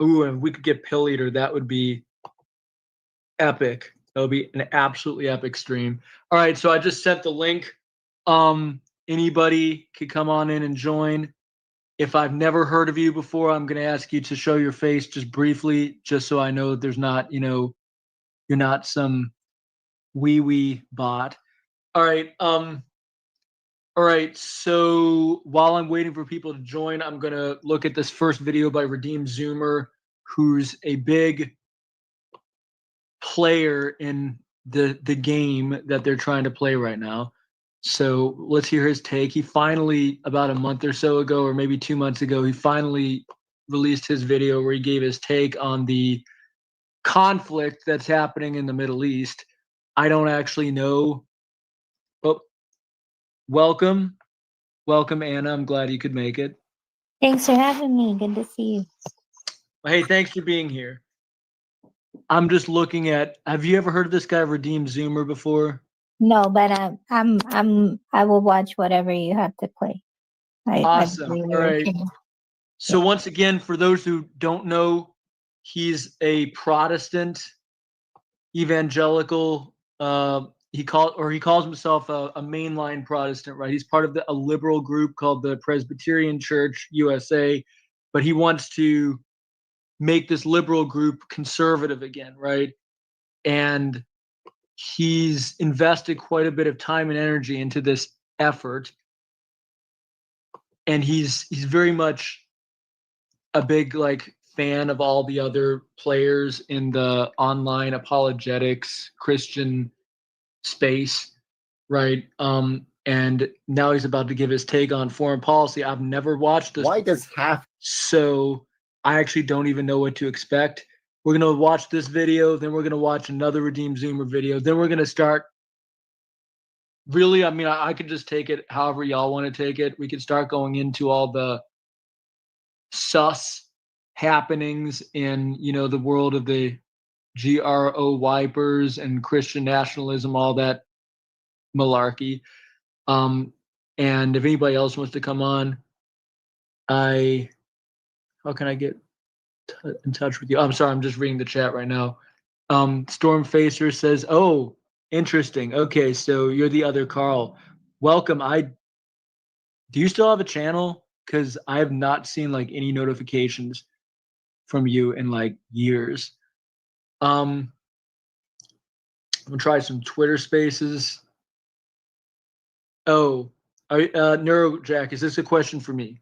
Ooh, and if we could get Pill Eater, that would be epic. That would be an absolutely epic stream. All right, so I just sent the link. Anybody could come on in and join. If I've never heard of you before, I'm going to ask you to show your face just briefly, just so I know that there's not, you know, you're not some wee bot. All right. All right. So while I'm waiting for people to join, I'm going to look at this first video by Redeemed Zoomer, who's a big player in the game that they're trying to play right now. So let's hear his take. He finally, about a month or so ago, or maybe 2 months ago, he finally released his video where he gave his take on the conflict that's happening in the Middle East. I don't actually know. Oh, welcome, Anna. I'm glad you could make it. Thanks for having me. Good to see you. Hey, thanks for being here. I'm just looking at. Have you ever heard of this guy, Redeemed Zoomer, before? No, but I will watch whatever you have to play. Awesome. believe All you're right. okay. So once again, for those who don't know, he's a Protestant evangelical. He calls himself a mainline Protestant, right? He's part of a liberal group called the Presbyterian Church USA, but he wants to make this liberal group conservative again, right? And he's invested quite a bit of time and energy into this effort, and he's very much a big fan of all the other players in the online apologetics Christian space, right? And now he's about to give his take on foreign policy. I've never watched this. Why does half? So I actually don't even know what to expect. We're gonna watch this video, then we're gonna watch another Redeemed Zoomer video, then we're gonna start. Really, I mean, I could just take it however y'all want to take it. We could start going into all the sus happenings in the world of the GRO wipers and Christian nationalism, all that malarkey. And if anybody else wants to come on, how can I get in touch with you? I'm sorry, I'm just reading the chat right now. Stormfacer says, "Oh, interesting. Okay, so you're the other Carl. Welcome. Do you still have a channel? Because I have not seen any notifications from you in years." I'm gonna try some Twitter Spaces. Oh, Neurojack, is this a question for me?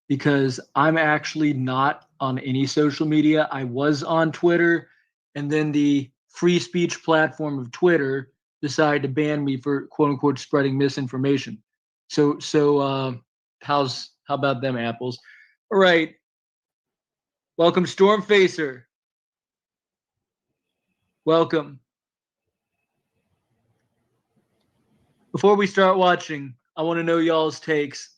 Because I'm actually not on any social media. I was on Twitter, and then the free speech platform of Twitter decided to ban me for quote unquote spreading misinformation. So how about them apples? All right. Welcome, Stormfacer. Welcome. Before we start watching, I want to know y'all's takes.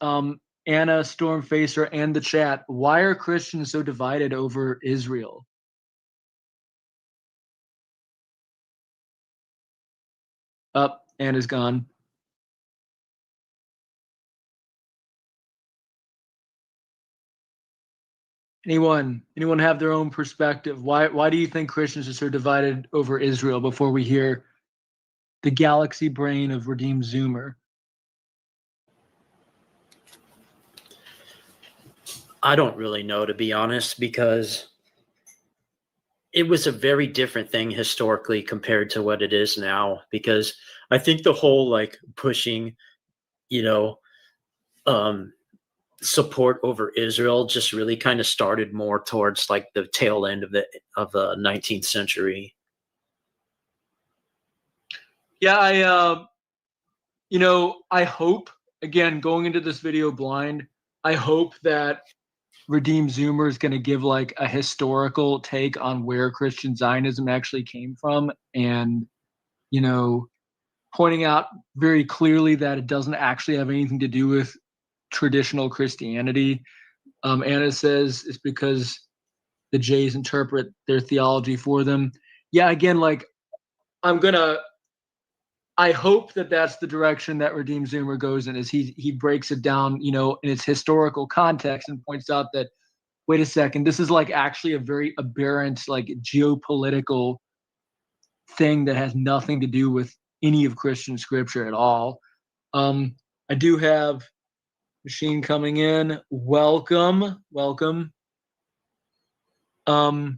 Anna, Stormfacer, and the chat. Why are Christians so divided over Israel? Anna's gone. Anyone have their own perspective? Why do you think Christians are so divided over Israel before we hear the galaxy brain of Redeemed Zoomer? I don't really know, to be honest, because it was a very different thing historically compared to what it is now. Because I think the whole pushing, support over Israel just really kind of started more towards the tail end of the 19th century. Yeah, I hope, again, going into this video blind, I hope that Redeemed Zoomer is going to give a historical take on where Christian Zionism actually came from, and pointing out very clearly that it doesn't actually have anything to do with traditional Christianity. Anna says it's because the Jays interpret their theology for them. Yeah, again, I hope that that's the direction that Redeemed Zoomer goes in, is he breaks it down, in its historical context and points out that, wait a second, this is actually a very aberrant, geopolitical thing that has nothing to do with any of Christian scripture at all. I do have Machine coming in. Welcome. Do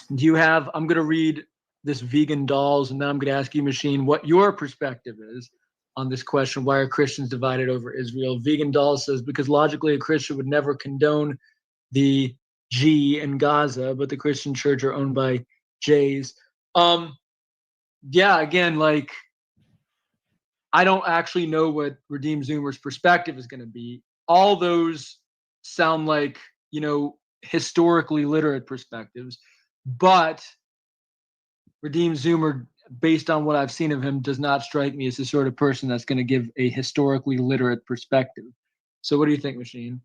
you have, I'm going to read this Vegan Dolls, and then I'm going to ask you, Machine, what your perspective is on this question. Why are Christians divided over Israel? Vegan Dolls says, because logically a Christian would never condone the G in Gaza, but the Christian church are owned by Jays. Yeah, again, I don't actually know what Redeemed Zoomer's perspective is going to be. All those sound like, historically literate perspectives. But Redeemed Zoomer, based on what I've seen of him, does not strike me as the sort of person that's going to give a historically literate perspective. So what do you think, Machine?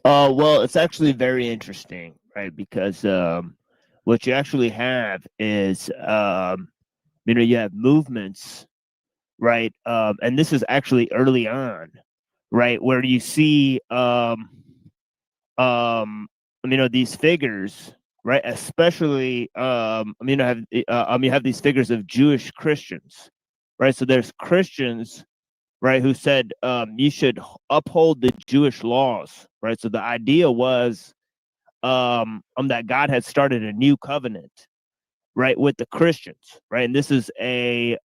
Well, it's actually very interesting, right? Because what you actually have is, you have movements, right? And this is actually early on, right, where you see, these figures, right? Especially, you have these figures of Jewish Christians, right? So there's Christians, right, who said you should uphold the Jewish laws, right? So the idea was that God had started a new covenant, right, with the Christians, right? And this is a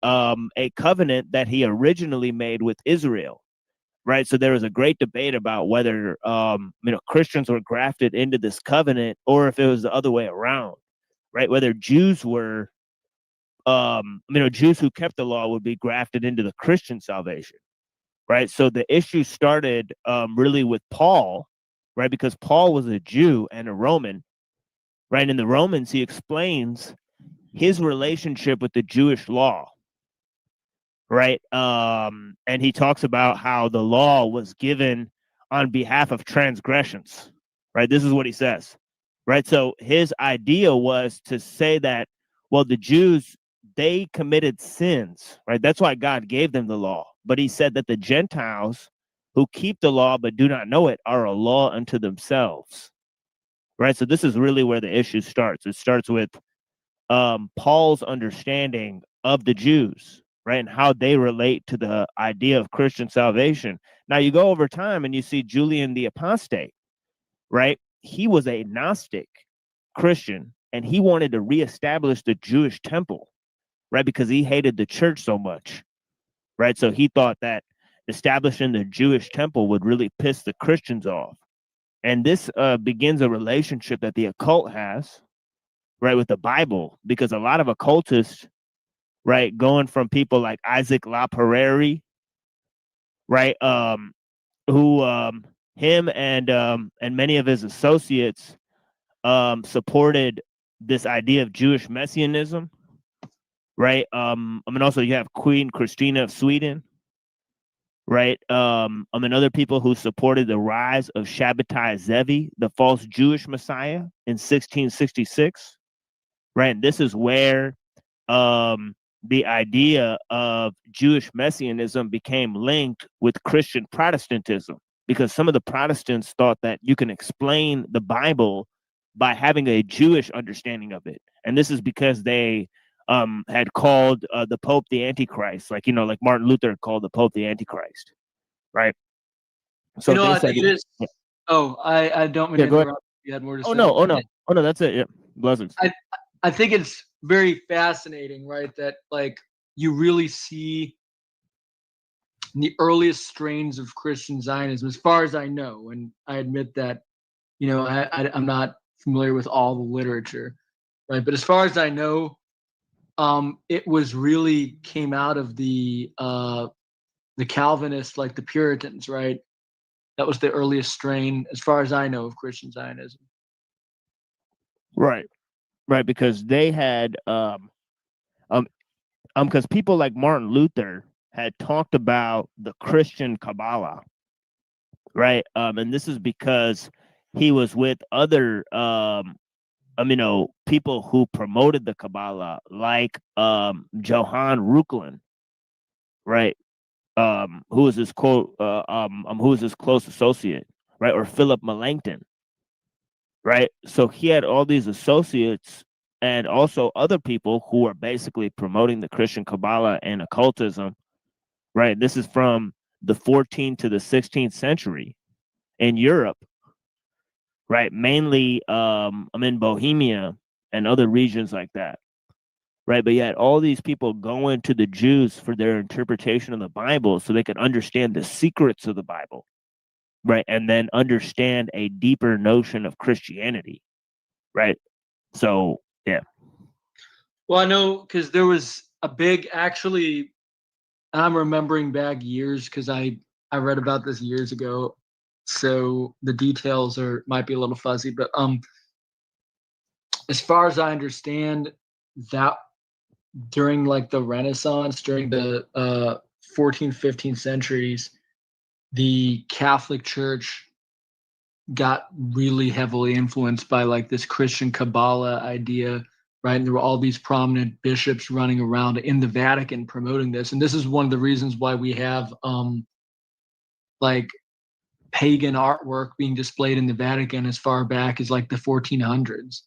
covenant that he originally made with Israel, right? So there was a great debate about whether Christians were grafted into this covenant or if it was the other way around, right? Whether Jews were Jews who kept the law would be grafted into the Christian salvation, right? So the issue started really with Paul, right? Because Paul was a Jew and a Roman, right? In the Romans, he explains his relationship with the Jewish law, right? And he talks about how the law was given on behalf of transgressions, right? This is what he says, right? So his idea was to say that, well, the Jews, they committed sins, right? That's why God gave them the law. But he said that the Gentiles who keep the law but do not know it are a law unto themselves, right? So this is really where the issue starts. It starts with Paul's understanding of the Jews, right, and how they relate to the idea of Christian salvation. Now you go over time and you see Julian the Apostate, right? He was a Gnostic Christian and he wanted to reestablish the Jewish temple, right, because he hated the church so much, right? So he thought that establishing the Jewish temple would really piss the Christians off. And this begins a relationship that the occult has, right, with the Bible, because a lot of occultists, right, going from people like Isaac LaPerere, right, who him and many of his associates supported this idea of Jewish messianism, right? Also you have Queen Christina of Sweden, right? And other people who supported the rise of Shabbatai Zevi, the false Jewish Messiah, in 1666, right? And this is where the idea of Jewish messianism became linked with Christian Protestantism, because some of the Protestants thought that you can explain the Bible by having a Jewish understanding of it. And this is because they had called the Pope the Antichrist, like Martin Luther called the Pope the Antichrist, right? So I don't mean to interrupt. You had more to say. Oh no, that's it. Yeah, blessings. I think it's very fascinating, right? That like you really see the earliest strains of Christian Zionism, as far as I know, and I admit that, I'm not familiar with all the literature, right? But as far as I know, it was really came out of the Calvinists, like the Puritans, right? That was the earliest strain, as far as I know, of Christian Zionism. Right, because they had because people like Martin Luther had talked about the Christian Kabbalah, right? And this is because he was with other people who promoted the Kabbalah, like Johann Reuchlin, right? Who was his close associate, right? Or Philip Melanchthon, right? So he had all these associates and also other people who are basically promoting the Christian Kabbalah and occultism, right? This is from the 14th to the 16th century in Europe, right? Mainly in Bohemia and other regions like that, right? But yet all these people going to the Jews for their interpretation of the Bible so they could understand the secrets of the Bible, right? And then understand a deeper notion of Christianity, right? So, yeah. Well, I know because there was a big, actually, I'm remembering back years because I I read about this years ago, so the details might be a little fuzzy, but as far as I understand, that during like the Renaissance, during the 14th, 15th centuries, the Catholic Church got really heavily influenced by like this Christian Kabbalah idea, right? And there were all these prominent bishops running around in the Vatican promoting this. And this is one of the reasons why we have like pagan artwork being displayed in the Vatican as far back as like the 1400s.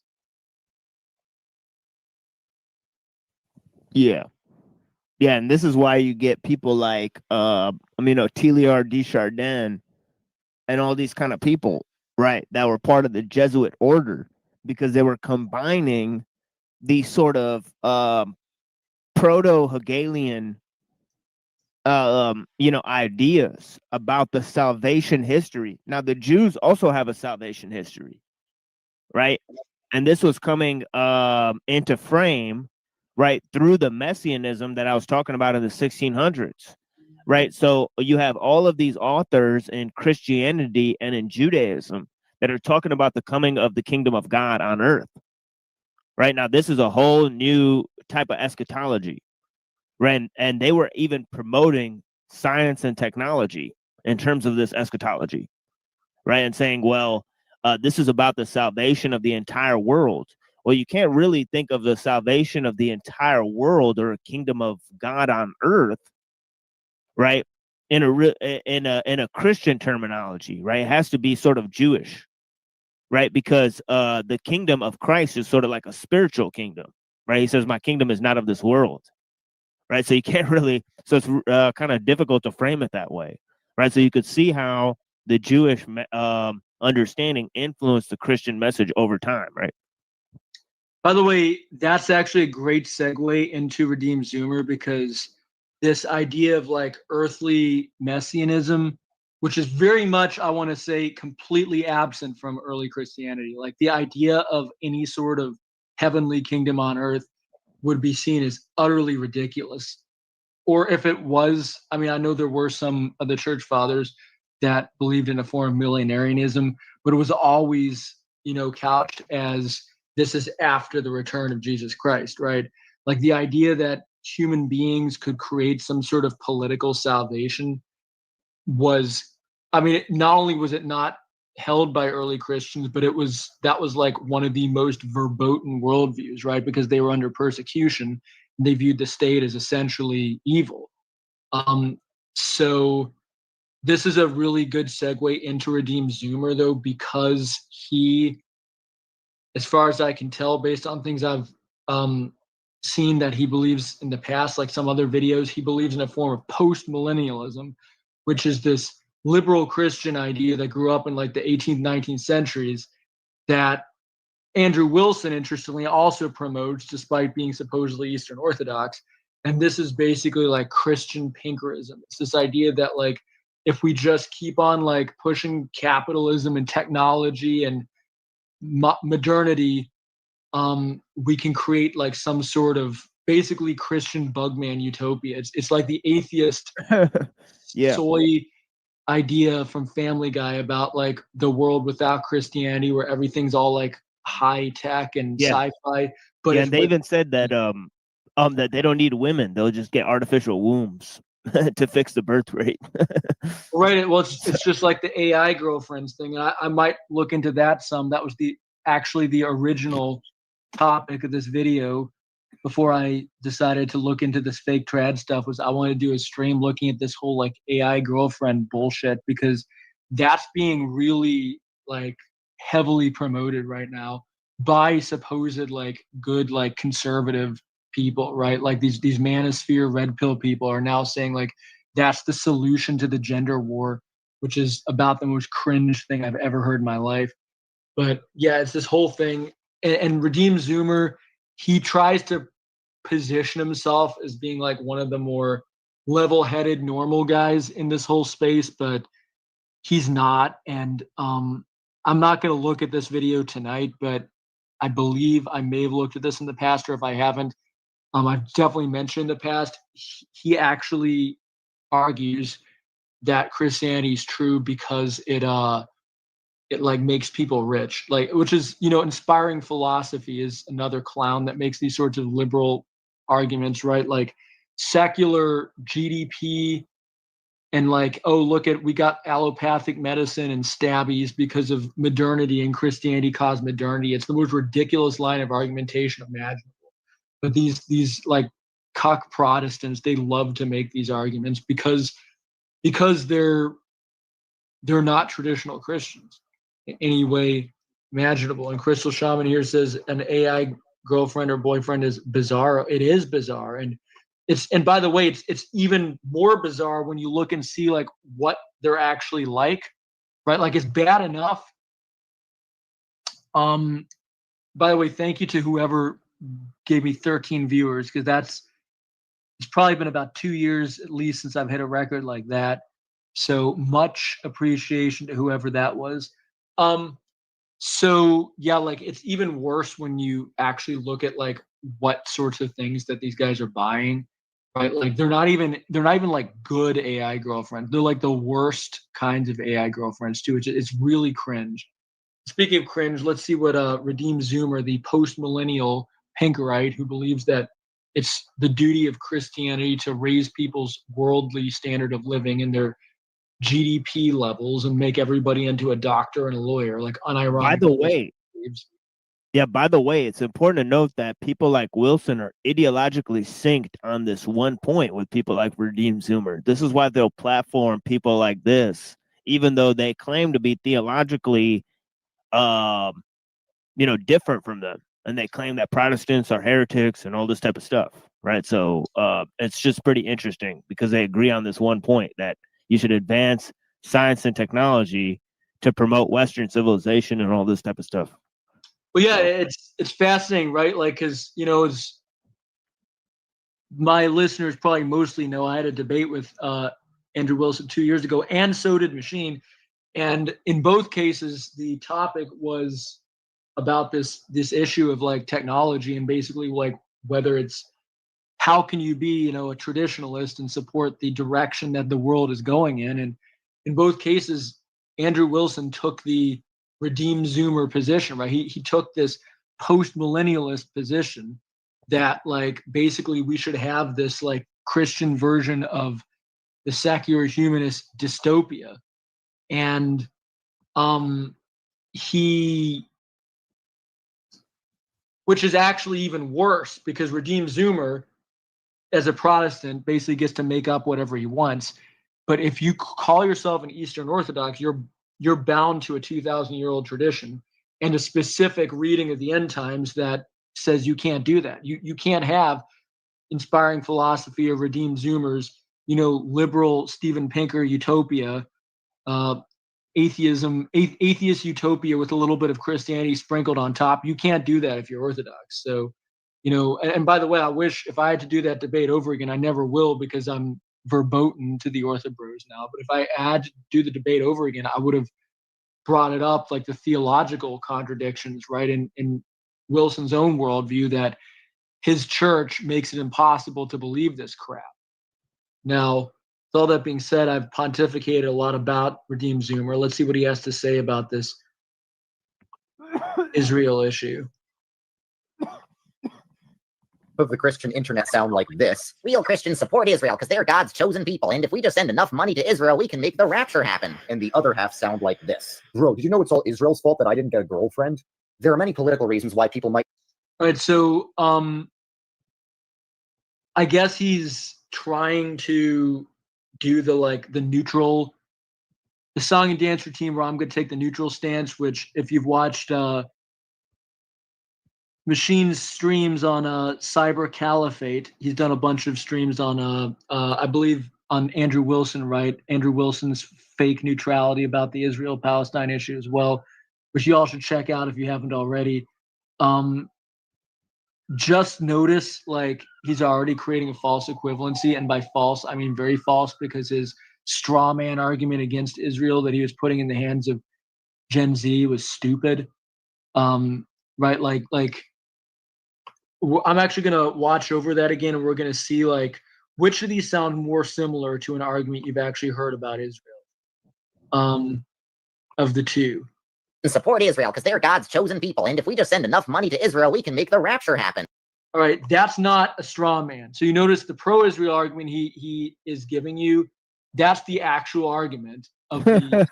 Yeah. Yeah, and this is why you get people like Teilhard de Chardin and all these kind of people, right, that were part of the Jesuit order, because they were combining these sort of proto-Hegelian ideas about the salvation history. Now, the Jews also have a salvation history, right? And this was coming into frame, right, through the messianism that I was talking about in the 1600s, right? So you have all of these authors in Christianity and in Judaism that are talking about the coming of the kingdom of God on earth. Right now, this is a whole new type of eschatology, right? And they were even promoting science and technology in terms of this eschatology, right? And saying, well, this is about the salvation of the entire world. Well, you can't really think of the salvation of the entire world or a kingdom of God on earth, right, in a Christian terminology, right? It has to be sort of Jewish, right? Because the kingdom of Christ is sort of like a spiritual kingdom, right? He says, my kingdom is not of this world, right? So you can't really, so it's kind of difficult to frame it that way, right? So you could see how the Jewish understanding influenced the Christian message over time, right? By the way, that's actually a great segue into Redeemed Zoomer, because this idea of like earthly messianism, which is very much, I want to say, completely absent from early Christianity. Like the idea of any sort of heavenly kingdom on earth would be seen as utterly ridiculous. Or if it was, I mean, I know there were some of the church fathers that believed in a form of millenarianism, but it was always, couched as this is after the return of Jesus Christ, right? Like the idea that human beings could create some sort of political salvation was, I mean, not only was it not held by early Christians, but that was like one of the most verboten worldviews, right? Because they were under persecution. They viewed the state as essentially evil. So this is a really good segue into Redeemed Zoomer, though, because he, as far as I can tell, based on things I've seen that he believes in the past, like some other videos, he believes in a form of post-millennialism, which is this liberal Christian idea that grew up in like the 18th, 19th centuries that Andrew Wilson, interestingly, also promotes, despite being supposedly Eastern Orthodox. And this is basically like Christian pinkerism. It's this idea that like, if we just keep on like pushing capitalism and technology and modernity, we can create like some sort of basically Christian bugman utopia. It's like the atheist soy idea from Family Guy about like the world without Christianity, where everything's all like high tech and sci-fi. But and they even said that that they don't need women; they'll just get artificial wombs to fix the birth rate. Right. Well, it's just like the AI girlfriends thing. And I might look into that some. That was actually the original topic of this video before I decided to look into this fake trad stuff. Was I wanted to do a stream looking at this whole like AI girlfriend bullshit, because that's being really like heavily promoted right now by supposed like good like conservative people, right? Like these manosphere red pill people are now saying like that's the solution to the gender war, which is about the most cringe thing I've ever heard in my life. But yeah, it's this whole thing. And Redeemed Zoomer, he tries to position himself as being like one of the more level-headed normal guys in this whole space, but he's not. And I'm not going to look at this video tonight, but I believe I may have looked at this in the past, or if I haven't, I've definitely mentioned in the past. He actually argues that Christianity is true because it like makes people rich, like, which is, you know, inspiring philosophy is another clown that makes these sorts of liberal arguments, right? Like secular GDP and like, oh, look at, we got allopathic medicine and stabbies because of modernity, and Christianity caused modernity. It's the most ridiculous line of argumentation imaginable. But these like cuck Protestants, they love to make these arguments because they're not traditional Christians in any way imaginable. And Crystal Shaman here says an AI girlfriend or boyfriend is bizarre. It is bizarre. And by the way, it's even more bizarre when you look and see like what they're actually like, right? Like it's bad enough. By the way, thank you to whoever gave me 13 viewers, because it's probably been about 2 years at least since I've hit a record like that. So much appreciation to whoever that was. So yeah, like it's even worse when you actually look at like what sorts of things that these guys are buying, right? Like they're not even like good AI girlfriends. They're like the worst kinds of AI girlfriends too. It's really cringe. Speaking of cringe, let's see what Redeemed Zoomer, the post-millennial Pinkerite who believes that it's the duty of Christianity to raise people's worldly standard of living and their GDP levels and make everybody into a doctor and a lawyer, like unironic. By the way, it's important to note that people like Wilson are ideologically synced on this one point with people like Redeemed Zoomer. This is why they'll platform people like this, even though they claim to be theologically, different from them. And they claim that Protestants are heretics and all this type of stuff, right? So it's just pretty interesting because they agree on this one point that you should advance science and technology to promote Western civilization and all this type of stuff. Well, yeah, it's fascinating, right? Like, because, you know, as my listeners probably mostly know, I had a debate with Andrew Wilson 2 years ago, and so did Machine. And in both cases, the topic was about this issue of like technology and basically like whether it's how can you be, you know, a traditionalist and support the direction that the world is going in. And in both cases, Andrew Wilson took the Redeemed Zoomer position, right? He took this post-millennialist position that like basically we should have this like Christian version of the secular humanist dystopia. And which is actually even worse because Redeemed Zoomer, as a Protestant, basically gets to make up whatever he wants. But if you call yourself an Eastern Orthodox, you're bound to a 2,000-year-old tradition and a specific reading of the end times that says you can't do that. You can't have inspiring philosophy of Redeemed Zoomers, you know, liberal Steven Pinker utopia, atheist utopia with a little bit of Christianity sprinkled on top. You can't do that if you're Orthodox. So, you know, and by the way, I wish if I had to do that debate over again, I never will because I'm verboten to the Orthobros now. But if I had to do the debate over again, I would have brought it up, like the theological contradictions, right? In Wilson's own worldview, that his church makes it impossible to believe this crap. Now, with all that being said, I've pontificated a lot about Redeemed Zoomer. Let's see what he has to say about this Israel issue. Of the Christian internet sound like this. Real Christians support Israel because they're God's chosen people, and if we just send enough money to Israel, we can make the rapture happen. And the other half sound like this. Bro, did you know it's all Israel's fault that I didn't get a girlfriend? There are many political reasons why people might... All right, so I guess he's trying to do the neutral, the song and dance routine where I'm going to take the neutral stance, which if you've watched Machine's streams on Cyber Caliphate, he's done a bunch of streams on I believe on Andrew Wilson, right? Andrew Wilson's fake neutrality about the Israel-Palestine issue as well, which you all should check out if you haven't already. Just notice, like, he's already creating a false equivalency, and by false, I mean very false, because his straw man argument against Israel that he was putting in the hands of Gen Z was stupid. Right? Like I'm actually gonna watch over that again, and we're gonna see like which of these sound more similar to an argument you've actually heard about Israel? Of the two. Support Israel because they're God's chosen people, and if we just send enough money to Israel, we can make the rapture happen. All right, that's not a straw man. So you notice the pro-Israel argument he is giving you, that's the actual argument of the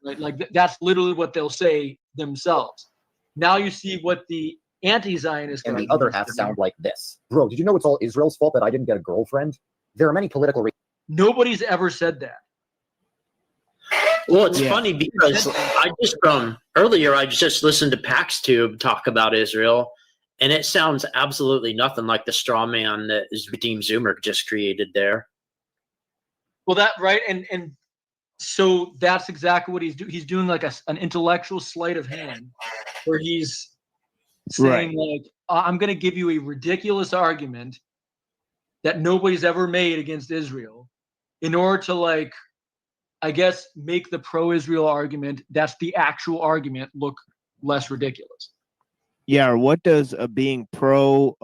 right? Like that's literally what they'll say themselves. Now you see what the anti-Zionist And the other half sound like this. Bro, did you know it's all Israel's fault that I didn't get a girlfriend? There are many political reasons. Nobody's ever said that. Well, it's funny because earlier I just listened to PaxTube talk about Israel, and it sounds absolutely nothing like the straw man that Redeem Zoomer just created there. Well, that right, and so that's exactly what he's doing. He's doing like an intellectual sleight of hand, where he's saying like, "I'm going to give you a ridiculous argument that nobody's ever made against Israel, in order to like, I guess, make the pro-Israel argument that's the actual argument look less ridiculous." Yeah, or what does being pro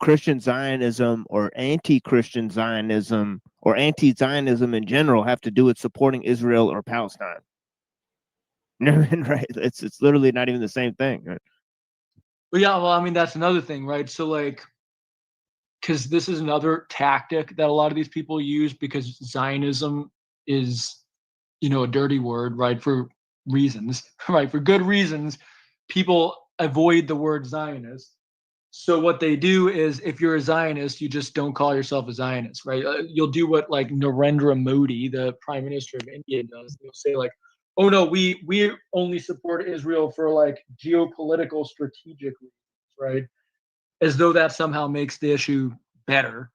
Christian Zionism or anti-Christian Zionism or anti-Zionism in general have to do with supporting Israel or Palestine? Right? It's literally not even the same thing. Right? Well, yeah, well, I mean, that's another thing, right? So like, because this is another tactic that a lot of these people use, because Zionism is, you know, a dirty word, right? For reasons, right? For good reasons, people avoid the word Zionist. So what they do is, if you're a Zionist, you just don't call yourself a Zionist, right? You'll do what like Narendra Modi, the Prime Minister of India, does. They'll say like, "Oh no, we only support Israel for like geopolitical strategic reasons," right? As though that somehow makes the issue better.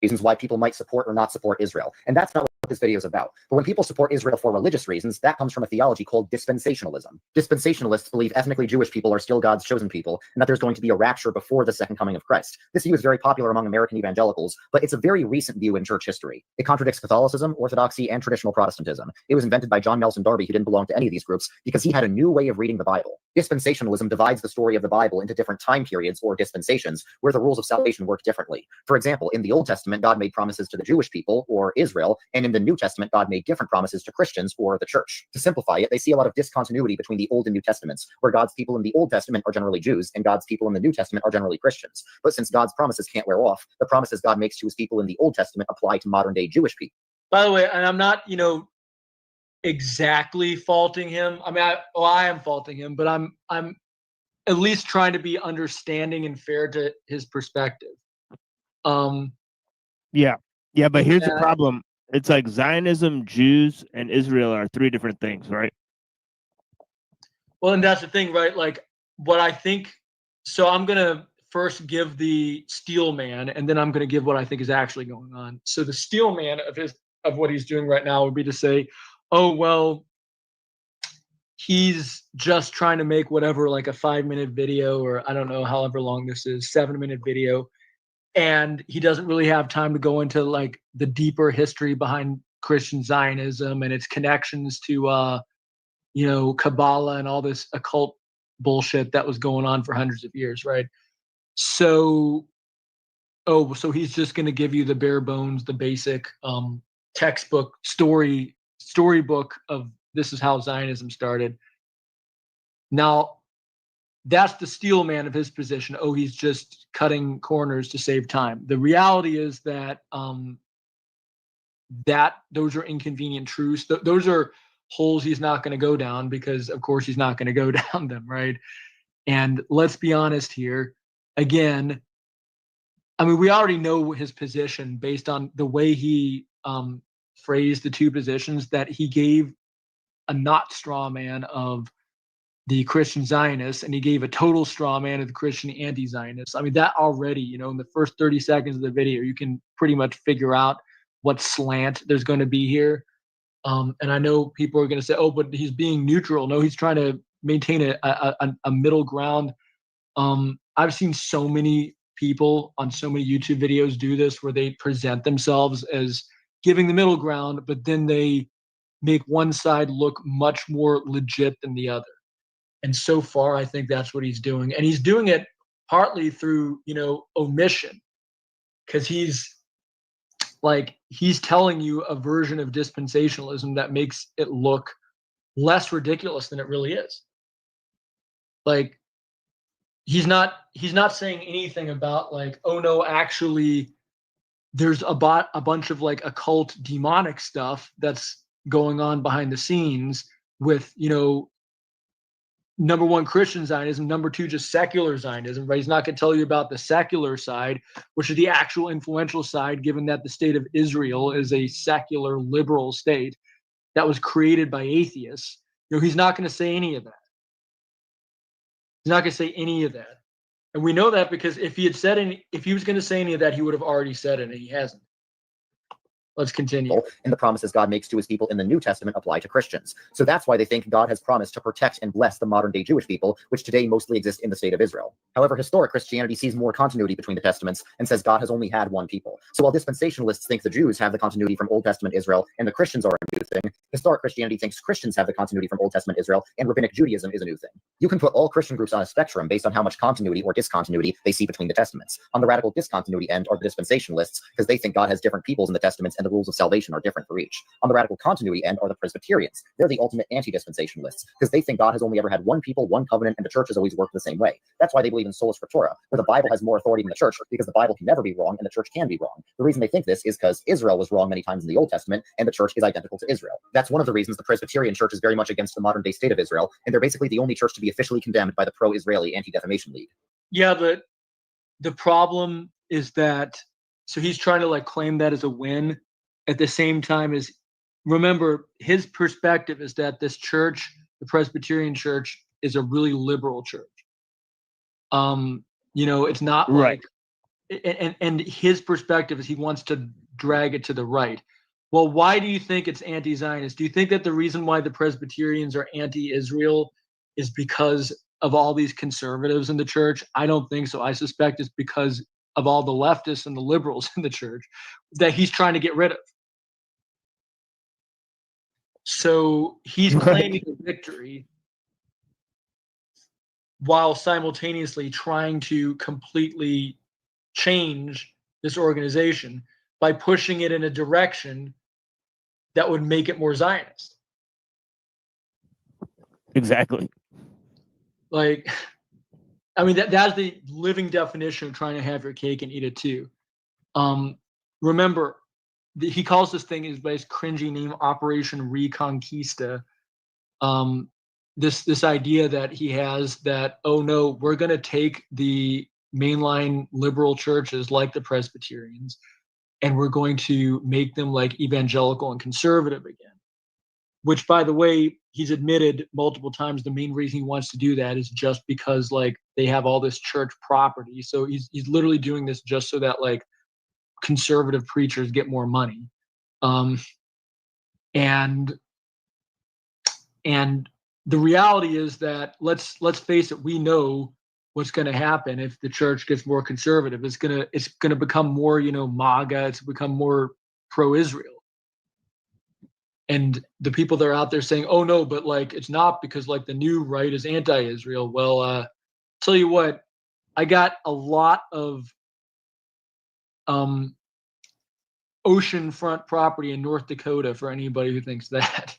Reasons why people might support or not support Israel. And that's not what this video is about. But when people support Israel for religious reasons, that comes from a theology called dispensationalism. Dispensationalists believe ethnically Jewish people are still God's chosen people, and that there's going to be a rapture before the second coming of Christ. This view is very popular among American evangelicals, but it's a very recent view in church history. It contradicts Catholicism, Orthodoxy, and traditional Protestantism. It was invented by John Nelson Darby, who didn't belong to any of these groups, because he had a new way of reading the Bible. Dispensationalism divides the story of the Bible into different time periods or dispensations where the rules of salvation work differently. For example, in the Old Testament, God made promises to the Jewish people or Israel, and in the New Testament, God made different promises to Christians or the church. To simplify it, they see a lot of discontinuity between the Old and New Testaments, where God's people in the Old Testament are generally Jews and God's people in the New Testament are generally Christians. But since God's promises can't wear off, the promises God makes to his people in the Old Testament apply to modern day Jewish people. By the way, and I'm not, you know, exactly faulting him. I mean, I am faulting him, but I'm at least trying to be understanding and fair to his perspective. Yeah, but here's the problem. It's like Zionism, Jews, and Israel are three different things, right? Well, and that's the thing, right? Like, what I think, so I'm going to first give the steel man, and then I'm going to give what I think is actually going on. So the steel man of what he's doing right now would be to say, oh, well, he's just trying to make whatever, like a 5-minute video, or I don't know, however long this is, 7-minute video. And he doesn't really have time to go into like the deeper history behind Christian Zionism and its connections to, you know, Kabbalah and all this occult bullshit that was going on for hundreds of years, right? So he's just going to give you the bare bones, the basic textbook storybook of this is how Zionism started. Now, that's the steel man of his position. Oh, he's just cutting corners to save time. The reality is that those are inconvenient truths. Those are holes he's not going to go down, because of course he's not going to go down them, right? And let's be honest here. Again, I mean, we already know his position based on the way he phrased the two positions, that he gave a not straw man of the Christian Zionists, and he gave a total straw man of the Christian anti-Zionists. I mean, that already, you know, in the first 30 seconds of the video, you can pretty much figure out what slant there's going to be here. And I know people are going to say, oh, but he's being neutral. No, he's trying to maintain a middle ground. I've seen so many people on so many YouTube videos do this, where they present themselves as giving the middle ground, but then they make one side look much more legit than the other. And so far, I think that's what he's doing. And he's doing it partly through, you know, omission. because he's telling you a version of dispensationalism that makes it look less ridiculous than it really is. Like, he's not saying anything about like, oh no, actually there's a bunch of like occult demonic stuff that's going on behind the scenes with, you know, number one, Christian Zionism, number two, just secular Zionism, right? He's not going to tell you about the secular side, which is the actual influential side, given that the state of Israel is a secular liberal state that was created by atheists. You know, he's not going to say any of that. He's not going to say any of that. And we know that because if he was going to say any of that, he would have already said it, and he hasn't. Let's continue. And the promises God makes to his people in the New Testament apply to Christians. So that's why they think God has promised to protect and bless the modern-day Jewish people, which today mostly exist in the state of Israel. However, historic Christianity sees more continuity between the Testaments and says God has only had one people. So while dispensationalists think the Jews have the continuity from Old Testament Israel and the Christians are a new thing, historic Christianity thinks Christians have the continuity from Old Testament Israel and Rabbinic Judaism is a new thing. You can put all Christian groups on a spectrum based on how much continuity or discontinuity they see between the Testaments. On the radical discontinuity end are the dispensationalists, because they think God has different peoples in the Testaments and the rules of salvation are different for each. On the radical continuity end are the Presbyterians. They're the ultimate anti-dispensationalists, because they think God has only ever had one people, one covenant, and the church has always worked the same way. That's why they believe in sola scriptura, where the Bible has more authority than the church, because the Bible can never be wrong and the church can be wrong. The reason they think this is because Israel was wrong many times in the Old Testament, and the church is identical to Israel. That's one of the reasons the Presbyterian church is very much against the modern-day state of Israel, and they're basically the only church to be officially condemned by the pro-Israeli Anti-Defamation League. Yeah, but the problem is that, so he's trying to like claim that as a win at the same time as, remember, his perspective is that this church, the Presbyterian church, is a really liberal church. You know, it's not Right. like, and his perspective is he wants to drag it to the right. Well, why do you think it's anti-Zionist? Do you think that the reason why the Presbyterians are anti-Israel is because of all these conservatives in the church? I don't think so. I suspect it's because of all the leftists and the liberals in the church that he's trying to get rid of. So he's claiming a victory while simultaneously trying to completely change this organization by pushing it in a direction that would make it more Zionist. Exactly. Like, I mean, that's the living definition of trying to have your cake and eat it too. Remember, he calls this thing by his cringy name, Operation Reconquista. This idea that he has that, oh no, we're going to take the mainline liberal churches like the Presbyterians, and we're going to make them like evangelical and conservative again. Which, by the way, he's admitted multiple times the main reason he wants to do that is just because like they have all this church property. So he's literally doing this just so that like conservative preachers get more money. And the reality is that let's face it, we know what's going to happen if the church gets more conservative. It's gonna become more, you know, MAGA. It's become more pro-Israel. And the people that are out there saying, oh no, but like it's not because like the new right is anti-Israel. Well, tell you what, I got a lot of oceanfront property in North Dakota for anybody who thinks that.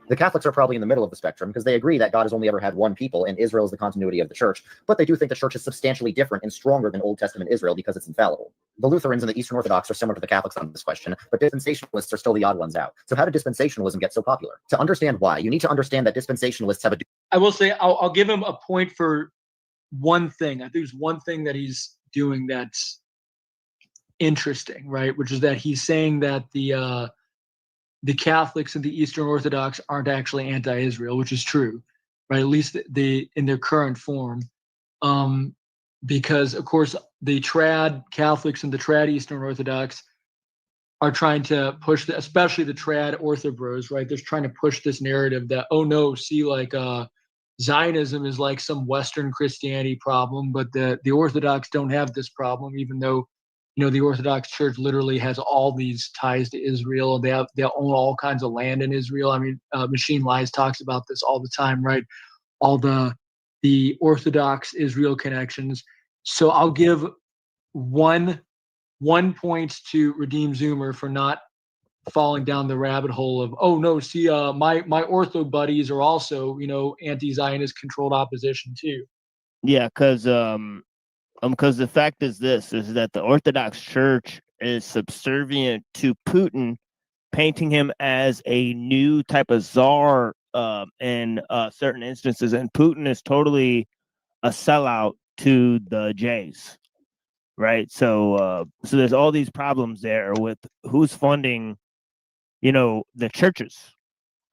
The Catholics are probably in the middle of the spectrum because they agree that God has only ever had one people and Israel is the continuity of the church, but they do think the church is substantially different and stronger than Old Testament Israel because it's infallible. The Lutherans and the Eastern Orthodox are similar to the Catholics on this question, but dispensationalists are still the odd ones out. So how did dispensationalism get so popular? To understand why, you need to understand that dispensationalists have a... I will say, I'll give him a point for one thing. I think there's one thing that he's doing that's interesting, right? Which is that he's saying that the Catholics and the Eastern Orthodox aren't actually anti-Israel, which is true, right? At least in their current form. Because, of course, the trad Catholics and the trad Eastern Orthodox are trying to push, especially the trad orthobros, right? They're trying to push this narrative that, oh no, see, like Zionism is like some Western Christianity problem, but the Orthodox don't have this problem, even though, you know, the Orthodox Church literally has all these ties to Israel. They own all kinds of land in Israel. I mean, Machine Lies talks about this all the time, right? All the Orthodox Israel connections. So I'll give one points to redeem Zoomer for not falling down the rabbit hole of, oh no, see, my ortho buddies are also, anti-Zionist controlled opposition too. Yeah, because the fact is that the Orthodox Church is subservient to Putin, painting him as a new type of czar in certain instances, and Putin is totally a sellout to the Jays, right? So there's all these problems there with who's funding, the churches,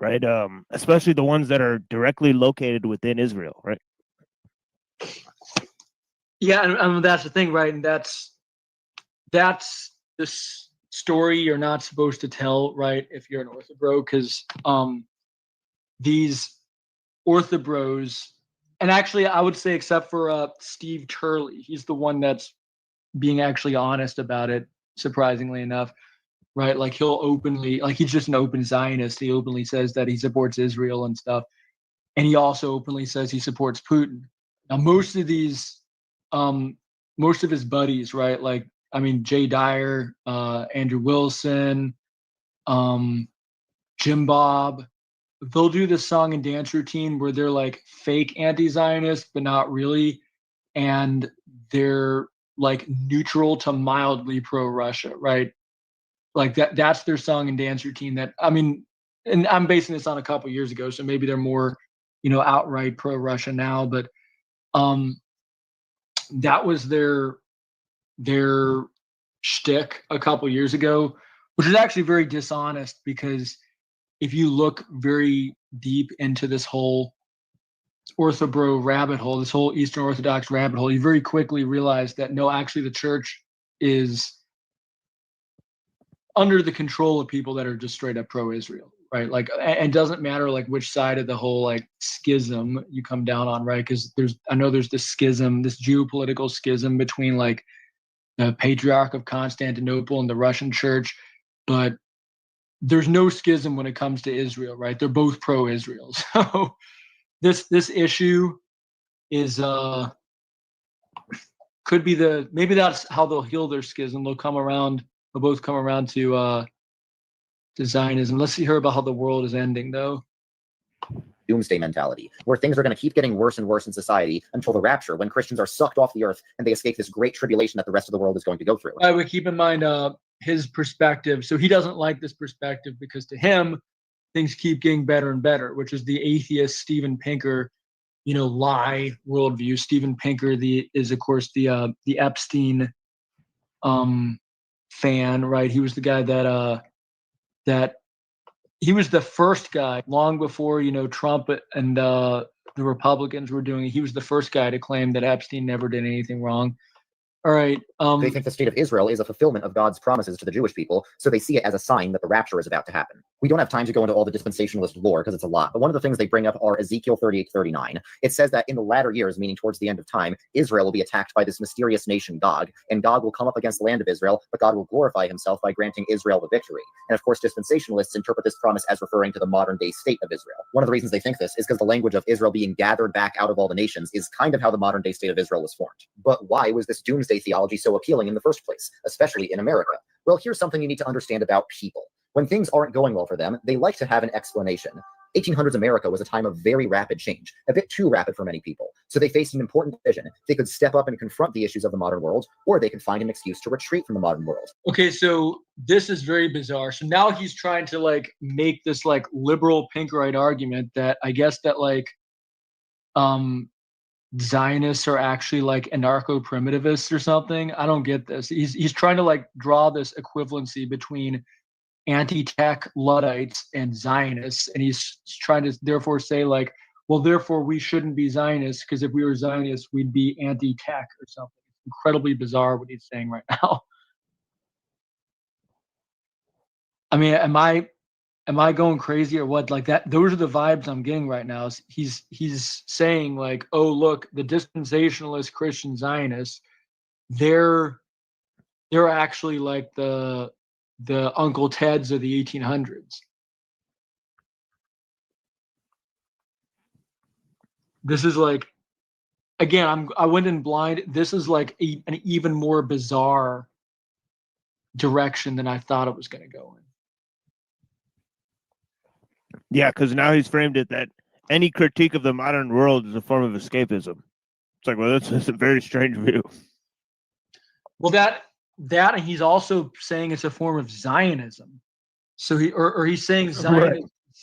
right? Especially the ones that are directly located within Israel, right? Yeah, and that's the thing, right? And that's the story you're not supposed to tell, right? If you're an orthobro, because these orthobros, and actually, I would say, except for Steve Turley, he's the one that's being actually honest about it. Surprisingly enough, right? Like he'll openly, like he's just an open Zionist. He openly says that he supports Israel and stuff, and he also openly says he supports Putin. Now, most of his buddies, right? Like, I mean, Jay Dyer, Andrew Wilson, Jim Bob, they'll do this song and dance routine where they're like fake anti-Zionist, but not really. And they're like neutral to mildly pro-Russia, right? Like that's their song and dance routine that, I mean, and I'm basing this on a couple years ago, so maybe they're more, outright pro-Russia now, but that was their shtick a couple years ago, which is actually very dishonest, because if you look very deep into this whole orthobro rabbit hole, this whole Eastern Orthodox rabbit hole, you very quickly realize that no, actually the church is under the control of people that are just straight up pro-Israel, right? Like, and it doesn't matter like which side of the whole like schism you come down on, right? Because I know there's this schism, this geopolitical schism between like the Patriarch of Constantinople and the Russian church, but there's no schism when it comes to Israel, right? They're both pro-Israel. So this issue is could be maybe that's how they'll heal their schism. They'll both come around to Zionism. Let's hear about how the world is ending, though. Doomsday mentality, where things are going to keep getting worse and worse in society until the rapture, when Christians are sucked off the earth and they escape this great tribulation that the rest of the world is going to go through. I would keep in mind his perspective. So he doesn't like this perspective because to him, things keep getting better and better, which is the atheist Steven Pinker, lie worldview. Steven Pinker is of course the Epstein fan, right? He was the guy that he was the first guy long before Trump and the Republicans were doing it. He was the first guy to claim that Epstein never did anything wrong. All right. They think the state of Israel is a fulfillment of God's promises to the Jewish people, so they see it as a sign that the rapture is about to happen. We don't have time to go into all the dispensationalist lore because it's a lot, but one of the things they bring up are Ezekiel 38:39. It says that in the latter years, meaning towards the end of time, Israel will be attacked by this mysterious nation Gog, and Gog will come up against the land of Israel, but God will glorify himself by granting Israel the victory. And of course, dispensationalists interpret this promise as referring to the modern day state of Israel. One of the reasons they think this is because the language of Israel being gathered back out of all the nations is kind of how the modern day state of Israel was formed. But why was this doomsday theology so appealing in the first place, especially in America? Well, here's something you need to understand about people. When things aren't going well for them, they like to have an explanation. 1800s America was a time of very rapid change, a bit too rapid for many people. So they faced an important decision. They could step up and confront the issues of the modern world, or they could find an excuse to retreat from the modern world. Okay, so this is very bizarre. So now he's trying to like make this like liberal Pinkerite argument that I guess that like Zionists are actually like anarcho-primitivists or something. I don't get this. He's trying to like draw this equivalency between anti-tech Luddites and Zionists, and he's trying to therefore say like, well, therefore we shouldn't be Zionists because if we were Zionists, we'd be anti-tech or something. It's incredibly bizarre what he's saying right now. I mean, am I going crazy or what? Like that, those are the vibes I'm getting right now. He's saying like, oh, look, the dispensationalist Christian Zionists, they're actually like the Uncle Teds of the 1800s. This is like, again, I went in blind. This is like an even more bizarre direction than I thought it was going to go in. Yeah, because now he's framed it that any critique of the modern world is a form of escapism. It's like, well, that's a very strange view. Well, that and he's also saying it's a form of Zionism. So he's saying Zionism. Right.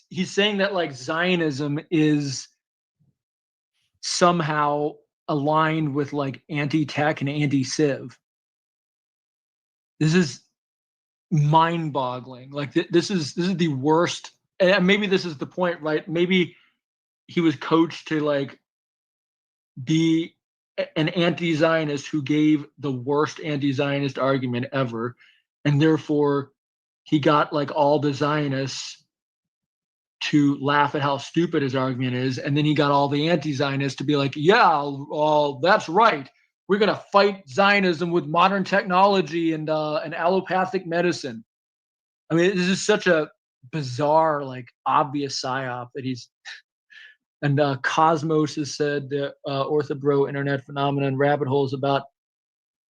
He's saying that like Zionism is somehow aligned with like anti-tech and anti-civ. This is mind-boggling. Like this is the worst. And maybe this is the point, right? Maybe he was coached to like be an anti-Zionist who gave the worst anti-Zionist argument ever, and therefore he got like all the Zionists to laugh at how stupid his argument is, and then he got all the anti-Zionists to be like, yeah, that's right. We're gonna fight Zionism with modern technology and allopathic medicine. I mean, this is such a bizarre, like obvious psyop that he's. And Cosmos has said the orthobro internet phenomenon rabbit holes about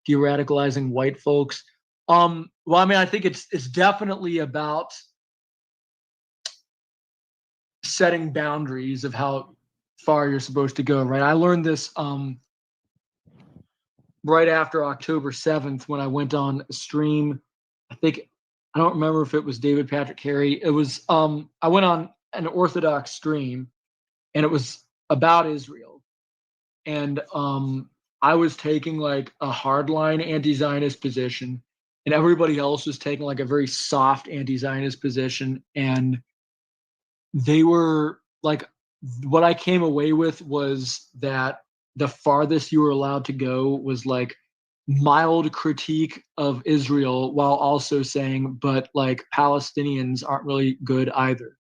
de-radicalizing white folks. Well, I mean, I think it's definitely about setting boundaries of how far you're supposed to go, right? I learned this right after October 7th when I went on a stream. I don't remember if it was David Patrick Carey. It was I went on an Orthodox stream. And it was about Israel. And I was taking like a hardline anti-Zionist position, and everybody else was taking like a very soft anti-Zionist position. And they were like, what I came away with was that the farthest you were allowed to go was like mild critique of Israel while also saying, but like Palestinians aren't really good either.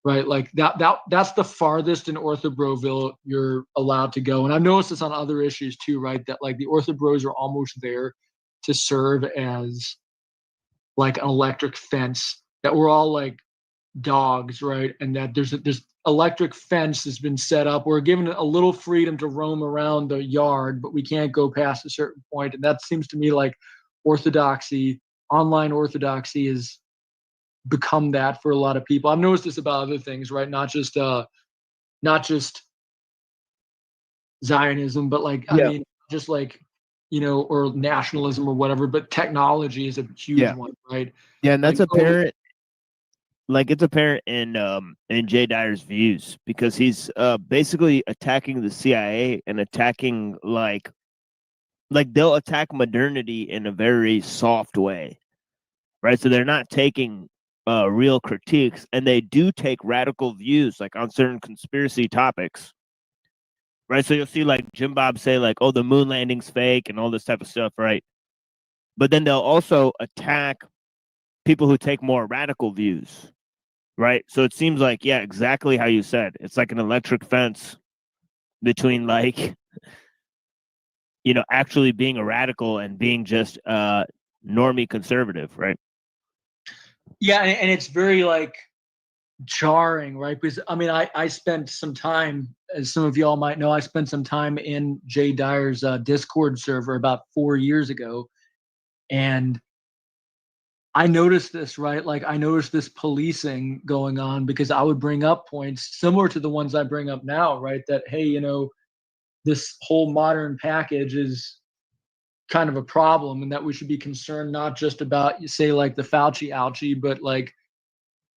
Right, like that's the farthest in Orthobroville you're allowed to go, and I've noticed this on other issues too. Right, that like the Orthobros are almost there to serve as like an electric fence. That we're all like dogs, right, and that there's electric fence has been set up. We're given a little freedom to roam around the yard, but we can't go past a certain point. And that seems to me like orthodoxy, online orthodoxy, is become that for a lot of people. I've noticed this about other things, right? Not just Zionism, but like, I mean, just like, or nationalism or whatever, but technology is a huge one, right? Yeah, and that's like, apparent. Like it's apparent in Jay Dyer's views, because he's basically attacking the CIA and attacking like they'll attack modernity in a very soft way, right? So they're not taking real critiques, and they do take radical views like on certain conspiracy topics, right? So you'll see like Jim Bob say like, oh, the moon landing's fake and all this type of stuff, right? But then they'll also attack people who take more radical views, right? So it seems like, yeah, exactly how you said. It's like an electric fence between like, actually being a radical and being just normie conservative, right? Yeah, and it's very like jarring, right? Because I mean, I spent some time, as some of y'all might know, I spent some time in Jay Dyer's Discord server about 4 years ago, and I noticed this, right? Like I noticed this policing going on, because I would bring up points similar to the ones I bring up now, right? That, hey, this whole modern package is kind of a problem, and that we should be concerned not just about, say, like the Fauci ouchie, but like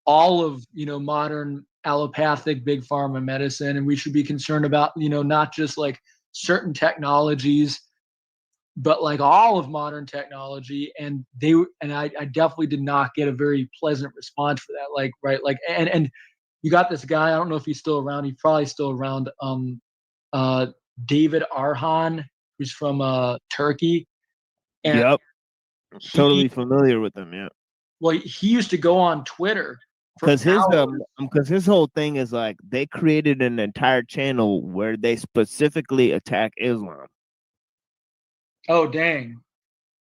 all of modern allopathic big pharma medicine, and we should be concerned about not just like certain technologies, but like all of modern technology. And I definitely did not get a very pleasant response for that. Like, right, like, and you got this guy, I don't know if he's still around, he's probably still around, David Arhan, who's from Turkey. And yep. Totally familiar with them, yeah. Well, he used to go on Twitter because his whole thing is like they created an entire channel where they specifically attack Islam. Oh dang!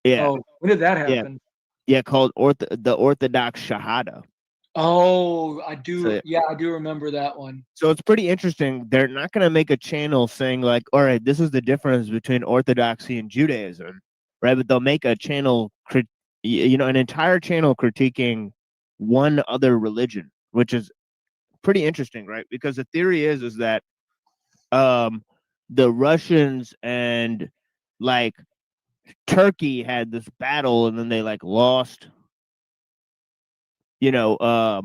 Yeah. Oh, when did that happen? Yeah, called the Orthodox Shahada. Oh, I do. So, Yeah, I do remember that one. so it's pretty interesting. They're not going to make a channel saying like, all right, this is the difference between Orthodoxy and Judaism, right? But they'll make a channel, an entire channel critiquing one other religion, which is pretty interesting, right? Because the theory is that the Russians and like Turkey had this battle, and then they like lost. The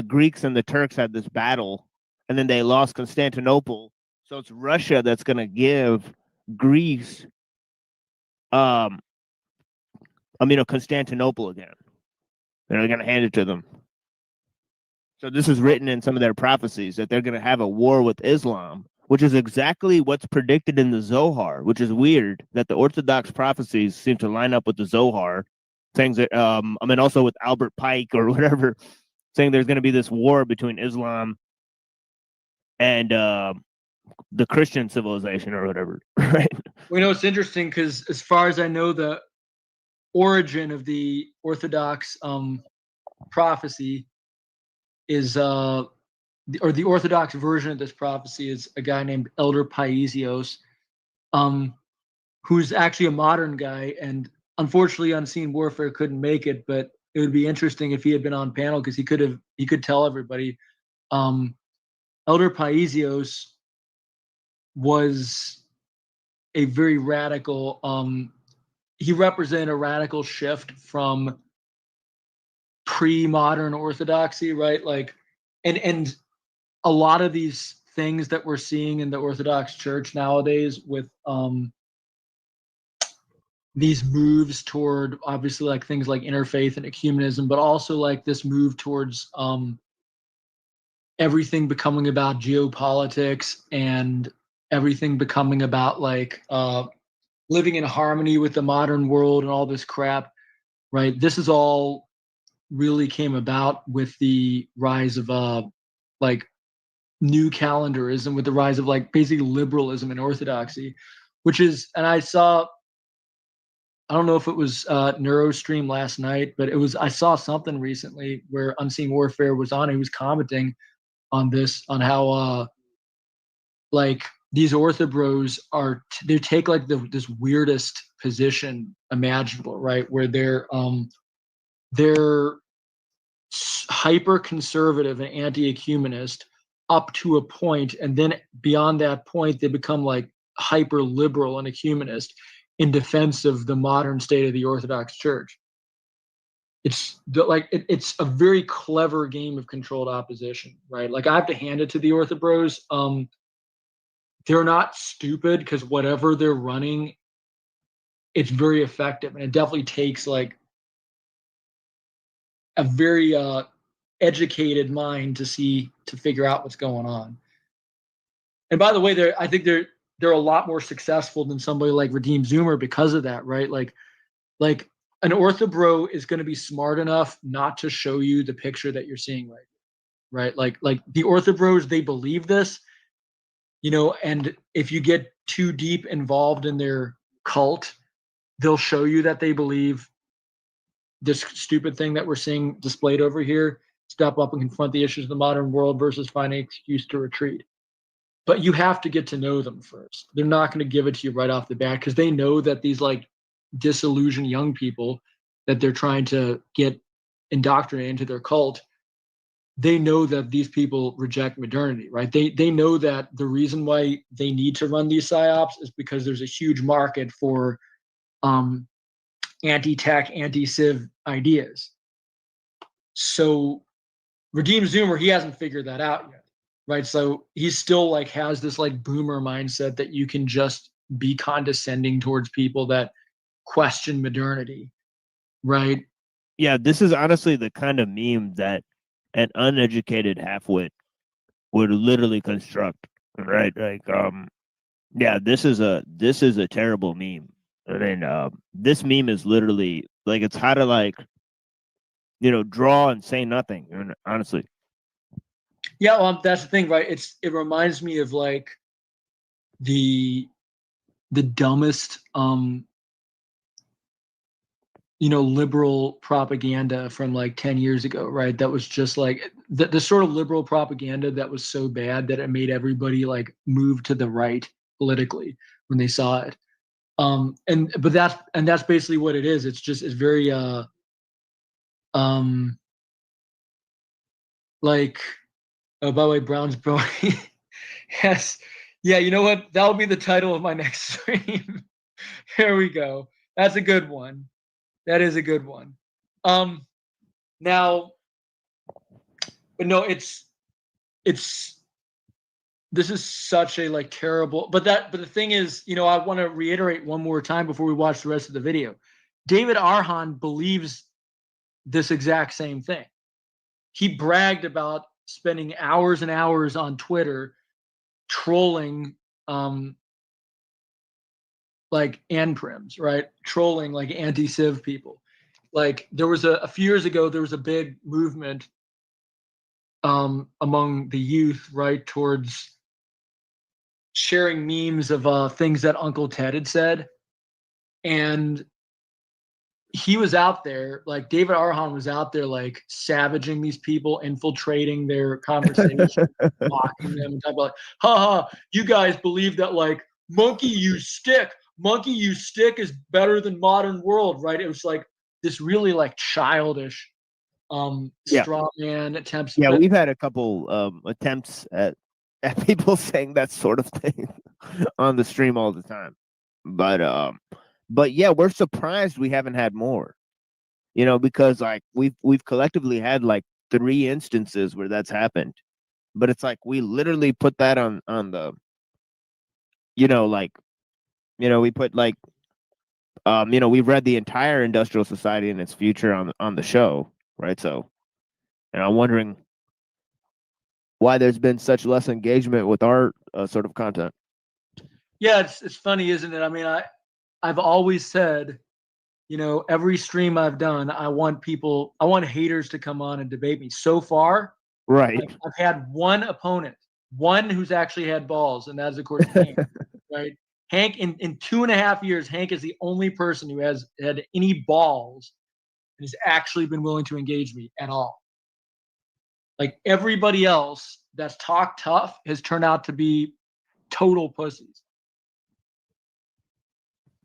Greeks and the Turks had this battle, and then they lost Constantinople. So it's Russia that's going to give Greece, Constantinople again. They're going to hand it to them. So this is written in some of their prophecies that they're going to have a war with Islam, which is exactly what's predicted in the Zohar, which is weird that the Orthodox prophecies seem to line up with the Zohar. Things that also with Albert Pike or whatever, saying there's going to be this war between Islam and the Christian civilization or whatever, right? Well, it's interesting because as far as I know, the origin of the Orthodox prophecy is or the Orthodox version of this prophecy is a guy named Elder Paisios, who's actually a modern guy, and unfortunately Unseen Warfare couldn't make it, but it would be interesting if he had been on panel because he could tell everybody. Elder Paisios was a very radical, he represented a radical shift from pre-modern Orthodoxy, right? Like, and a lot of these things that we're seeing in the Orthodox Church nowadays with these moves toward obviously like things like interfaith and ecumenism, but also like this move towards everything becoming about geopolitics and everything becoming about like living in harmony with the modern world and all this crap, right? This is all really came about with the rise of like new calendarism, with the rise of like basically liberalism and orthodoxy, which is, and I don't know if it was Neurostream last night, but I saw something recently where Unseen Warfare was on. He was commenting on this, on how like these orthobros they take like this weirdest position imaginable, right? Where they're hyper conservative and anti-ecumenist up to a point, and then beyond that point, they become like hyper liberal and ecumenist in defense of the modern state of the Orthodox Church. It's it's a very clever game of controlled opposition, right? Like I have to hand it to the orthobros. They're not stupid because whatever they're running, it's very effective, and it definitely takes like a very educated mind to figure out what's going on. And by the way, I think they're a lot more successful than somebody like Redeem Zoomer because of that, right? Like an orthobro is going to be smart enough not to show you the picture that you're seeing right? Like the orthobros, they believe this, and if you get too deep involved in their cult, they'll show you that they believe this stupid thing that we're seeing displayed over here, step up and confront the issues of the modern world versus finding an excuse to retreat. But you have to get to know them first. They're not going to give it to you right off the bat because they know that these like disillusioned young people that they're trying to get indoctrinated into their cult, they know that these people reject modernity, right? They know that the reason why they need to run these psyops is because there's a huge market for anti-tech, anti-civ ideas. So Redeem Zoomer, he hasn't figured that out yet, right? So he still like has this like boomer mindset that you can just be condescending towards people that question modernity, right? Yeah, this is honestly the kind of meme that an uneducated halfwit would literally construct, right? Like, yeah, this is a terrible meme. I mean, this meme is literally like it's how to like, draw and say nothing. Honestly. Yeah, well, that's the thing, right? It reminds me of like the dumbest liberal propaganda from like 10 years ago, right? That was just like the sort of liberal propaganda that was so bad that it made everybody like move to the right politically when they saw it. But that's basically what it is. It's very like, oh, by the way, Brown's Boy. Yes. Yeah, you know what? That'll be the title of my next stream. Here we go. That's a good one. That is a good one. Now, but no, this is such a like terrible, but the thing is, I want to reiterate one more time before we watch the rest of the video. David Arhan believes this exact same thing. He bragged about spending hours and hours on Twitter trolling like anprims, right? Trolling like anti-civ people. Like there was a few years ago, there was a big movement among the youth, right, towards sharing memes of things that Uncle Ted had said. And he was out there, like David Arhan was out there like savaging these people, infiltrating their conversation, mocking them, and talking about like, haha, you guys believe that like monkey use stick is better than modern world, right? It was like this really like childish straw man attempts. Yeah, we've had a couple attempts at people saying that sort of thing on the stream all the time. But yeah, we're surprised we haven't had more. Because like we've collectively had like 3 instances where that's happened. But it's like we literally put that on the we put like we've read the entire industrial society and its future on the show, right? So, and I'm wondering why there's been such less engagement with our sort of content. Yeah, it's funny, isn't it? I mean, I've always said, every stream I've done, I want haters to come on and debate me. So far, right, I've had one opponent, one who's actually had balls, and that's of course Hank, right? Hank, in 2.5 years, Hank is the only person who has had any balls and has actually been willing to engage me at all. Like everybody else that's talked tough has turned out to be total pussies.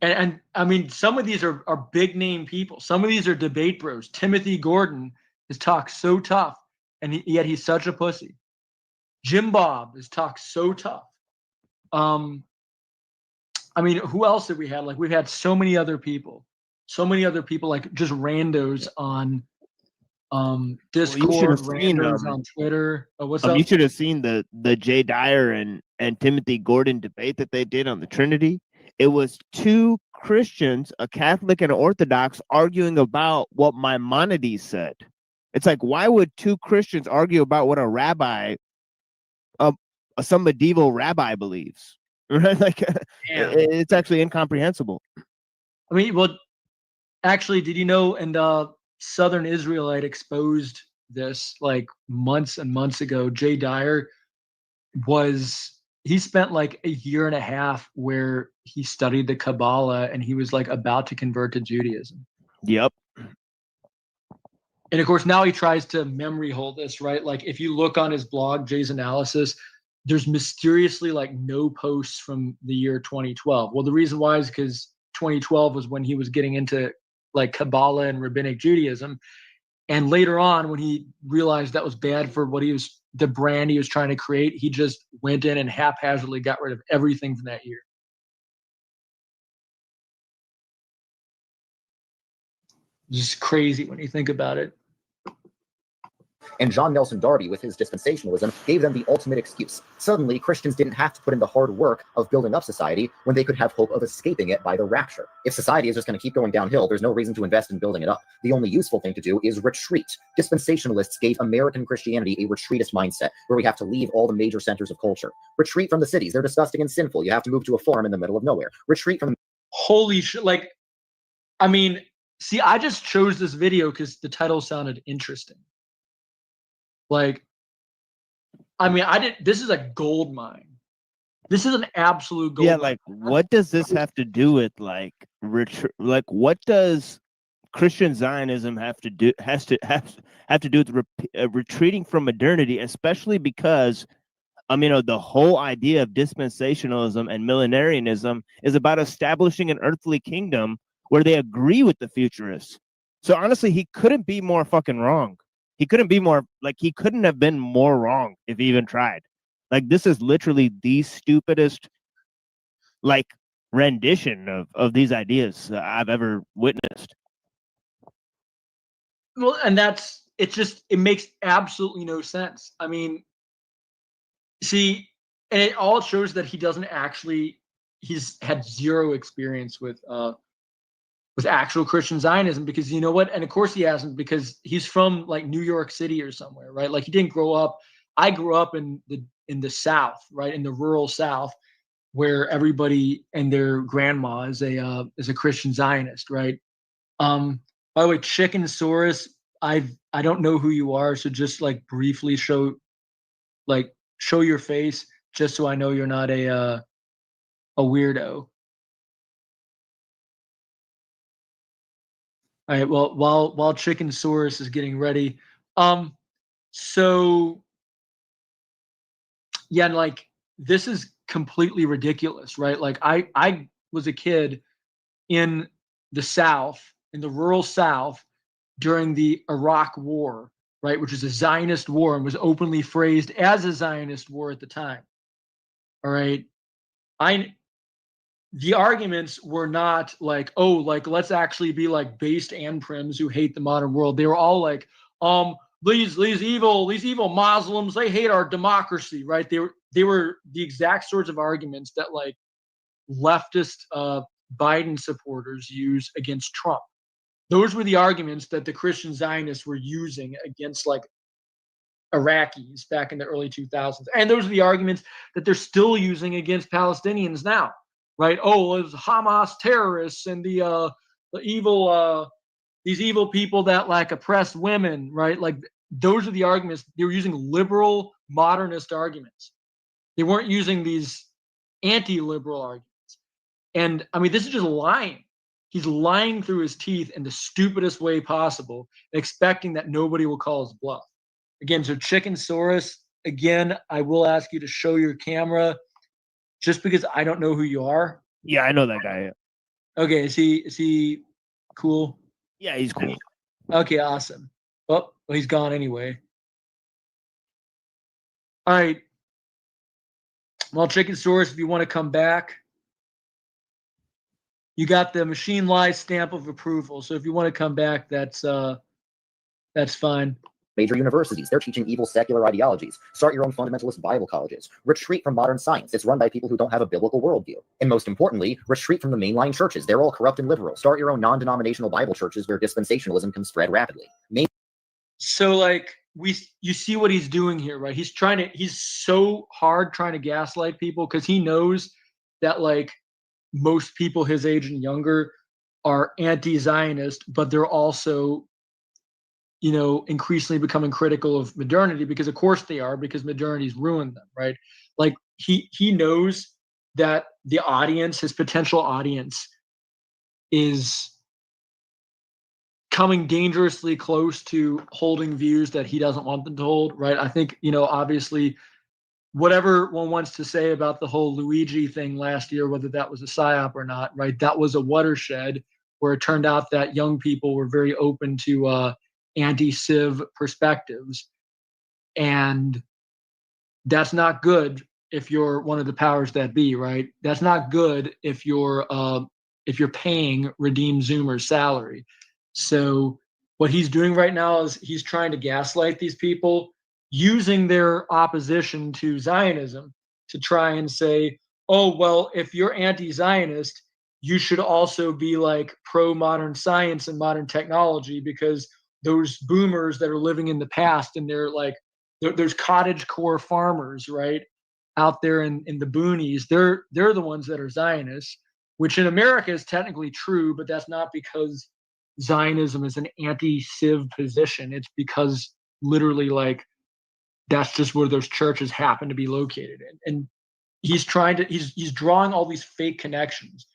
And I mean, some of these are big name people. Some of these are debate bros. Timothy Gordon has talked so tough, and yet he's such a pussy. Jim Bob has talked so tough. I mean, who else have we had? Like we've had so many other people, like just randos on Discord, randos on Twitter. What's up? You should have seen the Jay Dyer and Timothy Gordon debate that they did on the Trinity. It was 2 Christians, a Catholic and an Orthodox, arguing about what Maimonides said. It's like, why would 2 Christians argue about what a rabbi, some medieval rabbi believes? Right? Like, it's actually incomprehensible. I mean, well, actually, did you know? And Southern Israelite exposed this like months and months ago. Jay Dyer he spent like 1.5 years where he studied the Kabbalah and he was like about to convert to Judaism. Yep. And of course, now he tries to memory hold this, right? Like if you look on his blog, Jay's Analysis, there's mysteriously like no posts from the year 2012. Well, the reason why is because 2012 was when he was getting into like Kabbalah and Rabbinic Judaism. And later on, when he realized that was bad for the brand he was trying to create, he just went in and haphazardly got rid of everything from that year. Just crazy when you think about it. And John Nelson Darby, with his dispensationalism, gave them the ultimate excuse. Suddenly, Christians didn't have to put in the hard work of building up society when they could have hope of escaping it by the rapture. If society is just going to keep going downhill, there's no reason to invest in building it up. The only useful thing to do is retreat. Dispensationalists gave American Christianity a retreatist mindset, where we have to leave all the major centers of culture. Retreat from the cities. They're disgusting and sinful. You have to move to a farm in the middle of nowhere. Retreat from... Holy shit. Like, I mean, see, I just chose this video because the title sounded interesting. Like, I mean, this is a gold mine. This is an absolute gold mine. Yeah, like, what does this have to do with, like, what does Christian Zionism has to do with retreating from modernity, especially because the whole idea of dispensationalism and millenarianism is about establishing an earthly kingdom where they agree with the futurists. So honestly, he couldn't be more fucking wrong. He couldn't have been more wrong if he even tried. Like, this is literally the stupidest rendition of these ideas I've ever witnessed. Well, and it makes absolutely no sense. I mean, see, and it all shows that he's had zero experience with actual Christian Zionism, because you know what? And of course he hasn't, because he's from like New York City or somewhere, right? Like, he didn't grow up. I grew up in the South, right? In the rural South, where everybody and their grandma is a Christian Zionist, right? By the way, Chicken Saurus, I don't know who you are, so just like briefly show your face, just so I know you're not a weirdo. All right. Well, while Chicken Saurus is getting ready, so yeah, like, this is completely ridiculous, right? Like, I was a kid in the South, in the rural South, during the Iraq War, right, which is a Zionist war and was openly phrased as a Zionist war at the time. All right. The arguments were not like, oh, like, let's actually be like based Anprims who hate the modern world. They were all like, these evil Muslims, they hate our democracy, right? They were the exact sorts of arguments that like leftist Biden supporters use against Trump. Those were the arguments that the Christian Zionists were using against like Iraqis back in the early 2000s. And those are the arguments that they're still using against Palestinians now, right? Oh, it was Hamas terrorists and the evil, these evil people that like oppress women, right? Like, those are the arguments. They were using liberal modernist arguments. They weren't using these anti-liberal arguments. And I mean, this is just lying. He's lying through his teeth in the stupidest way possible, expecting that nobody will call his bluff. Again, so Chicken Saurus, again, I will ask you to show your camera, just because I don't know who you are. Yeah, I know that guy. Okay, is he cool? Yeah, he's cool. Okay, awesome. Well, he's gone anyway. All right. Well, Chicken Saurus, if you want to come back, you got the Machine Lie stamp of approval. So if you want to come back, that's fine. Major universities, they're teaching evil secular ideologies. Start your own fundamentalist Bible colleges. Retreat from modern science. It's run by people who don't have a biblical worldview. And most importantly, retreat from the mainline churches. They're all corrupt and liberal. Start your own non-denominational Bible churches where dispensationalism can spread rapidly. So like, you see what he's doing here, right? He's so hard trying to gaslight people, because he knows that like most people his age and younger are anti-Zionist, but they're also, increasingly becoming critical of modernity, because of course they are, because modernity's ruined them, right? Like, he knows that the audience, his potential audience, is coming dangerously close to holding views that he doesn't want them to hold, right? I think, obviously, whatever one wants to say about the whole Luigi thing last year, whether that was a psyop or not, right? That was a watershed where it turned out that young people were very open to anti-civ perspectives. And that's not good if you're one of the powers that be, right? That's not good if you're paying Redeem Zoomer's salary. So what he's doing right now is he's trying to gaslight these people, using their opposition to Zionism to try and say, oh, well, if you're anti-Zionist, you should also be like pro-modern science and modern technology, because those boomers that are living in the past, and they're like, there's cottage core farmers, right, out there in the boonies, they're the ones that are Zionists, which in America is technically true, but that's not because Zionism is an anti-civ position. It's because literally, like, that's just where those churches happen to be located in. And he's drawing all these fake connections.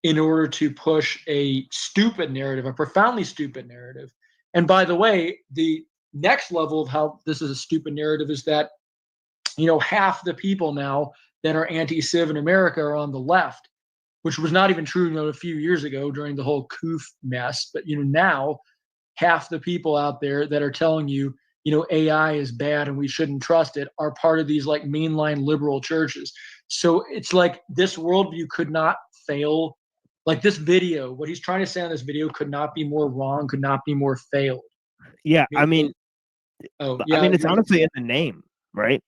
in order to push a stupid narrative, a profoundly stupid narrative. And by the way, the next level of how this is a stupid narrative is that, half the people now that are anti-civ in America are on the left, which was not even true, a few years ago during the whole CUF mess. But, now half the people out there that are telling you, AI is bad and we shouldn't trust it are part of these like mainline liberal churches. So it's like this worldview could not fail. Like this video, what he's trying to say on this video could not be more wrong, could not be more failed. Yeah, I mean, it's yeah. honestly in the name, right?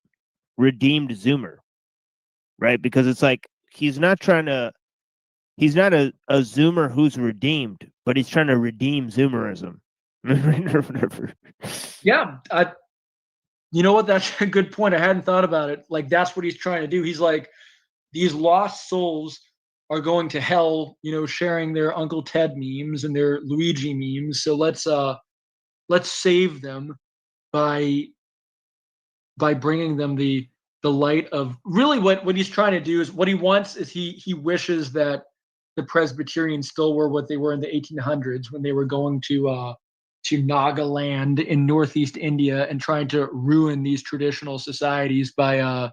Redeemed Zoomer, right? Because it's like he's not a Zoomer who's redeemed, but he's trying to redeem Zoomerism. Yeah, you know what? That's a good point. I hadn't thought about it. Like that's what he's trying to do. He's like, these lost souls are going to hell, sharing their Uncle Ted memes and their Luigi memes. So let's save them by bringing them the light of really what he's trying to do is what he wants is he wishes that the Presbyterians still were what they were in the 1800s when they were going to Nagaland in northeast India and trying to ruin these traditional societies by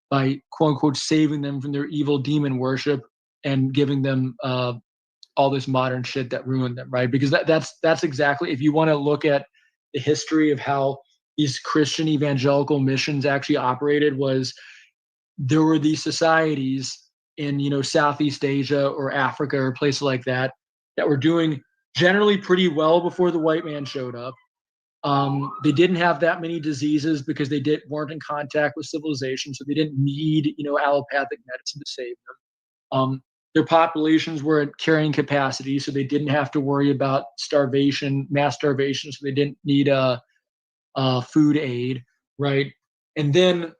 quote unquote saving them from their evil demon worship and giving them all this modern shit that ruined them, right? Because that's exactly, if you want to look at the history of how these Christian evangelical missions actually operated, was there were these societies in Southeast Asia or Africa or places like that were doing generally pretty well before the white man showed up. They didn't have that many diseases because they weren't in contact with civilization, so they didn't need allopathic medicine to save them. Their populations were at carrying capacity, so they didn't have to worry about mass starvation, so they didn't need food aid, right? And then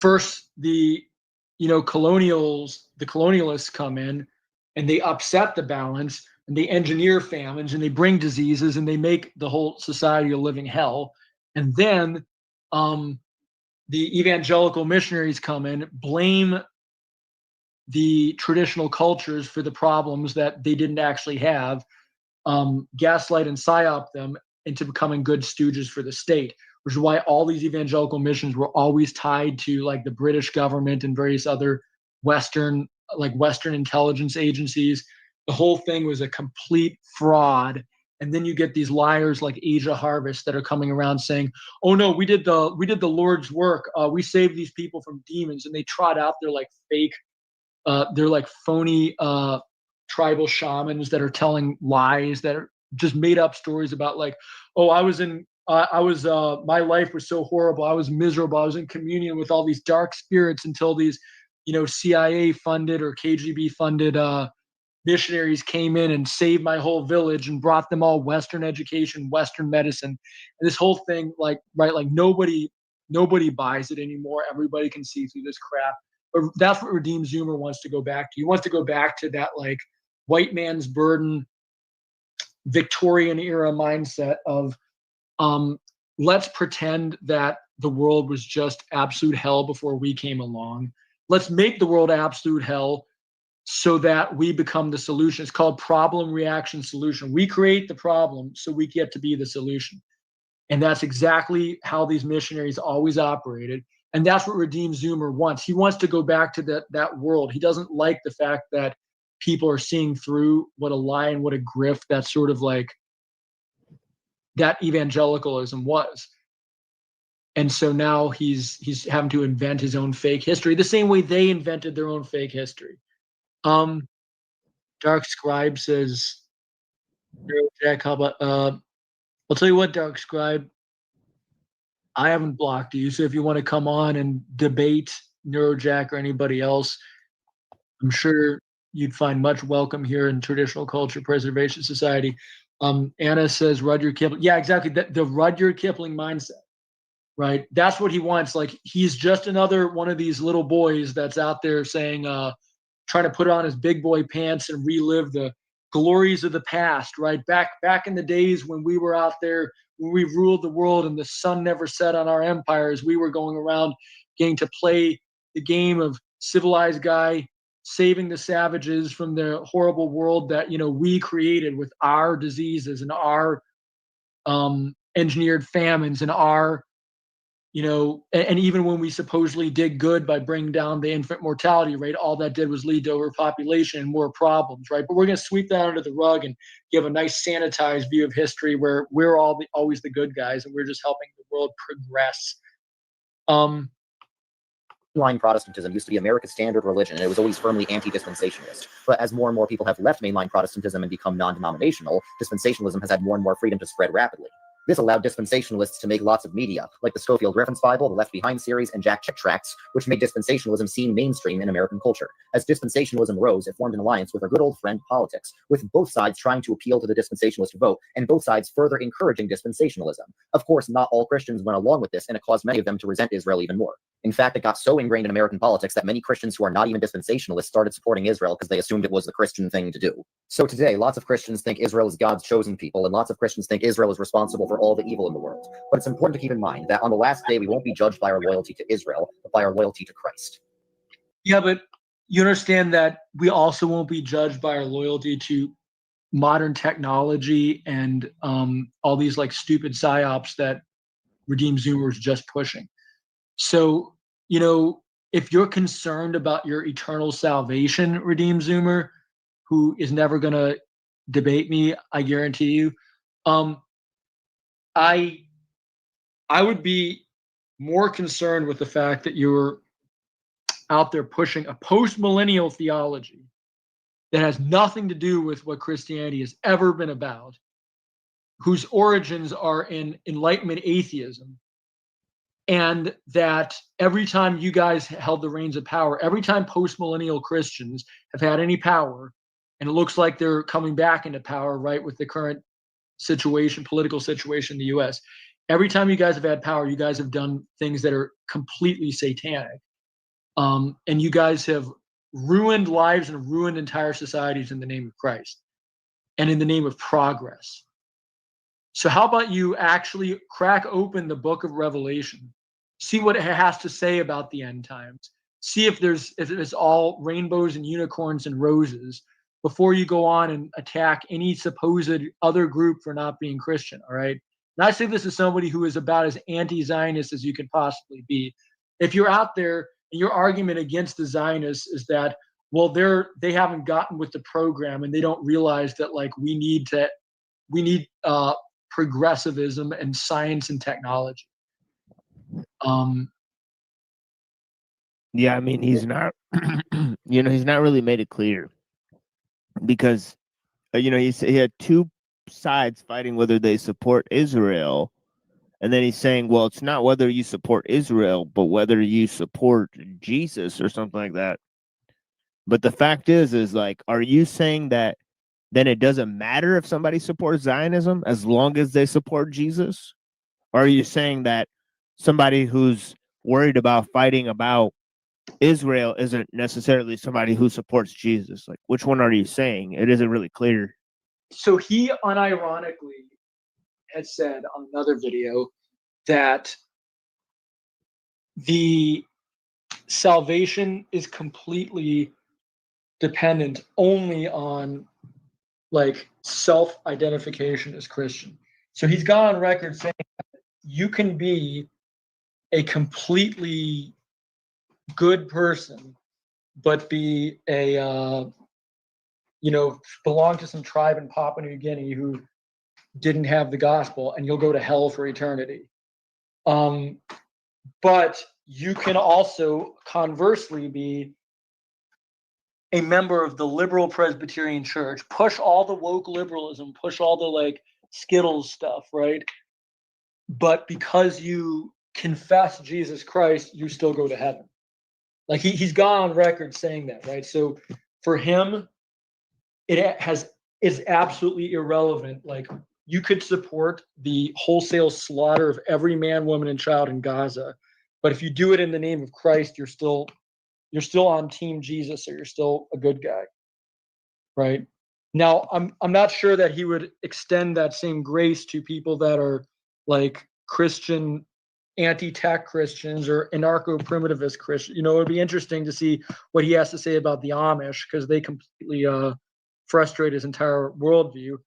first the colonialists come in and they upset the balance and they engineer famines and they bring diseases and they make the whole society a living hell. And then the evangelical missionaries come in, blame the traditional cultures for the problems that they didn't actually have, gaslight and psyop them into becoming good stooges for the state, which is why all these evangelical missions were always tied to like the British government and various other Western intelligence agencies. The whole thing was a complete fraud. And then you get these liars like Asia Harvest that are coming around saying, "Oh no, we did the Lord's work. We saved these people from demons," and they trot out their like fake, they're like phony tribal shamans that are telling lies that are just made up stories about like, "Oh, my life was so horrible. I was miserable. I was in communion with all these dark spirits until these, CIA funded or KGB funded missionaries came in and saved my whole village and brought them all Western education, Western medicine." And this whole thing, like nobody buys it anymore. Everybody can see through this crap. But that's what Redeemed Zoomer wants to go back to. He wants to go back to that like white man's burden, Victorian era mindset of let's pretend that the world was just absolute hell before we came along. Let's make the world absolute hell so that we become the solution. It's called problem, reaction, solution. We create the problem so we get to be the solution. And that's exactly how these missionaries always operated. And that's what Redeemed Zoomer wants. He wants to go back to that world. He doesn't like the fact that people are seeing through what a lie and what a grift that sort of like that evangelicalism was. And so now he's having to invent his own fake history, the same way they invented their own fake history. Dark Scribe says, Jack, how about I'll tell you what, Dark Scribe, I haven't blocked you, so if you want to come on and debate Neurojack or anybody else, I'm sure you'd find much welcome here in Traditional Culture Preservation Society. Anna says Rudyard Kipling. Yeah, exactly. The Rudyard Kipling mindset, right? That's what he wants. Like he's just another one of these little boys that's out there saying, trying to put on his big boy pants and relive the glories of the past, right? Back in the days when we were out there, when we ruled the world and the sun never set on our empires, we were going around getting to play the game of civilized guy saving the savages from the horrible world that, you know, we created with our diseases and our engineered famines and our, you know, and even when we supposedly did good by bringing down the infant mortality rate, all that did was lead to overpopulation and more problems, right? But we're going to sweep that under the rug and give a nice sanitized view of history where we're always the good guys and we're just helping the world progress. Mainline Protestantism used to be America's standard religion, and it was always firmly anti-dispensationalist. But as more and more people have left mainline Protestantism and become non-denominational, dispensationalism has had more and more freedom to spread rapidly. This allowed dispensationalists to make lots of media, like the Schofield Reference Bible, the Left Behind series, and Jack Chick tracts, which made dispensationalism seem mainstream in American culture. As dispensationalism rose, it formed an alliance with our good old friend politics, with both sides trying to appeal to the dispensationalist vote, and both sides further encouraging dispensationalism. Of course, not all Christians went along with this, and it caused many of them to resent Israel even more. In fact, it got so ingrained in American politics that many Christians who are not even dispensationalists started supporting Israel because they assumed it was the Christian thing to do. So today, lots of Christians think Israel is God's chosen people, and lots of Christians think Israel is responsible for all the evil in the world. But it's important to keep in mind that on the last day, we won't be judged by our loyalty to Israel, but by our loyalty to Christ. Yeah, but you understand that we also won't be judged by our loyalty to modern technology and all these like stupid psyops that Redeem Zoomer is just pushing. So, you know, if you're concerned about your eternal salvation, Redeem Zoomer, who is never going to debate me, I guarantee you, I would be more concerned with the fact that you're out there pushing a post-millennial theology that has nothing to do with what Christianity has ever been about, whose origins are in Enlightenment atheism, and that every time you guys held the reins of power, every time post-millennial Christians have had any power, and it looks like they're coming back into power, right, with the current situation, political situation in the US, every time you guys have had power, you guys have done things that are completely satanic. And you guys have ruined lives and ruined entire societies in the name of Christ and in the name of progress. So how about you actually crack open the book of Revelation, see what it has to say about the end times, see if it's all rainbows and unicorns and roses before you go on and attack any supposed other group for not being Christian, all right? And I say this as somebody who is about as anti-Zionist as you could possibly be. If you're out there and your argument against the Zionists is that, well, they haven't gotten with the program and they don't realize that like we need progressivism and science and technology. Yeah, I mean, he's not, he's not really made it clear because, he had two sides fighting whether they support Israel. And then he's saying, well, it's not whether you support Israel, but whether you support Jesus or something like that. But the fact is like, are you saying that then it doesn't matter if somebody supports Zionism as long as they support Jesus? Or are you saying that somebody who's worried about fighting about Israel isn't necessarily somebody who supports Jesus? Like, which one are you saying? It isn't really clear. So he unironically had said on another video that the salvation is completely dependent only on like self-identification as Christian. So he's gone on record saying that you can be a completely good person, but be a, belong to some tribe in Papua New Guinea who didn't have the gospel, and you'll go to hell for eternity. But you can also conversely be a member of the liberal Presbyterian Church, push all the woke liberalism, push all the like Skittles stuff, right? But because you confess Jesus Christ, you still go to heaven. Like he's gone on record saying that, right? So for him, is absolutely irrelevant. Like you could support the wholesale slaughter of every man, woman, and child in Gaza, but if you do it in the name of Christ, you're still on Team Jesus, or you're still a good guy, right? Now, I'm not sure that he would extend that same grace to people that are like Christian anti-tech Christians or anarcho-primitivist Christians. You know, it'd be interesting to see what he has to say about the Amish, because they completely frustrate his entire worldview.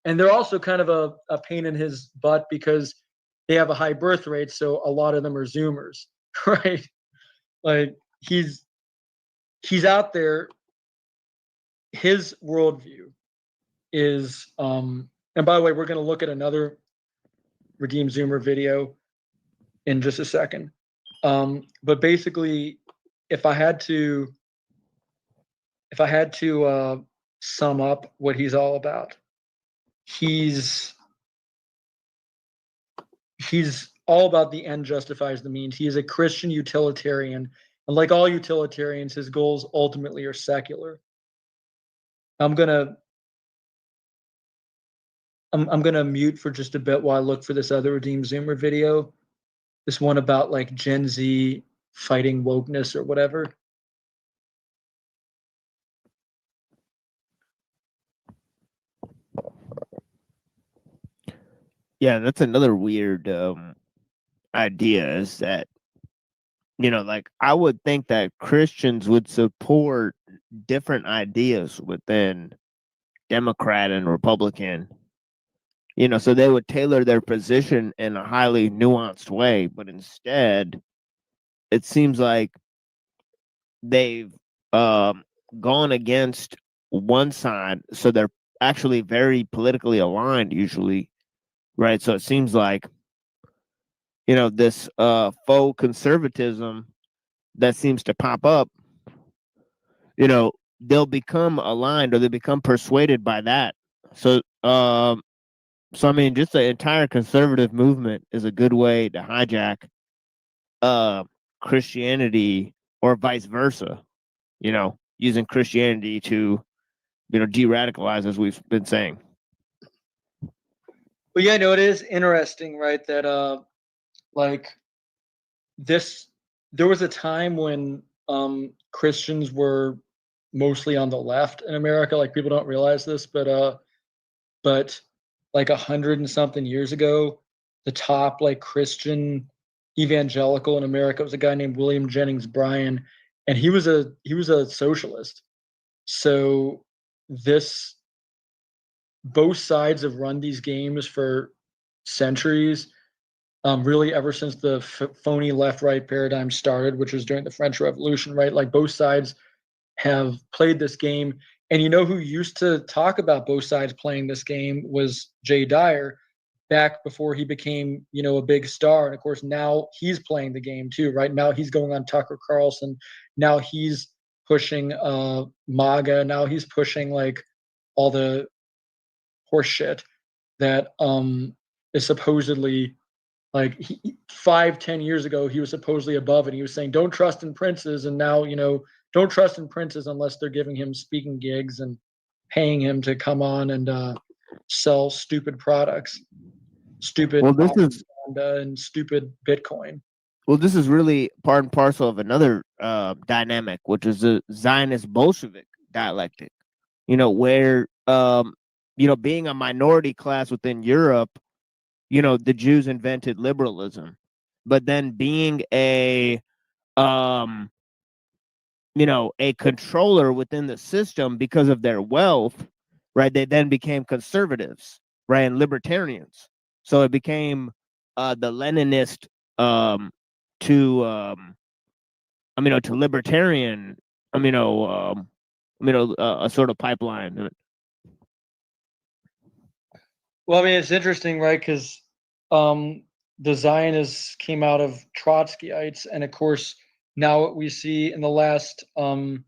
And they're also kind of a pain in his butt because they have a high birth rate, so a lot of them are Zoomers, right? Like he's out there. His worldview is, and by the way, we're going to look at another Redeem Zoomer video in just a second. But basically, if I had to sum up what he's all about, he's all about the end justifies the means. He is a Christian utilitarian, and like all utilitarians, his goals ultimately are secular. I'm gonna mute for just a bit while I look for this other Redeem Zoomer video. This one about like Gen Z fighting wokeness or whatever. Yeah, that's another weird idea, is that, you know, like I would think that Christians would support different ideas within Democrat and Republican, you know, so they would tailor their position in a highly nuanced way. But instead, it seems like they've gone against one side, so they're actually very politically aligned usually, right? So it seems like, you know, this faux conservatism that seems to pop up, you know, they'll become aligned or they become persuaded by that. So I mean, just the entire conservative movement is a good way to hijack Christianity, or vice versa, you know, using Christianity to, you know, de-radicalize, as we've been saying. But yeah, no, it is interesting, right? That like there was a time when Christians were mostly on the left in America. Like people don't realize this, but like 100 and something years ago, the top like Christian evangelical in America was a guy named William Jennings Bryan, and he was a socialist. So both sides have run these games for centuries, really ever since the phony left-right paradigm started, which was during the French Revolution, right? Like both sides have played this game. And you know who used to talk about both sides playing this game was Jay Dyer, back before he became, you know, a big star. And of course, now he's playing the game too, right? Now he's going on Tucker Carlson. Now he's pushing MAGA. Now he's pushing like all the horse shit that is supposedly like 5-10 years ago he was supposedly above it. He was saying don't trust in princes, and now, you know, don't trust in princes unless they're giving him speaking gigs and paying him to come on and sell stupid products, stupid and stupid Bitcoin. Well, this is really part and parcel of another dynamic, which is the Zionist Bolshevik dialectic, you know, where you know, being a minority class within Europe, you know, the Jews invented liberalism, but then being a you know, a controller within the system because of their wealth, right? They then became conservatives, right, and libertarians. So it became the Leninist to libertarian, a sort of pipeline. Well, I mean, it's interesting, right? Because the Zionists came out of Trotskyites, and of course, now what we see in the last, or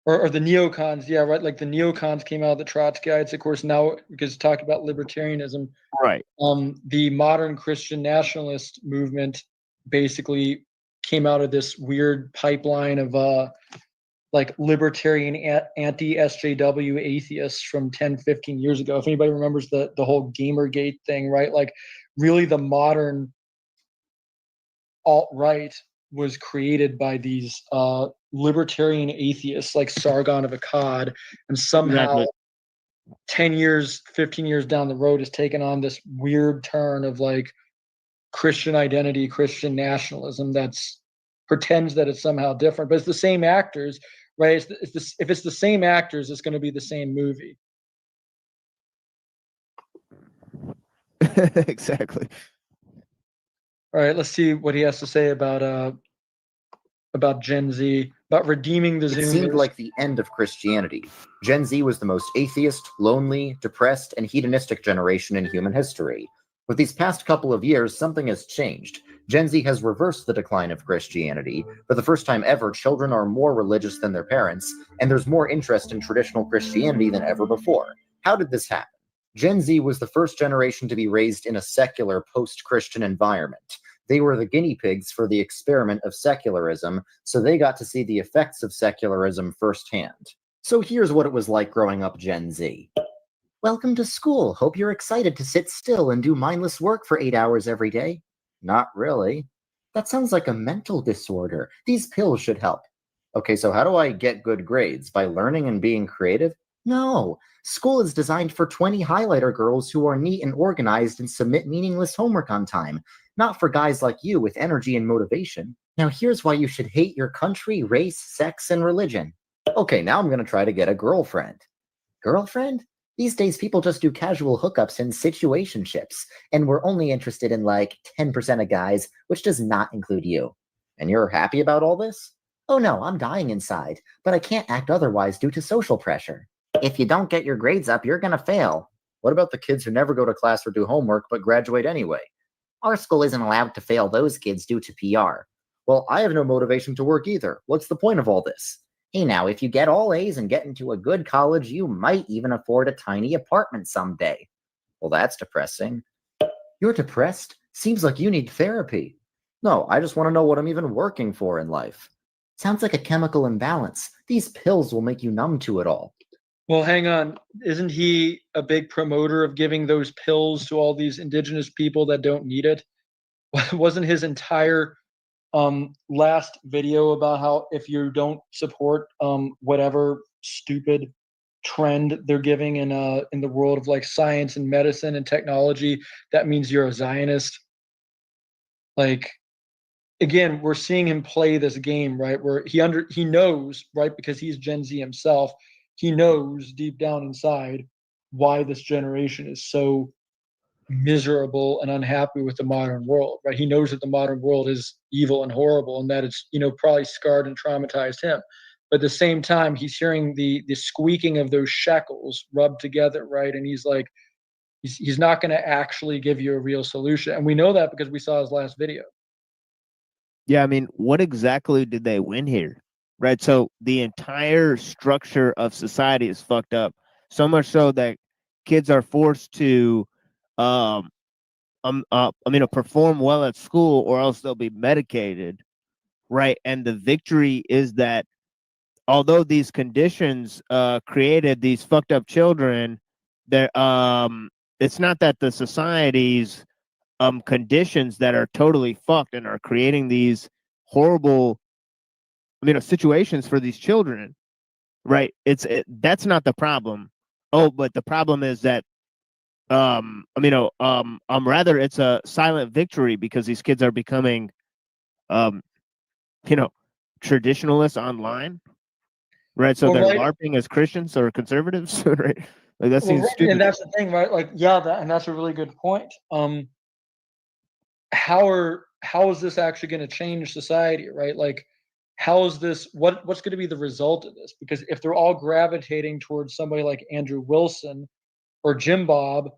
the neocons, yeah, right? Like the neocons came out of the Trotskyites, of course, now, because talk about libertarianism. Right. The modern Christian nationalist movement basically came out of this weird pipeline of like libertarian anti-SJW atheists from 10-15 years ago. If anybody remembers the whole Gamergate thing, right? Like really the modern alt-right was created by these libertarian atheists like Sargon of Akkad, and somehow 10 years, 15 years down the road has taken on this weird turn of like Christian identity, Christian nationalism that's pretends that it's somehow different, but it's the same actors, right? If it's the same actors, it's going to be the same movie. Exactly. All right, let's see what he has to say about Gen Z, about redeeming the It seemed Zoomers. like the end of Christianity. Gen Z was the most atheist, lonely, depressed, and hedonistic generation in human history. With these past couple of years, something has changed. Gen Z has reversed the decline of Christianity. For the first time ever, children are more religious than their parents, and there's more interest in traditional Christianity than ever before. How did this happen? Gen Z was the first generation to be raised in a secular, post-Christian environment. They were the guinea pigs for the experiment of secularism, so they got to see the effects of secularism firsthand. So here's what it was like growing up Gen Z. Welcome to school. Hope you're excited to sit still and do mindless work for 8 hours every day. Not really. That sounds like a mental disorder. These pills should help. Okay, so how do I get good grades? By learning and being creative? No. School is designed for 20 highlighter girls who are neat and organized and submit meaningless homework on time. Not for guys like you with energy and motivation. Now here's why you should hate your country, race, sex, and religion. Okay, now I'm gonna try to get a girlfriend. Girlfriend? These days people just do casual hookups and situationships, and we're only interested in like 10% of guys, which does not include you. And you're happy about all this? Oh no, I'm dying inside, but I can't act otherwise due to social pressure. If you don't get your grades up, you're gonna fail. What about the kids who never go to class or do homework but graduate anyway? Our school isn't allowed to fail those kids due to PR. Well, I have no motivation to work either. What's the point of all this? Hey now, if you get all A's and get into a good college, you might even afford a tiny apartment someday. Well, that's depressing. You're depressed? Seems like you need therapy. No, I just want to know what I'm even working for in life. Sounds like a chemical imbalance. These pills will make you numb to it all. Well, hang on. Isn't he a big promoter of giving those pills to all these indigenous people that don't need it? Wasn't his entire last video about how if you don't support whatever stupid trend they're giving in the world of like science and medicine and technology, that means you're a Zionist? Like, again, we're seeing him play this game, right? Where he knows, right, because he's Gen Z himself, he knows deep down inside why this generation is so miserable and unhappy with the modern world, right? He knows that the modern world is evil and horrible and that it's, probably scarred and traumatized him. But at the same time, he's hearing the squeaking of those shekels rubbed together, right? And he's like, he's not going to actually give you a real solution. And we know that because we saw his last video. Yeah, I mean, what exactly did they win here? Right? So the entire structure of society is fucked up. So much so that kids are forced to perform well at school or else they'll be medicated. Right? And the victory is that although these conditions created these fucked up children, there it's not that the society's conditions that are totally fucked and are creating these horrible situations for these children, right? That's not the problem. Oh, but the problem is that rather it's a silent victory because these kids are becoming traditionalists online, right? So they're LARPing as Christians or conservatives, right? Like that seems stupid. And that's the thing, right? Like, yeah, and that's a really good point. How is this actually going to change society, right? Like, how is this? What's going to be the result of this? Because if they're all gravitating towards somebody like Andrew Wilson or Jim Bob,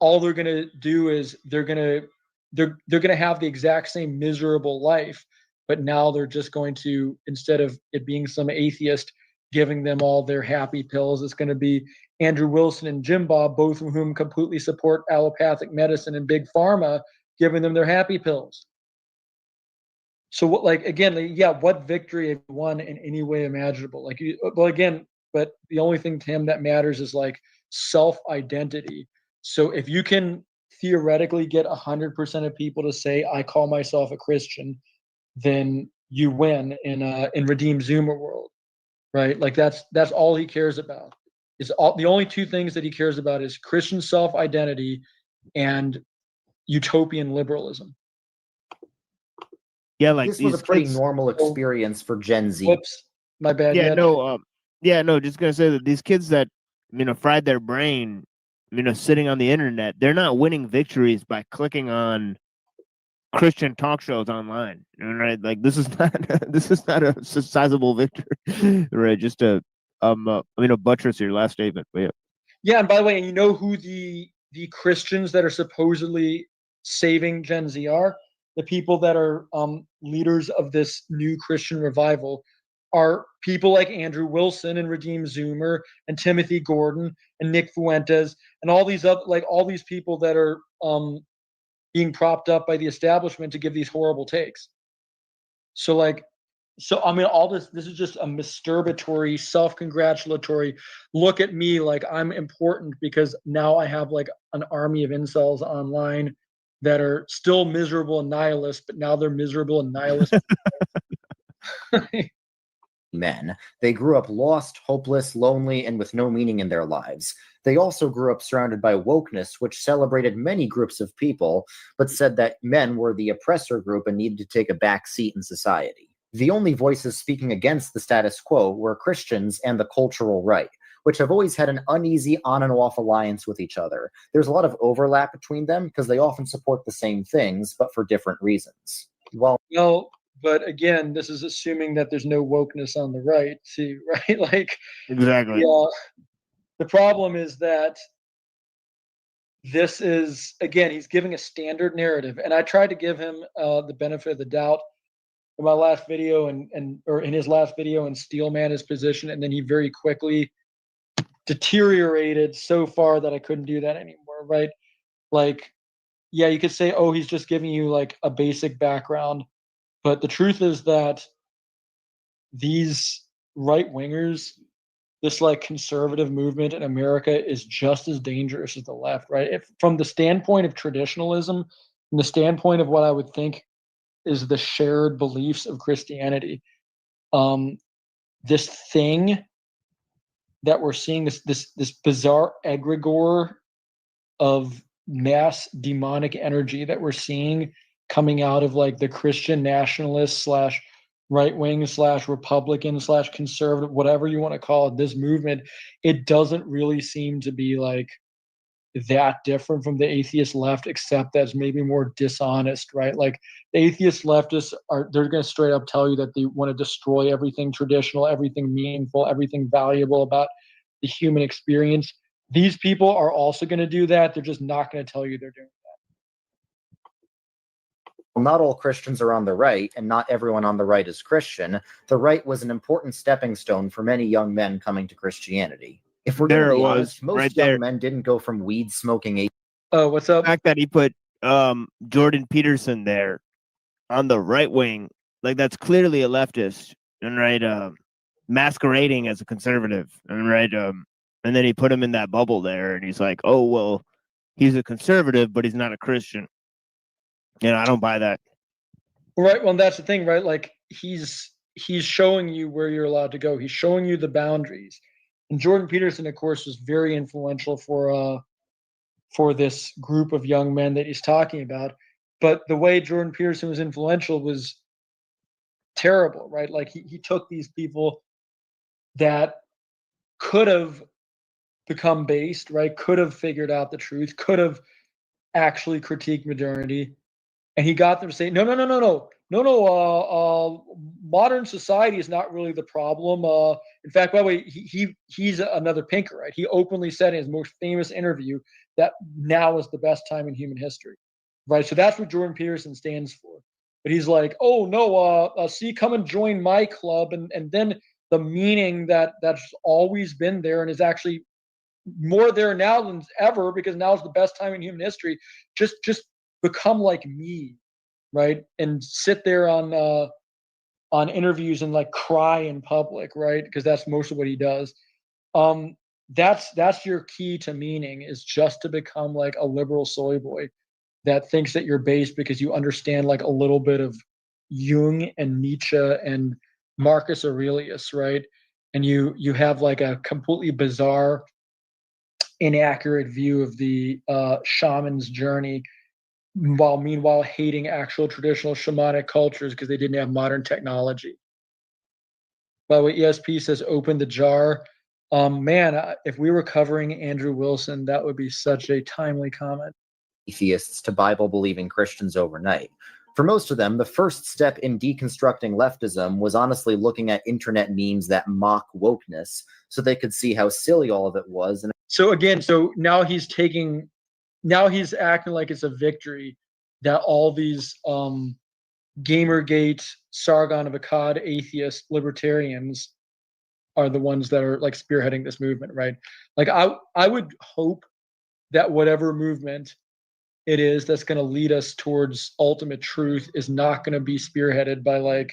all they're going to do is they're going to have the exact same miserable life, but now they're just going to, instead of it being some atheist giving them all their happy pills, it's going to be Andrew Wilson and Jim Bob, both of whom completely support allopathic medicine and big pharma, giving them their happy pills. So what, like, again, what victory have you won in any way imaginable? Like, but the only thing to him that matters is like self-identity. So if you can theoretically get 100% of people to say, I call myself a Christian, then you win in Redeemed Zoomer world, right? Like that's all he cares about. The only two things that he cares about is Christian self-identity and utopian liberalism. Yeah, like This was these a pretty kids. normal experience for Gen Z. Whoops, my bad. Yeah, Ned. no, yeah, no, just gonna say that these kids that fried their brain, sitting on the internet, they're not winning victories by clicking on Christian talk shows online, right? Like this is not a sizable victory, right? Just a buttress your last statement, but yeah. Yeah, and by the way, and you know who the Christians that are supposedly saving Gen Z are? The people that are leaders of this new Christian revival are people like Andrew Wilson and Radim Zoomer and Timothy Gordon and Nick Fuentes and all these people that are being propped up by the establishment to give these horrible takes. So all this is just a masturbatory, self-congratulatory look at me like I'm important because now I have like an army of incels online that are still miserable and nihilist, but now they're miserable and nihilist. Men. They grew up lost, hopeless, lonely, and with no meaning in their lives. They also grew up surrounded by wokeness, which celebrated many groups of people, but said that men were the oppressor group and needed to take a back seat in society. The only voices speaking against the status quo were Christians and the cultural right, which have always had an uneasy on and off alliance with each other. There's a lot of overlap between them because they often support the same things, but for different reasons. But again, this is assuming that there's no wokeness on the right, too, right? Like, exactly. The problem is that this is, again, he's giving a standard narrative, and I tried to give him the benefit of the doubt in my last video or in his last video and steelman his position, and then he very quickly deteriorated so far that I couldn't do that anymore, right? Like, yeah, you could say, oh, he's just giving you like a basic background. But the truth is that these right-wingers, this like conservative movement in America is just as dangerous as the left, right? From the standpoint of traditionalism, from the standpoint of what I would think is the shared beliefs of Christianity, this thing that we're seeing, this bizarre egregore of mass demonic energy that we're seeing coming out of like the Christian nationalist / right wing / Republican / conservative, whatever you want to call it, this movement, it doesn't really seem to be like that different from the atheist left, except that's maybe more dishonest, right? Like the atheist leftists they're going to straight up tell you that they want to destroy everything traditional, everything meaningful, everything valuable about the human experience. These people are also going to do that. They're just not going to tell you they're doing Well, not all Christians are on the right, and not everyone on the right is Christian. The right was an important stepping stone for many young men coming to Christianity. If we're going to be honest, most young men didn't go from weed-smoking Oh, what's up? The fact that he put Jordan Peterson there on the right wing, like that's clearly a leftist, and right, masquerading as a conservative, and right, and then he put him in that bubble there, and he's like, oh well, he's a conservative, but he's not a Christian. I don't buy that. Right. Well, that's the thing, right? Like he's showing you where you're allowed to go. He's showing you the boundaries. And Jordan Peterson, of course, was very influential for this group of young men that he's talking about. But the way Jordan Peterson was influential was terrible, right? Like he took these people that could have become based, right? Could have figured out the truth, could have actually critiqued modernity. And he got them to say, no. Modern society is not really the problem. In fact, by the way, he's another pinker, right? He openly said in his most famous interview that now is the best time in human history, right? So that's what Jordan Peterson stands for. But he's like, oh no, see, come and join my club, and then the meaning that's always been there and is actually more there now than ever because now is the best time in human history. Just become like me, right? And sit there on interviews and like cry in public, right? Because that's most of what he does. That's your key to meaning, is just to become like a liberal soy boy that thinks that you're based because you understand like a little bit of Jung and Nietzsche and Marcus Aurelius, right? And you have like a completely bizarre, inaccurate view of the shaman's journey while meanwhile hating actual traditional shamanic cultures because they didn't have modern technology. By the way, ESP says open the jar. Man, if we were covering Andrew Wilson, that would be such a timely comment. Atheists to Bible-believing Christians overnight. For most of them, the first step in deconstructing leftism was honestly looking at internet memes that mock wokeness so they could see how silly all of it was. And so again, so now he's acting like it's a victory that all these Gamergate, Sargon of Akkad, atheist libertarians are the ones that are like spearheading this movement, right? Like I would hope that whatever movement it is that's going to lead us towards ultimate truth is not going to be spearheaded by like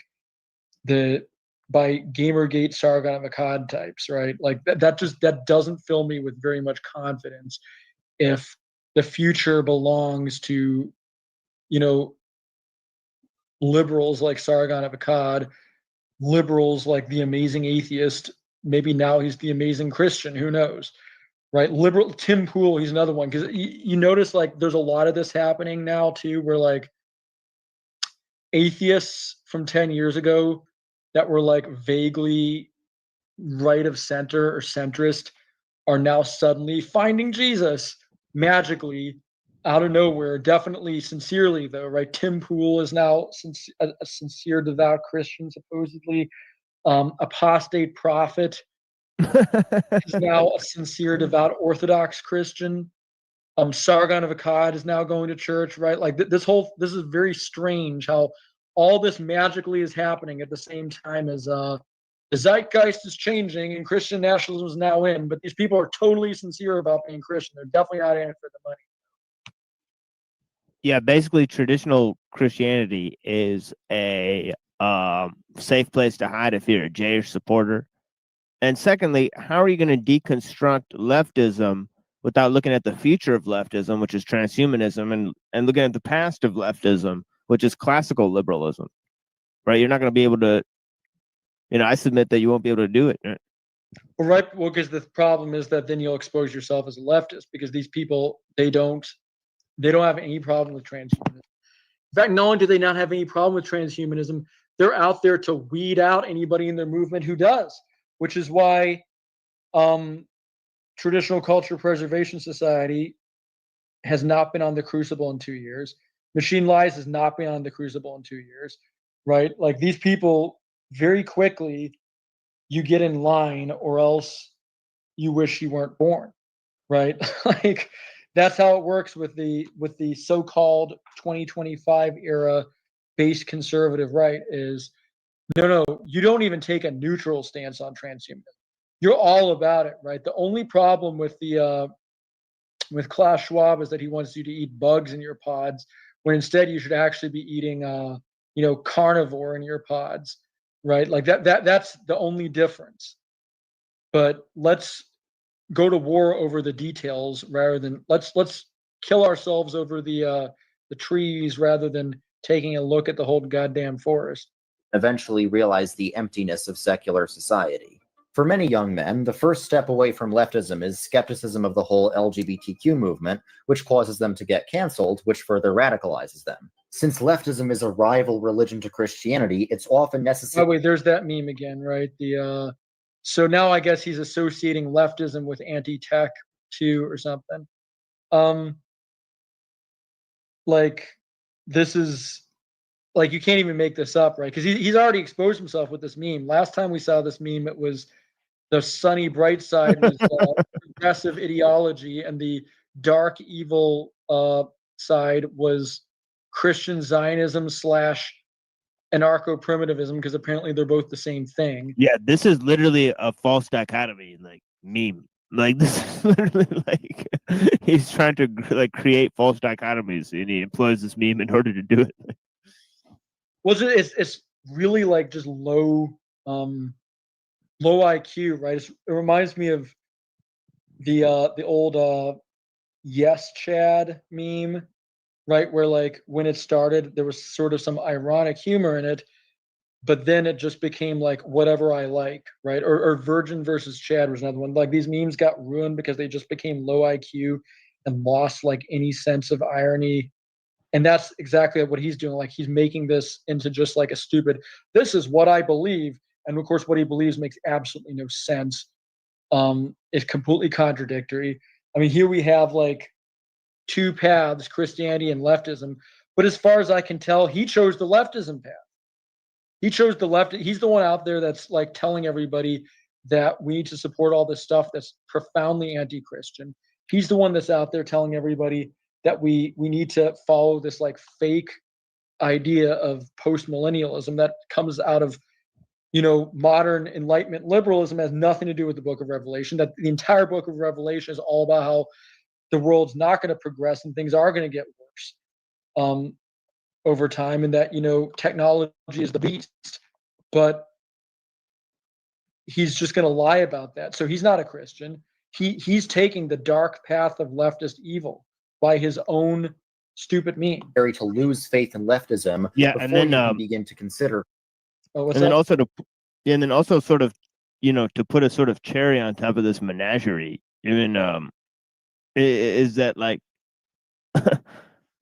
by Gamergate, Sargon of Akkad types, right? Like that doesn't fill me with very much confidence if the future belongs to, you know, liberals like Sargon of Akkad, liberals like the amazing atheist. Maybe now he's the amazing Christian. Who knows, right? Liberal Tim Pool, he's another one, because you notice like there's a lot of this happening now too, where like atheists from 10 years ago that were like vaguely right of center or centrist are now suddenly finding Jesus magically out of nowhere, definitely sincerely though, right? Tim Pool is now a sincere devout Christian, supposedly. Apostate prophet is now a sincere devout Orthodox Christian. Sargon of Akkad is now going to church, right? Like this is very strange how all this magically is happening at the same time as the zeitgeist is changing and Christian nationalism is now in, but these people are totally sincere about being Christian. They're definitely not in it for the money. Yeah, basically traditional Christianity is a safe place to hide if you're a Jewish supporter. And secondly, how are you going to deconstruct leftism without looking at the future of leftism, which is transhumanism, and looking at the past of leftism, which is classical liberalism, right? You're not going to be able to, I submit that you won't be able to do it. Right. Well, because the problem is that then you'll expose yourself as a leftist because these people, they don't have any problem with transhumanism. In fact, not only do they not have any problem with transhumanism, they're out there to weed out anybody in their movement who does, which is why Traditional Culture Preservation Society has not been on the crucible in 2 years. Machine Lies has not been on the crucible in 2 years, right? Like these people, very quickly, you get in line or else you wish you weren't born, right? Like that's how it works with the so-called 2025 era base conservative right is no, you don't even take a neutral stance on transhumanism. You're all about it, right? The only problem with with Klaus Schwab is that he wants you to eat bugs in your pods, when instead you should actually be eating carnivore in your pods, right? Like that's the only difference. But let's go to war over the details rather than let's kill ourselves over the trees rather than taking a look at the whole goddamn forest. Eventually realize the emptiness of secular society. For many young men, the first step away from leftism is skepticism of the whole LGBTQ movement, which causes them to get canceled, which further radicalizes them. Since leftism is a rival religion to Christianity, it's often necessary— Oh wait, there's that meme again, right? So now I guess he's associating leftism with anti-tech too or something. Like this is like you can't even make this up, right? Because he's already exposed himself with this meme. Last time we saw this meme, it was the sunny bright side was progressive ideology, and the dark evil side was Christian Zionism / anarcho-primitivism, because apparently they're both the same thing. Yeah, this is literally a false dichotomy, like meme. Like this is literally like he's trying to like create false dichotomies, and he employs this meme in order to do it. It's really like just low IQ, right? It reminds me of the old Yes Chad meme, right? Where like when it started, there was sort of some ironic humor in it, but then it just became like whatever I like, right? Or Virgin versus Chad was another one. Like these memes got ruined because they just became low IQ and lost like any sense of irony And that's exactly what he's doing. Like, he's making this into just like a stupid, this is what I believe. And of course, what he believes makes absolutely no sense. It's completely contradictory. I mean, here we have like two paths, Christianity and leftism. But as far as I can tell, he chose the leftism path. He chose the left. He's the one out there that's like telling everybody that we need to support all this stuff that's profoundly anti-Christian. He's the one that's out there telling everybody that we need to follow this like fake idea of post-millennialism that comes out of, you know, modern Enlightenment liberalism. Has nothing to do with the book of Revelation. That the entire book of Revelation is all about how the world's not going to progress and things are going to get worse over time, and that, you know, technology is the beast. But he's just going to lie about that. So he's not a Christian. He's taking the dark path of leftist evil by his own stupid means. To lose faith in leftism, Yeah, before and then you can begin to consider. Oh, what's and then that? also and then also sort of, you know, to put a sort of cherry on top of this menagerie, even is that like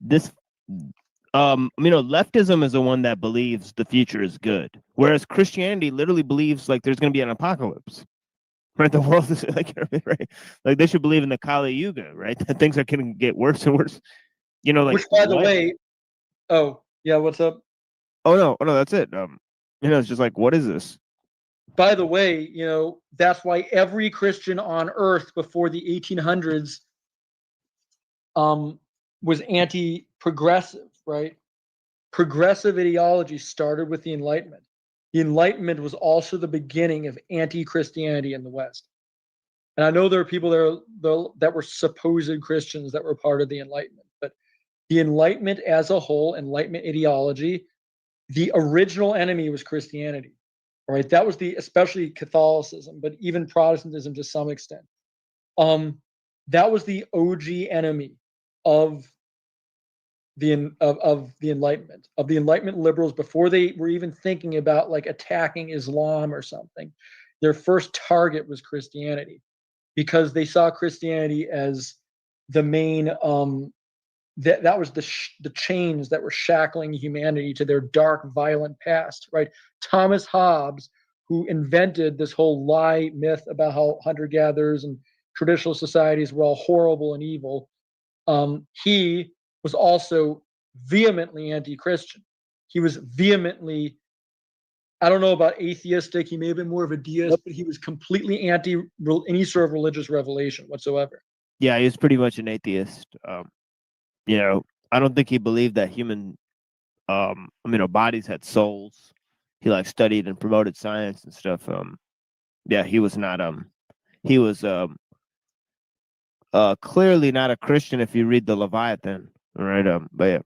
this you know, leftism is the one that believes the future is good, whereas Christianity literally believes like there's going to be an apocalypse, right? The world is like, right, like they should believe in the Kali Yuga, right? That things are going to get worse and worse, you know, like, which, by the what? way, oh yeah, what's up? Oh no, that's it. You know, it's just like, what is this? By the way, you know, that's why every Christian on earth before the 1800s was anti-progressive, right? Progressive ideology started with the Enlightenment. The Enlightenment was also the beginning of anti-Christianity in the West. And I know there are people there that were supposed Christians that were part of the Enlightenment, but the Enlightenment as a whole, Enlightenment ideology, the original enemy was Christianity, right? That was especially Catholicism, but even Protestantism to some extent. That was the OG enemy of the Enlightenment, of the Enlightenment liberals before they were even thinking about like attacking Islam or something. Their first target was Christianity, because they saw Christianity as the main that was the chains that were shackling humanity to their dark, violent past, right? Thomas Hobbes, who invented this whole lie myth about how hunter-gatherers and traditional societies were all horrible and evil, he was also vehemently anti-Christian. He was vehemently, I don't know about atheistic, he may have been more of a deist, but he was completely anti any sort of religious revelation whatsoever. Yeah, he was pretty much an atheist. You know, I don't think he believed that human, bodies had souls. He like studied and promoted science and stuff. Yeah, he was not. He was clearly not a Christian if you read the Leviathan, right? But yeah.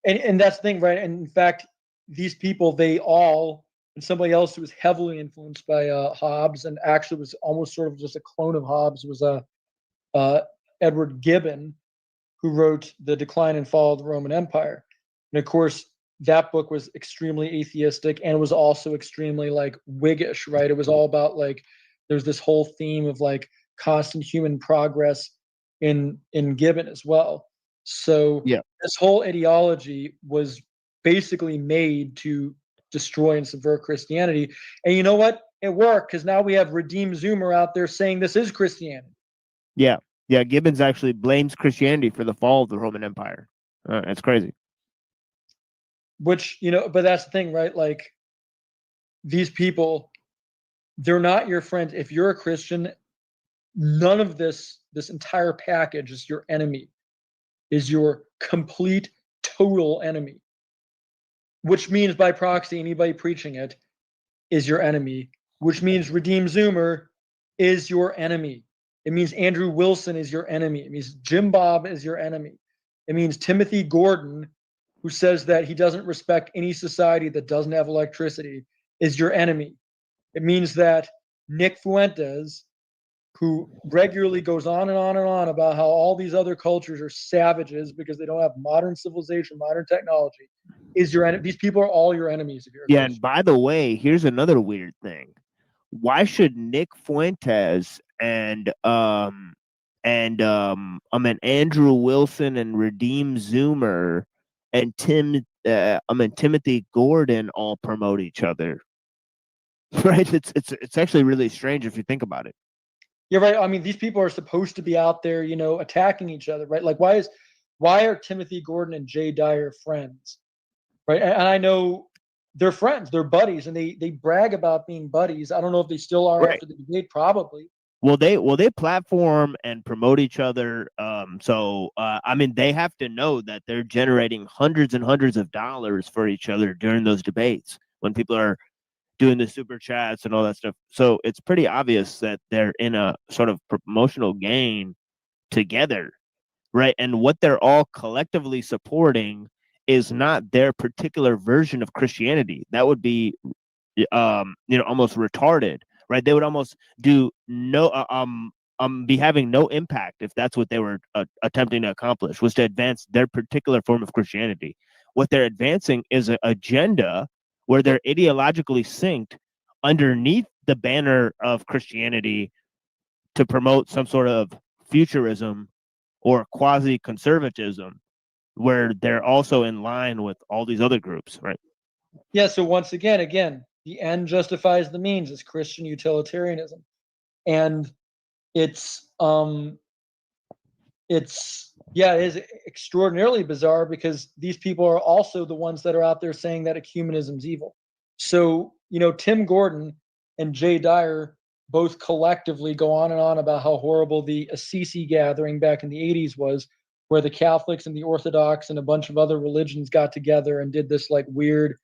And that's the thing, right? And in fact, these people, they all, and somebody else who was heavily influenced by Hobbes, and actually was almost sort of just a clone of Hobbes, was Edward Gibbon, who wrote The Decline and Fall of the Roman Empire. And of course, that book was extremely atheistic, and it was also extremely like Whiggish, right? It was all about like, there's this whole theme of like constant human progress in Gibbon as well. So yeah, this whole ideology was basically made to destroy and subvert Christianity. And you know what? It worked, because now we have Redeemed Zoomer out there saying this is Christianity. Yeah. Yeah, Gibbons actually blames Christianity for the fall of the Roman Empire. It's crazy. Which, you know, but that's the thing, right? Like, these people, they're not your friends. If you're a Christian, none of this entire package is your enemy, is your complete, total enemy. Which means by proxy, anybody preaching it is your enemy, which means Redeemed Zoomer is your enemy. It means Andrew Wilson is your enemy. It means Jim Bob is your enemy. It means Timothy Gordon, who says that he doesn't respect any society that doesn't have electricity, is your enemy. It means that Nick Fuentes, who regularly goes on and on and on about how all these other cultures are savages because they don't have modern civilization, modern technology, is your enemy. These people are all your enemies if you're a Yeah, Christian. and by the way, here's another weird thing. Why should Nick Fuentes and and Andrew Wilson and Redeem Zoomer and Timothy Gordon all promote each other. Right? It's actually really strange if you think about it. You're right. I mean, these people are supposed to be out there, attacking each other, right? Like, why are Timothy Gordon and Jay Dyer friends, right? And I know they're friends, they're buddies, and they brag about being buddies. I don't know if they still are after the debate, probably. Well, they platform and promote each other. I mean, they have to know that they're generating hundreds and hundreds of dollars for each other during those debates when people are doing the super chats and all that stuff. So it's pretty obvious that they're in a sort of promotional game together, right? And what they're all collectively supporting is not their particular version of Christianity. That would be, almost retarded, right? They would almost do be having no impact if that's what they were attempting to accomplish, was to advance their particular form of Christianity. What they're advancing is an agenda where they're ideologically synced underneath the banner of Christianity to promote some sort of futurism or quasi-conservatism, where they're also in line with all these other groups, right? Yeah, so once again, the end justifies the means. It's Christian utilitarianism. And it is extraordinarily bizarre because these people are also the ones that are out there saying that ecumenism is evil. So, Tim Gordon and Jay Dyer both collectively go on and on about how horrible the Assisi gathering back in the 80s was, where the Catholics and the Orthodox and a bunch of other religions got together and did this like weird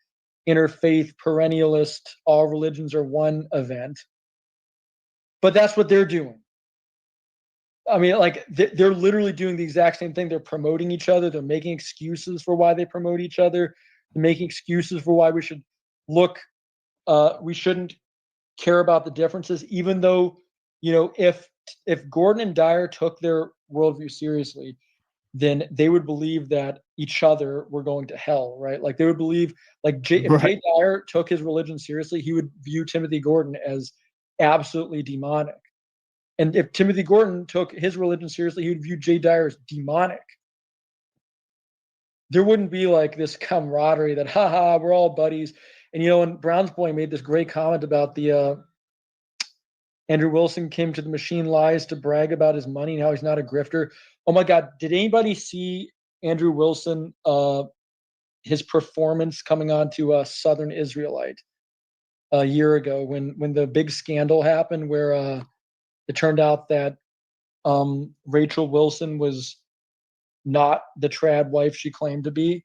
interfaith perennialist, all religions are one event. But that's what they're doing. I mean, like, they're literally doing the exact same thing. They're promoting each other. They're making excuses for why they promote each other. They're making excuses for why we shouldn't care about the differences, even though, if Gordon and Dyer took their worldview seriously, then they would believe that each other were going to hell, right? Like, they would believe, like, if Jay Dyer took his religion seriously, he would view Timothy Gordon as absolutely demonic. And if Timothy Gordon took his religion seriously, he would view Jay Dyer as demonic. There wouldn't be like this camaraderie that, haha, we're all buddies. And, and Brown's Boy made this great comment about the Andrew Wilson came to the Machine Lies to brag about his money and how he's not a grifter. Oh my God, did anybody see Andrew Wilson, his performance coming on to Southern Israelite a year ago when the big scandal happened where it turned out that Rachel Wilson was not the trad wife she claimed to be,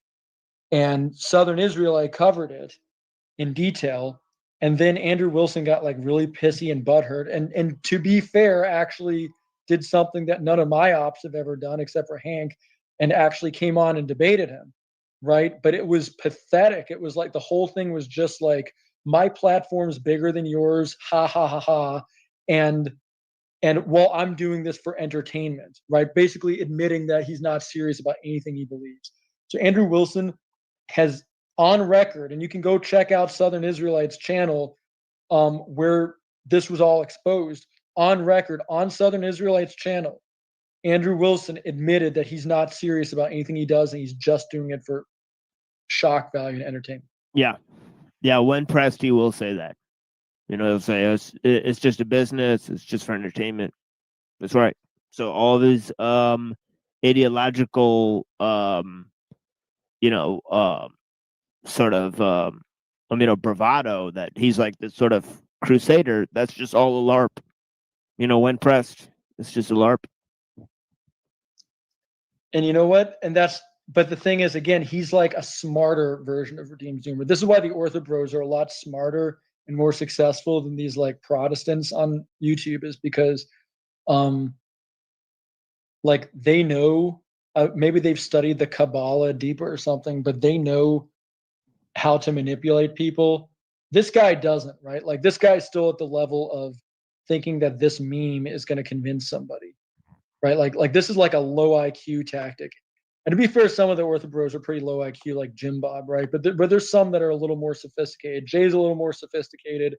and Southern Israelite covered it in detail, and then Andrew Wilson got like really pissy and butthurt, and to be fair, actually did something that none of my ops have ever done except for Hank, and actually came on and debated him, right? But it was pathetic. It was like the whole thing was just like, my platform's bigger than yours, ha ha ha ha, and well, I'm doing this for entertainment, right? Basically admitting that he's not serious about anything he believes. So Andrew Wilson has on record, and you can go check out Southern Israelite's channel where this was all exposed, on record on Southern Israelite's channel. Andrew Wilson admitted that he's not serious about anything he does, and he's just doing it for shock value and entertainment. Yeah. When pressed, he will say that. He'll say it's just a business. It's just for entertainment. That's right. So all these ideological, sort of, bravado that he's like this sort of crusader. That's just all a LARP. When pressed, it's just a LARP. And you know what? But the thing is, again, he's like a smarter version of Redeem Zoomer. This is why the Ortho Bros are a lot smarter and more successful than these like Protestants on YouTube, is because like they know, maybe they've studied the Kabbalah deeper or something, but they know how to manipulate people. This guy doesn't, right? Like, this guy's still at the level of thinking that this meme is going to convince somebody, right? Like this is like a low IQ tactic. And to be fair, some of the Ortho Bros are pretty low IQ, like Jim Bob, right? But there's some that are a little more sophisticated. Jay's a little more sophisticated.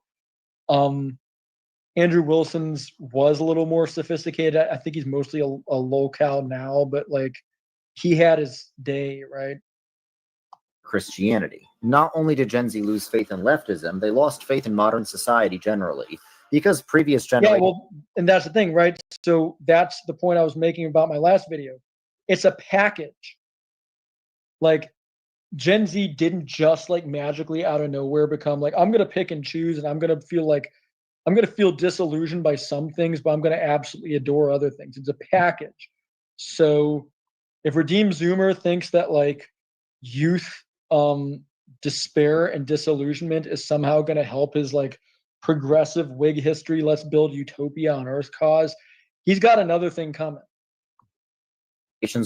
Andrew Wilson's was a little more sophisticated. I think he's mostly a lolcow now, but like he had his day, right? Christianity. Not only did Gen Z lose faith in leftism, they lost faith in modern society generally. Because previous generations... Yeah, well, and that's the thing, right? So that's the point I was making about my last video. It's a package. Like, Gen Z didn't just like magically out of nowhere become like, I'm going to pick and choose, and I'm going to feel disillusioned by some things, but I'm going to absolutely adore other things. It's a package. So if Redeem Zoomer thinks that like youth despair and disillusionment is somehow going to help his like progressive Whig history, let's build utopia on earth cause, he's got another thing coming.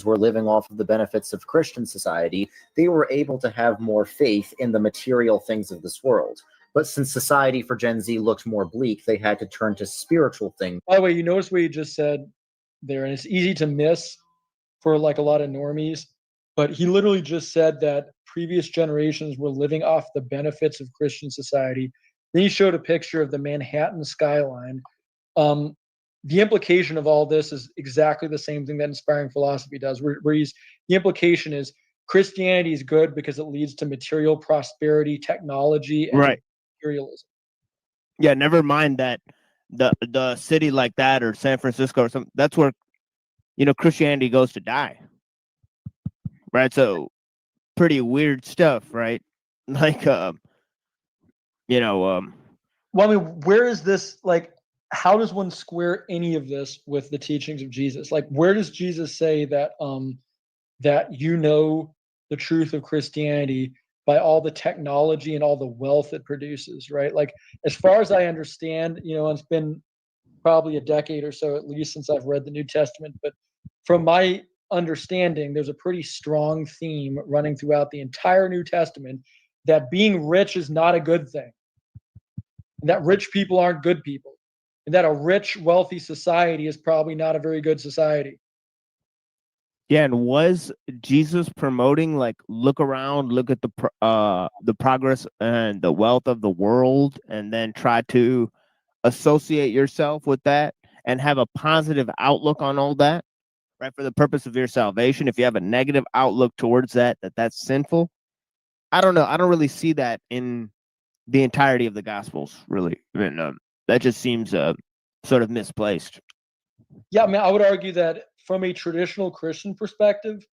Were living off of the benefits of Christian society, they were able to have more faith in the material things of this world. But since society for Gen Z looked more bleak, they had to turn to spiritual things. By the way, you notice what you just said there, and it's easy to miss for like a lot of normies, but he literally just said that previous generations were living off the benefits of Christian society. Then he showed a picture of the Manhattan skyline. The implication of all this is exactly the same thing that inspiring philosophy does, where the implication is Christianity is good because it leads to material prosperity, technology, and Right. materialism. Yeah, never mind that the city like that or San Francisco or something, that's where, Christianity goes to die. Right? So pretty weird stuff, right? Like, Well, I mean, where is this, like, how does one square any of this with the teachings of Jesus? Like, where does Jesus say that that the truth of Christianity by all the technology and all the wealth it produces, right? Like, as far as I understand, it's been probably a decade or so at least since I've read the New Testament, but from my understanding, there's a pretty strong theme running throughout the entire New Testament that being rich is not a good thing, and that rich people aren't good people, and that a rich, wealthy society is probably not a very good society. yeah, and was Jesus promoting like look around, look at the progress and the wealth of the world, and then try to associate yourself with that and have a positive outlook on all that, right? For the purpose of your salvation. If you have a negative outlook towards that's sinful, I don't know. I don't really see that in the entirety of the Gospels, really. I mean, that just seems sort of misplaced. Yeah, I mean, I would argue that from a traditional Christian perspective,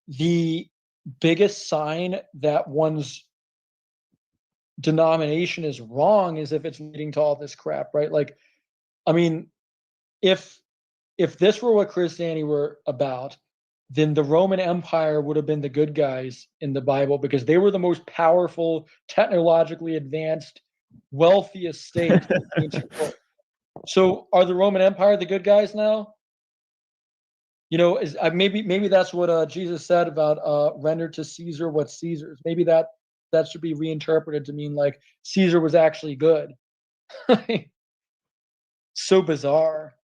the biggest sign that one's denomination is wrong is if it's leading to all this crap, right? Like, I mean, if this were what Christianity were about, then the Roman Empire would have been the good guys in the Bible because they were the most powerful, technologically advanced, wealthiest state in the ancient world. So are the Roman Empire the good guys now? Maybe that's what Jesus said about render to Caesar what's Caesar's. Maybe that should be reinterpreted to mean like Caesar was actually good. So bizarre.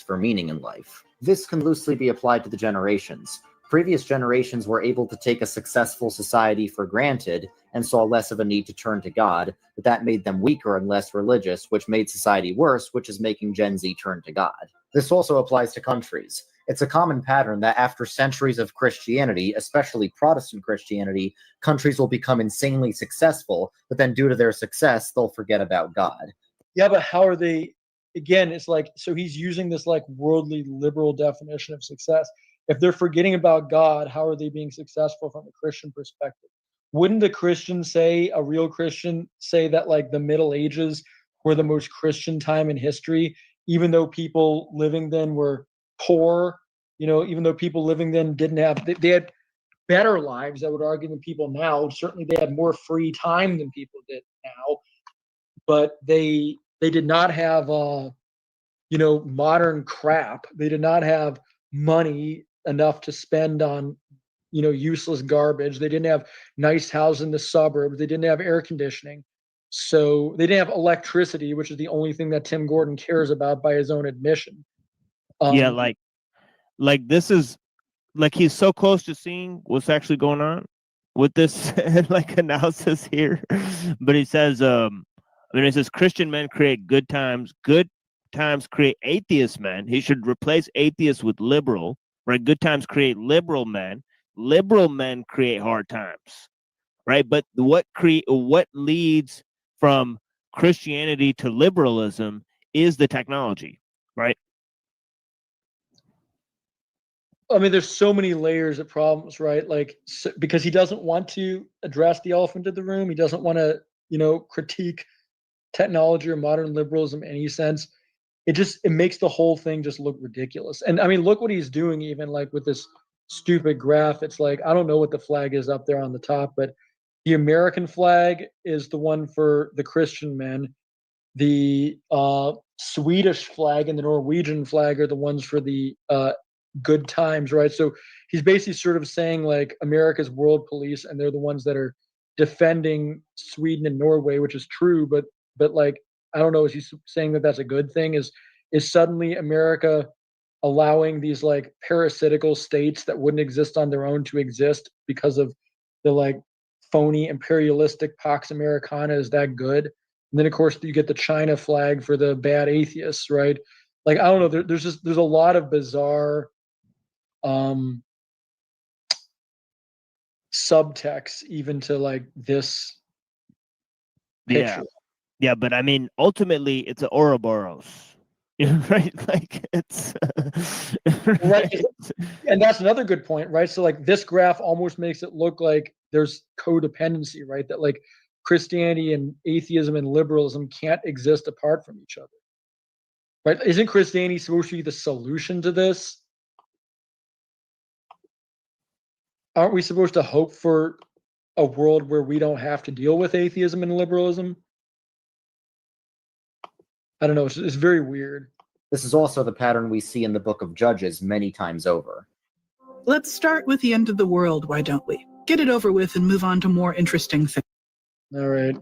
For meaning in life. This can loosely be applied to the generations. Previous generations were able to take a successful society for granted and saw less of a need to turn to God, but that made them weaker and less religious, which made society worse, which is making Gen Z turn to God. This also applies to countries. It's a common pattern that after centuries of Christianity, especially Protestant Christianity, countries will become insanely successful, but then due to their success, they'll forget about God. Yeah, but how are they? Again, it's like, so he's using this like worldly liberal definition of success. If they're forgetting about God, how are they being successful from a Christian perspective? Wouldn't a real Christian say that like the Middle Ages were the most Christian time in history, even though people living then were poor, even though people living then didn't have, they had better lives, I would argue, than people now. Certainly they had more free time than people did now, but they did not have, modern crap. They did not have money enough to spend on, useless garbage. They didn't have nice houses in the suburbs. They didn't have air conditioning. So they didn't have electricity, which is the only thing that Tim Gordon cares about by his own admission. Yeah, like this is like he's so close to seeing what's actually going on with this like analysis here, but he says I mean, it says Christian men create good times create atheist men. He should replace atheist with liberal, right? Good times create liberal men create hard times, right? But what leads from Christianity to liberalism is the technology, right? I mean, there's so many layers of problems, right? Like, because he doesn't want to address the elephant in the room. He doesn't want to, critique technology or modern liberalism in any sense. It makes the whole thing just look ridiculous. And I mean, look what he's doing, even like with this stupid graph. It's like, I don't know what the flag is up there on the top, but the American flag is the one for the Christian men. The Swedish flag and the Norwegian flag are the ones for the good times, right? So he's basically sort of saying like America's world police, and they're the ones that are defending Sweden and Norway, which is true, but like, I don't know, is he saying that that's a good thing? Is suddenly America allowing these like parasitical states that wouldn't exist on their own to exist because of the like phony imperialistic Pax Americana? Is that good? And then of course you get the China flag for the bad atheists, right? Like, I don't know, there's a lot of bizarre subtext even to like this picture. Yeah, but I mean, ultimately, it's an Ouroboros, right? Like, it's right. And that's another good point, right? So like this graph almost makes it look like there's codependency, right? That like Christianity and atheism and liberalism can't exist apart from each other, right? Isn't Christianity supposed to be the solution to this? Aren't we supposed to hope for a world where we don't have to deal with atheism and liberalism? I don't know. It's very weird. This is also the pattern we see in the book of Judges many times over. Let's start with the end of the world, why don't we? Get it over with and move on to more interesting things. All right.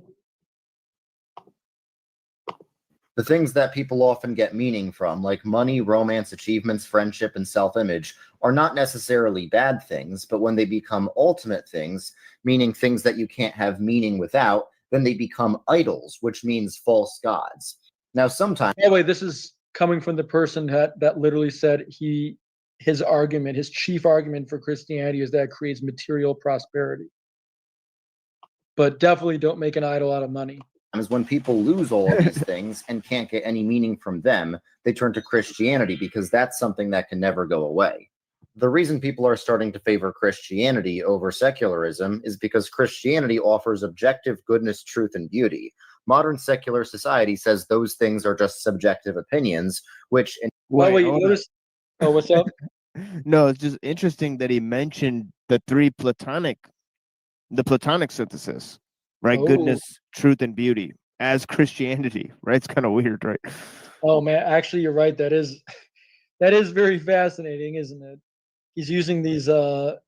The things that people often get meaning from, like money, romance, achievements, friendship, and self-image, are not necessarily bad things, but when they become ultimate things, meaning things that you can't have meaning without, then they become idols, which means false gods. Now, sometimes... By the way, this is coming from the person that literally said his chief argument for Christianity is that it creates material prosperity. But definitely don't make an idol out of money. Is when people lose all of these things and can't get any meaning from them, they turn to Christianity because that's something that can never go away. The reason people are starting to favor Christianity over secularism is because Christianity offers objective goodness, truth, and beauty. Modern secular society says those things are just subjective opinions, which... Wait, you notice... Oh, what's up? No, it's just interesting that he mentioned the Platonic synthesis, right? Oh. Goodness, truth, and beauty as Christianity, right? It's kind of weird, right? Oh man, actually, you're right. That is very fascinating, isn't it? He's using these, and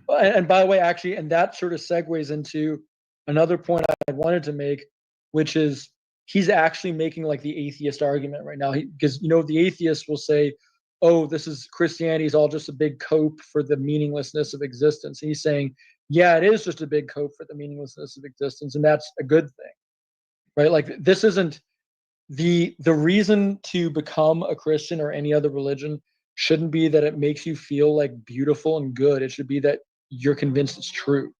by the way, actually, and that sort of segues into another point I wanted to make, which is he's actually making like the atheist argument right now. Because the atheist will say, "Oh, Christianity is all just a big cope for the meaninglessness of existence." And he's saying, yeah, it is just a big cope for the meaninglessness of existence, and that's a good thing, right? Like, this isn't the reason to become a Christian or any other religion shouldn't be that it makes you feel like beautiful and good. It should be that you're convinced it's true,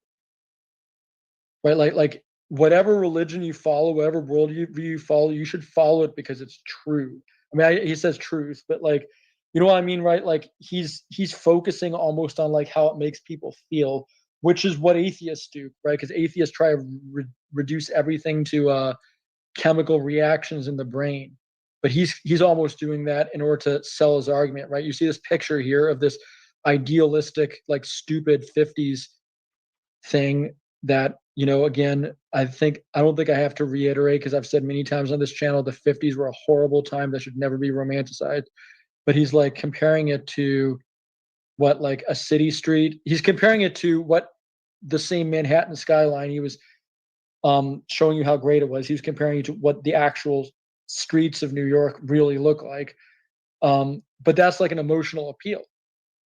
right? Like whatever religion you follow, whatever worldview you follow, you should follow it because it's true. I mean, he says truth, but like, you know what I mean, right? Like he's focusing almost on like how it makes people feel, which is what atheists do, right? Because atheists try to reduce everything to chemical reactions in the brain. But he's almost doing that in order to sell his argument, right? You see this picture here of this idealistic, like stupid 50s thing that, again, I don't think I have to reiterate because I've said many times on this channel, the 50s were a horrible time that should never be romanticized. But he's like comparing it to what, like a city street. He's comparing it to what the same Manhattan skyline. He was showing you how great it was. He was comparing it to what the actual streets of New York really look like. But that's like an emotional appeal,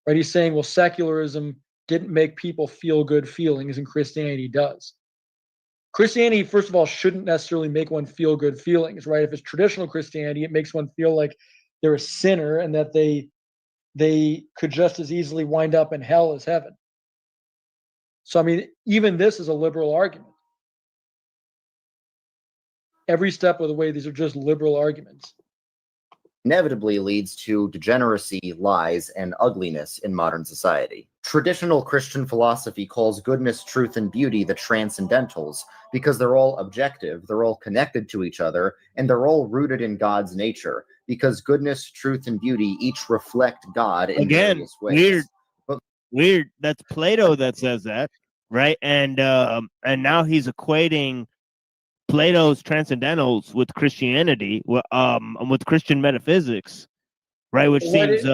right? He's saying, well, secularism didn't make people feel good feelings and Christianity does. Christianity, first of all, shouldn't necessarily make one feel good feelings, right? If it's traditional Christianity, it makes one feel like they're a sinner and that they could just as easily wind up in hell as heaven. So, I mean, even this is a liberal argument. Every step of the way, these are just liberal arguments. Inevitably leads to degeneracy, lies, and ugliness in modern society. Traditional Christian philosophy calls goodness, truth, and beauty the transcendentals because they're all objective, they're all connected to each other, and they're all rooted in God's nature because goodness, truth, and beauty each reflect God in Again, various ways. weird. That's Plato that says that, right? And now he's equating Plato's transcendentals with Christianity, with Christian metaphysics, right? Which seems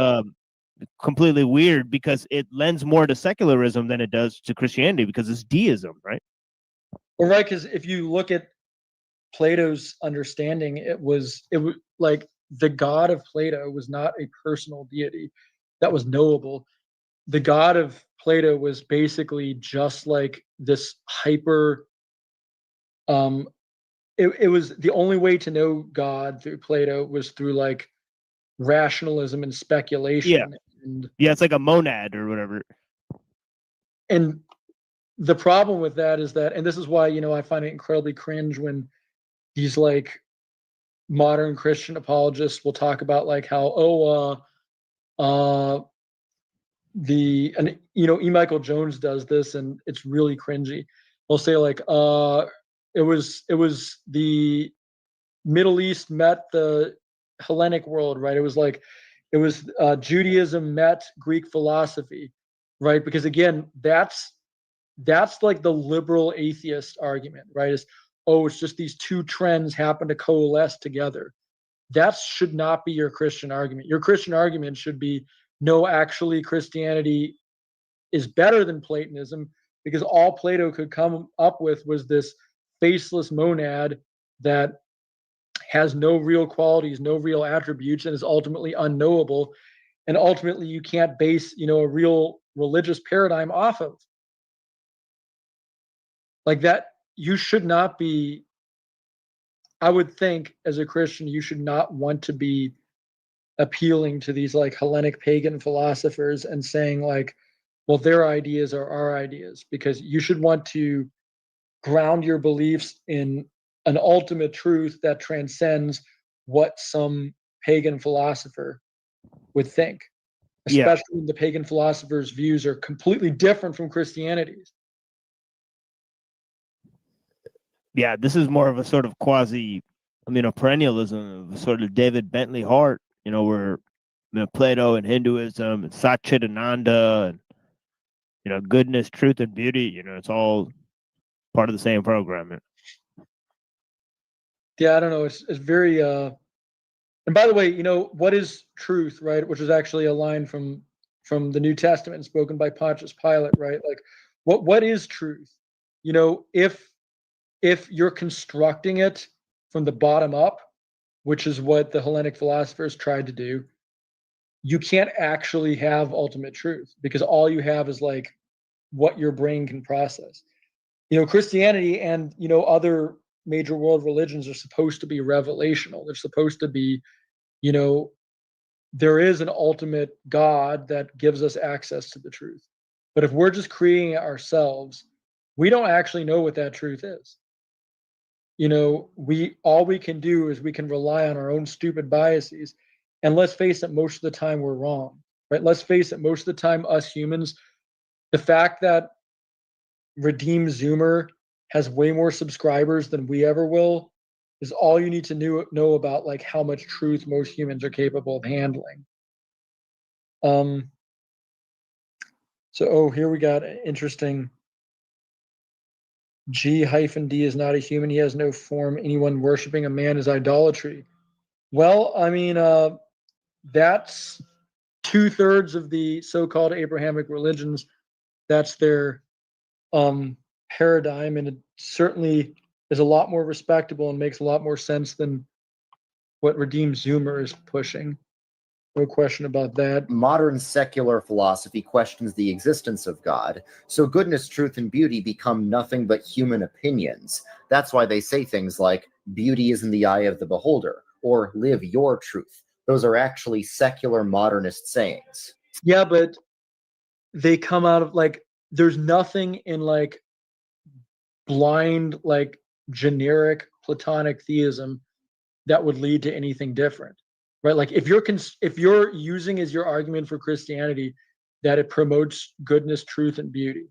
completely weird because it lends more to secularism than it does to Christianity because it's deism, right? Well, right, because if you look at Plato's understanding, it was like the God of Plato was not a personal deity that was knowable. The God of Plato was basically just like this hyper. It was the only way to know God through Plato was through like rationalism and speculation. Yeah, it's like a monad or whatever. And the problem with that is that, and this is why, I find it incredibly cringe when these like modern Christian apologists will talk about like how, E. Michael Jones does this and it's really cringy. They'll say like, it was the Middle East met the Hellenic world, right? It was Judaism met Greek philosophy, right? Because again, that's like the liberal atheist argument, right? It's just these two trends happen to coalesce together. That should not be your Christian argument. Your Christian argument should be, no, actually Christianity is better than Platonism because all Plato could come up with was this faceless monad that has no real qualities, no real attributes, and is ultimately unknowable. And ultimately, you can't base, a real religious paradigm off of. Like that, you should not be, I would think, as a Christian, you should not want to be appealing to these like Hellenic pagan philosophers and saying like, well, their ideas are our ideas, because you should want to ground your beliefs in an ultimate truth that transcends what some pagan philosopher would think, especially when the pagan philosopher's views are completely different from Christianity's. Yeah, this is more of a sort of perennialism of sort of David Bentley Hart, where Plato and Hinduism and Satchitananda and goodness, truth, and beauty, it's all part of the same program. Yeah, I don't know. It's very and by the way, what is truth, right? Which is actually a line from the New Testament spoken by Pontius Pilate, right? Like what is truth? If you're constructing it from the bottom up, which is what the Hellenic philosophers tried to do, you can't actually have ultimate truth because all you have is like what your brain can process. Christianity and other major world religions are supposed to be revelational. They're supposed to be, there is an ultimate God that gives us access to the truth. But if we're just creating it ourselves, we don't actually know what that truth is. All we can do is we can rely on our own stupid biases. And let's face it, most of the time we're wrong, right? Let's face it, most of the time us humans, the fact that Redeem Zoomer has way more subscribers than we ever will is all you need to know about like how much truth most humans are capable of handling. So here we got interesting. G-D is not a human. He has no form. Anyone worshiping a man is idolatry. Well, I mean, that's 2/3 of the so-called Abrahamic religions. That's their paradigm, and it certainly is a lot more respectable and makes a lot more sense than what Redeem Zoomer is pushing. No question about that. Modern secular philosophy questions the existence of God, so goodness, truth, and beauty become nothing but human opinions. That's why they say things like, beauty is in the eye of the beholder, or live your truth. Those are actually secular modernist sayings. Yeah, but they come out of like, there's nothing in like blind, like generic Platonic theism that would lead to anything different, right? Like if you're using as your argument for Christianity that it promotes goodness, truth, and beauty,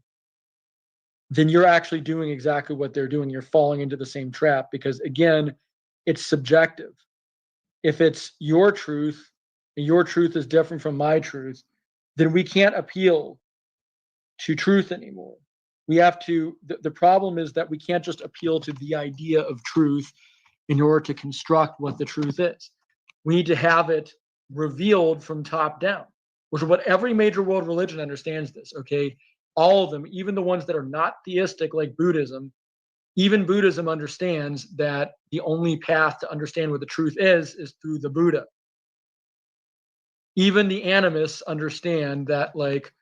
then you're actually doing exactly what they're doing. You're falling into the same trap because, again, it's subjective. If it's your truth and your truth is different from my truth, then we can't appeal to truth anymore. We have to, the problem is that we can't just appeal to the idea of truth in order to construct what the truth is. We need to have it revealed from top down, which is what every major world religion understands this, okay? All of them, even the ones that are not theistic like Buddhism, even Buddhism understands that the only path to understand what the truth is through the Buddha. Even the animists understand that like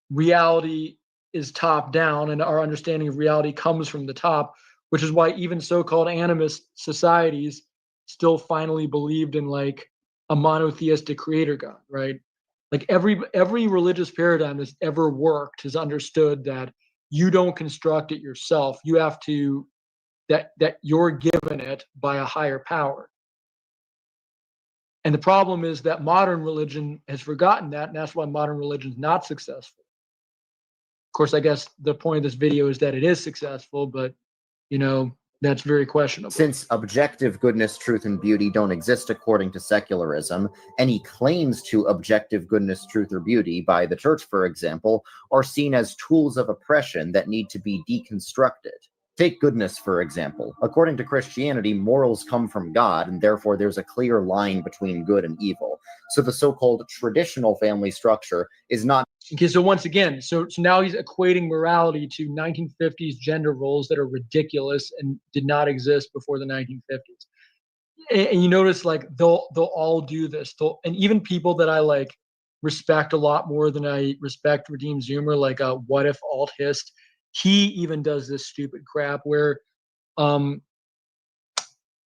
reality is top down and our understanding of reality comes from the top, which is why even so-called animist societies still finally believed in like a monotheistic creator God, right? Like every religious paradigm that's ever worked has understood that you don't construct it yourself. You have to, that you're given it by a higher power. And the problem is that modern religion has forgotten that, and that's why modern religion is not successful. Of course, I guess the point of this video is that it is successful, but you know, that's very questionable. Since objective goodness, truth, and beauty don't exist according to secularism, any claims to objective goodness, truth, or beauty by the church, for example, are seen as tools of oppression that need to be deconstructed. Take goodness, for example. According to Christianity, morals come from God, and therefore there's a clear line between good and evil. So the so-called traditional family structure is not... Okay, so once again, so now he's equating morality to 1950s gender roles that are ridiculous and did not exist before the 1950s. And you notice like they'll all do this. And even people that I like respect a lot more than I respect Redeem Zoomer, like What If Alt Hist, he even does this stupid crap where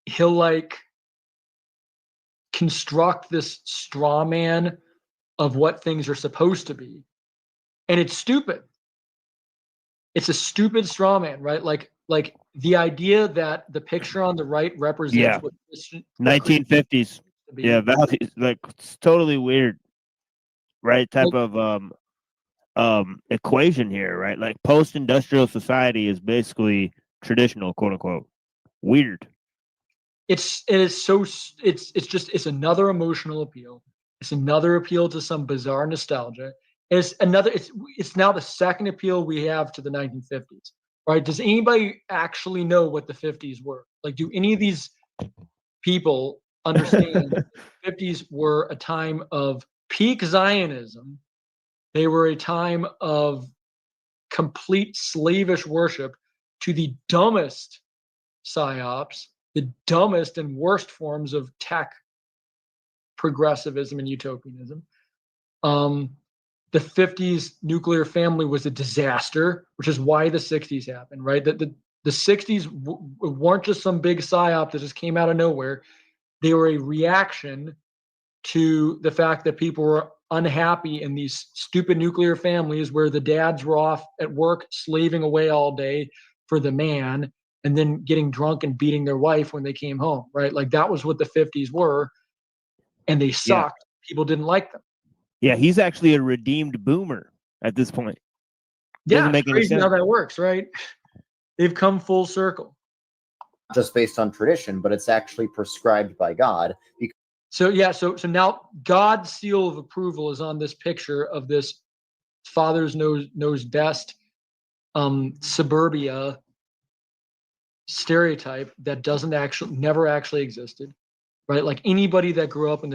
he'll like construct this straw man of what things are supposed to be. And it's stupid. It's a stupid straw man, right? Like the idea that the picture on the right represents what 1950s. Yeah, values, like it's totally weird, right? Type of equation here, right? Like post-industrial society is basically traditional, quote unquote. Weird. It's another emotional appeal. It's another appeal to some bizarre nostalgia. It's now the second appeal we have to the 1950s, right? Does anybody actually know what the 50s were? Like, do any of these people understand the 50s were a time of peak Zionism? They were a time of complete slavish worship to the dumbest psyops, the dumbest and worst forms of tech progressivism and utopianism. The 50s nuclear family was a disaster, which is why the 60s happened, right? The 60s weren't just some big psyop that just came out of nowhere. They were a reaction to the fact that people were unhappy in these stupid nuclear families where the dads were off at work slaving away all day for the man and then getting drunk and beating their wife when they came home, right? Like that was what the 50s were, and they sucked. Yeah. People didn't like them. Yeah, he's actually a redeemed boomer at this point. Yeah, it's crazy how that works, right? They've come full circle. Just based on tradition, but it's actually prescribed by God. So now God's seal of approval is on this picture of this father's knows best suburbia stereotype that never actually existed, right? Like anybody that grew up in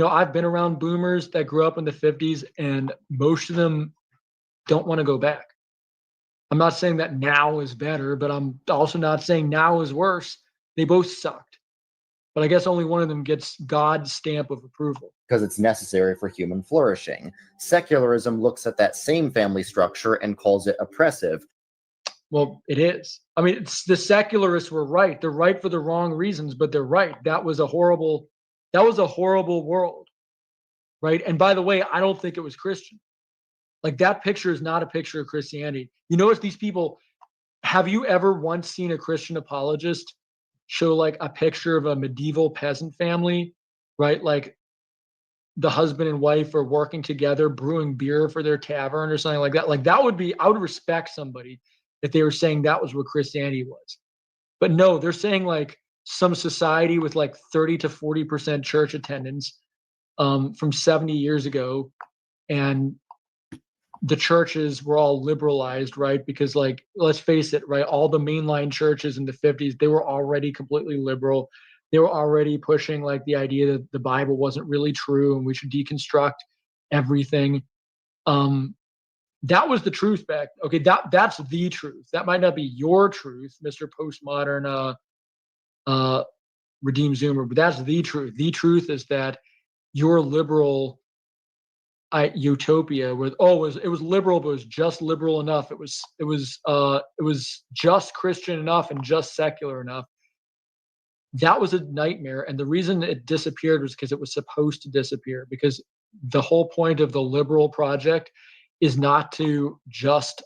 I've been around boomers that grew up in the 50s, and most of them don't want to go back. I'm not saying that now is better, but I'm also not saying now is worse. They both sucked. but I guess only one of them gets God's stamp of approval. Because it's necessary for human flourishing. Secularism looks at that same family structure and calls it oppressive. Well, it is. I mean, the secularists were right. They're right for the wrong reasons, but they're right. That was a horrible world, right? And by the way, I don't think it was Christian. Like, that picture is not a picture of Christianity. You notice these people, have you ever once seen a Christian apologist show like a picture of a medieval peasant family, right? Like the husband and wife are working together, brewing beer for their tavern or something like that. Like, that would be, I would respect somebody if they were saying that was what Christianity was. But no, they're saying like some society with like 30 to 40% church attendance from 70 years ago, and the churches were all liberalized, right? Because, like, let's face it, right? All the mainline churches in the 50s, they were already completely liberal. They were already pushing like the idea that the Bible wasn't really true and we should deconstruct everything. That was the truth back. Okay, that's the truth. That might not be your truth, Mr. Postmodern Redeemed Zoomer, but that's the truth. The truth is that your liberal utopia with it was liberal, but it was just liberal enough. It was just Christian enough and just secular enough. That was a nightmare, and the reason it disappeared was because it was supposed to disappear. Because the whole point of the liberal project is not to just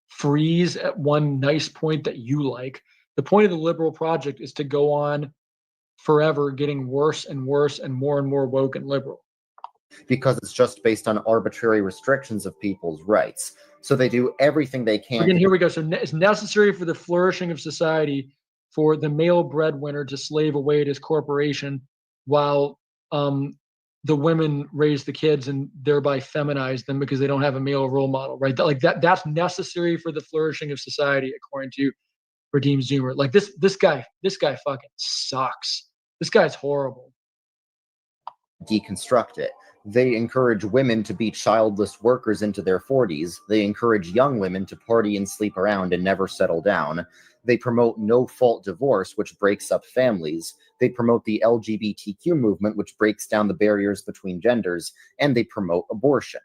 freeze at one nice point that you like. The point of the liberal project is to go on forever, getting worse and worse and more woke and liberal. Because it's just based on arbitrary restrictions of people's rights. So they do everything they can. Again, here we go. So it's necessary for the flourishing of society for the male breadwinner to slave away at his corporation while the women raise the kids and thereby feminize them because they don't have a male role model, right? That's necessary for the flourishing of society, according to Redeemed Zoomer. Like this guy fucking sucks. This guy's horrible. Deconstruct it. They encourage women to be childless workers into their 40s. They encourage young women to party and sleep around and never settle down. They promote no-fault divorce, which breaks up families. They promote the LGBTQ movement, which breaks down the barriers between genders. And they promote abortion.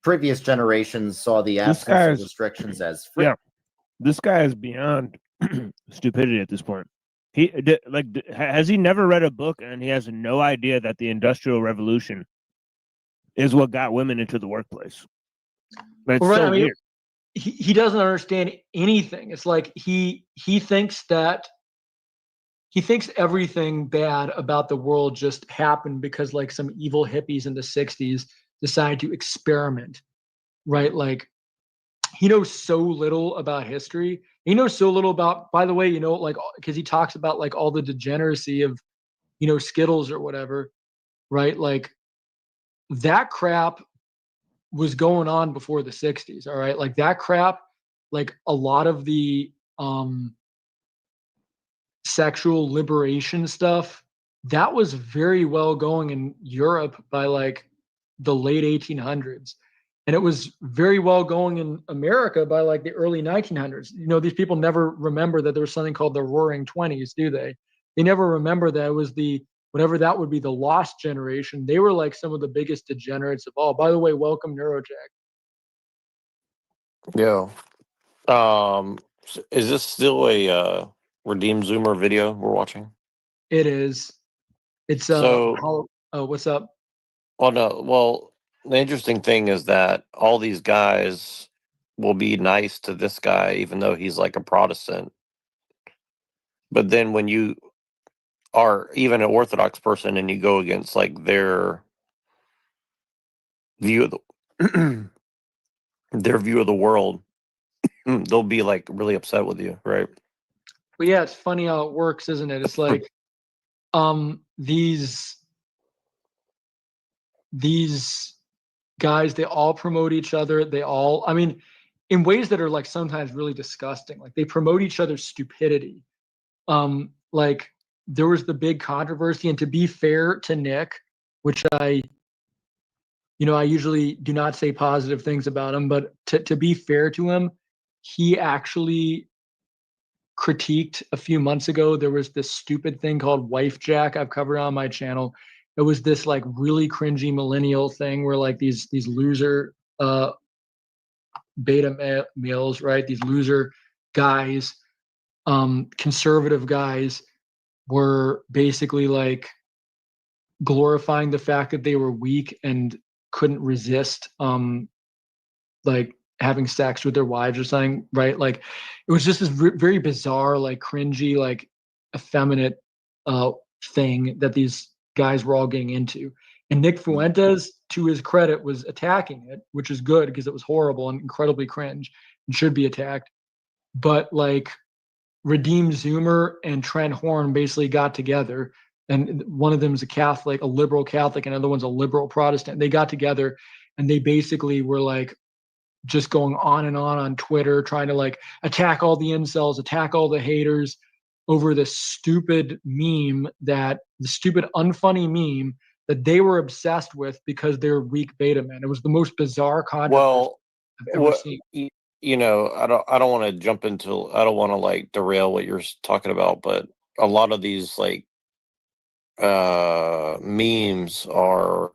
Previous generations saw the absence of restrictions as free. Yeah, this guy is beyond stupidity at this point. Has he never read a book and he has no idea that the Industrial Revolution is what got women into the workplace? But it's so weird. He doesn't understand anything. It's like he thinks everything bad about the world just happened because like some evil hippies in the 60s decided to experiment, right? Like, he knows so little about history. He knows so little about, by the way, like, because he talks about like all the degeneracy of, Skittles or whatever, right? Like, that crap was going on before the 60s, all right? Like, that crap, like a lot of the sexual liberation stuff, that was very well going in Europe by like the late 1800s. And it was very well going in America by like the early 1900s. These people never remember that there was something called the Roaring 20s, do they? They never remember that it was whatever that would be, the lost generation. They were like some of the biggest degenerates of all. By the way, welcome, Neurojack. Yeah. Is this still a Redeemed Zoomer video we're watching? It is. It's what's up? Well, no. Well, the interesting thing is that all these guys will be nice to this guy, even though he's like a Protestant. But then when you are even an Orthodox person and you go against like their view of the their view of the world, they'll be like really upset with you, right? But yeah, it's funny how it works, isn't it? It's like these guys, they all promote each other. They all, I mean, in ways that are like sometimes really disgusting. Like, they promote each other's stupidity. Like, there was the big controversy, and to be fair to Nick, which I usually do not say positive things about him, but to be fair to him, he actually critiqued a few months ago. There was this stupid thing called wife jack I've covered on my channel. It was this like really cringy millennial thing where like these loser beta males, right? These loser guys, conservative guys, were basically like glorifying the fact that they were weak and couldn't resist like having sex with their wives or something, right? Like it was just this very bizarre, like cringy, like effeminate thing that these guys were all getting into. And Nick Fuentes, to his credit, was attacking it, which is good because it was horrible and incredibly cringe and should be attacked. But like Redeem Zoomer and Trent Horn basically got together, and one of them is a Catholic, a liberal Catholic, and the other one's a liberal Protestant. They got together and they basically were like just going on Twitter, trying to like attack all the incels, attack all the haters over this stupid meme, the stupid unfunny meme that they were obsessed with because they're weak beta men. It was the most bizarre controversy Well, I've ever seen. you know, I don't want to jump into, I don't want to like derail what you're talking about, but a lot of these like memes are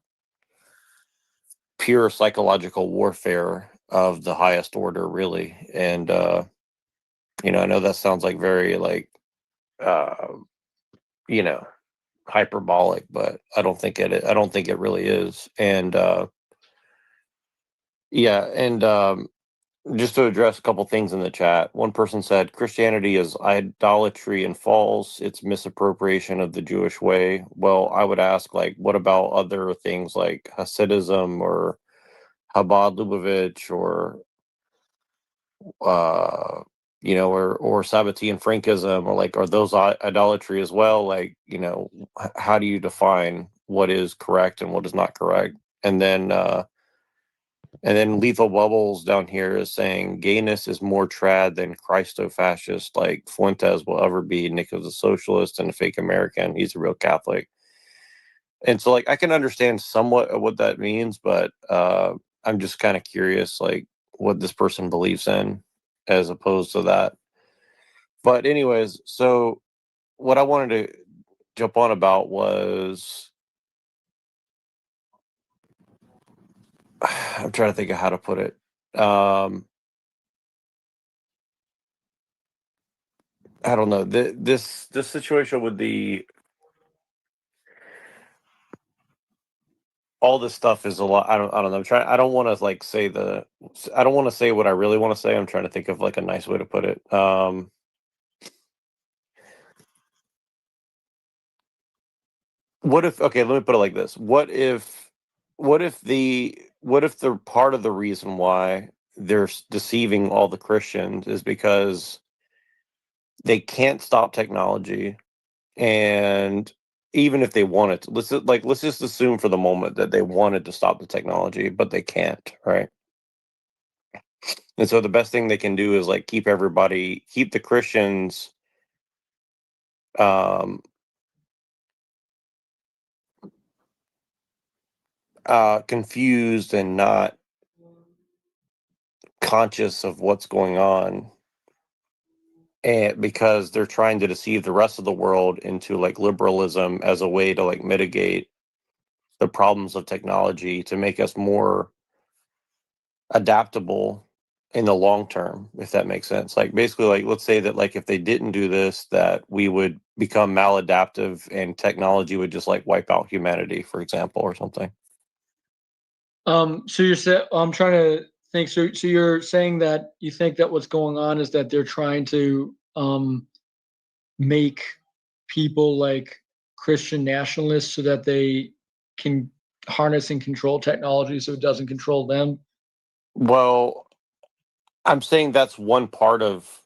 pure psychological warfare of the highest order, really. And you know, I know that sounds like very like you know, hyperbolic, but I don't think it really is. And yeah, and just to address a couple things in the chat, one person said Christianity is idolatry and false. It's misappropriation of the Jewish way. Well, I would ask, like, what about other things like Hasidism or Chabad Lubavitch or you know, or Sabbatean Frankism, or like, are those idolatry as well? Like, you know, how do you define what is correct and what is not correct? And then Lethal Bubbles down here is saying gayness is more trad than Christo-fascist like Fuentes will ever be. Nick is a socialist and a fake American. He's a real Catholic. And so like I can understand somewhat of what that means, but I'm just kind of curious like what this person believes in as opposed to that. But anyways, so what I wanted to jump on about was I'm trying to think of how to put it. I don't know. This situation with all this stuff is a lot. I don't know. I don't want to like say I don't want to say what I really want to say. I'm trying to think of like a nice way to put it. What if, okay, let me put it like this. What if the part of the reason why they're deceiving all the Christians is because they can't stop technology, and even if they wanted to, let's just assume for the moment that they wanted to stop the technology, but they can't, right? And so the best thing they can do is like keep the Christians confused and not conscious of what's going on, and because they're trying to deceive the rest of the world into like liberalism as a way to like mitigate the problems of technology to make us more adaptable in the long term, if that makes sense. Like basically, like let's say that like if they didn't do this, that we would become maladaptive and technology would just like wipe out humanity, for example, or something. So you're saying, I'm trying to think. So you're saying that you think that what's going on is that they're trying to make people like Christian nationalists so that they can harness and control technology so it doesn't control them? Well, I'm saying that's one part of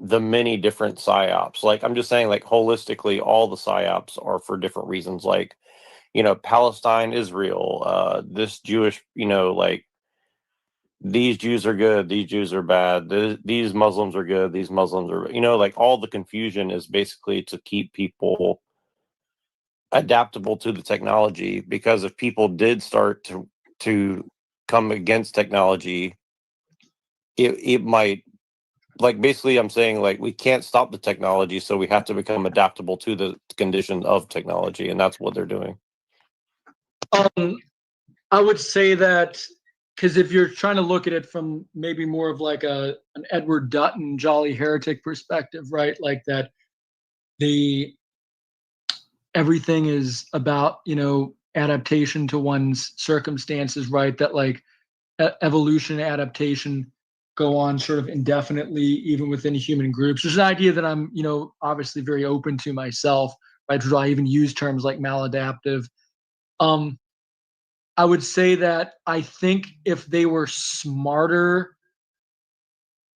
the many different psyops. Like I'm just saying, like holistically, all the psyops are for different reasons. Like, you know, Palestine, Israel, this Jewish, you know, like these Jews are good, these Jews are bad, these Muslims are good, these Muslims are, you know, like all the confusion is basically to keep people adaptable to the technology, because if people did start to come against technology, it might like basically I'm saying like we can't stop the technology, so we have to become adaptable to the condition of technology, and that's what they're doing. I would say that because if you're trying to look at it from maybe more of like an Edward Dutton jolly heretic perspective, right? Like that everything is about, adaptation to one's circumstances, right? That like evolution, adaptation go on sort of indefinitely, even within human groups. There's an idea that I'm, obviously very open to myself, right? I even use terms like maladaptive. I would say that I think if they were smarter,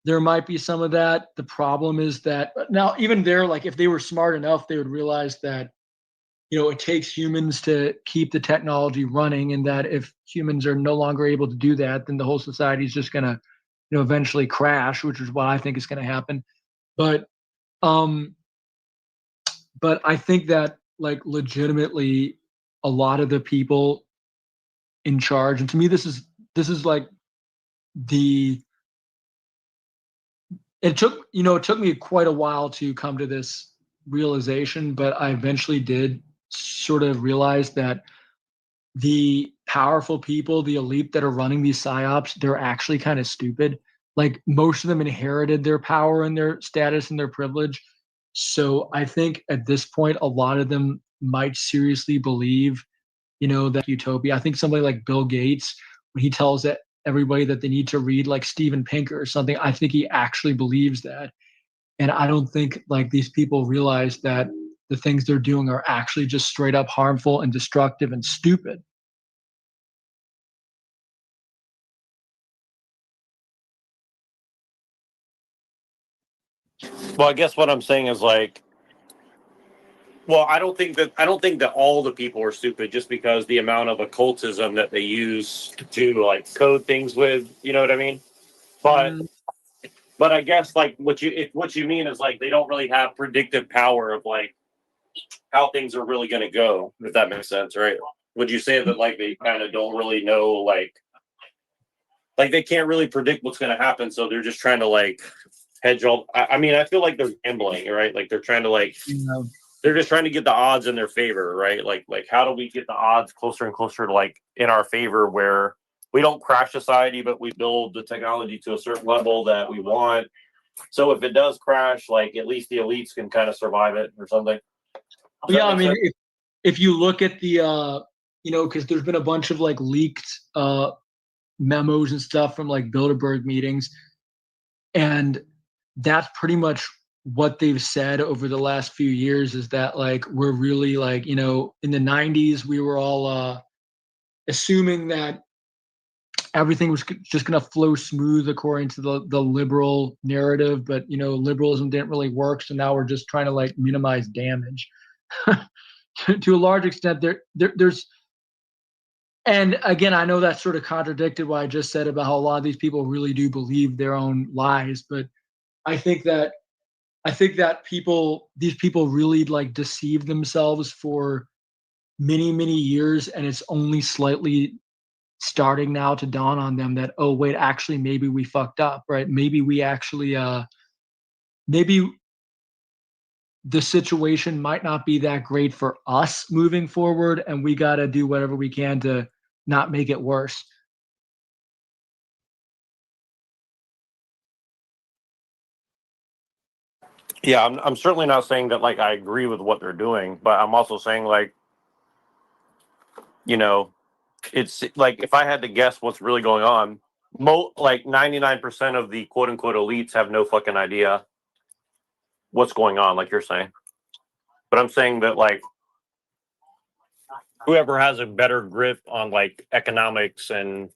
there might be some of that. The problem is that now, even there, like if they were smart enough, they would realize that, it takes humans to keep the technology running, and that if humans are no longer able to do that, then the whole society is just going to, eventually crash, which is what I think is going to happen. But I think that like legitimately a lot of the people in charge, and to me this is like it took me quite a while to come to this realization, but I eventually did sort of realize that the powerful people, the elite that are running these psyops, they're actually kind of stupid. Like most of them inherited their power and their status and their privilege. So I think at this point, a lot of them might seriously believe, that utopia. I think somebody like Bill Gates, when he tells that everybody that they need to read like Steven Pinker or something, I think he actually believes that. And I don't think like these people realize that the things they're doing are actually just straight up harmful and destructive and stupid. Well, I guess what I'm saying is like, well, I don't think that all the people are stupid just because the amount of occultism that they use to like code things with, you know what I mean? But I guess like what you mean is like they don't really have predictive power of like how things are really going to go, if that makes sense, right? Would you say that like they kind of don't really know like they can't really predict what's going to happen, so they're just trying to like hedge all? I mean, I feel like they're gambling, right? Like they're trying to like they're just trying to get the odds in their favor, right? Like how do we get the odds closer and closer to like in our favor, where we don't crash society, but we build the technology to a certain level that we want. So if it does crash, like at least the elites can kind of survive it or something. Yeah, I mean, if you look at the, because there's been a bunch of like leaked memos and stuff from like Bilderberg meetings, and that's pretty much what they've said over the last few years is that like we're really like, in the 90s we were all assuming that everything was just going to flow smooth according to the liberal narrative, but liberalism didn't really work, so now we're just trying to like minimize damage. To a large extent, there's, and again, I know that's sort of contradicted what I just said about how a lot of these people really do believe their own lies, but I think that these people really like deceive themselves for many, many years, and it's only slightly starting now to dawn on them that, oh wait, actually maybe we fucked up, right? Maybe we actually maybe the situation might not be that great for us moving forward, and we got to do whatever we can to not make it worse. Yeah, I'm certainly not saying that like I agree with what they're doing, but I'm also saying like, it's like if I had to guess what's really going on, like 99% of the quote unquote elites have no fucking idea what's going on, like you're saying. But I'm saying that like whoever has a better grip on like economics and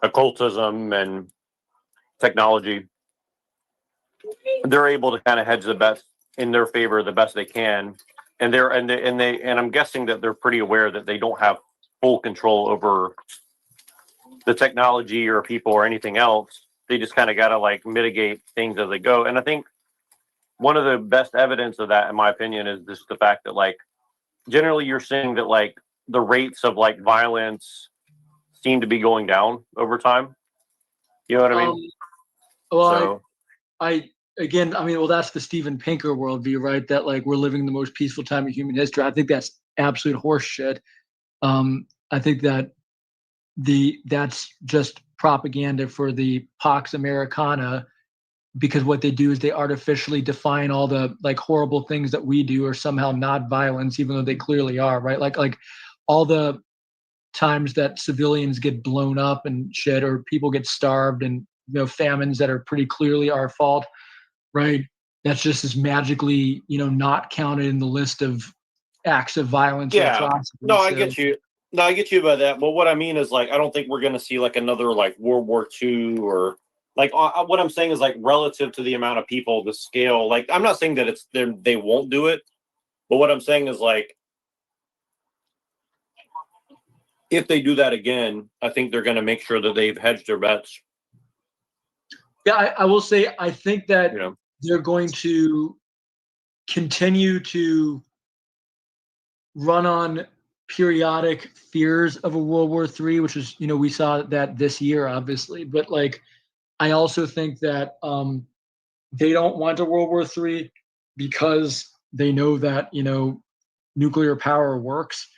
occultism and technology, they're able to kind of hedge the best in their favor the best they can. And I'm guessing that they're pretty aware that they don't have full control over the technology or people or anything else. They just kind of got to like mitigate things as they go. And I think one of the best evidence of that, in my opinion, is just the fact that like generally you're seeing that like the rates of like violence seem to be going down over time. You know what I mean? Well, So again, I mean, well, that's the Steven Pinker worldview, right? That like we're living the most peaceful time in human history. I think that's absolute horseshit. I think that that's just propaganda for the Pax Americana, because what they do is they artificially define all the like horrible things that we do are somehow not violence, even though they clearly are, right? Like all the times that civilians get blown up and shit, or people get starved, and famines that are pretty clearly our fault, right? That's just as magically not counted in the list of acts of violence or Yeah. atrocity. No, I So- get you. No, I get you by that. But what I mean is, like, I don't think we're going to see like another like World War II, or like what I'm saying is like relative to the amount of people, the scale. Like, I'm not saying that they won't do it, but what I'm saying is like, if they do that again, I think they're going to make sure that they've hedged their bets. Yeah, I will say I think that they're going to continue to run on periodic fears of a World War III, which is, we saw that this year, obviously. But like, I also think that they don't want a World War III because they know that nuclear power works,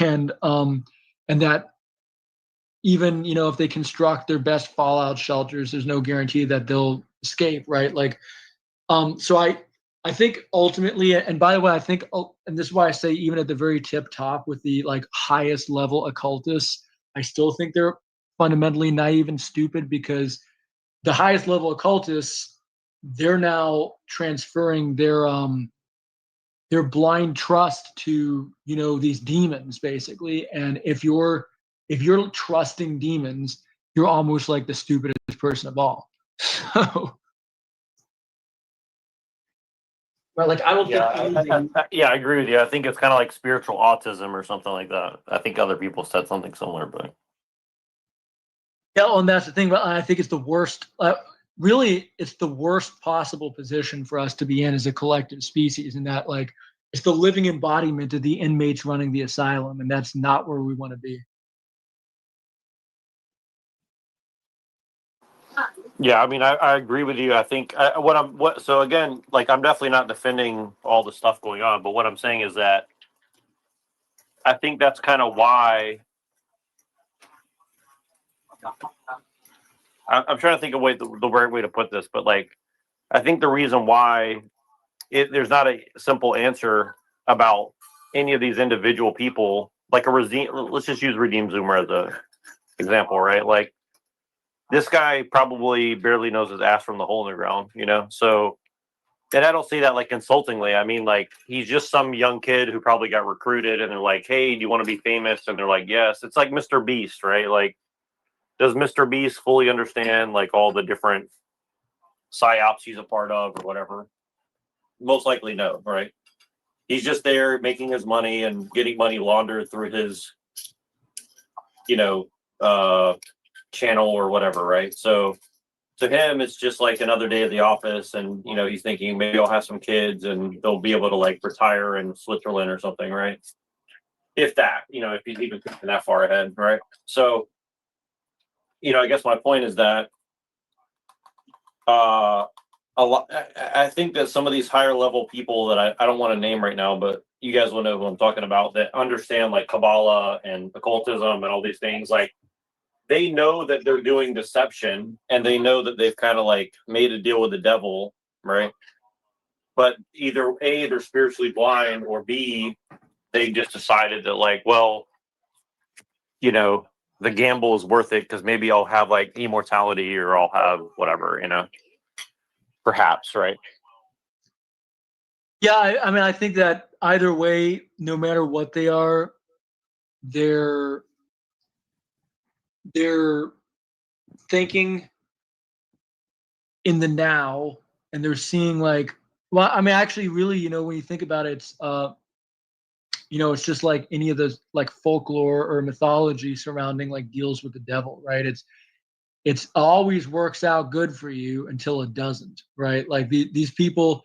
and that even if they construct their best fallout shelters, there's no guarantee that they'll escape, right? Like, so I think ultimately, and by the way, I think, and this is why I say even at the very tip top with the like highest level occultists, I still think they're fundamentally naive and stupid, because the highest level occultists, they're now transferring their blind trust to these demons, basically. And if you're trusting demons, you're almost like the stupidest person of all. So, right, like I don't think. I agree with you. I think it's kind of like spiritual autism or something like that. I think other people said something similar, but Yeah, and that's the thing. But I think it's the worst. Really, it's the worst possible position for us to be in as a collective species, and that like it's the living embodiment of the inmates running the asylum, and that's not where we want to be. yeah, I mean, I agree with you. I think so again, like I'm definitely not defending all the stuff going on, but what I'm saying is that I think that's kind of why I'm trying to think of the right way to put this, but like I think the reason why there's not a simple answer about any of these individual people, like let's just use Redeem Zoomer as a example, right? Like this guy probably barely knows his ass from the hole in the ground, So, and I don't say that like insultingly. I mean, like he's just some young kid who probably got recruited, and they're like, "Hey, do you want to be famous?" And they're like, "Yes." It's like Mr. Beast, right? Like, does Mr. Beast fully understand like all the different psyops he's a part of or whatever? Most likely no, right? He's just there making his money and getting money laundered through his, channel or whatever, right? So to him, it's just like another day at the office, and he's thinking maybe I'll have some kids and they'll be able to like retire in Switzerland or something, right? If that, if he's even thinking that far ahead, right? So, I guess my point is that a lot. I think that some of these higher level people that I don't want to name right now, but you guys will know who I'm talking about, that understand like Kabbalah and occultism and all these things, like they know that they're doing deception, and they know that they've kind of like made a deal with the devil, right? But either A, they're spiritually blind, or B, they just decided that like, well, the gamble is worth it because maybe I'll have like immortality, or I'll have whatever, perhaps, right? Yeah, I mean, I think that either way, no matter what they are, they're thinking in the now, and they're seeing like, well, I mean, actually, really, when you think about it, it's just like any of the like folklore or mythology surrounding like deals with the devil, right? It's always works out good for you until it doesn't, right? Like these people,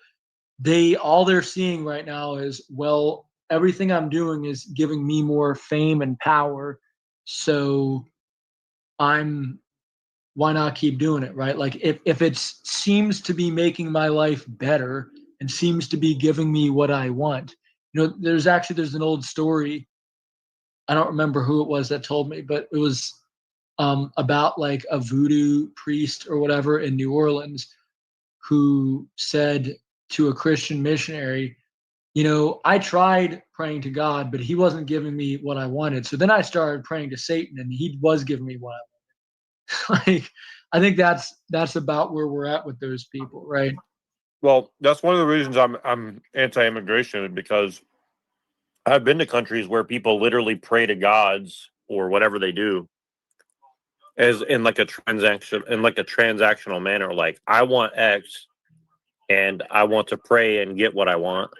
all they're seeing right now is, well, everything I'm doing is giving me more fame and power, so I'm why not keep doing it, right? Like if it seems to be making my life better and seems to be giving me what I want, there's an old story. I don't remember who it was that told me, but it was about like a voodoo priest or whatever in New Orleans who said to a Christian missionary, I tried praying to God, but he wasn't giving me what I wanted. So then I started praying to Satan, and he was giving me what I wanted. Like, I think that's about where we're at with those people, right? Well, that's one of the reasons I'm anti-immigration, because I've been to countries where people literally pray to gods or whatever they do as in like a transactional manner. Like, I want X and I want to pray and get what I want.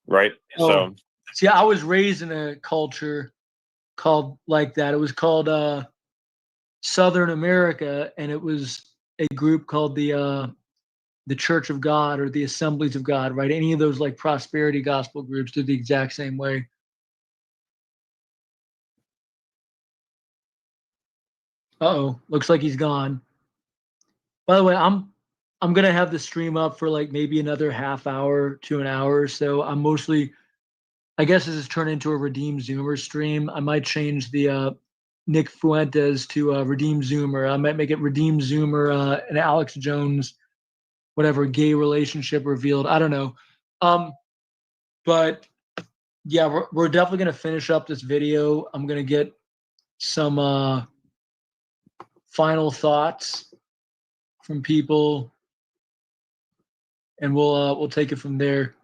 Right. Oh, So see, I was raised in a culture called like that. It was called Southern America, and it was a group called the Church of God or the Assemblies of God, right? Any of those like prosperity gospel groups do the exact same way. Uh-oh, looks like he's gone. By the way, I'm gonna have the stream up for like maybe another half hour to an hour. So I'm mostly, I guess this has turned into a Redeem Zoomer stream. I might change the Nick Fuentes to Redeem Zoomer. I might make it Redeem Zoomer and Alex Jones, whatever, gay relationship revealed. I don't know. But yeah, we're definitely gonna finish up this video. I'm gonna get some final thoughts from people, and we'll take it from there.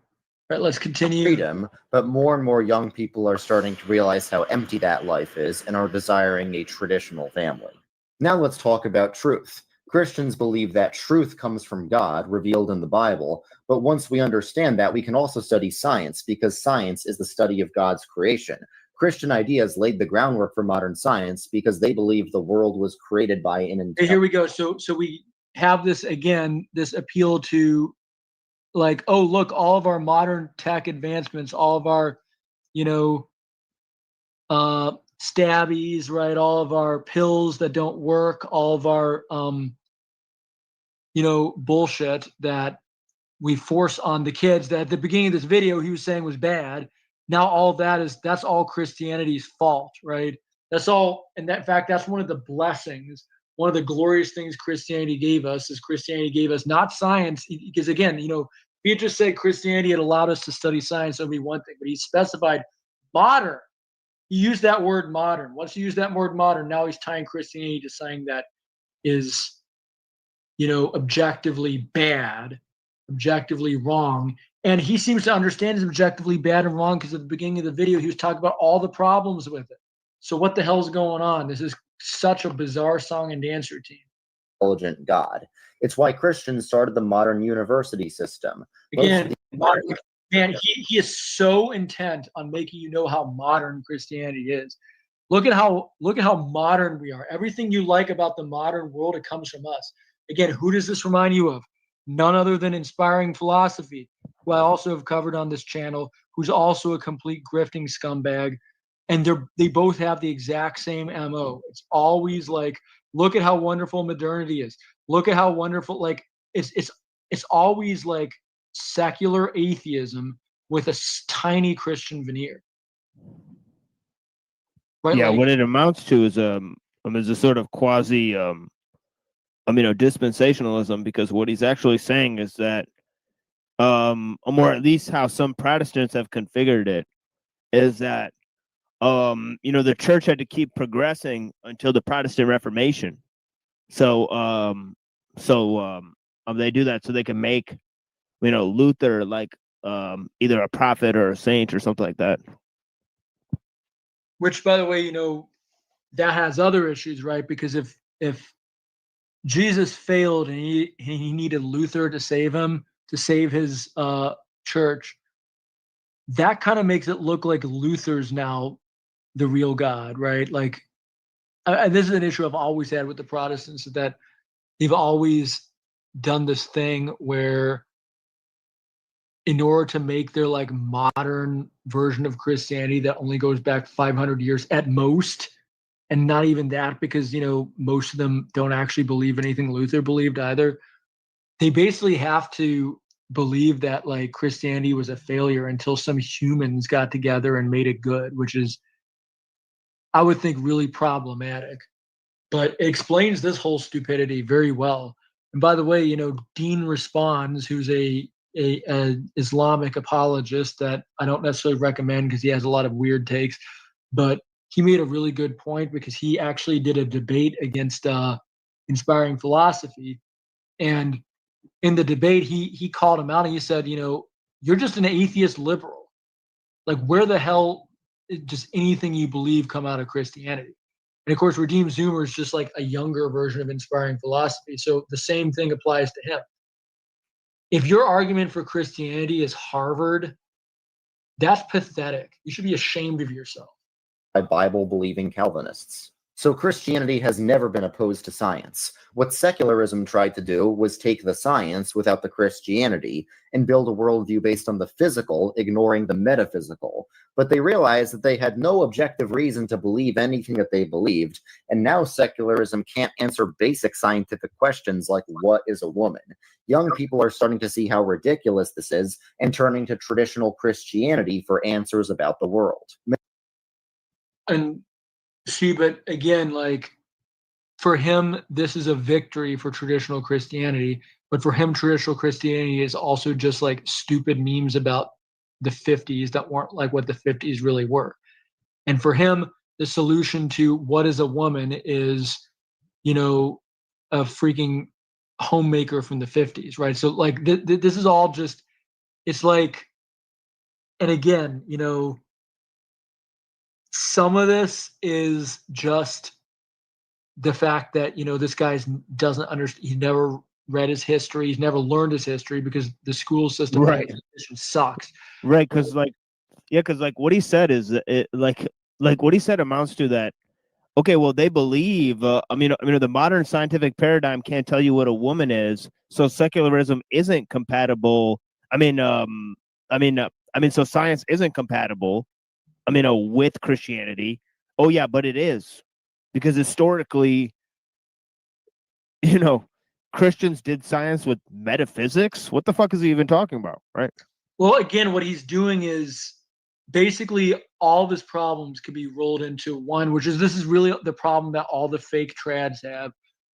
All right, let's continue. Freedom, but more and more young people are starting to realize how empty that life is and are desiring a traditional family. Now let's talk about truth. Christians believe that truth comes from God, revealed in the Bible, but once we understand that, we can also study science, because science is the study of God's creation. Christian ideas laid the groundwork for modern science because they believe the world was created by an Hey, here we go. So we have this again, this appeal to like, oh, look, all of our modern tech advancements, all of our, stabbies, right? All of our pills that don't work, all of our, bullshit that we force on the kids that at the beginning of this video, he was saying was bad. Now all that's all Christianity's fault, right? That's all. And that, in fact, that's one of the blessings, one of the glorious things Christianity gave us is Christianity gave us not science, because again, if he had just said Christianity had allowed us to study science, that would be one thing, but he specified modern. He used that word modern. Once he used that word modern, now he's tying Christianity to something that is, objectively bad, objectively wrong. And he seems to understand it's objectively bad and wrong because at the beginning of the video, he was talking about all the problems with it. So what the hell's going on? This is such a bizarre song and dance routine. Intelligent God. It's why Christians started the modern university system. Again, man, he is so intent on making you know how modern Christianity is. Look at how modern we are. Everything you like about the modern world, it comes from us. Again, who does this remind you of? None other than Inspiring Philosophy, who I also have covered on this channel, who's also a complete grifting scumbag. And they both have the exact same MO. It's always like, look at how wonderful modernity is. Look at how wonderful, like, it's always like secular atheism with a tiny Christian veneer. Right? Yeah, what it amounts to is a sort of quasi dispensationalism, because what he's actually saying is that or at least how some Protestants have configured it is that the church had to keep progressing until the Protestant Reformation. So they do that so they can make Luther like either a prophet or a saint or something like that. Which, by the way, that has other issues, right? Because if Jesus failed and he needed Luther to save him, to save his church, that kind of makes it look like Luther's now the real God, right? Like, this is an issue I've always had with the Protestants, that they've always done this thing where in order to make their like modern version of Christianity that only goes back 500 years at most, and not even that, because most of them don't actually believe anything Luther believed either. They basically have to believe that like Christianity was a failure until some humans got together and made it good, which is, I would think, really problematic. But it explains this whole stupidity very well. And by the way, Dean Responds, who's a Islamic apologist that I don't necessarily recommend because he has a lot of weird takes, but he made a really good point because he actually did a debate against Inspiring Philosophy. And in the debate, he called him out and he said, you're just an atheist liberal. Like, where the hell does anything you believe come out of Christianity? And of course, Redeem Zoomer is just like a younger version of Inspiring Philosophy. So the same thing applies to him. If your argument for Christianity is Harvard, that's pathetic. You should be ashamed of yourself. By Bible-believing Calvinists. So Christianity has never been opposed to science. What secularism tried to do was take the science without the Christianity and build a worldview based on the physical, ignoring the metaphysical. But they realized that they had no objective reason to believe anything that they believed, and now secularism can't answer basic scientific questions like what is a woman. Young people are starting to see how ridiculous this is and turning to traditional Christianity for answers about the world. And see, but again, like, for him, this is a victory for traditional Christianity. But for him, traditional Christianity is also just like stupid memes about the 50s that weren't like what the 50s really were. And for him, the solution to what is a woman is, a freaking homemaker from the 50s, right? So like this is all just, it's like, and again, some of this is just the fact that, this guy doesn't understand, he never read his history, he's never learned his history because the school system sucks. Right, because what he said is like what he said amounts to that. Okay, well, they believe. The modern scientific paradigm can't tell you what a woman is, so secularism isn't compatible. So science isn't compatible. With Christianity. Oh yeah, but it is, because historically, Christians did science with metaphysics. What the fuck is he even talking about, right? Well, again, what he's doing is basically all of his problems could be rolled into one, this is really the problem that all the fake trads have,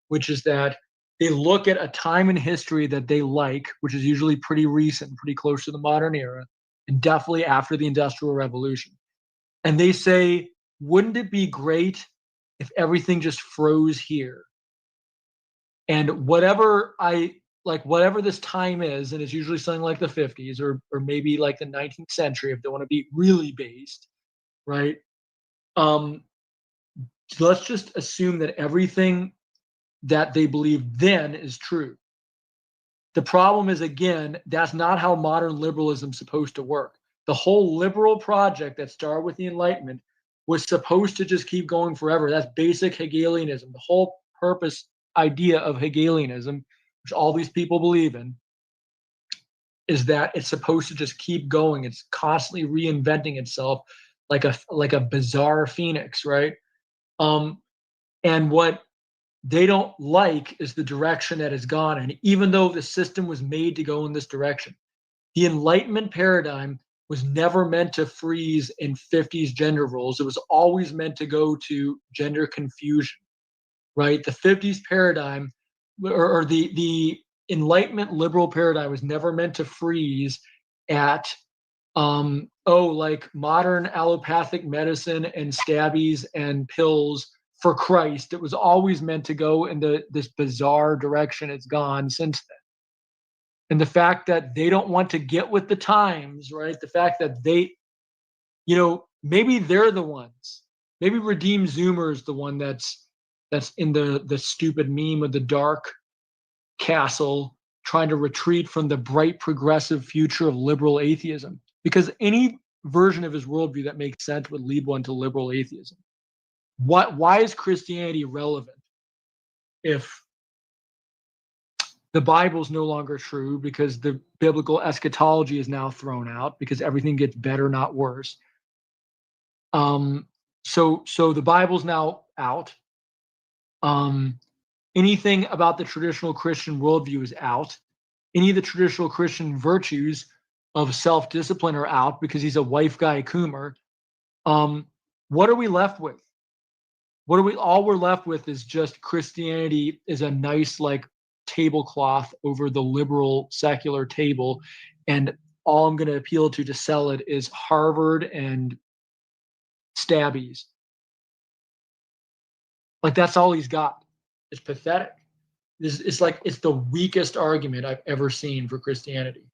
which is that they look at a time in history that they like, which is usually pretty recent, pretty close to the modern era, and definitely after the Industrial Revolution. And they say, wouldn't it be great if everything just froze here? And whatever this time is, and it's usually something like the 50s or maybe like the 19th century, if they want to be really based, right? Let's just assume that everything that they believe then is true. The problem is, again, that's not how modern liberalism is supposed to work. The whole liberal project that started with the Enlightenment was supposed to just keep going forever. That's basic Hegelianism. The whole purpose idea of Hegelianism, which all these people believe in, is that it's supposed to just keep going. It's constantly reinventing itself like a bizarre phoenix, right? And what they don't like is the direction that it's gone in, even though the system was made to go in this direction. The Enlightenment paradigm was never meant to freeze in 50s gender roles. It was always meant to go to gender confusion, right? The 50s paradigm or the Enlightenment liberal paradigm was never meant to freeze at, like modern allopathic medicine and stabbies and pills for Christ. It was always meant to go in this bizarre direction it's gone since then. And the fact that they don't want to get with the times, right? The fact that they, maybe they're the ones. Maybe Redeem Zoomer is the one that's in the stupid meme of the dark castle trying to retreat from the bright progressive future of liberal atheism. Because any version of his worldview that makes sense would lead one to liberal atheism. Why is Christianity relevant if the Bible is no longer true, because the biblical eschatology is now thrown out because everything gets better, not worse? So the Bible's now out. Anything about the traditional Christian worldview is out. Any of the traditional Christian virtues of self-discipline are out because he's a wife guy coomer. What are we left with? All we're left with is just Christianity is a nice like tablecloth over the liberal secular table, and all I'm going to appeal to sell it is Harvard and Stabbies. Like that's all he's got. It's pathetic. It's like it's the weakest argument I've ever seen for Christianity.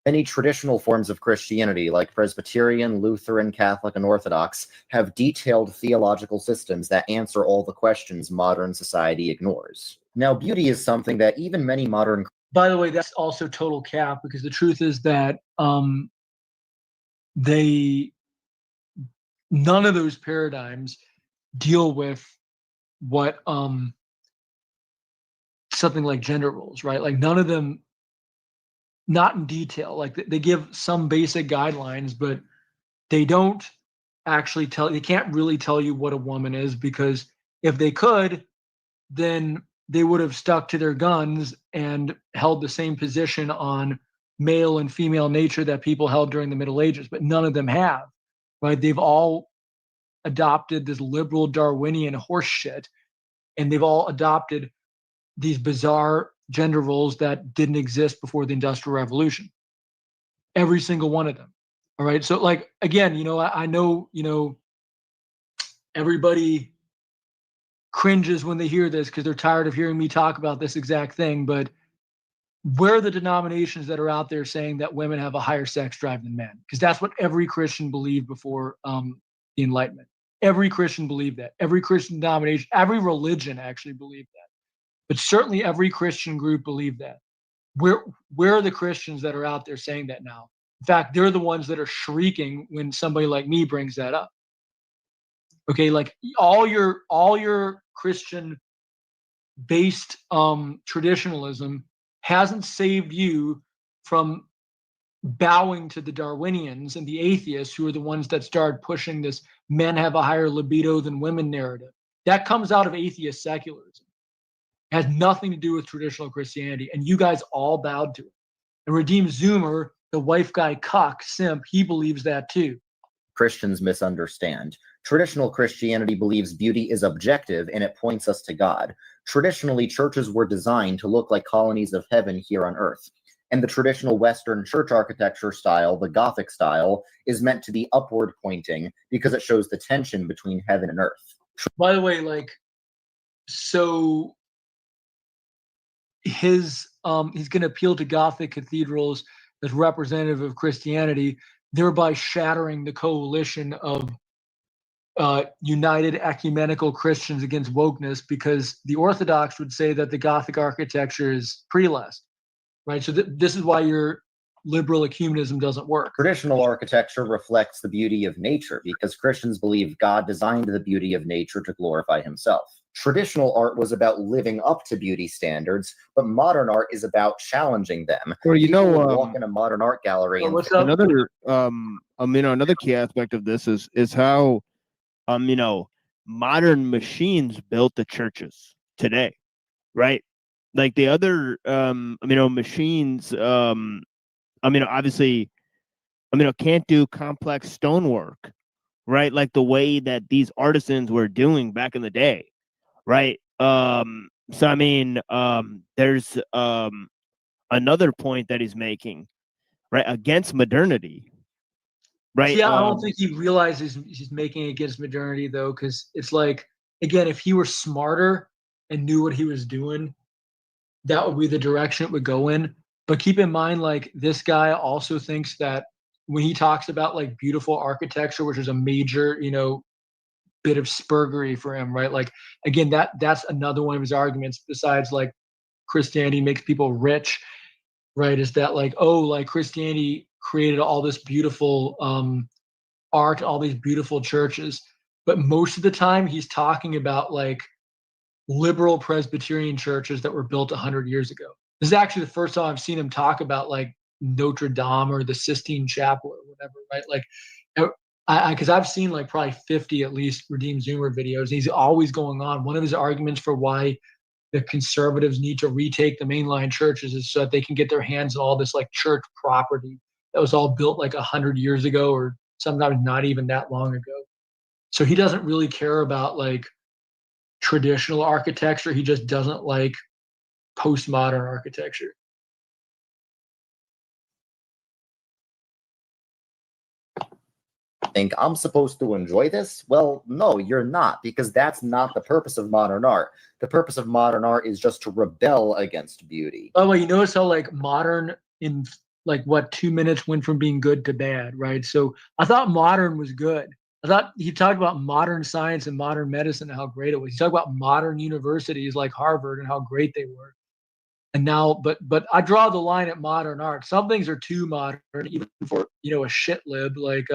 Many traditional forms of Christianity, like Presbyterian, Lutheran, Catholic, and Orthodox, have detailed theological systems that answer all the questions modern society ignores. Now, beauty is something that even many modern... By the way, that's also total cap, because the truth is that none of those paradigms deal with what something like gender roles, right? Like none of them, not in detail. Like they give some basic guidelines, but they don't actually they can't really tell you what a woman is, because if they could, then they would have stuck to their guns and held the same position on male and female nature that people held during the Middle Ages, but none of them have, right? They've all adopted this liberal Darwinian horse shit, and they've all adopted these bizarre gender roles that didn't exist before the Industrial Revolution. Every single one of them. All right. So like, again, I know, everybody cringes when they hear this because they're tired of hearing me talk about this exact thing, but where are the denominations that are out there saying that women have a higher sex drive than men? Because that's what every Christian believed before the Enlightenment. Every Christian believed that. Every Christian denomination, every religion actually believed that. But certainly every Christian group believed that. Where are the Christians that are out there saying that now? In fact, they're the ones that are shrieking when somebody like me brings that up. Okay, like all your Christian-based traditionalism hasn't saved you from bowing to the Darwinians and the atheists, who are the ones that started pushing this men have a higher libido than women narrative. That comes out of atheist secularism. It has nothing to do with traditional Christianity, and you guys all bowed to it. And Redeemed Zoomer, the wife guy cuck simp, he believes that too. Christians misunderstand. Traditional Christianity believes beauty is objective and it points us to God. Traditionally, churches were designed to look like colonies of heaven here on earth. And the traditional Western church architecture style, the Gothic style, is meant to be upward pointing because it shows the tension between heaven and earth. By the way, like, so he's going to appeal to Gothic cathedrals as representative of Christianity, thereby shattering the coalition of united ecumenical Christians against wokeness, because the Orthodox would say that the Gothic architecture is prelest, right? So this is why your liberal ecumenism doesn't work. Traditional architecture reflects the beauty of nature because Christians believe God designed the beauty of nature to glorify himself. Traditional art was about living up to beauty standards, but modern art is about challenging them. Well, People will walk in a modern art gallery and another another key aspect of this is how modern machines built the churches today, right? Like the other machines obviously can't do complex stonework, right? Like the way that these artisans were doing back in the day. Right. So I mean, there's another point that he's making, right, against modernity. Right. Yeah, I don't think he realizes he's making it against modernity though, because it's like, again, if he were smarter and knew what he was doing, that would be the direction it would go in. But keep in mind, like, this guy also thinks that when he talks about like beautiful architecture, which is a major, bit of spurgery for him, right? Like, again, that's another one of his arguments, besides like Christianity makes people rich, right? Is that like, oh, like Christianity created all this beautiful art, all these beautiful churches, but most of the time he's talking about like liberal Presbyterian churches that were built 100 years ago. This is actually the first time I've seen him talk about like Notre Dame or the Sistine Chapel or whatever, right? Like Because I've seen like probably 50 at least Redeemed Zoomer videos. He's always going on. One of his arguments for why the conservatives need to retake the mainline churches is so that they can get their hands on all this like church property that was all built like 100 years ago, or sometimes not even that long ago. So he doesn't really care about like traditional architecture. He just doesn't like postmodern architecture. Think I'm supposed to enjoy this? Well, no, you're not, because that's not the purpose of modern art. The purpose of modern art is just to rebel against beauty. Oh, well, you notice how like modern in like what 2 minutes went from being good to bad, right? So I thought modern was good. I thought he talked about modern science and modern medicine and how great it was. He talked about modern universities like Harvard and how great they were. And now, but I draw the line at modern art. Some things are too modern, even for a shit lib like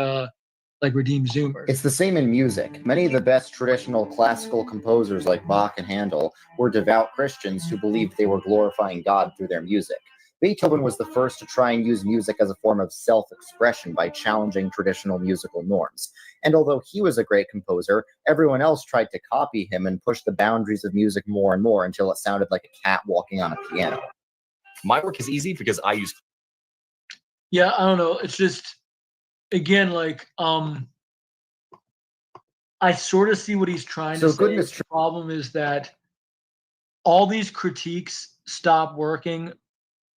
Redeemed Zoomer. It's the same in music. Many of the best traditional classical composers like Bach and Handel were devout Christians who believed they were glorifying God through their music. Beethoven was the first to try and use music as a form of self-expression by challenging traditional musical norms. And although he was a great composer, everyone else tried to copy him and push the boundaries of music more and more until it sounded like a cat walking on a piano. My work is easy because I use... Yeah, I don't know. It's just, again, like, I sort of see what he's trying to say. The problem is that all these critiques stop working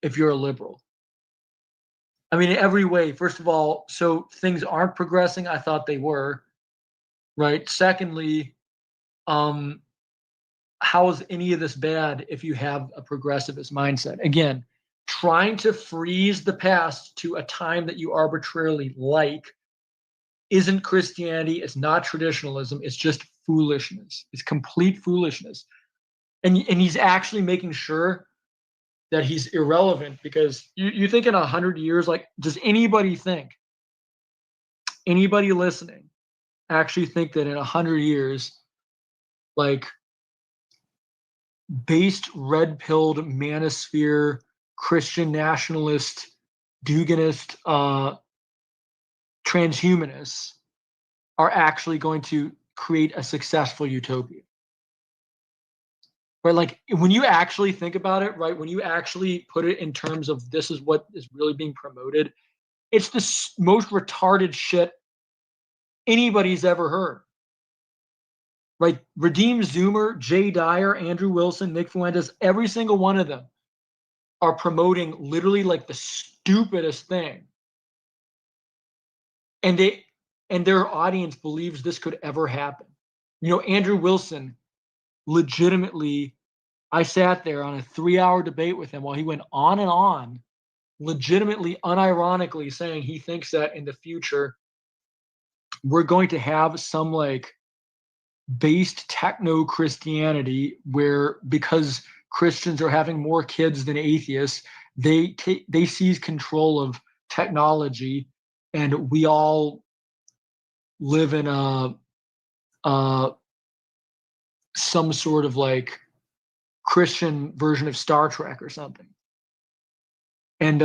if you're a liberal. I mean, in every way. First of all, so things aren't progressing. I thought they were, right? Secondly, how is any of this bad if you have a progressivist mindset? Again, trying to freeze the past to a time that you arbitrarily like isn't Christianity. It's not traditionalism. It's just foolishness. It's complete foolishness. And he's actually making sure that he's irrelevant, because you think in 100 years, like, does anybody listening actually think that in 100 years, like, based red-pilled manosphere Christian nationalist Duginist transhumanists are actually going to create a successful utopia? Right, like when you actually think about it, right, when you actually put it in terms of this is what is really being promoted, it's the most retarded shit anybody's ever heard. Right, Redeemed Zoomer, Jay Dyer, Andrew Wilson, Nick Fuentes, every single one of them are promoting literally like the stupidest thing. And their audience believes this could ever happen. Andrew Wilson, legitimately, I sat there on a 3-hour debate with him while he went on and on, legitimately, unironically saying he thinks that in the future we're going to have some like based techno-Christianity where, because Christians are having more kids than atheists, they seize control of technology, and we all live in some sort of like Christian version of Star Trek or something. And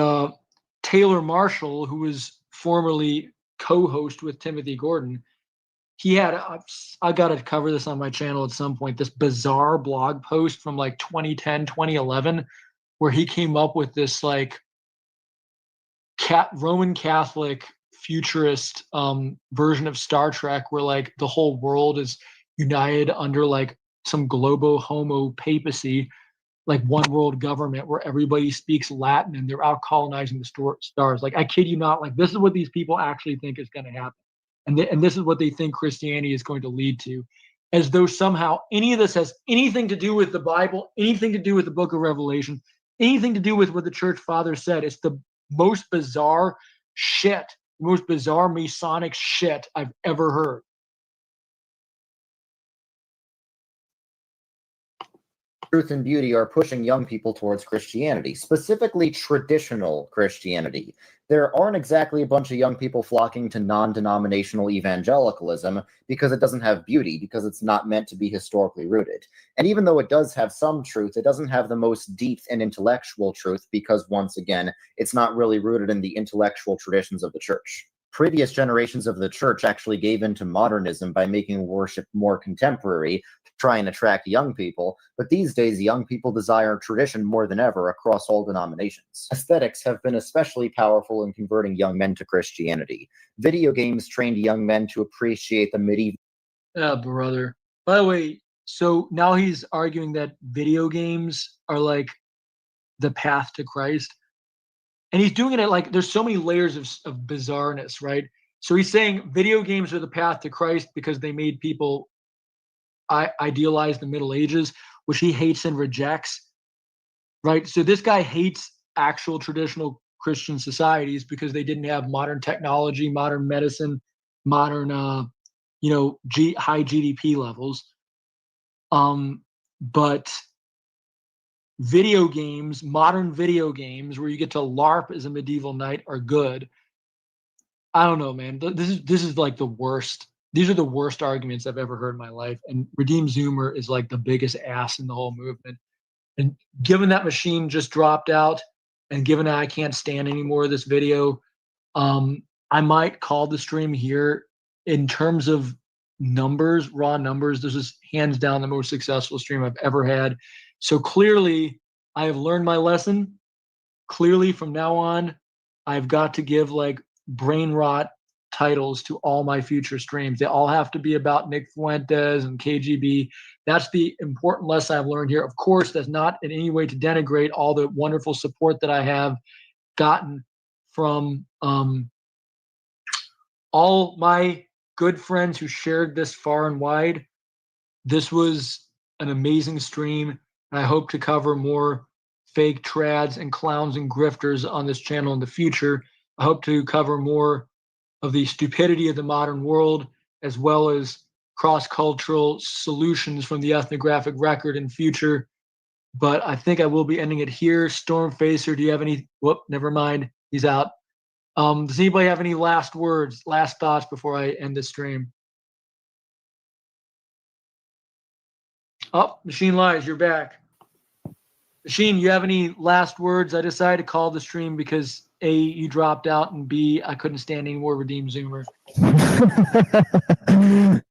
Taylor Marshall, who was formerly co-host with Timothy Gordon, he had, I got to cover this on my channel at some point, this bizarre blog post from like 2010, 2011, where he came up with this like Roman Catholic futurist version of Star Trek, where like the whole world is united under like some globo homo papacy, like one world government where everybody speaks Latin and they're out colonizing the stars. Like, I kid you not, like this is what these people actually think is going to happen. And this is what they think Christianity is going to lead to, as though somehow any of this has anything to do with the Bible, anything to do with the book of Revelation, anything to do with what the church fathers said. It's the most bizarre shit, the most bizarre Masonic shit I've ever heard. Truth and beauty are pushing young people towards Christianity, specifically traditional Christianity. There aren't exactly a bunch of young people flocking to non-denominational evangelicalism because it doesn't have beauty, because it's not meant to be historically rooted. And even though it does have some truth, it doesn't have the most deep and intellectual truth because, once again, it's not really rooted in the intellectual traditions of the church. Previous generations of the church actually gave into modernism by making worship more contemporary to try and attract young people, but these days young people desire tradition more than ever across all denominations. Aesthetics have been especially powerful in converting young men to Christianity. Video games trained young men to appreciate the medieval... Yeah, brother. By the way, so now he's arguing that video games are like the path to Christ. And he's doing it at like, there's so many layers of bizarreness, right? So he's saying video games are the path to Christ because they made people idealize the Middle Ages, which he hates and rejects, right? So this guy hates actual traditional Christian societies because they didn't have modern technology, modern medicine, modern, high GDP levels. But video games, modern video games where you get to LARP as a medieval knight are good. I don't know, man. This is like the worst. These are the worst arguments I've ever heard in my life. And Redeem Zoomer is like the biggest ass in the whole movement. And given that Machine just dropped out, and given that I can't stand any more of this video, I might call the stream here. In terms of numbers, raw numbers, this is hands down the most successful stream I've ever had. So clearly, I have learned my lesson. Clearly, from now on, I've got to give like brain rot titles to all my future streams. They all have to be about Nick Fuentes and KGB. That's the important lesson I've learned here. Of course, that's not in any way to denigrate all the wonderful support that I have gotten from all my good friends who shared this far and wide. This was an amazing stream. And I hope to cover more fake trads and clowns and grifters on this channel in the future. I hope to cover more of the stupidity of the modern world, as well as cross-cultural solutions from the ethnographic record in future. But I think I will be ending it here. Stormfacer, do you have any? Whoop, never mind. He's out. Does anybody have any last words, last thoughts before I end this stream? Oh, Machine Lies, you're back. Machine, you have any last words? I decided to call the stream because A, you dropped out, and B, I couldn't stand any more Redeem Zoomer.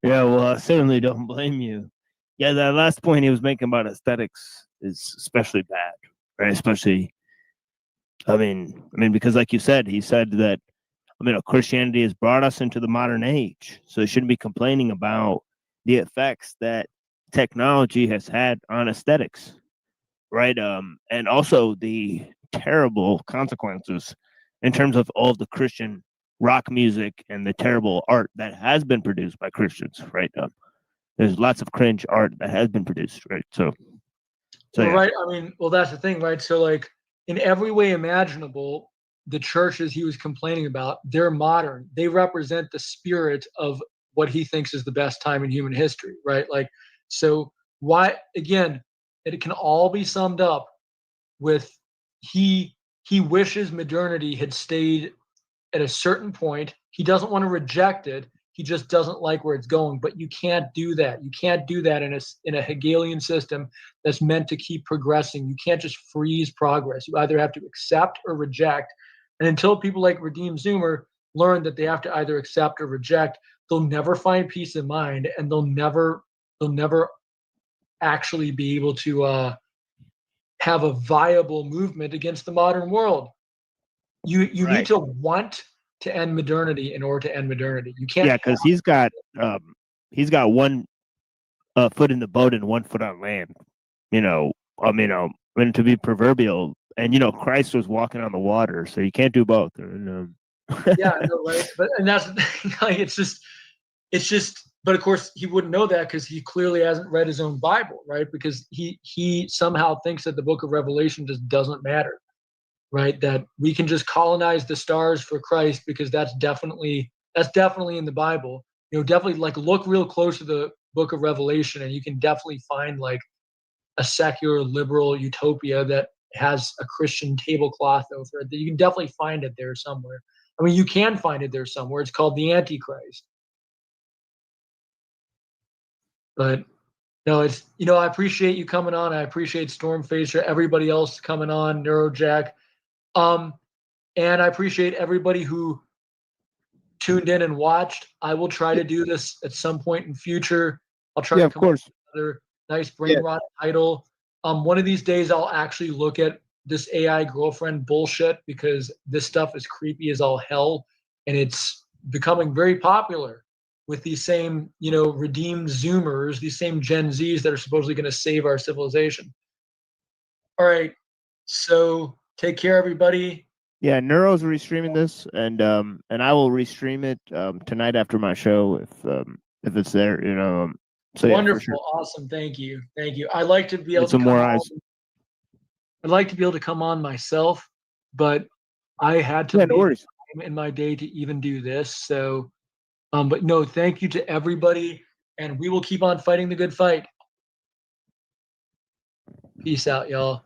Yeah, well, I certainly don't blame you. Yeah, that last point he was making about aesthetics is especially bad, right? Especially, I mean, because like you said, he said that, Christianity has brought us into the modern age, so he shouldn't be complaining about the effects that technology has had on aesthetics, right? And also the terrible consequences in terms of all of the Christian rock music and the terrible art that has been produced by Christians, right? There's lots of cringe art that has been produced, right? So Well, yeah. right. That's the thing, right? So, like, in every way imaginable, the churches he was complaining about, they're modern. They represent the spirit of what he thinks is the best time in human history, right? Like, so why, again, it can all be summed up with he wishes modernity had stayed at a certain point. He doesn't want to reject it. He just doesn't like where it's going. But you can't do that. You can't do that in a Hegelian system that's meant to keep progressing. You can't just freeze progress. You either have to accept or reject. And until people like Redeem Zoomer learn that they have to either accept or reject, they'll never find peace of mind, and they'll never actually be able to have a viable movement against the modern world. You Right. need to want to end modernity in order to end modernity. You can't. Yeah, because he's got one foot in the boat and 1 foot on land. And to be proverbial, and Christ was walking on the water, so you can't do both. Yeah, I know, right? And that's like, it's just. But of course, he wouldn't know that because he clearly hasn't read his own Bible, right? Because he somehow thinks that the Book of Revelation just doesn't matter, right? That we can just colonize the stars for Christ because that's definitely in the Bible. Definitely, like, look real close to the Book of Revelation, and you can definitely find like a secular liberal utopia that has a Christian tablecloth over it. You can definitely find it there somewhere. You can find it there somewhere. It's called the Antichrist. But no, it's, I appreciate you coming on. I appreciate Stormfacer, everybody else coming on, Neurojack. And I appreciate everybody who tuned in and watched. I will try to do this at some point in future. I'll try Yeah, to of come up course. with another nice brain rot title. One of these days I'll actually look at this AI girlfriend bullshit, because this stuff is creepy as all hell, and it's becoming very popular with these same, redeemed Zoomers, these same Gen Zs that are supposedly going to save our civilization. All right, so take care, everybody. Yeah, Neuro's restreaming this, and I will restream it tonight after my show if it's there, So yeah, for Wonderful, sure. awesome, thank you. I like to be able Get to some come more on. eyes. I'd like to be able to come on myself, but I had to Yeah, no make worries. time in my day to even do this. So, but no, thank you to everybody, and we will keep on fighting the good fight. Peace out, y'all.